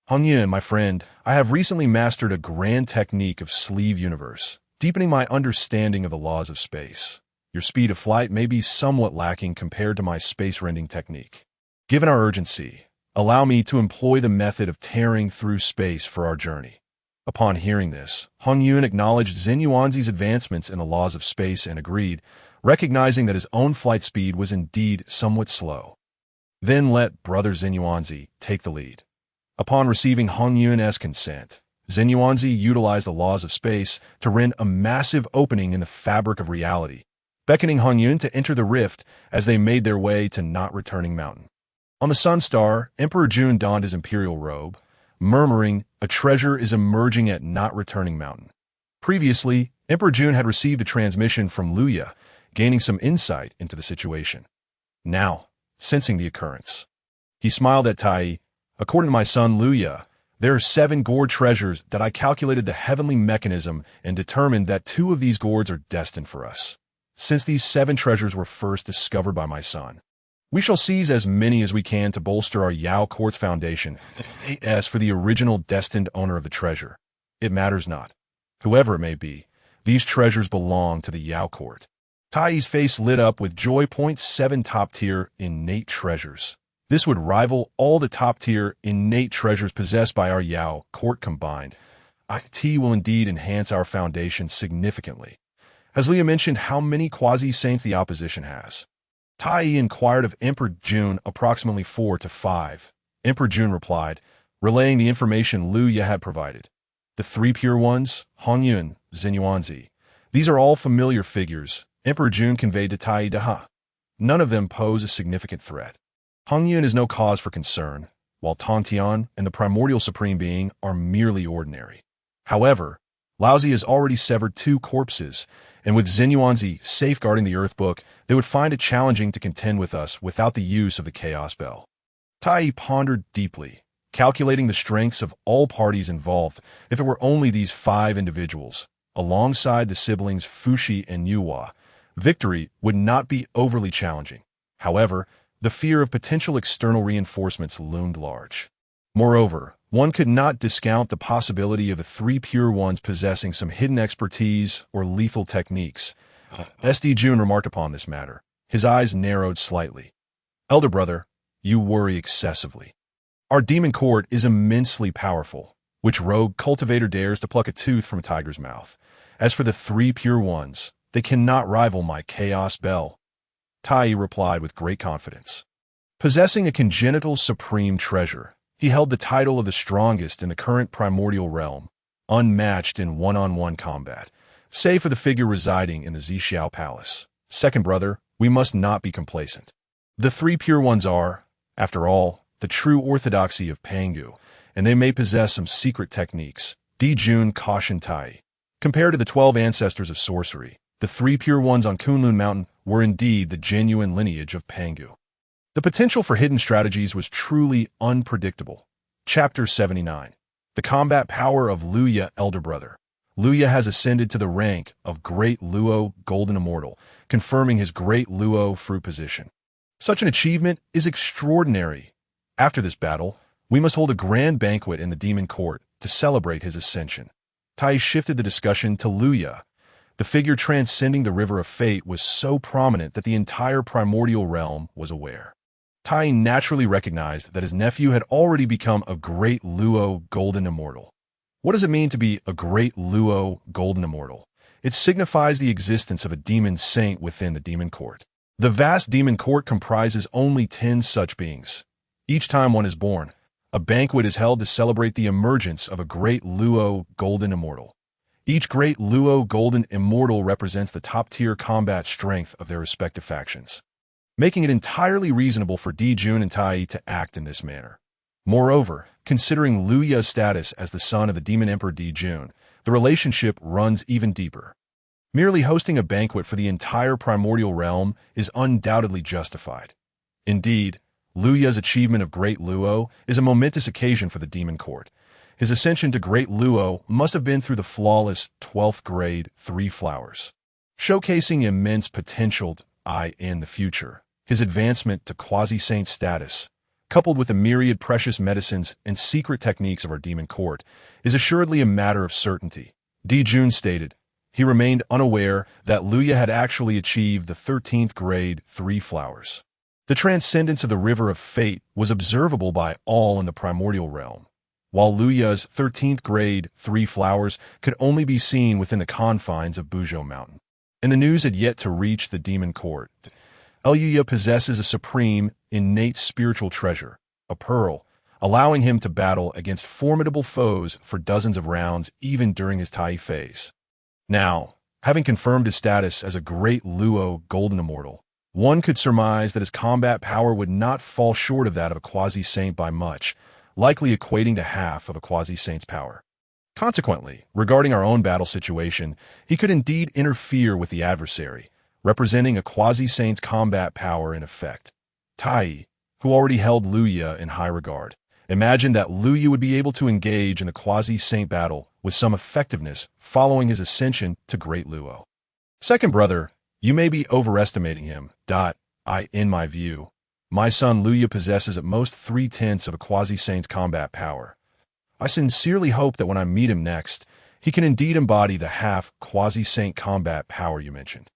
Hunyuan, my friend, I have recently mastered a grand technique of sleeve universe, deepening my understanding of the laws of space. Your speed of flight may be somewhat lacking compared to my space-rending technique. Given our urgency, allow me to employ the method of tearing through space for our journey. Upon hearing this, Hongmeng acknowledged Xunyuanzi's advancements in the laws of space and agreed, recognizing that his own flight speed was indeed somewhat slow. Then let Brother Xunyuanzi take the lead. Upon receiving Hongmeng's consent, Xunyuanzi utilized the laws of space to rend a massive opening in the fabric of reality, beckoning Hongmeng to enter the rift as they made their way to not returning mountain. On the Sun Star, Emperor Jun donned his imperial robe, murmuring, "A treasure is emerging at not returning mountain." Previously, Emperor Jun had received a transmission from Luya, gaining some insight into the situation. Now, sensing the occurrence, he smiled at Tai. "According to my son Luya, there are 7 gourd treasures that I calculated the heavenly mechanism and determined that 2 of these gourds are destined for us. Since these 7 treasures were first discovered by my son, we shall seize as many as we can to bolster our Yao Court's foundation. As for the original destined owner of the treasure, it matters not. Whoever it may be, these treasures belong to the Yao Court." Tai's face lit up with joy. 7 top-tier innate treasures. This would rival all the top-tier innate treasures possessed by our Yao Court combined. IT will indeed enhance our foundation significantly. Has Leah mentioned how many quasi-saints the opposition has? Tai inquired of Emperor Jun. Approximately 4 to 5. Emperor Jun replied, relaying the information Luya had provided. The 3 pure ones, Hunyuan, Xunyuanzi. These are all familiar figures, Emperor Jun conveyed to Tai Daha. None of them pose a significant threat. Hunyuan is no cause for concern, while Tontian and the Primordial Supreme Being are merely ordinary. However, Laozi has already severed 2 corpses, and with Xunyuanzi safeguarding the Earth Book, they would find it challenging to contend with us without the use of the Chaos Bell. Tai pondered deeply, calculating the strengths of all parties involved if it were only these 5 individuals. Alongside the siblings Fushi and Yuhua, victory would not be overly challenging. However, the fear of potential external reinforcements loomed large. Moreover, one could not discount the possibility of the 3 pure ones possessing some hidden expertise or lethal techniques. SD Jun remarked upon this matter. His eyes narrowed slightly. "Elder brother, you worry excessively. Our demon court is immensely powerful. Which rogue cultivator dares to pluck a tooth from a tiger's mouth? As for the 3 pure ones, they cannot rival my Chaos Bell." Tai replied with great confidence. Possessing a congenital supreme treasure, he held the title of the strongest in the current primordial realm, unmatched in one-on-one combat, save for the figure residing in the Zixiao Palace. Second brother, we must not be complacent. The 3 pure ones are, after all, the true orthodoxy of Pangu, and they may possess some secret techniques. Di Jun cautioned Tai. Compared to the 12 ancestors of sorcery, the 3 pure ones on Kunlun Mountain were indeed the genuine lineage of Pangu. The potential for hidden strategies was truly unpredictable. Chapter 79. The combat power of Luya, Elder Brother. Luya has ascended to the rank of Great Luo Golden Immortal, confirming his Great Luo fruit position. Such an achievement is extraordinary. After this battle, we must hold a grand banquet in the Demon Court to celebrate his ascension. Tai shifted the discussion to Luya. The figure transcending the River of Fate was so prominent that the entire primordial realm was aware. Tai naturally recognized that his nephew had already become a Great Luo Golden Immortal. What does it mean to be a Great Luo Golden Immortal? It signifies the existence of a demon saint within the Demon Court. The vast Demon Court comprises only 10 such beings. Each time one is born, a banquet is held to celebrate the emergence of a Great Luo Golden Immortal. Each Great Luo Golden Immortal represents the top-tier combat strength of their respective factions. making it entirely reasonable for Di Jun and Tai to act in this manner. Moreover, considering Liu Ye's status as the son of the Demon Emperor Di Jun, the relationship runs even deeper. Merely hosting a banquet for the entire primordial realm is undoubtedly justified. Indeed, Liu Ye's achievement of Great Luo is a momentous occasion for the demon court. His ascension to Great Luo must have been through the flawless 12th grade 3 flowers, showcasing immense potential in the future. His advancement to quasi-saint status, coupled with the myriad precious medicines and secret techniques of our demon court, is assuredly a matter of certainty. Di Jun stated. He remained unaware that Liu Ye had actually achieved the 13th grade 3 flowers. The transcendence of the river of fate was observable by all in the primordial realm, while Liu Ye's 13th grade 3 flowers could only be seen within the confines of Buzhou Mountain. And the news had yet to reach the demon court. Liu Ye possesses a supreme, innate spiritual treasure, a pearl, allowing him to battle against formidable foes for dozens of rounds even during his Tai phase. Now, having confirmed his status as a Great Luo Golden Immortal, one could surmise that his combat power would not fall short of that of a quasi-saint by much, likely equating to half of a quasi-saint's power. Consequently, regarding our own battle situation, he could indeed interfere with the adversary, representing a quasi-saint's combat power in effect. Tai, who already held Liu Ye in high regard, imagined that Liu Ye would be able to engage in the quasi-saint battle with some effectiveness following his ascension to Great Luo. Second brother, you may be overestimating him. In my view, my son Liu Ye possesses at most 3/10 of a quasi-saint's combat power. I sincerely hope that when I meet him next, he can indeed embody the half quasi-saint combat power you mentioned.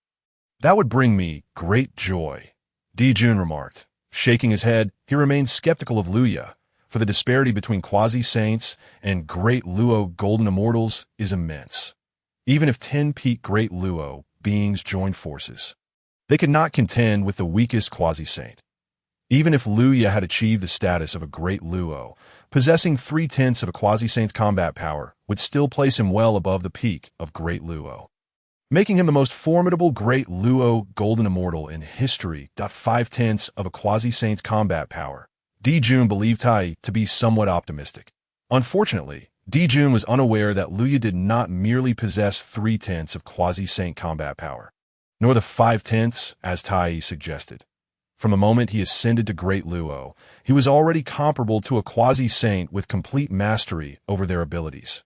That would bring me great joy, Di Jun remarked. Shaking his head, he remained skeptical of Liu Ye, for the disparity between quasi-saints and Great Luo Golden Immortals is immense. Even if 10 peak Great Luo beings joined forces, they could not contend with the weakest quasi-saint. Even if Liu Ye had achieved the status of a Great Luo, possessing 3/10 of a quasi-saint's combat power would still place him well above the peak of Great Luo, making him the most formidable Great Luo Golden Immortal in history. 5/10 of a quasi-saint's combat power. Di Jun believed Tai to be somewhat optimistic. Unfortunately, Di Jun was unaware that Liu Ye did not merely possess 3/10 of quasi-saint combat power, nor the 5/10 as Tai suggested. From the moment he ascended to Great Luo, he was already comparable to a quasi-saint with complete mastery over their abilities.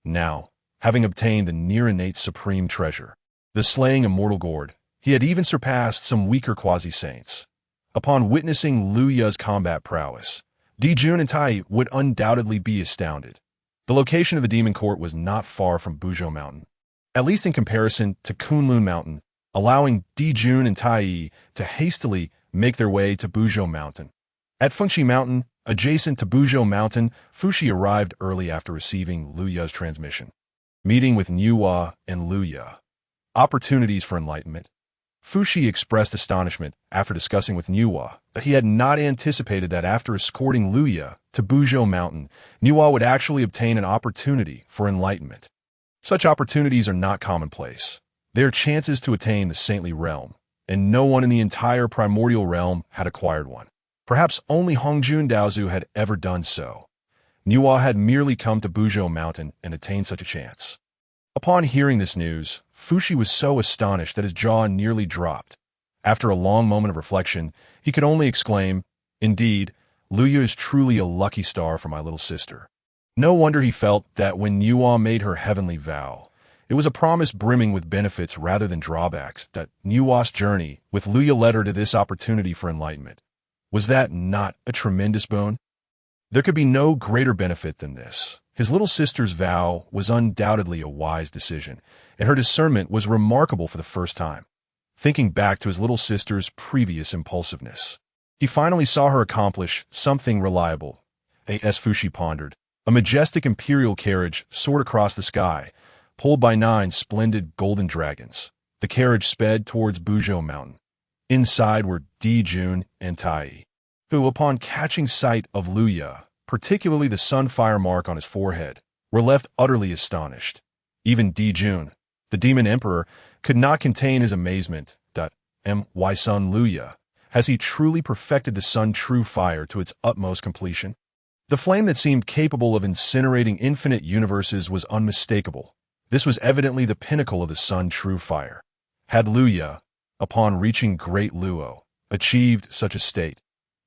Now, having obtained the near-innate supreme treasure, the slaying immortal gourd, he had even surpassed some weaker quasi-saints. Upon witnessing Liu Ye's combat prowess, Di Jun and Tai would undoubtedly be astounded. The location of the demon court was not far from Buzhou Mountain, at least in comparison to Kunlun Mountain, allowing Di Jun and Tai to hastily make their way to Buzhou Mountain. At Fengxi Mountain, adjacent to Buzhou Mountain, Fuxi arrived early after receiving Liu Ye's transmission. Meeting with Hunyuan and Liu Ye. Opportunities for enlightenment. Fuxi expressed astonishment after discussing with Hunyuan that he had not anticipated that after escorting Liu Ye to Buzhou Mountain, Hunyuan would actually obtain an opportunity for enlightenment. Such opportunities are not commonplace. They are chances to attain the saintly realm, and no one in the entire primordial realm had acquired one. Perhaps only Hongmeng Dao had ever done so. Hunyuan had merely come to Buzhou Mountain and attained such a chance. Upon hearing this news, Fuxi was so astonished that his jaw nearly dropped. After a long moment of reflection, he could only exclaim, "Indeed, Liu Ye is truly a lucky star for my little sister." No wonder he felt that when Hunyuan made her heavenly vow, it was a promise brimming with benefits rather than drawbacks, that Hunyuan's journey with Liu Ye led her to this opportunity for enlightenment. Was that not a tremendous boon? There could be no greater benefit than this. His little sister's vow was undoubtedly a wise decision, and her discernment was remarkable for the first time. Thinking back to his little sister's previous impulsiveness, he finally saw her accomplish something reliable. As Fuxi pondered, a majestic imperial carriage soared across the sky, pulled by 9 splendid golden dragons. The carriage sped towards Buzhou Mountain. Inside were Di Jun and Tai, who, upon catching sight of Liu Ye, particularly the sunfire mark on his forehead, were left utterly astonished. Even Di Jun, the Demon Emperor, could not contain his amazement. My son Liu Ye, Has he truly perfected the Sun True Fire to its utmost completion? The flame that seemed capable of incinerating infinite universes was unmistakable. This was evidently the pinnacle of the Sun True Fire. Had Luya, upon reaching Great Luo, achieved such a state?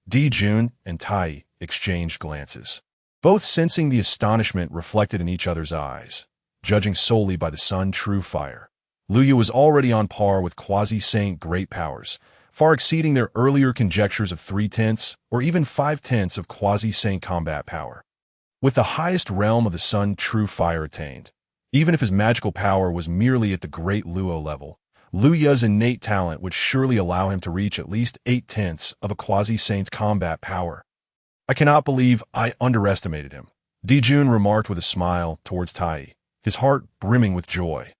Di Jun and Tai exchanged glances, both sensing the astonishment reflected in each other's eyes. Judging solely by the Sun True Fire, Luya was already on par with quasi-saint great powers, far exceeding their earlier conjectures of 3/10 or even 5/10 of quasi-saint combat power. With the highest realm of the Sun True Fire attained, even if his magical power was merely at the Great Luo level, Luya's innate talent would surely allow him to reach at least 8/10 of a quasi-saint's combat power. I cannot believe I underestimated him, Di Jun remarked with a smile towards Tai, his heart brimming with joy.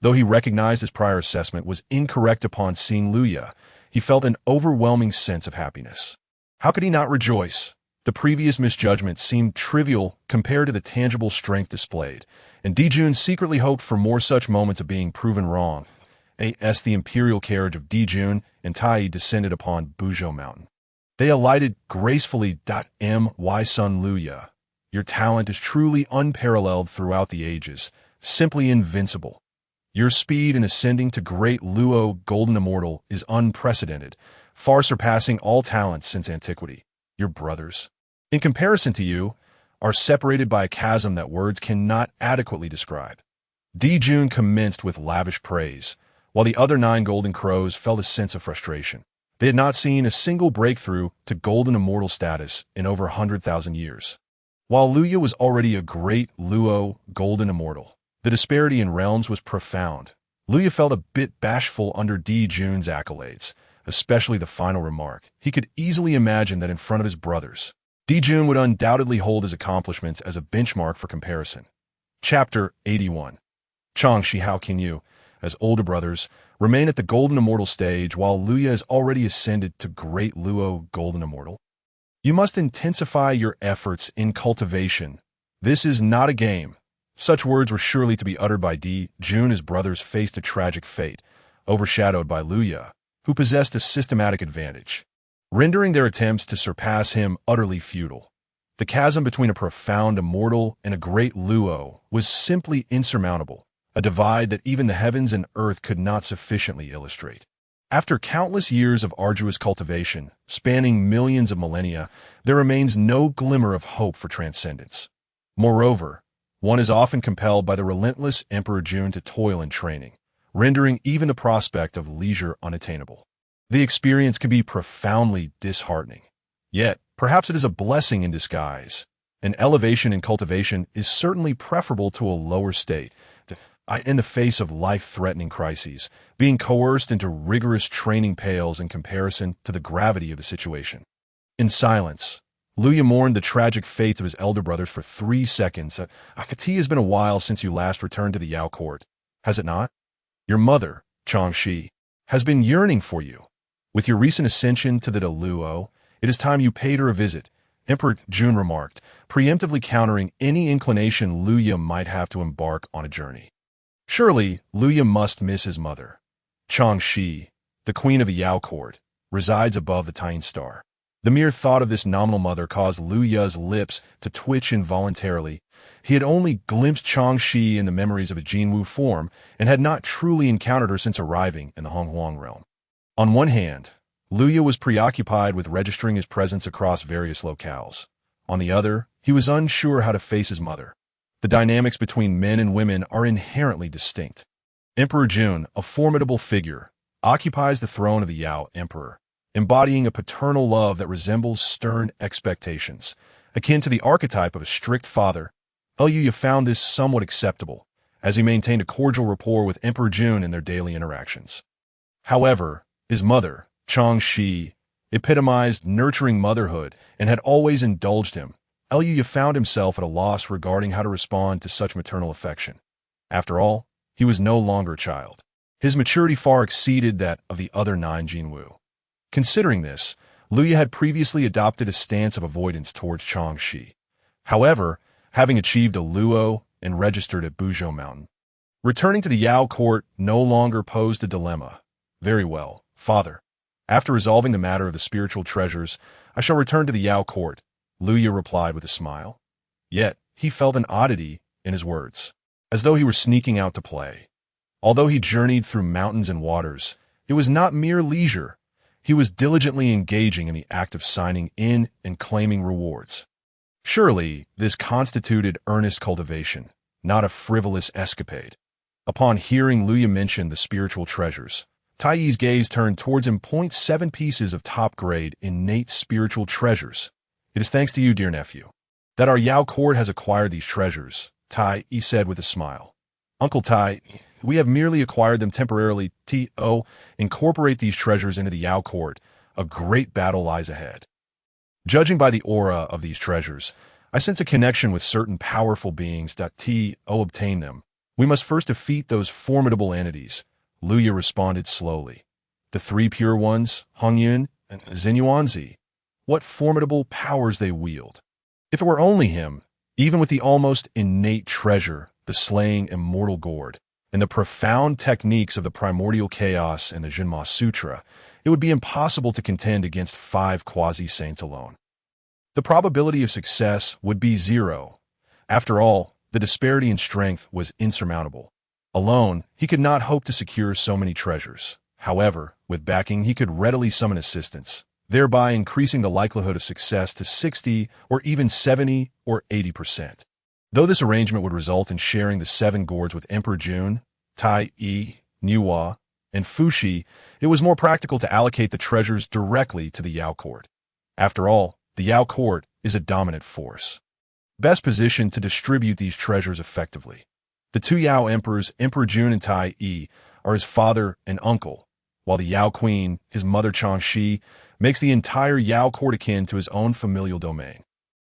Though he recognized his prior assessment was incorrect upon seeing Luya, he felt an overwhelming sense of happiness. How could he not rejoice? The previous misjudgment seemed trivial compared to the tangible strength displayed, and Di Jun secretly hoped for more such moments of being proven wrong. As the imperial carriage of Di Jun and Tai descended upon Buzhou Mountain, they alighted gracefully. My son Luya, your talent is truly unparalleled throughout the ages, simply invincible. Your speed in ascending to Great Luo Golden Immortal is unprecedented, far surpassing all talents since antiquity. Your brothers, in comparison to you, are separated by a chasm that words cannot adequately describe. Di Jun commenced with lavish praise, while the other 9 Golden Crows felt a sense of frustration. They had not seen a single breakthrough to Golden Immortal status in over 100,000 years. While Luya was already a Great Luo Golden Immortal, the disparity in realms was profound. Luya felt a bit bashful under Di Jun's accolades, especially the final remark. He could easily imagine that in front of his brothers, Di Jun would undoubtedly hold his accomplishments as a benchmark for comparison. Chapter 81. Changshi, how can you, as older brothers, remain at the Golden Immortal stage while Luya has already ascended to Great Luo Golden Immortal? You must intensify your efforts in cultivation. This is not a game. Such words were surely to be uttered by Di Jun as brothers faced a tragic fate, overshadowed by Luya, who possessed a systematic advantage, rendering their attempts to surpass him utterly futile. The chasm between a profound immortal and a Great Luo was simply insurmountable, a divide that even the heavens and earth could not sufficiently illustrate. After countless years of arduous cultivation, spanning millions of millennia, there remains no glimmer of hope for transcendence. Moreover, one is often compelled by the relentless Emperor Jun to toil in training, rendering even the prospect of leisure unattainable. The experience can be profoundly disheartening. Yet, perhaps it is a blessing in disguise. An elevation in cultivation is certainly preferable to a lower state. In the face of life-threatening crises, being coerced into rigorous training pales in comparison to the gravity of the situation. In silence, Luya mourned the tragic fates of his elder brothers for 3 seconds. It has been a while since you last returned to the Yao court, has it not? Your mother, Changshi, has been yearning for you. With your recent ascension to the Luo, it is time you paid her a visit, Emperor Jun remarked, preemptively countering any inclination Luya might have to embark on a journey. Surely, Luya must miss his mother. Changshi, the queen of the Yao court, resides above the Tying Star. The mere thought of this nominal mother caused Luya's lips to twitch involuntarily. He had only glimpsed Changshi in the memories of a Jinwu form and had not truly encountered her since arriving in the Hongmeng realm. On one hand, Luya was preoccupied with registering his presence across various locales. On the other, he was unsure how to face his mother. The dynamics between men and women are inherently distinct. Emperor Jun, a formidable figure, occupies the throne of the Yao Emperor, embodying a paternal love that resembles stern expectations, akin to the archetype of a strict father. Luya found this somewhat acceptable, as he maintained a cordial rapport with Emperor Jun in their daily interactions. However, his mother, Changshi, epitomized nurturing motherhood and had always indulged him. Luya found himself at a loss regarding how to respond to such maternal affection. After all, he was no longer a child. His maturity far exceeded that of the other 9 Jinwu. Considering this, Luya had previously adopted a stance of avoidance towards Changshi. However, having achieved a Luo and registered at Buzhou Mountain, returning to the Yao court no longer posed a dilemma. Very well, father. After resolving the matter of the spiritual treasures, I shall return to the Yao court, Luya replied with a smile. Yet, he felt an oddity in his words, as though he were sneaking out to play. Although he journeyed through mountains and waters, it was not mere leisure. He was diligently engaging in the act of signing in and claiming rewards. Surely, this constituted earnest cultivation, not a frivolous escapade. Upon hearing Luya mention the spiritual treasures, Taiyi's gaze turned towards him. 7 pieces of top-grade innate spiritual treasures. It is thanks to you, dear nephew, that our Yao court has acquired these treasures, Taiyi said with a smile. Uncle Tai, we have merely acquired them temporarily. To incorporate these treasures into the Yao court, a great battle lies ahead. Judging by the aura of these treasures, I sense a connection with certain powerful beings. To obtain them, we must first defeat those formidable entities, Luya responded slowly. The 3 pure ones, Hongyuan and Xinyuanzi. What formidable powers they wield. If it were only him, even with the almost innate treasure, the slaying immortal gourd, and the profound techniques of the primordial chaos and the Jinma Sutra, it would be impossible to contend against 5 quasi-saints alone. The probability of success would be 0. After all, the disparity in strength was insurmountable. Alone, he could not hope to secure so many treasures. However, with backing, he could readily summon assistance, thereby increasing the likelihood of success to 60 or even 70 or 80%. Though this arrangement would result in sharing the 7 gourds with Emperor Jun, Taiyi, Nuwa, and Fushi, it was more practical to allocate the treasures directly to the Yao court. After all, the Yao court is a dominant force, best positioned to distribute these treasures effectively. The 2 Yao emperors, Emperor Jun and Taiyi, are his father and uncle, while the Yao queen, his mother Changxi, makes the entire Yao court akin to his own familial domain.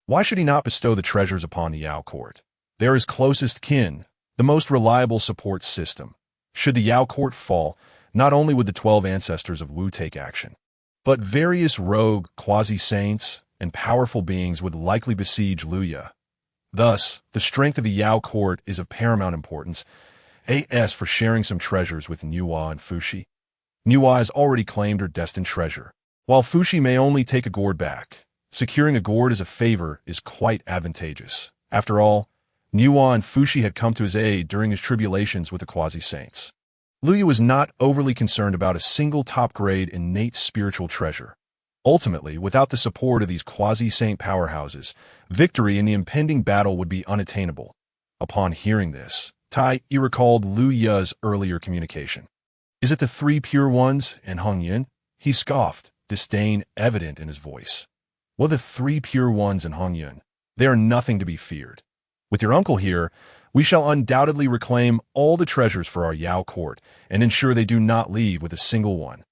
Why should he not bestow the treasures upon the Yao court? They are his closest kin, the most reliable support system. Should the Yao court fall, not only would the 12 ancestors of Wu take action, but various rogue quasi-saints and powerful beings would likely besiege Luya. Thus, the strength of the Yao court is of paramount importance, as for sharing some treasures with Nuwa and Fushi. Nuwa has already claimed her destined treasure, while Fushi may only take a gourd back. Securing a gourd as a favor is quite advantageous. After all, Nuwa and Fushi had come to his aid during his tribulations with the quasi-saints. Luya was not overly concerned about a single top-grade innate spiritual treasure. Ultimately, without the support of these quasi-saint powerhouses, victory in the impending battle would be unattainable. Upon hearing this, Taiyi recalled Luya's earlier communication. Is it the 3 pure ones and Hongyuan? He scoffed, disdain evident in his voice. Well, the 3 pure ones and Hunyuan, they are nothing to be feared. With your uncle here, we shall undoubtedly reclaim all the treasures for our Yao court and ensure they do not leave with a single one.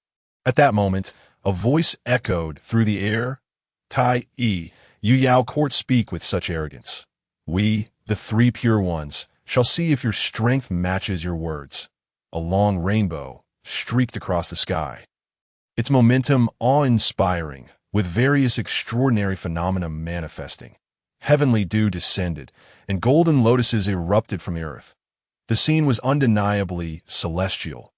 At that moment, a voice echoed through the air. Taiyi, you Yao court speak with such arrogance. We, the 3 pure ones, shall see if your strength matches your words. A long rainbow streaked across the sky, its momentum awe-inspiring, with various extraordinary phenomena manifesting. Heavenly dew descended, and golden lotuses erupted from the earth. The scene was undeniably celestial.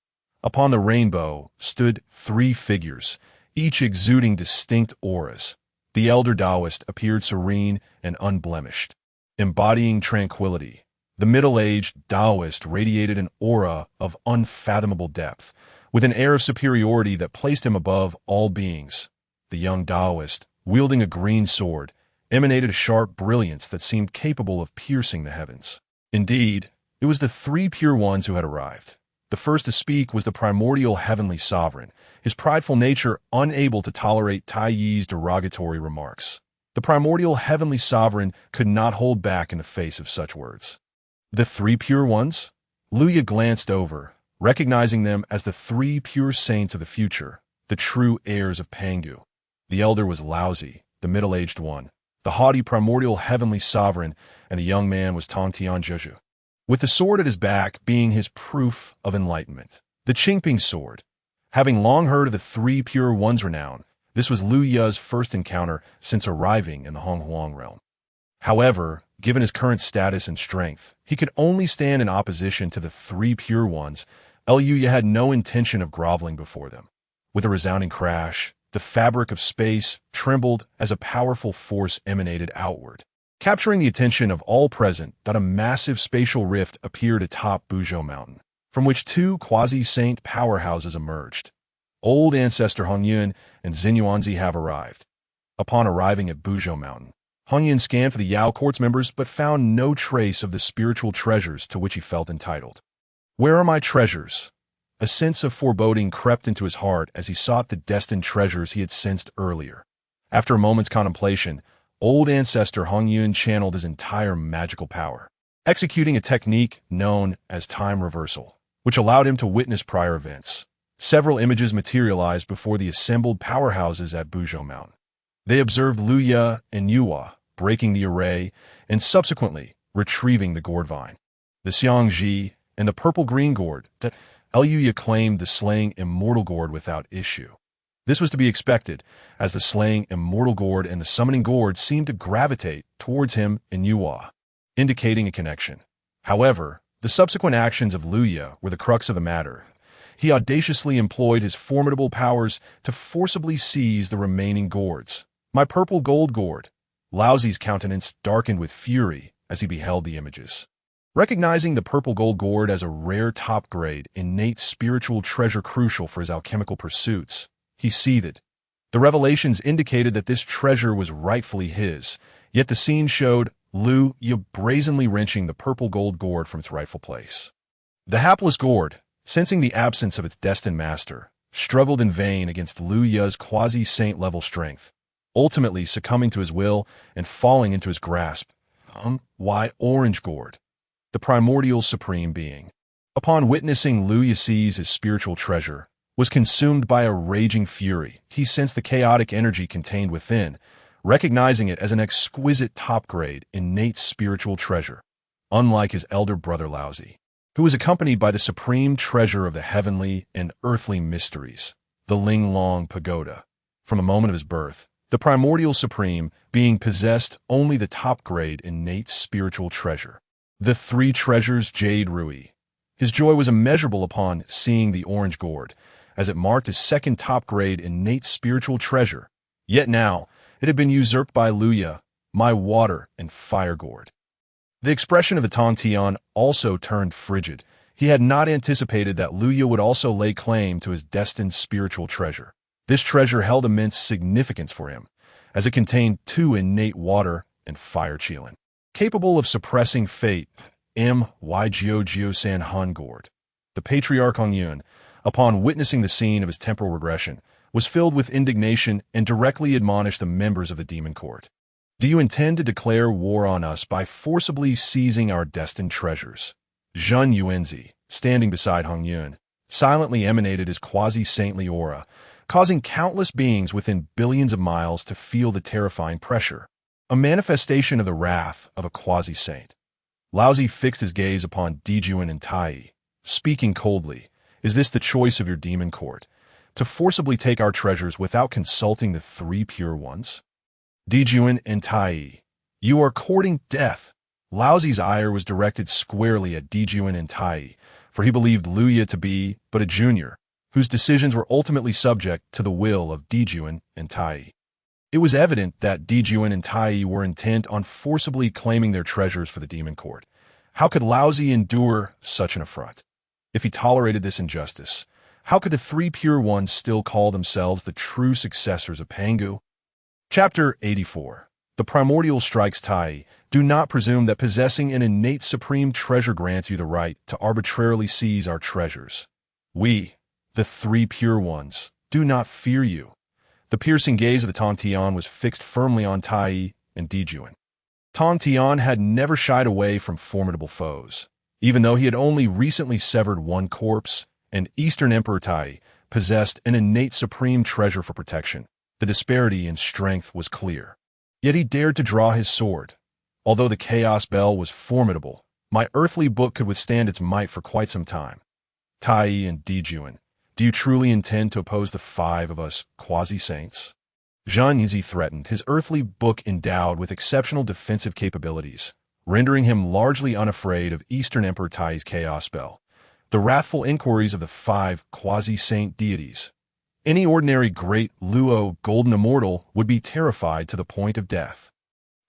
Upon the rainbow stood 3 figures, each exuding distinct auras. The elder Taoist appeared serene and unblemished, embodying tranquility. The middle-aged Taoist radiated an aura of unfathomable depth, with an air of superiority that placed him above all beings. The young Taoist, wielding a green sword, emanated a sharp brilliance that seemed capable of piercing the heavens. Indeed, it was the 3 pure ones who had arrived. The first to speak was the primordial heavenly sovereign, his prideful nature unable to tolerate Taiyi's derogatory remarks. The primordial heavenly sovereign could not hold back in the face of such words. The 3 pure ones? Luya glanced over, recognizing them as the 3 pure saints of the future, the true heirs of Pangu. The elder was Laozi, the middle-aged one, the haughty primordial heavenly sovereign, and the young man was Tongtian Zhezhu, with the sword at his back being his proof of enlightenment. The Qingping sword. Having long heard of the 3 pure ones' renown, this was Luya's first encounter since arriving in the Honghuang realm. However, given his current status and strength, he could only stand in opposition to the 3 pure ones. Luya had no intention of groveling before them. With a resounding crash, the fabric of space trembled as a powerful force emanated outward. Capturing the attention of all present, that a massive spatial rift appeared atop Buzhou Mountain, from which two quasi-saint powerhouses emerged. Old Ancestor Hunyuan and Xinyuanzi have arrived. Upon arriving at Buzhou Mountain, Hunyuan scanned for the Yao Court's members but found no trace of the spiritual treasures to which he felt entitled. Where are my treasures? A sense of foreboding crept into his heart as he sought the destined treasures he had sensed earlier. After a moment's contemplation, Old Ancestor Hongmeng channeled his entire magical power, executing a technique known as time reversal, which allowed him to witness prior events. Several images materialized before the assembled powerhouses at Buzhou Mountain. They observed Luya and Yuhua breaking the array and subsequently retrieving the gourd vine. The Xiangji and the purple-green gourd that Luya claimed the slaying Immortal gourd without issue. This was to be expected, as the slaying Immortal gourd and the summoning gourd seemed to gravitate towards him and Yuhua, indicating a connection. However, the subsequent actions of Luya were the crux of the matter. He audaciously employed his formidable powers to forcibly seize the remaining gourds. My purple gold gourd. Laozi's countenance darkened with fury as he beheld the images. Recognizing the purple gold gourd as a rare top-grade, innate spiritual treasure crucial for his alchemical pursuits, he seethed. The revelations indicated that this treasure was rightfully his, yet the scene showed Lu Yu brazenly wrenching the purple gold gourd from its rightful place. The hapless gourd, sensing the absence of its destined master, struggled in vain against Lu Yu's quasi-saint level strength, ultimately succumbing to his will and falling into his grasp. Why orange gourd? The primordial supreme being, upon witnessing Lu Yu seize his spiritual treasure, was consumed by a raging fury. He sensed the chaotic energy contained within, recognizing it as an exquisite top-grade, innate spiritual treasure, unlike his elder brother Laozi, who was accompanied by the supreme treasure of the heavenly and earthly mysteries, the Linglong Pagoda. From the moment of his birth, the primordial supreme being possessed only the top-grade, innate spiritual treasure, the three treasures Jade Rui. His joy was immeasurable upon seeing the orange gourd, as it marked his second top-grade innate spiritual treasure. Yet now, it had been usurped by Luya, my water and fire gourd. The expression of the Tong Tian also turned frigid. He had not anticipated that Luya would also lay claim to his destined spiritual treasure. This treasure held immense significance for him, as it contained two innate water and fire qilin, capable of suppressing fate. San Han gourd. The patriarch Hongyun, upon witnessing the scene of his temporal regression, was filled with indignation and directly admonished the members of the demon court. Do you intend to declare war on us by forcibly seizing our destined treasures? Zhen Yuanzi, standing beside Hongyun, silently emanated his quasi-saintly aura, causing countless beings within billions of miles to feel the terrifying pressure, a manifestation of the wrath of a quasi-saint. Laozi fixed his gaze upon Di Jun and Tai, speaking coldly. Is this the choice of your demon court, to forcibly take our treasures without consulting the three pure ones? Di Jun and Tai, you are courting death. Laozi's ire was directed squarely at Di Jun and Tai, for he believed Luya to be but a junior, whose decisions were ultimately subject to the will of Di Jun and Tai. It was evident that Di Jun and Tai were intent on forcibly claiming their treasures for the demon court. How could Laozi endure such an affront? If he tolerated this injustice, how could the three pure ones still call themselves the true successors of Pangu? Chapter 84. The Primordial strikes Tai. Do not presume that possessing an innate supreme treasure grants you the right to arbitrarily seize our treasures. We, the three pure ones, do not fear you. The piercing gaze of the Tong Tian was fixed firmly on Tai and Di Jun. Tong Tian had never shied away from formidable foes. Even though he had only recently severed one corpse, and Eastern Emperor Tai possessed an innate supreme treasure for protection, the disparity in strength was clear. Yet he dared to draw his sword. Although the Chaos Bell was formidable, my earthly book could withstand its might for quite some time. Tai and Di Jun, do you truly intend to oppose the five of us quasi-saints? Zhan Yizi threatened, his earthly book endowed with exceptional defensive capabilities, rendering him largely unafraid of Eastern Emperor Tai's Chaos Spell. The wrathful inquiries of the five quasi-saint deities. Any ordinary great Luo golden immortal would be terrified to the point of death.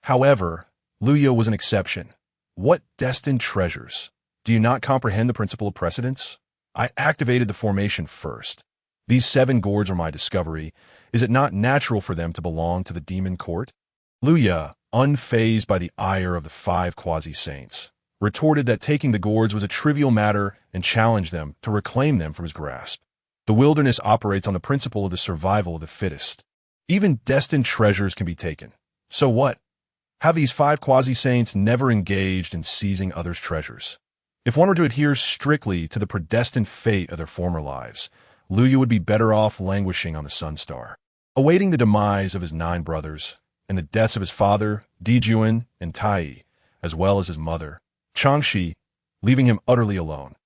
However, Luya was an exception. What destined treasures? Do you not comprehend the principle of precedence? I activated the formation first. These 7 gourds are my discovery. Is it not natural for them to belong to the demon court? Luya, unfazed by the ire of the 5 quasi-saints, retorted that taking the gourds was a trivial matter and challenged them to reclaim them from his grasp. The wilderness operates on the principle of the survival of the fittest. Even destined treasures can be taken. So what? Have these 5 quasi-saints never engaged in seizing others' treasures? If one were to adhere strictly to the predestined fate of their former lives, Luya would be better off languishing on the Sun Star, awaiting the demise of his 9 brothers and the deaths of his father, Di Jun, and Tai, as well as his mother, Changxi, leaving him utterly alone.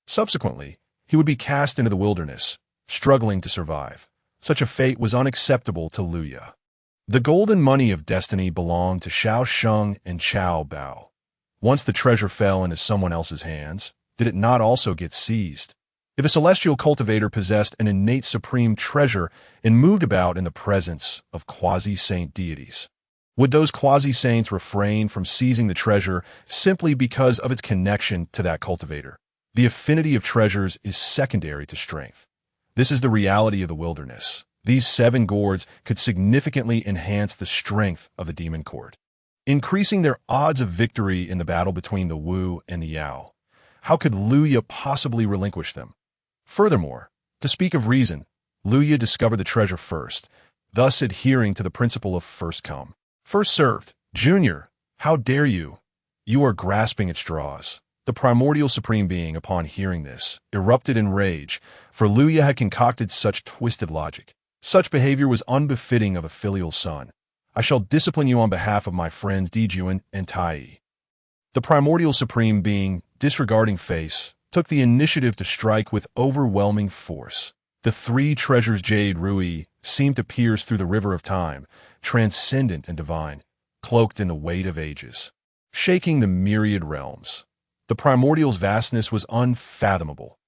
Subsequently, he would be cast into the wilderness, struggling to survive. Such a fate was unacceptable to Luya. The golden money of destiny belonged to Xiao Sheng and Qiao Bao. Once the treasure fell into someone else's hands, did it not also get seized? If a celestial cultivator possessed an innate supreme treasure and moved about in the presence of quasi-saint deities, would those quasi-saints refrain from seizing the treasure simply because of its connection to that cultivator? The affinity of treasures is secondary to strength. This is the reality of the wilderness. These 7 gourds could significantly enhance the strength of the demon court, increasing their odds of victory in the battle between the Wu and the Yao. How could Luya possibly relinquish them? Furthermore, to speak of reason, Luya discovered the treasure first, thus adhering to the principle of first come, first served. Junior, how dare you? You are grasping at straws. The primordial supreme being, upon hearing this, erupted in rage, for Luya had concocted such twisted logic. Such behavior was unbefitting of a filial son. I shall discipline you on behalf of my friends Di Jun and Tai. The primordial supreme being, disregarding face, took the initiative to strike with overwhelming force. The 3 treasures Jade Rui seemed to pierce through the river of time, transcendent and divine, cloaked in the weight of ages, shaking the myriad realms. The primordial's vastness was unfathomable.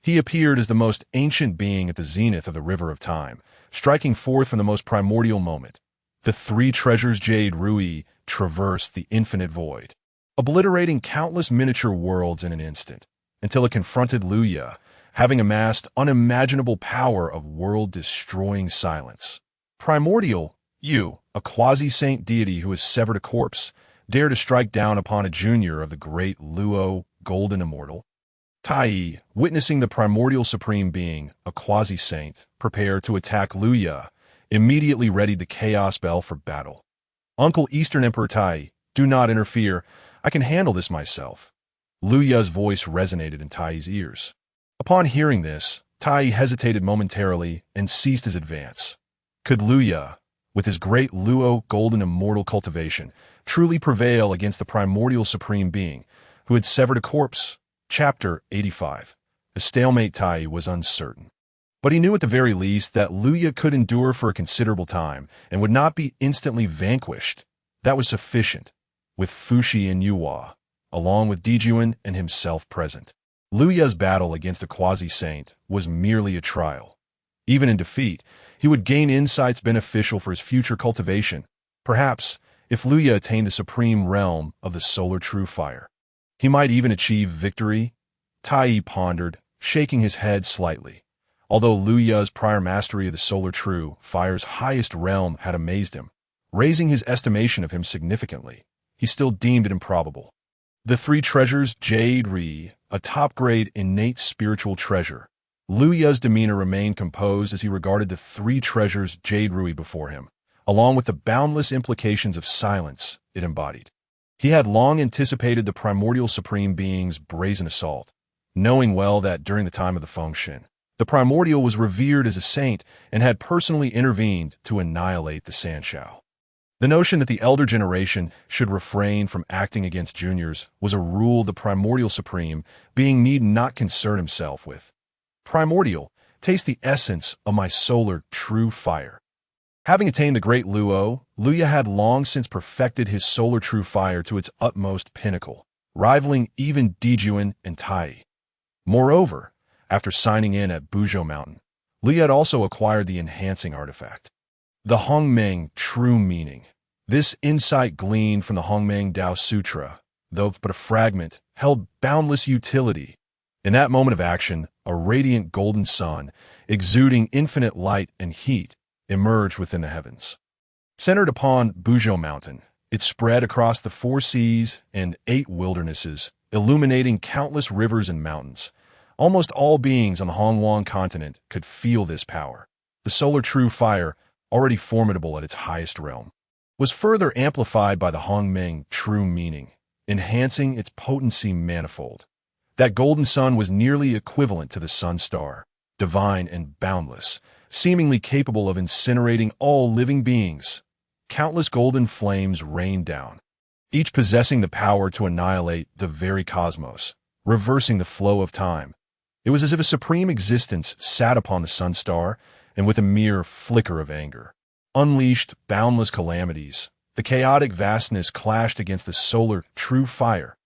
He appeared as the most ancient being at the zenith of the river of time, striking forth from the most primordial moment. The 3 treasures Jade Rui traversed the infinite void, obliterating countless miniature worlds in an instant, until it confronted Luya, having amassed unimaginable power of world-destroying silence. Primordial, you, a quasi-saint deity who has severed a corpse, dare to strike down upon a junior of the great Luo golden immortal? Tai, witnessing the primordial supreme being, a quasi-saint, prepare to attack Luya, immediately readied the chaos bell for battle. Uncle Eastern Emperor Tai, do not interfere. I can handle this myself. Luya's voice resonated in Tai's ears. Upon hearing this, Tai hesitated momentarily and ceased his advance. Could Luya, with his great Luo golden immortal cultivation, truly prevail against the primordial supreme being, who had severed a corpse? Chapter 85. The stalemate Tai was uncertain. But he knew at the very least that Luya could endure for a considerable time and would not be instantly vanquished. That was sufficient, with Fushi and Yuhua, along with Di Jun and himself present. Luya's battle against a quasi-saint was merely a trial. Even in defeat, he would gain insights beneficial for his future cultivation. Perhaps, if Luya attained the supreme realm of the solar true fire, he might even achieve victory. Tai pondered, shaking his head slightly. Although Luya's prior mastery of the solar true fire's highest realm had amazed him, raising his estimation of him significantly, he still deemed it improbable. The 3 treasures Jade Ri, a top-grade innate spiritual treasure. Luya's demeanor remained composed as he regarded the 3 treasures Jade Rui before him, along with the boundless implications of silence it embodied. He had long anticipated the primordial supreme being's brazen assault, knowing well that during the time of the function, the primordial was revered as a saint and had personally intervened to annihilate the Sanshao. The notion that the elder generation should refrain from acting against juniors was a rule the primordial supreme being need not concern himself with. Primordial, taste the essence of my solar true fire. Having attained the great Luo, Luya had long since perfected his solar true fire to its utmost pinnacle, rivaling even Di Jun and Tai. Moreover, after signing in at Buzhou Mountain, Liu had also acquired the enhancing artifact, the Hongmeng True Meaning. This insight gleaned from the Hongmeng Dao Sutra, though but a fragment, held boundless utility. In that moment of action, a radiant golden sun, exuding infinite light and heat, emerged within the heavens. Centered upon Unmoving Mountain, it spread across the 4 seas and 8 wildernesses, illuminating countless rivers and mountains. Almost all beings on the Hunyuan continent could feel this power. The solar true fire, already formidable at its highest realm, was further amplified by the Hongmeng True Meaning, enhancing its potency manifold. That golden sun was nearly equivalent to the sun star, divine and boundless, seemingly capable of incinerating all living beings. Countless golden flames rained down, each possessing the power to annihilate the very cosmos, reversing the flow of time. It was as if a supreme existence sat upon the sun star, and with a mere flicker of anger, unleashed boundless calamities. The chaotic vastness clashed against the solar true fire.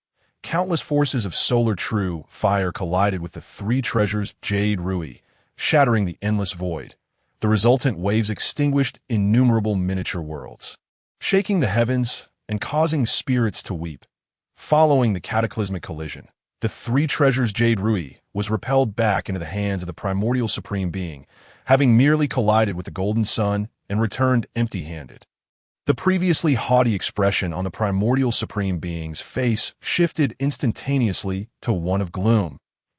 Countless forces of solar true fire collided with the 3 treasures Jade Rui, shattering the endless void. The resultant waves extinguished innumerable miniature worlds, shaking the heavens and causing spirits to weep. Following the cataclysmic collision, the 3 treasures Jade Rui was repelled back into the hands of the primordial supreme being, having merely collided with the golden sun and returned empty-handed. The previously haughty expression on the primordial supreme being's face shifted instantaneously to one of gloom.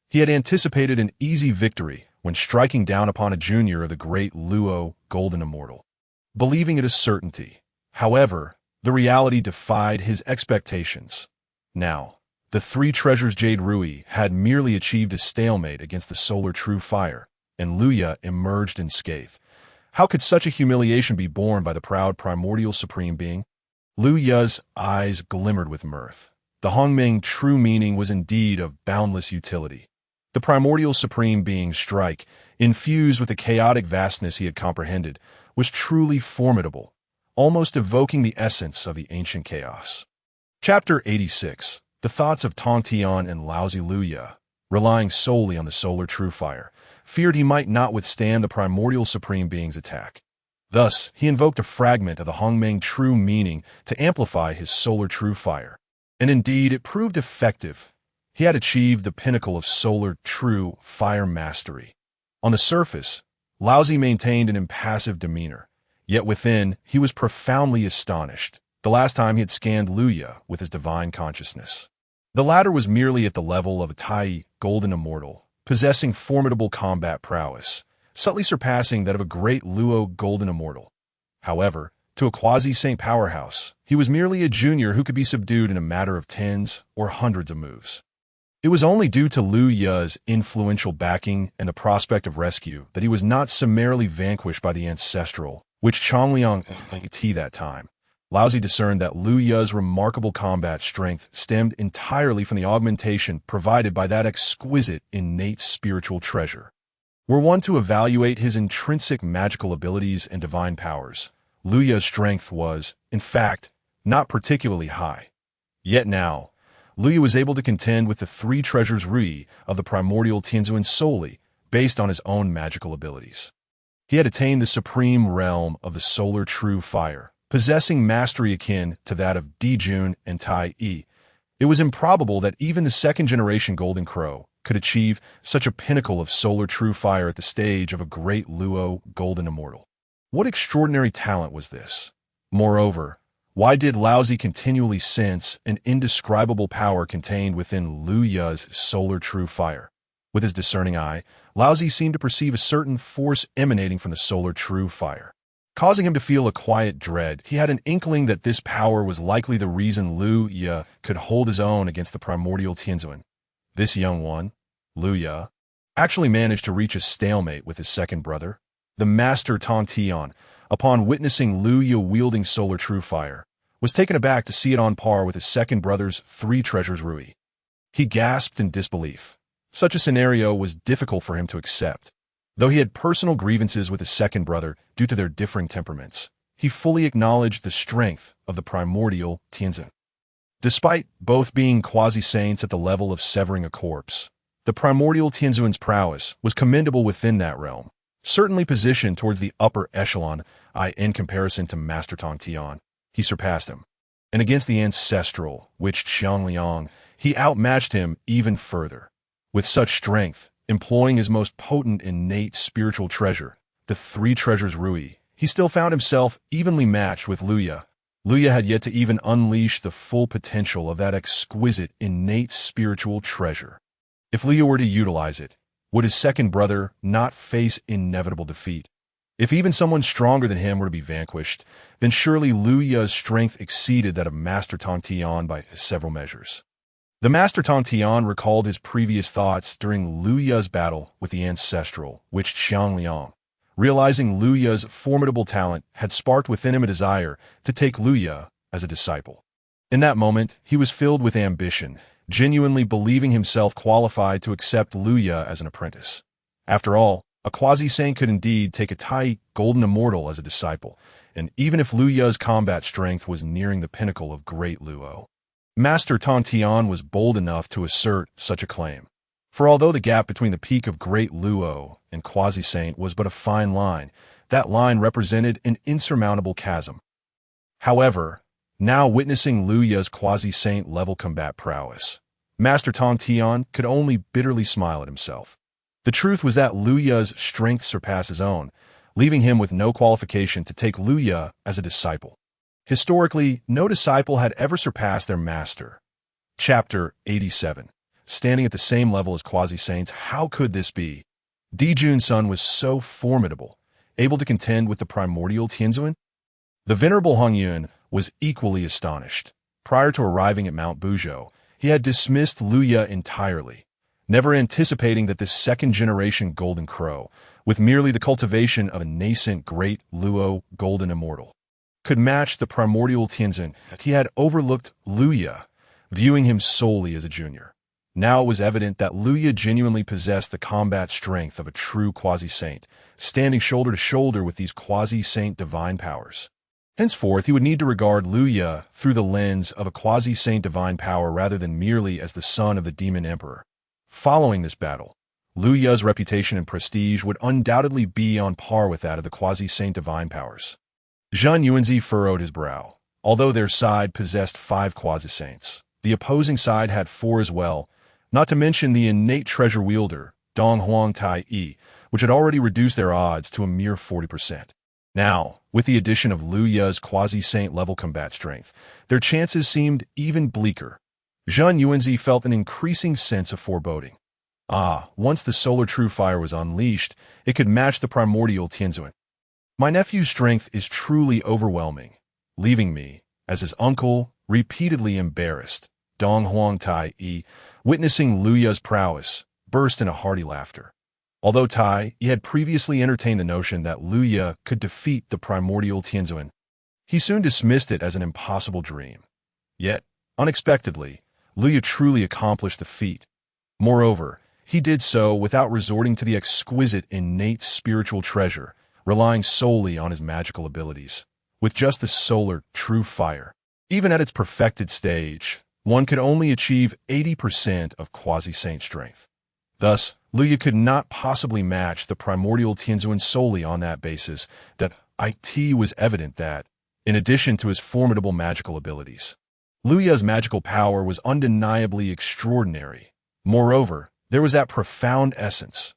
He had anticipated an easy victory when striking down upon a junior of the great Luo, golden immortal, believing it a certainty. However, the reality defied his expectations. Now, the 3 treasures Jade Rui had merely achieved a stalemate against the solar true fire, and Luya emerged unscathed. How could such a humiliation be borne by the proud primordial supreme being? Lu Ya's eyes glimmered with mirth. The Hongmeng True Meaning was indeed of boundless utility. The primordial supreme being's strike, infused with the chaotic vastness he had comprehended, was truly formidable, almost evoking the essence of the ancient chaos. Chapter 86. The thoughts of Tong Tian and lousy Lu Ya, relying solely on the solar true fire, feared he might not withstand the primordial supreme being's attack. Thus, he invoked a fragment of the Hongmeng True Meaning to amplify his solar true fire. And indeed, it proved effective. He had achieved the pinnacle of solar true fire mastery. On the surface, Laozi maintained an impassive demeanor, yet within, he was profoundly astonished. The last time he had scanned Luya with his divine consciousness, the latter was merely at the level of a Tai golden immortal, possessing formidable combat prowess, subtly surpassing that of a great Luo golden immortal. However, to a quasi-saint powerhouse, he was merely a junior who could be subdued in a matter of tens or hundreds of moves. It was only due to Lu Ya's influential backing and the prospect of rescue that he was not summarily vanquished by the ancestral, which Changliang T that time. Laozi discerned that Lu Ya's remarkable combat strength stemmed entirely from the augmentation provided by that exquisite innate spiritual treasure. Were one to evaluate his intrinsic magical abilities and divine powers, Lu Ya's strength was, in fact, not particularly high. Yet now, Lu Ya was able to contend with the 3 treasures Rui of the primordial Tianzuan solely based on his own magical abilities. He had attained the supreme realm of the solar true fire, possessing mastery akin to that of Di Jun and Tai Yi. It was improbable that even the 2nd-generation Golden Crow could achieve such a pinnacle of solar true fire at the stage of a great Luo golden immortal. What extraordinary talent was this? Moreover, why did Laozi continually sense an indescribable power contained within Lu Ya's solar true fire? With his discerning eye, Laozi seemed to perceive a certain force emanating from the solar true fire, causing him to feel a quiet dread. He had an inkling that this power was likely the reason Lu Ya could hold his own against the primordial Tianzuan. This young one, Lu Ya, actually managed to reach a stalemate with his second brother, the master Tong Tian. Upon witnessing Lu Ya wielding solar true fire, was taken aback to see it on par with his second brother's 3 treasures Rui. He gasped in disbelief. Such a scenario was difficult for him to accept. Though he had personal grievances with his second brother due to their differing temperaments, he fully acknowledged the strength of the primordial Tianzun. Despite both being quasi-saints at the level of severing a corpse, the primordial Tianzun's prowess was commendable within that realm. certainly positioned towards the upper echelon, in comparison to Master Tong Tian. He surpassed him. And against the ancestral witch Qiangliang, he outmatched him even further. With such strength, employing his most potent innate spiritual treasure, the three treasures Rui, he still found himself evenly matched with Luya. Luya had yet to even unleash the full potential of that exquisite innate spiritual treasure. If Luya were to utilize it, would his second brother not face inevitable defeat? If even someone stronger than him were to be vanquished, then surely Luya's strength exceeded that of Master Tong Tian by several measures. The Master Tong Tian recalled his previous thoughts during Luya's battle with the ancestral witch Qiangliang. Realizing Luya's formidable talent had sparked within him a desire to take Luya as a disciple. In that moment, he was filled with ambition, genuinely believing himself qualified to accept Luya as an apprentice. After all, a quasi-saint could indeed take a Tai golden immortal as a disciple, and even if Luya's combat strength was nearing the pinnacle of great Luo, Master Tong Tian was bold enough to assert such a claim. For although the gap between the peak of great Luo and quasi-saint was but a fine line, that line represented an insurmountable chasm. However, now witnessing Luya's quasi-saint level combat prowess, Master Tong Tian could only bitterly smile at himself. The truth was that Luya's strength surpassed his own, leaving him with no qualification to take Luya as a disciple. Historically, no disciple had ever surpassed their master. Chapter 87. Standing at the same level as quasi-saints, how could this be? Di Jun's son was so formidable, able to contend with the primordial Tianzuan? The venerable Hunyuan was equally astonished. Prior to arriving at Mount Buzhou, he had dismissed Luya entirely, never anticipating that this second-generation Golden Crow, with merely the cultivation of a nascent great Luo Golden Immortal, could match the primordial Tianzun. He had overlooked Luya, viewing him solely as a junior. Now it was evident that Luya genuinely possessed the combat strength of a true quasi-saint, standing shoulder to shoulder with these quasi-saint divine powers. Henceforth, he would need to regard Luya through the lens of a quasi-saint divine power rather than merely as the son of the Demon Emperor. Following this battle, Luya's reputation and prestige would undoubtedly be on par with that of the quasi-saint divine powers. Zhang Yuanzi furrowed his brow. Although their side possessed 5 quasi-saints, the opposing side had 4 as well, not to mention the innate treasure wielder, Dong Huang Tai Yi, which had already reduced their odds to a mere 40%. Now, with the addition of Luya's quasi-saint level combat strength, their chances seemed even bleaker. Zhang Yuanzi felt an increasing sense of foreboding. Once the solar true fire was unleashed, it could match the primordial Tianzuan. My nephew's strength is truly overwhelming, leaving me, as his uncle, repeatedly embarrassed. Dong Huang Tai Yi, witnessing Luya's prowess, burst into hearty laughter. Although Tai Yi had previously entertained the notion that Luya could defeat the primordial Tianzuan, he soon dismissed it as an impossible dream. Yet, unexpectedly, Luya truly accomplished the feat. Moreover, he did so without resorting to the exquisite innate spiritual treasure, relying solely on his magical abilities. With just the solar true fire, even at its perfected stage, one could only achieve 80% of quasi-saint strength. Thus, Luya could not possibly match the primordial Tianzuan solely on that basis. That it was evident that, in addition to his formidable magical abilities, Luya's magical power was undeniably extraordinary. Moreover, there was that profound essence.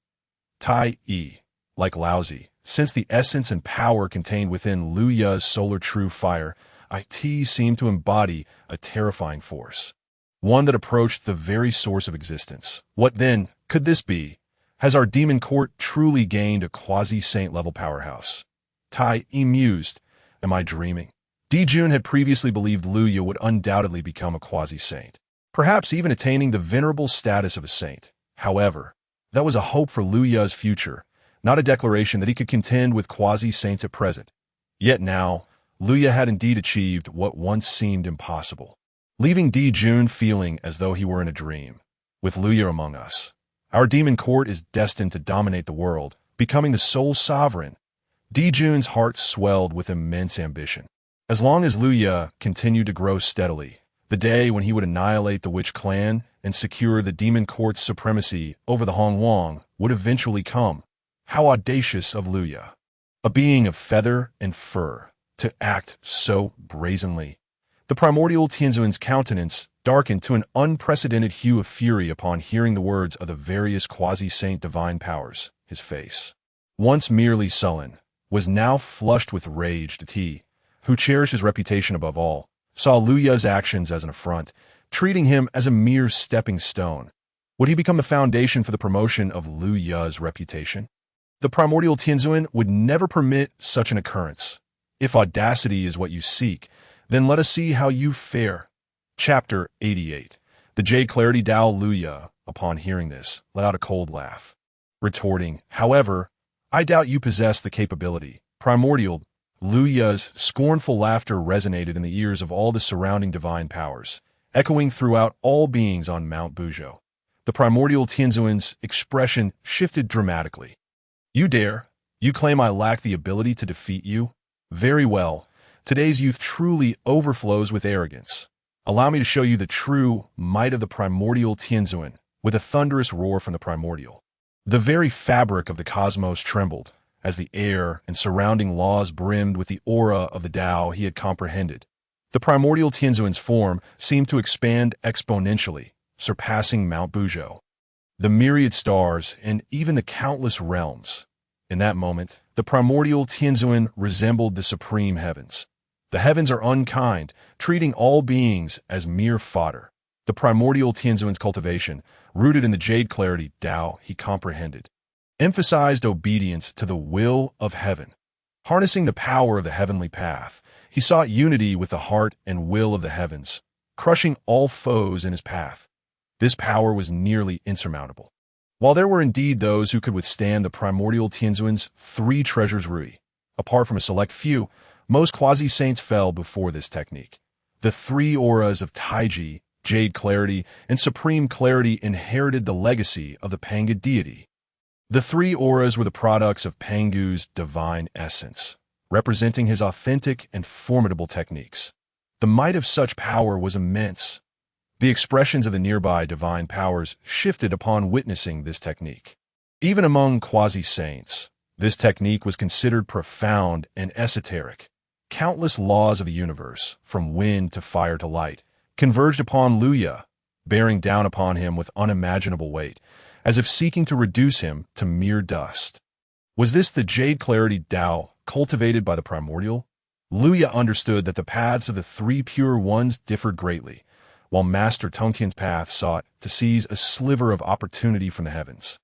Tai Yi, like Laozi, sensed the essence and power contained within Luya's solar true fire. It seemed to embody a terrifying force, one that approached the very source of existence. What then could this be? Has our demon court truly gained a quasi-saint level powerhouse? Tai Yi mused. Am I dreaming? Di Jun had previously believed Luya would undoubtedly become a quasi-saint, perhaps even attaining the venerable status of a saint. However, that was a hope for Luya's future, not a declaration that he could contend with quasi-saints at present. Yet now, Luya had indeed achieved what once seemed impossible, leaving Di Jun feeling as though he were in a dream. With Luya among us, our demon court is destined to dominate the world, becoming the sole sovereign. Di Jun's heart swelled with immense ambition. As long as Luya continued to grow steadily, the day when he would annihilate the witch clan and secure the demon court's supremacy over the Hongwang would eventually come. How audacious of Luya, a being of feather and fur, to act so brazenly. The primordial Tianzuan's countenance darkened to an unprecedented hue of fury upon hearing the words of the various quasi-saint divine powers. His face, once merely sullen, was now flushed with rage. He, who cherished his reputation above all, saw Luya's actions as an affront, treating him as a mere stepping stone. Would he become the foundation for the promotion of Luya's reputation? The primordial Tianzuan would never permit such an occurrence. If audacity is what you seek, then let us see how you fare. Chapter 88. The Jade Clarity Dao Luya, upon hearing this, let out a cold laugh, retorting, "However, I doubt you possess the capability." Primordial Luya's scornful laughter resonated in the ears of all the surrounding divine powers, echoing throughout all beings on Mount Buzhou. The primordial Tianzuan's expression shifted dramatically. "You dare? You claim I lack the ability to defeat you? Very well. Today's youth truly overflows with arrogance. Allow me to show you the true might of the primordial Tianzuan." With a thunderous roar from the primordial, the very fabric of the cosmos trembled, as the air and surrounding laws brimmed with the aura of the Tao he had comprehended. The primordial Tianzuan's form seemed to expand exponentially, surpassing Mount Buzhou, the myriad stars, and even the countless realms. In that moment, the primordial Tianzuan resembled the supreme heavens. The heavens are unkind, treating all beings as mere fodder. The primordial Tianzuan's cultivation, rooted in the Jade Clarity Dao he comprehended, emphasized obedience to the will of heaven. Harnessing the power of the heavenly path, he sought unity with the heart and will of the heavens, crushing all foes in his path. This power was nearly insurmountable. While there were indeed those who could withstand the primordial Tianzuan's three treasures Rui, apart from a select few, most quasi-saints fell before this technique. The three auras of Taiji, Jade Clarity, and Supreme Clarity inherited the legacy of the Pangu deity. The three auras were the products of Pangu's divine essence, representing his authentic and formidable techniques. The might of such power was immense. The expressions of the nearby divine powers shifted upon witnessing this technique. Even among quasi-saints, this technique was considered profound and esoteric. Countless laws of the universe, from wind to fire to light, converged upon Luya, bearing down upon him with unimaginable weight, as if seeking to reduce him to mere dust. Was this the Jade Clarity Dao cultivated by the primordial? Luya understood that the paths of the three pure ones differed greatly, while Master Tongtian's path sought to seize a sliver of opportunity from the heavens.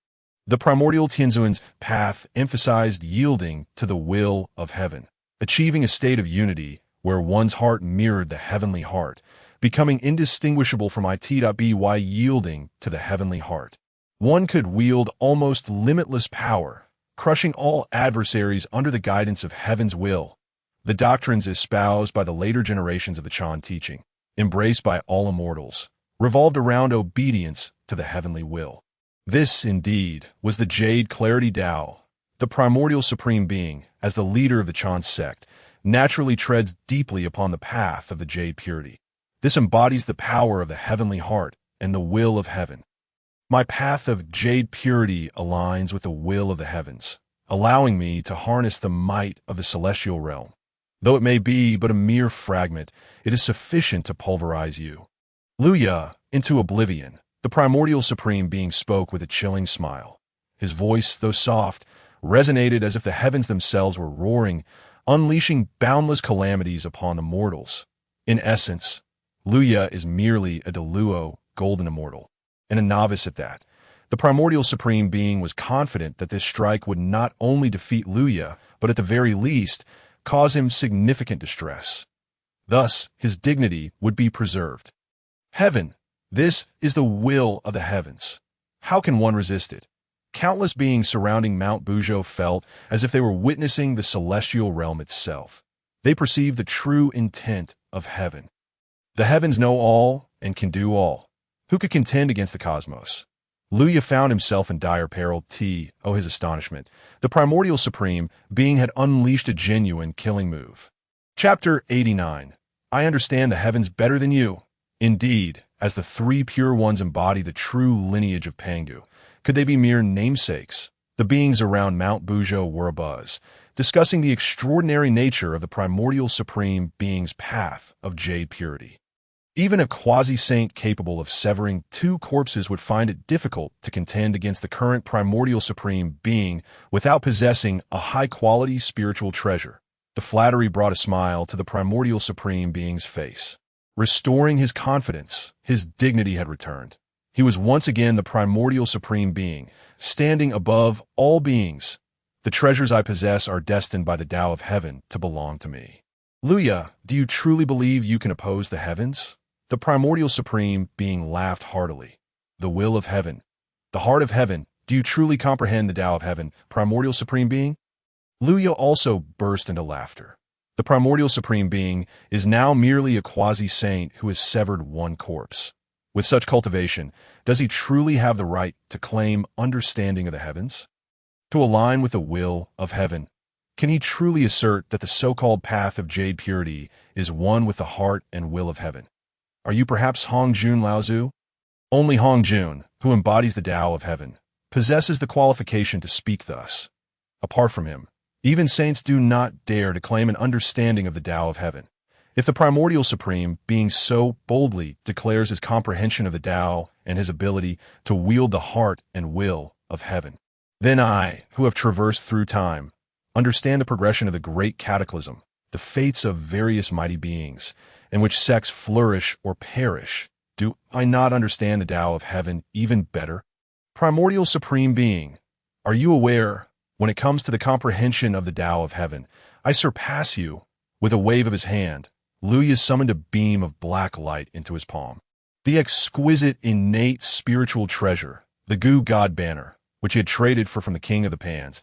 The primordial Tianzuan's path emphasized yielding to the will of heaven, achieving a state of unity where one's heart mirrored the heavenly heart, becoming indistinguishable from it by yielding to the heavenly heart. One could wield almost limitless power, crushing all adversaries under the guidance of heaven's will. The doctrines espoused by the later generations of the Chan teaching, embraced by all immortals, revolved around obedience to the heavenly will. This, indeed, was the Jade Clarity Dao. The primordial supreme being, as the leader of the Chan sect, naturally treads deeply upon the path of the Jade Purity. This embodies the power of the heavenly heart and the will of heaven. My path of Jade Purity aligns with the will of the heavens, allowing me to harness the might of the celestial realm. Though it may be but a mere fragment, it is sufficient to pulverize you. Luya, into oblivion, the primordial supreme being spoke with a chilling smile. His voice, though soft, resonated as if the heavens themselves were roaring, unleashing boundless calamities upon the mortals. In essence, Luya is merely a Deluo golden immortal, and a novice at that. The primordial supreme being was confident that this strike would not only defeat Luya, but at the very least, cause him significant distress. Thus, his dignity would be preserved. Heaven, this is the will of the heavens. How can one resist it? Countless beings surrounding Mount Buzhou felt as if they were witnessing the celestial realm itself. They perceived the true intent of heaven. The heavens know all and can do all. Who could contend against the cosmos? Luya found himself in dire peril. Oh, his astonishment. The primordial supreme being had unleashed a genuine killing move. Chapter 89. I understand the heavens better than you. Indeed, as the three pure ones embody the true lineage of Pangu, could they be mere namesakes? The beings around Mount Buzhou were abuzz, discussing the extraordinary nature of the primordial supreme being's path of jade purity. Even a quasi-saint capable of severing two corpses would find it difficult to contend against the current primordial supreme being without possessing a high-quality spiritual treasure. The flattery brought a smile to the primordial supreme being's face. Restoring his confidence, his dignity had returned. He was once again the primordial supreme being, standing above all beings. The treasures I possess are destined by the Tao of Heaven to belong to me. Luya, do you truly believe you can oppose the heavens? The primordial supreme being laughed heartily. The will of heaven, the heart of heaven, do you truly comprehend the Tao of Heaven, primordial supreme being? Luya also burst into laughter. The primordial supreme being is now merely a quasi-saint who has severed one corpse. With such cultivation, does he truly have the right to claim understanding of the heavens? To align with the will of heaven? Can he truly assert that the so-called path of jade purity is one with the heart and will of heaven? Are you perhaps Hongjun Laozu? Only Hongjun, who embodies the Tao of Heaven, possesses the qualification to speak thus. Apart from him, even saints do not dare to claim an understanding of the Tao of Heaven. If the primordial supreme being so boldly declares his comprehension of the Tao and his ability to wield the heart and will of heaven, then I, who have traversed through time, understand the progression of the great cataclysm, the fates of various mighty beings, in which sects flourish or perish. Do I not understand the Tao of Heaven even better? Primordial Supreme Being, are you aware, when it comes to the comprehension of the Tao of Heaven, I surpass you? With a wave of his hand, Luya summoned a beam of black light into his palm. The exquisite innate spiritual treasure, the Gu God Banner, which he had traded from the King of the Pans.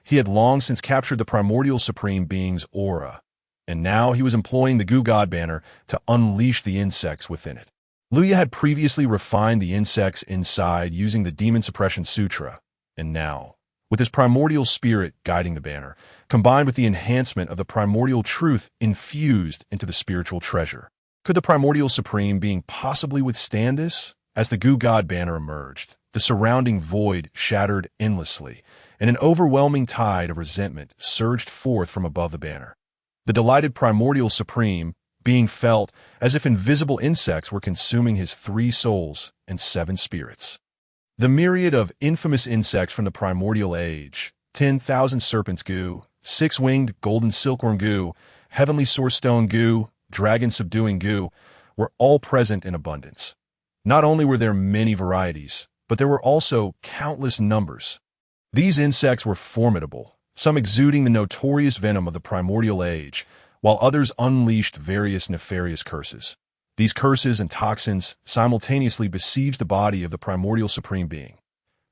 He had long since captured the primordial supreme being's aura, and now he was employing the Gu God Banner to unleash the insects within it. Luya had previously refined the insects inside using the Demon Suppression Sutra, and now, with his primordial spirit guiding the banner, combined with the enhancement of the primordial truth infused into the spiritual treasure, could the primordial supreme being possibly withstand this? As the Gu God Banner emerged, the surrounding void shattered endlessly, and an overwhelming tide of resentment surged forth from above the banner. The delighted primordial supreme being felt as if invisible insects were consuming his 3 souls and 7 spirits. The myriad of infamous insects from the primordial age, 10,000 serpents Gu, 6-winged golden silkworm Gu, heavenly source stone Gu, dragon subduing Gu, were all present in abundance. Not only were there many varieties, but there were also countless numbers. These insects were formidable, some exuding the notorious venom of the primordial age, while others unleashed various nefarious curses. These curses and toxins simultaneously besieged the body of the primordial supreme being.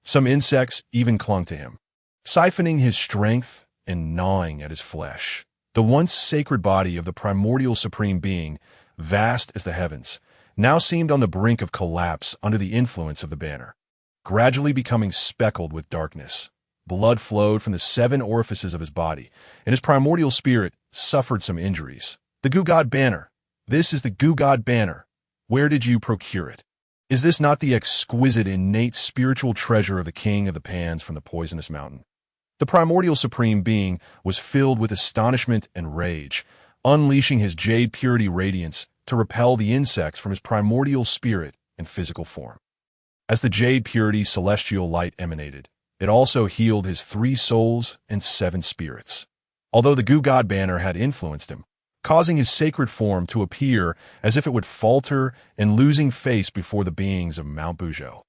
Some insects even clung to him, siphoning his strength and gnawing at his flesh. The once sacred body of the primordial supreme being, vast as the heavens, now seemed on the brink of collapse under the influence of the banner. Gradually becoming speckled with darkness, blood flowed from the 7 orifices of his body, and his primordial spirit suffered some injuries. The Gu God Banner. This is the Gu God Banner. Where did you procure it? Is this not the exquisite innate spiritual treasure of the King of the Pans from the poisonous mountain? The primordial supreme being was filled with astonishment and rage, unleashing his jade purity radiance to repel the insects from his primordial spirit and physical form. As the jade purity celestial light emanated, it also healed his 3 souls and 7 spirits. Although the Gu God Banner had influenced him, causing his sacred form to appear as if it would falter and losing face before the beings of Mount Buzhou.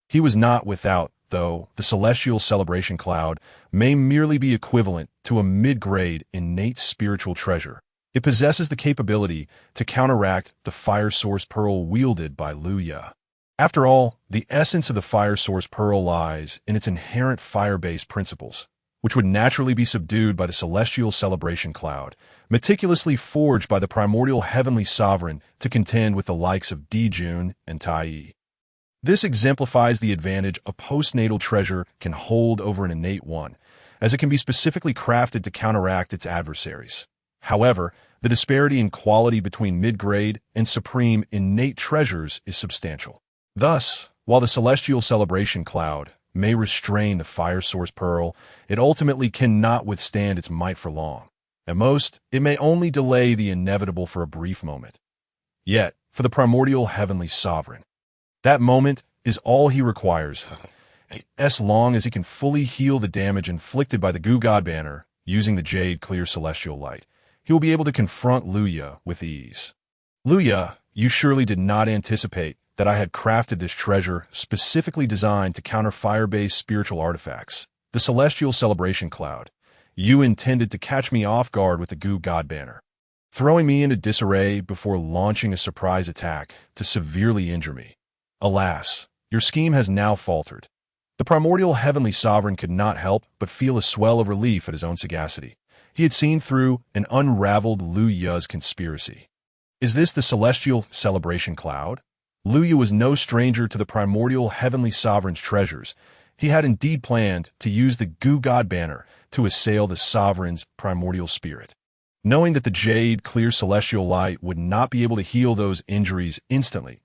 He was not without, though the celestial celebration cloud may merely be equivalent to a mid-grade innate spiritual treasure. It possesses the capability to counteract the fire source pearl wielded by Luya. After all, the essence of the fire source pearl lies in its inherent fire-based principles, which would naturally be subdued by the celestial celebration cloud, meticulously forged by the primordial heavenly sovereign to contend with the likes of Di Jun and Tai. This exemplifies the advantage a postnatal treasure can hold over an innate one, as it can be specifically crafted to counteract its adversaries. However, the disparity in quality between mid-grade and supreme innate treasures is substantial. Thus, while the celestial celebration cloud may restrain the fire source pearl, it ultimately cannot withstand its might for long. At most, it may only delay the inevitable for a brief moment. Yet, for the primordial heavenly sovereign, that moment is all he requires, as long as he can fully heal the damage inflicted by the Gu God banner using the jade clear celestial light. He will be able to confront Luya with ease. Luya, you surely did not anticipate that I had crafted this treasure specifically designed to counter fire-based spiritual artifacts, the celestial celebration cloud. You intended to catch me off guard with the Gu God banner, throwing me into disarray before launching a surprise attack to severely injure me. Alas, your scheme has now faltered. The primordial heavenly sovereign could not help but feel a swell of relief at his own sagacity. He had seen through and unraveled Luya's conspiracy. Is this the celestial celebration cloud? Luya was no stranger to the primordial heavenly sovereign's treasures. He had indeed planned to use the Gu God banner to assail the sovereign's primordial spirit. Knowing that the jade clear celestial light would not be able to heal those injuries instantly,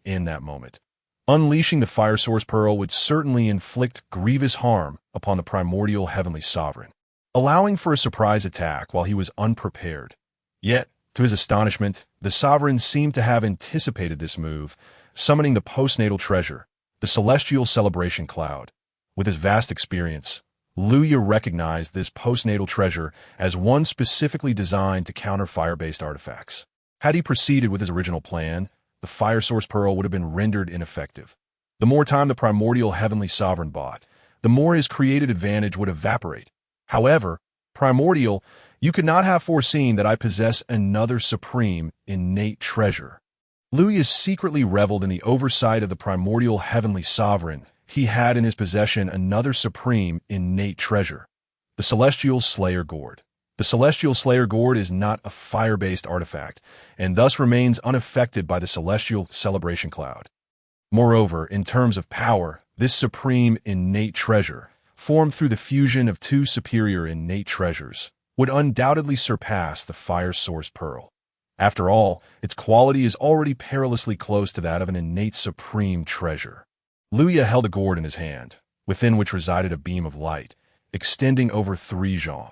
in that moment, unleashing the fire source pearl would certainly inflict grievous harm upon the primordial heavenly sovereign, allowing for a surprise attack while he was unprepared. Yet, to his astonishment, the sovereign seemed to have anticipated this move, summoning the postnatal treasure, the celestial celebration cloud. With his vast experience, Luya recognized this postnatal treasure as one specifically designed to counter fire-based artifacts. Had he proceeded with his original plan, the fire source pearl would have been rendered ineffective. The more time the primordial heavenly sovereign bought, the more his created advantage would evaporate. However, Primordial, you could not have foreseen that I possess another supreme, innate treasure. Luya secretly reveled in the oversight of the primordial heavenly sovereign. He had in his possession another supreme, innate treasure, the Celestial Slayer Gourd. The Celestial Slayer Gourd is not a fire-based artifact, and thus remains unaffected by the celestial celebration cloud. Moreover, in terms of power, this supreme, innate treasure, formed through the fusion of two superior innate treasures, would undoubtedly surpass the fire source pearl. After all, its quality is already perilously close to that of an innate supreme treasure. Luya held a gourd in his hand, within which resided a beam of light, extending over 3 zhong.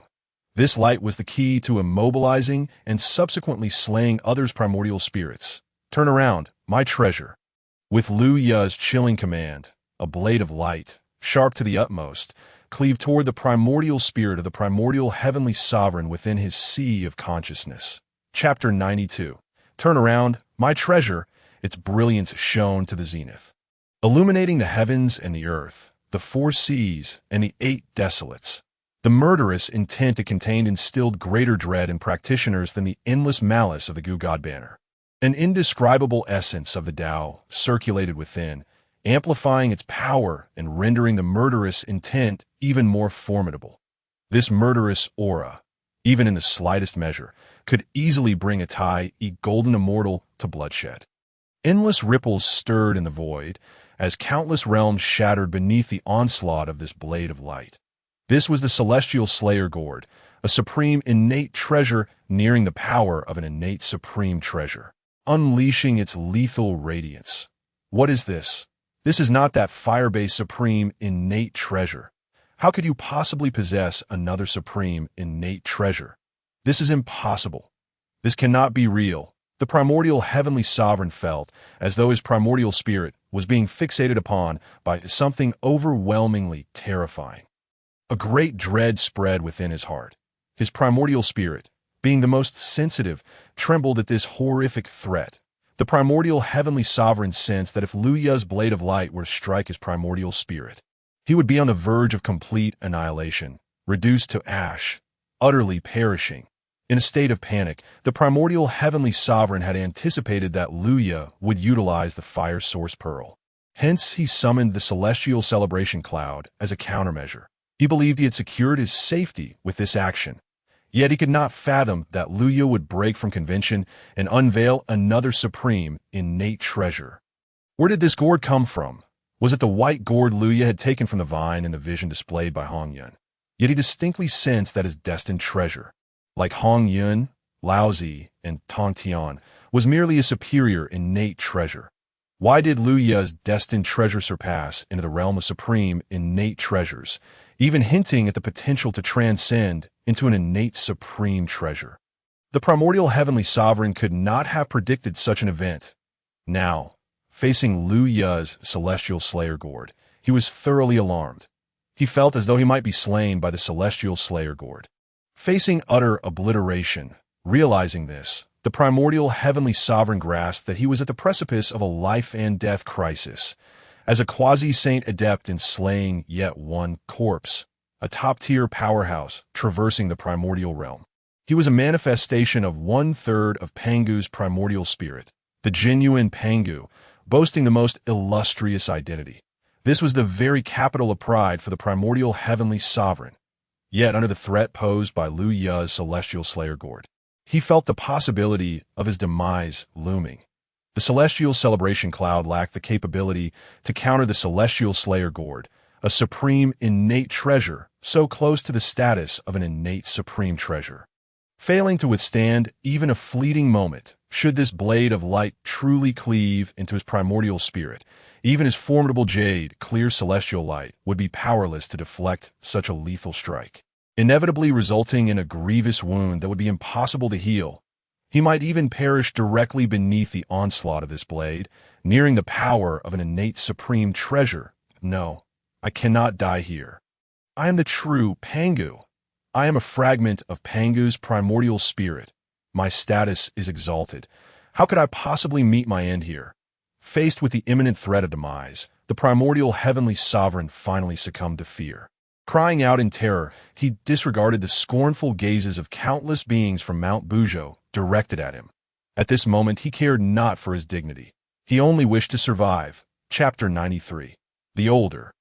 This light was the key to immobilizing and subsequently slaying others' primordial spirits. Turn around, my treasure. With Luya's chilling command, a blade of light, sharp to the utmost, cleaved toward the primordial spirit of the primordial heavenly sovereign within his sea of consciousness. Chapter 92. Turn around, my treasure. Its brilliance shone to the zenith, illuminating the heavens and the earth, the 4 seas and the 8 desolates. The murderous intent it contained instilled greater dread in practitioners than the endless malice of the Gu God banner. An indescribable essence of the Tao circulated within, amplifying its power and rendering the murderous intent even more formidable. This murderous aura, even in the slightest measure, could easily bring a golden immortal to bloodshed. Endless ripples stirred in the void, as countless realms shattered beneath the onslaught of this blade of light. This was the Celestial Slayer Gourd, a supreme innate treasure nearing the power of an innate supreme treasure, unleashing its lethal radiance. What is this? This is not that fire-based supreme innate treasure. How could you possibly possess another supreme innate treasure? This is impossible. This cannot be real. The primordial heavenly sovereign felt as though his primordial spirit was being fixated upon by something overwhelmingly terrifying. A great dread spread within his heart. His primordial spirit, being the most sensitive, trembled at this horrific threat. The primordial heavenly sovereign sensed that if Luya's blade of light were to strike his primordial spirit, he would be on the verge of complete annihilation, reduced to ash, utterly perishing. In a state of panic, the primordial heavenly sovereign had anticipated that Luya would utilize the fire source pearl. Hence, he summoned the celestial celebration cloud as a countermeasure. He believed he had secured his safety with this action. Yet he could not fathom that Luya would break from convention and unveil another supreme, innate treasure. Where did this gourd come from? Was it the white gourd Luya had taken from the vine in the vision displayed by Hongyuan? Yet he distinctly sensed that his destined treasure, like Hongyuan, Laozi, and Tongtian, was merely a superior, innate treasure. Why did Lu Ye's destined treasure surpass into the realm of supreme innate treasures, even hinting at the potential to transcend into an innate supreme treasure? The primordial heavenly sovereign could not have predicted such an event. Now, facing Lu Ye's celestial slayer gourd, he was thoroughly alarmed. He felt as though he might be slain by the celestial slayer gourd. Facing utter obliteration, realizing this, the primordial heavenly sovereign grasped that he was at the precipice of a life and death crisis. As a quasi-saint adept in slaying yet one corpse, a top-tier powerhouse traversing the primordial realm, he was a manifestation of 1/3 of Pangu's primordial spirit, the genuine Pangu, boasting the most illustrious identity. This was the very capital of pride for the primordial heavenly sovereign. Yet under the threat posed by Lu Ye's celestial slayer gourd, he felt the possibility of his demise looming. The celestial celebration cloud lacked the capability to counter the celestial slayer gourd, a supreme innate treasure so close to the status of an innate supreme treasure. Failing to withstand even a fleeting moment, should this blade of light truly cleave into his primordial spirit, even his formidable jade, clear celestial light, would be powerless to deflect such a lethal strike, inevitably resulting in a grievous wound that would be impossible to heal. He might even perish directly beneath the onslaught of this blade, nearing the power of an innate supreme treasure. No, I cannot die here. I am the true Pangu. I am a fragment of Pangu's primordial spirit. My status is exalted. How could I possibly meet my end here? Faced with the imminent threat of demise, the primordial heavenly sovereign finally succumbed to fear. Crying out in terror, he disregarded the scornful gazes of countless beings from Mount Buzhou directed at him. At this moment, he cared not for his dignity. He only wished to survive. Chapter 93. The Older.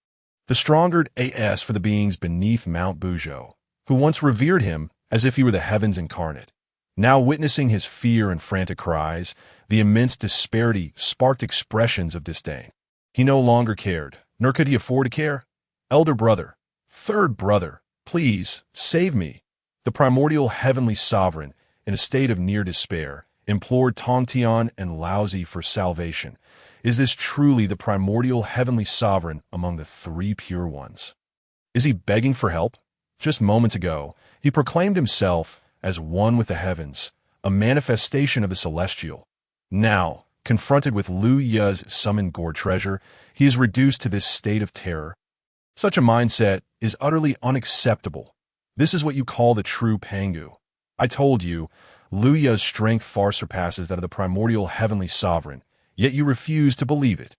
The stronger as for the beings beneath Mount Buzhou, who once revered him as if he were the heavens incarnate. Now witnessing his fear and frantic cries, the immense disparity sparked expressions of disdain. He no longer cared, nor could he afford to care. Elder brother, third brother, please, save me. The primordial heavenly sovereign, in a state of near despair, implored Tongtian and Laozi for salvation. Is this truly the primordial heavenly sovereign among the three pure ones? Is he begging for help? Just moments ago, he proclaimed himself as one with the heavens, a manifestation of the celestial. Now, confronted with Lu Ye's summoned gourd treasure, he is reduced to this state of terror. Such a mindset is utterly unacceptable. This is what you call the true Pangu. I told you, Lu Ye's strength far surpasses that of the primordial heavenly sovereign, yet you refuse to believe it.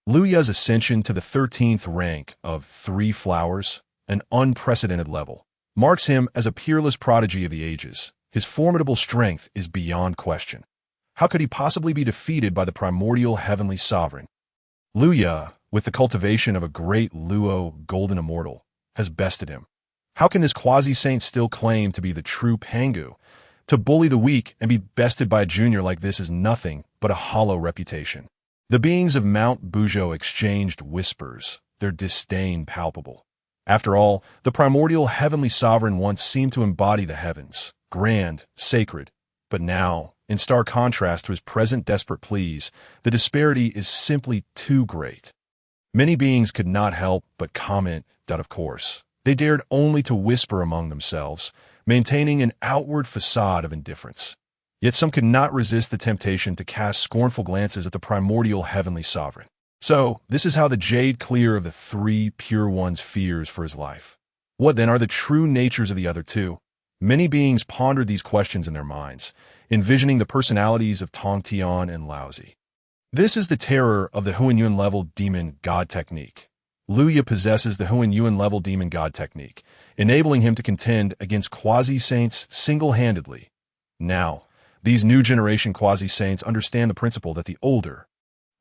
Lu Ye's ascension to the 13th rank of 3 flowers, an unprecedented level, marks him as a peerless prodigy of the ages. His formidable strength is beyond question. How could he possibly be defeated by the primordial heavenly sovereign? Lu Ye, with the cultivation of a great Luo golden immortal, has bested him. How can this quasi-saint still claim to be the true Pangu? To bully the weak and be bested by a junior like this is nothing but a hollow reputation. The beings of Mount Buzhou exchanged whispers, their disdain palpable. After all, the primordial heavenly sovereign once seemed to embody the heavens, grand, sacred, but now, in stark contrast to his present desperate pleas, the disparity is simply too great. Many beings could not help but comment that, of course, they dared only to whisper among themselves, maintaining an outward facade of indifference. Yet some could not resist the temptation to cast scornful glances at the primordial heavenly sovereign. So, this is how the jade clear of the 3 pure ones fears for his life. What then are the true natures of the other 2? Many beings pondered these questions in their minds, envisioning the personalities of Tongtian and Laozi. This is the terror of the Hunyuan level demon god technique. Lu Ye possesses the Hunyuan level demon god technique, enabling him to contend against quasi-saints single-handedly. Now, these new generation quasi-saints understand the principle that the older,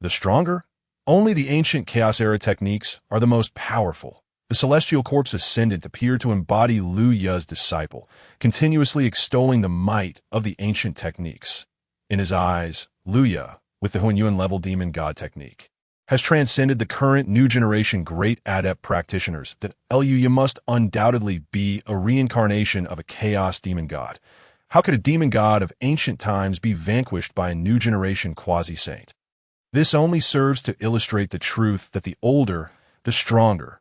the stronger, only the ancient Chaos-era techniques are the most powerful. The celestial corpse ascendant appeared to embody Lu Ye's disciple, continuously extolling the might of the ancient techniques. In his eyes, Lu Ye, with the Hunyuan level demon god technique, has transcended the current new generation great adept practitioners. That Lu Ye must undoubtedly be a reincarnation of a chaos demon god. How could a demon god of ancient times be vanquished by a new generation quasi-saint? This only serves to illustrate the truth that the older, the stronger.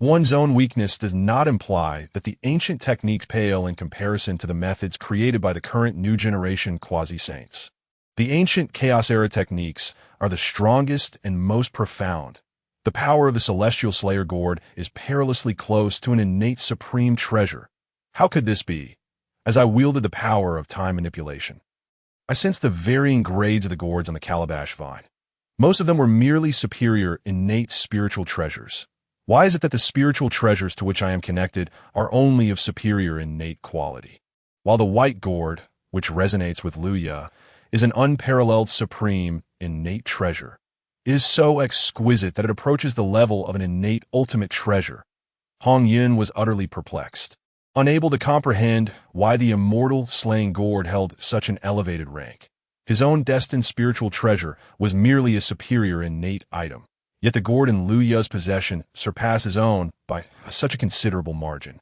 One's own weakness does not imply that the ancient techniques pale in comparison to the methods created by the current new generation quasi-saints. The ancient Chaos-era techniques are the strongest and most profound. The power of the Celestial Slayer Gourd is perilously close to an innate supreme treasure. How could this be? As I wielded the power of time manipulation, I sensed the varying grades of the gourds on the calabash vine. Most of them were merely superior, innate spiritual treasures. Why is it that the spiritual treasures to which I am connected are only of superior innate quality, while the white gourd, which resonates with Luya, is an unparalleled supreme innate treasure, is so exquisite that it approaches the level of an innate ultimate treasure? Hunyuan was utterly perplexed, unable to comprehend why the immortal slaying gourd held such an elevated rank. His own destined spiritual treasure was merely a superior innate item. Yet the gourd in Luya's possession surpassed his own by such a considerable margin.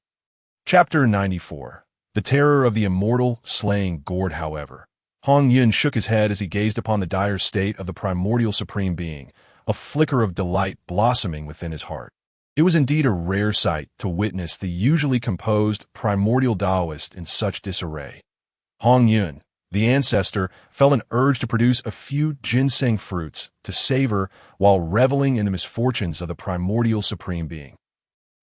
Chapter 94. The Terror of the Immortal Slaying Gourd. However, Hunyuan shook his head as he gazed upon the dire state of the primordial supreme being, a flicker of delight blossoming within his heart. It was indeed a rare sight to witness the usually composed primordial Taoist in such disarray. Hunyuan, the ancestor, felt an urge to produce a few ginseng fruits to savor while reveling in the misfortunes of the primordial supreme being.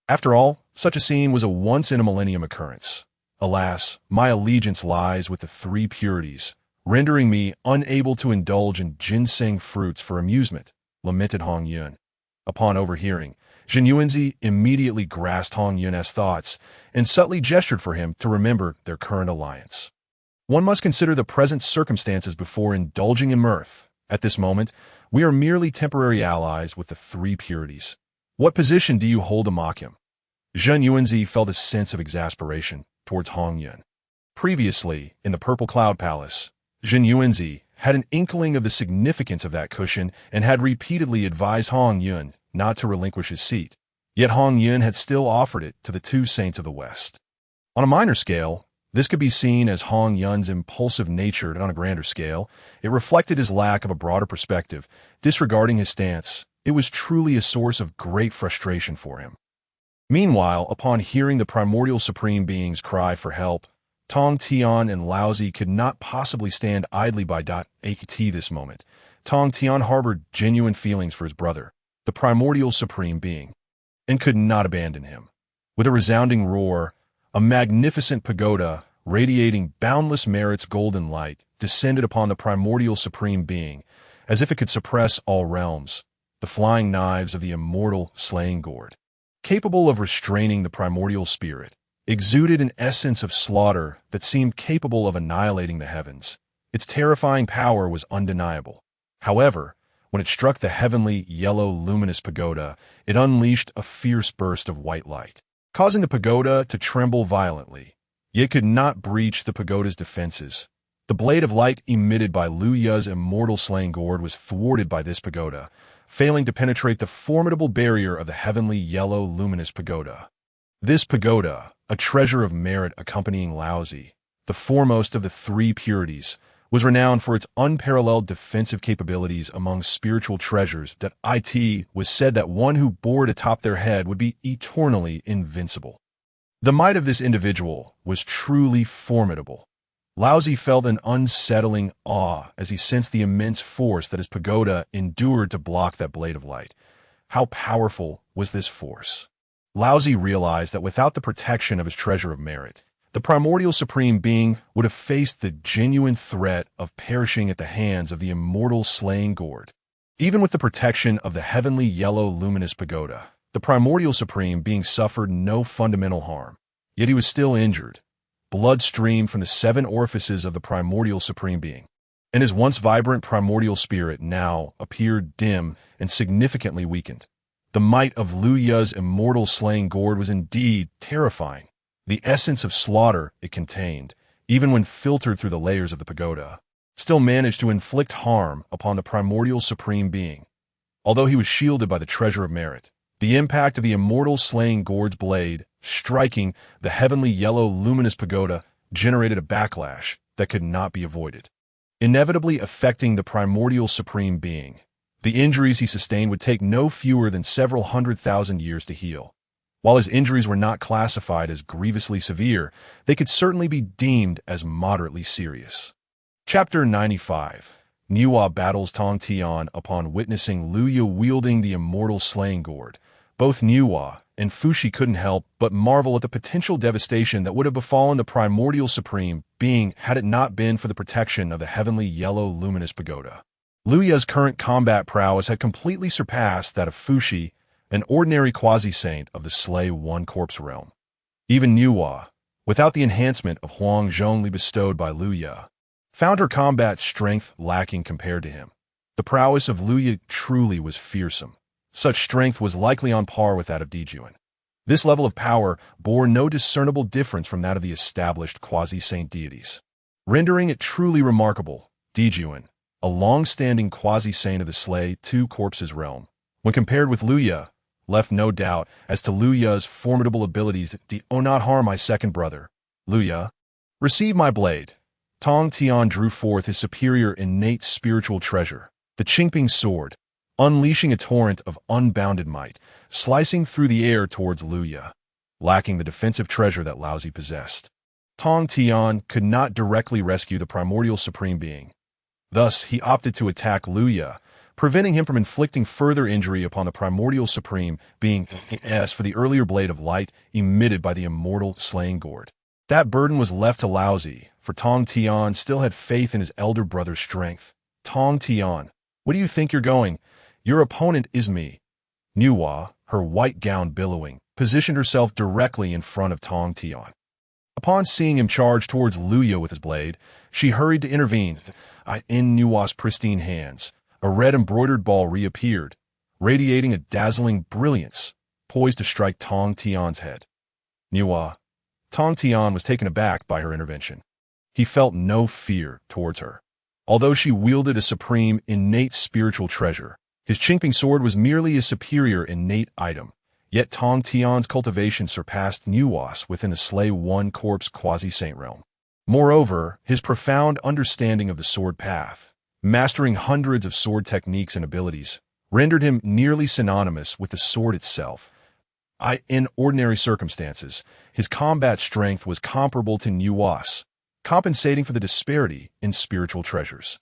After all, such a scene was a once-in-a-millennium occurrence. Alas, my allegiance lies with the three purities, rendering me unable to indulge in ginseng fruits for amusement, lamented Hunyuan. Upon overhearing, Hunyuan immediately grasped Hunyuan's thoughts and subtly gestured for him to remember their current alliance. One must consider the present circumstances before indulging in mirth. At this moment, we are merely temporary allies with the three purities. What position do you hold to mock him? Hunyuan felt a sense of exasperation towards Hunyuan. Previously, in the Purple Cloud Palace, Hunyuan had an inkling of the significance of that cushion and had repeatedly advised Hunyuan not to relinquish his seat. Yet Hunyuan had still offered it to the two saints of the West. On a minor scale, this could be seen as Hunyuan's impulsive nature, and on a grander scale, it reflected his lack of a broader perspective. Disregarding his stance, it was truly a source of great frustration for him. Meanwhile, upon hearing the primordial supreme being's cry for help, Tong Tian and Laozi could not possibly stand idly by. At this moment, Tong Tian harbored genuine feelings for his brother, the primordial supreme being, and could not abandon him. With a resounding roar, a magnificent pagoda, radiating boundless merit's golden light, descended upon the primordial supreme being, as if it could suppress all realms. The flying knives of the immortal slaying gourd, capable of restraining the primordial spirit, exuded an essence of slaughter that seemed capable of annihilating the heavens. Its terrifying power was undeniable. However, when it struck the heavenly, yellow, luminous pagoda, it unleashed a fierce burst of white light, causing the pagoda to tremble violently. Yet could not breach the pagoda's defenses. The blade of light emitted by Luya's immortal slaying gourd was thwarted by this pagoda, failing to penetrate the formidable barrier of the heavenly, yellow, luminous pagoda. This pagoda, a treasure of merit accompanying Laozi, the foremost of the three purities, was renowned for its unparalleled defensive capabilities among spiritual treasures. That it was said that one who bore it atop their head would be eternally invincible. The might of this individual was truly formidable. Laozi felt an unsettling awe as he sensed the immense force that his pagoda endured to block that blade of light. How powerful was this force? Laozi realized that without the protection of his treasure of merit, the primordial supreme being would have faced the genuine threat of perishing at the hands of the immortal slaying gourd. Even with the protection of the heavenly yellow luminous pagoda, the primordial supreme being suffered no fundamental harm. Yet he was still injured. Blood streamed from the 7 orifices of the primordial supreme being, and his once vibrant primordial spirit now appeared dim and significantly weakened. The might of Luya's immortal slaying gourd was indeed terrifying. The essence of slaughter it contained, even when filtered through the layers of the pagoda, still managed to inflict harm upon the primordial supreme being. Although he was shielded by the treasure of merit, the impact of the immortal slaying gourd's blade, striking the heavenly yellow luminous pagoda, generated a backlash that could not be avoided, inevitably affecting the primordial supreme being. The injuries he sustained would take no fewer than several 100,000 years to heal. While his injuries were not classified as grievously severe, they could certainly be deemed as moderately serious. Chapter 95. Nuwa battles Tong Tian upon witnessing Luya wielding the immortal slaying gourd. Both Nuwa and Fushi couldn't help but marvel at the potential devastation that would have befallen the primordial supreme being had it not been for the protection of the heavenly yellow luminous pagoda. Luya's current combat prowess had completely surpassed that of Fushi, an ordinary quasi-saint of the Slay One Corpse realm. Even Nuwa, without the enhancement of Huang Zhongli bestowed by Luya, found her combat strength lacking compared to him. The prowess of Luya truly was fearsome. Such strength was likely on par with that of Di Jun. This level of power bore no discernible difference from that of the established quasi-saint deities. Rendering it truly remarkable, Di Jun, a long-standing quasi-saint of the Slay Two Corpses realm, when compared with Luya, left no doubt as to Luya's formidable abilities. "Oh, not harm my second brother. Luya, receive my blade." Tong Tian drew forth his superior innate spiritual treasure, the Qingping sword, unleashing a torrent of unbounded might, slicing through the air towards Luya, lacking the defensive treasure that Laozi possessed. Tong Tian could not directly rescue the primordial supreme being. Thus, he opted to attack Luya, preventing him from inflicting further injury upon the primordial supreme being as for the earlier blade of light emitted by the immortal slaying gourd. That burden was left to Laozi, for Tong Tian still had faith in his elder brother's strength. "Tong Tian, what do you think you're going? Your opponent is me." Nuwa, her white gown billowing, positioned herself directly in front of Tong Tian. Upon seeing him charge towards Luya with his blade, she hurried to intervene. In Nuwa's pristine hands, a red embroidered ball reappeared, radiating a dazzling brilliance, poised to strike Tong Tian's head. Tong Tian was taken aback by her intervention. He felt no fear towards her. Although she wielded a supreme, innate spiritual treasure, his Qingping sword was merely a superior innate item. Yet Tong Tian's cultivation surpassed Nuwa's within the Slay One Corpse quasi-saint realm. Moreover, his profound understanding of the sword path, mastering hundreds of sword techniques and abilities, rendered him nearly synonymous with the sword itself. In ordinary circumstances, his combat strength was comparable to Nuwa's, compensating for the disparity in spiritual treasures.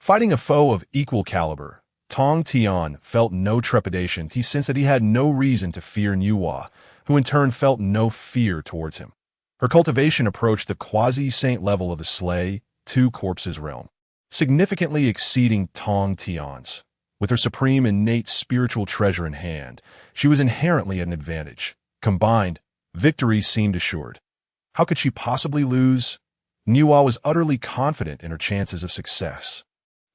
Fighting a foe of equal caliber, Tong Tian felt no trepidation. He sensed that he had no reason to fear Nuwa, who in turn felt no fear towards him. Her cultivation approached the quasi-saint level of the Slay Two Corpses realm, significantly exceeding Tong Tian's. With her supreme innate spiritual treasure in hand, she was inherently at an advantage. Combined, victory seemed assured. How could she possibly lose? Nuwa was utterly confident in her chances of success.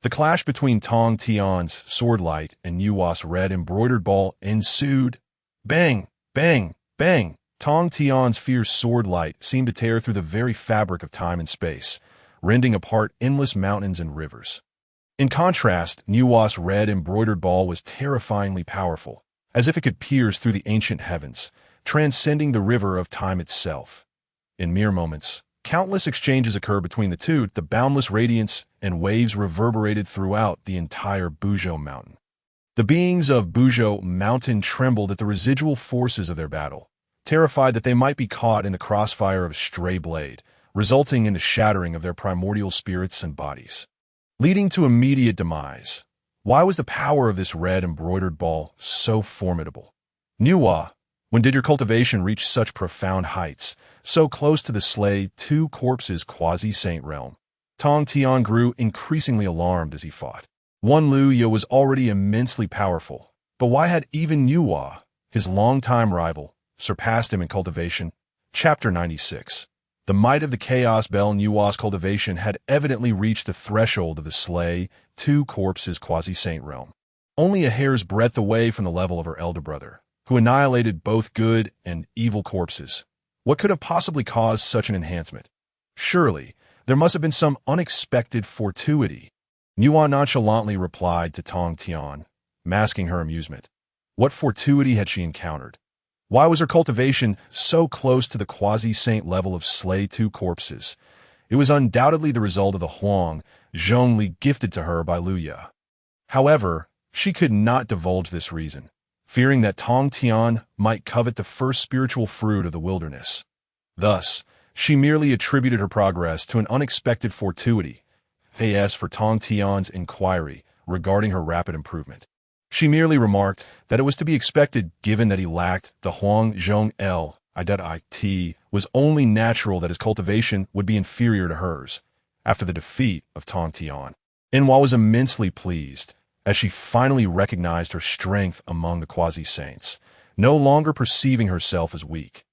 The clash between Tong Tian's sword light and Nuwa's red embroidered ball ensued. Bang! Bang! Bang! Tong Tian's fierce sword light seemed to tear through the very fabric of time and space, rending apart endless mountains and rivers. In contrast, Nuwa's red embroidered ball was terrifyingly powerful, as if it could pierce through the ancient heavens, transcending the river of time itself. In mere moments, countless exchanges occurred between the two. The boundless radiance and waves reverberated throughout the entire Buzhou Mountain. The beings of Buzhou Mountain trembled at the residual forces of their battle, terrified that they might be caught in the crossfire of a stray blade, resulting in the shattering of their primordial spirits and bodies, leading to immediate demise. Why was the power of this red embroidered ball so formidable? Nuwa, when did your cultivation reach such profound heights, so close to the Slay Two Corpses quasi-saint realm? Tong Tian grew increasingly alarmed as he fought. Luya was already immensely powerful, but why had even Nuwa, his longtime rival, surpassed him in cultivation? Chapter 96. The might of the Chaos Bell. Nuwa's cultivation had evidently reached the threshold of the Slay Two Corpses quasi-saint realm, only a hair's breadth away from the level of her elder brother, who annihilated both good and evil corpses. What could have possibly caused such an enhancement? Surely, there must have been some unexpected fortuity. Nuwa nonchalantly replied to Tong Tian, masking her amusement. What fortuity had she encountered? Why was her cultivation so close to the quasi-saint level of Slay Two Corpses? It was undoubtedly the result of the Huang Zhongli gifted to her by Luya. However, She could not divulge this reason, fearing that Tong Tian might covet the first spiritual fruit of the wilderness. Thus, she merely attributed her progress to an unexpected fortuity, as for Tong Tian's inquiry regarding her rapid improvement. She merely remarked that it was to be expected given that he lacked the Huang Zhong L. It was only natural that his cultivation would be inferior to hers after the defeat of Tong Tian. Inhua was immensely pleased as she finally recognized her strength among the quasi-saints, no longer perceiving herself as weak.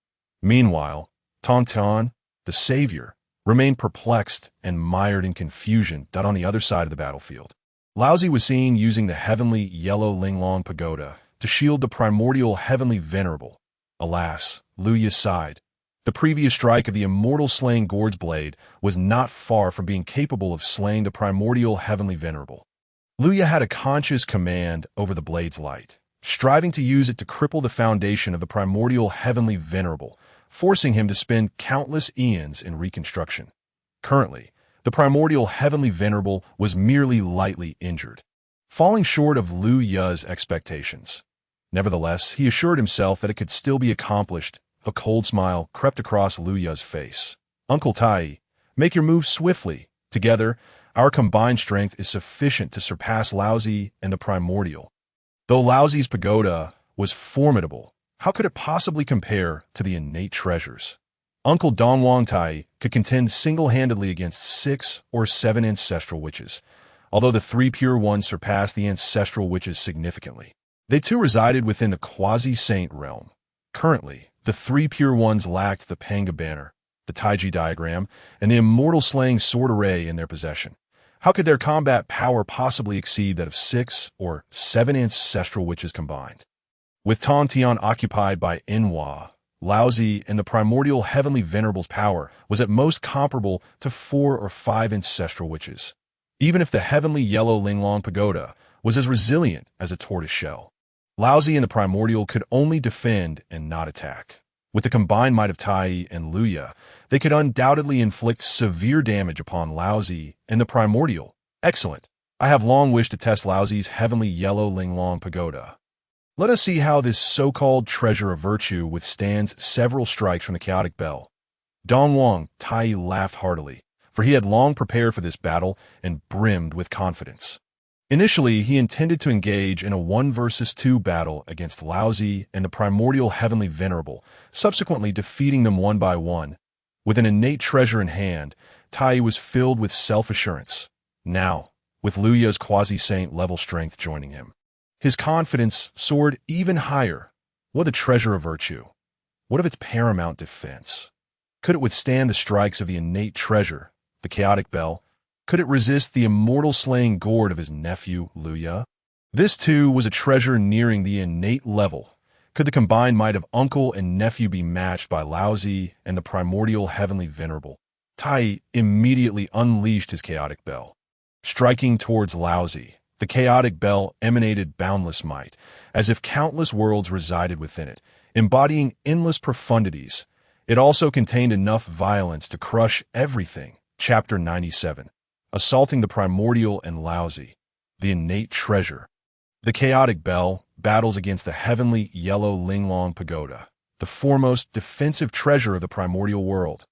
Meanwhile, Tong Tian, the savior, remained perplexed and mired in confusion on the other side of the battlefield. Laozi was seen using the heavenly yellow Linglong pagoda to shield the primordial heavenly venerable. Alas, Luya sighed. The previous strike of the immortal slaying Gord's blade was not far from being capable of slaying the primordial heavenly venerable. Luya had a conscious command over the blade's light, striving to use it to cripple the foundation of the primordial heavenly venerable, forcing him to spend countless eons in reconstruction. Currently, the primordial heavenly venerable was merely lightly injured, falling short of Lu Ya's expectations. Nevertheless, he assured himself that it could still be accomplished. A cold smile crept across Lu Ya's face. Uncle Tai, make your move swiftly. Together, our combined strength is sufficient to surpass Laozi and the primordial. Though Laozi's pagoda was formidable, how could it possibly compare to the innate treasures? Uncle Dongwang Tai could contend single-handedly against 6 or 7 ancestral witches, although the 3 pure ones surpassed the ancestral witches significantly. They too resided within the quasi-saint realm. Currently, the 3 pure ones lacked the Pangu banner, the Taiji diagram, and the immortal slaying sword array in their possession. How could their combat power possibly exceed that of 6 or 7 ancestral witches combined? With Tong Tian occupied by Inhua, Laozi and the primordial heavenly venerable's power was at most comparable to 4 or 5 ancestral witches, even if the heavenly yellow Linglong pagoda was as resilient as a tortoise shell. Laozi and the primordial could only defend and not attack. With the combined might of Tai and Luya, they could undoubtedly inflict severe damage upon Laozi and the primordial. Excellent. I have long wished to test Laozi's heavenly yellow Linglong pagoda. Let us see how this so-called treasure of virtue withstands several strikes from the chaotic bell. Dongwang Tai laughed heartily, for he had long prepared for this battle and brimmed with confidence. Initially, he intended to engage in a 1 versus 2 battle against Laozi and the primordial heavenly venerable, subsequently defeating them one by one. With an innate treasure in hand, Tai was filled with self-assurance. Now, with Luya's quasi-saint level strength joining him, his confidence soared even higher. What a treasure of virtue! What of its paramount defense? Could it withstand the strikes of the innate treasure, the chaotic bell? Could it resist the immortal slaying gourd of his nephew, Luya? This, too, was a treasure nearing the innate level. Could the combined might of uncle and nephew be matched by Laozi and the primordial heavenly venerable? Tai immediately unleashed his chaotic bell. Striking towards Laozi, the chaotic bell emanated boundless might, as if countless worlds resided within it, embodying endless profundities. It also contained enough violence to crush everything. Chapter 97. Assaulting the primordial and Laozi, the innate treasure. The chaotic bell battles against the heavenly yellow Linglong pagoda, the foremost defensive treasure of the primordial world.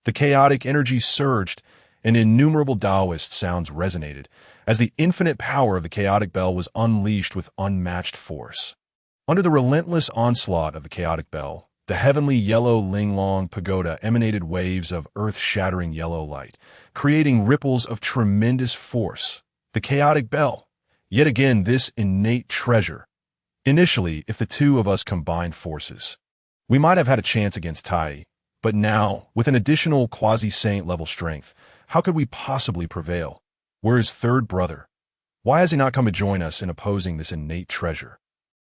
The chaotic energy surged, and innumerable Taoist sounds resonated, as the infinite power of the chaotic bell was unleashed with unmatched force. Under the relentless onslaught of the chaotic bell, the heavenly yellow Linglong pagoda emanated waves of earth-shattering yellow light, creating ripples of tremendous force. The chaotic bell, yet again this innate treasure. Initially, if the two of us combined forces, we might have had a chance against Tai, but now, with an additional quasi-saint level strength, how could we possibly prevail? Where is third brother? Why has he not come to join us in opposing this innate treasure?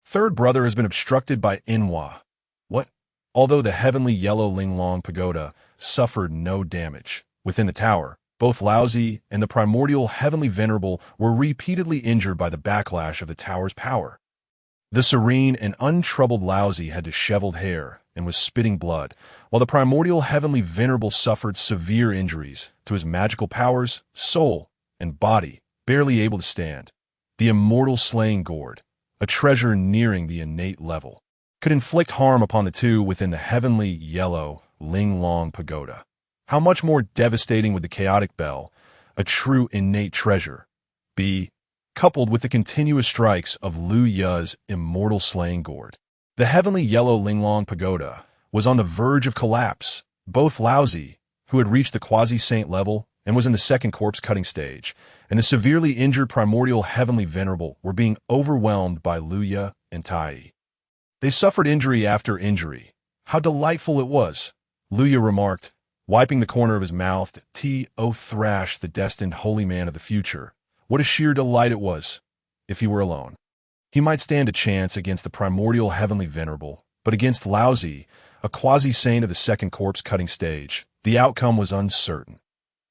Third brother has been obstructed by Inhua. What? Although the heavenly yellow Linglong pagoda suffered no damage, within the tower, both Laozi and the primordial heavenly venerable were repeatedly injured by the backlash of the tower's power. The serene and untroubled Laozi had disheveled hair and was spitting blood, while the primordial heavenly venerable suffered severe injuries to his magical powers, soul, and body, barely able to stand. the immortal slaying gourd, a treasure nearing the innate level, could inflict harm upon the two within the heavenly yellow Ling Long pagoda. How much more devastating would the chaotic bell, a true innate treasure, be, coupled with the continuous strikes of Lu Ye's immortal slaying gourd? The heavenly yellow Linglong pagoda was on the verge of collapse. Both Laozi, who had reached the quasi-saint level and was in the second corpse-cutting stage, and the severely injured primordial heavenly venerable were being overwhelmed by Lu Ye and Tai. They suffered injury after injury. How delightful it was, Lu Ye remarked, wiping the corner of his mouth. T.O. Thrash, the destined holy man of the future. What a sheer delight it was, if he were alone. He might stand a chance against the primordial heavenly venerable, but against Laozi, a quasi-saint of the second corpse-cutting stage, the outcome was uncertain.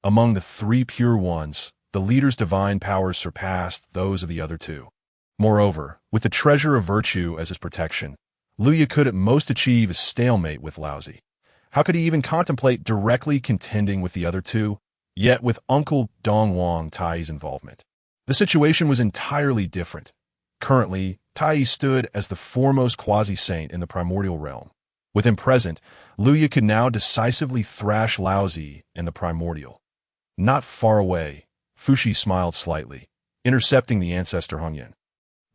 Among the three pure ones, the leader's divine powers surpassed those of the other two. Moreover, with the treasure of virtue as his protection, Lu Ye could at most achieve a stalemate with Laozi. How could he even contemplate directly contending with the other two? Yet with Uncle Dong Wang Tai's involvement, the situation was entirely different. Currently, Tai stood as the foremost quasi-saint in the primordial realm. With him present, Lu Ye could now decisively thrash Laozi in the primordial. Not far away, Fushi smiled slightly, intercepting the ancestor Hunyuan.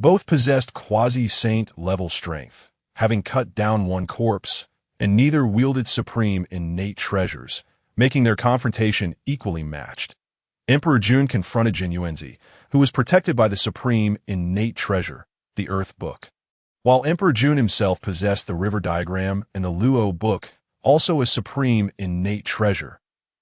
Both possessed quasi-saint level strength, having cut down one corpse, and neither wielded supreme innate treasures, making their confrontation equally matched. Emperor Jun confronted Jin Yuanzi, who was protected by the supreme innate treasure, the Earth Book. While Emperor Jun himself possessed the river diagram and the Luo Book, also a supreme innate treasure,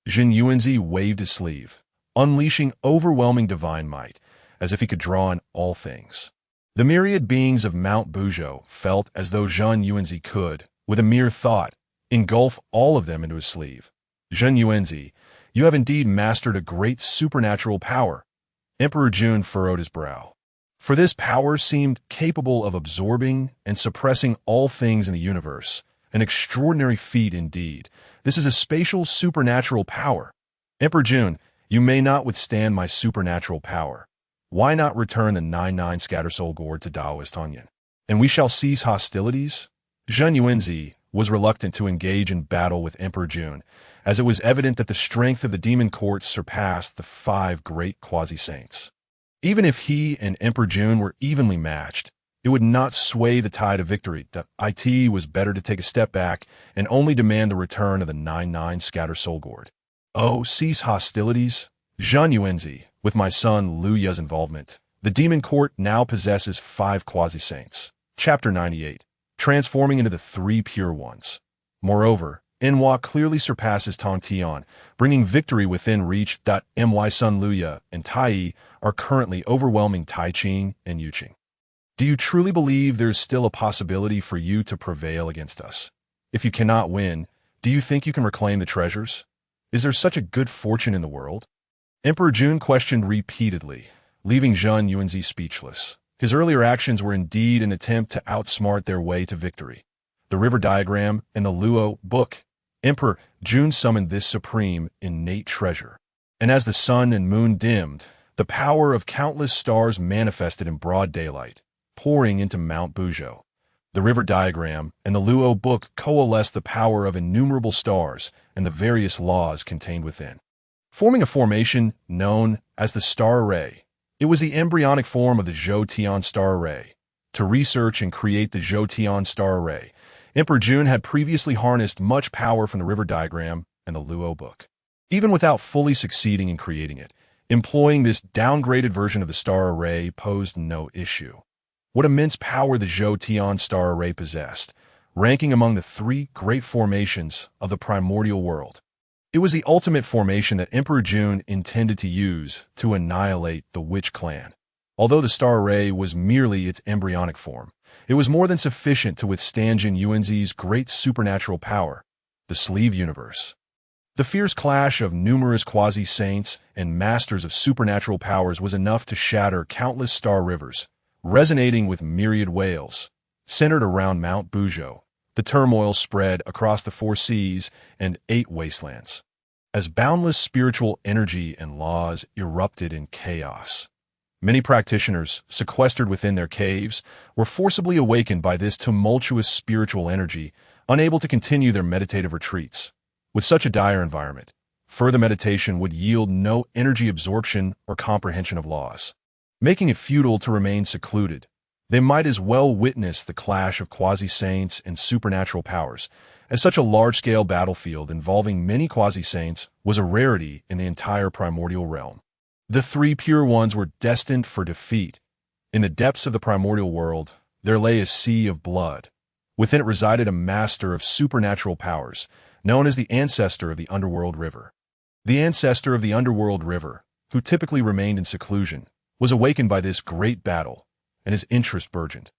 Jin Yuanzi waved his sleeve, unleashing overwhelming divine might, as if he could draw on all things. The myriad beings of Mount Buzhou felt as though Jin Yuanzi could, with a mere thought, engulf all of them into his sleeve. Jin Yuanzi, you have indeed mastered a great supernatural power. Emperor Jun furrowed his brow. For this power seemed capable of absorbing and suppressing all things in the universe. An extraordinary feat indeed. This is a spatial supernatural power. Emperor Jun, you may not withstand my supernatural power. Why not return the 99 Scattersoul Gourd to Daoist Hunyuan? And we shall cease hostilities? Jin Yuanzi was reluctant to engage in battle with Emperor Jun, as it was evident that the strength of the demon court surpassed the 5 great quasi-saints. Even if he and Emperor Jun were evenly matched, it would not sway the tide of victory. It was better to take a step back and only demand the return of the 99 Scattersoul Gourd. Oh, cease hostilities? Jin Yuanzi, with my son Lu Ye's involvement, the demon court now possesses 5 quasi-saints. Chapter 98. Transforming into the 3 pure ones. Moreover, Enhua clearly surpasses Tong Tian, bringing victory within reach. My son Lu Ye and Tai are currently overwhelming Tai Qing and Yuqing. Do you truly believe there is still a possibility for you to prevail against us? If you cannot win, do you think you can reclaim the treasures? Is there such a good fortune in the world? Emperor Jun questioned repeatedly, leaving Jin Yuanzi speechless. His earlier actions were indeed an attempt to outsmart their way to victory. The river diagram and the Luo Book. Emperor Jun summoned this supreme innate treasure. And as the sun and moon dimmed, the power of countless stars manifested in broad daylight, pouring into Mount Buzhou. The river diagram and the Luo Book coalesced the power of innumerable stars and the various laws contained within, forming a formation known as the star array. It was the embryonic form of the Zhou Tian star array. To research and create the Zhou Tian star array, Emperor Jun had previously harnessed much power from the river diagram and the Luo Book. Even without fully succeeding in creating it, employing this downgraded version of the star array posed no issue. What immense power the Zhou Tian star array possessed, ranking among the 3 great formations of the primordial world. It was the ultimate formation that Emperor Jun intended to use to annihilate the Witch clan. Although the star array was merely its embryonic form, it was more than sufficient to withstand Jin Yuanzi's great supernatural power, the sleeve universe. The fierce clash of numerous quasi-saints and masters of supernatural powers was enough to shatter countless star rivers, resonating with myriad whales. Centered around Mount Buzhou, the turmoil spread across the 4 seas and 8 wastelands, as boundless spiritual energy and laws erupted in chaos. Many practitioners, sequestered within their caves, were forcibly awakened by this tumultuous spiritual energy, unable to continue their meditative retreats. With such a dire environment, further meditation would yield no energy absorption or comprehension of laws, making it futile to remain secluded. They might as well witness the clash of quasi-saints and supernatural powers, as such a large-scale battlefield involving many quasi-saints was a rarity in the entire primordial realm. The three pure ones were destined for defeat. In the depths of the primordial world, there lay a sea of blood. Within it resided a master of supernatural powers, known as the Ancestor of the Underworld River. The Ancestor of the Underworld River, who typically remained in seclusion, was awakened by this great battle, and his interest burgeoned.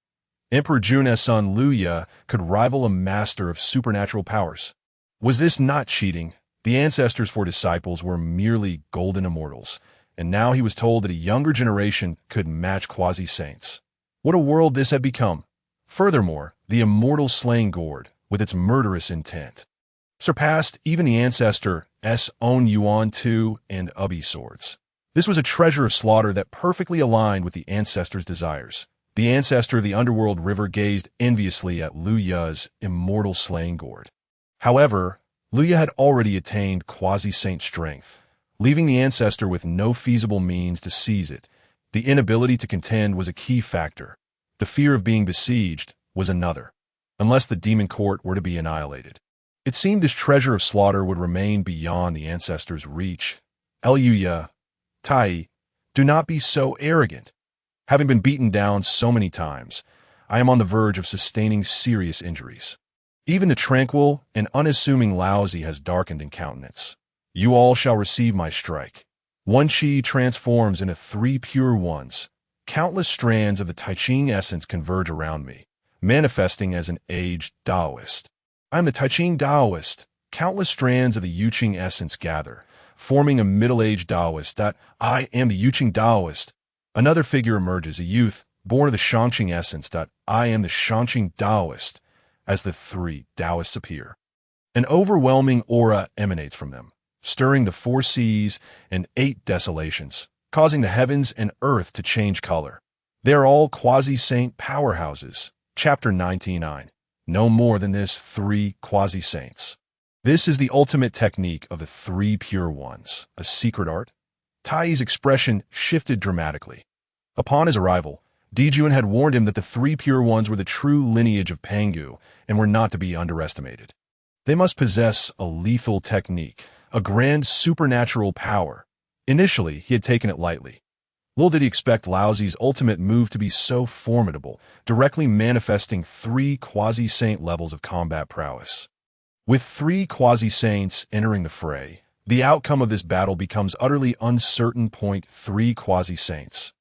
Emperor Jun's son Liu could rival a master of supernatural powers. Was this not cheating? The ancestors for disciples were merely golden immortals, and now he was told that a younger generation could match quasi-saints. What a world this had become! Furthermore, the immortal slaying gourd, with its murderous intent, surpassed even the ancestor's own Hunyuan II and Ubi swords. This was a treasure of slaughter that perfectly aligned with the ancestor's desires. The ancestor of the underworld river gazed enviously at Liu's immortal slaying gourd. However, Liu had already attained quasi-saint strength, leaving the ancestor with no feasible means to seize it. The inability to contend was a key factor. The fear of being besieged was another, unless the demon court were to be annihilated. It seemed this treasure of slaughter would remain beyond the ancestor's reach. Liu, Tai, do not be so arrogant. Having been beaten down so many times, I am on the verge of sustaining serious injuries. Even the tranquil and unassuming Laozi has darkened in countenance. You all shall receive my strike. One chi transforms into three pure ones. Countless strands of the Tai Ching essence converge around me, manifesting as an aged Taoist. I am the Tai Ching Taoist. Countless strands of the Yu Ching essence gather, forming a middle-aged Taoist. That I am the Yu Ching Taoist. Another figure emerges, a youth born of the Shangqing essence. That I am the Shangqing Taoist. As the three Taoists appear, an overwhelming aura emanates from them, stirring the four seas and 8 desolations, causing the heavens and earth to change color. They are all quasi-saint powerhouses. Chapter 99. No more than this 3 quasi-saints. This is the ultimate technique of the 3 pure ones, a secret art. Tai's expression shifted dramatically. Upon his arrival, Di Jun had warned him that the 3 pure ones were the true lineage of Pangu and were not to be underestimated. They must possess a lethal technique, a grand supernatural power. Initially, he had taken it lightly. Little did he expect Laozi's ultimate move to be so formidable, directly manifesting 3 quasi-saint levels of combat prowess. With 3 quasi-saints entering the fray, the outcome of this battle becomes utterly uncertain. 3 quasi-saints.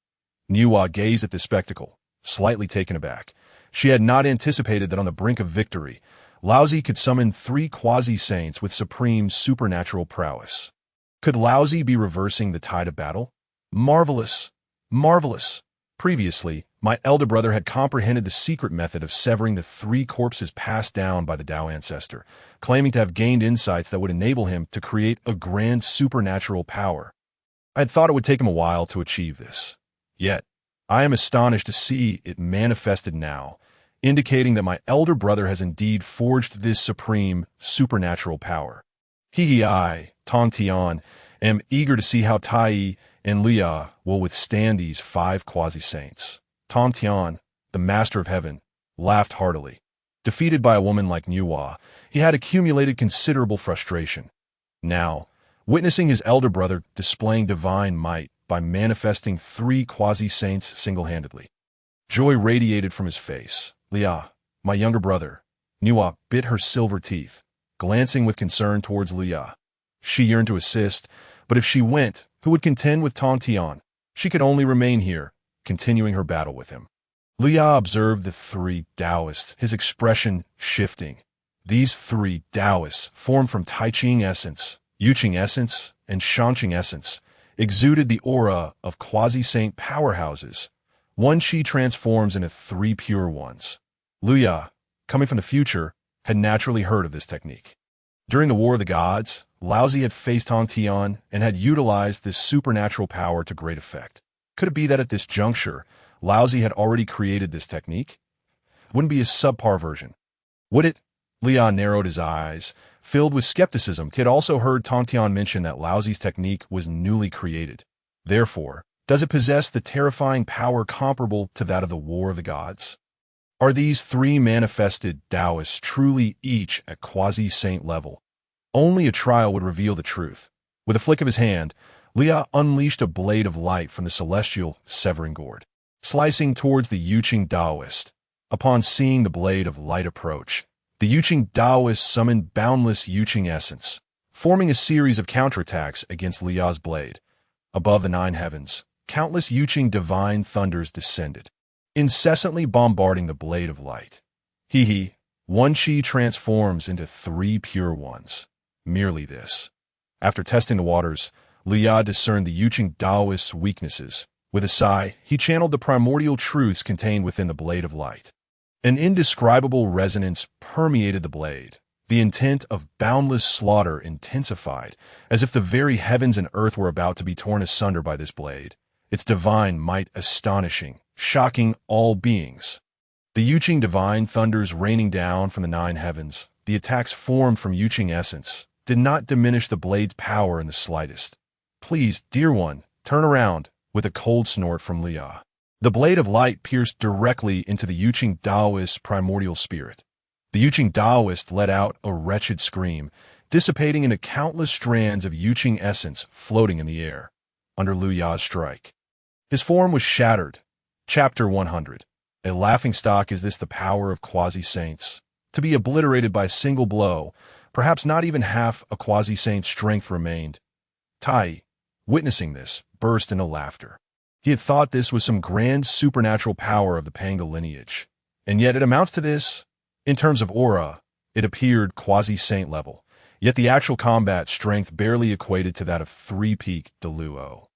Niwa gazed at this spectacle, slightly taken aback. She had not anticipated that on the brink of victory, Laozi could summon 3 quasi-saints with supreme supernatural prowess. Could Laozi be reversing the tide of battle? Marvelous! Marvelous! Previously, my elder brother had comprehended the secret method of severing the 3 corpses passed down by the Dao ancestor, claiming to have gained insights that would enable him to create a grand supernatural power. I had thought it would take him a while to achieve this. Yet, I am astonished to see it manifested now, indicating that my elder brother has indeed forged this supreme, supernatural power. I, Tong Tian, am eager to see how Tai and Liu will withstand these 5 quasi-saints. Tong Tian, the master of heaven, laughed heartily. Defeated by a woman like Niwa, he had accumulated considerable frustration. Now, witnessing his elder brother displaying divine might, by manifesting 3 quasi-saints single-handedly, joy radiated from his face. Liu, my younger brother. Niwa bit her silver teeth, glancing with concern towards Liu. She yearned to assist, but if she went, who would contend with Tong Tian? She could only remain here, continuing her battle with him. Liu observed the 3 Taoists, his expression shifting. These 3 Taoists, formed from Tai Ching essence, Yu Ching essence, and Shangqing essence, exuded the aura of quasi-saint powerhouses. One chi transforms into 3 pure ones. Liu, coming from the future, had naturally heard of this technique. During the War of the Gods, Laozi had faced Tong Tian and had utilized this supernatural power to great effect. Could it be that at this juncture, Laozi had already created this technique? Wouldn't be a subpar version. Would it? Lian narrowed his eyes, filled with skepticism. He had also heard Tongtian mention that Laozi's technique was newly created. Therefore, does it possess the terrifying power comparable to that of the War of the Gods? Are these three manifested Taoists truly each at quasi-saint level? Only a trial would reveal the truth. With a flick of his hand, Lia unleashed a blade of light from the celestial severing gourd, slicing towards the Yuqing Taoist. Upon seeing the blade of light approach, the Yuqing Taoist summoned boundless Yuqing essence, forming a series of counterattacks against Lia's blade. Above the nine heavens, countless Yuqing divine thunders descended, incessantly bombarding the blade of light. One chi transforms into three pure ones. Merely this. After testing the waters, Lia discerned the Yuqing Taoist's weaknesses. With a sigh, he channeled the primordial truths contained within the blade of light. An indescribable resonance permeated the blade. The intent of boundless slaughter intensified, as if the very heavens and earth were about to be torn asunder by this blade. Its divine might astonishing, shocking all beings. The Yuqing divine thunders raining down from the nine heavens, the attacks formed from Yuqing essence, did not diminish the blade's power in the slightest. Please, dear one, turn around, with a cold snort from Lia. The blade of light pierced directly into the Yuqing Taoist's primordial spirit. The Yuqing Taoist let out a wretched scream, dissipating into countless strands of Yuqing essence floating in the air, under Lia's strike. His form was shattered. Chapter 100. A laughingstock is this the power of quasi-saints? To be obliterated by a single blow, perhaps not even half a quasi-saint's strength remained. Tai, witnessing this, burst into laughter. He had thought this was some grand supernatural power of the Pangu lineage. And yet it amounts to this. In terms of aura, it appeared quasi-saint level, yet the actual combat strength barely equated to that of three-peak Deluo.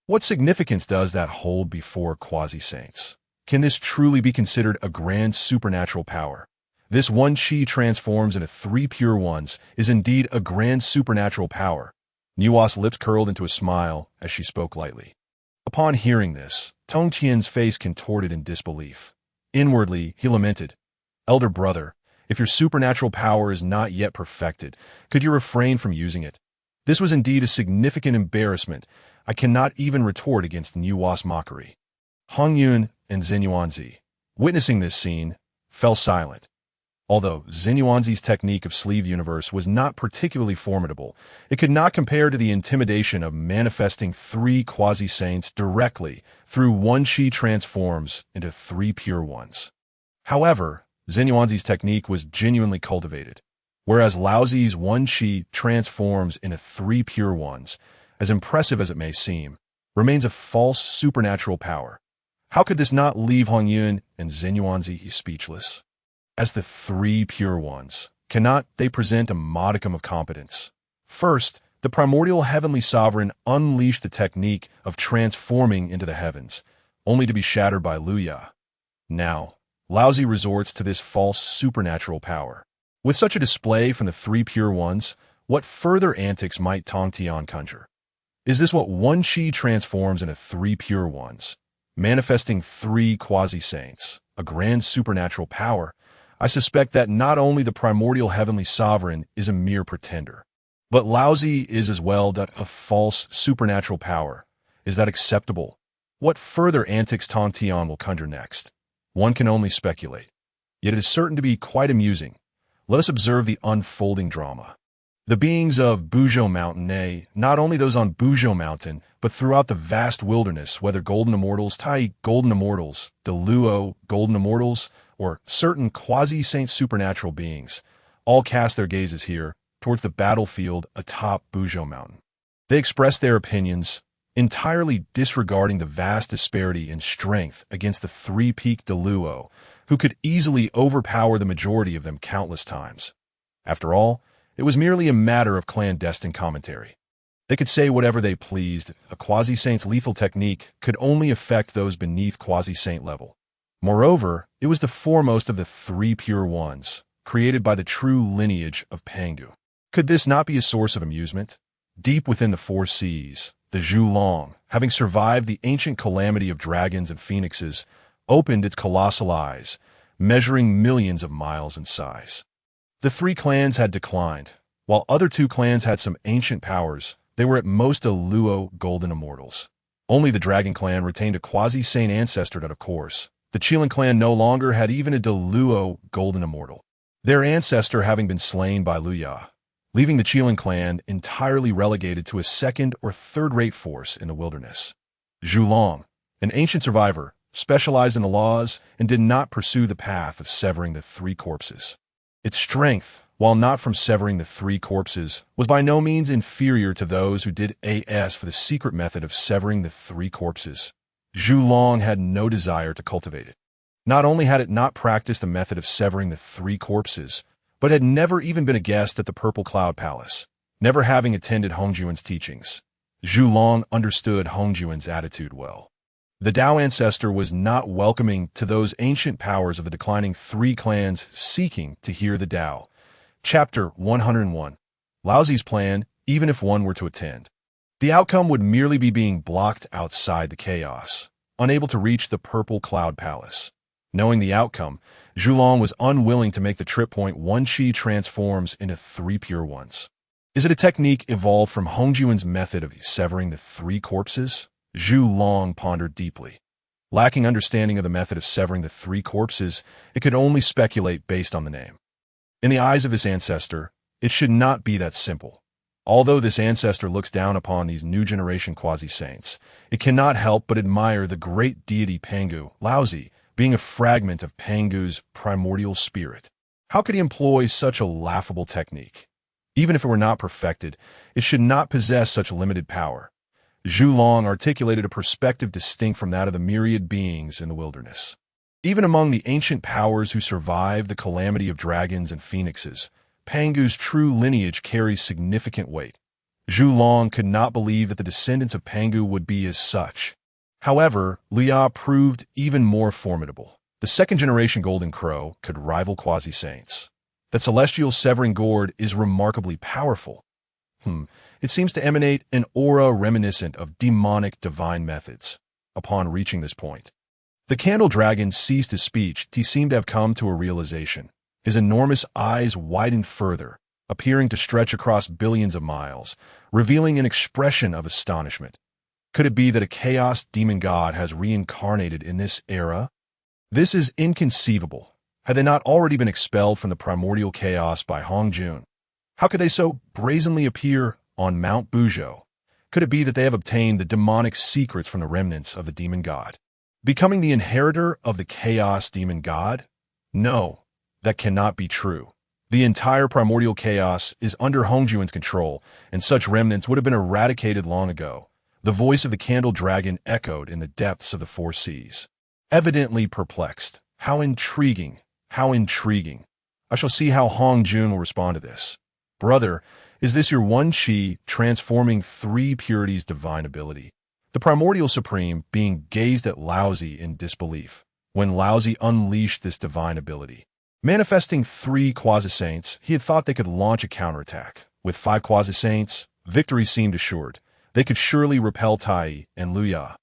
What significance does that hold before quasi-saints? Can this truly be considered a grand supernatural power? This one chi transforms into three pure ones is indeed a grand supernatural power. Nua's lips curled into a smile as she spoke lightly. Upon hearing this, Tongtian's face contorted in disbelief. Inwardly, he lamented, "Elder brother, if your supernatural power is not yet perfected, could you refrain from using it?" This was indeed a significant embarrassment. I cannot even retort against Nua's mockery. Hongyuan and Xinyuanzi, witnessing this scene, fell silent. Although Xinyuanzi's technique of sleeve universe was not particularly formidable, it could not compare to the intimidation of manifesting three quasi-saints directly through one chi transforms into three pure ones. However, Xinyuanzi's technique was genuinely cultivated, whereas Laozi's one chi transforms into three pure ones, as impressive as it may seem, remains a false supernatural power. How could this not leave Hongyuan and Xinyuanzi speechless? As the three pure ones, cannot they present a modicum of competence? First, the primordial heavenly sovereign unleashed the technique of transforming into the heavens, only to be shattered by Luya. Now, Laozi resorts to this false supernatural power. With such a display from the three pure ones, what further antics might Tongtian conjure? Is this what one chi transforms into three pure ones, manifesting three quasi-saints, a grand supernatural power? I suspect that not only the primordial heavenly sovereign is a mere pretender, but Laozi is as well that a false supernatural power. Is that acceptable? What further antics Tongtian will conjure next? One can only speculate. Yet it is certain to be quite amusing. Let us observe the unfolding drama. The beings of Buzhou Mountain, nay, not only those on Buzhou Mountain, but throughout the vast wilderness, whether golden immortals, Tai golden immortals, Deluo golden immortals, or certain quasi-saint supernatural beings, all cast their gazes here towards the battlefield atop Buzhou Mountain. They express their opinions, entirely disregarding the vast disparity in strength against the three-peak Deluo, who could easily overpower the majority of them countless times. After all, it was merely a matter of clandestine commentary. They could say whatever they pleased. A quasi-saint's lethal technique could only affect those beneath quasi-saint level. Moreover, it was the foremost of the three pure ones, created by the true lineage of Pangu. Could this not be a source of amusement? Deep within the four seas, The Zhu Long, having survived the ancient calamity of dragons and phoenixes, opened its colossal eyes, measuring millions of miles in size. The three clans had declined. While other two clans had some ancient powers, they were at most Luo golden immortals. Only the Dragon clan retained a quasi-saint ancestor that, of course. The Qilin clan no longer had even a Luo golden immortal, their ancestor having been slain by Luya, leaving the Qilin clan entirely relegated to a second or third-rate force in the wilderness. Zhu Long, an ancient survivor, specialized in the laws and did not pursue the path of severing the three corpses. Its strength, while not from severing the three corpses, was by no means inferior to those who did AS for the secret method of severing the three corpses. Zhu Long had no desire to cultivate it. Not only had it not practiced the method of severing the three corpses, but had never even been a guest at the Purple Cloud Palace, never having attended Hongjuan's teachings. Zhu Long understood Hongjuan's attitude well. The Dao ancestor was not welcoming to those ancient powers of the declining three clans seeking to hear the Dao. Chapter 101. Laozi's plan, even if one were to attend. The outcome would merely be being blocked outside the chaos, unable to reach the Purple Cloud Palace. Knowing the outcome, Zhu Long was unwilling to make the trip point one chi transforms into three pure ones. Is it a technique evolved from Hongjuan's method of severing the three corpses? Zhu Long pondered deeply. Lacking understanding of the method of severing the three corpses, it could only speculate based on the name. In the eyes of this ancestor, it should not be that simple. Although this ancestor looks down upon these new generation quasi-saints, it cannot help but admire the great deity Pangu, Laozi, being a fragment of Pangu's primordial spirit. How could he employ such a laughable technique? Even if it were not perfected, it should not possess such limited power. Zhu Long articulated a perspective distinct from that of the myriad beings in the wilderness. Even among the ancient powers who survived the calamity of dragons and phoenixes, Pangu's true lineage carries significant weight. Zhu Long could not believe that the descendants of Pangu would be as such. However, Luya proved even more formidable. The second-generation Golden Crow could rival quasi-saints. That celestial severing gourd is remarkably powerful. It seems to emanate an aura reminiscent of demonic divine methods. Upon reaching this point, the candle dragon ceased his speech. He seemed to have come to a realization. His enormous eyes widened further, appearing to stretch across billions of miles, revealing an expression of astonishment. Could it be that a chaos demon god has reincarnated in this era? This is inconceivable. Had they not already been expelled from the primordial chaos by Hongjuan? How could they so brazenly appear on Mount Buzhou? Could it be that they have obtained the demonic secrets from the remnants of the demon god, becoming the inheritor of the chaos demon god? No, that cannot be true. The entire primordial chaos is under Hongjuan's control, and such remnants would have been eradicated long ago. The voice of the candle dragon echoed in the depths of the four seas. Evidently perplexed. How intriguing, how intriguing. I shall see how Hongjuan will respond to this. Brother, is this your one chi transforming three purities divine ability? The primordial supreme being gazed at Laozi in disbelief when Laozi unleashed this divine ability. Manifesting three quasi-saints, he had thought they could launch a counterattack. With five quasi-saints, victory seemed assured. They could surely repel Tai and Luya.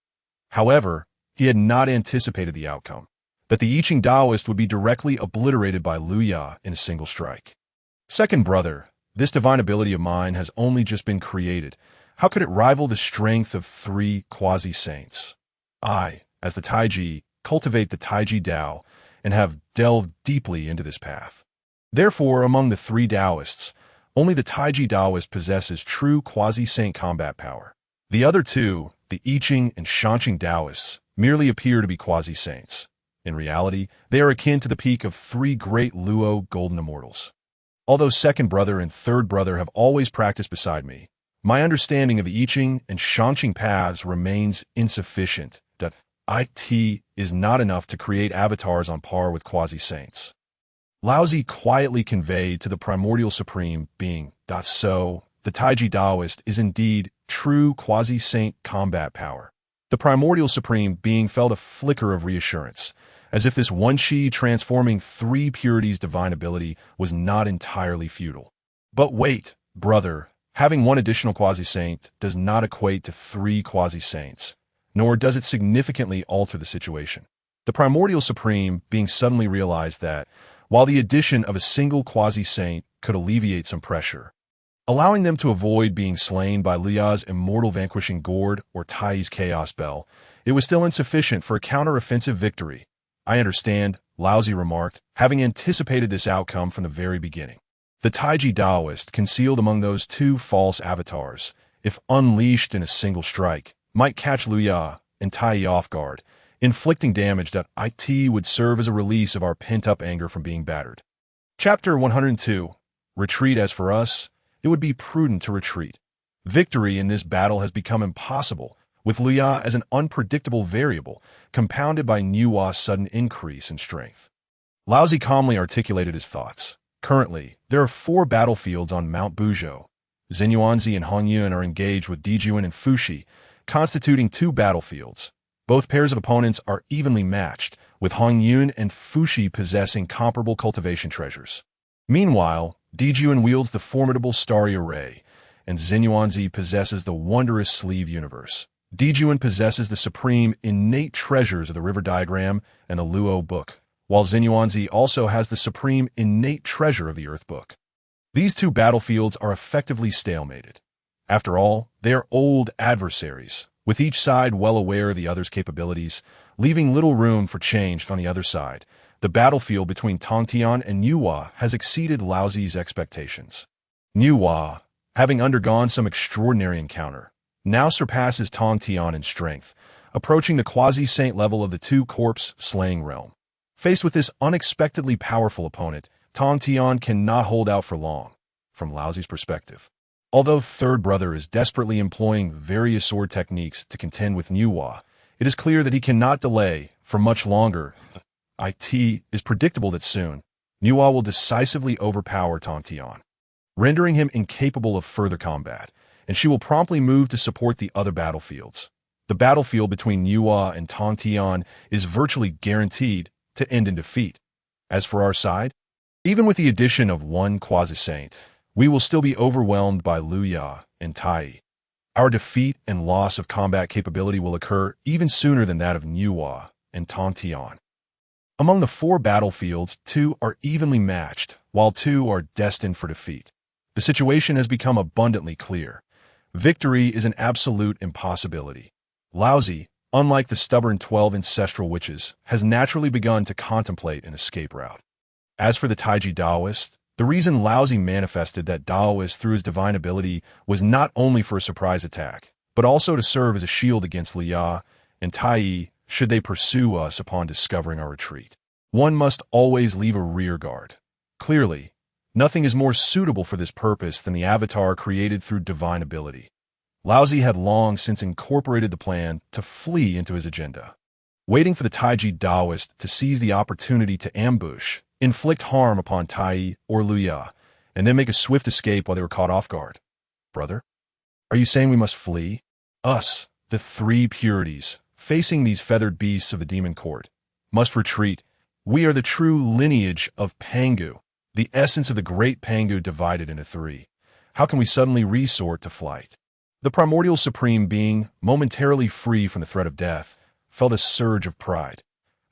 However, he had not anticipated the outcome, that the I Ching Taoist would be directly obliterated by Luya in a single strike. Second brother, this divine ability of mine has only just been created. How could it rival the strength of three quasi-saints? I, as the Taiji, cultivate the Taiji Dao and have delved deeply into this path. Therefore, among the three Taoists, only the Taiji Taoist possesses true quasi-saint combat power. The other two, the I Ching and Shanqing Taoists, merely appear to be quasi-saints. In reality, they are akin to the peak of three great Luo golden immortals. Although second brother and third brother have always practiced beside me, my understanding of the I Ching and Shanqing paths remains insufficient. That IT is not enough to create avatars on par with quasi-saints. Laozi quietly conveyed to the primordial supreme being, so, the Taiji Taoist is indeed true quasi-saint combat power. The primordial supreme being felt a flicker of reassurance, as if this one chi transforming three purities divine ability was not entirely futile. But wait, brother, Having one additional quasi-saint does not equate to 3 quasi-saints, nor does it significantly alter the situation. The Primordial Supreme being suddenly realized that, while the addition of a single quasi-saint could alleviate some pressure, allowing them to avoid being slain by Lia's Immortal Vanquishing Gourd or Tai's Chaos Bell, it was still insufficient for a counter-offensive victory. I understand, Laozi remarked, having anticipated this outcome from the very beginning. The Taiji Daoist, concealed among those 2 false avatars, if unleashed in a single strike, might catch Luya and Tai off guard, inflicting damage that it would serve as a release of our pent-up anger from being battered. Chapter 102. Retreat. As for us, it would be prudent to retreat. Victory in this battle has become impossible, with Luya as an unpredictable variable, compounded by Nuwa's sudden increase in strength. Laozi calmly articulated his thoughts. Currently, there are 4 battlefields on Mount Buzhou. Xunyuanzi and Hongyuan are engaged with Di Jun and Fuxi, constituting 2 battlefields. Both pairs of opponents are evenly matched, with Hongyuan and Fuxi possessing comparable cultivation treasures. Meanwhile, Di Jun wields the formidable Starry Array, and Xunyuanzi possesses the wondrous Sleeve Universe. Di Jun possesses the supreme innate treasures of the River Diagram and the Luo Book, while Xunyuanzi also has the supreme innate treasure of the Earth Book. These 2 battlefields are effectively stalemated. After all, they are old adversaries, with each side well aware of the other's capabilities, leaving little room for change on the other side. The battlefield between Tongtian and Nuwa has exceeded Laozi's expectations. Nuwa, having undergone some extraordinary encounter, now surpasses Tongtian in strength, approaching the quasi-saint level of the 2 corpse-slaying realm. Faced with this unexpectedly powerful opponent, Tongtian cannot hold out for long, from Laozi's perspective. Although Third Brother is desperately employing various sword techniques to contend with Nuwa, it is clear that he cannot delay for much longer. It is predictable that soon, Nuwa will decisively overpower Tongtian, rendering him incapable of further combat, and she will promptly move to support the other battlefields. The battlefield between Nuwa and Tongtian is virtually guaranteed to end in defeat. As for our side, even with the addition of 1 quasi-saint, we will still be overwhelmed by Luya and Tai. Our defeat and loss of combat capability will occur even sooner than that of Nuwa and Tongtian. Among the 4 battlefields, 2 are evenly matched, while 2 are destined for defeat. The situation has become abundantly clear. Victory is an absolute impossibility. Laozi, unlike the stubborn 12 Ancestral Witches, has naturally begun to contemplate an escape route. As for the Taiji Daoist, the reason Laozi manifested that Daoist through his divine ability was not only for a surprise attack, but also to serve as a shield against Liya and Tai should they pursue us upon discovering our retreat. One must always leave a rear guard. Clearly, nothing is more suitable for this purpose than the avatar created through divine ability. Laozi had long since incorporated the plan to flee into his agenda, waiting for the Taiji Daoist to seize the opportunity to ambush, inflict harm upon Tai or Luya, and then make a swift escape while they were caught off guard. Brother, are you saying we must flee? Us, the 3 purities, facing these feathered beasts of the demon court, must retreat. We are the true lineage of Pangu, the essence of the great Pangu divided into 3. How can we suddenly resort to flight? The primordial supreme being, momentarily free from the threat of death, felt a surge of pride.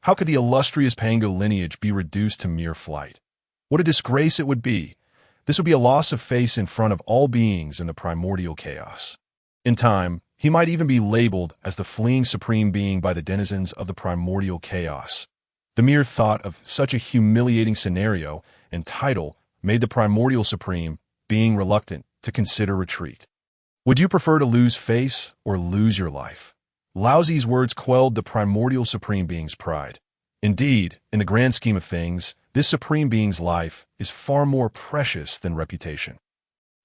How could the illustrious Pangu lineage be reduced to mere flight? What a disgrace it would be. This would be a loss of face in front of all beings in the primordial chaos. In time, he might even be labeled as the fleeing supreme being by the denizens of the primordial chaos. The mere thought of such a humiliating scenario and title made the primordial supreme being reluctant to consider retreat. Would you prefer to lose face or lose your life? Laozi's words quelled the primordial supreme being's pride. Indeed, in the grand scheme of things, this supreme being's life is far more precious than reputation.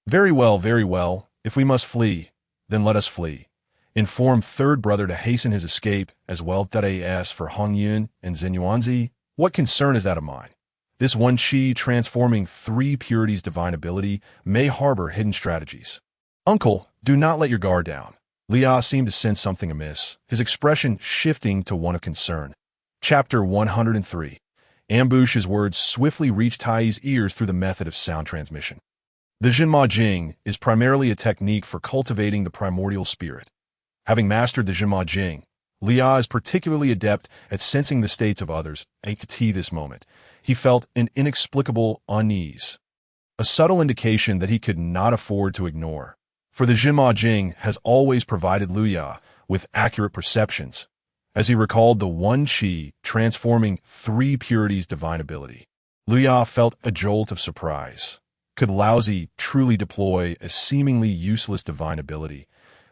Very well, if we must flee, then let us flee. Inform Third Brother to hasten his escape as well. As for Hongyuan and Xunyuanzi, what concern is that of mine? This one chi transforming 3 purities' divine ability may harbor hidden strategies. Uncle, do not let your guard down. Liya seemed to sense something amiss, his expression shifting to one of concern. Chapter 103. Ambush's words swiftly reached Tai's ears through the method of sound transmission. The Jinma Jing is primarily a technique for cultivating the primordial spirit. Having mastered the Jinma Jing, Liu is particularly adept at sensing the states of others. At this moment, he felt an inexplicable unease, a subtle indication that he could not afford to ignore. For the Jinma Jing has always provided Liu with accurate perceptions, as he recalled the one qi transforming three purities divine ability. Liu felt a jolt of surprise. Could Laozi truly deploy a seemingly useless divine ability?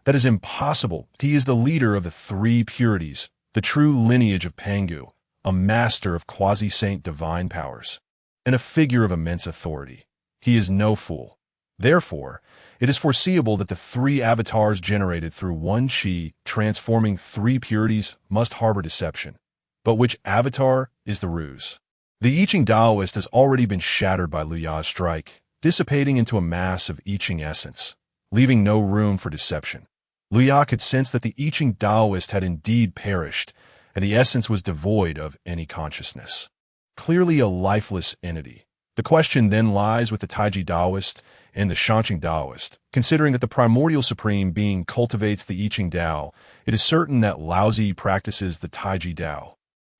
That is impossible. He is the leader of the three purities, the true lineage of Pangu, a master of quasi-saint divine powers, and a figure of immense authority. He is no fool. Therefore, it is foreseeable that the three avatars generated through one qi transforming three purities must harbor deception. But which avatar is the ruse? The I Ching Taoist has already been shattered by Liu's strike, dissipating into a mass of I Ching essence, leaving no room for deception. Liu could sense that the I Ching Taoist had indeed perished, and the essence was devoid of any consciousness. Clearly a lifeless entity. The question then lies with the Taiji Taoist and the Shanqing Taoist. Considering that the primordial supreme being cultivates the I Ching Tao, it is certain that Laozi practices the Taiji Tao.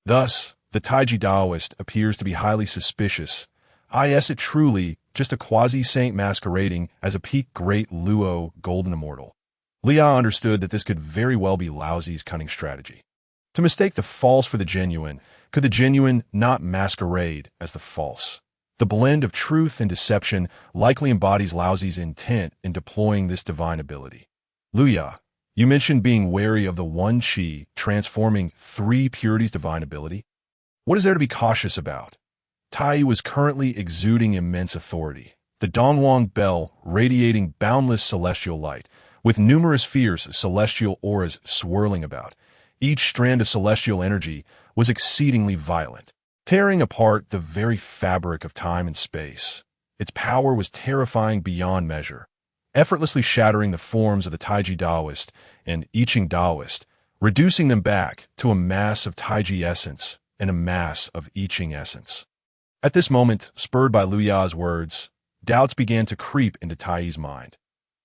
Thus, the Taiji Taoist appears to be highly suspicious. Is it truly just a quasi-saint masquerading as a peak great Luo golden immortal? Liu understood that this could very well be Laozi's cunning strategy. To mistake the false for the genuine, could the genuine not masquerade as the false? The blend of truth and deception likely embodies Laozi's intent in deploying this divine ability. Liu, you mentioned being wary of the one qi transforming three purities divine ability. What is there to be cautious about? Tai was currently exuding immense authority, the Dongwang bell radiating boundless celestial light, with numerous fierce celestial auras swirling about. Each strand of celestial energy was exceedingly violent, tearing apart the very fabric of time and space. Its power was terrifying beyond measure, effortlessly shattering the forms of the Taiji Taoist and I Ching Taoist, reducing them back to a mass of Taiji essence and a mass of I Ching essence. At this moment, spurred by Liu's words, doubts began to creep into Tai's mind.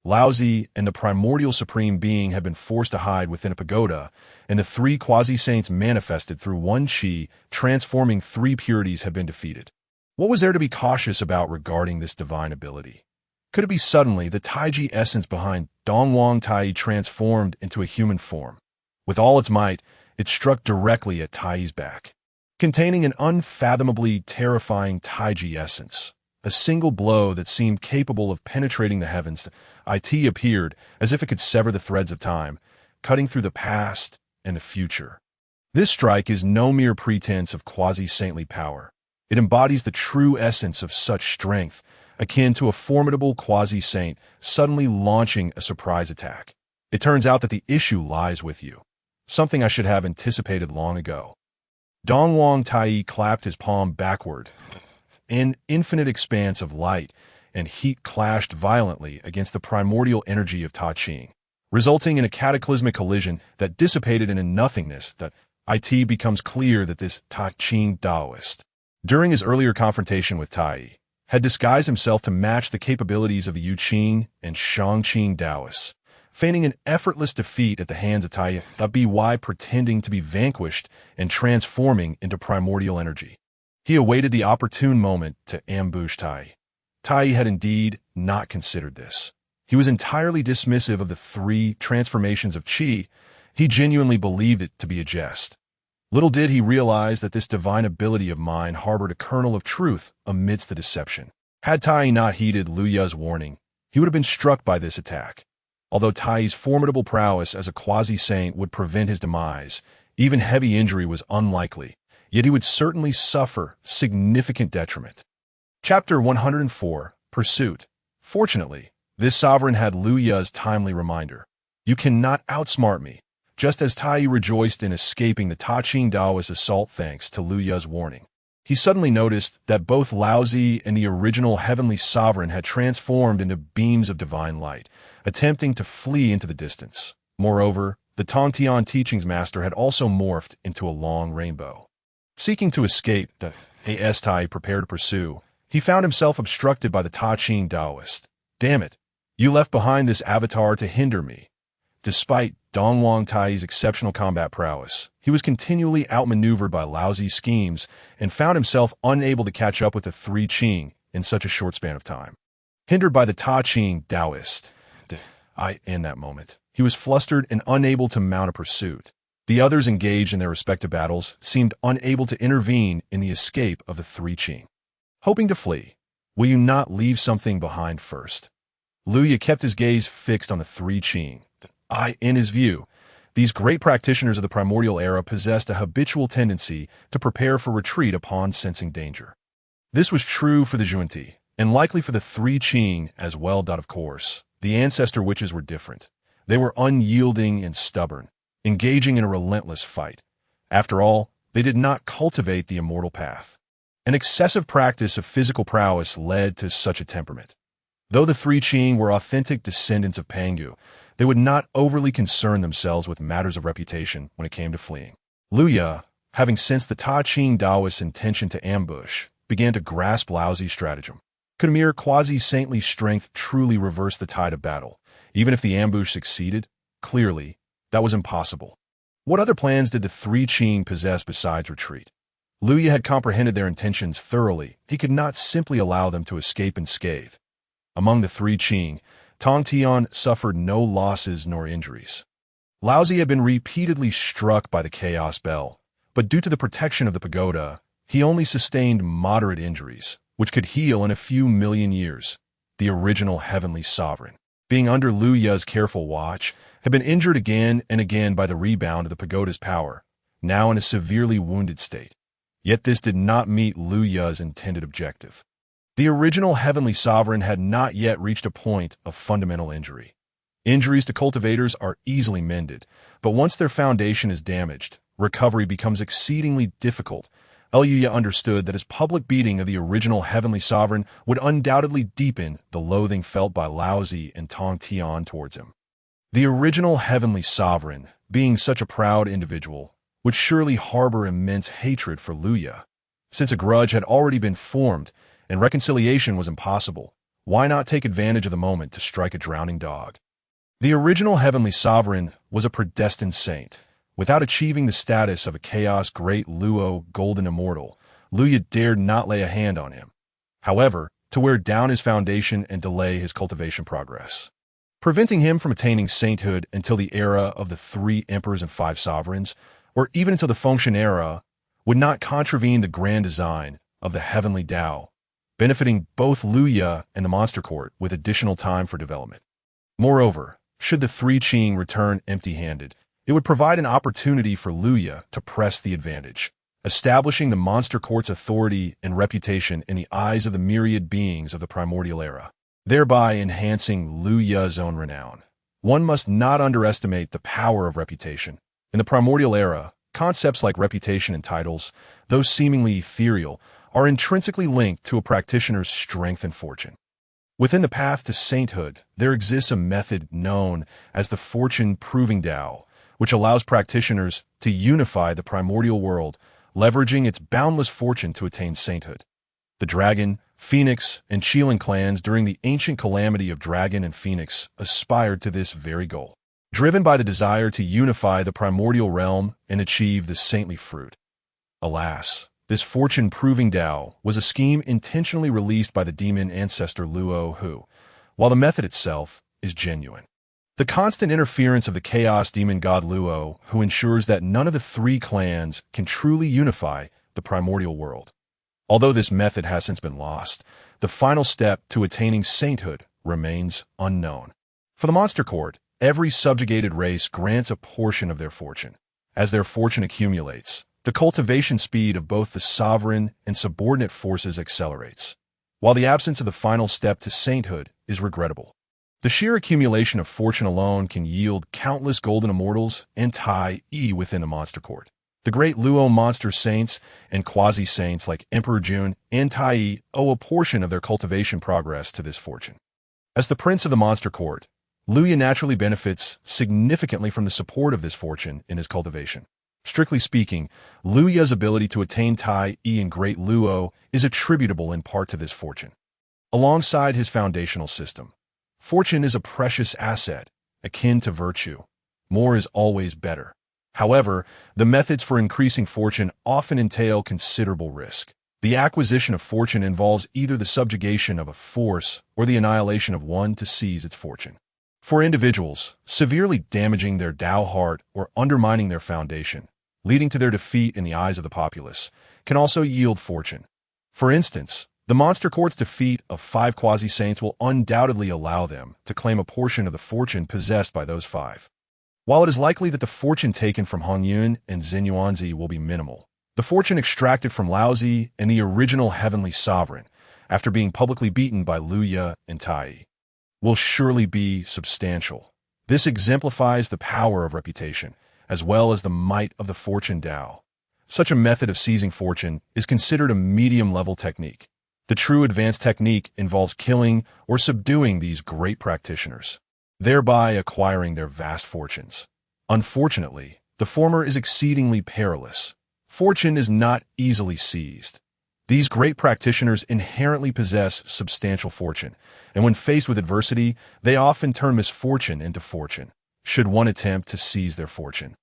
Laozi and the primordial supreme being had been forced to hide within a pagoda, and the three quasi-saints manifested through one qi, transforming three purities, had been defeated. What was there to be cautious about regarding this divine ability? Could it be suddenly the Taiji essence behind Dongwang Tai transformed into a human form? With all its might, it struck directly at Tai's back, containing an unfathomably terrifying Taiji essence. A single blow that seemed capable of penetrating the heavens, it appeared as if it could sever the threads of time, cutting through the past and the future. This strike is no mere pretense of quasi-saintly power. It embodies the true essence of such strength, akin to a formidable quasi-saint suddenly launching a surprise attack. It turns out that the issue lies with you, something I should have anticipated long ago. Dongwang Tai clapped his palm backward. An infinite expanse of light and heat clashed violently against the primordial energy of Ta Ching, resulting in a cataclysmic collision that dissipated into nothingness. That it becomes clear that this Ta Ching Taoist, during his earlier confrontation with Tai, had disguised himself to match the capabilities of the Yu Qing and Shangqing Taoists, feigning an effortless defeat at the hands of Tai, by pretending to be vanquished and transforming into primordial energy. He awaited the opportune moment to ambush Tai. Tai had indeed not considered this. He was entirely dismissive of the three transformations of qi. He genuinely believed it to be a jest. Little did he realize that this divine ability of mine harbored a kernel of truth amidst the deception. Had Tai not heeded Liu's warning, he would have been struck by this attack. Although Tai's formidable prowess as a quasi-saint would prevent his demise, even heavy injury was unlikely. Yet he would certainly suffer significant detriment. Chapter 104, Pursuit. Fortunately, this sovereign had Liu's timely reminder. You cannot outsmart me, just as Tai rejoiced in escaping the Ta Ching Taoist assault thanks to Liu's warning. He suddenly noticed that both Laozi and the original heavenly sovereign had transformed into beams of divine light, attempting to flee into the distance. Moreover, the Tongtian teachings master had also morphed into a long rainbow. Seeking to escape, Tai prepared to pursue, he found himself obstructed by the Ta Ching Taoist. Damn it, you left behind this avatar to hinder me. Despite Dongwang Tai's exceptional combat prowess, he was continually outmaneuvered by lousy schemes and found himself unable to catch up with the three Qing in such a short span of time. Hindered by the Ta Qing Taoist, in that moment, he was flustered and unable to mount a pursuit. The others engaged in their respective battles seemed unable to intervene in the escape of the three Qing. Hoping to flee, will you not leave something behind first? Luya kept his gaze fixed on the three Qing. In his view, these great practitioners of the primordial era possessed a habitual tendency to prepare for retreat upon sensing danger. This was true for the Junti, and likely for the three Qing as well. Of course, the ancestor witches were different. They were unyielding and stubborn, engaging in a relentless fight. After all, they did not cultivate the immortal path. An excessive practice of physical prowess led to such a temperament. Though the three Qing were authentic descendants of Pangu, they would not overly concern themselves with matters of reputation when it came to fleeing. Luya, having sensed the Ta Qing Taoist's intention to ambush, began to grasp lousy stratagem. Could a mere quasi-saintly strength truly reverse the tide of battle, even if the ambush succeeded? Clearly, that was impossible. What other plans did the three Qing possess besides retreat? Luya had comprehended their intentions thoroughly. He could not simply allow them to escape unscathed. Among the three Qing, Tong Tian suffered no losses nor injuries. Laozi had been repeatedly struck by the Chaos Bell, but due to the protection of the pagoda, he only sustained moderate injuries, which could heal in a few million years. The original Heavenly Sovereign, being under Luya's careful watch, had been injured again and again by the rebound of the pagoda's power, now in a severely wounded state. Yet this did not meet Luya's intended objective. The original Heavenly Sovereign had not yet reached a point of fundamental injury. Injuries to cultivators are easily mended, but once their foundation is damaged, recovery becomes exceedingly difficult. Luya understood that his public beating of the original Heavenly Sovereign would undoubtedly deepen the loathing felt by Laozi and Tong Tian towards him. The original Heavenly Sovereign, being such a proud individual, would surely harbor immense hatred for Luya. Since a grudge had already been formed, and reconciliation was impossible, why not take advantage of the moment to strike a drowning dog? The original Heavenly Sovereign was a predestined saint. Without achieving the status of a chaos great Luo golden immortal, Luya dared not lay a hand on him. However, to wear down his foundation and delay his cultivation progress, preventing him from attaining sainthood until the era of the three emperors and five sovereigns, or even until the Fengshen era, would not contravene the grand design of the Heavenly Dao, benefiting both Luya and the monster court with additional time for development. Moreover, should the three Qing return empty-handed, it would provide an opportunity for Luya to press the advantage, establishing the monster court's authority and reputation in the eyes of the myriad beings of the primordial era, thereby enhancing Luya's own renown. One must not underestimate the power of reputation. In the primordial era, concepts like reputation and titles, though seemingly ethereal, are intrinsically linked to a practitioner's strength and fortune. Within the path to sainthood, there exists a method known as the fortune-proving Dao, which allows practitioners to unify the primordial world, leveraging its boundless fortune to attain sainthood. The Dragon, Phoenix, and Qilin clans during the ancient calamity of Dragon and Phoenix aspired to this very goal, driven by the desire to unify the primordial realm and achieve the saintly fruit. Alas, this fortune-proving Dao was a scheme intentionally released by the demon ancestor Luo who, while the method itself is genuine, the constant interference of the chaos demon god Luo, who ensures that none of the three clans can truly unify the primordial world. Although this method has since been lost, the final step to attaining sainthood remains unknown. For the monster court, every subjugated race grants a portion of their fortune. As their fortune accumulates, the cultivation speed of both the sovereign and subordinate forces accelerates, while the absence of the final step to sainthood is regrettable. The sheer accumulation of fortune alone can yield countless golden immortals and Tai within the monster court. The great Luo monster saints and quasi-saints like Emperor Jun and Tai owe a portion of their cultivation progress to this fortune. As the prince of the monster court, Luya naturally benefits significantly from the support of this fortune in his cultivation. Strictly speaking, Luya's ability to attain Tai in Great Luo is attributable in part to this fortune. Alongside his foundational system, Fortune is a precious asset, akin to virtue. More is always better. However, the methods for increasing fortune often entail considerable risk. The acquisition of fortune involves either the subjugation of a force or the annihilation of one to seize its fortune. For individuals, severely damaging their Dao heart or undermining their foundation, leading to their defeat in the eyes of the populace, can also yield fortune. For instance, the monster court's defeat of 5 quasi-saints will undoubtedly allow them to claim a portion of the fortune possessed by those 5. While it is likely that the fortune taken from Hunyuan and Xunyuanzi will be minimal, the fortune extracted from Laozi and the original Heavenly Sovereign, after being publicly beaten by Luya and Tai, will surely be substantial. This exemplifies the power of reputation, as well as the might of the fortune Dao. Such a method of seizing fortune is considered a medium-level technique. The true advanced technique involves killing or subduing these great practitioners, thereby acquiring their vast fortunes. Unfortunately, the former is exceedingly perilous. Fortune is not easily seized. These great practitioners inherently possess substantial fortune, and when faced with adversity, they often turn misfortune into fortune, should one attempt to seize their fortune.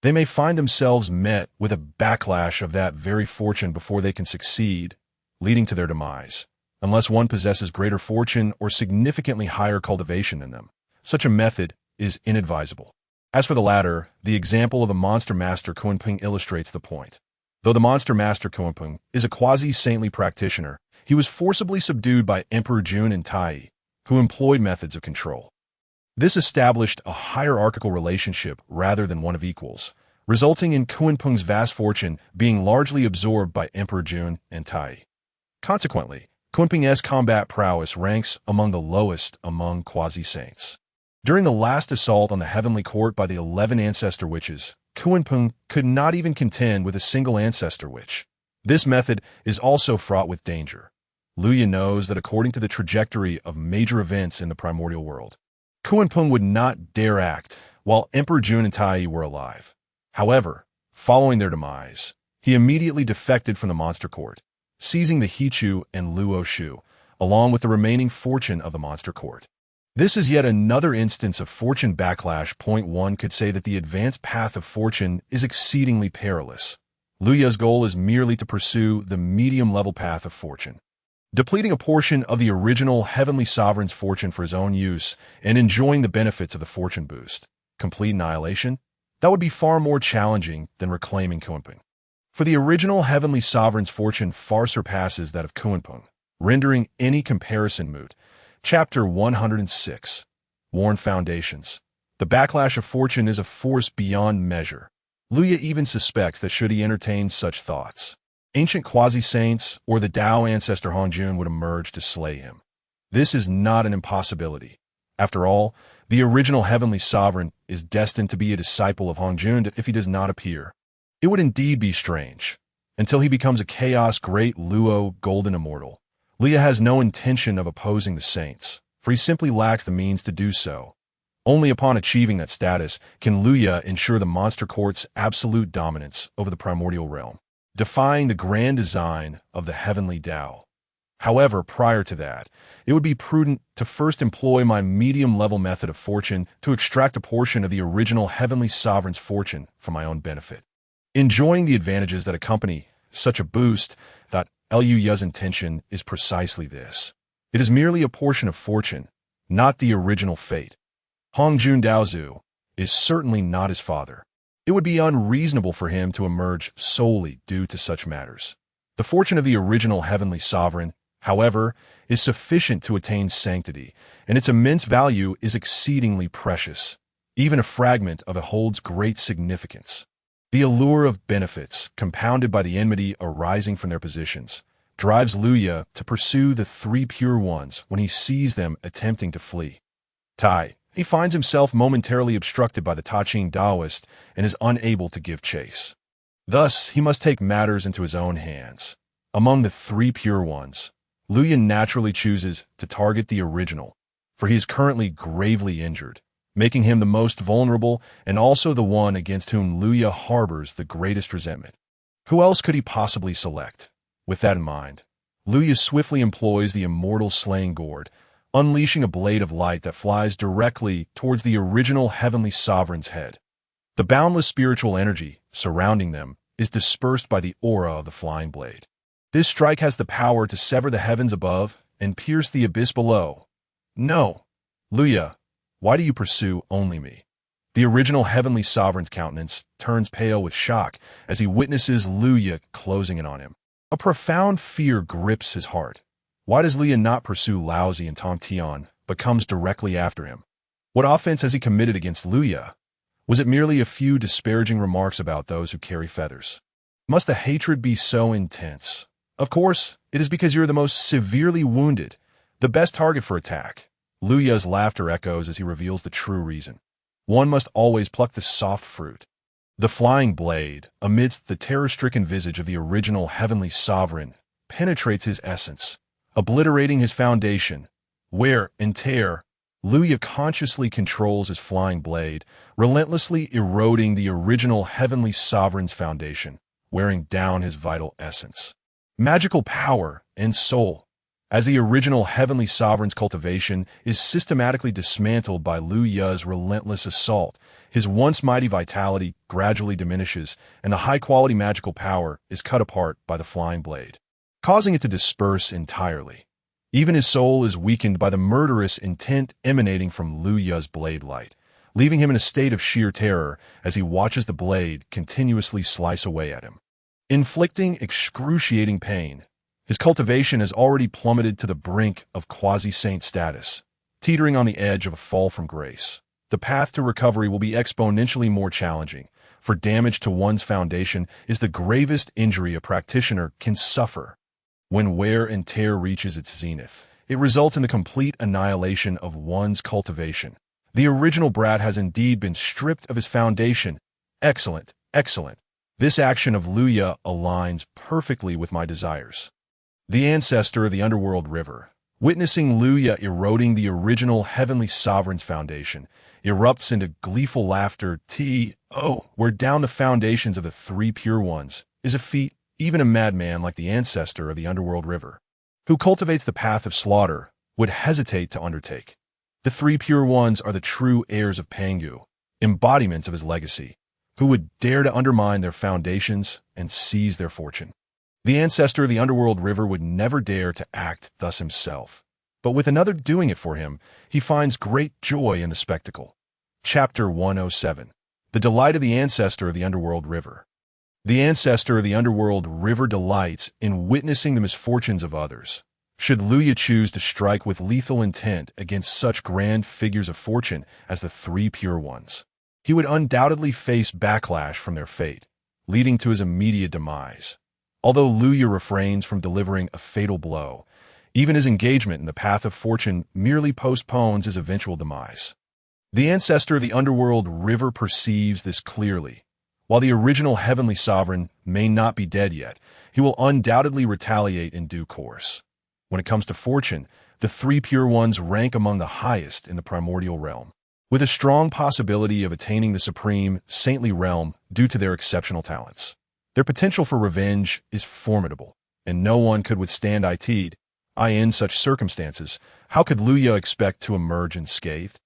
They may find themselves met with a backlash of that very fortune before they can succeed, leading to their demise, unless one possesses greater fortune or significantly higher cultivation than them. Such a method is inadvisable. As for the latter, the example of the Monster Master Kunpeng illustrates the point. Though the Monster Master Kunpeng is a quasi-saintly practitioner, he was forcibly subdued by Emperor Jun and Tai, who employed methods of control. This established a hierarchical relationship rather than one of equals, resulting in Kunpeng's vast fortune being largely absorbed by Emperor Jun and Tai. Consequently, Kunpeng's combat prowess ranks among the lowest among quasi-saints. During the last assault on the Heavenly Court by the 11 Ancestor Witches, Kunpeng could not even contend with a single Ancestor Witch. This method is also fraught with danger. Luya knows that according to the trajectory of major events in the Primordial World, Kunpeng would not dare act while Emperor Jun and Tai were alive. However, following their demise, he immediately defected from the Monster Court, seizing the Hichu and Luo Shu, along with the remaining fortune of the Monster Court. This is yet another instance of fortune backlash. One could say that the advanced path of fortune is exceedingly perilous. Luya's goal is merely to pursue the medium-level path of fortune, depleting a portion of the original Heavenly Sovereign's fortune for his own use and enjoying the benefits of the fortune boost. Complete annihilation? That would be far more challenging than reclaiming Kunpeng. For the original Heavenly Sovereign's fortune far surpasses that of Kunpeng, rendering any comparison moot. Chapter 106. Worn Foundations. The backlash of fortune is a force beyond measure. Luya even suspects that should he entertain such thoughts, ancient quasi-saints or the Dao ancestor Hongjun would emerge to slay him. This is not an impossibility. After all, the original Heavenly Sovereign is destined to be a disciple of Hongjun if he does not appear. It would indeed be strange, until he becomes a chaos great Luo golden immortal. Luya has no intention of opposing the saints, for he simply lacks the means to do so. Only upon achieving that status can Luya ensure the Monster Court's absolute dominance over the primordial realm, defying the grand design of the Heavenly Dao. However, prior to that, it would be prudent to first employ my medium-level method of fortune to extract a portion of the original Heavenly Sovereign's fortune for my own benefit. Enjoying the advantages that accompany such a boost, Luya's intention is precisely this. It is merely a portion of fortune, not the original fate. Hongjun Daozu is certainly not his father. It would be unreasonable for him to emerge solely due to such matters. The fortune of the original Heavenly Sovereign, however, is sufficient to attain sanctity, and its immense value is exceedingly precious. Even a fragment of it holds great significance. The allure of benefits, compounded by the enmity arising from their positions, drives Luya to pursue the 3 pure ones when he sees them attempting to flee. He finds himself momentarily obstructed by the Taqing Daoist and is unable to give chase. Thus, he must take matters into his own hands. Among the 3 pure ones, Luya naturally chooses to target the original, for he is currently gravely injured, making him the most vulnerable and also the one against whom Luya harbors the greatest resentment. Who else could he possibly select? With that in mind, Luya swiftly employs the Immortal Slaying Gourd, unleashing a blade of light that flies directly towards the original Heavenly Sovereign's head. The boundless spiritual energy surrounding them is dispersed by the aura of the flying blade. This strike has the power to sever the heavens above and pierce the abyss below. No, Luya, why do you pursue only me? The original Heavenly Sovereign's countenance turns pale with shock as he witnesses Luya closing in on him. A profound fear grips his heart. Why does Luya not pursue Laozi and Tong Tian, but comes directly after him? What offense has he committed against Luya? Was it merely a few disparaging remarks about those who carry feathers? Must the hatred be so intense? Of course, it is because you're the most severely wounded, the best target for attack. Luya's laughter echoes as he reveals the true reason. One must always pluck the soft fruit. The flying blade, amidst the terror-stricken visage of the original Heavenly Sovereign, penetrates his essence, obliterating his foundation. Wear and tear, Luya consciously controls his flying blade, relentlessly eroding the original Heavenly Sovereign's foundation, wearing down his vital essence. Magical power and soul. As the original Heavenly Sovereign's cultivation is systematically dismantled by Luya's relentless assault, his once mighty vitality gradually diminishes, and the high-quality magical power is cut apart by the flying blade, causing it to disperse entirely. Even his soul is weakened by the murderous intent emanating from Luya's blade light, leaving him in a state of sheer terror as he watches the blade continuously slice away at him, inflicting excruciating pain. His cultivation has already plummeted to the brink of quasi-saint status, teetering on the edge of a fall from grace. The path to recovery will be exponentially more challenging, for damage to one's foundation is the gravest injury a practitioner can suffer. When wear and tear reaches its zenith, it results in the complete annihilation of one's cultivation. The original brat has indeed been stripped of his foundation. Excellent, excellent. This action of Luya aligns perfectly with my desires. The ancestor of the underworld river, witnessing Luya eroding the original Heavenly Sovereign's foundation, erupts into gleeful laughter. Wear down the foundations of the three pure ones is a feat even a madman like the ancestor of the underworld river, who cultivates the path of slaughter, would hesitate to undertake. The three pure ones are the true heirs of Pangu, embodiments of his legacy, who would dare to undermine their foundations and seize their fortune. The ancestor of the underworld river would never dare to act thus himself, but with another doing it for him, he finds great joy in the spectacle. Chapter 107. The Delight of the Ancestor of the Underworld River. The ancestor of the underworld river delights in witnessing the misfortunes of others. Should Luya choose to strike with lethal intent against such grand figures of fortune as the three pure ones, he would undoubtedly face backlash from their fate, leading to his immediate demise. Although Luya refrains from delivering a fatal blow, even his engagement in the path of fortune merely postpones his eventual demise. The ancestor of the underworld river perceives this clearly. While the original Heavenly Sovereign may not be dead yet, he will undoubtedly retaliate in due course. When it comes to fortune, the three pure ones rank among the highest in the primordial realm, with a strong possibility of attaining the supreme saintly realm due to their exceptional talents. Their potential for revenge is formidable, and no one could withstand it. In such circumstances, how could Luya expect to emerge unscathed?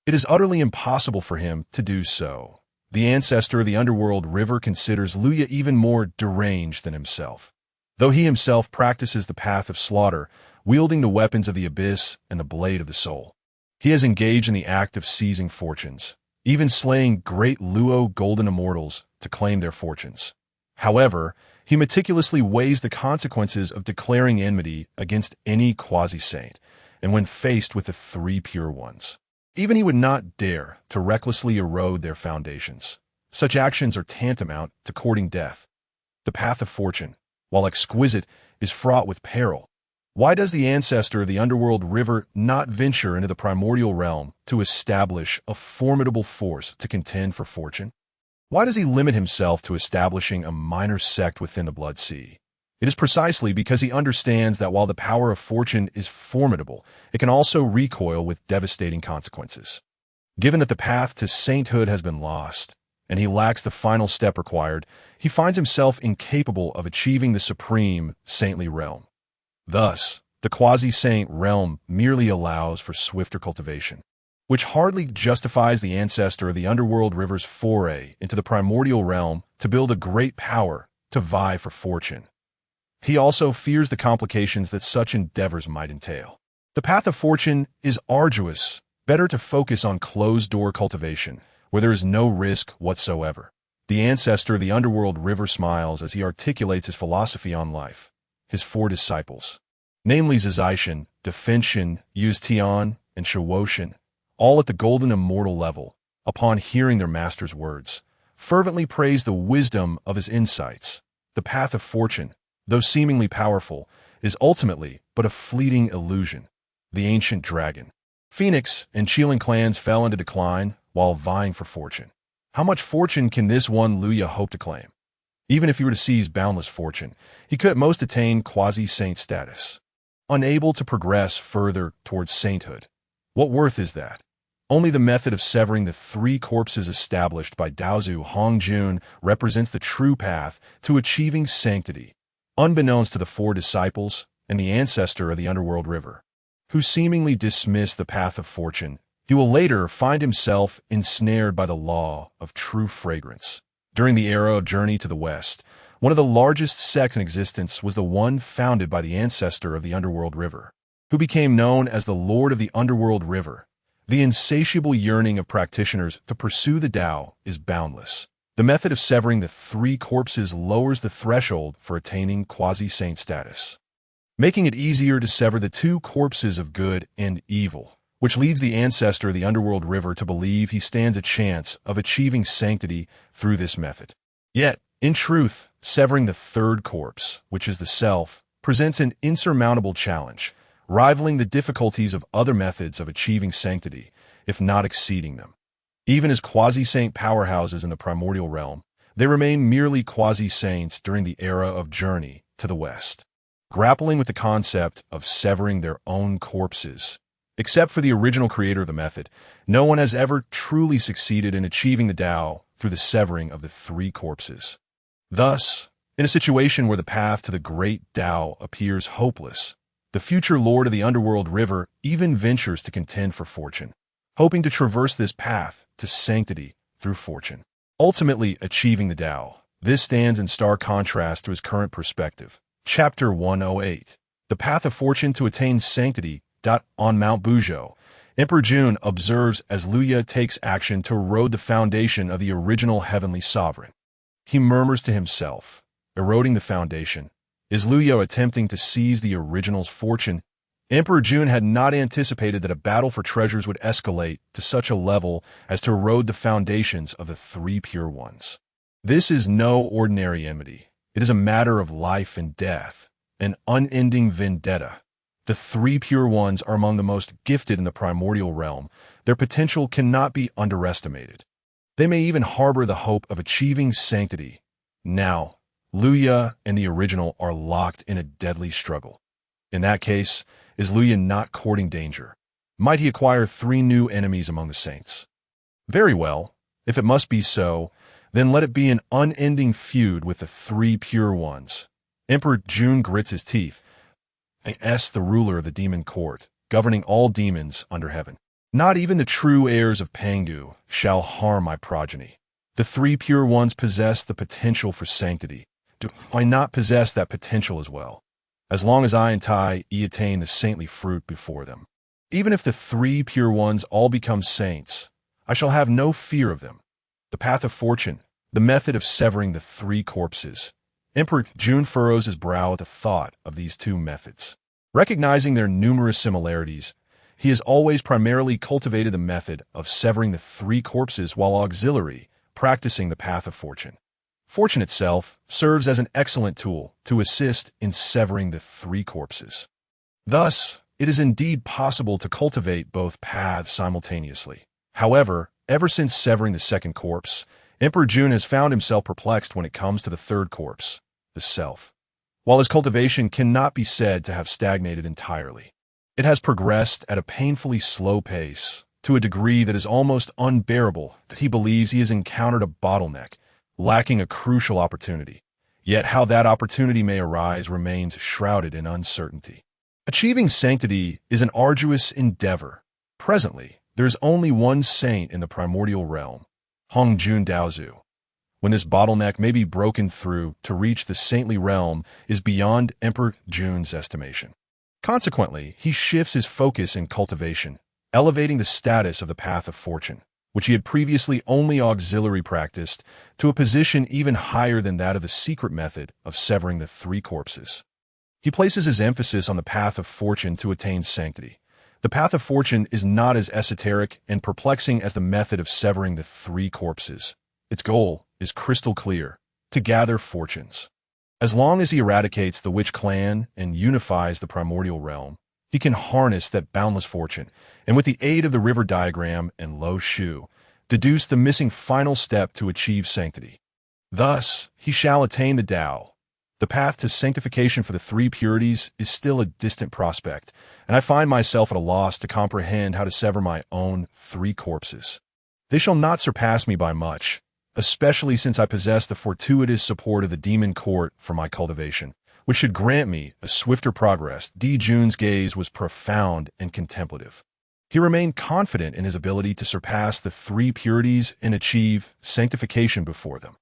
It is utterly impossible for him to do so. The ancestor of the underworld river considers Luya even more deranged than himself. Though he himself practices the path of slaughter, wielding the weapons of the abyss and the blade of the soul, he has engaged in the act of seizing fortunes, even slaying great Luo golden immortals to claim their fortunes. However, he meticulously weighs the consequences of declaring enmity against any quasi-saint, and when faced with the three pure ones, even he would not dare to recklessly erode their foundations. Such actions are tantamount to courting death. The path of fortune, while exquisite, is fraught with peril. Why does the ancestor of the underworld river not venture into the primordial realm to establish a formidable force to contend for fortune? Why does he limit himself to establishing a minor sect within the Blood Sea? It is precisely because he understands that while the power of fortune is formidable, it can also recoil with devastating consequences. Given that the path to sainthood has been lost, and he lacks the final step required, he finds himself incapable of achieving the supreme saintly realm. Thus, The quasi-saint realm merely allows for swifter cultivation, which hardly justifies the ancestor of the underworld river's foray into the primordial realm to build a great power to vie for fortune. He also fears the complications that such endeavors might entail. The path of fortune is arduous. Better to focus on closed-door cultivation, where there is no risk whatsoever. The ancestor of the underworld river smiles as he articulates his philosophy on life. His 4 disciples, namely Zizishan, Defenshin, Yuztian, and Shawoshin, all at the golden immortal level, upon hearing their master's words, fervently praise the wisdom of his insights. The path of fortune, though seemingly powerful, is ultimately but a fleeting illusion. The ancient dragon, Phoenix, and Cheeling clans fell into decline while vying for fortune. How much fortune can this one Luya hope to claim? Even if he were to seize boundless fortune, he could at most attain quasi-saint status. Unable to progress further towards sainthood. What worth is that? Only the method of severing the 3 corpses established by Daozu Hongjun represents the true path to achieving sanctity, unbeknownst to the 4 disciples and the ancestor of the underworld river, who seemingly dismissed the path of fortune. He will later find himself ensnared by the law of true fragrance. During the era of journey to the west, one of the largest sects in existence was the one founded by the ancestor of the underworld river, who became known as the Lord of the Underworld River. The insatiable yearning of practitioners to pursue the Tao is boundless. The method of severing the 3 corpses lowers the threshold for attaining quasi-saint status, making it easier to sever the 2 corpses of good and evil, which leads the ancestor of the underworld river to believe he stands a chance of achieving sanctity through this method. Yet, in truth, severing the 3rd corpse, which is the self, presents an insurmountable challenge, rivaling the difficulties of other methods of achieving sanctity, if not exceeding them. Even as quasi-saint powerhouses in the primordial realm, they remain merely quasi-saints during the era of journey to the west, grappling with the concept of severing their own corpses. Except for the original creator of the method, no one has ever truly succeeded in achieving the Tao through the severing of the 3 corpses. Thus, in a situation where the path to the great Tao appears hopeless, the future lord of the underworld river even ventures to contend for fortune, hoping to traverse this path to sanctity through fortune, ultimately achieving the Tao. This stands in stark contrast to his current perspective. Chapter 108. The Path of Fortune to Attain Sanctity. On Mount Buzhou, Emperor Jun observes as Luya takes action to erode the foundation of the original heavenly sovereign. He murmurs to himself, eroding the foundation. Is Luya attempting to seize the original's fortune? Emperor Jun had not anticipated that a battle for treasures would escalate to such a level as to erode the foundations of the 3 pure ones. This is no ordinary enmity. It is a matter of life and death, an unending vendetta. The 3 pure ones are among the most gifted in the primordial realm. Their potential cannot be underestimated. They may even harbor the hope of achieving sanctity. Now, Luya and the original are locked in a deadly struggle. In that case, is Luya not courting danger? Might he acquire 3 new enemies among the saints? Very well. If it must be so, then let it be an unending feud with the 3 pure ones. Emperor Jun grits his teeth. The ruler of the demon court, governing all demons under heaven. Not even the true heirs of Pangu shall harm my progeny. The 3 pure ones possess the potential for sanctity. Do I not possess that potential as well? As long as I and Tai attain the saintly fruit before them. Even if the 3 pure ones all become saints, I shall have no fear of them. The path of fortune, the method of severing the 3 corpses. Emperor Jun furrows his brow at the thought of these 2 methods. Recognizing their numerous similarities, he has always primarily cultivated the method of severing the 3 corpses while auxiliary, practicing the path of fortune. Fortune itself serves as an excellent tool to assist in severing the 3 corpses. Thus, it is indeed possible to cultivate both paths simultaneously. However, ever since severing the 2nd corpse, Emperor Jun has found himself perplexed when it comes to the 3rd corpse, the self. While his cultivation cannot be said to have stagnated entirely, it has progressed at a painfully slow pace, to a degree that is almost unbearable that he believes he has encountered a bottleneck, lacking a crucial opportunity. Yet how that opportunity may arise remains shrouded in uncertainty. Achieving sanctity is an arduous endeavor. Presently, there is only one saint in the primordial realm, Hongmeng Dao. When this bottleneck may be broken through to reach the saintly realm is beyond Emperor Jun's estimation. Consequently, he shifts his focus in cultivation, elevating the status of the path of fortune, which he had previously only auxiliary practiced, to a position even higher than that of the secret method of severing the three corpses. He places his emphasis on the path of fortune to attain sanctity. The path of fortune is not as esoteric and perplexing as the method of severing the three corpses. Its goal is crystal clear: to gather fortunes. As long as he eradicates the witch clan and unifies the primordial realm, he can harness that boundless fortune, and with the aid of the river diagram and Lo Shu, deduce the missing final step to achieve sanctity. Thus, he shall attain the Tao. The path to sanctification for the three purities is still a distant prospect, and I find myself at a loss to comprehend how to sever my own three corpses. They shall not surpass me by much, especially since I possess the fortuitous support of the demon court for my cultivation, which should grant me a swifter progress. Di Jun's gaze was profound and contemplative. He remained confident in his ability to surpass the three purities and achieve sanctification before them.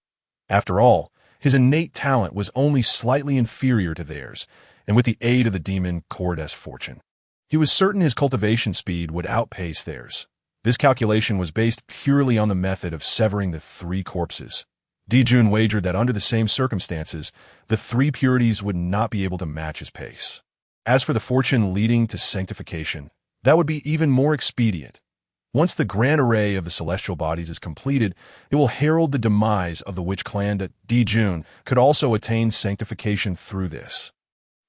After all, his innate talent was only slightly inferior to theirs, and with the aid of the demon court's fortune, he was certain his cultivation speed would outpace theirs. This calculation was based purely on the method of severing the three corpses. Di Jun wagered that under the same circumstances, the three purities would not be able to match his pace. As for the fortune leading to sanctification, that would be even more expedient. Once the grand array of the celestial bodies is completed, it will herald the demise of the witch clan that Di Jun could also attain sanctification through this.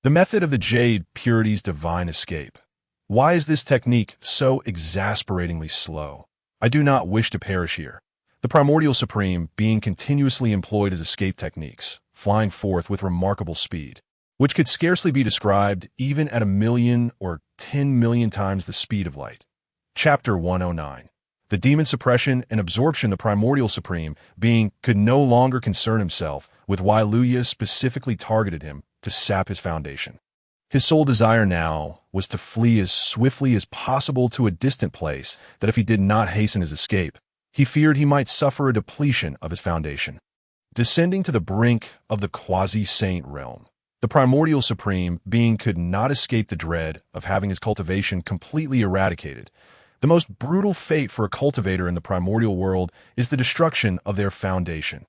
The method of the jade purity's divine escape. Why is this technique so exasperatingly slow? I do not wish to perish here. The primordial supreme being continuously employed as escape techniques, flying forth with remarkable speed, which could scarcely be described even at 1,000,000 or 10,000,000 times the speed of light. Chapter 109. The demon suppression and absorption. The primordial supreme being could no longer concern himself with why Luya specifically targeted him to sap his foundation. His sole desire now was to flee as swiftly as possible to a distant place that if he did not hasten his escape, he feared he might suffer a depletion of his foundation. Descending to the brink of the quasi-saint realm, the primordial supreme being could not escape the dread of having his cultivation completely eradicated. The most brutal fate for a cultivator in the primordial world is the destruction of their foundation.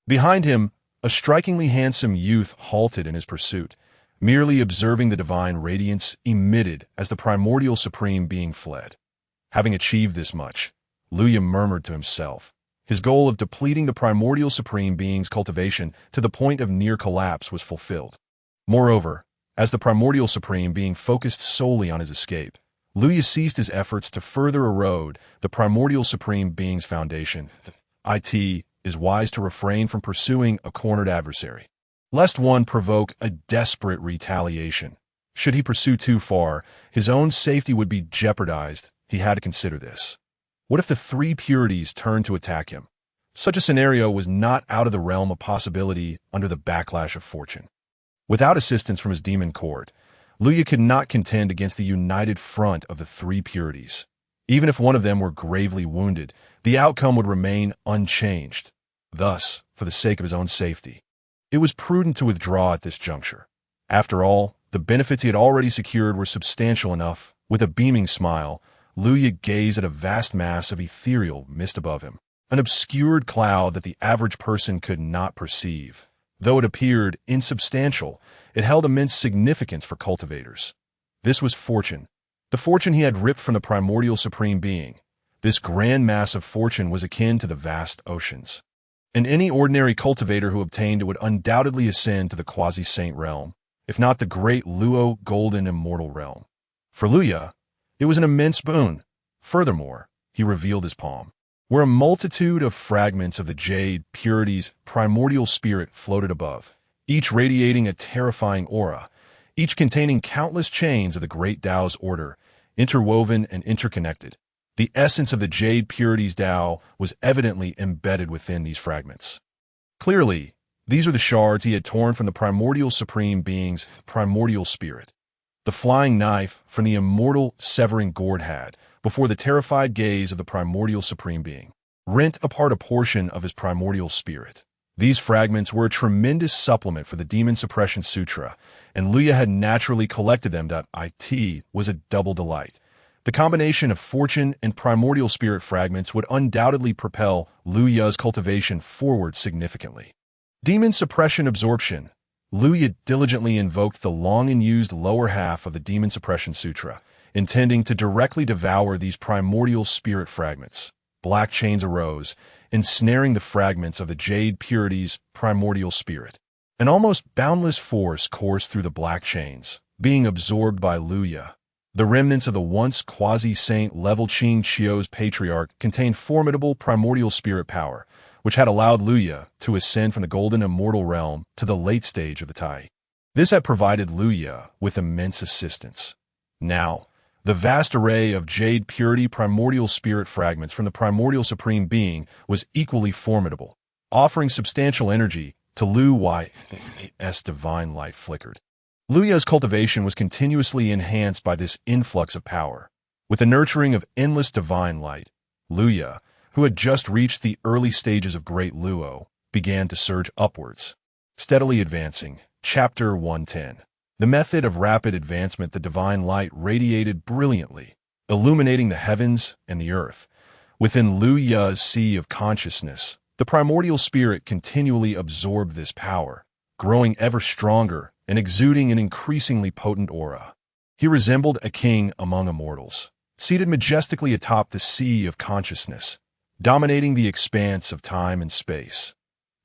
Behind him, a strikingly handsome youth halted in his pursuit, merely observing the divine radiance emitted as the primordial supreme being fled. Having achieved this much, Luya murmured to himself. His goal of depleting the primordial supreme being's cultivation to the point of near collapse was fulfilled. Moreover, as the primordial supreme being focused solely on his escape, Luya ceased his efforts to further erode the primordial supreme being's foundation. It is wise to refrain from pursuing a cornered adversary, lest one provoke a desperate retaliation. Should he pursue too far, his own safety would be jeopardized. He had to consider this. What if the three purities turned to attack him? Such a scenario was not out of the realm of possibility under the backlash of fortune. Without assistance from his demon court, Luya could not contend against the united front of the three purities. Even if one of them were gravely wounded, the outcome would remain unchanged. Thus, for the sake of his own safety, it was prudent to withdraw at this juncture. After all, the benefits he had already secured were substantial enough. With a beaming smile, Luya gazed at a vast mass of ethereal mist above him, an obscured cloud that the average person could not perceive. Though it appeared insubstantial, it held immense significance for cultivators. This was fortune, the fortune he had ripped from the primordial supreme being. This grand mass of fortune was akin to the vast oceans, and any ordinary cultivator who obtained it would undoubtedly ascend to the quasi-saint realm, if not the great Luo golden immortal realm. For Luya, it was an immense boon. Furthermore, he revealed his palm, where a multitude of fragments of the jade purity's primordial spirit floated above, each radiating a terrifying aura, each containing countless chains of the great Dao's order, interwoven and interconnected. The essence of the jade purity's Dao was evidently embedded within these fragments. Clearly, these are the shards he had torn from the primordial supreme being's primordial spirit. the flying knife from the immortal severing gourd had, before the terrified gaze of the primordial supreme being, rent apart a portion of his primordial spirit. These fragments were a tremendous supplement for the Demon Suppression Sutra, and Luya had naturally collected them. It was a double delight. The combination of fortune and primordial spirit fragments would undoubtedly propel Luya's cultivation forward significantly. Demon Suppression Absorption. Luya diligently invoked the long-unused lower half of the Demon Suppression Sutra, intending to directly devour these primordial spirit fragments. Black chains arose, ensnaring the fragments of the Jade Purity's primordial spirit. An almost boundless force coursed through the black chains, being absorbed by Luya. The remnants of the once quasi-saint level Qing Chio's patriarch contained formidable primordial spirit power, which had allowed Luya to ascend from the golden immortal realm to the late stage of the Tai. This had provided Luya with immense assistance. Now, the vast array of Jade Purity primordial spirit fragments from the primordial supreme being was equally formidable, offering substantial energy to Luya's divine light flickered. Luya's cultivation was continuously enhanced by this influx of power. With the nurturing of endless divine light, Luya, who had just reached the early stages of Great Luo, began to surge upwards. Steadily advancing. Chapter 110. The method of rapid advancement. The divine light radiated brilliantly, illuminating the heavens and the earth. Within Luya's sea of consciousness, the primordial spirit continually absorbed this power, growing ever stronger and exuding an increasingly potent aura. He resembled a king among immortals, seated majestically atop the sea of consciousness, dominating the expanse of time and space.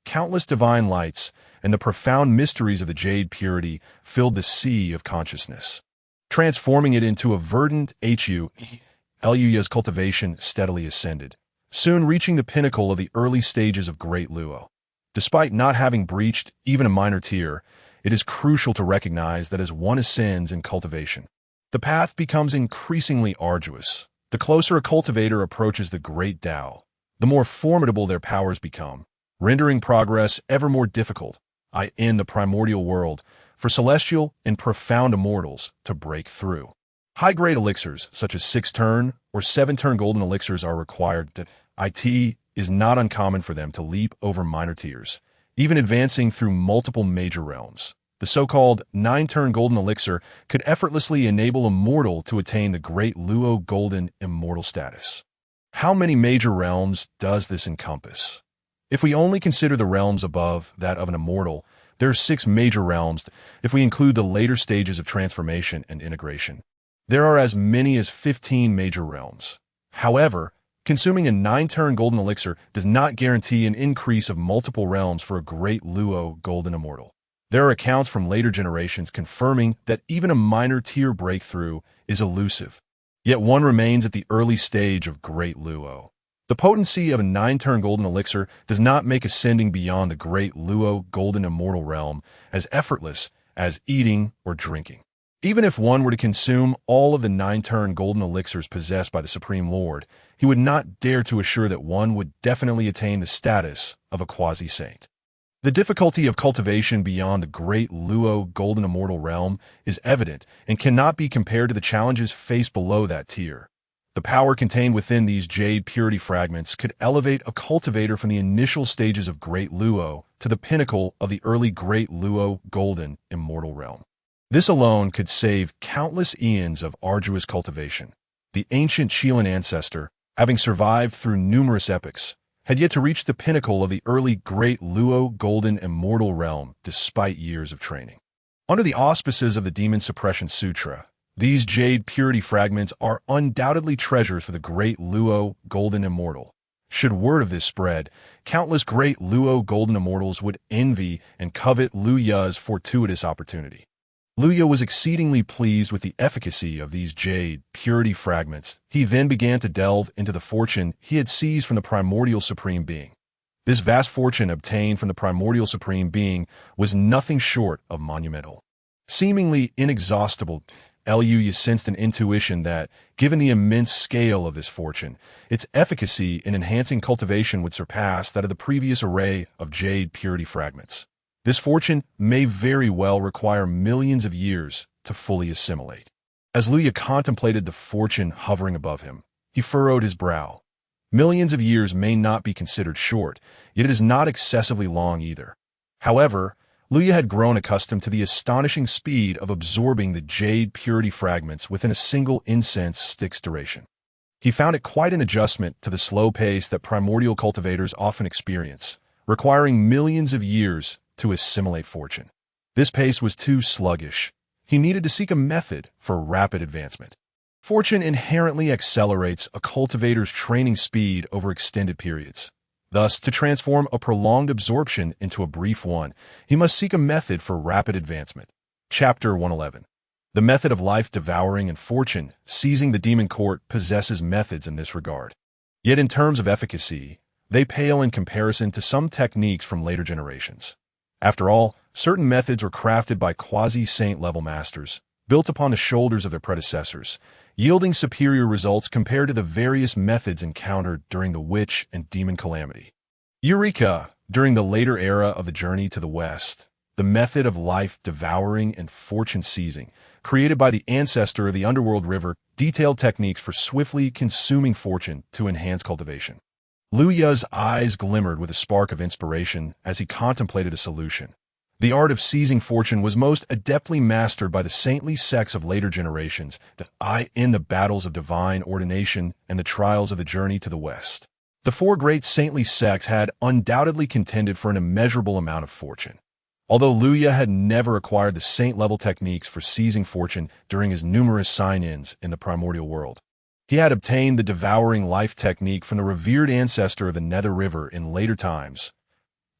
Countless divine lights and the profound mysteries of the Jade Purity filled the sea of consciousness, transforming it into a verdant Luya's cultivation steadily ascended, soon reaching the pinnacle of the early stages of Great Luo. Despite not having breached even a minor tier, it is crucial to recognize that as one ascends in cultivation, the path becomes increasingly arduous. The closer a cultivator approaches the Great Dao, the more formidable their powers become, rendering progress ever more difficult, in the primordial world, for celestial and profound immortals to break through. High-grade elixirs, such as 6-turn or 7-turn golden elixirs, are required. It is not uncommon for them to leap over minor tiers, even advancing through multiple major realms. The so-called 9-turn golden elixir could effortlessly enable a mortal to attain the Great Luo golden immortal status. How many major realms does this encompass? If we only consider the realms above that of an immortal, there are 6 major realms. If we include the later stages of transformation and integration, there are as many as 15 major realms. However, consuming a 9-turn golden elixir does not guarantee an increase of multiple realms for a Great Luo golden immortal. There are accounts from later generations confirming that even a minor tier breakthrough is elusive. Yet one remains at the early stage of Great Luo. The potency of a 9-turn golden elixir does not make ascending beyond the Great Luo golden immortal realm as effortless as eating or drinking. Even if one were to consume all of the 9-turn golden elixirs possessed by the Supreme Lord, he would not dare to assure that one would definitely attain the status of a quasi-saint. The difficulty of cultivation beyond the Great Luo golden immortal realm is evident and cannot be compared to the challenges faced below that tier. The power contained within these Jade Purity fragments could elevate a cultivator from the initial stages of Great Luo to the pinnacle of the early Great Luo golden immortal realm. This alone could save countless eons of arduous cultivation. The ancient Qilin ancestor, having survived through numerous epochs, had yet to reach the pinnacle of the early Great Luo golden immortal realm despite years of training. Under the auspices of the Demon Suppression Sutra, these Jade Purity fragments are undoubtedly treasures for the Great Luo golden immortal. Should word of this spread, countless Great Luo golden immortals would envy and covet Luya's fortuitous opportunity. Luya was exceedingly pleased with the efficacy of these Jade Purity fragments. He then began to delve into the fortune he had seized from the Primordial Supreme Being. This vast fortune obtained from the Primordial Supreme Being was nothing short of monumental. Seemingly inexhaustible, Luya sensed an intuition that, given the immense scale of this fortune, its efficacy in enhancing cultivation would surpass that of the previous array of Jade Purity fragments. This fortune may very well require millions of years to fully assimilate. As Luya contemplated the fortune hovering above him, he furrowed his brow. Millions of years may not be considered short, yet it is not excessively long either. However, Luya had grown accustomed to the astonishing speed of absorbing the jade purity fragments within a single incense stick's duration. He found it quite an adjustment to the slow pace that primordial cultivators often experience, requiring millions of years to assimilate fortune. This pace was too sluggish. He needed to seek a method for rapid advancement. Fortune inherently accelerates a cultivator's training speed over extended periods. Thus, to transform a prolonged absorption into a brief one, he must seek a method for rapid advancement. Chapter 111. The method of life devouring and fortune seizing the demon court possesses methods in this regard. Yet in terms of efficacy, they pale in comparison to some techniques from later generations. After all, certain methods were crafted by quasi-saint level masters, built upon the shoulders of their predecessors, yielding superior results compared to the various methods encountered during the witch and demon calamity. Eureka! During the later era of the journey to the west, the method of life devouring and fortune seizing, created by the ancestor of the underworld river, detailed techniques for swiftly consuming fortune to enhance cultivation. Luya's eyes glimmered with a spark of inspiration as he contemplated a solution. The art of seizing fortune was most adeptly mastered by the saintly sects of later generations, in the battles of divine ordination and the trials of the journey to the west. The four great saintly sects had undoubtedly contended for an immeasurable amount of fortune. Although Luya had never acquired the saint-level techniques for seizing fortune during his numerous sign-ins in the Primordial World, he had obtained the devouring life technique from the revered ancestor of the Nether River in later times.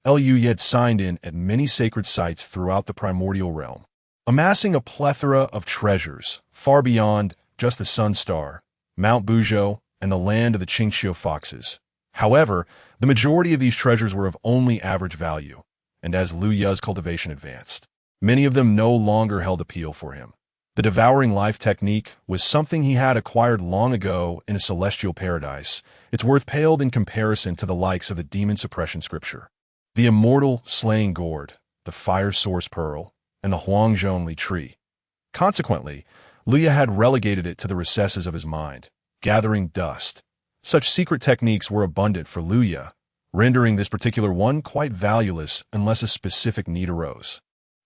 Luya had signed in at many sacred sites throughout the primordial realm, amassing a plethora of treasures far beyond just the Sun Star, Mount Buzhou, and the land of the Qingxiu foxes. However, the majority of these treasures were of only average value, and as Luya's cultivation advanced, many of them no longer held appeal for him. The devouring life technique was something he had acquired long ago in a celestial paradise. Its worth paled in comparison to the likes of the demon suppression scripture, the immortal slaying gourd, the fire source pearl, and the Hunyuan tree. Consequently, Luya had relegated it to the recesses of his mind, gathering dust. Such secret techniques were abundant for Luya, rendering this particular one quite valueless unless a specific need arose.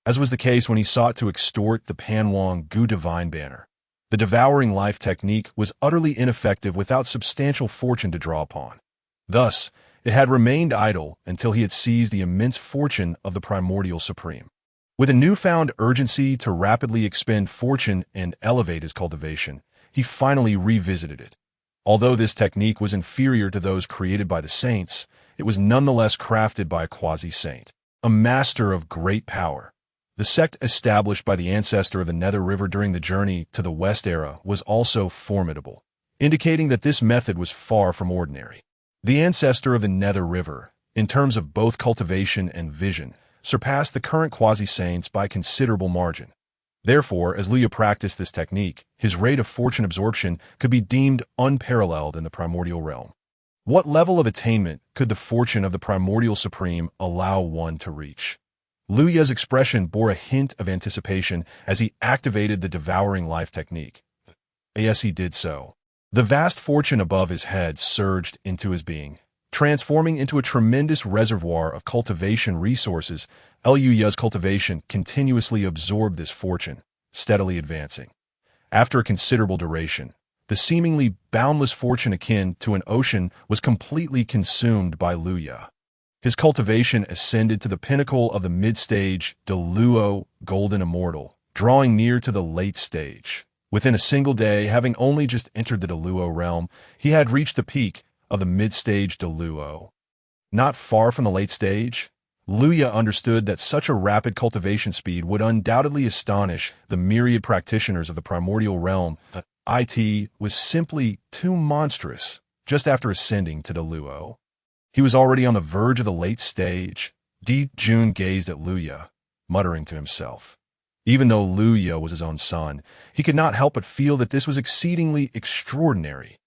As was the case when he sought to extort the Panwang Gu divine banner, the devouring life technique was utterly ineffective without substantial fortune to draw upon. Thus, it had remained idle until he had seized the immense fortune of the Primordial Supreme. With a newfound urgency to rapidly expend fortune and elevate his cultivation, he finally revisited it. Although this technique was inferior to those created by the saints, it was nonetheless crafted by a quasi-saint, a master of great power. The sect established by the ancestor of the Nether River during the journey to the West era was also formidable, indicating that this method was far from ordinary. The ancestor of the Nether River, in terms of both cultivation and vision, surpassed the current quasi-saints by a considerable margin. Therefore, as Luya practiced this technique, his rate of fortune absorption could be deemed unparalleled in the primordial realm. What level of attainment could the fortune of the Primordial Supreme allow one to reach? Luya's expression bore a hint of anticipation as he activated the devouring life technique. As he did so, the vast fortune above his head surged into his being, transforming into a tremendous reservoir of cultivation resources. Luya's cultivation continuously absorbed this fortune, steadily advancing. After a considerable duration, the seemingly boundless fortune akin to an ocean was completely consumed by Luya. His cultivation ascended to the pinnacle of the mid-stage Deluo Golden Immortal, drawing near to the late stage. Within a single day, having only just entered the Deluo realm, he had reached the peak of the mid-stage Deluo. Not far from the late stage, Luya understood that such a rapid cultivation speed would undoubtedly astonish the myriad practitioners of the primordial realm. It was simply too monstrous just after ascending to Deluo. He was already on the verge of the late stage. Di Jun gazed at Luya, muttering to himself. Even though Luya was his own son, he could not help but feel that this was exceedingly extraordinary.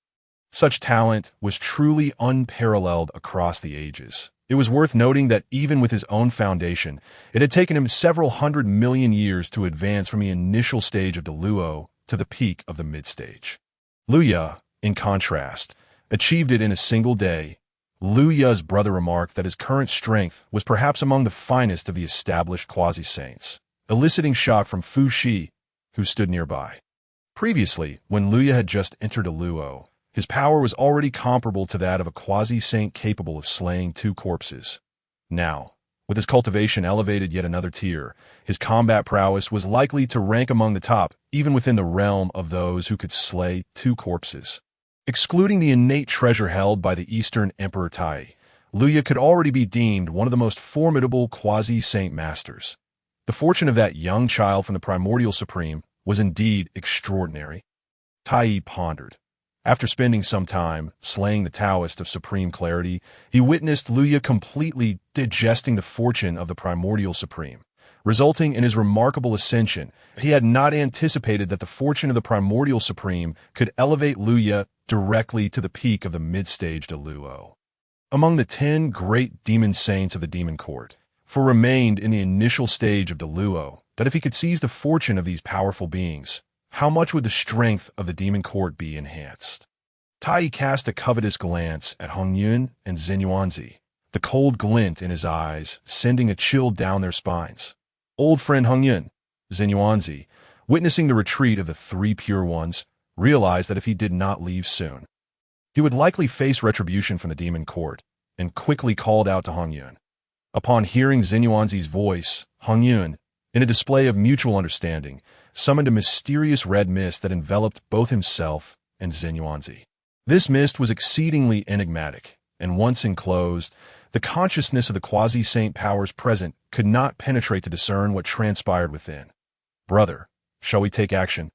Such talent was truly unparalleled across the ages. It was worth noting that even with his own foundation, it had taken him several 100 million years to advance from the initial stage of the Luo to the peak of the mid-stage. Luya, in contrast, achieved it in a single day. Luya's brother remarked that his current strength was perhaps among the finest of the established quasi-saints, eliciting shock from Fu Shi, who stood nearby. Previously, when Luya had just entered a Luo, his power was already comparable to that of a quasi-saint capable of slaying 2 corpses. Now, with his cultivation elevated yet another tier, his combat prowess was likely to rank among the top, even within the realm of those who could slay 2 corpses. Excluding the innate treasure held by the Eastern Emperor Tai, Luya could already be deemed one of the most formidable quasi-saint masters. The fortune of that young child from the Primordial Supreme was indeed extraordinary. Tai pondered. After spending some time slaying the Taoist of supreme clarity, he witnessed Luya completely digesting the fortune of the Primordial Supreme, resulting in his remarkable ascension. He had not anticipated that the fortune of the Primordial Supreme could elevate Luya directly to the peak of the mid-stage de Luo. Among the 10 great demon saints of the demon court, 4 remained in the initial stage of de Luo, that if he could seize the fortune of these powerful beings, how much would the strength of the demon court be enhanced? Tai cast a covetous glance at Hunyuan and Xuanyuan, the cold glint in his eyes sending a chill down their spines. Old friend Hunyuan, Xuanyuan, witnessing the retreat of the 3 pure ones, realized that if he did not leave soon, he would likely face retribution from the demon court, and quickly called out to Hunyuan. Upon hearing Xuanyuan's voice, Hunyuan, in a display of mutual understanding, summoned a mysterious red mist that enveloped both himself and Xuanyuan. This mist was exceedingly enigmatic, and once enclosed, the consciousness of the quasi-saint powers present could not penetrate to discern what transpired within. "Brother, shall we take action?"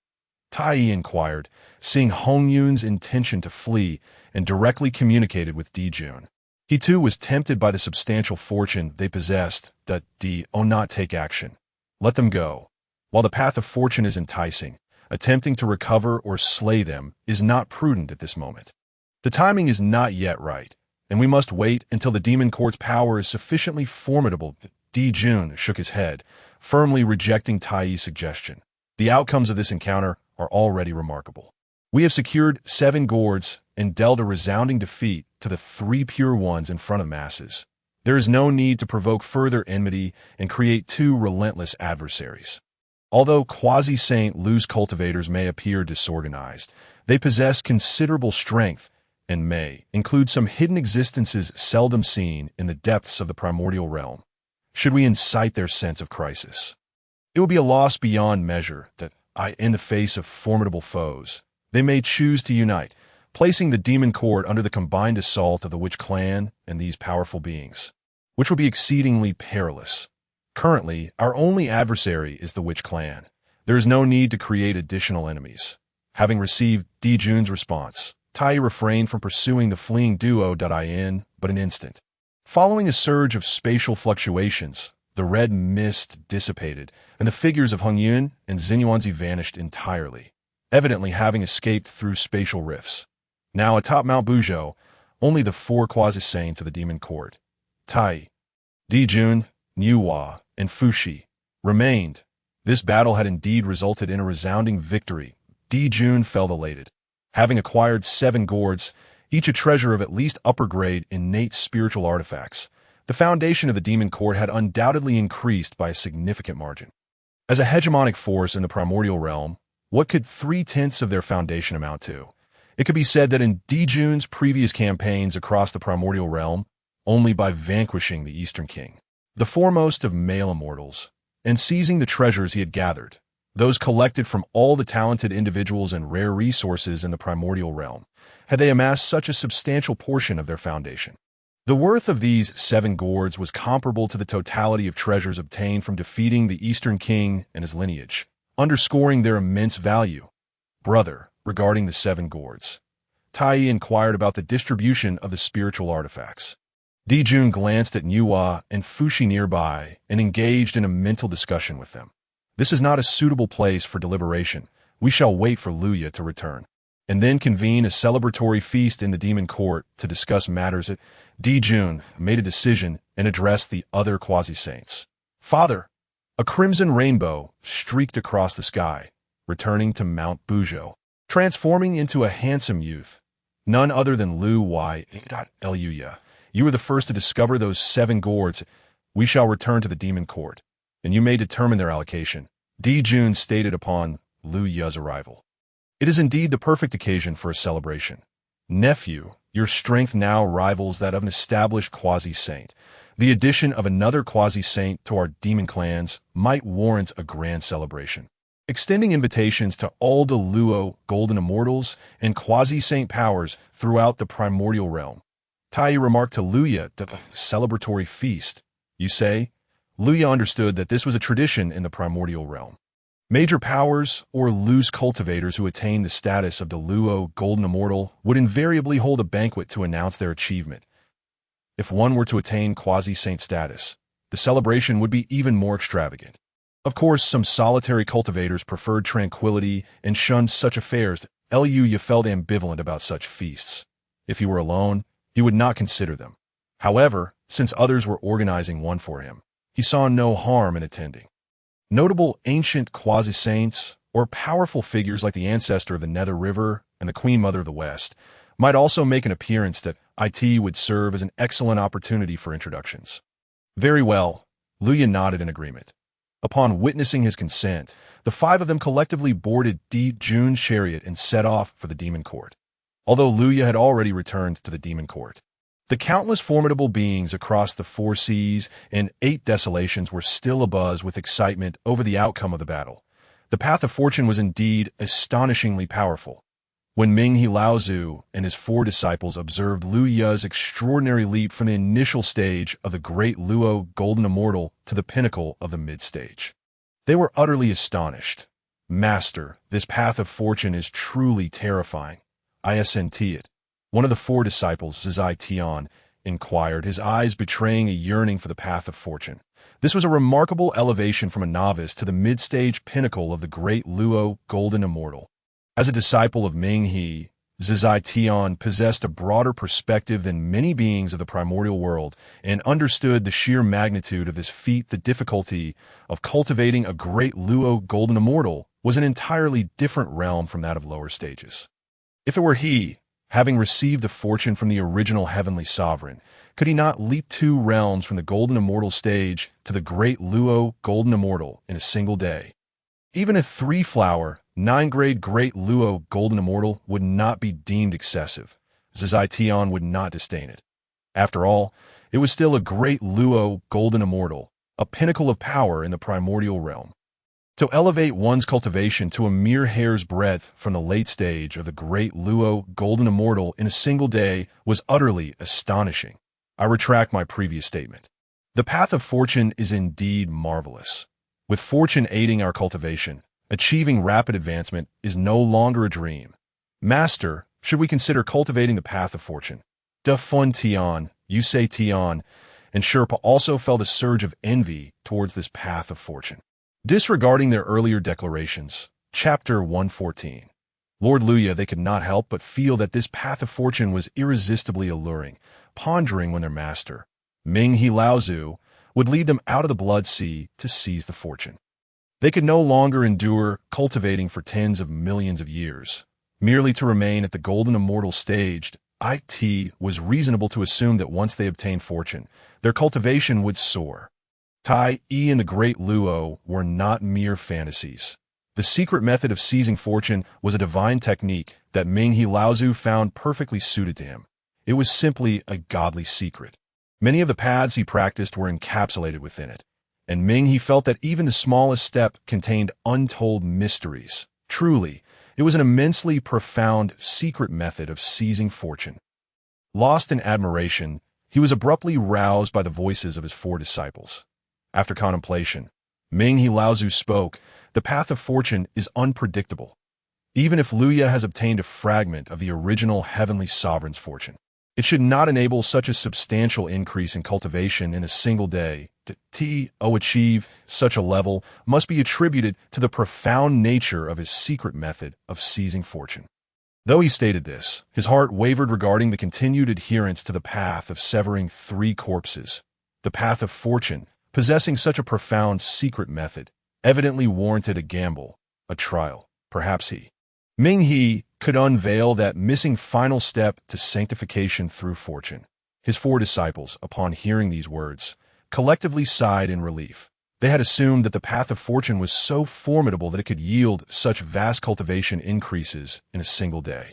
Tai inquired, seeing Hongyun's intention to flee, and directly communicated with Di Jun. He too was tempted by the substantial fortune they possessed. Not take action. Let them go. While the path of fortune is enticing, attempting to recover or slay them is not prudent at this moment. The timing is not yet right, and we must wait until the demon court's power is sufficiently formidable. Di Jun shook his head, firmly rejecting Tai's suggestion. The outcomes of this encounter are already remarkable. We have secured 7 gourds and dealt a resounding defeat to the 3 pure ones in front of masses. There is no need to provoke further enmity and create 2 relentless adversaries. Although quasi-saint Lu's cultivators may appear disorganized, they possess considerable strength and may include some hidden existences seldom seen in the depths of the primordial realm. Should we incite their sense of crisis, it will be a loss beyond measure that, in the face of formidable foes, they may choose to unite, placing the demon court under the combined assault of the witch clan and these powerful beings, which will be exceedingly perilous. Currently, our only adversary is the witch clan. There is no need to create additional enemies. Having received Di Jun's response, Tai refrained from pursuing the fleeing duo. In but an instant. Following a surge of spatial fluctuations, the red mist dissipated, and the figures of Hunyuan and Xuanyuan vanished entirely, evidently having escaped through spatial rifts. Now atop Mount Buzhou, only the 4 quasi-saints of the demon court, Tai, Di Jun, Niuhua, and Fushi, remained. This battle had indeed resulted in a resounding victory. Di Jun felt elated. Having acquired 7 gourds, each a treasure of at least upper-grade innate spiritual artifacts, the foundation of the demon court had undoubtedly increased by a significant margin. As a hegemonic force in the primordial realm, what could 3/10 of their foundation amount to? It could be said that in Di Jun's previous campaigns across the primordial realm, only by vanquishing the Eastern King, the foremost of male immortals, and seizing the treasures he had gathered, those collected from all the talented individuals and rare resources in the primordial realm, had they amassed such a substantial portion of their foundation. The worth of these 7 gourds was comparable to the totality of treasures obtained from defeating the Eastern King and his lineage, underscoring their immense value. "Brother, regarding the 7 gourds," Tai inquired about the distribution of the spiritual artifacts. Di Jun glanced at Niuhua and Fushi nearby and engaged in a mental discussion with them. "This is not a suitable place for deliberation. We shall wait for Luya to return." and then convene a celebratory feast in the demon court to discuss matters. Di Jun made a decision and addressed the other quasi-saints. Father, a crimson rainbow streaked across the sky, returning to Mount Buzhou, transforming into a handsome youth, none other than Lu Luya. You were the first to discover those 7 gourds. We shall return to the demon court, and you may determine their allocation. Di Jun stated upon Lu Yu's arrival. It is indeed the perfect occasion for a celebration. Nephew, your strength now rivals that of an established quasi-saint. The addition of another quasi-saint to our demon clans might warrant a grand celebration. Extending invitations to all the Luo golden immortals and quasi-saint powers throughout the primordial realm. Tai remarked to Luya the celebratory feast. You say? Luya understood that this was a tradition in the primordial realm. Major powers or loose cultivators who attained the status of the Luo Golden Immortal would invariably hold a banquet to announce their achievement. If one were to attain quasi-saint status, the celebration would be even more extravagant. Of course, some solitary cultivators preferred tranquility and shunned such affairs. Luya felt ambivalent about such feasts. If he were alone, he would not consider them. However, since others were organizing one for him, he saw no harm in attending. Notable ancient quasi-saints, or powerful figures like the ancestor of the Nether River and the Queen Mother of the West, might also make an appearance. That it would serve as an excellent opportunity for introductions. Very well, Luya nodded in agreement. Upon witnessing his consent, the 5 of them collectively boarded Di Jun's chariot and set off for the demon court. Although Luya had already returned to the demon court, the countless formidable beings across the 4 seas and 8 desolations were still abuzz with excitement over the outcome of the battle. The path of fortune was indeed astonishingly powerful. When Minghe Laozu and his 4 disciples observed Lu Yu's extraordinary leap from the initial stage of the great Luo Golden Immortal to the pinnacle of the mid-stage, they were utterly astonished. Master, this path of fortune is truly terrifying. I assent it. One of the 4 disciples, Zizai Tian, inquired, his eyes betraying a yearning for the path of fortune. This was a remarkable elevation from a novice to the mid-stage pinnacle of the great Luo Golden Immortal. As a disciple of Minghe, Zizai Tian possessed a broader perspective than many beings of the primordial world and understood the sheer magnitude of this feat. The difficulty of cultivating a great Luo Golden Immortal was an entirely different realm from that of lower stages. If it were he, having received the fortune from the original Heavenly Sovereign, could he not leap 2 realms from the Golden Immortal stage to the great Luo Golden Immortal in a single day? Even a 3-flower, 9-grade Great Luo Golden Immortal would not be deemed excessive. Zizai Tian would not disdain it. After all, it was still a Great Luo Golden Immortal, a pinnacle of power in the primordial realm. To elevate one's cultivation to a mere hair's breadth from the late stage of the great Luo Golden Immortal in a single day was utterly astonishing. I retract my previous statement. The path of fortune is indeed marvelous. With fortune aiding our cultivation, achieving rapid advancement is no longer a dream. Master, should we consider cultivating the path of fortune? Da Fun Tian, Yusei Tian, and Sherpa also felt a surge of envy towards this path of fortune. Disregarding their earlier declarations, Chapter 114. Lord Luya, they could not help but feel that this path of fortune was irresistibly alluring, pondering when their master, Minghe Laozu, would lead them out of the blood sea to seize the fortune. They could no longer endure cultivating for tens of millions of years, merely to remain at the golden immortal stage. It was reasonable to assume that once they obtained fortune, their cultivation would soar. Tai E and the Great Luo were not mere fantasies. The secret method of seizing fortune was a divine technique that Minghe Laozu found perfectly suited to him. It was simply a godly secret. Many of the paths he practiced were encapsulated within it, and Minghe felt that even the smallest step contained untold mysteries. Truly, it was an immensely profound, secret method of seizing fortune. Lost in admiration, he was abruptly roused by the voices of his 4 disciples. After contemplation, Minghe Laozu spoke, "The path of fortune is unpredictable. Even if Luya has obtained a fragment of the original Heavenly Sovereign's fortune, it should not enable such a substantial increase in cultivation in a single day. To achieve such a level must be attributed to the profound nature of his secret method of seizing fortune." Though he stated this, his heart wavered regarding the continued adherence to the path of severing 3 corpses. The path of fortune, possessing such a profound secret method, evidently warranted a gamble, a trial. Perhaps Ming-He could unveil that missing final step to sanctification through fortune. His 4 disciples, upon hearing these words, collectively sighed in relief. They had assumed that the path of fortune was so formidable that it could yield such vast cultivation increases in a single day.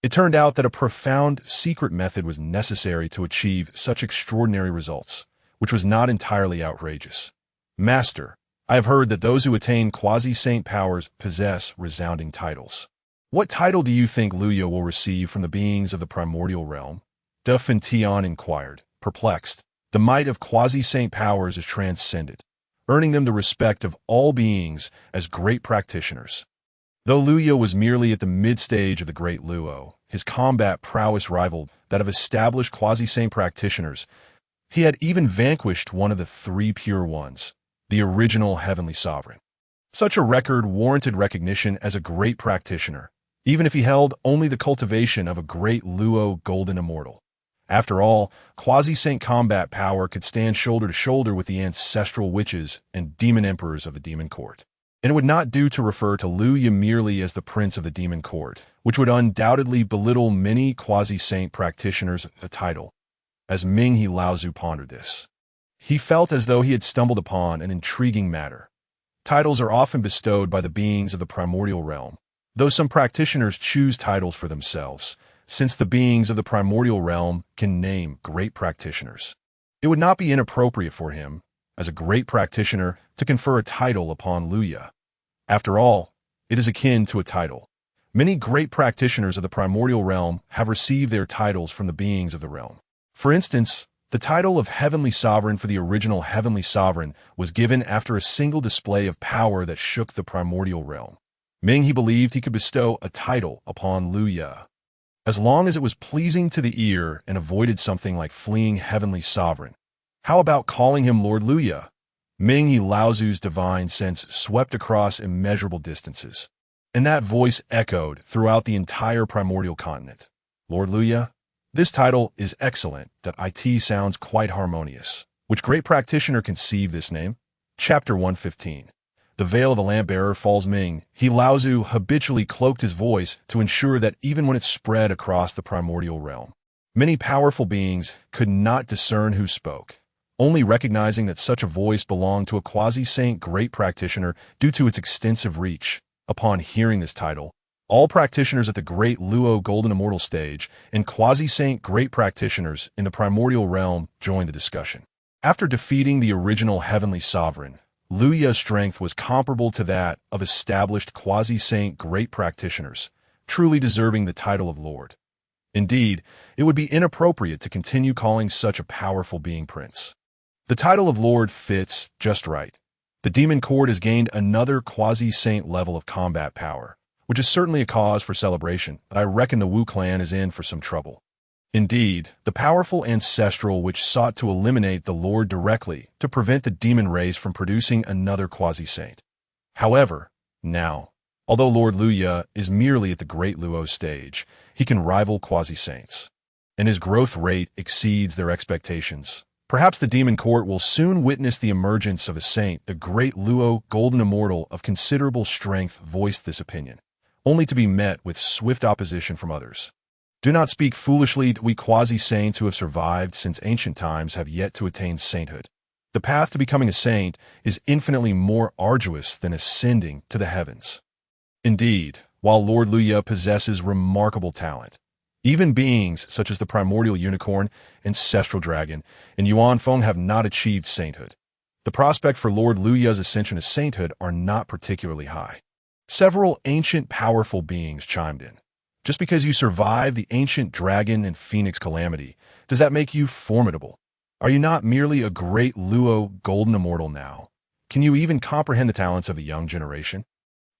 It turned out that a profound secret method was necessary to achieve such extraordinary results, which was not entirely outrageous. Master, I have heard that those who attain quasi-saint powers possess resounding titles. What title do you think Luya will receive from the beings of the primordial realm? De Fentian inquired, perplexed. The might of quasi-saint powers is transcended, earning them the respect of all beings as great practitioners. Though Luya was merely at the mid-stage of the Great Luo, his combat prowess rivaled that of established quasi-saint practitioners. He had even vanquished one of the 3 pure ones, the original Heavenly Sovereign. Such a record warranted recognition as a great practitioner, even if he held only the cultivation of a great Luo golden immortal. After all, quasi-saint combat power could stand shoulder to shoulder with the ancestral witches and demon emperors of the demon court. And it would not do to refer to Luya merely as the prince of the demon court, which would undoubtedly belittle many quasi-saint practitioners a title. As Ming-He Laozu pondered this, he felt as though he had stumbled upon an intriguing matter. Titles are often bestowed by the beings of the primordial realm, though some practitioners choose titles for themselves, since the beings of the primordial realm can name great practitioners. It would not be inappropriate for him, as a great practitioner, to confer a title upon Luya. After all, it is akin to a title. Many great practitioners of the primordial realm have received their titles from the beings of the realm. For instance, the title of Heavenly Sovereign for the original Heavenly Sovereign was given after a single display of power that shook the primordial realm. Ming-He believed he could bestow a title upon Luya, as long as it was pleasing to the ear and avoided something like fleeing Heavenly Sovereign. How about calling him Lord Luya? Ming-He Laozu's divine sense swept across immeasurable distances, and that voice echoed throughout the entire primordial continent. Lord Luya? This title is excellent, that it sounds quite harmonious. Which great practitioner conceived this name? Chapter 115. The veil of the lamp-bearer falls. Ming-He Laozu habitually cloaked his voice to ensure that even when it spread across the primordial realm, many powerful beings could not discern who spoke, only recognizing that such a voice belonged to a quasi-saint great practitioner due to its extensive reach. Upon hearing this title, all practitioners at the Great Luo Golden Immortal stage and quasi-saint great practitioners in the primordial realm joined the discussion. After defeating the original Heavenly Sovereign, Luya's strength was comparable to that of established quasi-saint great practitioners, truly deserving the title of Lord. Indeed, it would be inappropriate to continue calling such a powerful being Prince. The title of Lord fits just right. The demon court has gained another quasi-saint level of combat power, which is certainly a cause for celebration, but I reckon the Wu clan is in for some trouble. Indeed, the powerful ancestral which sought to eliminate the Lord directly to prevent the demon race from producing another quasi-saint. However, now, although Lord Luya is merely at the Great Luo stage, he can rival quasi-saints, and his growth rate exceeds their expectations. Perhaps the demon court will soon witness the emergence of a saint. The Great Luo Golden Immortal of considerable strength voiced this opinion, only to be met with swift opposition from others. Do not speak foolishly. We quasi-saints who have survived since ancient times have yet to attain sainthood. The path to becoming a saint is infinitely more arduous than ascending to the heavens. Indeed, while Lord Luya possesses remarkable talent, even beings such as the primordial unicorn, ancestral dragon, and Yuan Feng have not achieved sainthood. The prospect for Lord Luya's ascension to sainthood are not particularly high. Several ancient powerful beings chimed in. Just because you survived the ancient dragon and phoenix calamity, does that make you formidable? Are you not merely a great Luo golden immortal now? Can you even comprehend the talents of the young generation?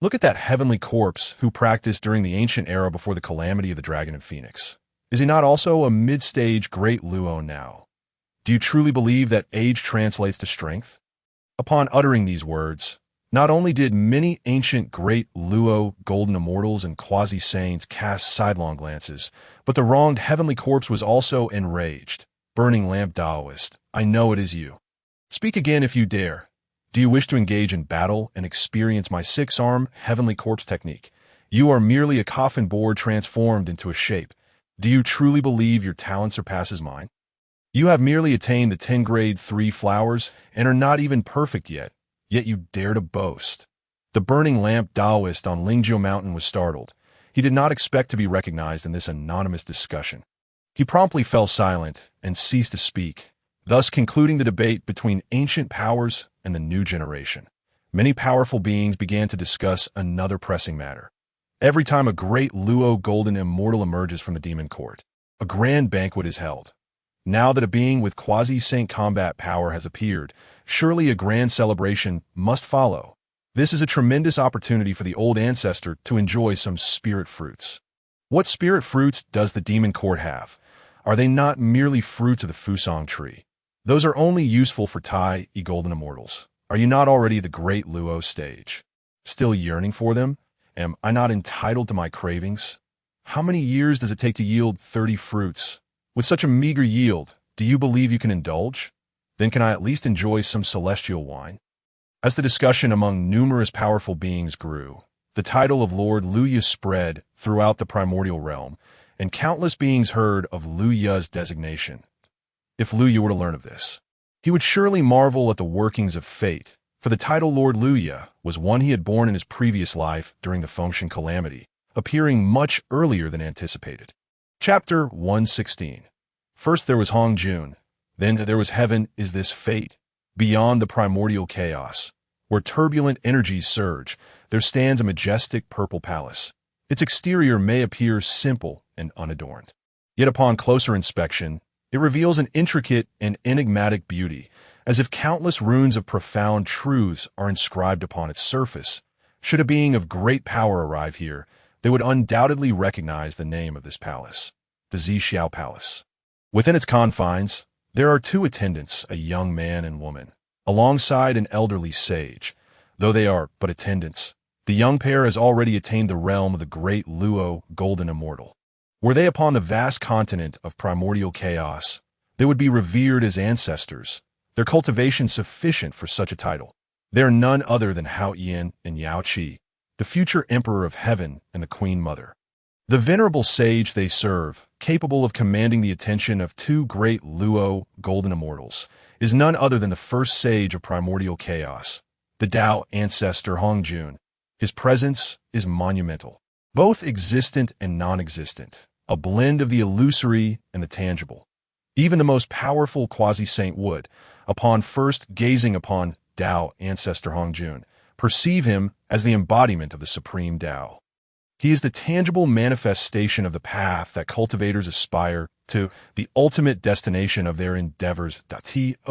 Look at that heavenly corpse who practiced during the ancient era before the calamity of the dragon and phoenix. Is he not also a mid-stage great Luo now? Do you truly believe that age translates to strength? Upon uttering these words, Not only did many ancient great Luo golden immortals and quasi-saints cast sidelong glances, but the wronged heavenly corpse was also enraged. Burning lamp Taoist, I know it is you. Speak again if you dare. Do you wish to engage in battle and experience my six-arm heavenly corpse technique? You are merely a coffin board transformed into a shape. Do you truly believe your talent surpasses mine? You have merely attained the 10 grade 3 flowers and are not even perfect yet you dare to boast. The burning lamp Taoist on Unmoving Mountain was startled. He did not expect to be recognized in this anonymous discussion. He promptly fell silent and ceased to speak, thus concluding the debate between ancient powers and the new generation. Many powerful beings began to discuss another pressing matter. Every time a great Luo golden immortal emerges from the demon court, a grand banquet is held. Now that a being with quasi-saint combat power has appeared, surely a grand celebration must follow. This is a tremendous opportunity for the old ancestor to enjoy some spirit fruits. What spirit fruits does the demon court have? Are they not merely fruits of the Fusang tree? Those are only useful for Tai e golden immortals. Are you not already the great Luo stage? Still yearning for them? Am I not entitled to my cravings? How many years does it take to yield 30 fruits? With such a meager yield, do you believe you can indulge? Then can I at least enjoy some celestial wine? As the discussion among numerous powerful beings grew, the title of Lord Luya spread throughout the primordial realm, and countless beings heard of Luya's designation. If Luya were to learn of this, he would surely marvel at the workings of fate, for the title Lord Luya was one he had borne in his previous life during the Fengshen calamity, appearing much earlier than anticipated. Chapter 116. First there was Hongjun, then there was heaven is this fate. Beyond the primordial chaos, where turbulent energies surge, there stands a majestic purple palace. Its exterior may appear simple and unadorned. Yet upon closer inspection, it reveals an intricate and enigmatic beauty, as if countless runes of profound truths are inscribed upon its surface. Should a being of great power arrive here, they would undoubtedly recognize the name of this palace, the Zixiao Palace. Within its confines, there are two attendants, a young man and woman, alongside an elderly sage. Though they are but attendants, the young pair has already attained the realm of the great Luo golden immortal. Were they upon the vast continent of primordial chaos, they would be revered as ancestors, their cultivation sufficient for such a title. They are none other than Hao Yin and Yao Qi, the future emperor of heaven and the queen mother. The venerable sage they serve, capable of commanding the attention of two great Luo golden immortals, is none other than the first sage of primordial chaos, the Dao ancestor Hongjun. His presence is monumental, both existent and non-existent, a blend of the illusory and the tangible. Even the most powerful quasi-saint would, upon first gazing upon Dao ancestor Hongjun, perceive him as the embodiment of the supreme Dao. He is the tangible manifestation of the path that cultivators aspire to, the ultimate destination of their endeavors.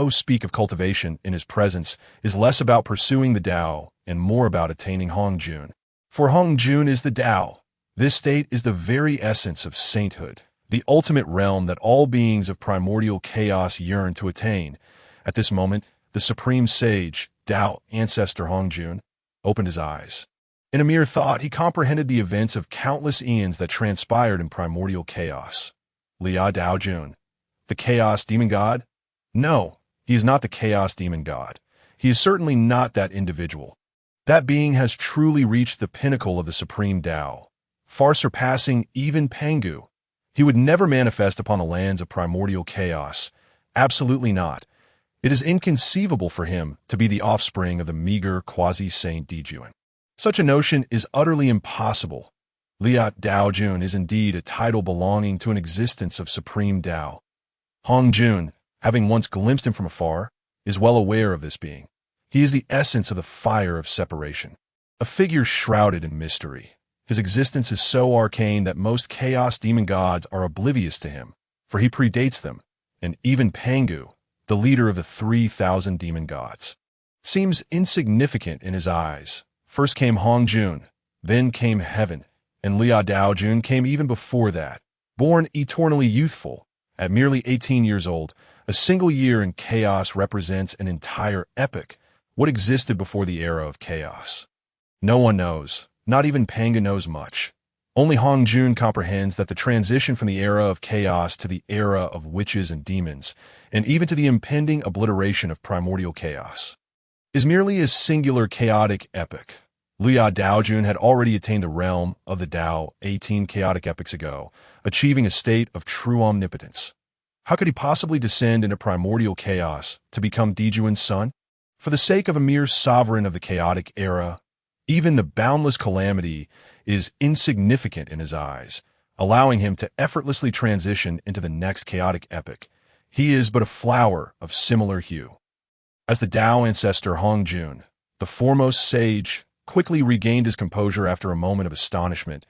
Speak of cultivation in his presence is less about pursuing the Dao and more about attaining Hongjun. For Hongjun is the Dao. This state is the very essence of sainthood, the ultimate realm that all beings of primordial chaos yearn to attain. At this moment, the supreme sage, Dao ancestor Hongjun, opened his eyes. In a mere thought, he comprehended the events of countless eons that transpired in primordial chaos. Liya Dao Jun, the chaos demon god? No, he is not the chaos demon god. He is certainly not that individual. That being has truly reached the pinnacle of the supreme Dao, far surpassing even Pangu. He would never manifest upon the lands of primordial chaos. Absolutely not. It is inconceivable for him to be the offspring of the meager quasi-saint Di Jun. Such a notion is utterly impossible. Liya Dao Jun is indeed a title belonging to an existence of supreme Dao. Hongjun, having once glimpsed him from afar, is well aware of this being. He is the essence of the fire of separation, a figure shrouded in mystery. His existence is so arcane that most chaos demon gods are oblivious to him, for he predates them, and even Pangu, the leader of the 3,000 demon gods, seems insignificant in his eyes. First came Hongjun, then came heaven, and Liya Dao Jun came even before that. Born eternally youthful, at merely 18 years old, a single year in chaos represents an entire epoch. What existed before the era of chaos? No one knows. Not even Pangu knows much. Only Hongmeng comprehends that the transition from the era of chaos to the era of witches and demons, and even to the impending obliteration of primordial chaos, is merely a singular chaotic epoch. Liu Dao Jun had already attained the realm of the Dao 18 chaotic epochs ago, achieving a state of true omnipotence. How could he possibly descend into primordial chaos to become Di Jun's son? For the sake of a mere sovereign of the chaotic era, even the boundless calamity is insignificant in his eyes, allowing him to effortlessly transition into the next chaotic epoch. He is but a flower of similar hue. As the Dao ancestor Hongmeng, the foremost sage, quickly regained his composure after a moment of astonishment,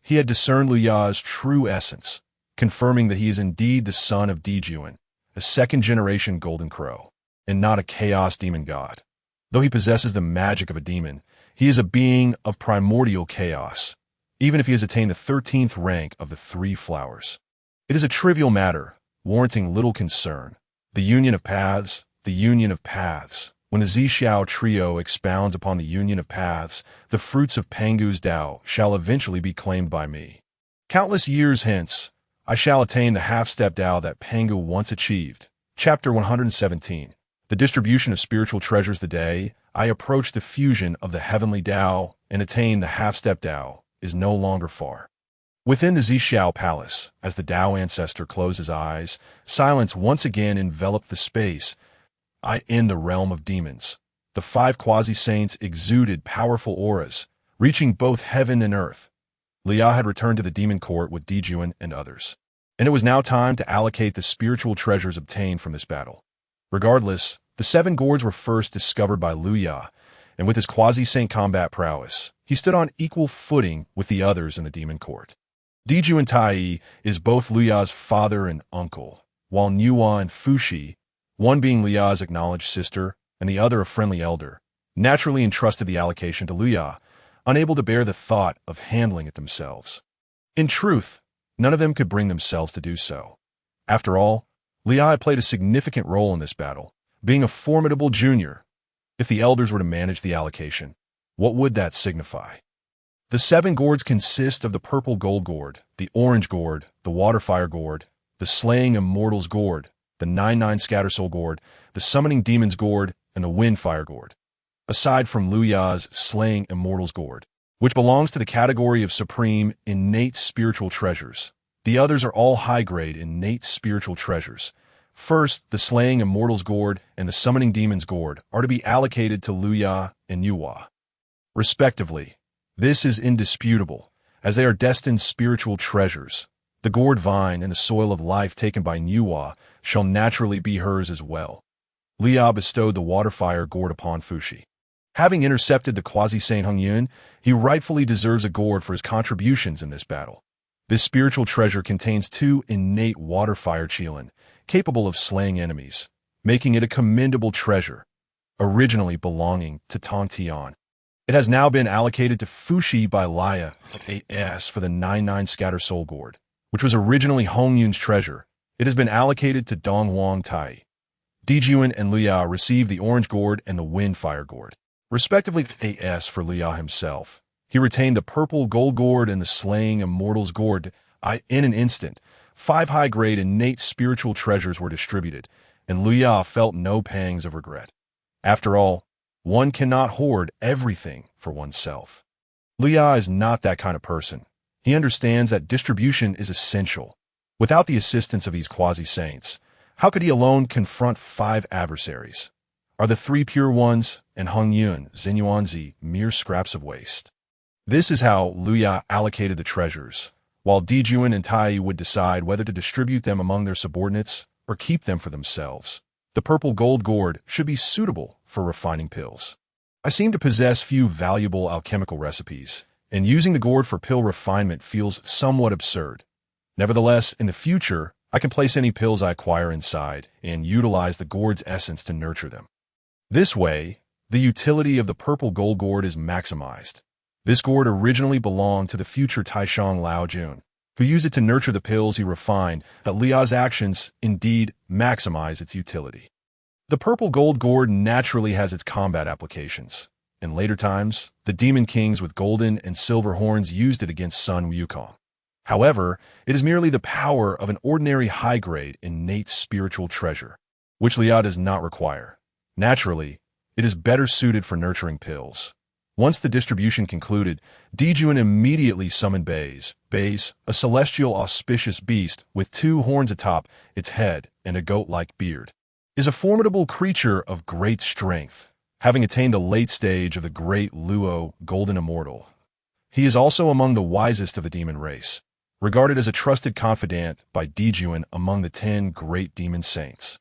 he had discerned Liu's true essence, confirming that he is indeed the son of Di Jun, a second-generation golden crow, and not a chaos demon god. Though he possesses the magic of a demon, he is a being of primordial chaos, even if he has attained the 13th rank of the three flowers. It is a trivial matter, warranting little concern. The union of paths, the union of paths. When the Zixiao trio expounds upon the union of paths, the fruits of Pangu's Dao shall eventually be claimed by me. Countless years hence, I shall attain the half-step Dao that Pangu once achieved. Chapter 117. The distribution of spiritual treasures. The day I approach the fusion of the Heavenly Dao and attain the half-step Dao is no longer far. Within the Zixiao Palace, as the Dao ancestor closed his eyes, silence once again enveloped the space. In the realm of demons, the five quasi-saints exuded powerful auras, reaching both heaven and earth. Liu had returned to the demon court with Di Jun and others, and it was now time to allocate the spiritual treasures obtained from this battle. Regardless, the seven gourds were first discovered by Liu, and with his quasi-saint combat prowess, he stood on equal footing with the others in the demon court. Di Jun Tai is both Liu's father and uncle, while Hunyuan and Fushi, one being Liu's acknowledged sister and the other a friendly elder, naturally entrusted the allocation to Liu, unable to bear the thought of handling it themselves. In truth, none of them could bring themselves to do so. After all, Liu had played a significant role in this battle, being a formidable junior. If the elders were to manage the allocation, what would that signify? The seven gourds consist of the purple gold gourd, the orange gourd, the water fire gourd, the slaying immortals gourd, the 9-9 scatter soul gourd, the summoning demons gourd, and the wind fire gourd. Aside from Liu's slaying immortals gourd, which belongs to the category of supreme innate spiritual treasures, the others are all high-grade innate spiritual treasures. First, the slaying immortals gourd and the summoning demons gourd are to be allocated to Liu and Yuhua, respectively. This is indisputable, as they are destined spiritual treasures. The gourd vine and the soil of life taken by Yuhua shall naturally be hers as well. Liu bestowed the water fire gourd upon Fushi. Having intercepted the quasi-saint Hunyuan, he rightfully deserves a gourd for his contributions in this battle. This spiritual treasure contains two innate water fire qilin, capable of slaying enemies, making it a commendable treasure, originally belonging to Tong Tian. It has now been allocated to Fushi by Liu AS for the 9-9 scatter soul gourd, which was originally Hongyun's treasure. It has been allocated to Donghuang Tai. Di Jun and Liu received the orange gourd and the wind fire gourd, respectively. AS for Liu himself, he retained the purple gold gourd and the slaying immortals gourd. In an instant, 5 high-grade innate spiritual treasures were distributed, and Liu felt no pangs of regret. After all, one cannot hoard everything for oneself. Liu is not that kind of person. He understands that distribution is essential. Without the assistance of these quasi-saints, how could he alone confront 5 adversaries? Are the 3 pure ones and Hongyuan, Xinyuanzi mere scraps of waste? This is how Liu allocated the treasures, while Di Jun and Tai would decide whether to distribute them among their subordinates or keep them for themselves. The purple gold gourd should be suitable for refining pills. I seem to possess few valuable alchemical recipes, and using the gourd for pill refinement feels somewhat absurd. Nevertheless, in the future, I can place any pills I acquire inside and utilize the gourd's essence to nurture them. This way, the utility of the purple gold gourd is maximized. This gourd originally belonged to the future Taishang Lao Jun, who used it to nurture the pills he refined, but Liu's actions indeed maximize its utility. The purple gold gourd naturally has its combat applications. In later times, the demon kings with golden and silver horns used it against Sun Wukong. However, it is merely the power of an ordinary high-grade innate spiritual treasure, which Liao does not require. Naturally, it is better suited for nurturing pills. Once the distribution concluded, Di Jun immediately summoned Bays, a celestial auspicious beast with 2 horns atop its head and a goat-like beard, is a formidable creature of great strength, having attained the late stage of the great Luo Golden Immortal. He is also among the wisest of the demon race, regarded as a trusted confidant by Di Jun among the 10 great demon saints.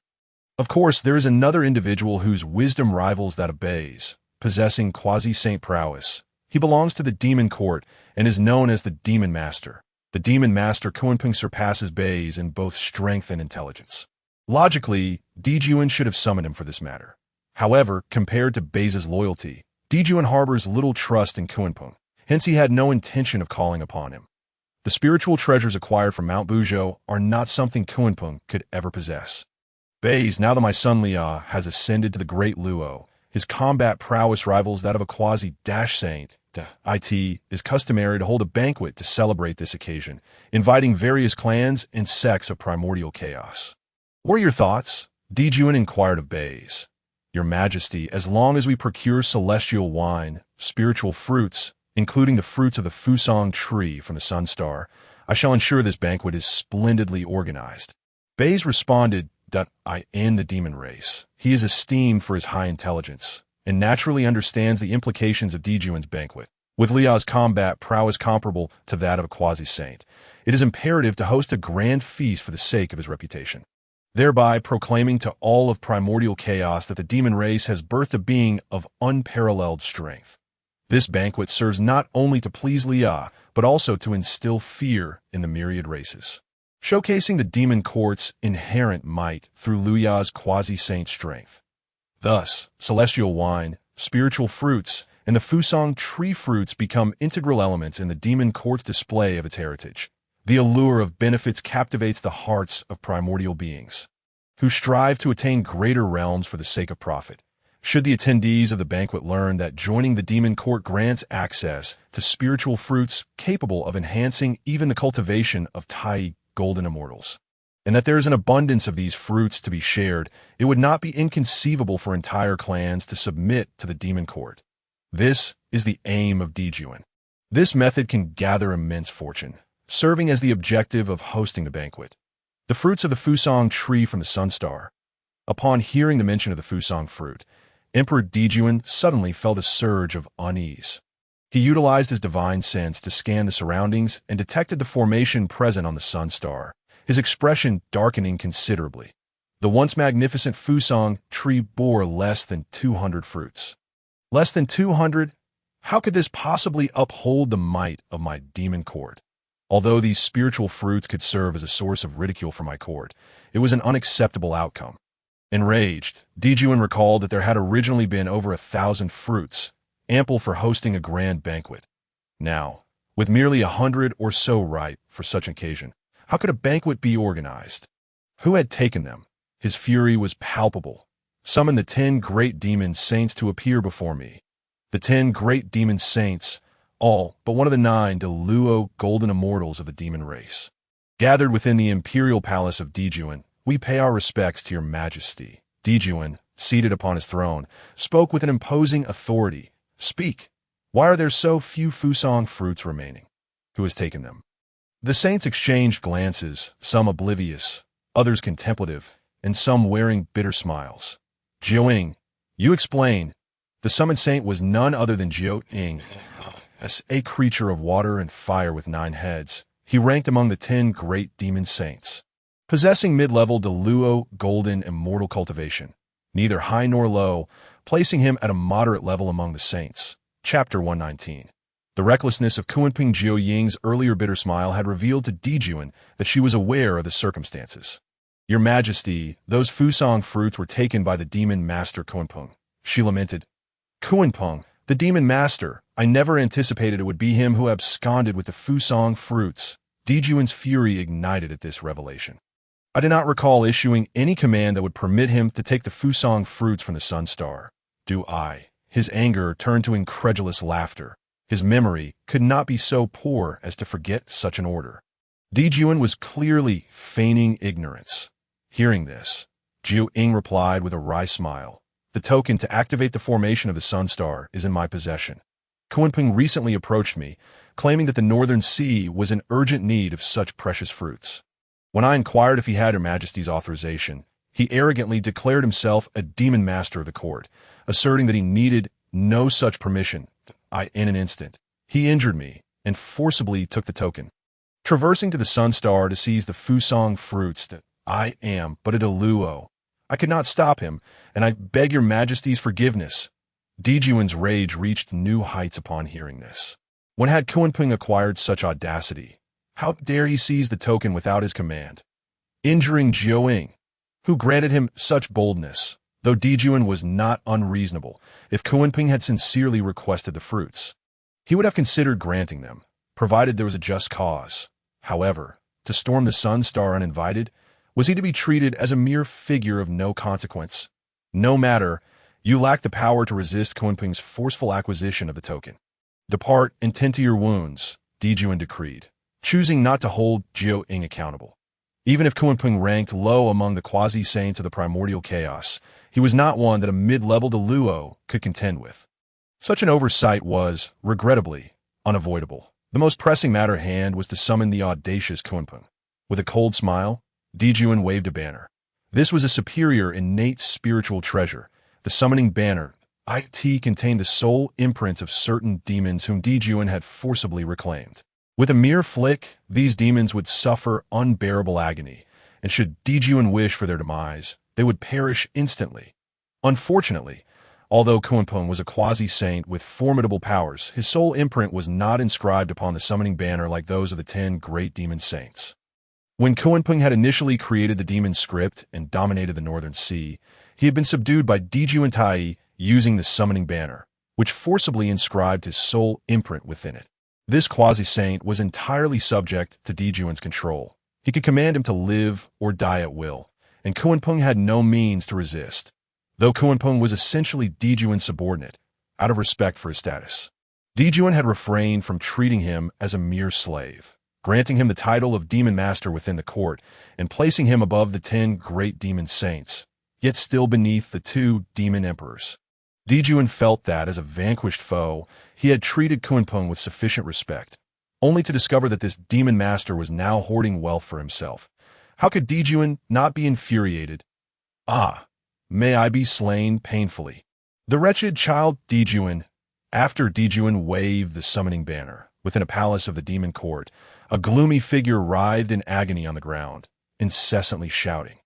Of course, there is another individual whose wisdom rivals that of Bays, possessing quasi-saint prowess. He belongs to the demon court and is known as the Demon Master. The Demon Master Kunpeng surpasses Bays in both strength and intelligence. Logically, Di Jun should have summoned him for this matter. However, compared to Bays' loyalty, Di Jun harbors little trust in Kunpeng, hence he had no intention of calling upon him. The spiritual treasures acquired from Mount Buzhou are not something Kunpeng could ever possess. Bays, now that my son Liao has ascended to the great Luo, his combat prowess rivals that of a quasi-saint. It is customary to hold a banquet to celebrate this occasion, inviting various clans and sects of primordial chaos. What are your thoughts? Di Jun inquired of Bays. Your Majesty, as long as we procure celestial wine, spiritual fruits, including the fruits of the Fusong tree from the Sun Star, I shall ensure this banquet is splendidly organized. Bays responded, in the demon race, he is esteemed for his high intelligence, and naturally understands the implications of Di Jun's banquet. With Liao's combat prowess comparable to that of a quasi-saint, it is imperative to host a grand feast for the sake of his reputation, thereby proclaiming to all of primordial chaos that the demon race has birthed a being of unparalleled strength. This banquet serves not only to please Liao, but also to instill fear in the myriad races, showcasing the demon court's inherent might through Liao's quasi-saint strength. Thus, celestial wine, spiritual fruits, and the Fusong tree fruits become integral elements in the demon court's display of its heritage. The allure of benefits captivates the hearts of primordial beings, who strive to attain greater realms for the sake of profit. Should the attendees of the banquet learn that joining the demon court grants access to spiritual fruits capable of enhancing even the cultivation of Tai golden immortals, and that there is an abundance of these fruits to be shared, it would not be inconceivable for entire clans to submit to the demon court. This is the aim of Di Jun. This method can gather immense fortune, serving as the objective of hosting the banquet. The fruits of the Fusong tree from the Sun Star. Upon hearing the mention of the Fusong fruit, Emperor Di Jun suddenly felt a surge of unease. He utilized his divine sense to scan the surroundings and detected the formation present on the Sun Star, his expression darkening considerably. The once magnificent Fusong tree bore less than 200 fruits. Less than 200? How could this possibly uphold the might of my demon court? Although these spiritual fruits could serve as a source of ridicule for my court, it was an unacceptable outcome. Enraged, Di Jun recalled that there had originally been over 1,000 fruits, ample for hosting a grand banquet. Now, with merely 100 or so ripe for such an occasion, how could a banquet be organized? Who had taken them? His fury was palpable. Summon the 10 great demon saints to appear before me. The 10 great demon saints, all but one of the 9 Luo golden immortals of the demon race. Gathered within the imperial palace of Di Jun, we pay our respects to your majesty. Di Jun, seated upon his throne, spoke with an imposing authority. Speak. Why are there so few Fusong fruits remaining? Who has taken them? The saints exchanged glances, some oblivious, others contemplative, and some wearing bitter smiles. Jiao, you explain. The summoned saint was none other than Jiao, a creature of water and fire with 9 heads. He ranked among the 10 great demon saints, possessing mid-level Luo golden immortal cultivation, neither high nor low, placing him at a moderate level among the saints. Chapter 119. The recklessness of Kunpeng Jiao earlier bitter smile had revealed to Di Jun that she was aware of the circumstances. Your Majesty, those Fusong fruits were taken by the Demon Master Kunpeng. She lamented. Kunpeng, the Demon Master, I never anticipated it would be him who absconded with the Fusong fruits. Di Jun's fury ignited at this revelation. I did not recall issuing any command that would permit him to take the Fusang fruits from the Sun Star. Do I? His anger turned to incredulous laughter. His memory could not be so poor as to forget such an order. Di Jun was clearly feigning ignorance. Hearing this, Jiu Ying replied with a wry smile. The token to activate the formation of the Sun Star is in my possession. Kunpeng recently approached me, claiming that the Northern Sea was in urgent need of such precious fruits. When I inquired if he had Her Majesty's authorization, he arrogantly declared himself a demon master of the court, asserting that he needed no such permission. In an instant, he injured me and forcibly took the token. Traversing to the Sun Star to seize the Fusang fruits, that I am but a Deluo. I could not stop him, and I beg Your Majesty's forgiveness. Di Jun's rage reached new heights upon hearing this. When had Kunpeng acquired such audacity? How dare he seize the token without his command? Injuring Jiu Ying, who granted him such boldness, though Di Jun was not unreasonable. If Kunpeng had sincerely requested the fruits, he would have considered granting them, provided there was a just cause. However, to storm the Sun Star uninvited, was he to be treated as a mere figure of no consequence? No matter, you lack the power to resist Kunpeng's forceful acquisition of the token. Depart and tend to your wounds, Di Jun decreed, choosing not to hold Jiu Ying accountable. Even if Kunpeng ranked low among the quasi-saints of the primordial chaos, he was not one that a mid-level Deluo could contend with. Such an oversight was, regrettably, unavoidable. The most pressing matter at hand was to summon the audacious Kunpeng. With a cold smile, Di Jun waved a banner. This was a superior innate spiritual treasure. The summoning banner, IT, contained the soul imprints of certain demons whom Di Jun had forcibly reclaimed. With a mere flick, these demons would suffer unbearable agony, and should Di Jun wish for their demise, they would perish instantly. Unfortunately, although Kunpeng was a quasi-saint with formidable powers, his soul imprint was not inscribed upon the summoning banner like those of the 10 great demon saints. When Kunpeng had initially created the demon script and dominated the Northern Sea, he had been subdued by Di Jun Tai using the summoning banner, which forcibly inscribed his soul imprint within it. This quasi-saint was entirely subject to Di Jun's control. He could command him to live or die at will, and Kunpeng had no means to resist, though Kunpeng was essentially Di Jun's subordinate, out of respect for his status. Di Jun had refrained from treating him as a mere slave, granting him the title of demon master within the court and placing him above the 10 great demon saints, yet still beneath the 2 demon emperors. Di Jun felt that, as a vanquished foe, he had treated Kunpeng with sufficient respect, only to discover that this demon master was now hoarding wealth for himself. How could Di Jun not be infuriated? Ah, may I be slain painfully. The wretched child Di Jun. After Di Jun waved the summoning banner within a palace of the demon court, a gloomy figure writhed in agony on the ground, incessantly shouting.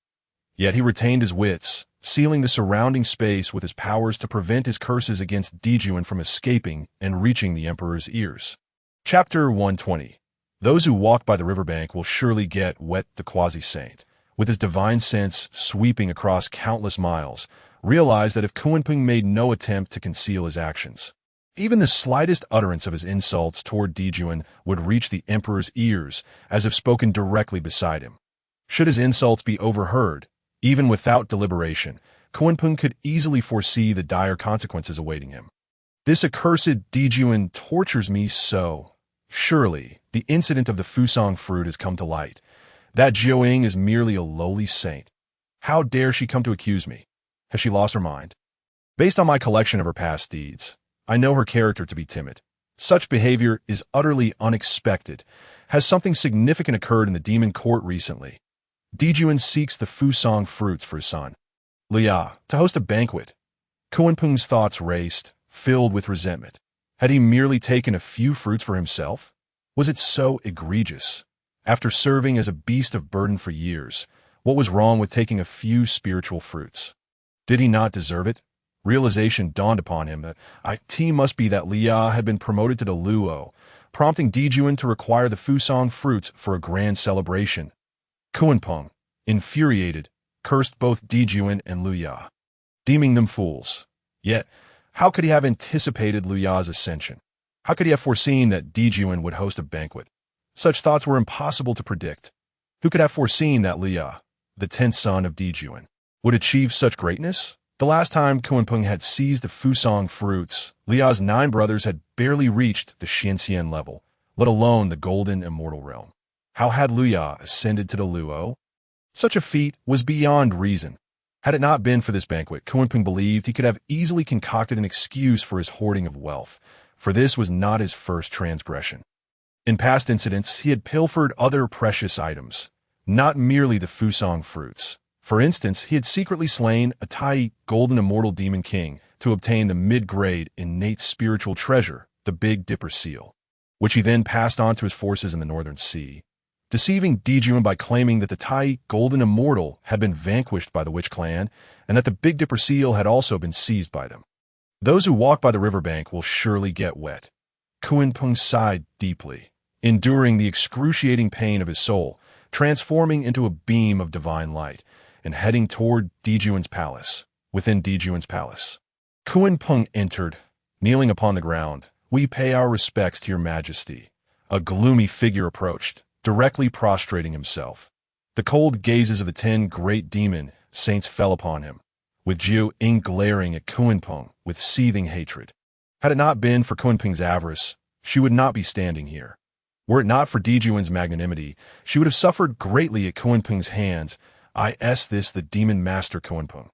Yet he retained his wits, sealing the surrounding space with his powers to prevent his curses against Di Jun from escaping and reaching the emperor's ears. Chapter 120. Those who walk by the riverbank will surely get wet. The quasi-saint, with his divine sense sweeping across countless miles, realized that if Kunpeng made no attempt to conceal his actions, even the slightest utterance of his insults toward Di Jun would reach the emperor's ears as if spoken directly beside him. Should his insults be overheard, even without deliberation, Kunpeng could easily foresee the dire consequences awaiting him. This accursed Di Jun tortures me so. Surely, the incident of the Fusang fruit has come to light. That Jiu Ying is merely a lowly saint. How dare she come to accuse me? Has she lost her mind? Based on my collection of her past deeds, I know her character to be timid. Such behavior is utterly unexpected. Has something significant occurred in the demon court recently? Di Jun seeks the Fusang fruits for his son, Lia, to host a banquet. Kunpeng's thoughts raced, filled with resentment. Had he merely taken a few fruits for himself? Was it so egregious? After serving as a beast of burden for years, what was wrong with taking a few spiritual fruits? Did he not deserve it? Realization dawned upon him that it must be that Lia had been promoted to the Luo, prompting Di Jun to require the Fusang fruits for a grand celebration. Kunpeng, infuriated, cursed both Di Jun and Luya, deeming them fools. Yet, how could he have anticipated Luya's ascension? How could he have foreseen that Di Jun would host a banquet? Such thoughts were impossible to predict. Who could have foreseen that Lia, the 10th son of Di Jun, would achieve such greatness? The last time Kunpeng had seized the Fusang fruits, Lia's 9 brothers had barely reached the Xianxian level, let alone the golden immortal realm. How had Luya ascended to the Luo? Such a feat was beyond reason. Had it not been for this banquet, Kunpeng believed he could have easily concocted an excuse for his hoarding of wealth, for this was not his first transgression. In past incidents, he had pilfered other precious items, not merely the Fusang fruits. For instance, he had secretly slain a Tai golden immortal demon king to obtain the mid-grade innate spiritual treasure, the Big Dipper seal, which he then passed on to his forces in the Northern Sea, deceiving Di Jun by claiming that the Tai golden immortal had been vanquished by the Witch clan and that the Big Dipper seal had also been seized by them. Those who walk by the riverbank will surely get wet. Kunpeng sighed deeply, enduring the excruciating pain of his soul, transforming into a beam of divine light, and heading toward Di Jun's palace. Within Di Jun's palace, Kunpeng entered, kneeling upon the ground. "We pay our respects to your majesty." A gloomy figure approached, directly prostrating himself. The cold gazes of the 10 great demon saints fell upon him, with Jiu Ying glaring at Kunpeng with seething hatred. Had it not been for Kunpeng's avarice, she would not be standing here. Were it not for Di Jun's magnanimity, she would have suffered greatly at Kunpeng's hands. This the demon master Kunpeng.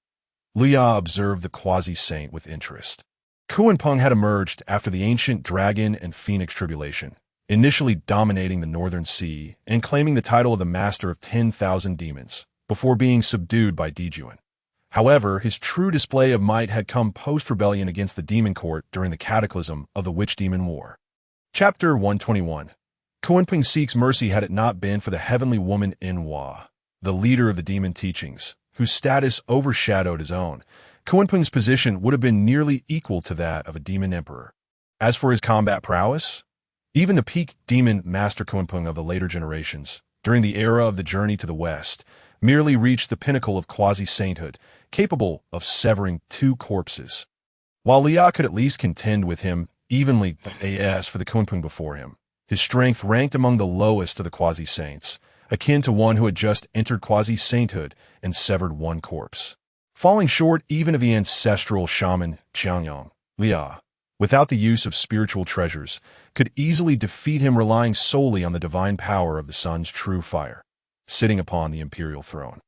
Luya observed the quasi-saint with interest. Kunpeng had emerged after the ancient dragon and phoenix tribulation, initially dominating the Northern Sea and claiming the title of the master of 10,000 demons, before being subdued by Di Jun. However, his true display of might had come post-rebellion against the demon court during the cataclysm of the Witch-Demon War. Chapter 121. Kunpeng seeks mercy had it not been for the heavenly woman Inhua, the leader of the demon teachings, whose status overshadowed his own. Kunpeng's position would have been nearly equal to that of a demon emperor. As for his combat prowess, even the peak demon master Kunpeng of the later generations, during the era of the journey to the west, merely reached the pinnacle of quasi-sainthood, capable of severing 2 corpses. While Lia could at least contend with him evenly for the Kunpeng before him, his strength ranked among the lowest of the quasi-saints, akin to one who had just entered quasi-sainthood and severed 1 corpse. Falling short even of the ancestral shaman Qiangyang, Lia, without the use of spiritual treasures, could easily defeat him relying solely on the divine power of the sun's true fire, sitting upon the imperial throne.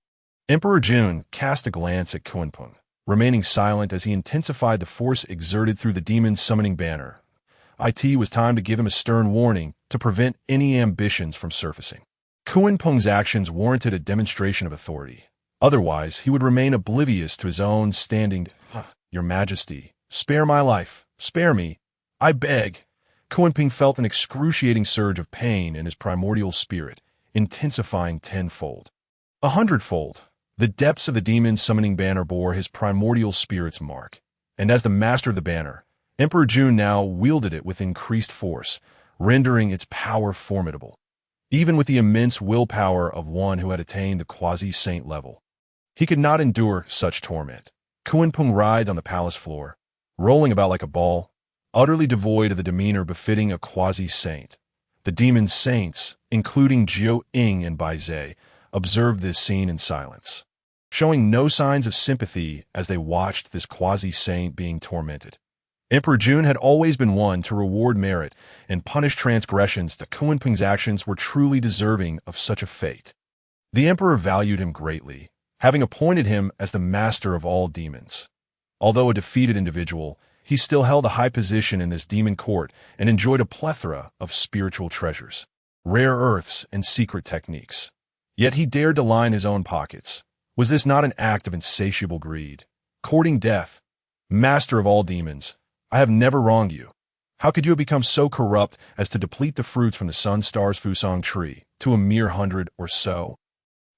Emperor Jun cast a glance at Kunpeng, remaining silent as he intensified the force exerted through the demon's summoning banner. It was time to give him a stern warning to prevent any ambitions from surfacing. Kunpeng's actions warranted a demonstration of authority. Otherwise, he would remain oblivious to his own standing. "Your Majesty, spare my life. Spare me. I beg." Kunpeng felt an excruciating surge of pain in his primordial spirit, intensifying 10-fold. 100-fold. The depths of the demon's summoning banner bore his primordial spirit's mark, and as the master of the banner, Emperor Jun now wielded it with increased force, rendering its power formidable, even with the immense willpower of one who had attained the quasi-saint level. He could not endure such torment. Kunpeng writhed on the palace floor, rolling about like a ball, utterly devoid of the demeanor befitting a quasi-saint. The demon saints, including Jiu Ying and Bai Zhe, observed this scene in silence, showing no signs of sympathy as they watched this quasi-saint being tormented. Emperor Jun had always been one to reward merit and punish transgressions. That Kunpeng's actions were truly deserving of such a fate. The emperor valued him greatly, having appointed him as the master of all demons. Although a defeated individual, he still held a high position in this demon court and enjoyed a plethora of spiritual treasures, rare earths, and secret techniques. Yet he dared to line his own pockets. Was this not an act of insatiable greed? Courting death, master of all demons, I have never wronged you. How could you have become so corrupt as to deplete the fruits from the Sun Star's Fusang tree to a mere 100 or so?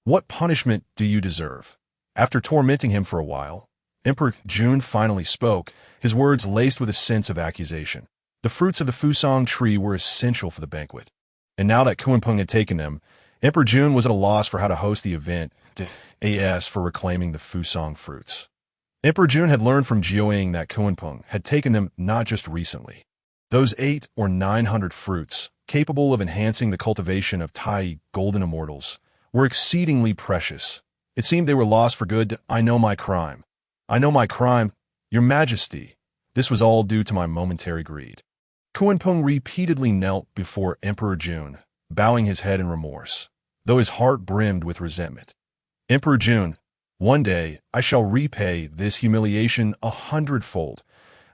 What punishment do you deserve? After tormenting him for a while, Emperor Jun finally spoke, his words laced with a sense of accusation. The fruits of the Fusang tree were essential for the banquet, and now that Kunpeng had taken them, Emperor Jun was at a loss for how to host the event for reclaiming the Fusang fruits. Emperor Jun had learned from Jiuying that Kunpeng had taken them not just recently. Those 800 or 900 fruits, capable of enhancing the cultivation of Tai golden immortals, were exceedingly precious, It seemed they were lost for good. I know my crime. I know my crime, Your Majesty. This was all due to my momentary greed. Kunpeng repeatedly knelt before Emperor Jun, bowing his head in remorse, though his heart brimmed with resentment. Emperor Jun, one day I shall repay this humiliation 100-fold.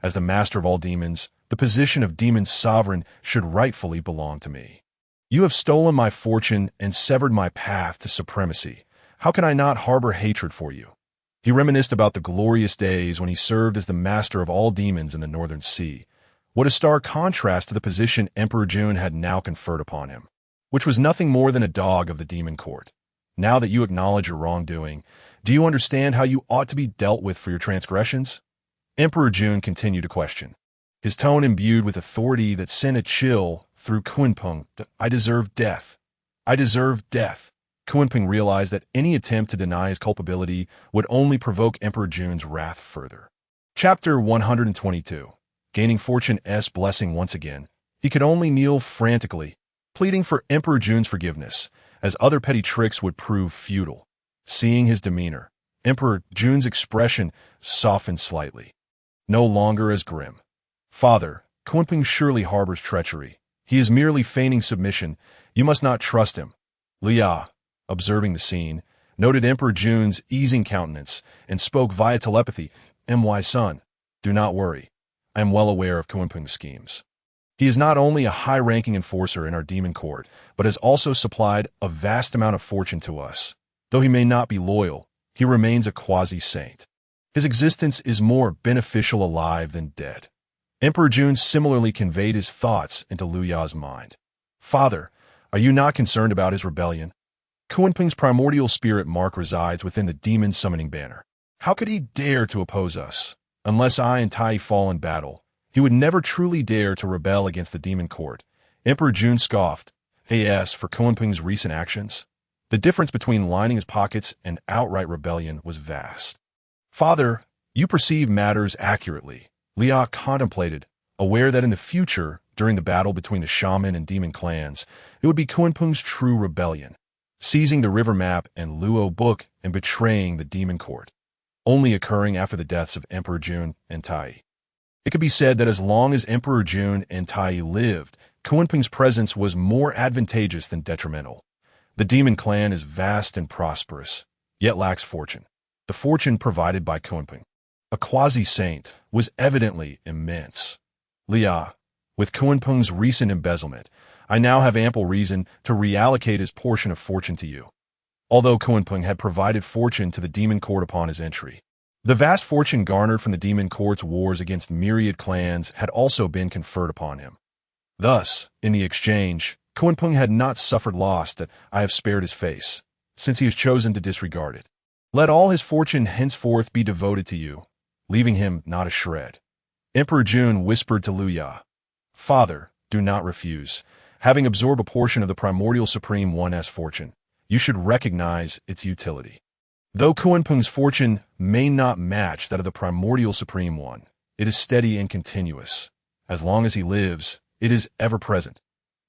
As the master of all demons, the position of demon sovereign should rightfully belong to me. You have stolen my fortune and severed my path to supremacy. How can I not harbor hatred for you? He reminisced about the glorious days when he served as the master of all demons in the Northern Sea. What a stark contrast to the position Emperor Jun had now conferred upon him, which was nothing more than a dog of the demon court. Now that you acknowledge your wrongdoing, do you understand how you ought to be dealt with for your transgressions? Emperor Jun continued to question, his tone imbued with authority that sent a chill through Kunpeng. I deserve death. I deserve death. Kunpeng realized that any attempt to deny his culpability would only provoke Emperor Jun's wrath further. Chapter 122. Gaining Fortune's blessing once again, he could only kneel frantically, pleading for Emperor Jun's forgiveness, as other petty tricks would prove futile. Seeing his demeanor, Emperor Jun's expression softened slightly, no longer as grim. Father, Kunpeng surely harbors treachery. He is merely feigning submission. You must not trust him. Liya, observing the scene, noted Emperor Jun's easing countenance and spoke via telepathy. My son, do not worry. I am well aware of Kunpeng's schemes. He is not only a high-ranking enforcer in our demon court, but has also supplied a vast amount of fortune to us. Though he may not be loyal, he remains a quasi-saint. His existence is more beneficial alive than dead. Emperor Jun similarly conveyed his thoughts into Luya's mind. Father, are you not concerned about his rebellion? Kunpeng's primordial spirit mark resides within the demon summoning banner. How could he dare to oppose us? Unless I and Tai fall in battle, he would never truly dare to rebel against the demon court. Emperor Jun scoffed. As for Kunpeng's recent actions, the difference between lining his pockets and outright rebellion was vast. Father, you perceive matters accurately. Liya contemplated, aware that in the future, during the battle between the shaman and demon clans, it would be Kunpeng's true rebellion, seizing the river map and Luo book and betraying the demon court, only occurring after the deaths of Emperor Jun and Tai. It could be said that as long as Emperor Jun and Tai lived, Kunpeng's presence was more advantageous than detrimental. The demon clan is vast and prosperous, yet lacks fortune. The fortune provided by Kunpeng, a quasi-saint, was evidently immense. Liya, with Kunpeng's recent embezzlement, I now have ample reason to reallocate his portion of fortune to you. Although Kunpeng had provided fortune to the demon court upon his entry, the vast fortune garnered from the demon court's wars against myriad clans had also been conferred upon him. Thus, in the exchange, Kunpeng had not suffered loss that I have spared his face, since he has chosen to disregard it. Let all his fortune henceforth be devoted to you, leaving him not a shred. Emperor Jun whispered to Luya, Father, do not refuse. Having absorbed a portion of the Primordial Supreme One's fortune, you should recognize its utility. Though Kunpeng's fortune may not match that of the Primordial Supreme One, it is steady and continuous. As long as he lives, it is ever present.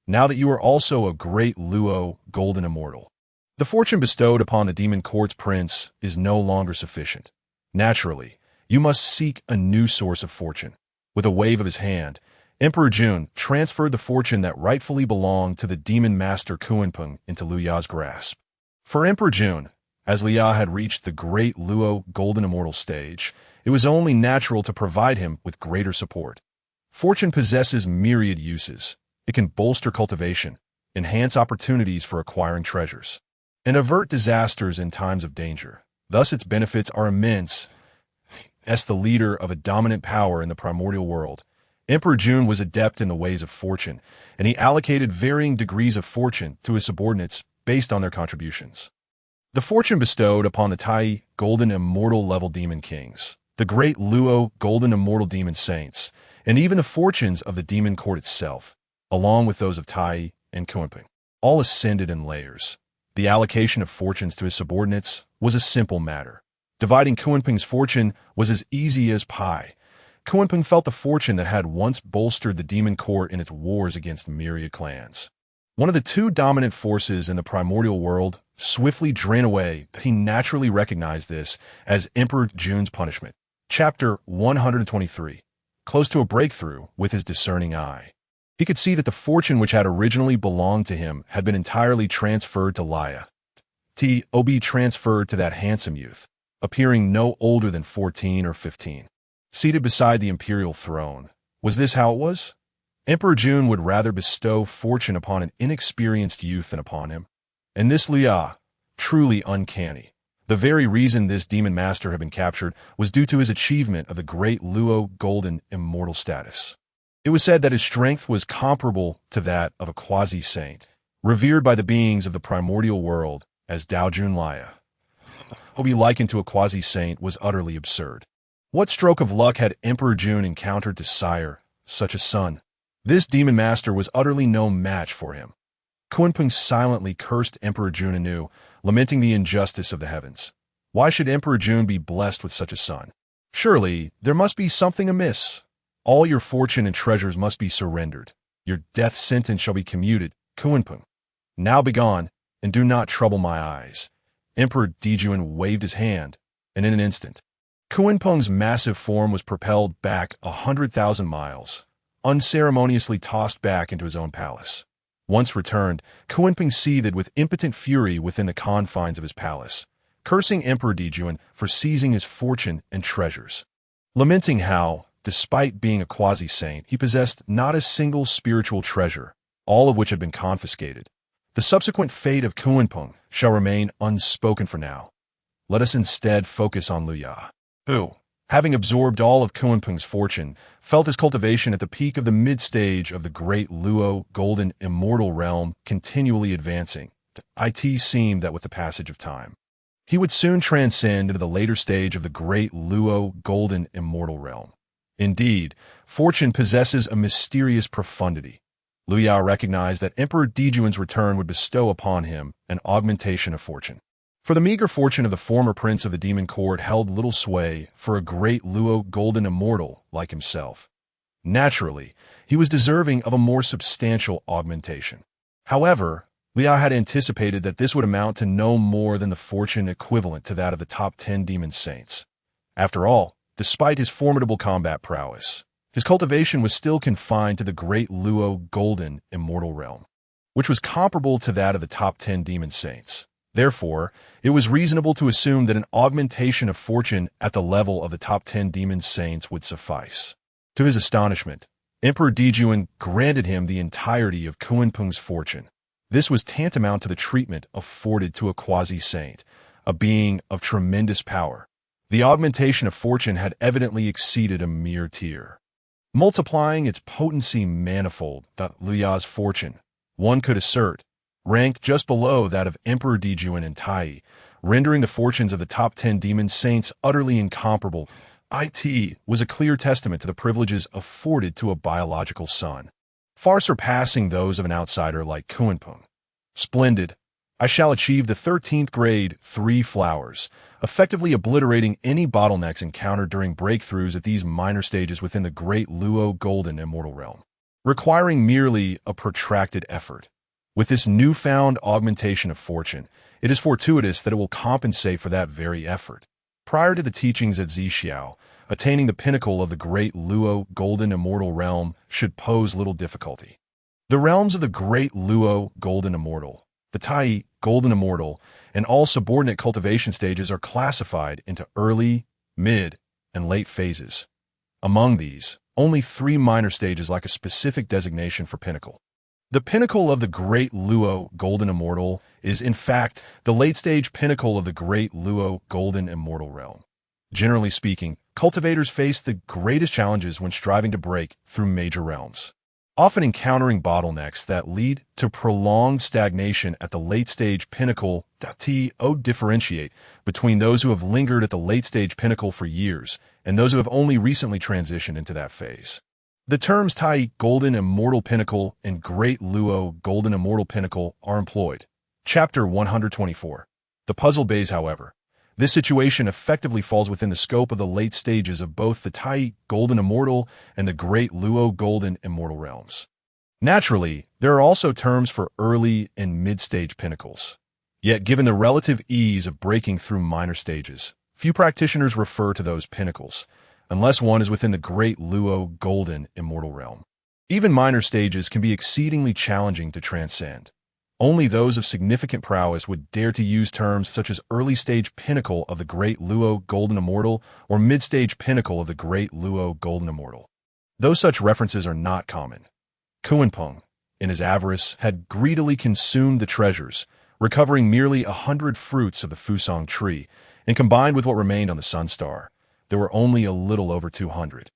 Now that you are also a great Luo golden immortal, the fortune bestowed upon the demon court's prince is no longer sufficient. Naturally, you must seek a new source of fortune. With a wave of his hand, Emperor Jun transferred the fortune that rightfully belonged to the demon master Kunpeng into Luya's grasp. For Emperor Jun, as Liya had reached the great Luo golden immortal stage, it was only natural to provide him with greater support. Fortune possesses myriad uses. It can bolster cultivation, enhance opportunities for acquiring treasures, and avert disasters in times of danger. Thus its benefits are immense. As the leader of a dominant power in the primordial world, Emperor Jun was adept in the ways of fortune, and he allocated varying degrees of fortune to his subordinates based on their contributions. The fortune bestowed upon the Tai golden immortal level demon kings, the great Luo golden immortal demon saints, and even the fortunes of the demon court itself, along with those of Tai and Kunpeng, all ascended in layers. The allocation of fortunes to his subordinates was a simple matter. Dividing Kunpeng's fortune was as easy as pie. Kunpeng felt the fortune that had once bolstered the demon court in its wars against myriad clans. One of the two dominant forces in the primordial world, swiftly drain away, he naturally recognized this as Emperor Jun's punishment. Chapter 123. Close to a breakthrough with his discerning eye. He could see that the fortune which had originally belonged to him had been entirely transferred to Laya. T.O.B. transferred to that handsome youth, appearing no older than 14 or 15. Seated beside the imperial throne. Was this how it was? Emperor Jun would rather bestow fortune upon an inexperienced youth than upon him. And this Liya, truly uncanny. The very reason this demon master had been captured was due to his achievement of the great Luo golden immortal status. It was said that his strength was comparable to that of a quasi-saint, revered by the beings of the primordial world as Dao Jun Laya. To be likened to a quasi-saint was utterly absurd. What stroke of luck had Emperor Jun encountered to sire such a son? This demon master was utterly no match for him. Kunpeng silently cursed Emperor Jun anew, lamenting the injustice of the heavens. Why should Emperor Jun be blessed with such a son? Surely, there must be something amiss. All your fortune and treasures must be surrendered. Your death sentence shall be commuted. Kunpeng, now begone, and do not trouble my eyes. Emperor Di Jun waved his hand, and in an instant, Kunpeng's massive form was propelled back 100,000 miles, unceremoniously tossed back into his own palace. Once returned, Kunpeng seethed with impotent fury within the confines of his palace, cursing Emperor Di Jun for seizing his fortune and treasures, lamenting how, despite being a quasi-saint, he possessed not a single spiritual treasure, all of which had been confiscated. The subsequent fate of Kunpeng shall remain unspoken for now. Let us instead focus on Luya, who, having absorbed all of Kunpeng's fortune, felt his cultivation at the peak of the mid-stage of the great Luo golden immortal realm continually advancing. It seemed that with the passage of time, he would soon transcend into the later stage of the great Luo golden immortal realm. Indeed, fortune possesses a mysterious profundity. Luya recognized that Emperor Di Jun's return would bestow upon him an augmentation of fortune. For the meager fortune of the former prince of the demon court held little sway for a great Luo golden immortal like himself. Naturally, he was deserving of a more substantial augmentation. However, Liao had anticipated that this would amount to no more than the fortune equivalent to that of the top 10 demon saints. After all, despite his formidable combat prowess, his cultivation was still confined to the great Luo golden immortal realm, which was comparable to that of the top 10 demon saints. Therefore, it was reasonable to assume that an augmentation of fortune at the level of the top 10 demon saints would suffice. To his astonishment, Emperor Di Jun granted him the entirety of Kunpeng's fortune. This was tantamount to the treatment afforded to a quasi-saint, a being of tremendous power. The augmentation of fortune had evidently exceeded a mere tear, multiplying its potency manifold. Luya's fortune, one could assert, ranked just below that of Emperor Di Jun and Tai, rendering the fortunes of the top 10 demon saints utterly incomparable. It was a clear testament to the privileges afforded to a biological son, far surpassing those of an outsider like Kunpeng. Splendid. I shall achieve the 13th grade 3 flowers, effectively obliterating any bottlenecks encountered during breakthroughs at these minor stages within the great Luo golden immortal realm, requiring merely a protracted effort. With this newfound augmentation of fortune, it is fortuitous that it will compensate for that very effort. Prior to the teachings at Zixiao, attaining the pinnacle of the great Luo golden immortal realm should pose little difficulty. The realms of the great Luo golden immortal, the Tai golden immortal, and all subordinate cultivation stages are classified into early, mid, and late phases. Among these, only 3 minor stages lack a specific designation for pinnacle. The pinnacle of the great Luo golden immortal is, in fact, the late-stage pinnacle of the great Luo golden immortal realm. Generally speaking, cultivators face the greatest challenges when striving to break through major realms, often encountering bottlenecks that lead to prolonged stagnation at the late-stage pinnacle. To differentiate between those who have lingered at the late-stage pinnacle for years and those who have only recently transitioned into that phase. The terms Tai Golden Immortal Pinnacle and Great Luo Golden Immortal Pinnacle are employed. Chapter 124. The Puzzle Bays, however. This situation effectively falls within the scope of the late stages of both the Tai Golden Immortal and the Great Luo Golden Immortal realms. Naturally, there are also terms for early and mid-stage pinnacles. Yet, given the relative ease of breaking through minor stages, few practitioners refer to those pinnacles, unless one is within the great Luo golden immortal realm. Even minor stages can be exceedingly challenging to transcend. Only those of significant prowess would dare to use terms such as early-stage pinnacle of the great Luo golden immortal or mid-stage pinnacle of the great Luo golden immortal. Though such references are not common, Kunpeng, in his avarice, had greedily consumed the treasures, recovering merely 100 fruits of the Fusang tree, and combined with what remained on the Sun Star, there were only a little over 200.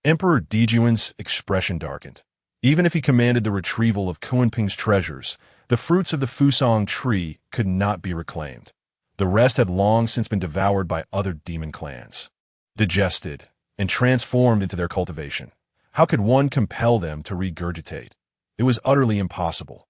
Emperor Di Jun's expression darkened. Even if he commanded the retrieval of Kunpeng's treasures, the fruits of the Fusang tree could not be reclaimed. The rest had long since been devoured by other demon clans, digested, and transformed into their cultivation. How could one compel them to regurgitate? It was utterly impossible.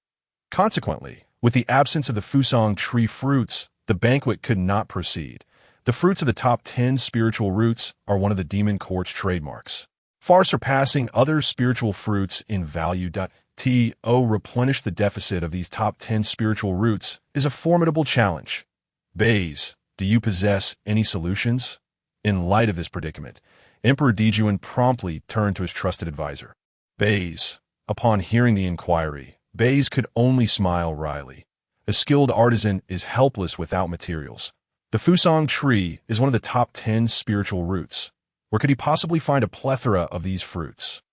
Consequently, with the absence of the Fusang tree fruits, the banquet could not proceed. The fruits of the top 10 spiritual roots are one of the demon court's trademarks, far surpassing other spiritual fruits in value. To replenish the deficit of these top 10 spiritual roots is a formidable challenge. Bays, do you possess any solutions? In light of this predicament, Emperor Di Jun promptly turned to his trusted advisor. Bays, upon hearing the inquiry, Bays could only smile wryly. A skilled artisan is helpless without materials. The Fusang tree is one of the top 10 spiritual roots. Where could he possibly find a plethora of these fruits?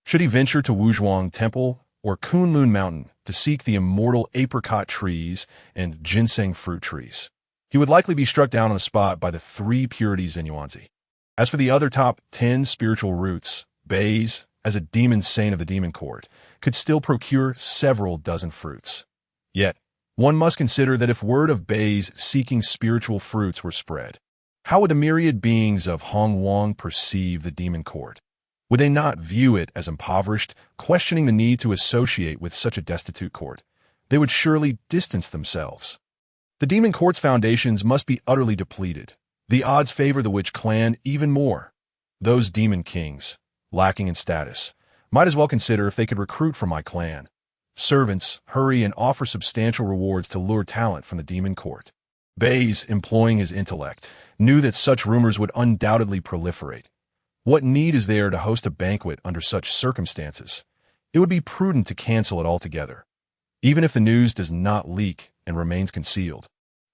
Should he venture to Wuzhuang Temple or Kunlun Mountain to seek the immortal apricot trees and ginseng fruit trees? He would likely be struck down on the spot by the 3 purity Xunyuanzi. As for the other top 10 spiritual roots, Bays, as a demon saint of the demon court, could still procure several dozen fruits. Yet, one must consider that if word of Bays seeking spiritual fruits were spread, how would the myriad beings of Hongmeng perceive the demon court? Would they not view it as impoverished, questioning the need to associate with such a destitute court? They would surely distance themselves. The demon court's foundations must be utterly depleted. The odds favor the witch clan even more. Those demon kings, lacking in status, might as well consider if they could recruit from my clan. Servants hurry and offer substantial rewards to lure talent from the demon court. Bays, employing his intellect, knew that such rumors would undoubtedly proliferate. What need is there to host a banquet under such circumstances? It would be prudent to cancel it altogether, even if the news does not leak and remains concealed.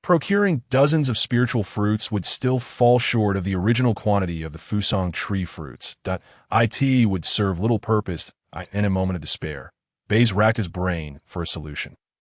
Procuring dozens of spiritual fruits would still fall short of the original quantity of the Fusang tree fruits. It would serve little purpose. In a moment of despair, Bays racked his brain for a solution.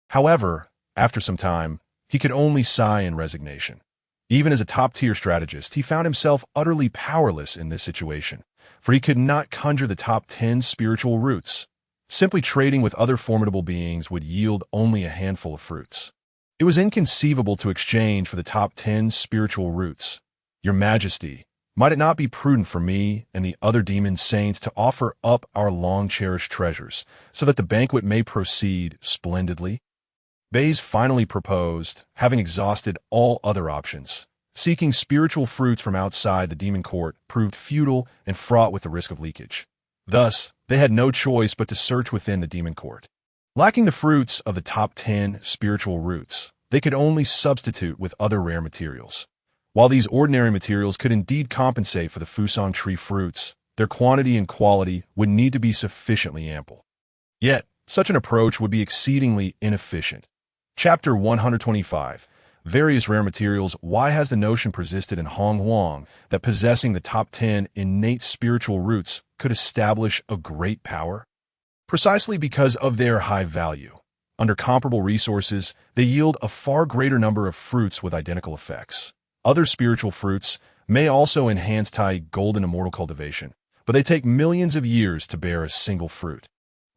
However, after some time, he could only sigh in resignation. Even as a top-tier strategist, he found himself utterly powerless in this situation, for he could not conjure the top 10 spiritual roots. Simply trading with other formidable beings would yield only a handful of fruits. It was inconceivable to exchange for the top 10 spiritual roots. Your Majesty, might it not be prudent for me and the other demon saints to offer up our long-cherished treasures, so that the banquet may proceed splendidly? Bays finally proposed, having exhausted all other options. Seeking spiritual fruits from outside the demon court proved futile and fraught with the risk of leakage. Thus, they had no choice but to search within the demon court. Lacking the fruits of the top 10 spiritual roots, they could only substitute with other rare materials. While these ordinary materials could indeed compensate for the Fusang tree fruits, their quantity and quality would need to be sufficiently ample. Yet, such an approach would be exceedingly inefficient. Chapter 125. Various rare materials. Why has the notion persisted in Hongmeng that possessing the top 10 innate spiritual roots could establish a great power? Precisely because of their high value. Under comparable resources, they yield a far greater number of fruits with identical effects. Other spiritual fruits may also enhance Tai golden immortal cultivation, but they take millions of years to bear a single fruit.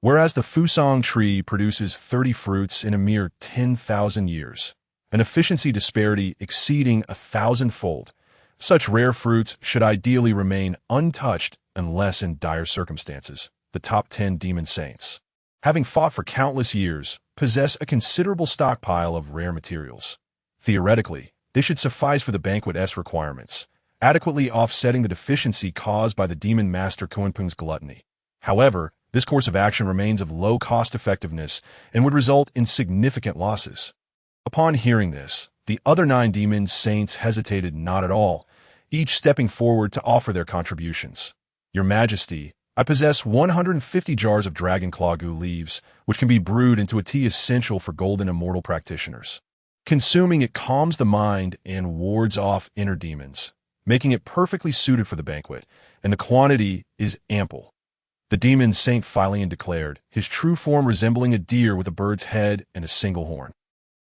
Whereas the Fusang tree produces 30 fruits in a mere 10,000 years, an efficiency disparity exceeding 1,000-fold. Such rare fruits should ideally remain untouched unless in dire circumstances. The top 10 demon saints, having fought for countless years, possess a considerable stockpile of rare materials. Theoretically, they should suffice for the banquet's requirements, adequately offsetting the deficiency caused by the demon master Kunpeng's gluttony. However, this course of action remains of low cost-effectiveness and would result in significant losses. Upon hearing this, the other 9 demon saints hesitated not at all, each stepping forward to offer their contributions. Your Majesty, I possess 150 jars of dragon claw goo leaves, which can be brewed into a tea essential for golden immortal practitioners. Consuming it calms the mind and wards off inner demons, making it perfectly suited for the banquet, and the quantity is ample. The demon Saint Philion declared, his true form resembling a deer with a bird's head and a single horn.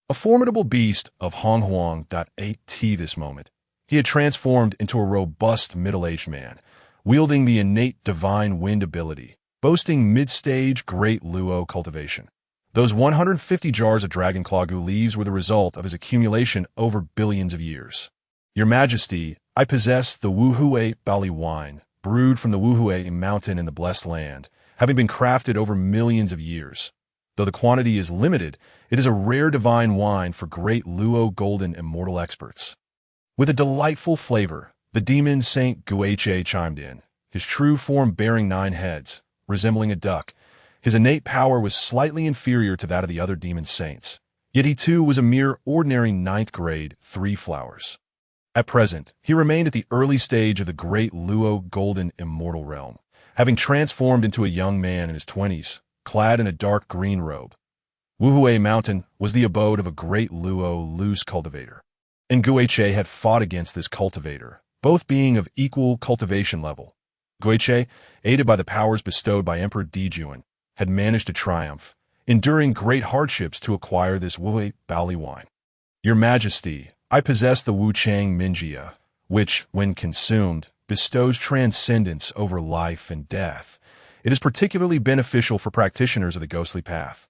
A formidable beast of Hongmeng Dao this moment, he had transformed into a robust middle-aged man, wielding the innate divine wind ability, boasting mid-stage great luo cultivation. Those 150 jars of dragon claw goo leaves were the result of his accumulation over billions of years. Your Majesty, I possess the Wuhui Bali wine, brewed from the Wuhui Mountain in the Blessed Land, having been crafted over millions of years. Though the quantity is limited, it is a rare divine wine for great luo golden immortal experts. With a delightful flavor, the demon Saint Guiche chimed in, his true form bearing 9 heads, resembling a duck. His innate power was slightly inferior to that of the other demon saints, yet he too was a mere ordinary 9th grade 3 flowers. At present, he remained at the early stage of the great luo golden immortal realm, having transformed into a young man in his 20s, clad in a dark green robe. Wuhui Mountain was the abode of a great luo loose cultivator, and Guiche had fought against this cultivator, both being of equal cultivation level. Guiche, aided by the powers bestowed by Emperor Di Jun, had managed to triumph, enduring great hardships to acquire this Wuhui Bali wine. Your Majesty, I possess the Wu Chang Minjia, which, when consumed, bestows transcendence over life and death. It is particularly beneficial for practitioners of the ghostly path.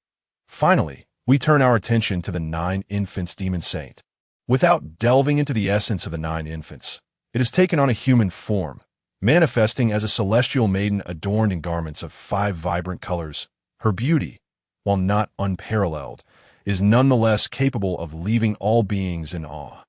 Finally, we turn our attention to the 9 infants demon saint. Without delving into the essence of the 9 infants, it has taken on a human form, manifesting as a celestial maiden adorned in garments of 5 vibrant colors. Her beauty, while not unparalleled, is nonetheless capable of leaving all beings in awe.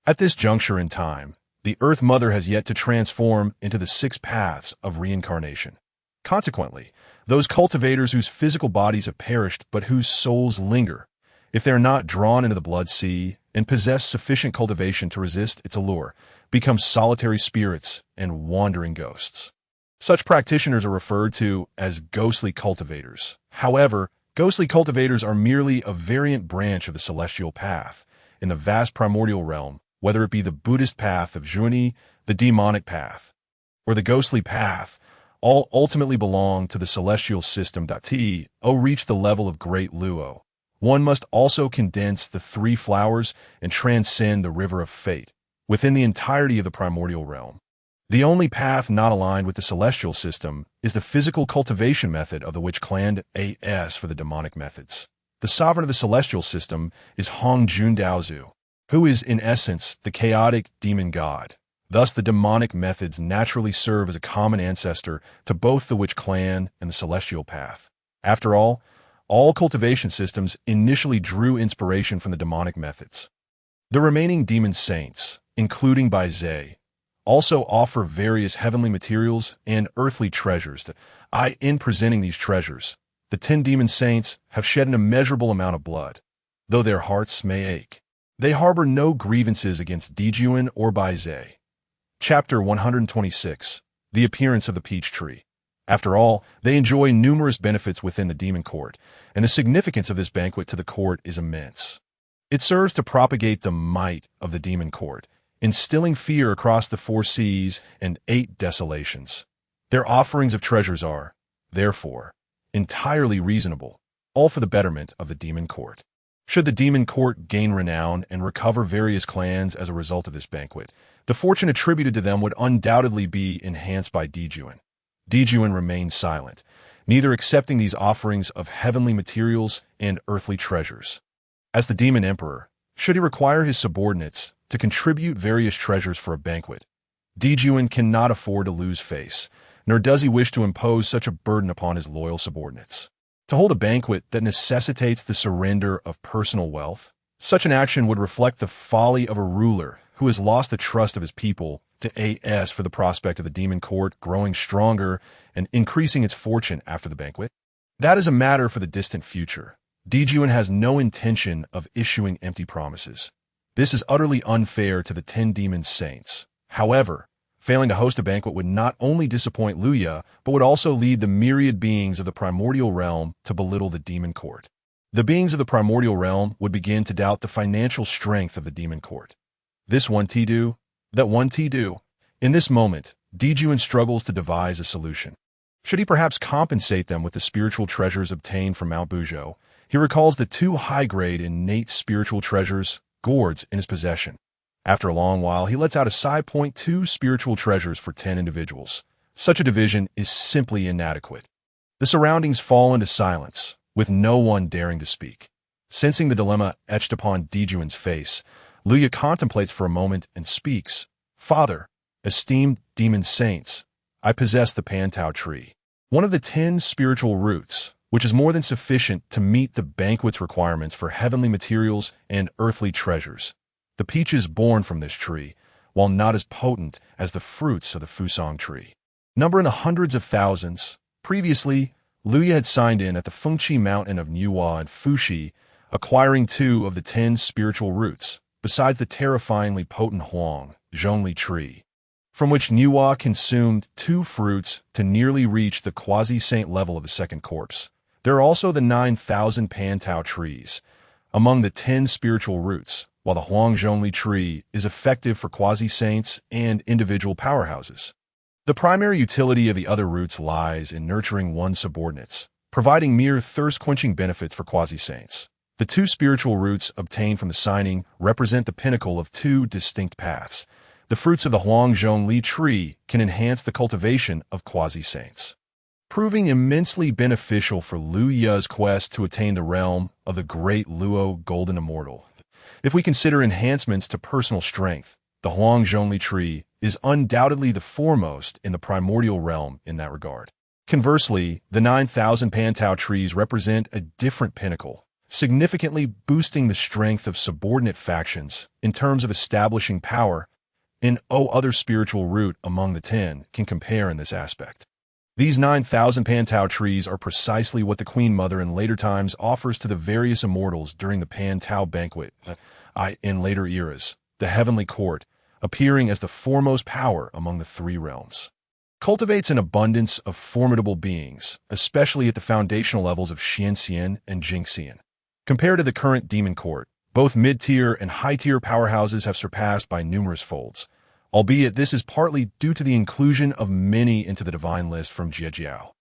At this juncture in time, the Earth Mother has yet to transform into the 6 paths of reincarnation. Consequently, those cultivators whose physical bodies have perished but whose souls linger, if they are not drawn into the blood sea and possess sufficient cultivation to resist its allure, become solitary spirits and wandering ghosts. Such practitioners are referred to as ghostly cultivators. However, ghostly cultivators are merely a variant branch of the celestial path in the vast primordial realm, whether it be the Buddhist path of Zhuani, the demonic path, or the ghostly path. All ultimately belong to the celestial system. To reach the level of great luo, one must also condense the 3 flowers and transcend the river of fate within the entirety of the primordial realm. The only path not aligned with the celestial system is the physical cultivation method of the witch clan AS for the demonic methods. The sovereign of the celestial system is Hongmeng Dao, who is in essence the chaotic demon god. Thus, the demonic methods naturally serve as a common ancestor to both the witch clan and the celestial path. After all cultivation systems initially drew inspiration from the demonic methods. The remaining demon saints, including Bai Zhe, also offer various heavenly materials and earthly treasures. In presenting these treasures, the 10 demon saints have shed an immeasurable amount of blood, though their hearts may ache. They harbor no grievances against Di Jun or Bai Zhe. Chapter 126, The Appearance of the Peach Tree. After all, they enjoy numerous benefits within the demon court, and the significance of this banquet to the court is immense. It serves to propagate the might of the demon court, instilling fear across the 4 seas and 8 desolations. Their offerings of treasures are, therefore, entirely reasonable, all for the betterment of the demon court. Should the demon court gain renown and recover various clans as a result of this banquet, the fortune attributed to them would undoubtedly be enhanced by Di Jun. Di Jun remained silent, neither accepting these offerings of heavenly materials and earthly treasures. As the demon emperor, should he require his subordinates to contribute various treasures for a banquet, Di Jun cannot afford to lose face, nor does he wish to impose such a burden upon his loyal subordinates. To hold a banquet that necessitates the surrender of personal wealth, such an action would reflect the folly of a ruler who has lost the trust of his people to AS for the prospect of the demon court growing stronger and increasing its fortune after the banquet. That is a matter for the distant future. Di Jun has no intention of issuing empty promises. This is utterly unfair to the 10 demon saints. However, failing to host a banquet would not only disappoint Luya, but would also lead the myriad beings of the primordial realm to belittle the demon court. The beings of the primordial realm would begin to doubt the financial strength of the demon court. This one T do, that one T do. In this moment, Di Jun struggles to devise a solution. Should he perhaps compensate them with the spiritual treasures obtained from Mount Buzhou? He recalls the 2 high-grade innate spiritual treasures, gourds, in his possession. After a long while, he lets out a sigh. 2 spiritual treasures for 10 individuals. Such a division is simply inadequate. The surroundings fall into silence, with no one daring to speak. Sensing the dilemma etched upon Di Jun's face, Luya contemplates for a moment and speaks. Father, esteemed demon saints, I possess the Pantao tree, one of the 10 spiritual roots, which is more than sufficient to meet the banquet's requirements for heavenly materials and earthly treasures. The peaches born from this tree, while not as potent as the fruits of the Fusang tree, number in the hundreds of thousands. Previously, Luya had signed in at the Fengqi Mountain of Hunyuan and Fuxi, acquiring 2 of the 10 spiritual roots, besides the terrifyingly potent Huang Zhongli tree, from which Hunyuan consumed 2 fruits to nearly reach the quasi-saint level of the second corpse. There are also the 9,000 Pantao trees among the 10 spiritual roots, while the Huang Zhongli tree is effective for quasi-saints and individual powerhouses. The primary utility of the other roots lies in nurturing one's subordinates, providing mere thirst-quenching benefits for quasi-saints. The 2 spiritual roots obtained from the signing represent the pinnacle of 2 distinct paths. The fruits of the Huang Zhongli tree can enhance the cultivation of quasi-saints, proving immensely beneficial for Lu Ya's quest to attain the realm of the great Luo Golden Immortal. If we consider enhancements to personal strength, the Huang Zhongli tree is undoubtedly the foremost in the primordial realm in that regard. Conversely, the 9,000 Pantao trees represent a different pinnacle, significantly boosting the strength of subordinate factions in terms of establishing power, and no other spiritual root among the 10 can compare in this aspect. These 9,000 Pantao trees are precisely what the Queen Mother in later times offers to the various immortals during the Pantao banquet, in later eras, the Heavenly Court, appearing as the foremost power among the 3 realms, cultivates an abundance of formidable beings, especially at the foundational levels of Xianxian and Jingxian. Compared to the current Demon Court, both mid-tier and high-tier powerhouses have surpassed by numerous folds, albeit this is partly due to the inclusion of many into the divine list from Jiejiao.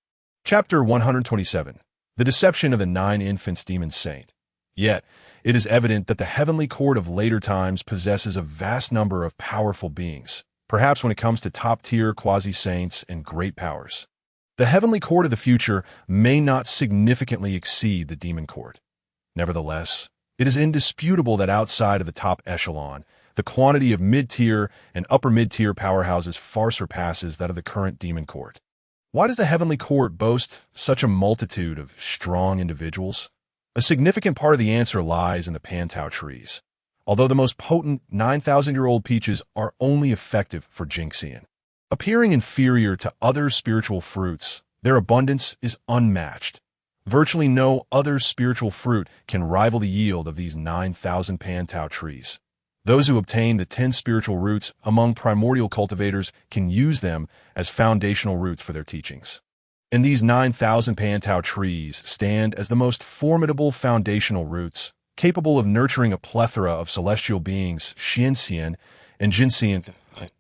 Chapter 127. The Deception of the 9 Infants Demon Saint. Yet, it is evident that the Heavenly Court of later times possesses a vast number of powerful beings, perhaps when it comes to top-tier quasi-saints and great powers. The Heavenly Court of the future may not significantly exceed the Demon Court. Nevertheless, it is indisputable that outside of the top echelon, the quantity of mid-tier and upper mid-tier powerhouses far surpasses that of the current Demon Court. Why does the Heavenly Court boast such a multitude of strong individuals? A significant part of the answer lies in the Pantao trees. Although the most potent 9,000-year-old peaches are only effective for Jingxian, appearing inferior to other spiritual fruits, their abundance is unmatched. Virtually no other spiritual fruit can rival the yield of these 9,000 Pantao trees. Those who obtain the 10 spiritual roots among primordial cultivators can use them as foundational roots for their teachings. And these 9,000 Pantao trees stand as the most formidable foundational roots, capable of nurturing a plethora of celestial beings, Xianxian and Jinxian.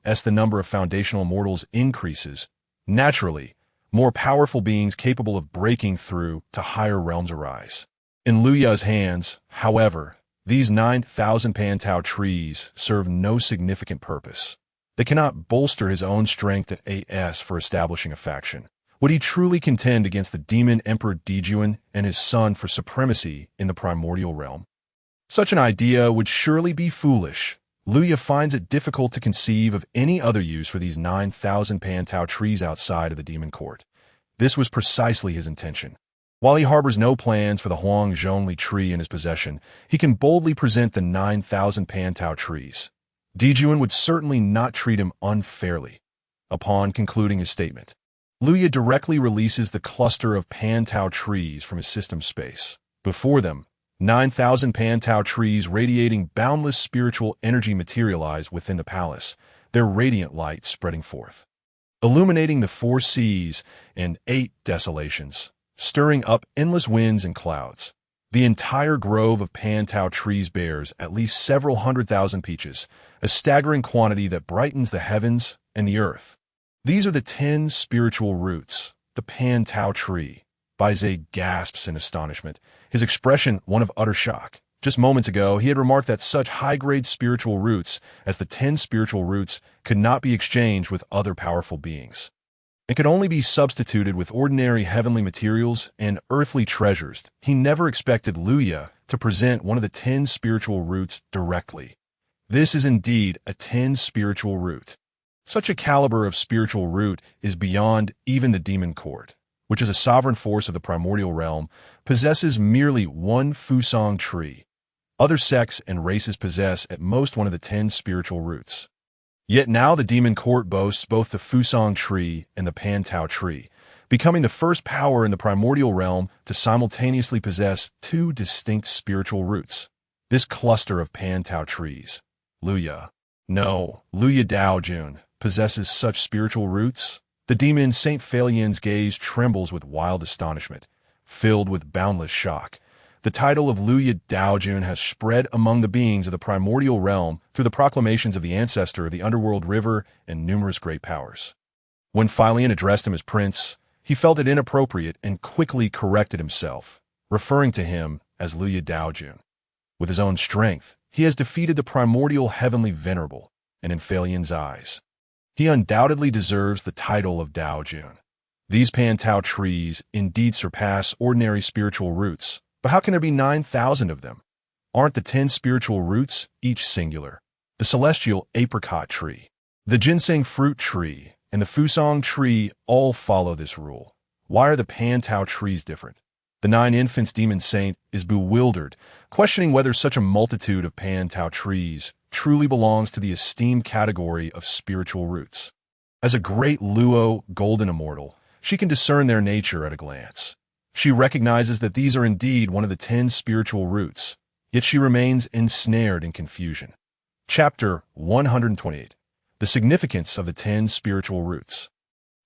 As the number of foundational immortals increases, naturally, more powerful beings capable of breaking through to higher realms arise. In Luya's hands, however, these 9,000 Pantao trees serve no significant purpose. They cannot bolster his own strength at AS for establishing a faction. Would he truly contend against the Demon Emperor Di Jun and his son for supremacy in the primordial realm? Such an idea would surely be foolish. Luya finds it difficult to conceive of any other use for these 9,000 Pantao trees outside of the Demon Court. This was precisely his intention. While he harbors no plans for the Huang Zhongli tree in his possession, he can boldly present the 9,000 Pantao trees. Di Jun would certainly not treat him unfairly. Upon concluding his statement, Luya directly releases the cluster of Pantao trees from his system space. Before them, 9,000 Pantao trees radiating boundless spiritual energy materialized within the palace, their radiant light spreading forth, illuminating the 4 seas and 8 desolations, stirring up endless winds and clouds. The entire grove of Pantao trees bears at least several 100,000 peaches, a staggering quantity that brightens the heavens and the earth. These are the 10 spiritual roots, the Pantao tree. Baize gasps in astonishment, his expression one of utter shock. Just moments ago, he had remarked that such high-grade spiritual roots as the 10 spiritual roots could not be exchanged with other powerful beings. It could only be substituted with ordinary heavenly materials and earthly treasures. He never expected Luya to present one of the 10 spiritual roots directly. This is indeed a 10 spiritual root. Such a caliber of spiritual root is beyond even the demon court, which is a sovereign force of the primordial realm, possesses merely one Fusang tree. Other sects and races possess at most one of the 10 spiritual roots. Yet now the demon court boasts both the Fusang tree and the Pantao tree, becoming the first power in the primordial realm to simultaneously possess 2 distinct spiritual roots. This cluster of Pantao trees, Luya Dao Jun, possesses such spiritual roots. The demon Saint Phalian's gaze trembles with wild astonishment, filled with boundless shock. The title of Luya Dao Jun has spread among the beings of the primordial realm through the proclamations of the ancestor of the underworld river and numerous great powers. When Phalian addressed him as prince, he felt it inappropriate and quickly corrected himself, referring to him as Luya Dao Jun. With his own strength, he has defeated the primordial heavenly venerable, and in Phalian's eyes, he undoubtedly deserves the title of Dao Jun. These Pantao trees indeed surpass ordinary spiritual roots, but how can there be 9,000 of them? Aren't the 10 spiritual roots each singular? The celestial apricot tree, the ginseng fruit tree, and the Fusang tree all follow this rule. Why are the Pantao trees different? The 9 infants demon saint is bewildered, questioning whether such a multitude of Pantao trees truly belongs to the esteemed category of spiritual roots. As a great Luo golden immortal, she can discern their nature at a glance. She recognizes that these are indeed one of the 10 spiritual roots, yet she remains ensnared in confusion. Chapter 128. The Significance of the 10 Spiritual Roots.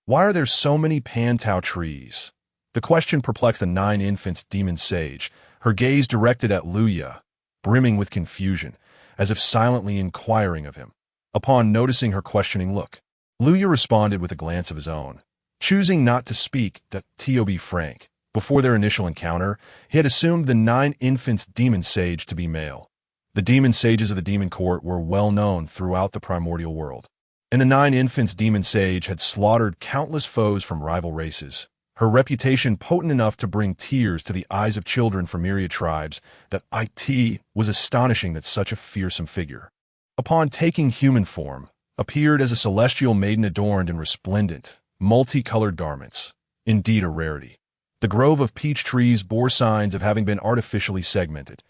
Why are there so many Pantao trees? The question perplexed the 9 infants demon sage, her gaze directed at Luya, brimming with confusion, as if silently inquiring of him. Upon noticing her questioning look, Luya responded with a glance of his own. Choosing not to speak, to be frank, before their initial encounter, he had assumed the 9 infants demon sage to be male. The demon sages of the demon court were well known throughout the primordial world, and the 9 infants demon sage had slaughtered countless foes from rival races, her reputation potent enough to bring tears to the eyes of children from myriad tribes. That it was astonishing that such a fearsome figure, upon taking human form, appeared as a celestial maiden adorned in resplendent, multicolored garments, indeed a rarity. The grove of peach trees bore signs of having been artificially segmented.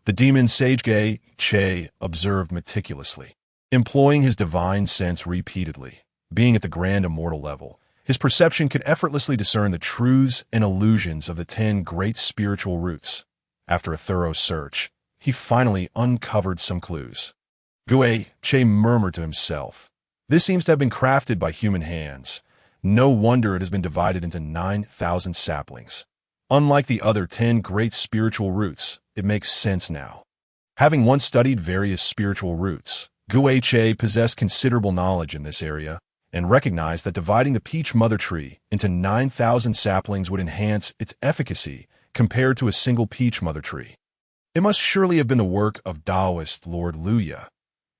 The demon sage Che observed meticulously, employing his divine sense repeatedly. Being at the grand immortal level, his perception could effortlessly discern the truths and illusions of the 10 great spiritual roots. After a thorough search, he finally uncovered some clues. Che murmured to himself. This seems to have been crafted by human hands. No wonder it has been divided into 9,000 saplings. Unlike the other 10 great spiritual roots, it makes sense now. Having once studied various spiritual roots, Che possessed considerable knowledge in this area, and recognized that dividing the peach mother tree into 9,000 saplings would enhance its efficacy compared to a single peach mother tree. It must surely have been the work of Taoist Lord Luya,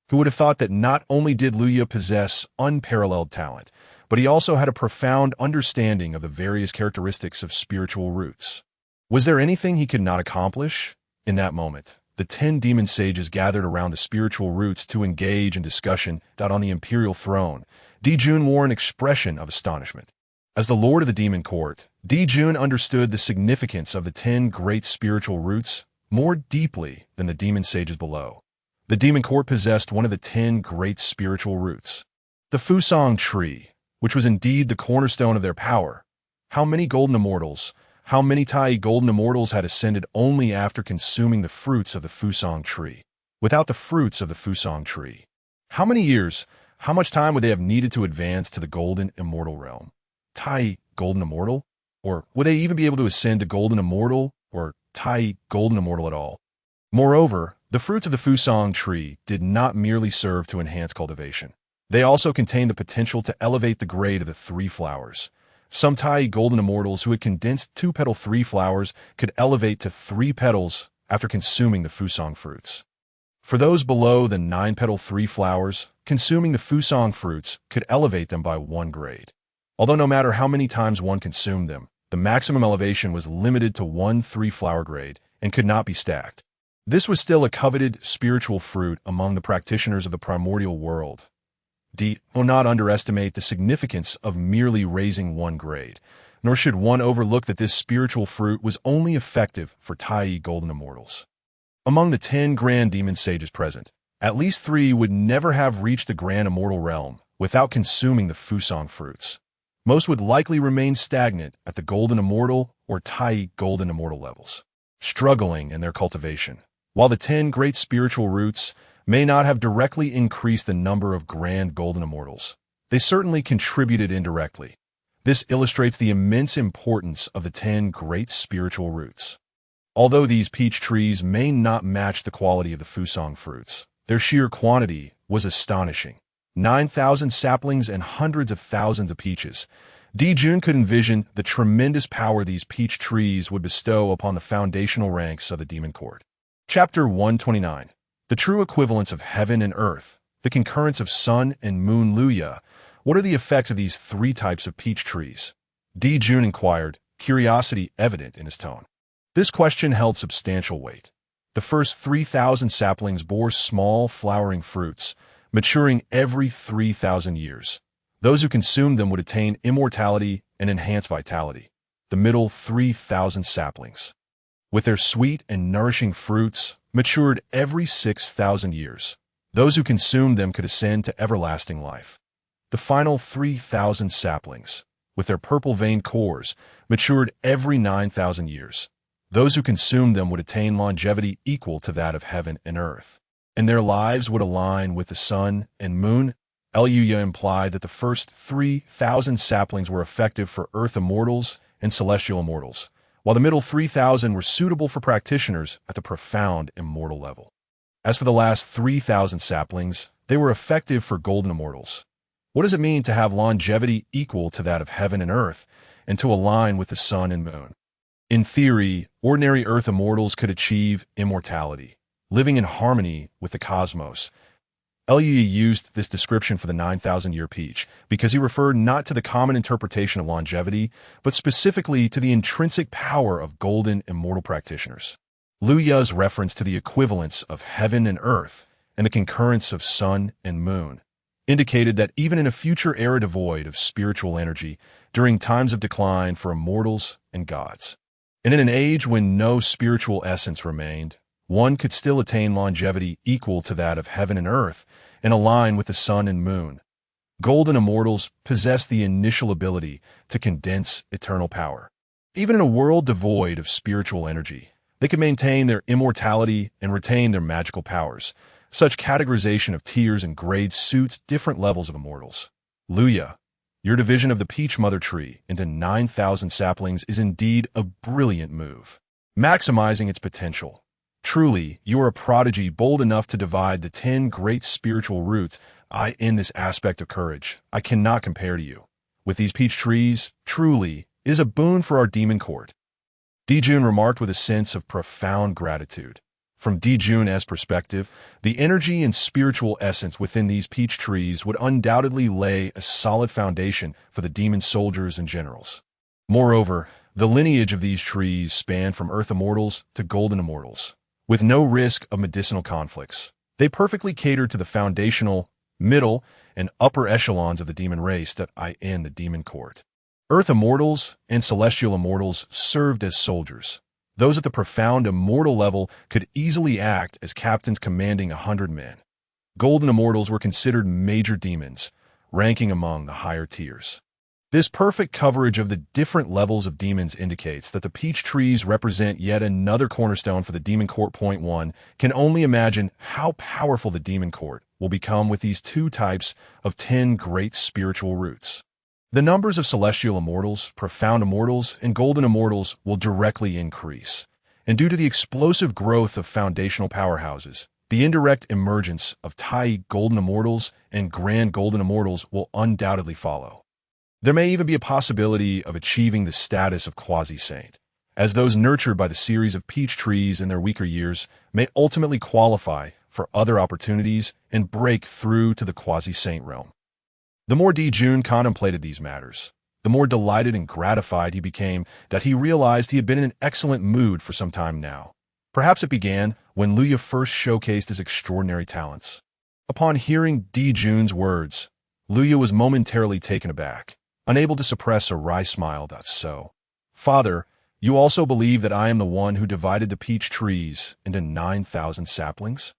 who would have thought that not only did Luya possess unparalleled talent, but he also had a profound understanding of the various characteristics of spiritual roots. Was there anything he could not accomplish? In that moment, the 10 demon sages gathered around the spiritual roots to engage in discussion. On the imperial throne, Di Jun wore an expression of astonishment. As the lord of the demon court, Di Jun understood the significance of the 10 great spiritual roots more deeply than the demon sages below. The demon court possessed one of the 10 great spiritual roots, the Fusang tree, which was indeed the cornerstone of their power. How many golden immortals, How many Tai golden immortals had ascended only after consuming the fruits of the Fusang tree? Without the fruits of the Fusang tree, how many years, how much time would they have needed to advance to the golden immortal realm? Tai golden immortal? Or would they even be able to ascend to golden immortal or Tai golden immortal at all? Moreover, the fruits of the Fusang tree did not merely serve to enhance cultivation. They also contained the potential to elevate the grade of the three flowers. Some Tai golden immortals who had condensed two-petal three flowers could elevate to three petals after consuming the Fusang fruits. For those below the nine-petal three flowers, consuming the Fusang fruits could elevate them by one grade. Although no matter how many times one consumed them, the maximum elevation was limited to one three-flower grade and could not be stacked. This was still a coveted spiritual fruit among the practitioners of the Primordial World. Do not underestimate the significance of merely raising one grade, nor should one overlook that this spiritual fruit was only effective for Tai golden immortals. Among the 10 grand demon sages present, at least 3 would never have reached the grand immortal realm without consuming the Fusang fruits. Most would likely remain stagnant at the golden immortal or Tai golden immortal levels, struggling in their cultivation. While the 10 great spiritual roots may not have directly increased the number of grand golden immortals, they certainly contributed indirectly. This illustrates the immense importance of the 10 great spiritual roots. Although these peach trees may not match the quality of the Fusang fruits, their sheer quantity was astonishing. 9,000 saplings and hundreds of thousands of peaches. Di Jun could envision the tremendous power these peach trees would bestow upon the foundational ranks of the demon court. Chapter 129. The true equivalence of heaven and earth, the concurrence of sun and moon Luya. What are the effects of these 3 types of peach trees? Di Jun inquired, curiosity evident in his tone. This question held substantial weight. The first 3,000 saplings bore small, flowering fruits, maturing every 3,000 years. Those who consumed them would attain immortality and enhance vitality. The middle 3,000 saplings, with their sweet and nourishing fruits, matured every 6,000 years. Those who consumed them could ascend to everlasting life. The final 3,000 saplings, with their purple-veined cores, matured every 9,000 years. Those who consumed them would attain longevity equal to that of heaven and earth, and their lives would align with the sun and moon. Luya implied that the first 3,000 saplings were effective for earth immortals and celestial immortals, while the middle 3,000 were suitable for practitioners at the profound immortal level. As for the last 3,000 saplings, they were effective for golden immortals. What does it mean to have longevity equal to that of heaven and earth, and to align with the sun and moon? In theory, ordinary earth immortals could achieve immortality, living in harmony with the cosmos. Luya used this description for the 9,000-year peach because he referred not to the common interpretation of longevity, but specifically to the intrinsic power of golden immortal practitioners. Luya's reference to the equivalence of heaven and earth and the concurrence of sun and moon indicated that even in a future era devoid of spiritual energy, during times of decline for immortals and gods, and in an age when no spiritual essence remained, one could still attain longevity equal to that of heaven and earth and align with the sun and moon. Golden immortals possess the initial ability to condense eternal power. Even in a world devoid of spiritual energy, they can maintain their immortality and retain their magical powers. Such categorization of tiers and grades suits different levels of immortals. Luya, your division of the peach mother tree into 9,000 saplings is indeed a brilliant move, maximizing its potential. Truly, you are a prodigy bold enough to divide the 10 great spiritual roots. In this aspect of courage, I cannot compare to you. With these peach trees, truly, it is a boon for our demon court. Di Jun remarked with a sense of profound gratitude. From Di Jun's perspective, the energy and spiritual essence within these peach trees would undoubtedly lay a solid foundation for the demon soldiers and generals. Moreover, the lineage of these trees spanned from earth immortals to golden immortals, with no risk of medicinal conflicts. They perfectly catered to the foundational, middle, and upper echelons of the demon race that in the demon court. Earth immortals and celestial immortals served as soldiers. Those at the profound immortal level could easily act as captains commanding 100 men. Golden immortals were considered major demons, ranking among the higher tiers. This perfect coverage of the different levels of demons indicates that the peach trees represent yet another cornerstone for the demon court. Point 1. Can only imagine how powerful the demon court will become with these two types of 10 great spiritual roots. The numbers of celestial immortals, profound immortals, and golden immortals will directly increase. And due to the explosive growth of foundational powerhouses, the indirect emergence of Tai golden immortals and grand golden immortals will undoubtedly follow. There may even be a possibility of achieving the status of quasi-saint, as those nurtured by the series of peach trees in their weaker years may ultimately qualify for other opportunities and break through to the quasi-saint realm. The more Di Jun contemplated these matters, the more delighted and gratified he became that he realized he had been in an excellent mood for some time now. Perhaps it began when Liu first showcased his extraordinary talents. Upon hearing Di Jun's words, Liu was momentarily taken aback, unable to suppress a wry smile. So, Father, you also believe that I am the one who divided the peach trees into 9,000 saplings?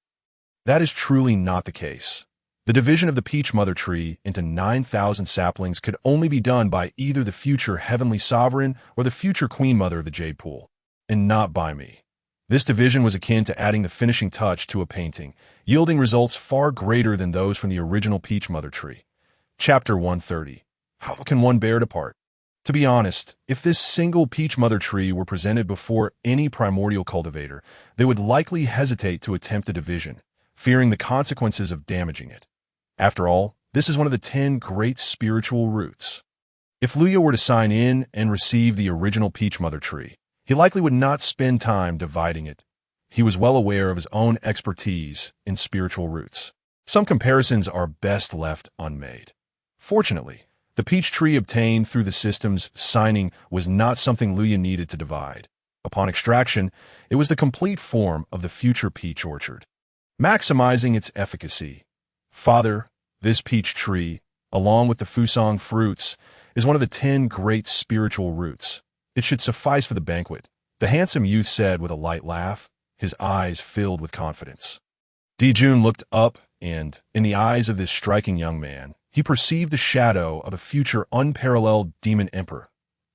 That is truly not the case. The division of the peach mother tree into 9,000 saplings could only be done by either the future heavenly sovereign or the future queen mother of the jade pool, and not by me. This division was akin to adding the finishing touch to a painting, yielding results far greater than those from the original peach mother tree. Chapter 130. How can one bear it apart? To be honest, if this single peach mother tree were presented before any primordial cultivator, they would likely hesitate to attempt a division, fearing the consequences of damaging it. After all, this is one of the 10 great spiritual roots. If Liu were to sign in and receive the original peach mother tree, he likely would not spend time dividing it. He was well aware of his own expertise in spiritual roots. Some comparisons are best left unmade. Fortunately, the peach tree obtained through the system's signing was not something Liu needed to divide. Upon extraction, it was the complete form of the future peach orchard, maximizing its efficacy. Father, this peach tree, along with the fusang fruits, is one of the 10 great spiritual roots. It should suffice for the banquet, the handsome youth said with a light laugh, his eyes filled with confidence. Di Jun looked up, and, in the eyes of this striking young man, he perceived the shadow of a future unparalleled Demon Emperor.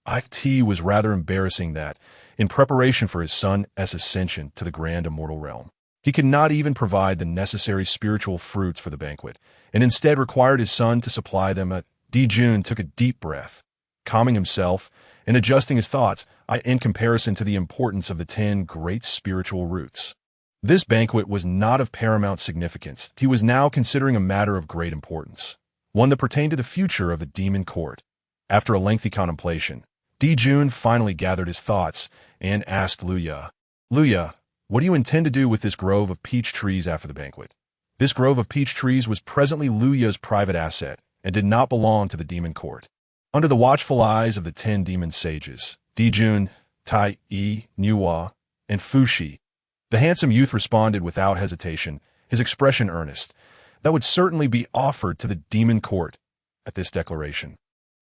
It was rather embarrassing that, in preparation for his son's ascension to the grand immortal realm, he could not even provide the necessary spiritual fruits for the banquet, and instead required his son to supply them. Di Jun took a deep breath, calming himself and adjusting his thoughts in comparison to the importance of the 10 great spiritual roots. This banquet was not of paramount significance. He was now considering a matter of great importance, one that pertained to the future of the demon court. After a lengthy contemplation, Di Jun finally gathered his thoughts and asked Liu, what do you intend to do with this grove of peach trees after the banquet? This grove of peach trees was presently Liu's private asset and did not belong to the demon court. Under the watchful eyes of the 10 demon sages, Di Jun, Tai Yi, Nuwa, and Fushi, the handsome youth responded without hesitation, his expression earnest. That would certainly be offered to the demon court. At this declaration,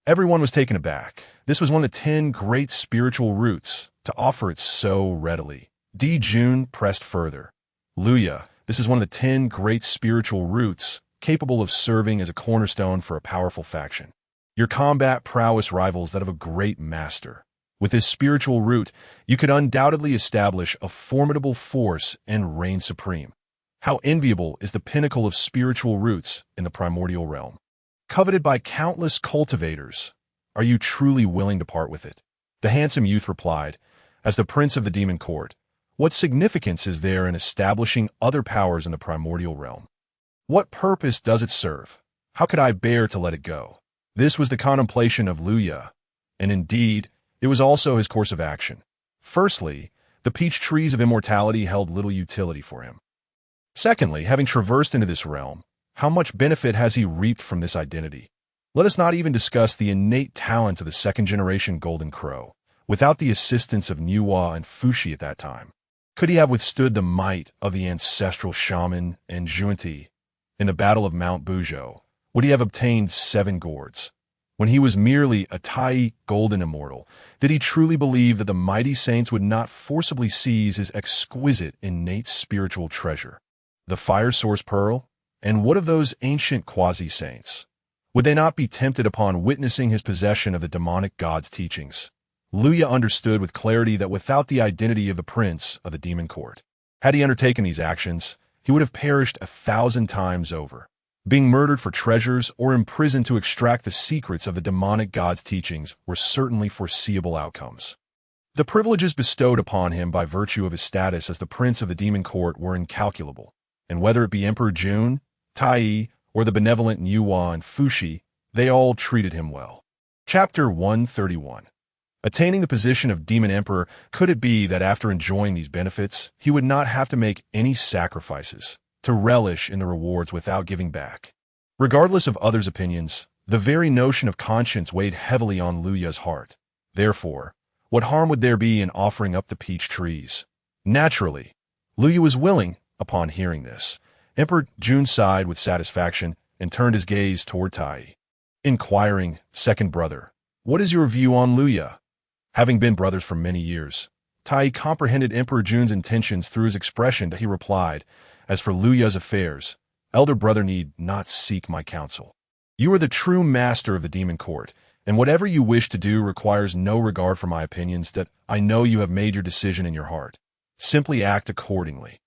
everyone was taken aback. This was one of the 10 great spiritual roots. To offer it so readily, Di Jun pressed further. Liu, this is one of the 10 great spiritual roots, capable of serving as a cornerstone for a powerful faction. Your combat prowess rivals that of a great master. With this spiritual root, you could undoubtedly establish a formidable force and reign supreme. How enviable is the pinnacle of spiritual roots in the primordial realm. Coveted by countless cultivators, are you truly willing to part with it? The handsome youth replied, as the prince of the demon court, what significance is there in establishing other powers in the primordial realm? What purpose does it serve? How could I bear to let it go? This was the contemplation of Liu, and indeed, it was also his course of action. Firstly, the peach trees of immortality held little utility for him. Secondly, having traversed into this realm, how much benefit has he reaped from this identity? Let us not even discuss the innate talents of the second-generation Golden Crow. Without the assistance of Nuwa and Fushi at that time, could he have withstood the might of the ancestral shaman and Junti in the Battle of Mount Buzhou? Would he have obtained 7 gourds? When he was merely a Tai golden immortal, did he truly believe that the mighty saints would not forcibly seize his exquisite innate spiritual treasure? The fire source pearl? And what of those ancient quasi-saints? Would they not be tempted upon witnessing his possession of the demonic god's teachings? Luya understood with clarity that without the identity of the prince of the demon court, had he undertaken these actions, he would have perished 1,000 times over. Being murdered for treasures or imprisoned to extract the secrets of the demonic god's teachings were certainly foreseeable outcomes. The privileges bestowed upon him by virtue of his status as the prince of the demon court were incalculable, and whether it be Emperor Jun, Tai, or the benevolent Hunyuan and Fushi, they all treated him well. Chapter 131. Attaining the position of Demon Emperor, could it be that after enjoying these benefits, he would not have to make any sacrifices to relish in the rewards without giving back? Regardless of others' opinions, the very notion of conscience weighed heavily on Luya's heart. Therefore, what harm would there be in offering up the peach trees? Naturally, Luya was willing. Upon hearing this, Emperor Jun sighed with satisfaction and turned his gaze toward Tai. Inquiring, "Second brother, what is your view on Luya?" Having been brothers for many years, Tai comprehended Emperor Jun's intentions through his expression that he replied, "As for Luya's affairs, elder brother need not seek my counsel. You are the true master of the demon court, and whatever you wish to do requires no regard for my opinions, that I know you have made your decision in your heart. Simply act accordingly."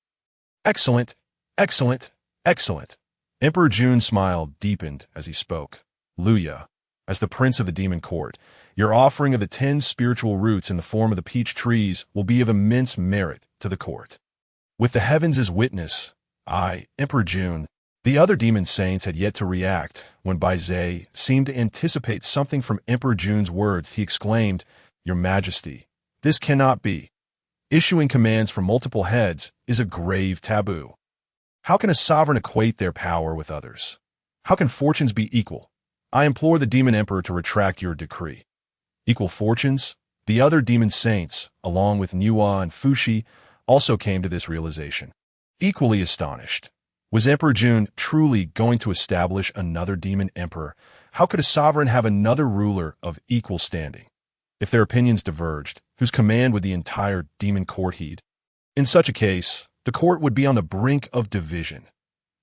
Excellent, excellent, excellent. Emperor Jun's smile deepened as he spoke. Luya, as the prince of the demon court, your offering of the 10 spiritual roots in the form of the peach trees will be of immense merit to the court. With the heavens as witness, I, Emperor Jun, the other demon saints had yet to react when Bai Zhe seemed to anticipate something from Emperor Jun's words. He exclaimed, "Your Majesty, this cannot be. Issuing commands from multiple heads is a grave taboo. How can a sovereign equate their power with others? How can fortunes be equal? I implore the Demon Emperor to retract your decree." Equal fortunes? The other demon saints, along with Hunyuan and Fushi, also came to this realization. Equally astonished, was Emperor Jun truly going to establish another demon emperor? How could a sovereign have another ruler of equal standing? If their opinions diverged, whose command would the entire demon court heed? In such a case, the court would be on the brink of division.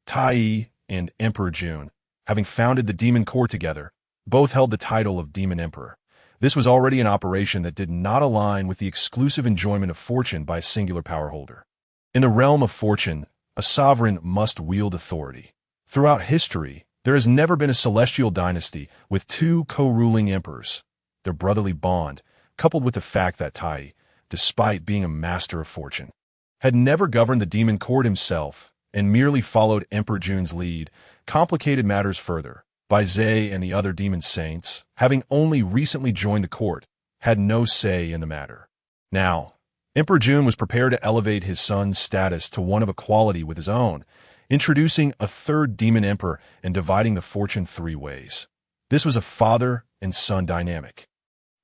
Tai and Emperor Jun, having founded the demon court together, both held the title of demon emperor. This was already an operation that did not align with the exclusive enjoyment of fortune by a singular power holder. In the realm of fortune, a sovereign must wield authority. Throughout history, there has never been a celestial dynasty with 2 co-ruling emperors. Their brotherly bond, coupled with the fact that Tai, despite being a master of fortune, had never governed the demon court himself and merely followed Emperor Jun's lead, complicated matters further. Bai Zhe and the other demon saints, having only recently joined the court, had no say in the matter. Now, Emperor Jun was prepared to elevate his son's status to one of equality with his own, introducing a 3rd demon emperor and dividing the fortune 3 ways. This was a father and son dynamic.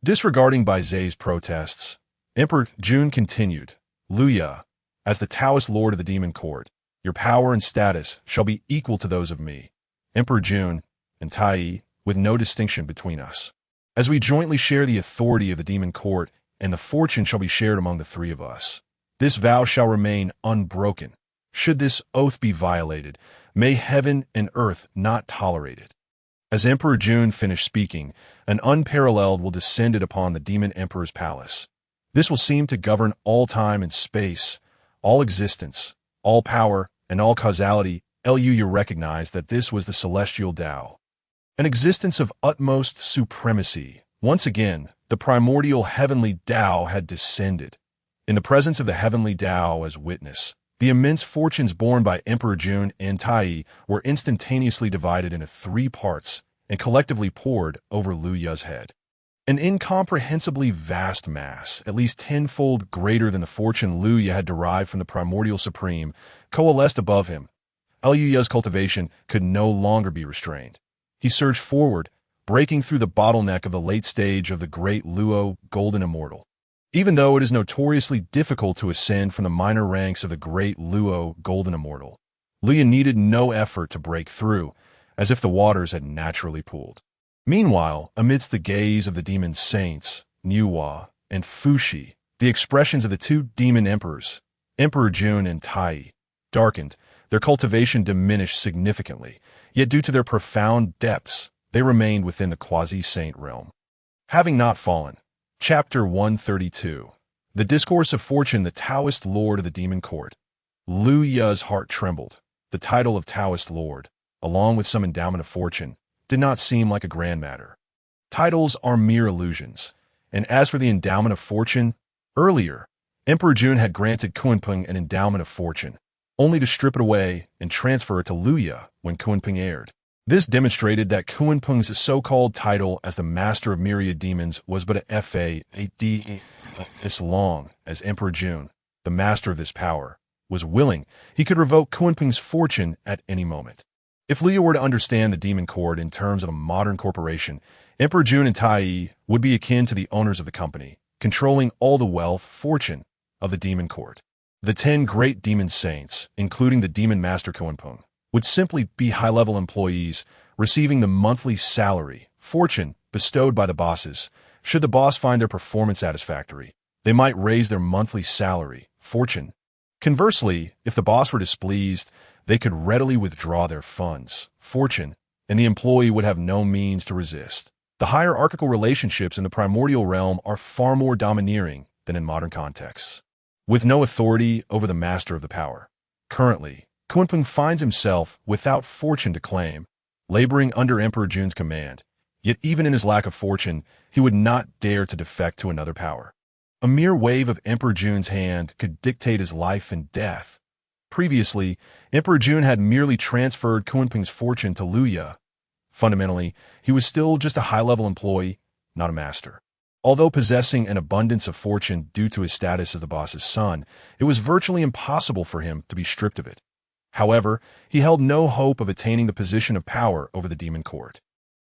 Disregarding Bai Zhe's protests, Emperor Jun continued, "Luya, as the Taoist lord of the demon court, your power and status shall be equal to those of me, Emperor Jun, and Tai, with no distinction between us. As we jointly share the authority of the demon court, and the fortune shall be shared among the 3 of us. This vow shall remain unbroken. Should this oath be violated, may heaven and earth not tolerate it." As Emperor Jun finished speaking, an unparalleled will descended upon the demon emperor's palace. This will seem to govern all time and space, all existence, all power, and all causality. You recognize that this was the celestial Dao, an existence of utmost supremacy. Once again, the primordial Heavenly Dao had descended. In the presence of the Heavenly Dao as witness, the immense fortunes borne by Emperor Jun and Tai were instantaneously divided into 3 parts and collectively poured over Luya's head. An incomprehensibly vast mass, at least 10-fold greater than the fortune Luya had derived from the primordial supreme, coalesced above him. Luya's cultivation could no longer be restrained. He surged forward, breaking through the bottleneck of the late stage of the great Luo Golden Immortal. Even though it is notoriously difficult to ascend from the minor ranks of the great Luo Golden Immortal, Luya needed no effort to break through, as if the waters had naturally pooled. Meanwhile, amidst the gaze of the demon saints, Hunyuan and Fushi, the expressions of the 2 demon emperors, Emperor Jun and Tai, darkened. Their cultivation diminished significantly, yet due to their profound depths, they remained within the quasi-saint realm. Having not fallen. Chapter 132. The Discourse of Fortune, the Taoist Lord of the Demon Court. Lu Ya's heart trembled. The title of Taoist Lord, along with some endowment of fortune, did not seem like a grand matter. Titles are mere illusions, and as for the endowment of fortune, earlier, Emperor Jun had granted Kunpeng an endowment of fortune, only to strip it away and transfer it to Lu Ya when Kunpeng heired. This demonstrated that Kunpeng's so-called title as the Master of Myriad Demons was but a fa. As long as Emperor Jun, the master of this power, was willing, he could revoke Kunpeng's fortune at any moment. If Lu Ya were to understand the Demon Court in terms of a modern corporation, Emperor Jun and Tai would be akin to the owners of the company, controlling all the wealth, fortune of the Demon Court. The 10 great demon saints, including the Demon Master Kunpeng, would simply be high-level employees receiving the monthly salary, fortune, bestowed by the bosses. Should the boss find their performance satisfactory, they might raise their monthly salary, fortune. Conversely, if the boss were displeased, they could readily withdraw their funds, fortune, and the employee would have no means to resist. The hierarchical relationships in the primordial realm are far more domineering than in modern contexts. With no authority over the master of the power. Currently, Kunpeng finds himself without fortune to claim, laboring under Emperor Jun's command. Yet even in his lack of fortune, he would not dare to defect to another power. A mere wave of Emperor Jun's hand could dictate his life and death. Previously, Emperor Jun had merely transferred Kunpeng's fortune to Lu Ya. Fundamentally, he was still just a high-level employee, not a master. Although possessing an abundance of fortune due to his status as the boss's son, it was virtually impossible for him to be stripped of it. However, he held no hope of attaining the position of power over the Demon Court.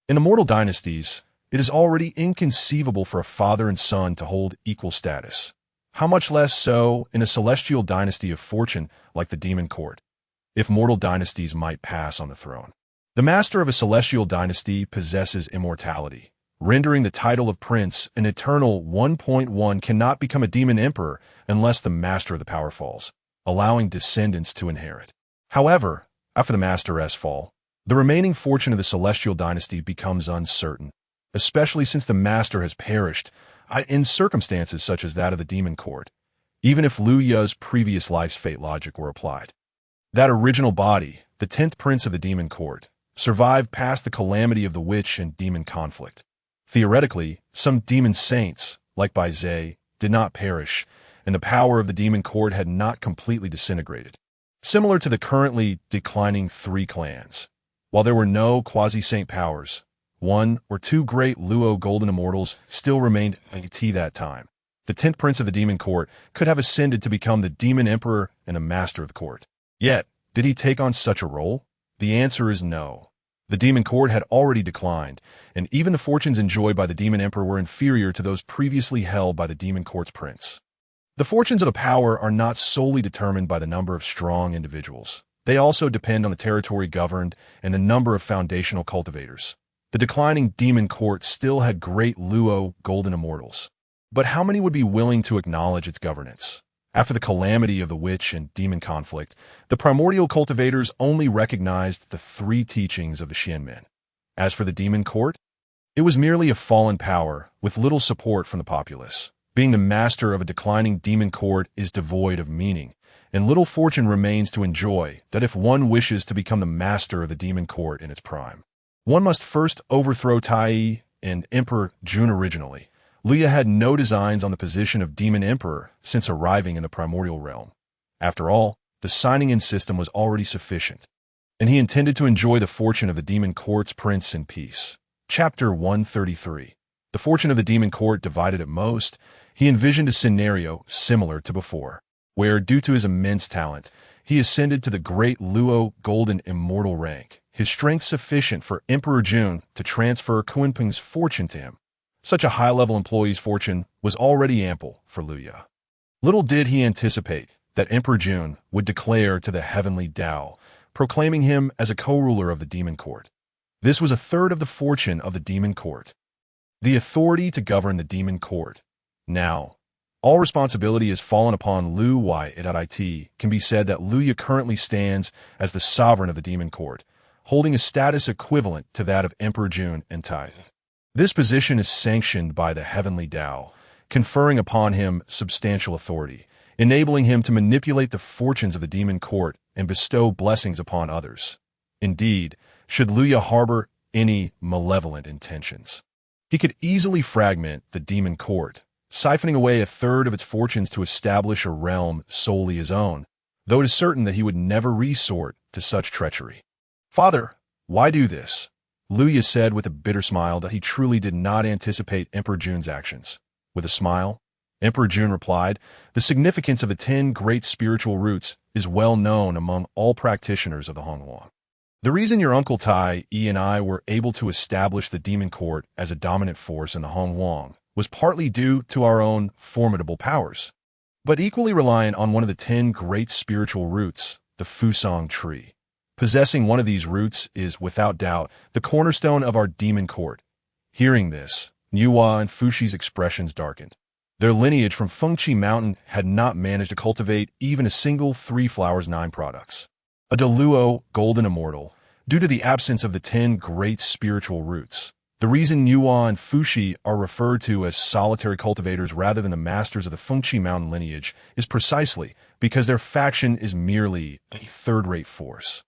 In immortal dynasties, it is already inconceivable for a father and son to hold equal status. How much less so in a celestial dynasty of fortune like the Demon Court, if mortal dynasties might pass on the throne. The master of a celestial dynasty possesses immortality, rendering the title of prince an eternal 1.1 cannot become a demon emperor unless the master of the power falls, allowing descendants to inherit. However, after the master's fall, the remaining fortune of the celestial dynasty becomes uncertain, especially since the master has perished in circumstances such as that of the Demon Court, even if Lu Ya's previous life's fate logic were applied. That original body, the 10th prince of the Demon Court, survived past the calamity of the witch and demon conflict. Theoretically, some demon saints, like Bai Zhe, did not perish, and the power of the Demon Court had not completely disintegrated. Similar to the currently declining 3 clans, while there were no quasi-saint powers, 1 or 2 great Luo golden immortals still remained at that time. The 10th prince of the Demon Court could have ascended to become the Demon Emperor and a master of the court. Yet, did he take on such a role? The answer is no. The Demon Court had already declined, and even the fortunes enjoyed by the Demon Emperor were inferior to those previously held by the Demon Court's prince. The fortunes of the power are not solely determined by the number of strong individuals. They also depend on the territory governed and the number of foundational cultivators. The declining Demon Court still had great Luo golden immortals. But how many would be willing to acknowledge its governance? After the calamity of the witch and demon conflict, the primordial cultivators only recognized the 3 teachings of the Xianmen. As for the Demon Court, it was merely a fallen power with little support from the populace. Being the master of a declining Demon Court is devoid of meaning, and little fortune remains to enjoy that if one wishes to become the master of the Demon Court in its prime. One must first overthrow Tai and Emperor Jun originally. Lu Ya had no designs on the position of Demon Emperor since arriving in the primordial realm. After all, the signing-in system was already sufficient, and he intended to enjoy the fortune of the Demon Court's prince in peace. Chapter 133. The fortune of the Demon Court divided at most. He envisioned a scenario similar to before, where, due to his immense talent, he ascended to the great Luo golden immortal rank, his strength sufficient for Emperor Jun to transfer Kunpeng's fortune to him. Such a high-level employee's fortune was already ample for Lu Ya. Little did he anticipate that Emperor Jun would declare to the Heavenly Dao, proclaiming him as a co-ruler of the Demon Court. This was a third of the fortune of the Demon Court. The authority to govern the Demon Court. Now, all responsibility has fallen upon Lu Ya. It can be said that Lu Ya currently stands as the sovereign of the Demon Court, holding a status equivalent to that of Emperor Jun and Tai. This position is sanctioned by the Heavenly Dao, conferring upon him substantial authority, enabling him to manipulate the fortunes of the demon court and bestow blessings upon others. Indeed, should Luya harbor any malevolent intentions, he could easily fragment the demon court, siphoning away a third of its fortunes to establish a realm solely his own, though it is certain that he would never resort to such treachery. "Father, why do this?" Luya said with a bitter smile that he truly did not anticipate Emperor Jun's actions. With a smile, Emperor Jun replied, "The significance of the 10 great spiritual roots is well known among all practitioners of the Hongmeng. The reason your uncle Tai Yi and I were able to establish the demon court as a dominant force in the Hongmeng was partly due to our own formidable powers, but equally reliant on one of the 10 great spiritual roots, the Fusang tree. Possessing one of these roots is, without doubt, the cornerstone of our demon court." Hearing this, Hunyuan and Fushi's expressions darkened. Their lineage from Fengqi Mountain had not managed to cultivate even a single 3 flowers 9 products. A Deluo golden immortal, due to the absence of the 10 great spiritual roots. The reason Hunyuan and Fushi are referred to as solitary cultivators rather than the masters of the Fengqi Mountain lineage is precisely because their faction is merely a third-rate force,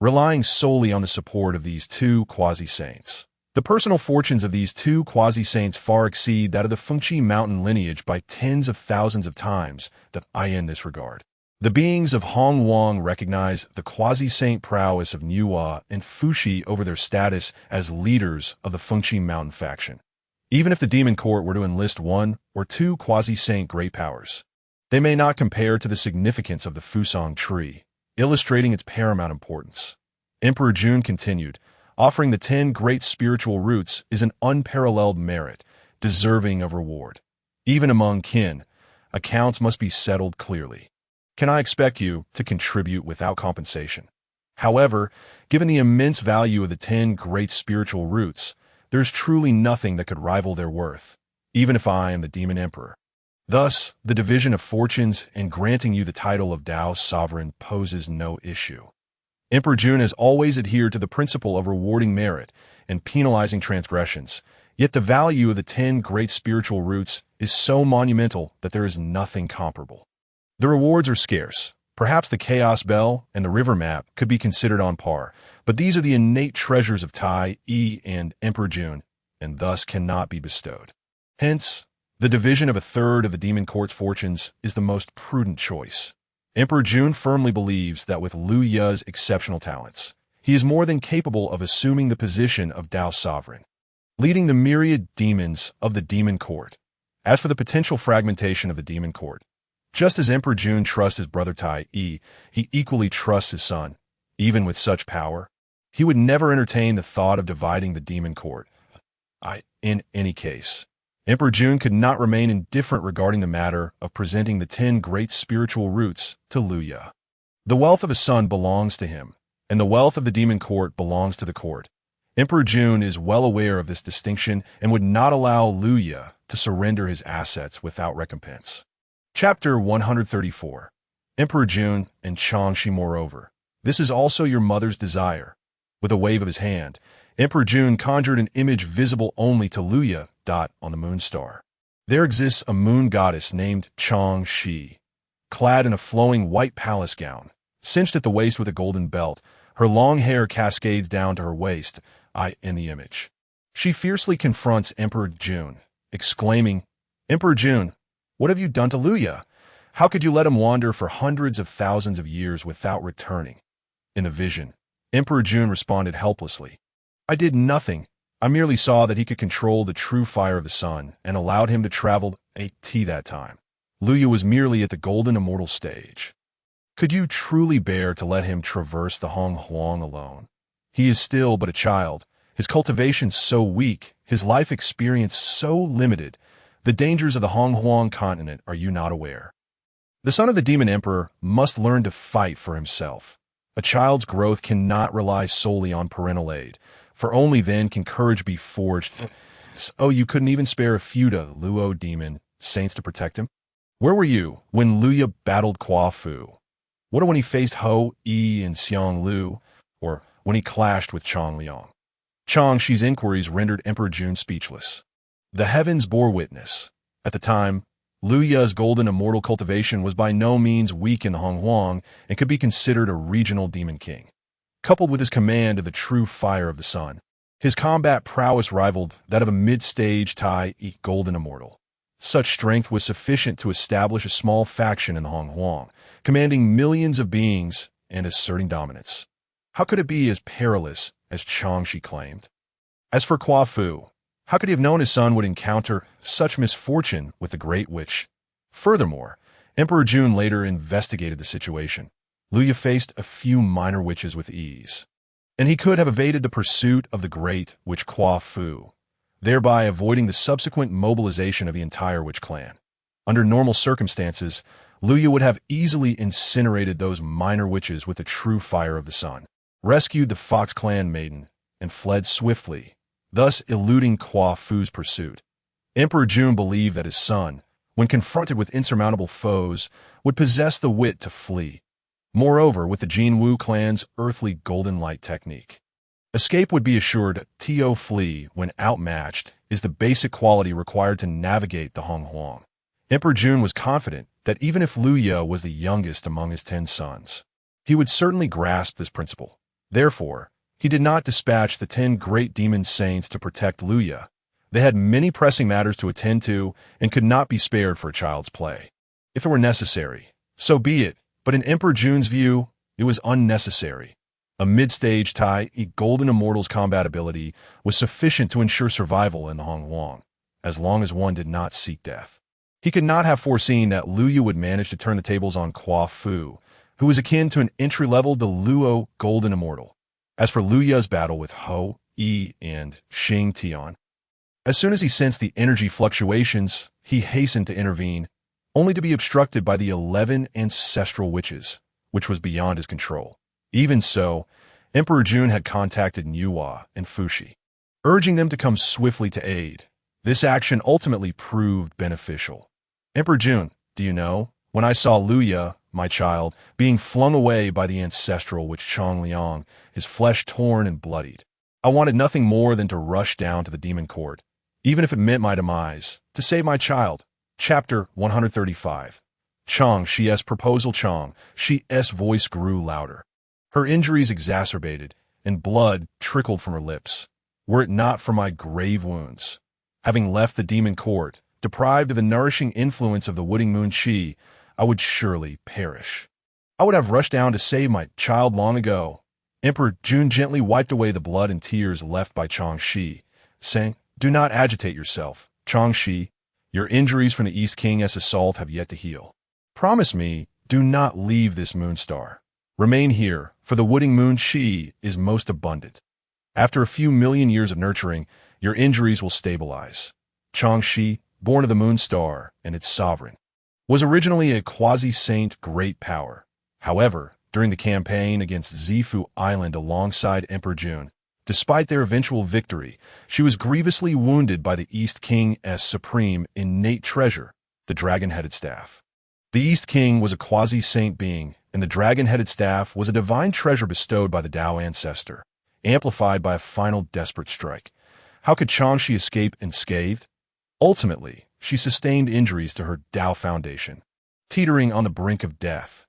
relying solely on the support of these 2 quasi-saints. The personal fortunes of these 2 quasi-saints far exceed that of the Fengqi Mountain lineage by tens of thousands of times that I in this regard. The beings of Hongmeng recognize the quasi-saint prowess of Hunyuan and Fushi over their status as leaders of the Fengqi Mountain faction. Even if the demon court were to enlist 1 or 2 quasi-saint great powers, they may not compare to the significance of the Fusang tree, illustrating its paramount importance. Emperor Jun continued, "Offering the 10 great spiritual roots is an unparalleled merit, deserving of reward. Even among kin, accounts must be settled clearly. Can I expect you to contribute without compensation? However, given the immense value of the 10 great spiritual roots, there is truly nothing that could rival their worth, even if I am the Demon Emperor. Thus, the division of fortunes and granting you the title of Dao Sovereign poses no issue." Emperor Jun has always adhered to the principle of rewarding merit and penalizing transgressions, yet the value of the 10 great spiritual roots is so monumental that there is nothing comparable. The rewards are scarce. Perhaps the Chaos Bell and the River Map could be considered on par, but these are the innate treasures of Tai Yi and Emperor Jun, and thus cannot be bestowed. Hence, the division of a third of the demon court's fortunes is the most prudent choice. Emperor Jun firmly believes that with Lu Ya's exceptional talents, he is more than capable of assuming the position of Dao Sovereign, leading the myriad demons of the demon court. As for the potential fragmentation of the demon court, just as Emperor Jun trusts his brother Tai Yi, he equally trusts his son. Even with such power, he would never entertain the thought of dividing the demon court. In any case, Emperor Jun could not remain indifferent regarding the matter of presenting the 10 great spiritual roots to Lu Ya. The wealth of a son belongs to him, and the wealth of the demon court belongs to the court. Emperor Jun is well aware of this distinction and would not allow Lu Ya to surrender his assets without recompense. Chapter 134. Emperor Jun and Changshi. Moreover, this is also your mother's desire. With a wave of his hand, Emperor Jun conjured an image visible only to Lu Ya on the moon star. There exists a moon goddess named Changshi, clad in a flowing white palace gown, cinched at the waist with a golden belt. Her long hair cascades down to her waist, in the image. She fiercely confronts Emperor Jun, exclaiming, "Emperor Jun, what have you done to Lu Ya? How could you let him wander for hundreds of thousands of years without returning?" In the vision, Emperor Jun responded helplessly, "I did nothing. I merely saw that he could control the true fire of the sun and allowed him to travel that time. Lu Ya was merely at the golden immortal stage. Could you truly bear to let him traverse the Hongmeng alone? He is still but a child, his cultivation so weak, his life experience so limited. The dangers of the Hongmeng continent are you not aware? The son of the Demon Emperor must learn to fight for himself. A child's growth cannot rely solely on parental aid, for only then can courage be forged. Oh, you couldn't even spare a few to Luo demon saints to protect him? Where were you when Lu Ya battled Kwa Fu? What when he faced Ho Yi and Xiang Lu? Or when he clashed with Chang Liang. Changshi's inquiries rendered Emperor Jun speechless. The heavens bore witness. At the time, Liu Ye's golden immortal cultivation was by no means weak in the Honghuang and could be considered a regional demon king. Coupled with his command of the true fire of the sun, his combat prowess rivaled that of a mid-stage Tai golden immortal. Such strength was sufficient to establish a small faction in the Honghuang, commanding millions of beings and asserting dominance. How could it be as perilous as Changshi claimed? As for Kua Fu, how could he have known his son would encounter such misfortune with the Great Witch? Furthermore, Emperor Jun later investigated the situation. Liu Ye faced a few minor witches with ease, and he could have evaded the pursuit of the Great Witch Kua Fu, thereby avoiding the subsequent mobilization of the entire witch clan. Under normal circumstances, Liu Ye would have easily incinerated those minor witches with the true fire of the sun, rescued the Fox clan maiden, and fled swiftly, thus eluding Kua Fu's pursuit. Emperor Jun believed that his son, when confronted with insurmountable foes, would possess the wit to flee. Moreover, with the Jinwu clan's earthly golden light technique, escape would be assured. To flee when outmatched is the basic quality required to navigate the Honghuang. Emperor Jun was confident that even if Liu Ye was the youngest among his 10 sons, he would certainly grasp this principle. Therefore, he did not dispatch the 10 great demon saints to protect Liu Ye. They had many pressing matters to attend to and could not be spared for a child's play. If it were necessary, so be it, but in Emperor Jun's view, it was unnecessary. A mid-stage Tai golden immortal's combat ability was sufficient to ensure survival in the Honghuang, as long as one did not seek death. He could not have foreseen that Liu Ye would manage to turn the tables on Kua Fu, who was akin to an entry-level Deluo golden immortal. As for Liu Ye's battle with Ho, Yi, and Xing Tian, as soon as he sensed the energy fluctuations, he hastened to intervene, only to be obstructed by the 11 ancestral witches, which was beyond his control. Even so, Emperor Jun had contacted Hunyuan and Fushi, urging them to come swiftly to aid. This action ultimately proved beneficial. Emperor Jun, do you know, when I saw Liu Ye, my child, being flung away by the ancestral witch Chang Liang, his flesh torn and bloodied, I wanted nothing more than to rush down to the demon court, even if it meant my demise, to save my child. Chapter 135. Chang Shi's proposal. Chang Shi's voice grew louder. Her injuries exacerbated, and blood trickled from her lips. Were it not for my grave wounds, having left the demon court, deprived of the nourishing influence of the Wooding Moon Qi, I would surely perish. I would have rushed down to save my child long ago. Emperor Jun gently wiped away the blood and tears left by Chang Shi, saying, Do not agitate yourself, Chang Shi. Your injuries from the East King's assault have yet to heal. Promise me, do not leave this moonstar. Remain here, for the Wooding Moon Qi is most abundant. After a few million years of nurturing, your injuries will stabilize. Chang Shi, born of the moonstar and its sovereign, was originally a quasi-saint great power. However, during the campaign against Zifu Island alongside Emperor Jun, despite their eventual victory, she was grievously wounded by the East King's supreme innate treasure, the dragon-headed staff. The East King was a quasi-saint being, and the dragon-headed staff was a divine treasure bestowed by the Dao ancestor, amplified by a final desperate strike. How could Changshi escape unscathed? Ultimately, she sustained injuries to her Dao foundation, teetering on the brink of death.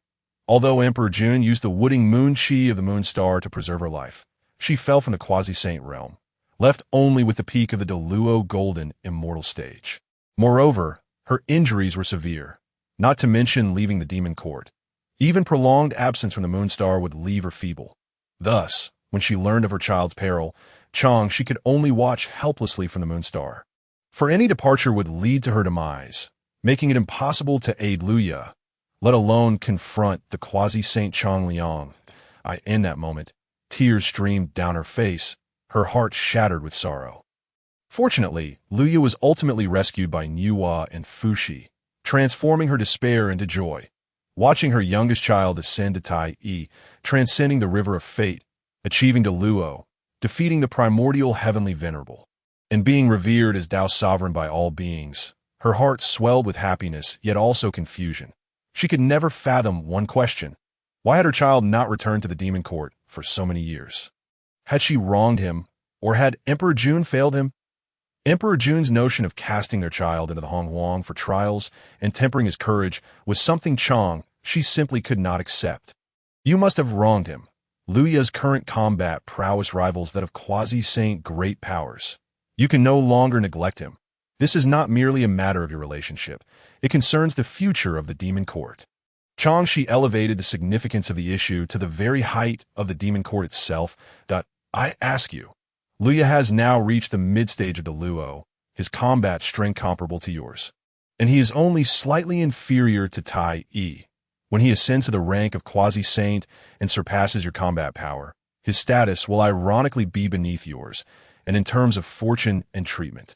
Although Emperor Jun used the Wooding Moon Qi of the Moonstar to preserve her life, she fell from the quasi-saint realm, left only with the peak of the Deluo Golden Immortal stage. Moreover, her injuries were severe, not to mention leaving the demon court. Even prolonged absence from the Moonstar would leave her feeble. Thus, when she learned of her child's peril, she could only watch helplessly from the Moonstar. For any departure would lead to her demise, making it impossible to aid Liu Ye, let alone confront the quasi-saint Chang Liang. In that moment, tears streamed down her face, her heart shattered with sorrow. Fortunately, Liu Ye was ultimately rescued by Hunyuan and Fushi, transforming her despair into joy. Watching her youngest child ascend to Tai, transcending the river of fate, achieving Deluo, defeating the primordial heavenly venerable, and being revered as Dao sovereign by all beings, her heart swelled with happiness, yet also confusion. She could never fathom one question. Why had her child not returned to the demon court for so many years? Had she wronged him, or had Emperor Jun failed him? Emperor Jun's notion of casting their child into the Honghuang for trials and tempering his courage was something she simply could not accept. You must have wronged him. Luya's current combat prowess rivals that of quasi-saint great powers. You can no longer neglect him. This is not merely a matter of your relationship. It concerns the future of the demon court. She elevated the significance of the issue to the very height of the demon court itself. I ask you, Luya has now reached the mid-stage of the Luo, his combat strength comparable to yours, and he is only slightly inferior to Tai Yi. When he ascends to the rank of quasi-saint and surpasses your combat power, his status will ironically be beneath yours, and in terms of fortune and treatment,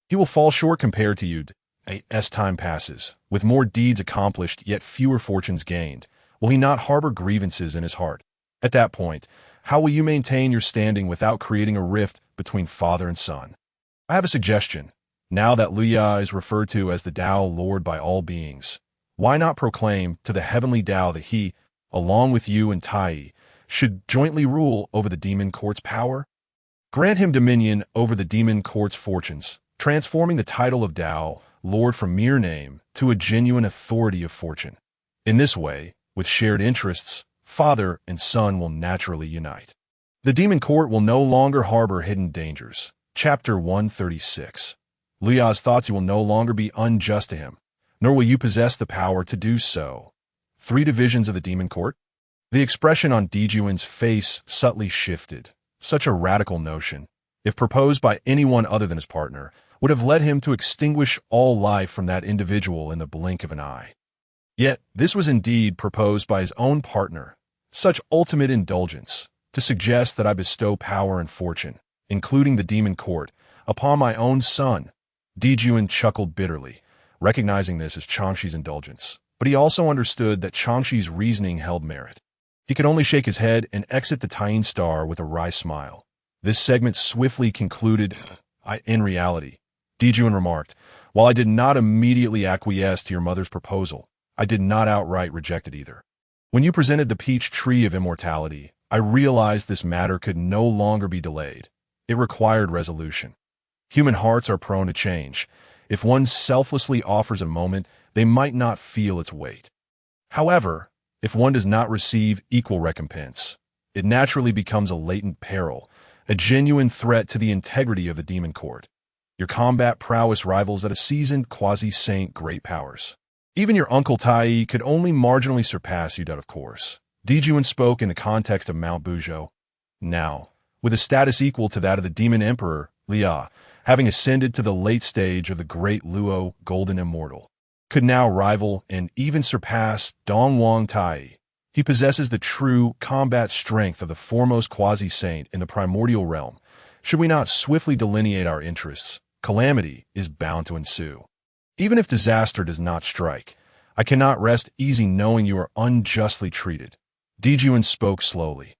he will fall short compared to you. As time passes, with more deeds accomplished yet fewer fortunes gained, will he not harbor grievances in his heart? At that point, how will you maintain your standing without creating a rift between father and son? I have a suggestion. Now that Luya is referred to as the Dao Lord by all beings, why not proclaim to the Heavenly Dao that he, along with you and Tai, should jointly rule over the demon court's power? Grant him dominion over the demon court's fortunes, transforming the title of Dao Lord from mere name to a genuine authority of fortune. In this way, with shared interests, father and son will naturally unite. The demon court will no longer harbor hidden dangers. Chapter 136. Luya's thoughts you will no longer be unjust to him, nor will you possess the power to do so. 3 divisions of the demon court? The expression on Di Jun's face subtly shifted. Such a radical notion, if proposed by anyone other than his partner, would have led him to extinguish all life from that individual in the blink of an eye. Yet this was indeed proposed by his own partner. Such ultimate indulgence, to suggest that I bestow power and fortune, including the demon court, upon my own son. Di Jun chuckled bitterly, recognizing this as Changshi's indulgence, but he also understood that Changshi's reasoning held merit. He could only shake his head and exit the Taiyin Star with a wry smile. This segment swiftly concluded. In reality, Di Jun remarked, while I did not immediately acquiesce to your mother's proposal, I did not outright reject it either. When you presented the peach tree of immortality, I realized this matter could no longer be delayed. It required resolution. Human hearts are prone to change. If one selflessly offers a moment, they might not feel its weight. However, if one does not receive equal recompense, it naturally becomes a latent peril, a genuine threat to the integrity of the demon court. Your combat prowess rivals at a seasoned quasi-saint great powers. Even your uncle Tai could only marginally surpass you, of course. Di Jun spoke in the context of Mount Buzhou. Now, with a status equal to that of the Demon Emperor, Liya, having ascended to the late stage of the great Luo Golden Immortal, could now rival and even surpass Dongwang Tai. He possesses the true combat strength of the foremost quasi-saint in the primordial realm. Should we not swiftly delineate our interests, calamity is bound to ensue. Even if disaster does not strike, I cannot rest easy knowing you are unjustly treated. Di Jun spoke slowly.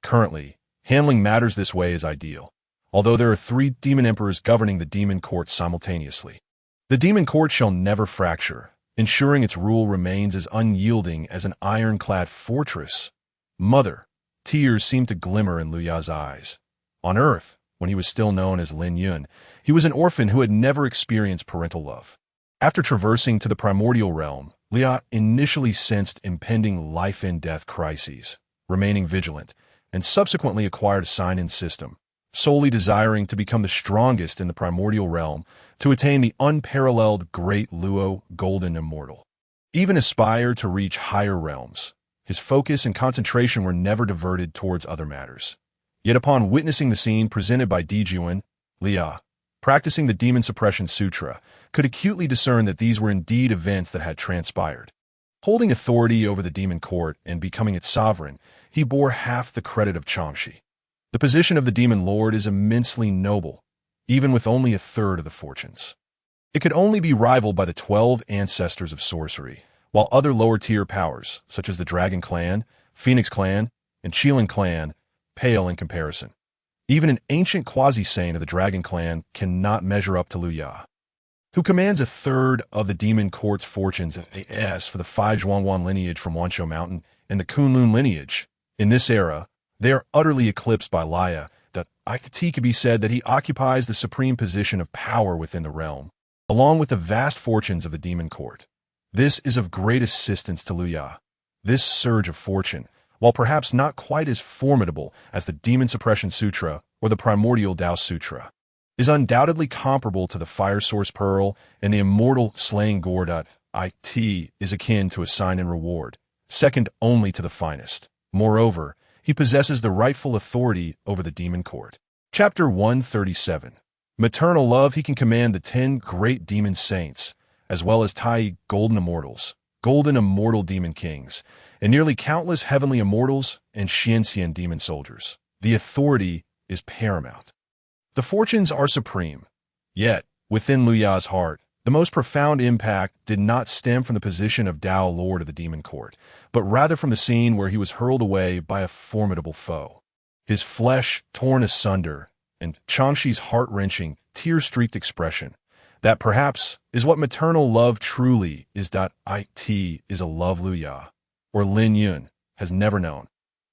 Currently, handling matters this way is ideal, although there are 3 demon emperors governing the demon court simultaneously. The demon court shall never fracture, ensuring its rule remains as unyielding as an ironclad fortress. Mother, tears seemed to glimmer in Luya's eyes. On Earth, when he was still known as Lin Yun, he was an orphan who had never experienced parental love. After traversing to the primordial realm, Liya initially sensed impending life-and-death crises, remaining vigilant, and subsequently acquired a sign-in system, solely desiring to become the strongest in the primordial realm to attain the unparalleled great Luo Golden Immortal. Even aspire to reach higher realms, his focus and concentration were never diverted towards other matters. Yet upon witnessing the scene presented by Di Jun, Liya, practicing the Demon Suppression Sutra, could acutely discern that these were indeed events that had transpired. Holding authority over the demon court and becoming its sovereign, he bore half the credit of Changshi. The position of the demon lord is immensely noble, even with only a third of the fortunes. It could only be rivaled by the 12 ancestors of sorcery, while other lower-tier powers, such as the Dragon Clan, Phoenix Clan, and Qilin Clan, pale in comparison. Even an ancient quasi-saint of the Dragon Clan cannot measure up to Luya, who commands a third of the demon court's fortunes as for the 5 Zhuangwan lineage from Wanshou Mountain and the Kunlun lineage. In this era, They are utterly eclipsed by Laya. It could be said that he occupies the supreme position of power within the realm, along with the vast fortunes of the demon court. This is of great assistance to Luya. This surge of fortune, while perhaps not quite as formidable as the Demon Suppression Sutra or the Primordial Dao Sutra, is undoubtedly comparable to the Fire Source Pearl, and the Immortal Slaying Gore. It is akin to a sign and reward, second only to the finest. Moreover, he possesses the rightful authority over the demon court. Chapter 137. Maternal love. He can command the 10 great demon saints, as well as Tai golden immortals, golden immortal demon kings, and nearly countless heavenly immortals and Xianxian demon soldiers. The authority is paramount. The fortunes are supreme. Yet, within Luya's heart, the most profound impact did not stem from the position of Dao Lord of the Demon Court, but rather from the scene where he was hurled away by a formidable foe. His flesh torn asunder, and Changshi's heart-wrenching, tear-streaked expression. That perhaps is what maternal love truly is. It is a love Luya, or Lin Yun, has never known.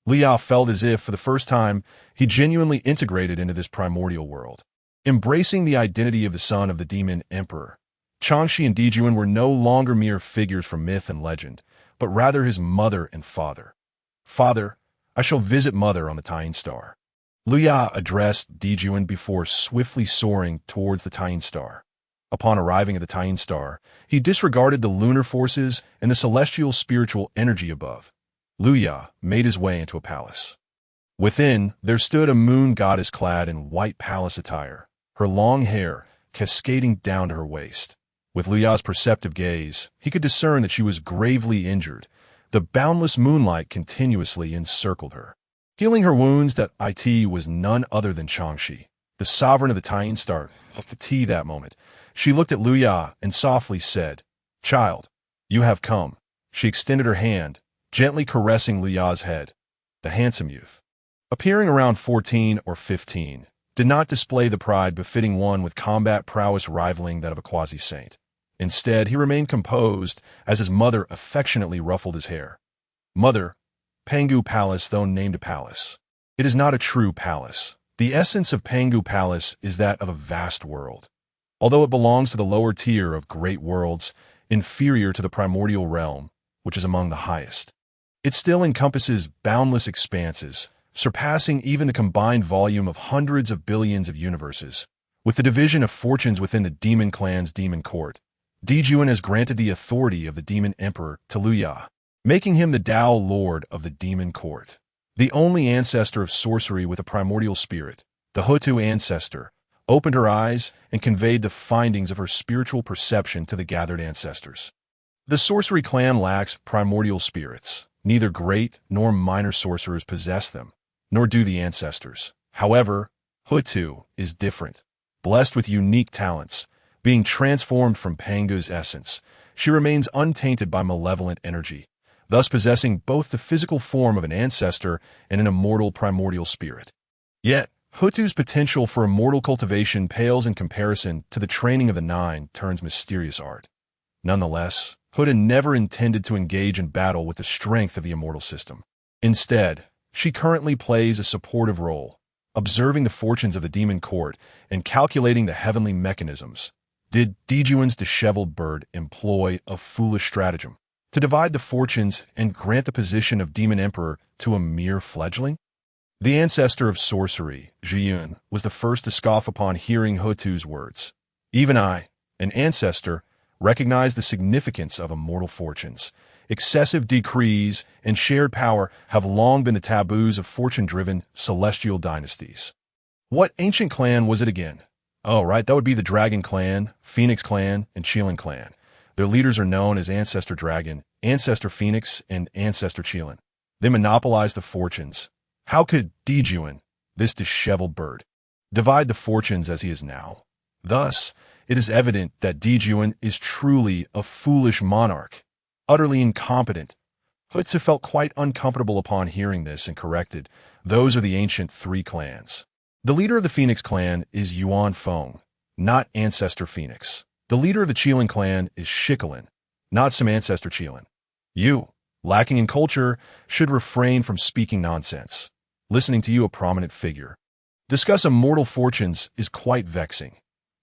Luya felt as if, for the first time, he genuinely integrated into this primordial world. Embracing the identity of the son of the Demon Emperor, Changshi and Di Jun were no longer mere figures from myth and legend, but rather his mother and father. Father, I shall visit mother on the Tying Star. Luya addressed Di Jun before swiftly soaring towards the Tying Star. Upon arriving at the Tying Star, he disregarded the lunar forces and the celestial spiritual energy above. Luya made his way into a palace. Within, there stood a moon goddess clad in white palace attire, her long hair cascading down to her waist. With Luya's perceptive gaze, he could discern that she was gravely injured. The boundless moonlight continuously encircled her. Healing her wounds, it was none other than Changshi, the sovereign of the Tying Star. That moment, she looked at Luya and softly said, "Child, you have come." She extended her hand, gently caressing Luya's head. The handsome youth, appearing around 14 or 15, did not display the pride befitting one with combat prowess rivaling that of a quasi-saint. Instead, he remained composed as his mother affectionately ruffled his hair. Mother, Pangu Palace, though named a palace, it is not a true palace. The essence of Pangu Palace is that of a vast world. Although it belongs to the lower tier of great worlds, inferior to the primordial realm, which is among the highest, it still encompasses boundless expanses, surpassing even the combined volume of hundreds of billions of universes. With the division of fortunes within the demon clan's demon court, Di Jun has granted the authority of the Demon Emperor to Luya, making him the Dao Lord of the demon court. The only ancestor of sorcery with a primordial spirit, the Twelve Ancestor, opened her eyes and conveyed the findings of her spiritual perception to the gathered ancestors. The sorcery clan lacks primordial spirits. Neither great nor minor sorcerers possess them, nor do the ancestors. However, Hutu is different. Blessed with unique talents, being transformed from Pangu's essence, she remains untainted by malevolent energy, thus possessing both the physical form of an ancestor and an immortal primordial spirit. Yet, Hutu's potential for immortal cultivation pales in comparison to the training of the 9 turns mysterious art. Nonetheless, Hutu never intended to engage in battle with the strength of the immortal system. Instead, she currently plays a supportive role, observing the fortunes of the demon court and calculating the heavenly mechanisms. Did Di Jun's disheveled bird employ a foolish stratagem to divide the fortunes and grant the position of Demon Emperor to a mere fledgling? The ancestor of sorcery, Yun, was the first to scoff upon hearing Hutu's words. Even I, an ancestor, recognize the significance of immortal fortunes. Excessive decrees and shared power have long been the taboos of fortune-driven celestial dynasties. What ancient clan was it again? Oh, right, that would be the Dragon Clan, Phoenix Clan, and Qilin Clan. Their leaders are known as Ancestor Dragon, Ancestor Phoenix, and Ancestor Qilin. They monopolize the fortunes. How could Di Jun, this disheveled bird, divide the fortunes as he is now? Thus, it is evident that Di Jun is truly a foolish monarch, utterly incompetent. Hutu felt quite uncomfortable upon hearing this and corrected, "Those are the ancient 3 clans. The leader of the Phoenix clan is Yuan Feng, not Ancestor Phoenix. The leader of the Qilin clan is Shikolin, not some Ancestor Qilin. You, lacking in culture, should refrain from speaking nonsense." listening to you, a prominent figure, discuss immortal fortunes is quite vexing.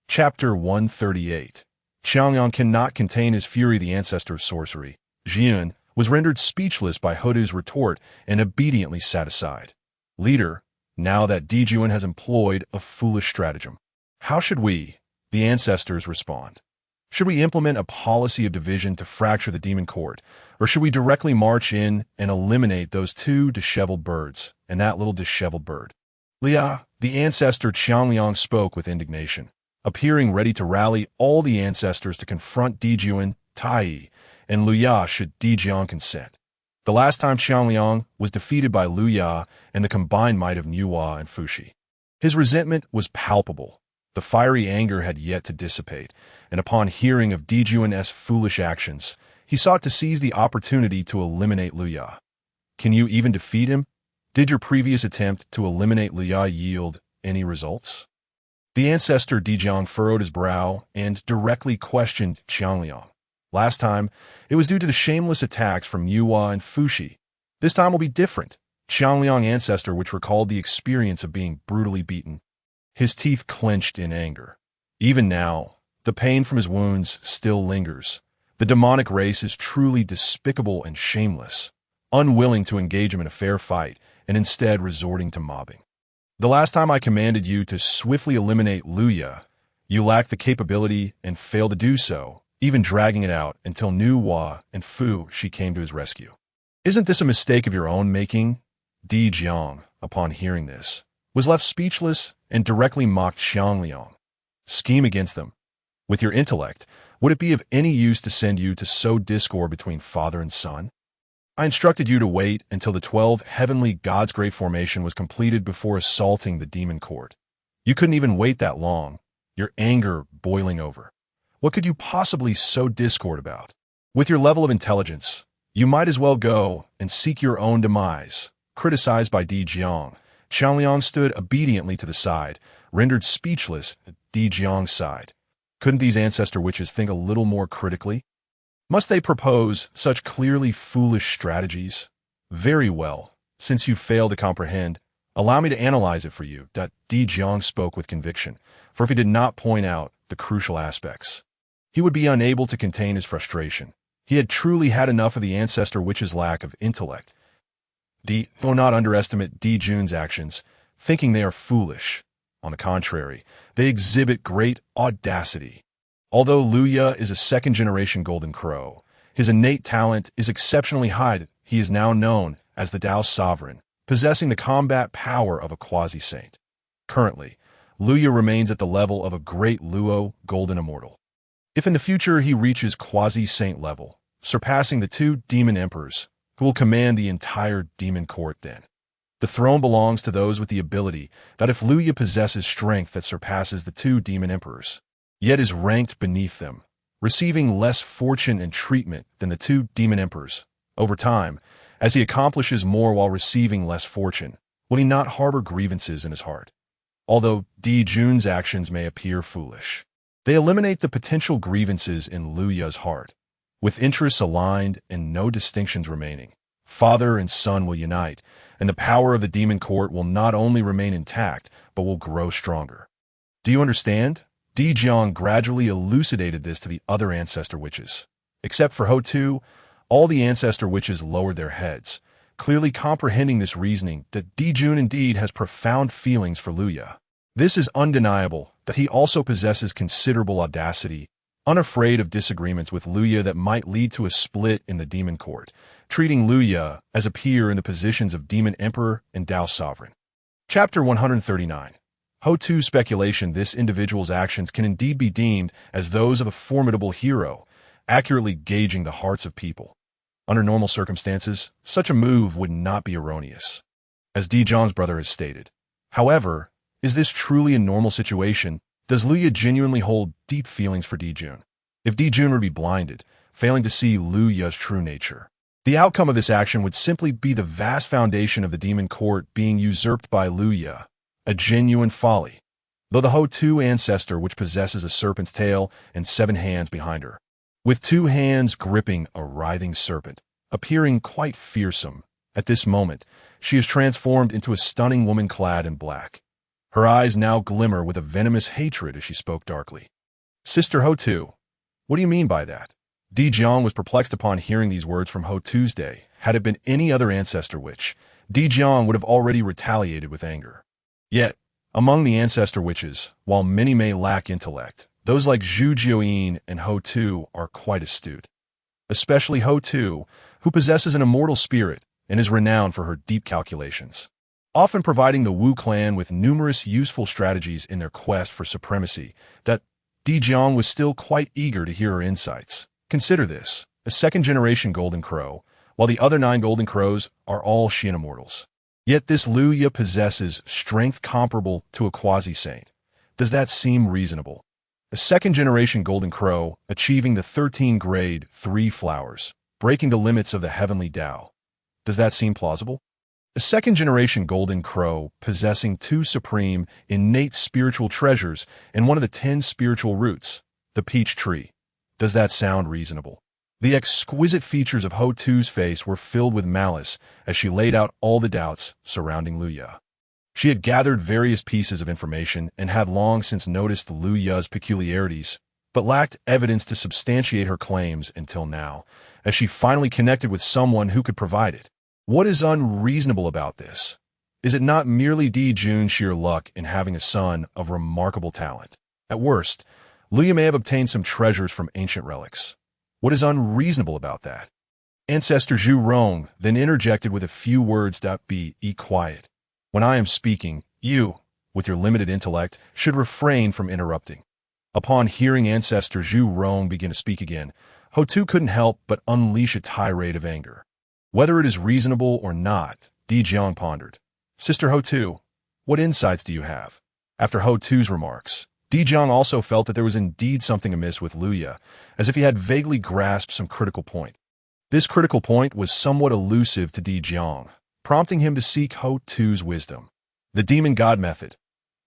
Chapter 138. Xiangyang cannot contain his fury. The ancestor of sorcery, Yun, was rendered speechless by Hodu's retort and obediently sat aside. Leader, now that Di Jun has employed a foolish stratagem, how should we, the ancestors, respond? Should we implement a policy of division to fracture the demon court, or should we directly march in and eliminate those two disheveled birds and that little disheveled bird? Lia, the ancestor Qiangliang, spoke with indignation, appearing ready to rally all the ancestors to confront Di Jun, Tai, and Luya should Di Jiang consent. The last time Qiangliang was defeated by Luya and the combined might of Nuwa and Fushi. His resentment was palpable. The fiery anger had yet to dissipate, and upon hearing of Di Jun's foolish actions, he sought to seize the opportunity to eliminate Luya. Can you even defeat him? Did your previous attempt to eliminate Luya yield any results? The ancestor Di Jiang furrowed his brow and directly questioned Qiangliang. Last time, it was due to the shameless attacks from Yuwa and Fushi. This time will be different. Qiangliang ancestor, which recalled the experience of being brutally beaten. His teeth clenched in anger. Even now, the pain from his wounds still lingers. The demonic race is truly despicable and shameless, unwilling to engage him in a fair fight and instead resorting to mobbing. The last time I commanded you to swiftly eliminate Luya, you lacked the capability and failed to do so, even dragging it out until Nuwa and Fushi came to his rescue. Isn't this a mistake of your own making? Di Jiang, upon hearing this, was left speechless and directly mocked Xiangliang. Scheme against them. With your intellect, would it be of any use to send you to sow discord between father and son? I instructed you to wait until the 12 heavenly gods' great formation was completed before assaulting the demon court. You couldn't even wait that long, your anger boiling over. What could you possibly sow discord about? With your level of intelligence, you might as well go and seek your own demise. Criticized by Di Jiang, Qiangliang stood obediently to the side, rendered speechless at Di Jiang's side. Couldn't these ancestor witches think a little more critically? Must they propose such clearly foolish strategies? Very well, since you fail to comprehend, allow me to analyze it for you. Di Jiang spoke with conviction, for if he did not point out the crucial aspects, he would be unable to contain his frustration. He had truly had enough of the ancestor witches' lack of intellect. Do not underestimate Di Jun's actions, thinking they are foolish. On the contrary, they exhibit great audacity. Although Luya is a second-generation Golden Crow, his innate talent is exceptionally high. He is now known as the Dao Sovereign, possessing the combat power of a quasi-saint. Currently, Luya remains at the level of a great Luo Golden Immortal. If in the future he reaches quasi-saint level, surpassing the two demon emperors, who will command the entire demon court then. The throne belongs to those with the ability that if Luya possesses strength that surpasses the two demon emperors, yet is ranked beneath them, receiving less fortune and treatment than the two demon emperors. Over time, as he accomplishes more while receiving less fortune, will he not harbor grievances in his heart? Although Di Jun's actions may appear foolish, they eliminate the potential grievances in Luya's heart. With interests aligned and no distinctions remaining, father and son will unite, and the power of the demon court will not only remain intact, but will grow stronger. Do you understand? Di Jiang gradually elucidated this to the other ancestor witches. Except for Ho-Tu, all the ancestor witches lowered their heads, clearly comprehending this reasoning that Di Jun indeed has profound feelings for Luya. This is undeniable that he also possesses considerable audacity, unafraid of disagreements with Luya that might lead to a split in the demon court, treating Luya as a peer in the positions of Demon Emperor and Dao Sovereign. Chapter 139. Ho-Tu's speculation: this individual's actions can indeed be deemed as those of a formidable hero, accurately gauging the hearts of people. Under normal circumstances, such a move would not be erroneous, as Di Jiang's brother has stated. However, is this truly a normal situation? Does Luya genuinely hold deep feelings for Di Jun? If Di Jun were to be blinded, failing to see Luya's true nature, the outcome of this action would simply be the vast foundation of the demon court being usurped by Luya, a genuine folly. Though the Ho-Tu ancestor, which possesses a serpent's tail and 7 hands behind her, with 2 hands gripping a writhing serpent, appearing quite fearsome, At this moment, she is transformed into a stunning woman clad in black. Her eyes now glimmer with a venomous hatred as she spoke darkly. Sister Ho-Tu, what do you mean by that? Di Jun was perplexed upon hearing these words from Ho-Tu's day. Had it been any other ancestor witch, Di Jun would have already retaliated with anger. Yet, among the ancestor witches, while many may lack intellect, those like Zhu Jiuyin and Ho-Tu are quite astute. Especially Ho-Tu, who possesses an immortal spirit and is renowned for her deep calculations, often providing the Wu clan with numerous useful strategies in their quest for supremacy, that Di Jun was still quite eager to hear her insights. Consider this, a second-generation Golden Crow, while the other 9 Golden Crows are all Shin Immortals. Yet this Luya possesses strength comparable to a quasi-saint. Does that seem reasonable? A second-generation Golden Crow achieving the 13 grade 3 flowers, breaking the limits of the Heavenly Dao. Does that seem plausible? A second-generation Golden Crow possessing 2 supreme, innate spiritual treasures and one of the 10 spiritual roots, the peach tree. Does that sound reasonable? The exquisite features of Ho-Tu's face were filled with malice as she laid out all the doubts surrounding Luya. She had gathered various pieces of information and had long since noticed Luya's peculiarities, but lacked evidence to substantiate her claims until now, as she finally connected with someone who could provide it. What is unreasonable about this? Is it not merely Di Jun's sheer luck in having a son of remarkable talent? At worst, Luya may have obtained some treasures from ancient relics. What is unreasonable about that? Ancestor Zhu Rong then interjected with a few words. Be quiet. When I am speaking, you, with your limited intellect, should refrain from interrupting. Upon hearing Ancestor Zhu Rong begin to speak again, Ho-Tu couldn't help but unleash a tirade of anger. Whether it is reasonable or not, Di Jun pondered. Sister Ho-Tu, what insights do you have? After Ho-Tu's remarks, Di Jun also felt that there was indeed something amiss with Luya, as if he had vaguely grasped some critical point. This critical point was somewhat elusive to Di Jun, prompting him to seek Ho-Tu's wisdom. The Demon God Method.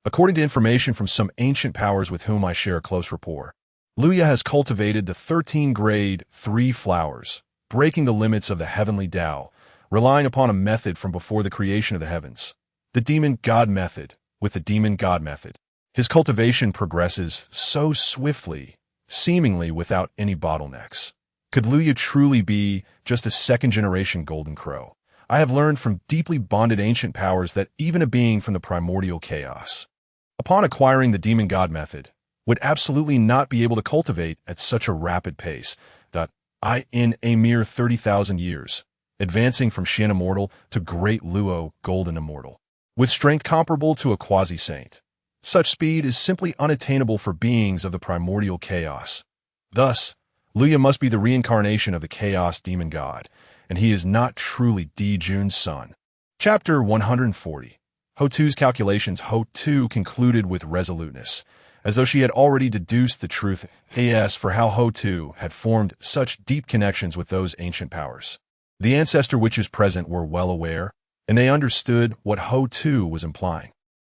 According to information from some ancient powers with whom I share a close rapport, Luya has cultivated the 13 grade 3 flowers, breaking the limits of the Heavenly Dao, relying upon a method from before the creation of the heavens. The Demon God Method. With the Demon God Method, his cultivation progresses so swiftly, seemingly without any bottlenecks. Could Luya truly be just a second-generation Golden Crow? I have learned from deeply bonded ancient powers that even a being from the primordial chaos, upon acquiring the Demon God Method, would absolutely not be able to cultivate at such a rapid pace. In a mere 30,000 years, advancing from Shin Immortal to Great Luo Golden Immortal, with strength comparable to a quasi-saint. Such speed is simply unattainable for beings of the primordial chaos. Thus, Luya must be the reincarnation of the chaos demon god, and he is not truly Di Jun's son. Chapter 140. Ho-Tu's calculations. Ho-Tu concluded with resoluteness, as though she had already deduced the truth as for how Ho-Tu had formed such deep connections with those ancient powers. The ancestor witches present were well aware, and they understood what Ho-Tu was implying.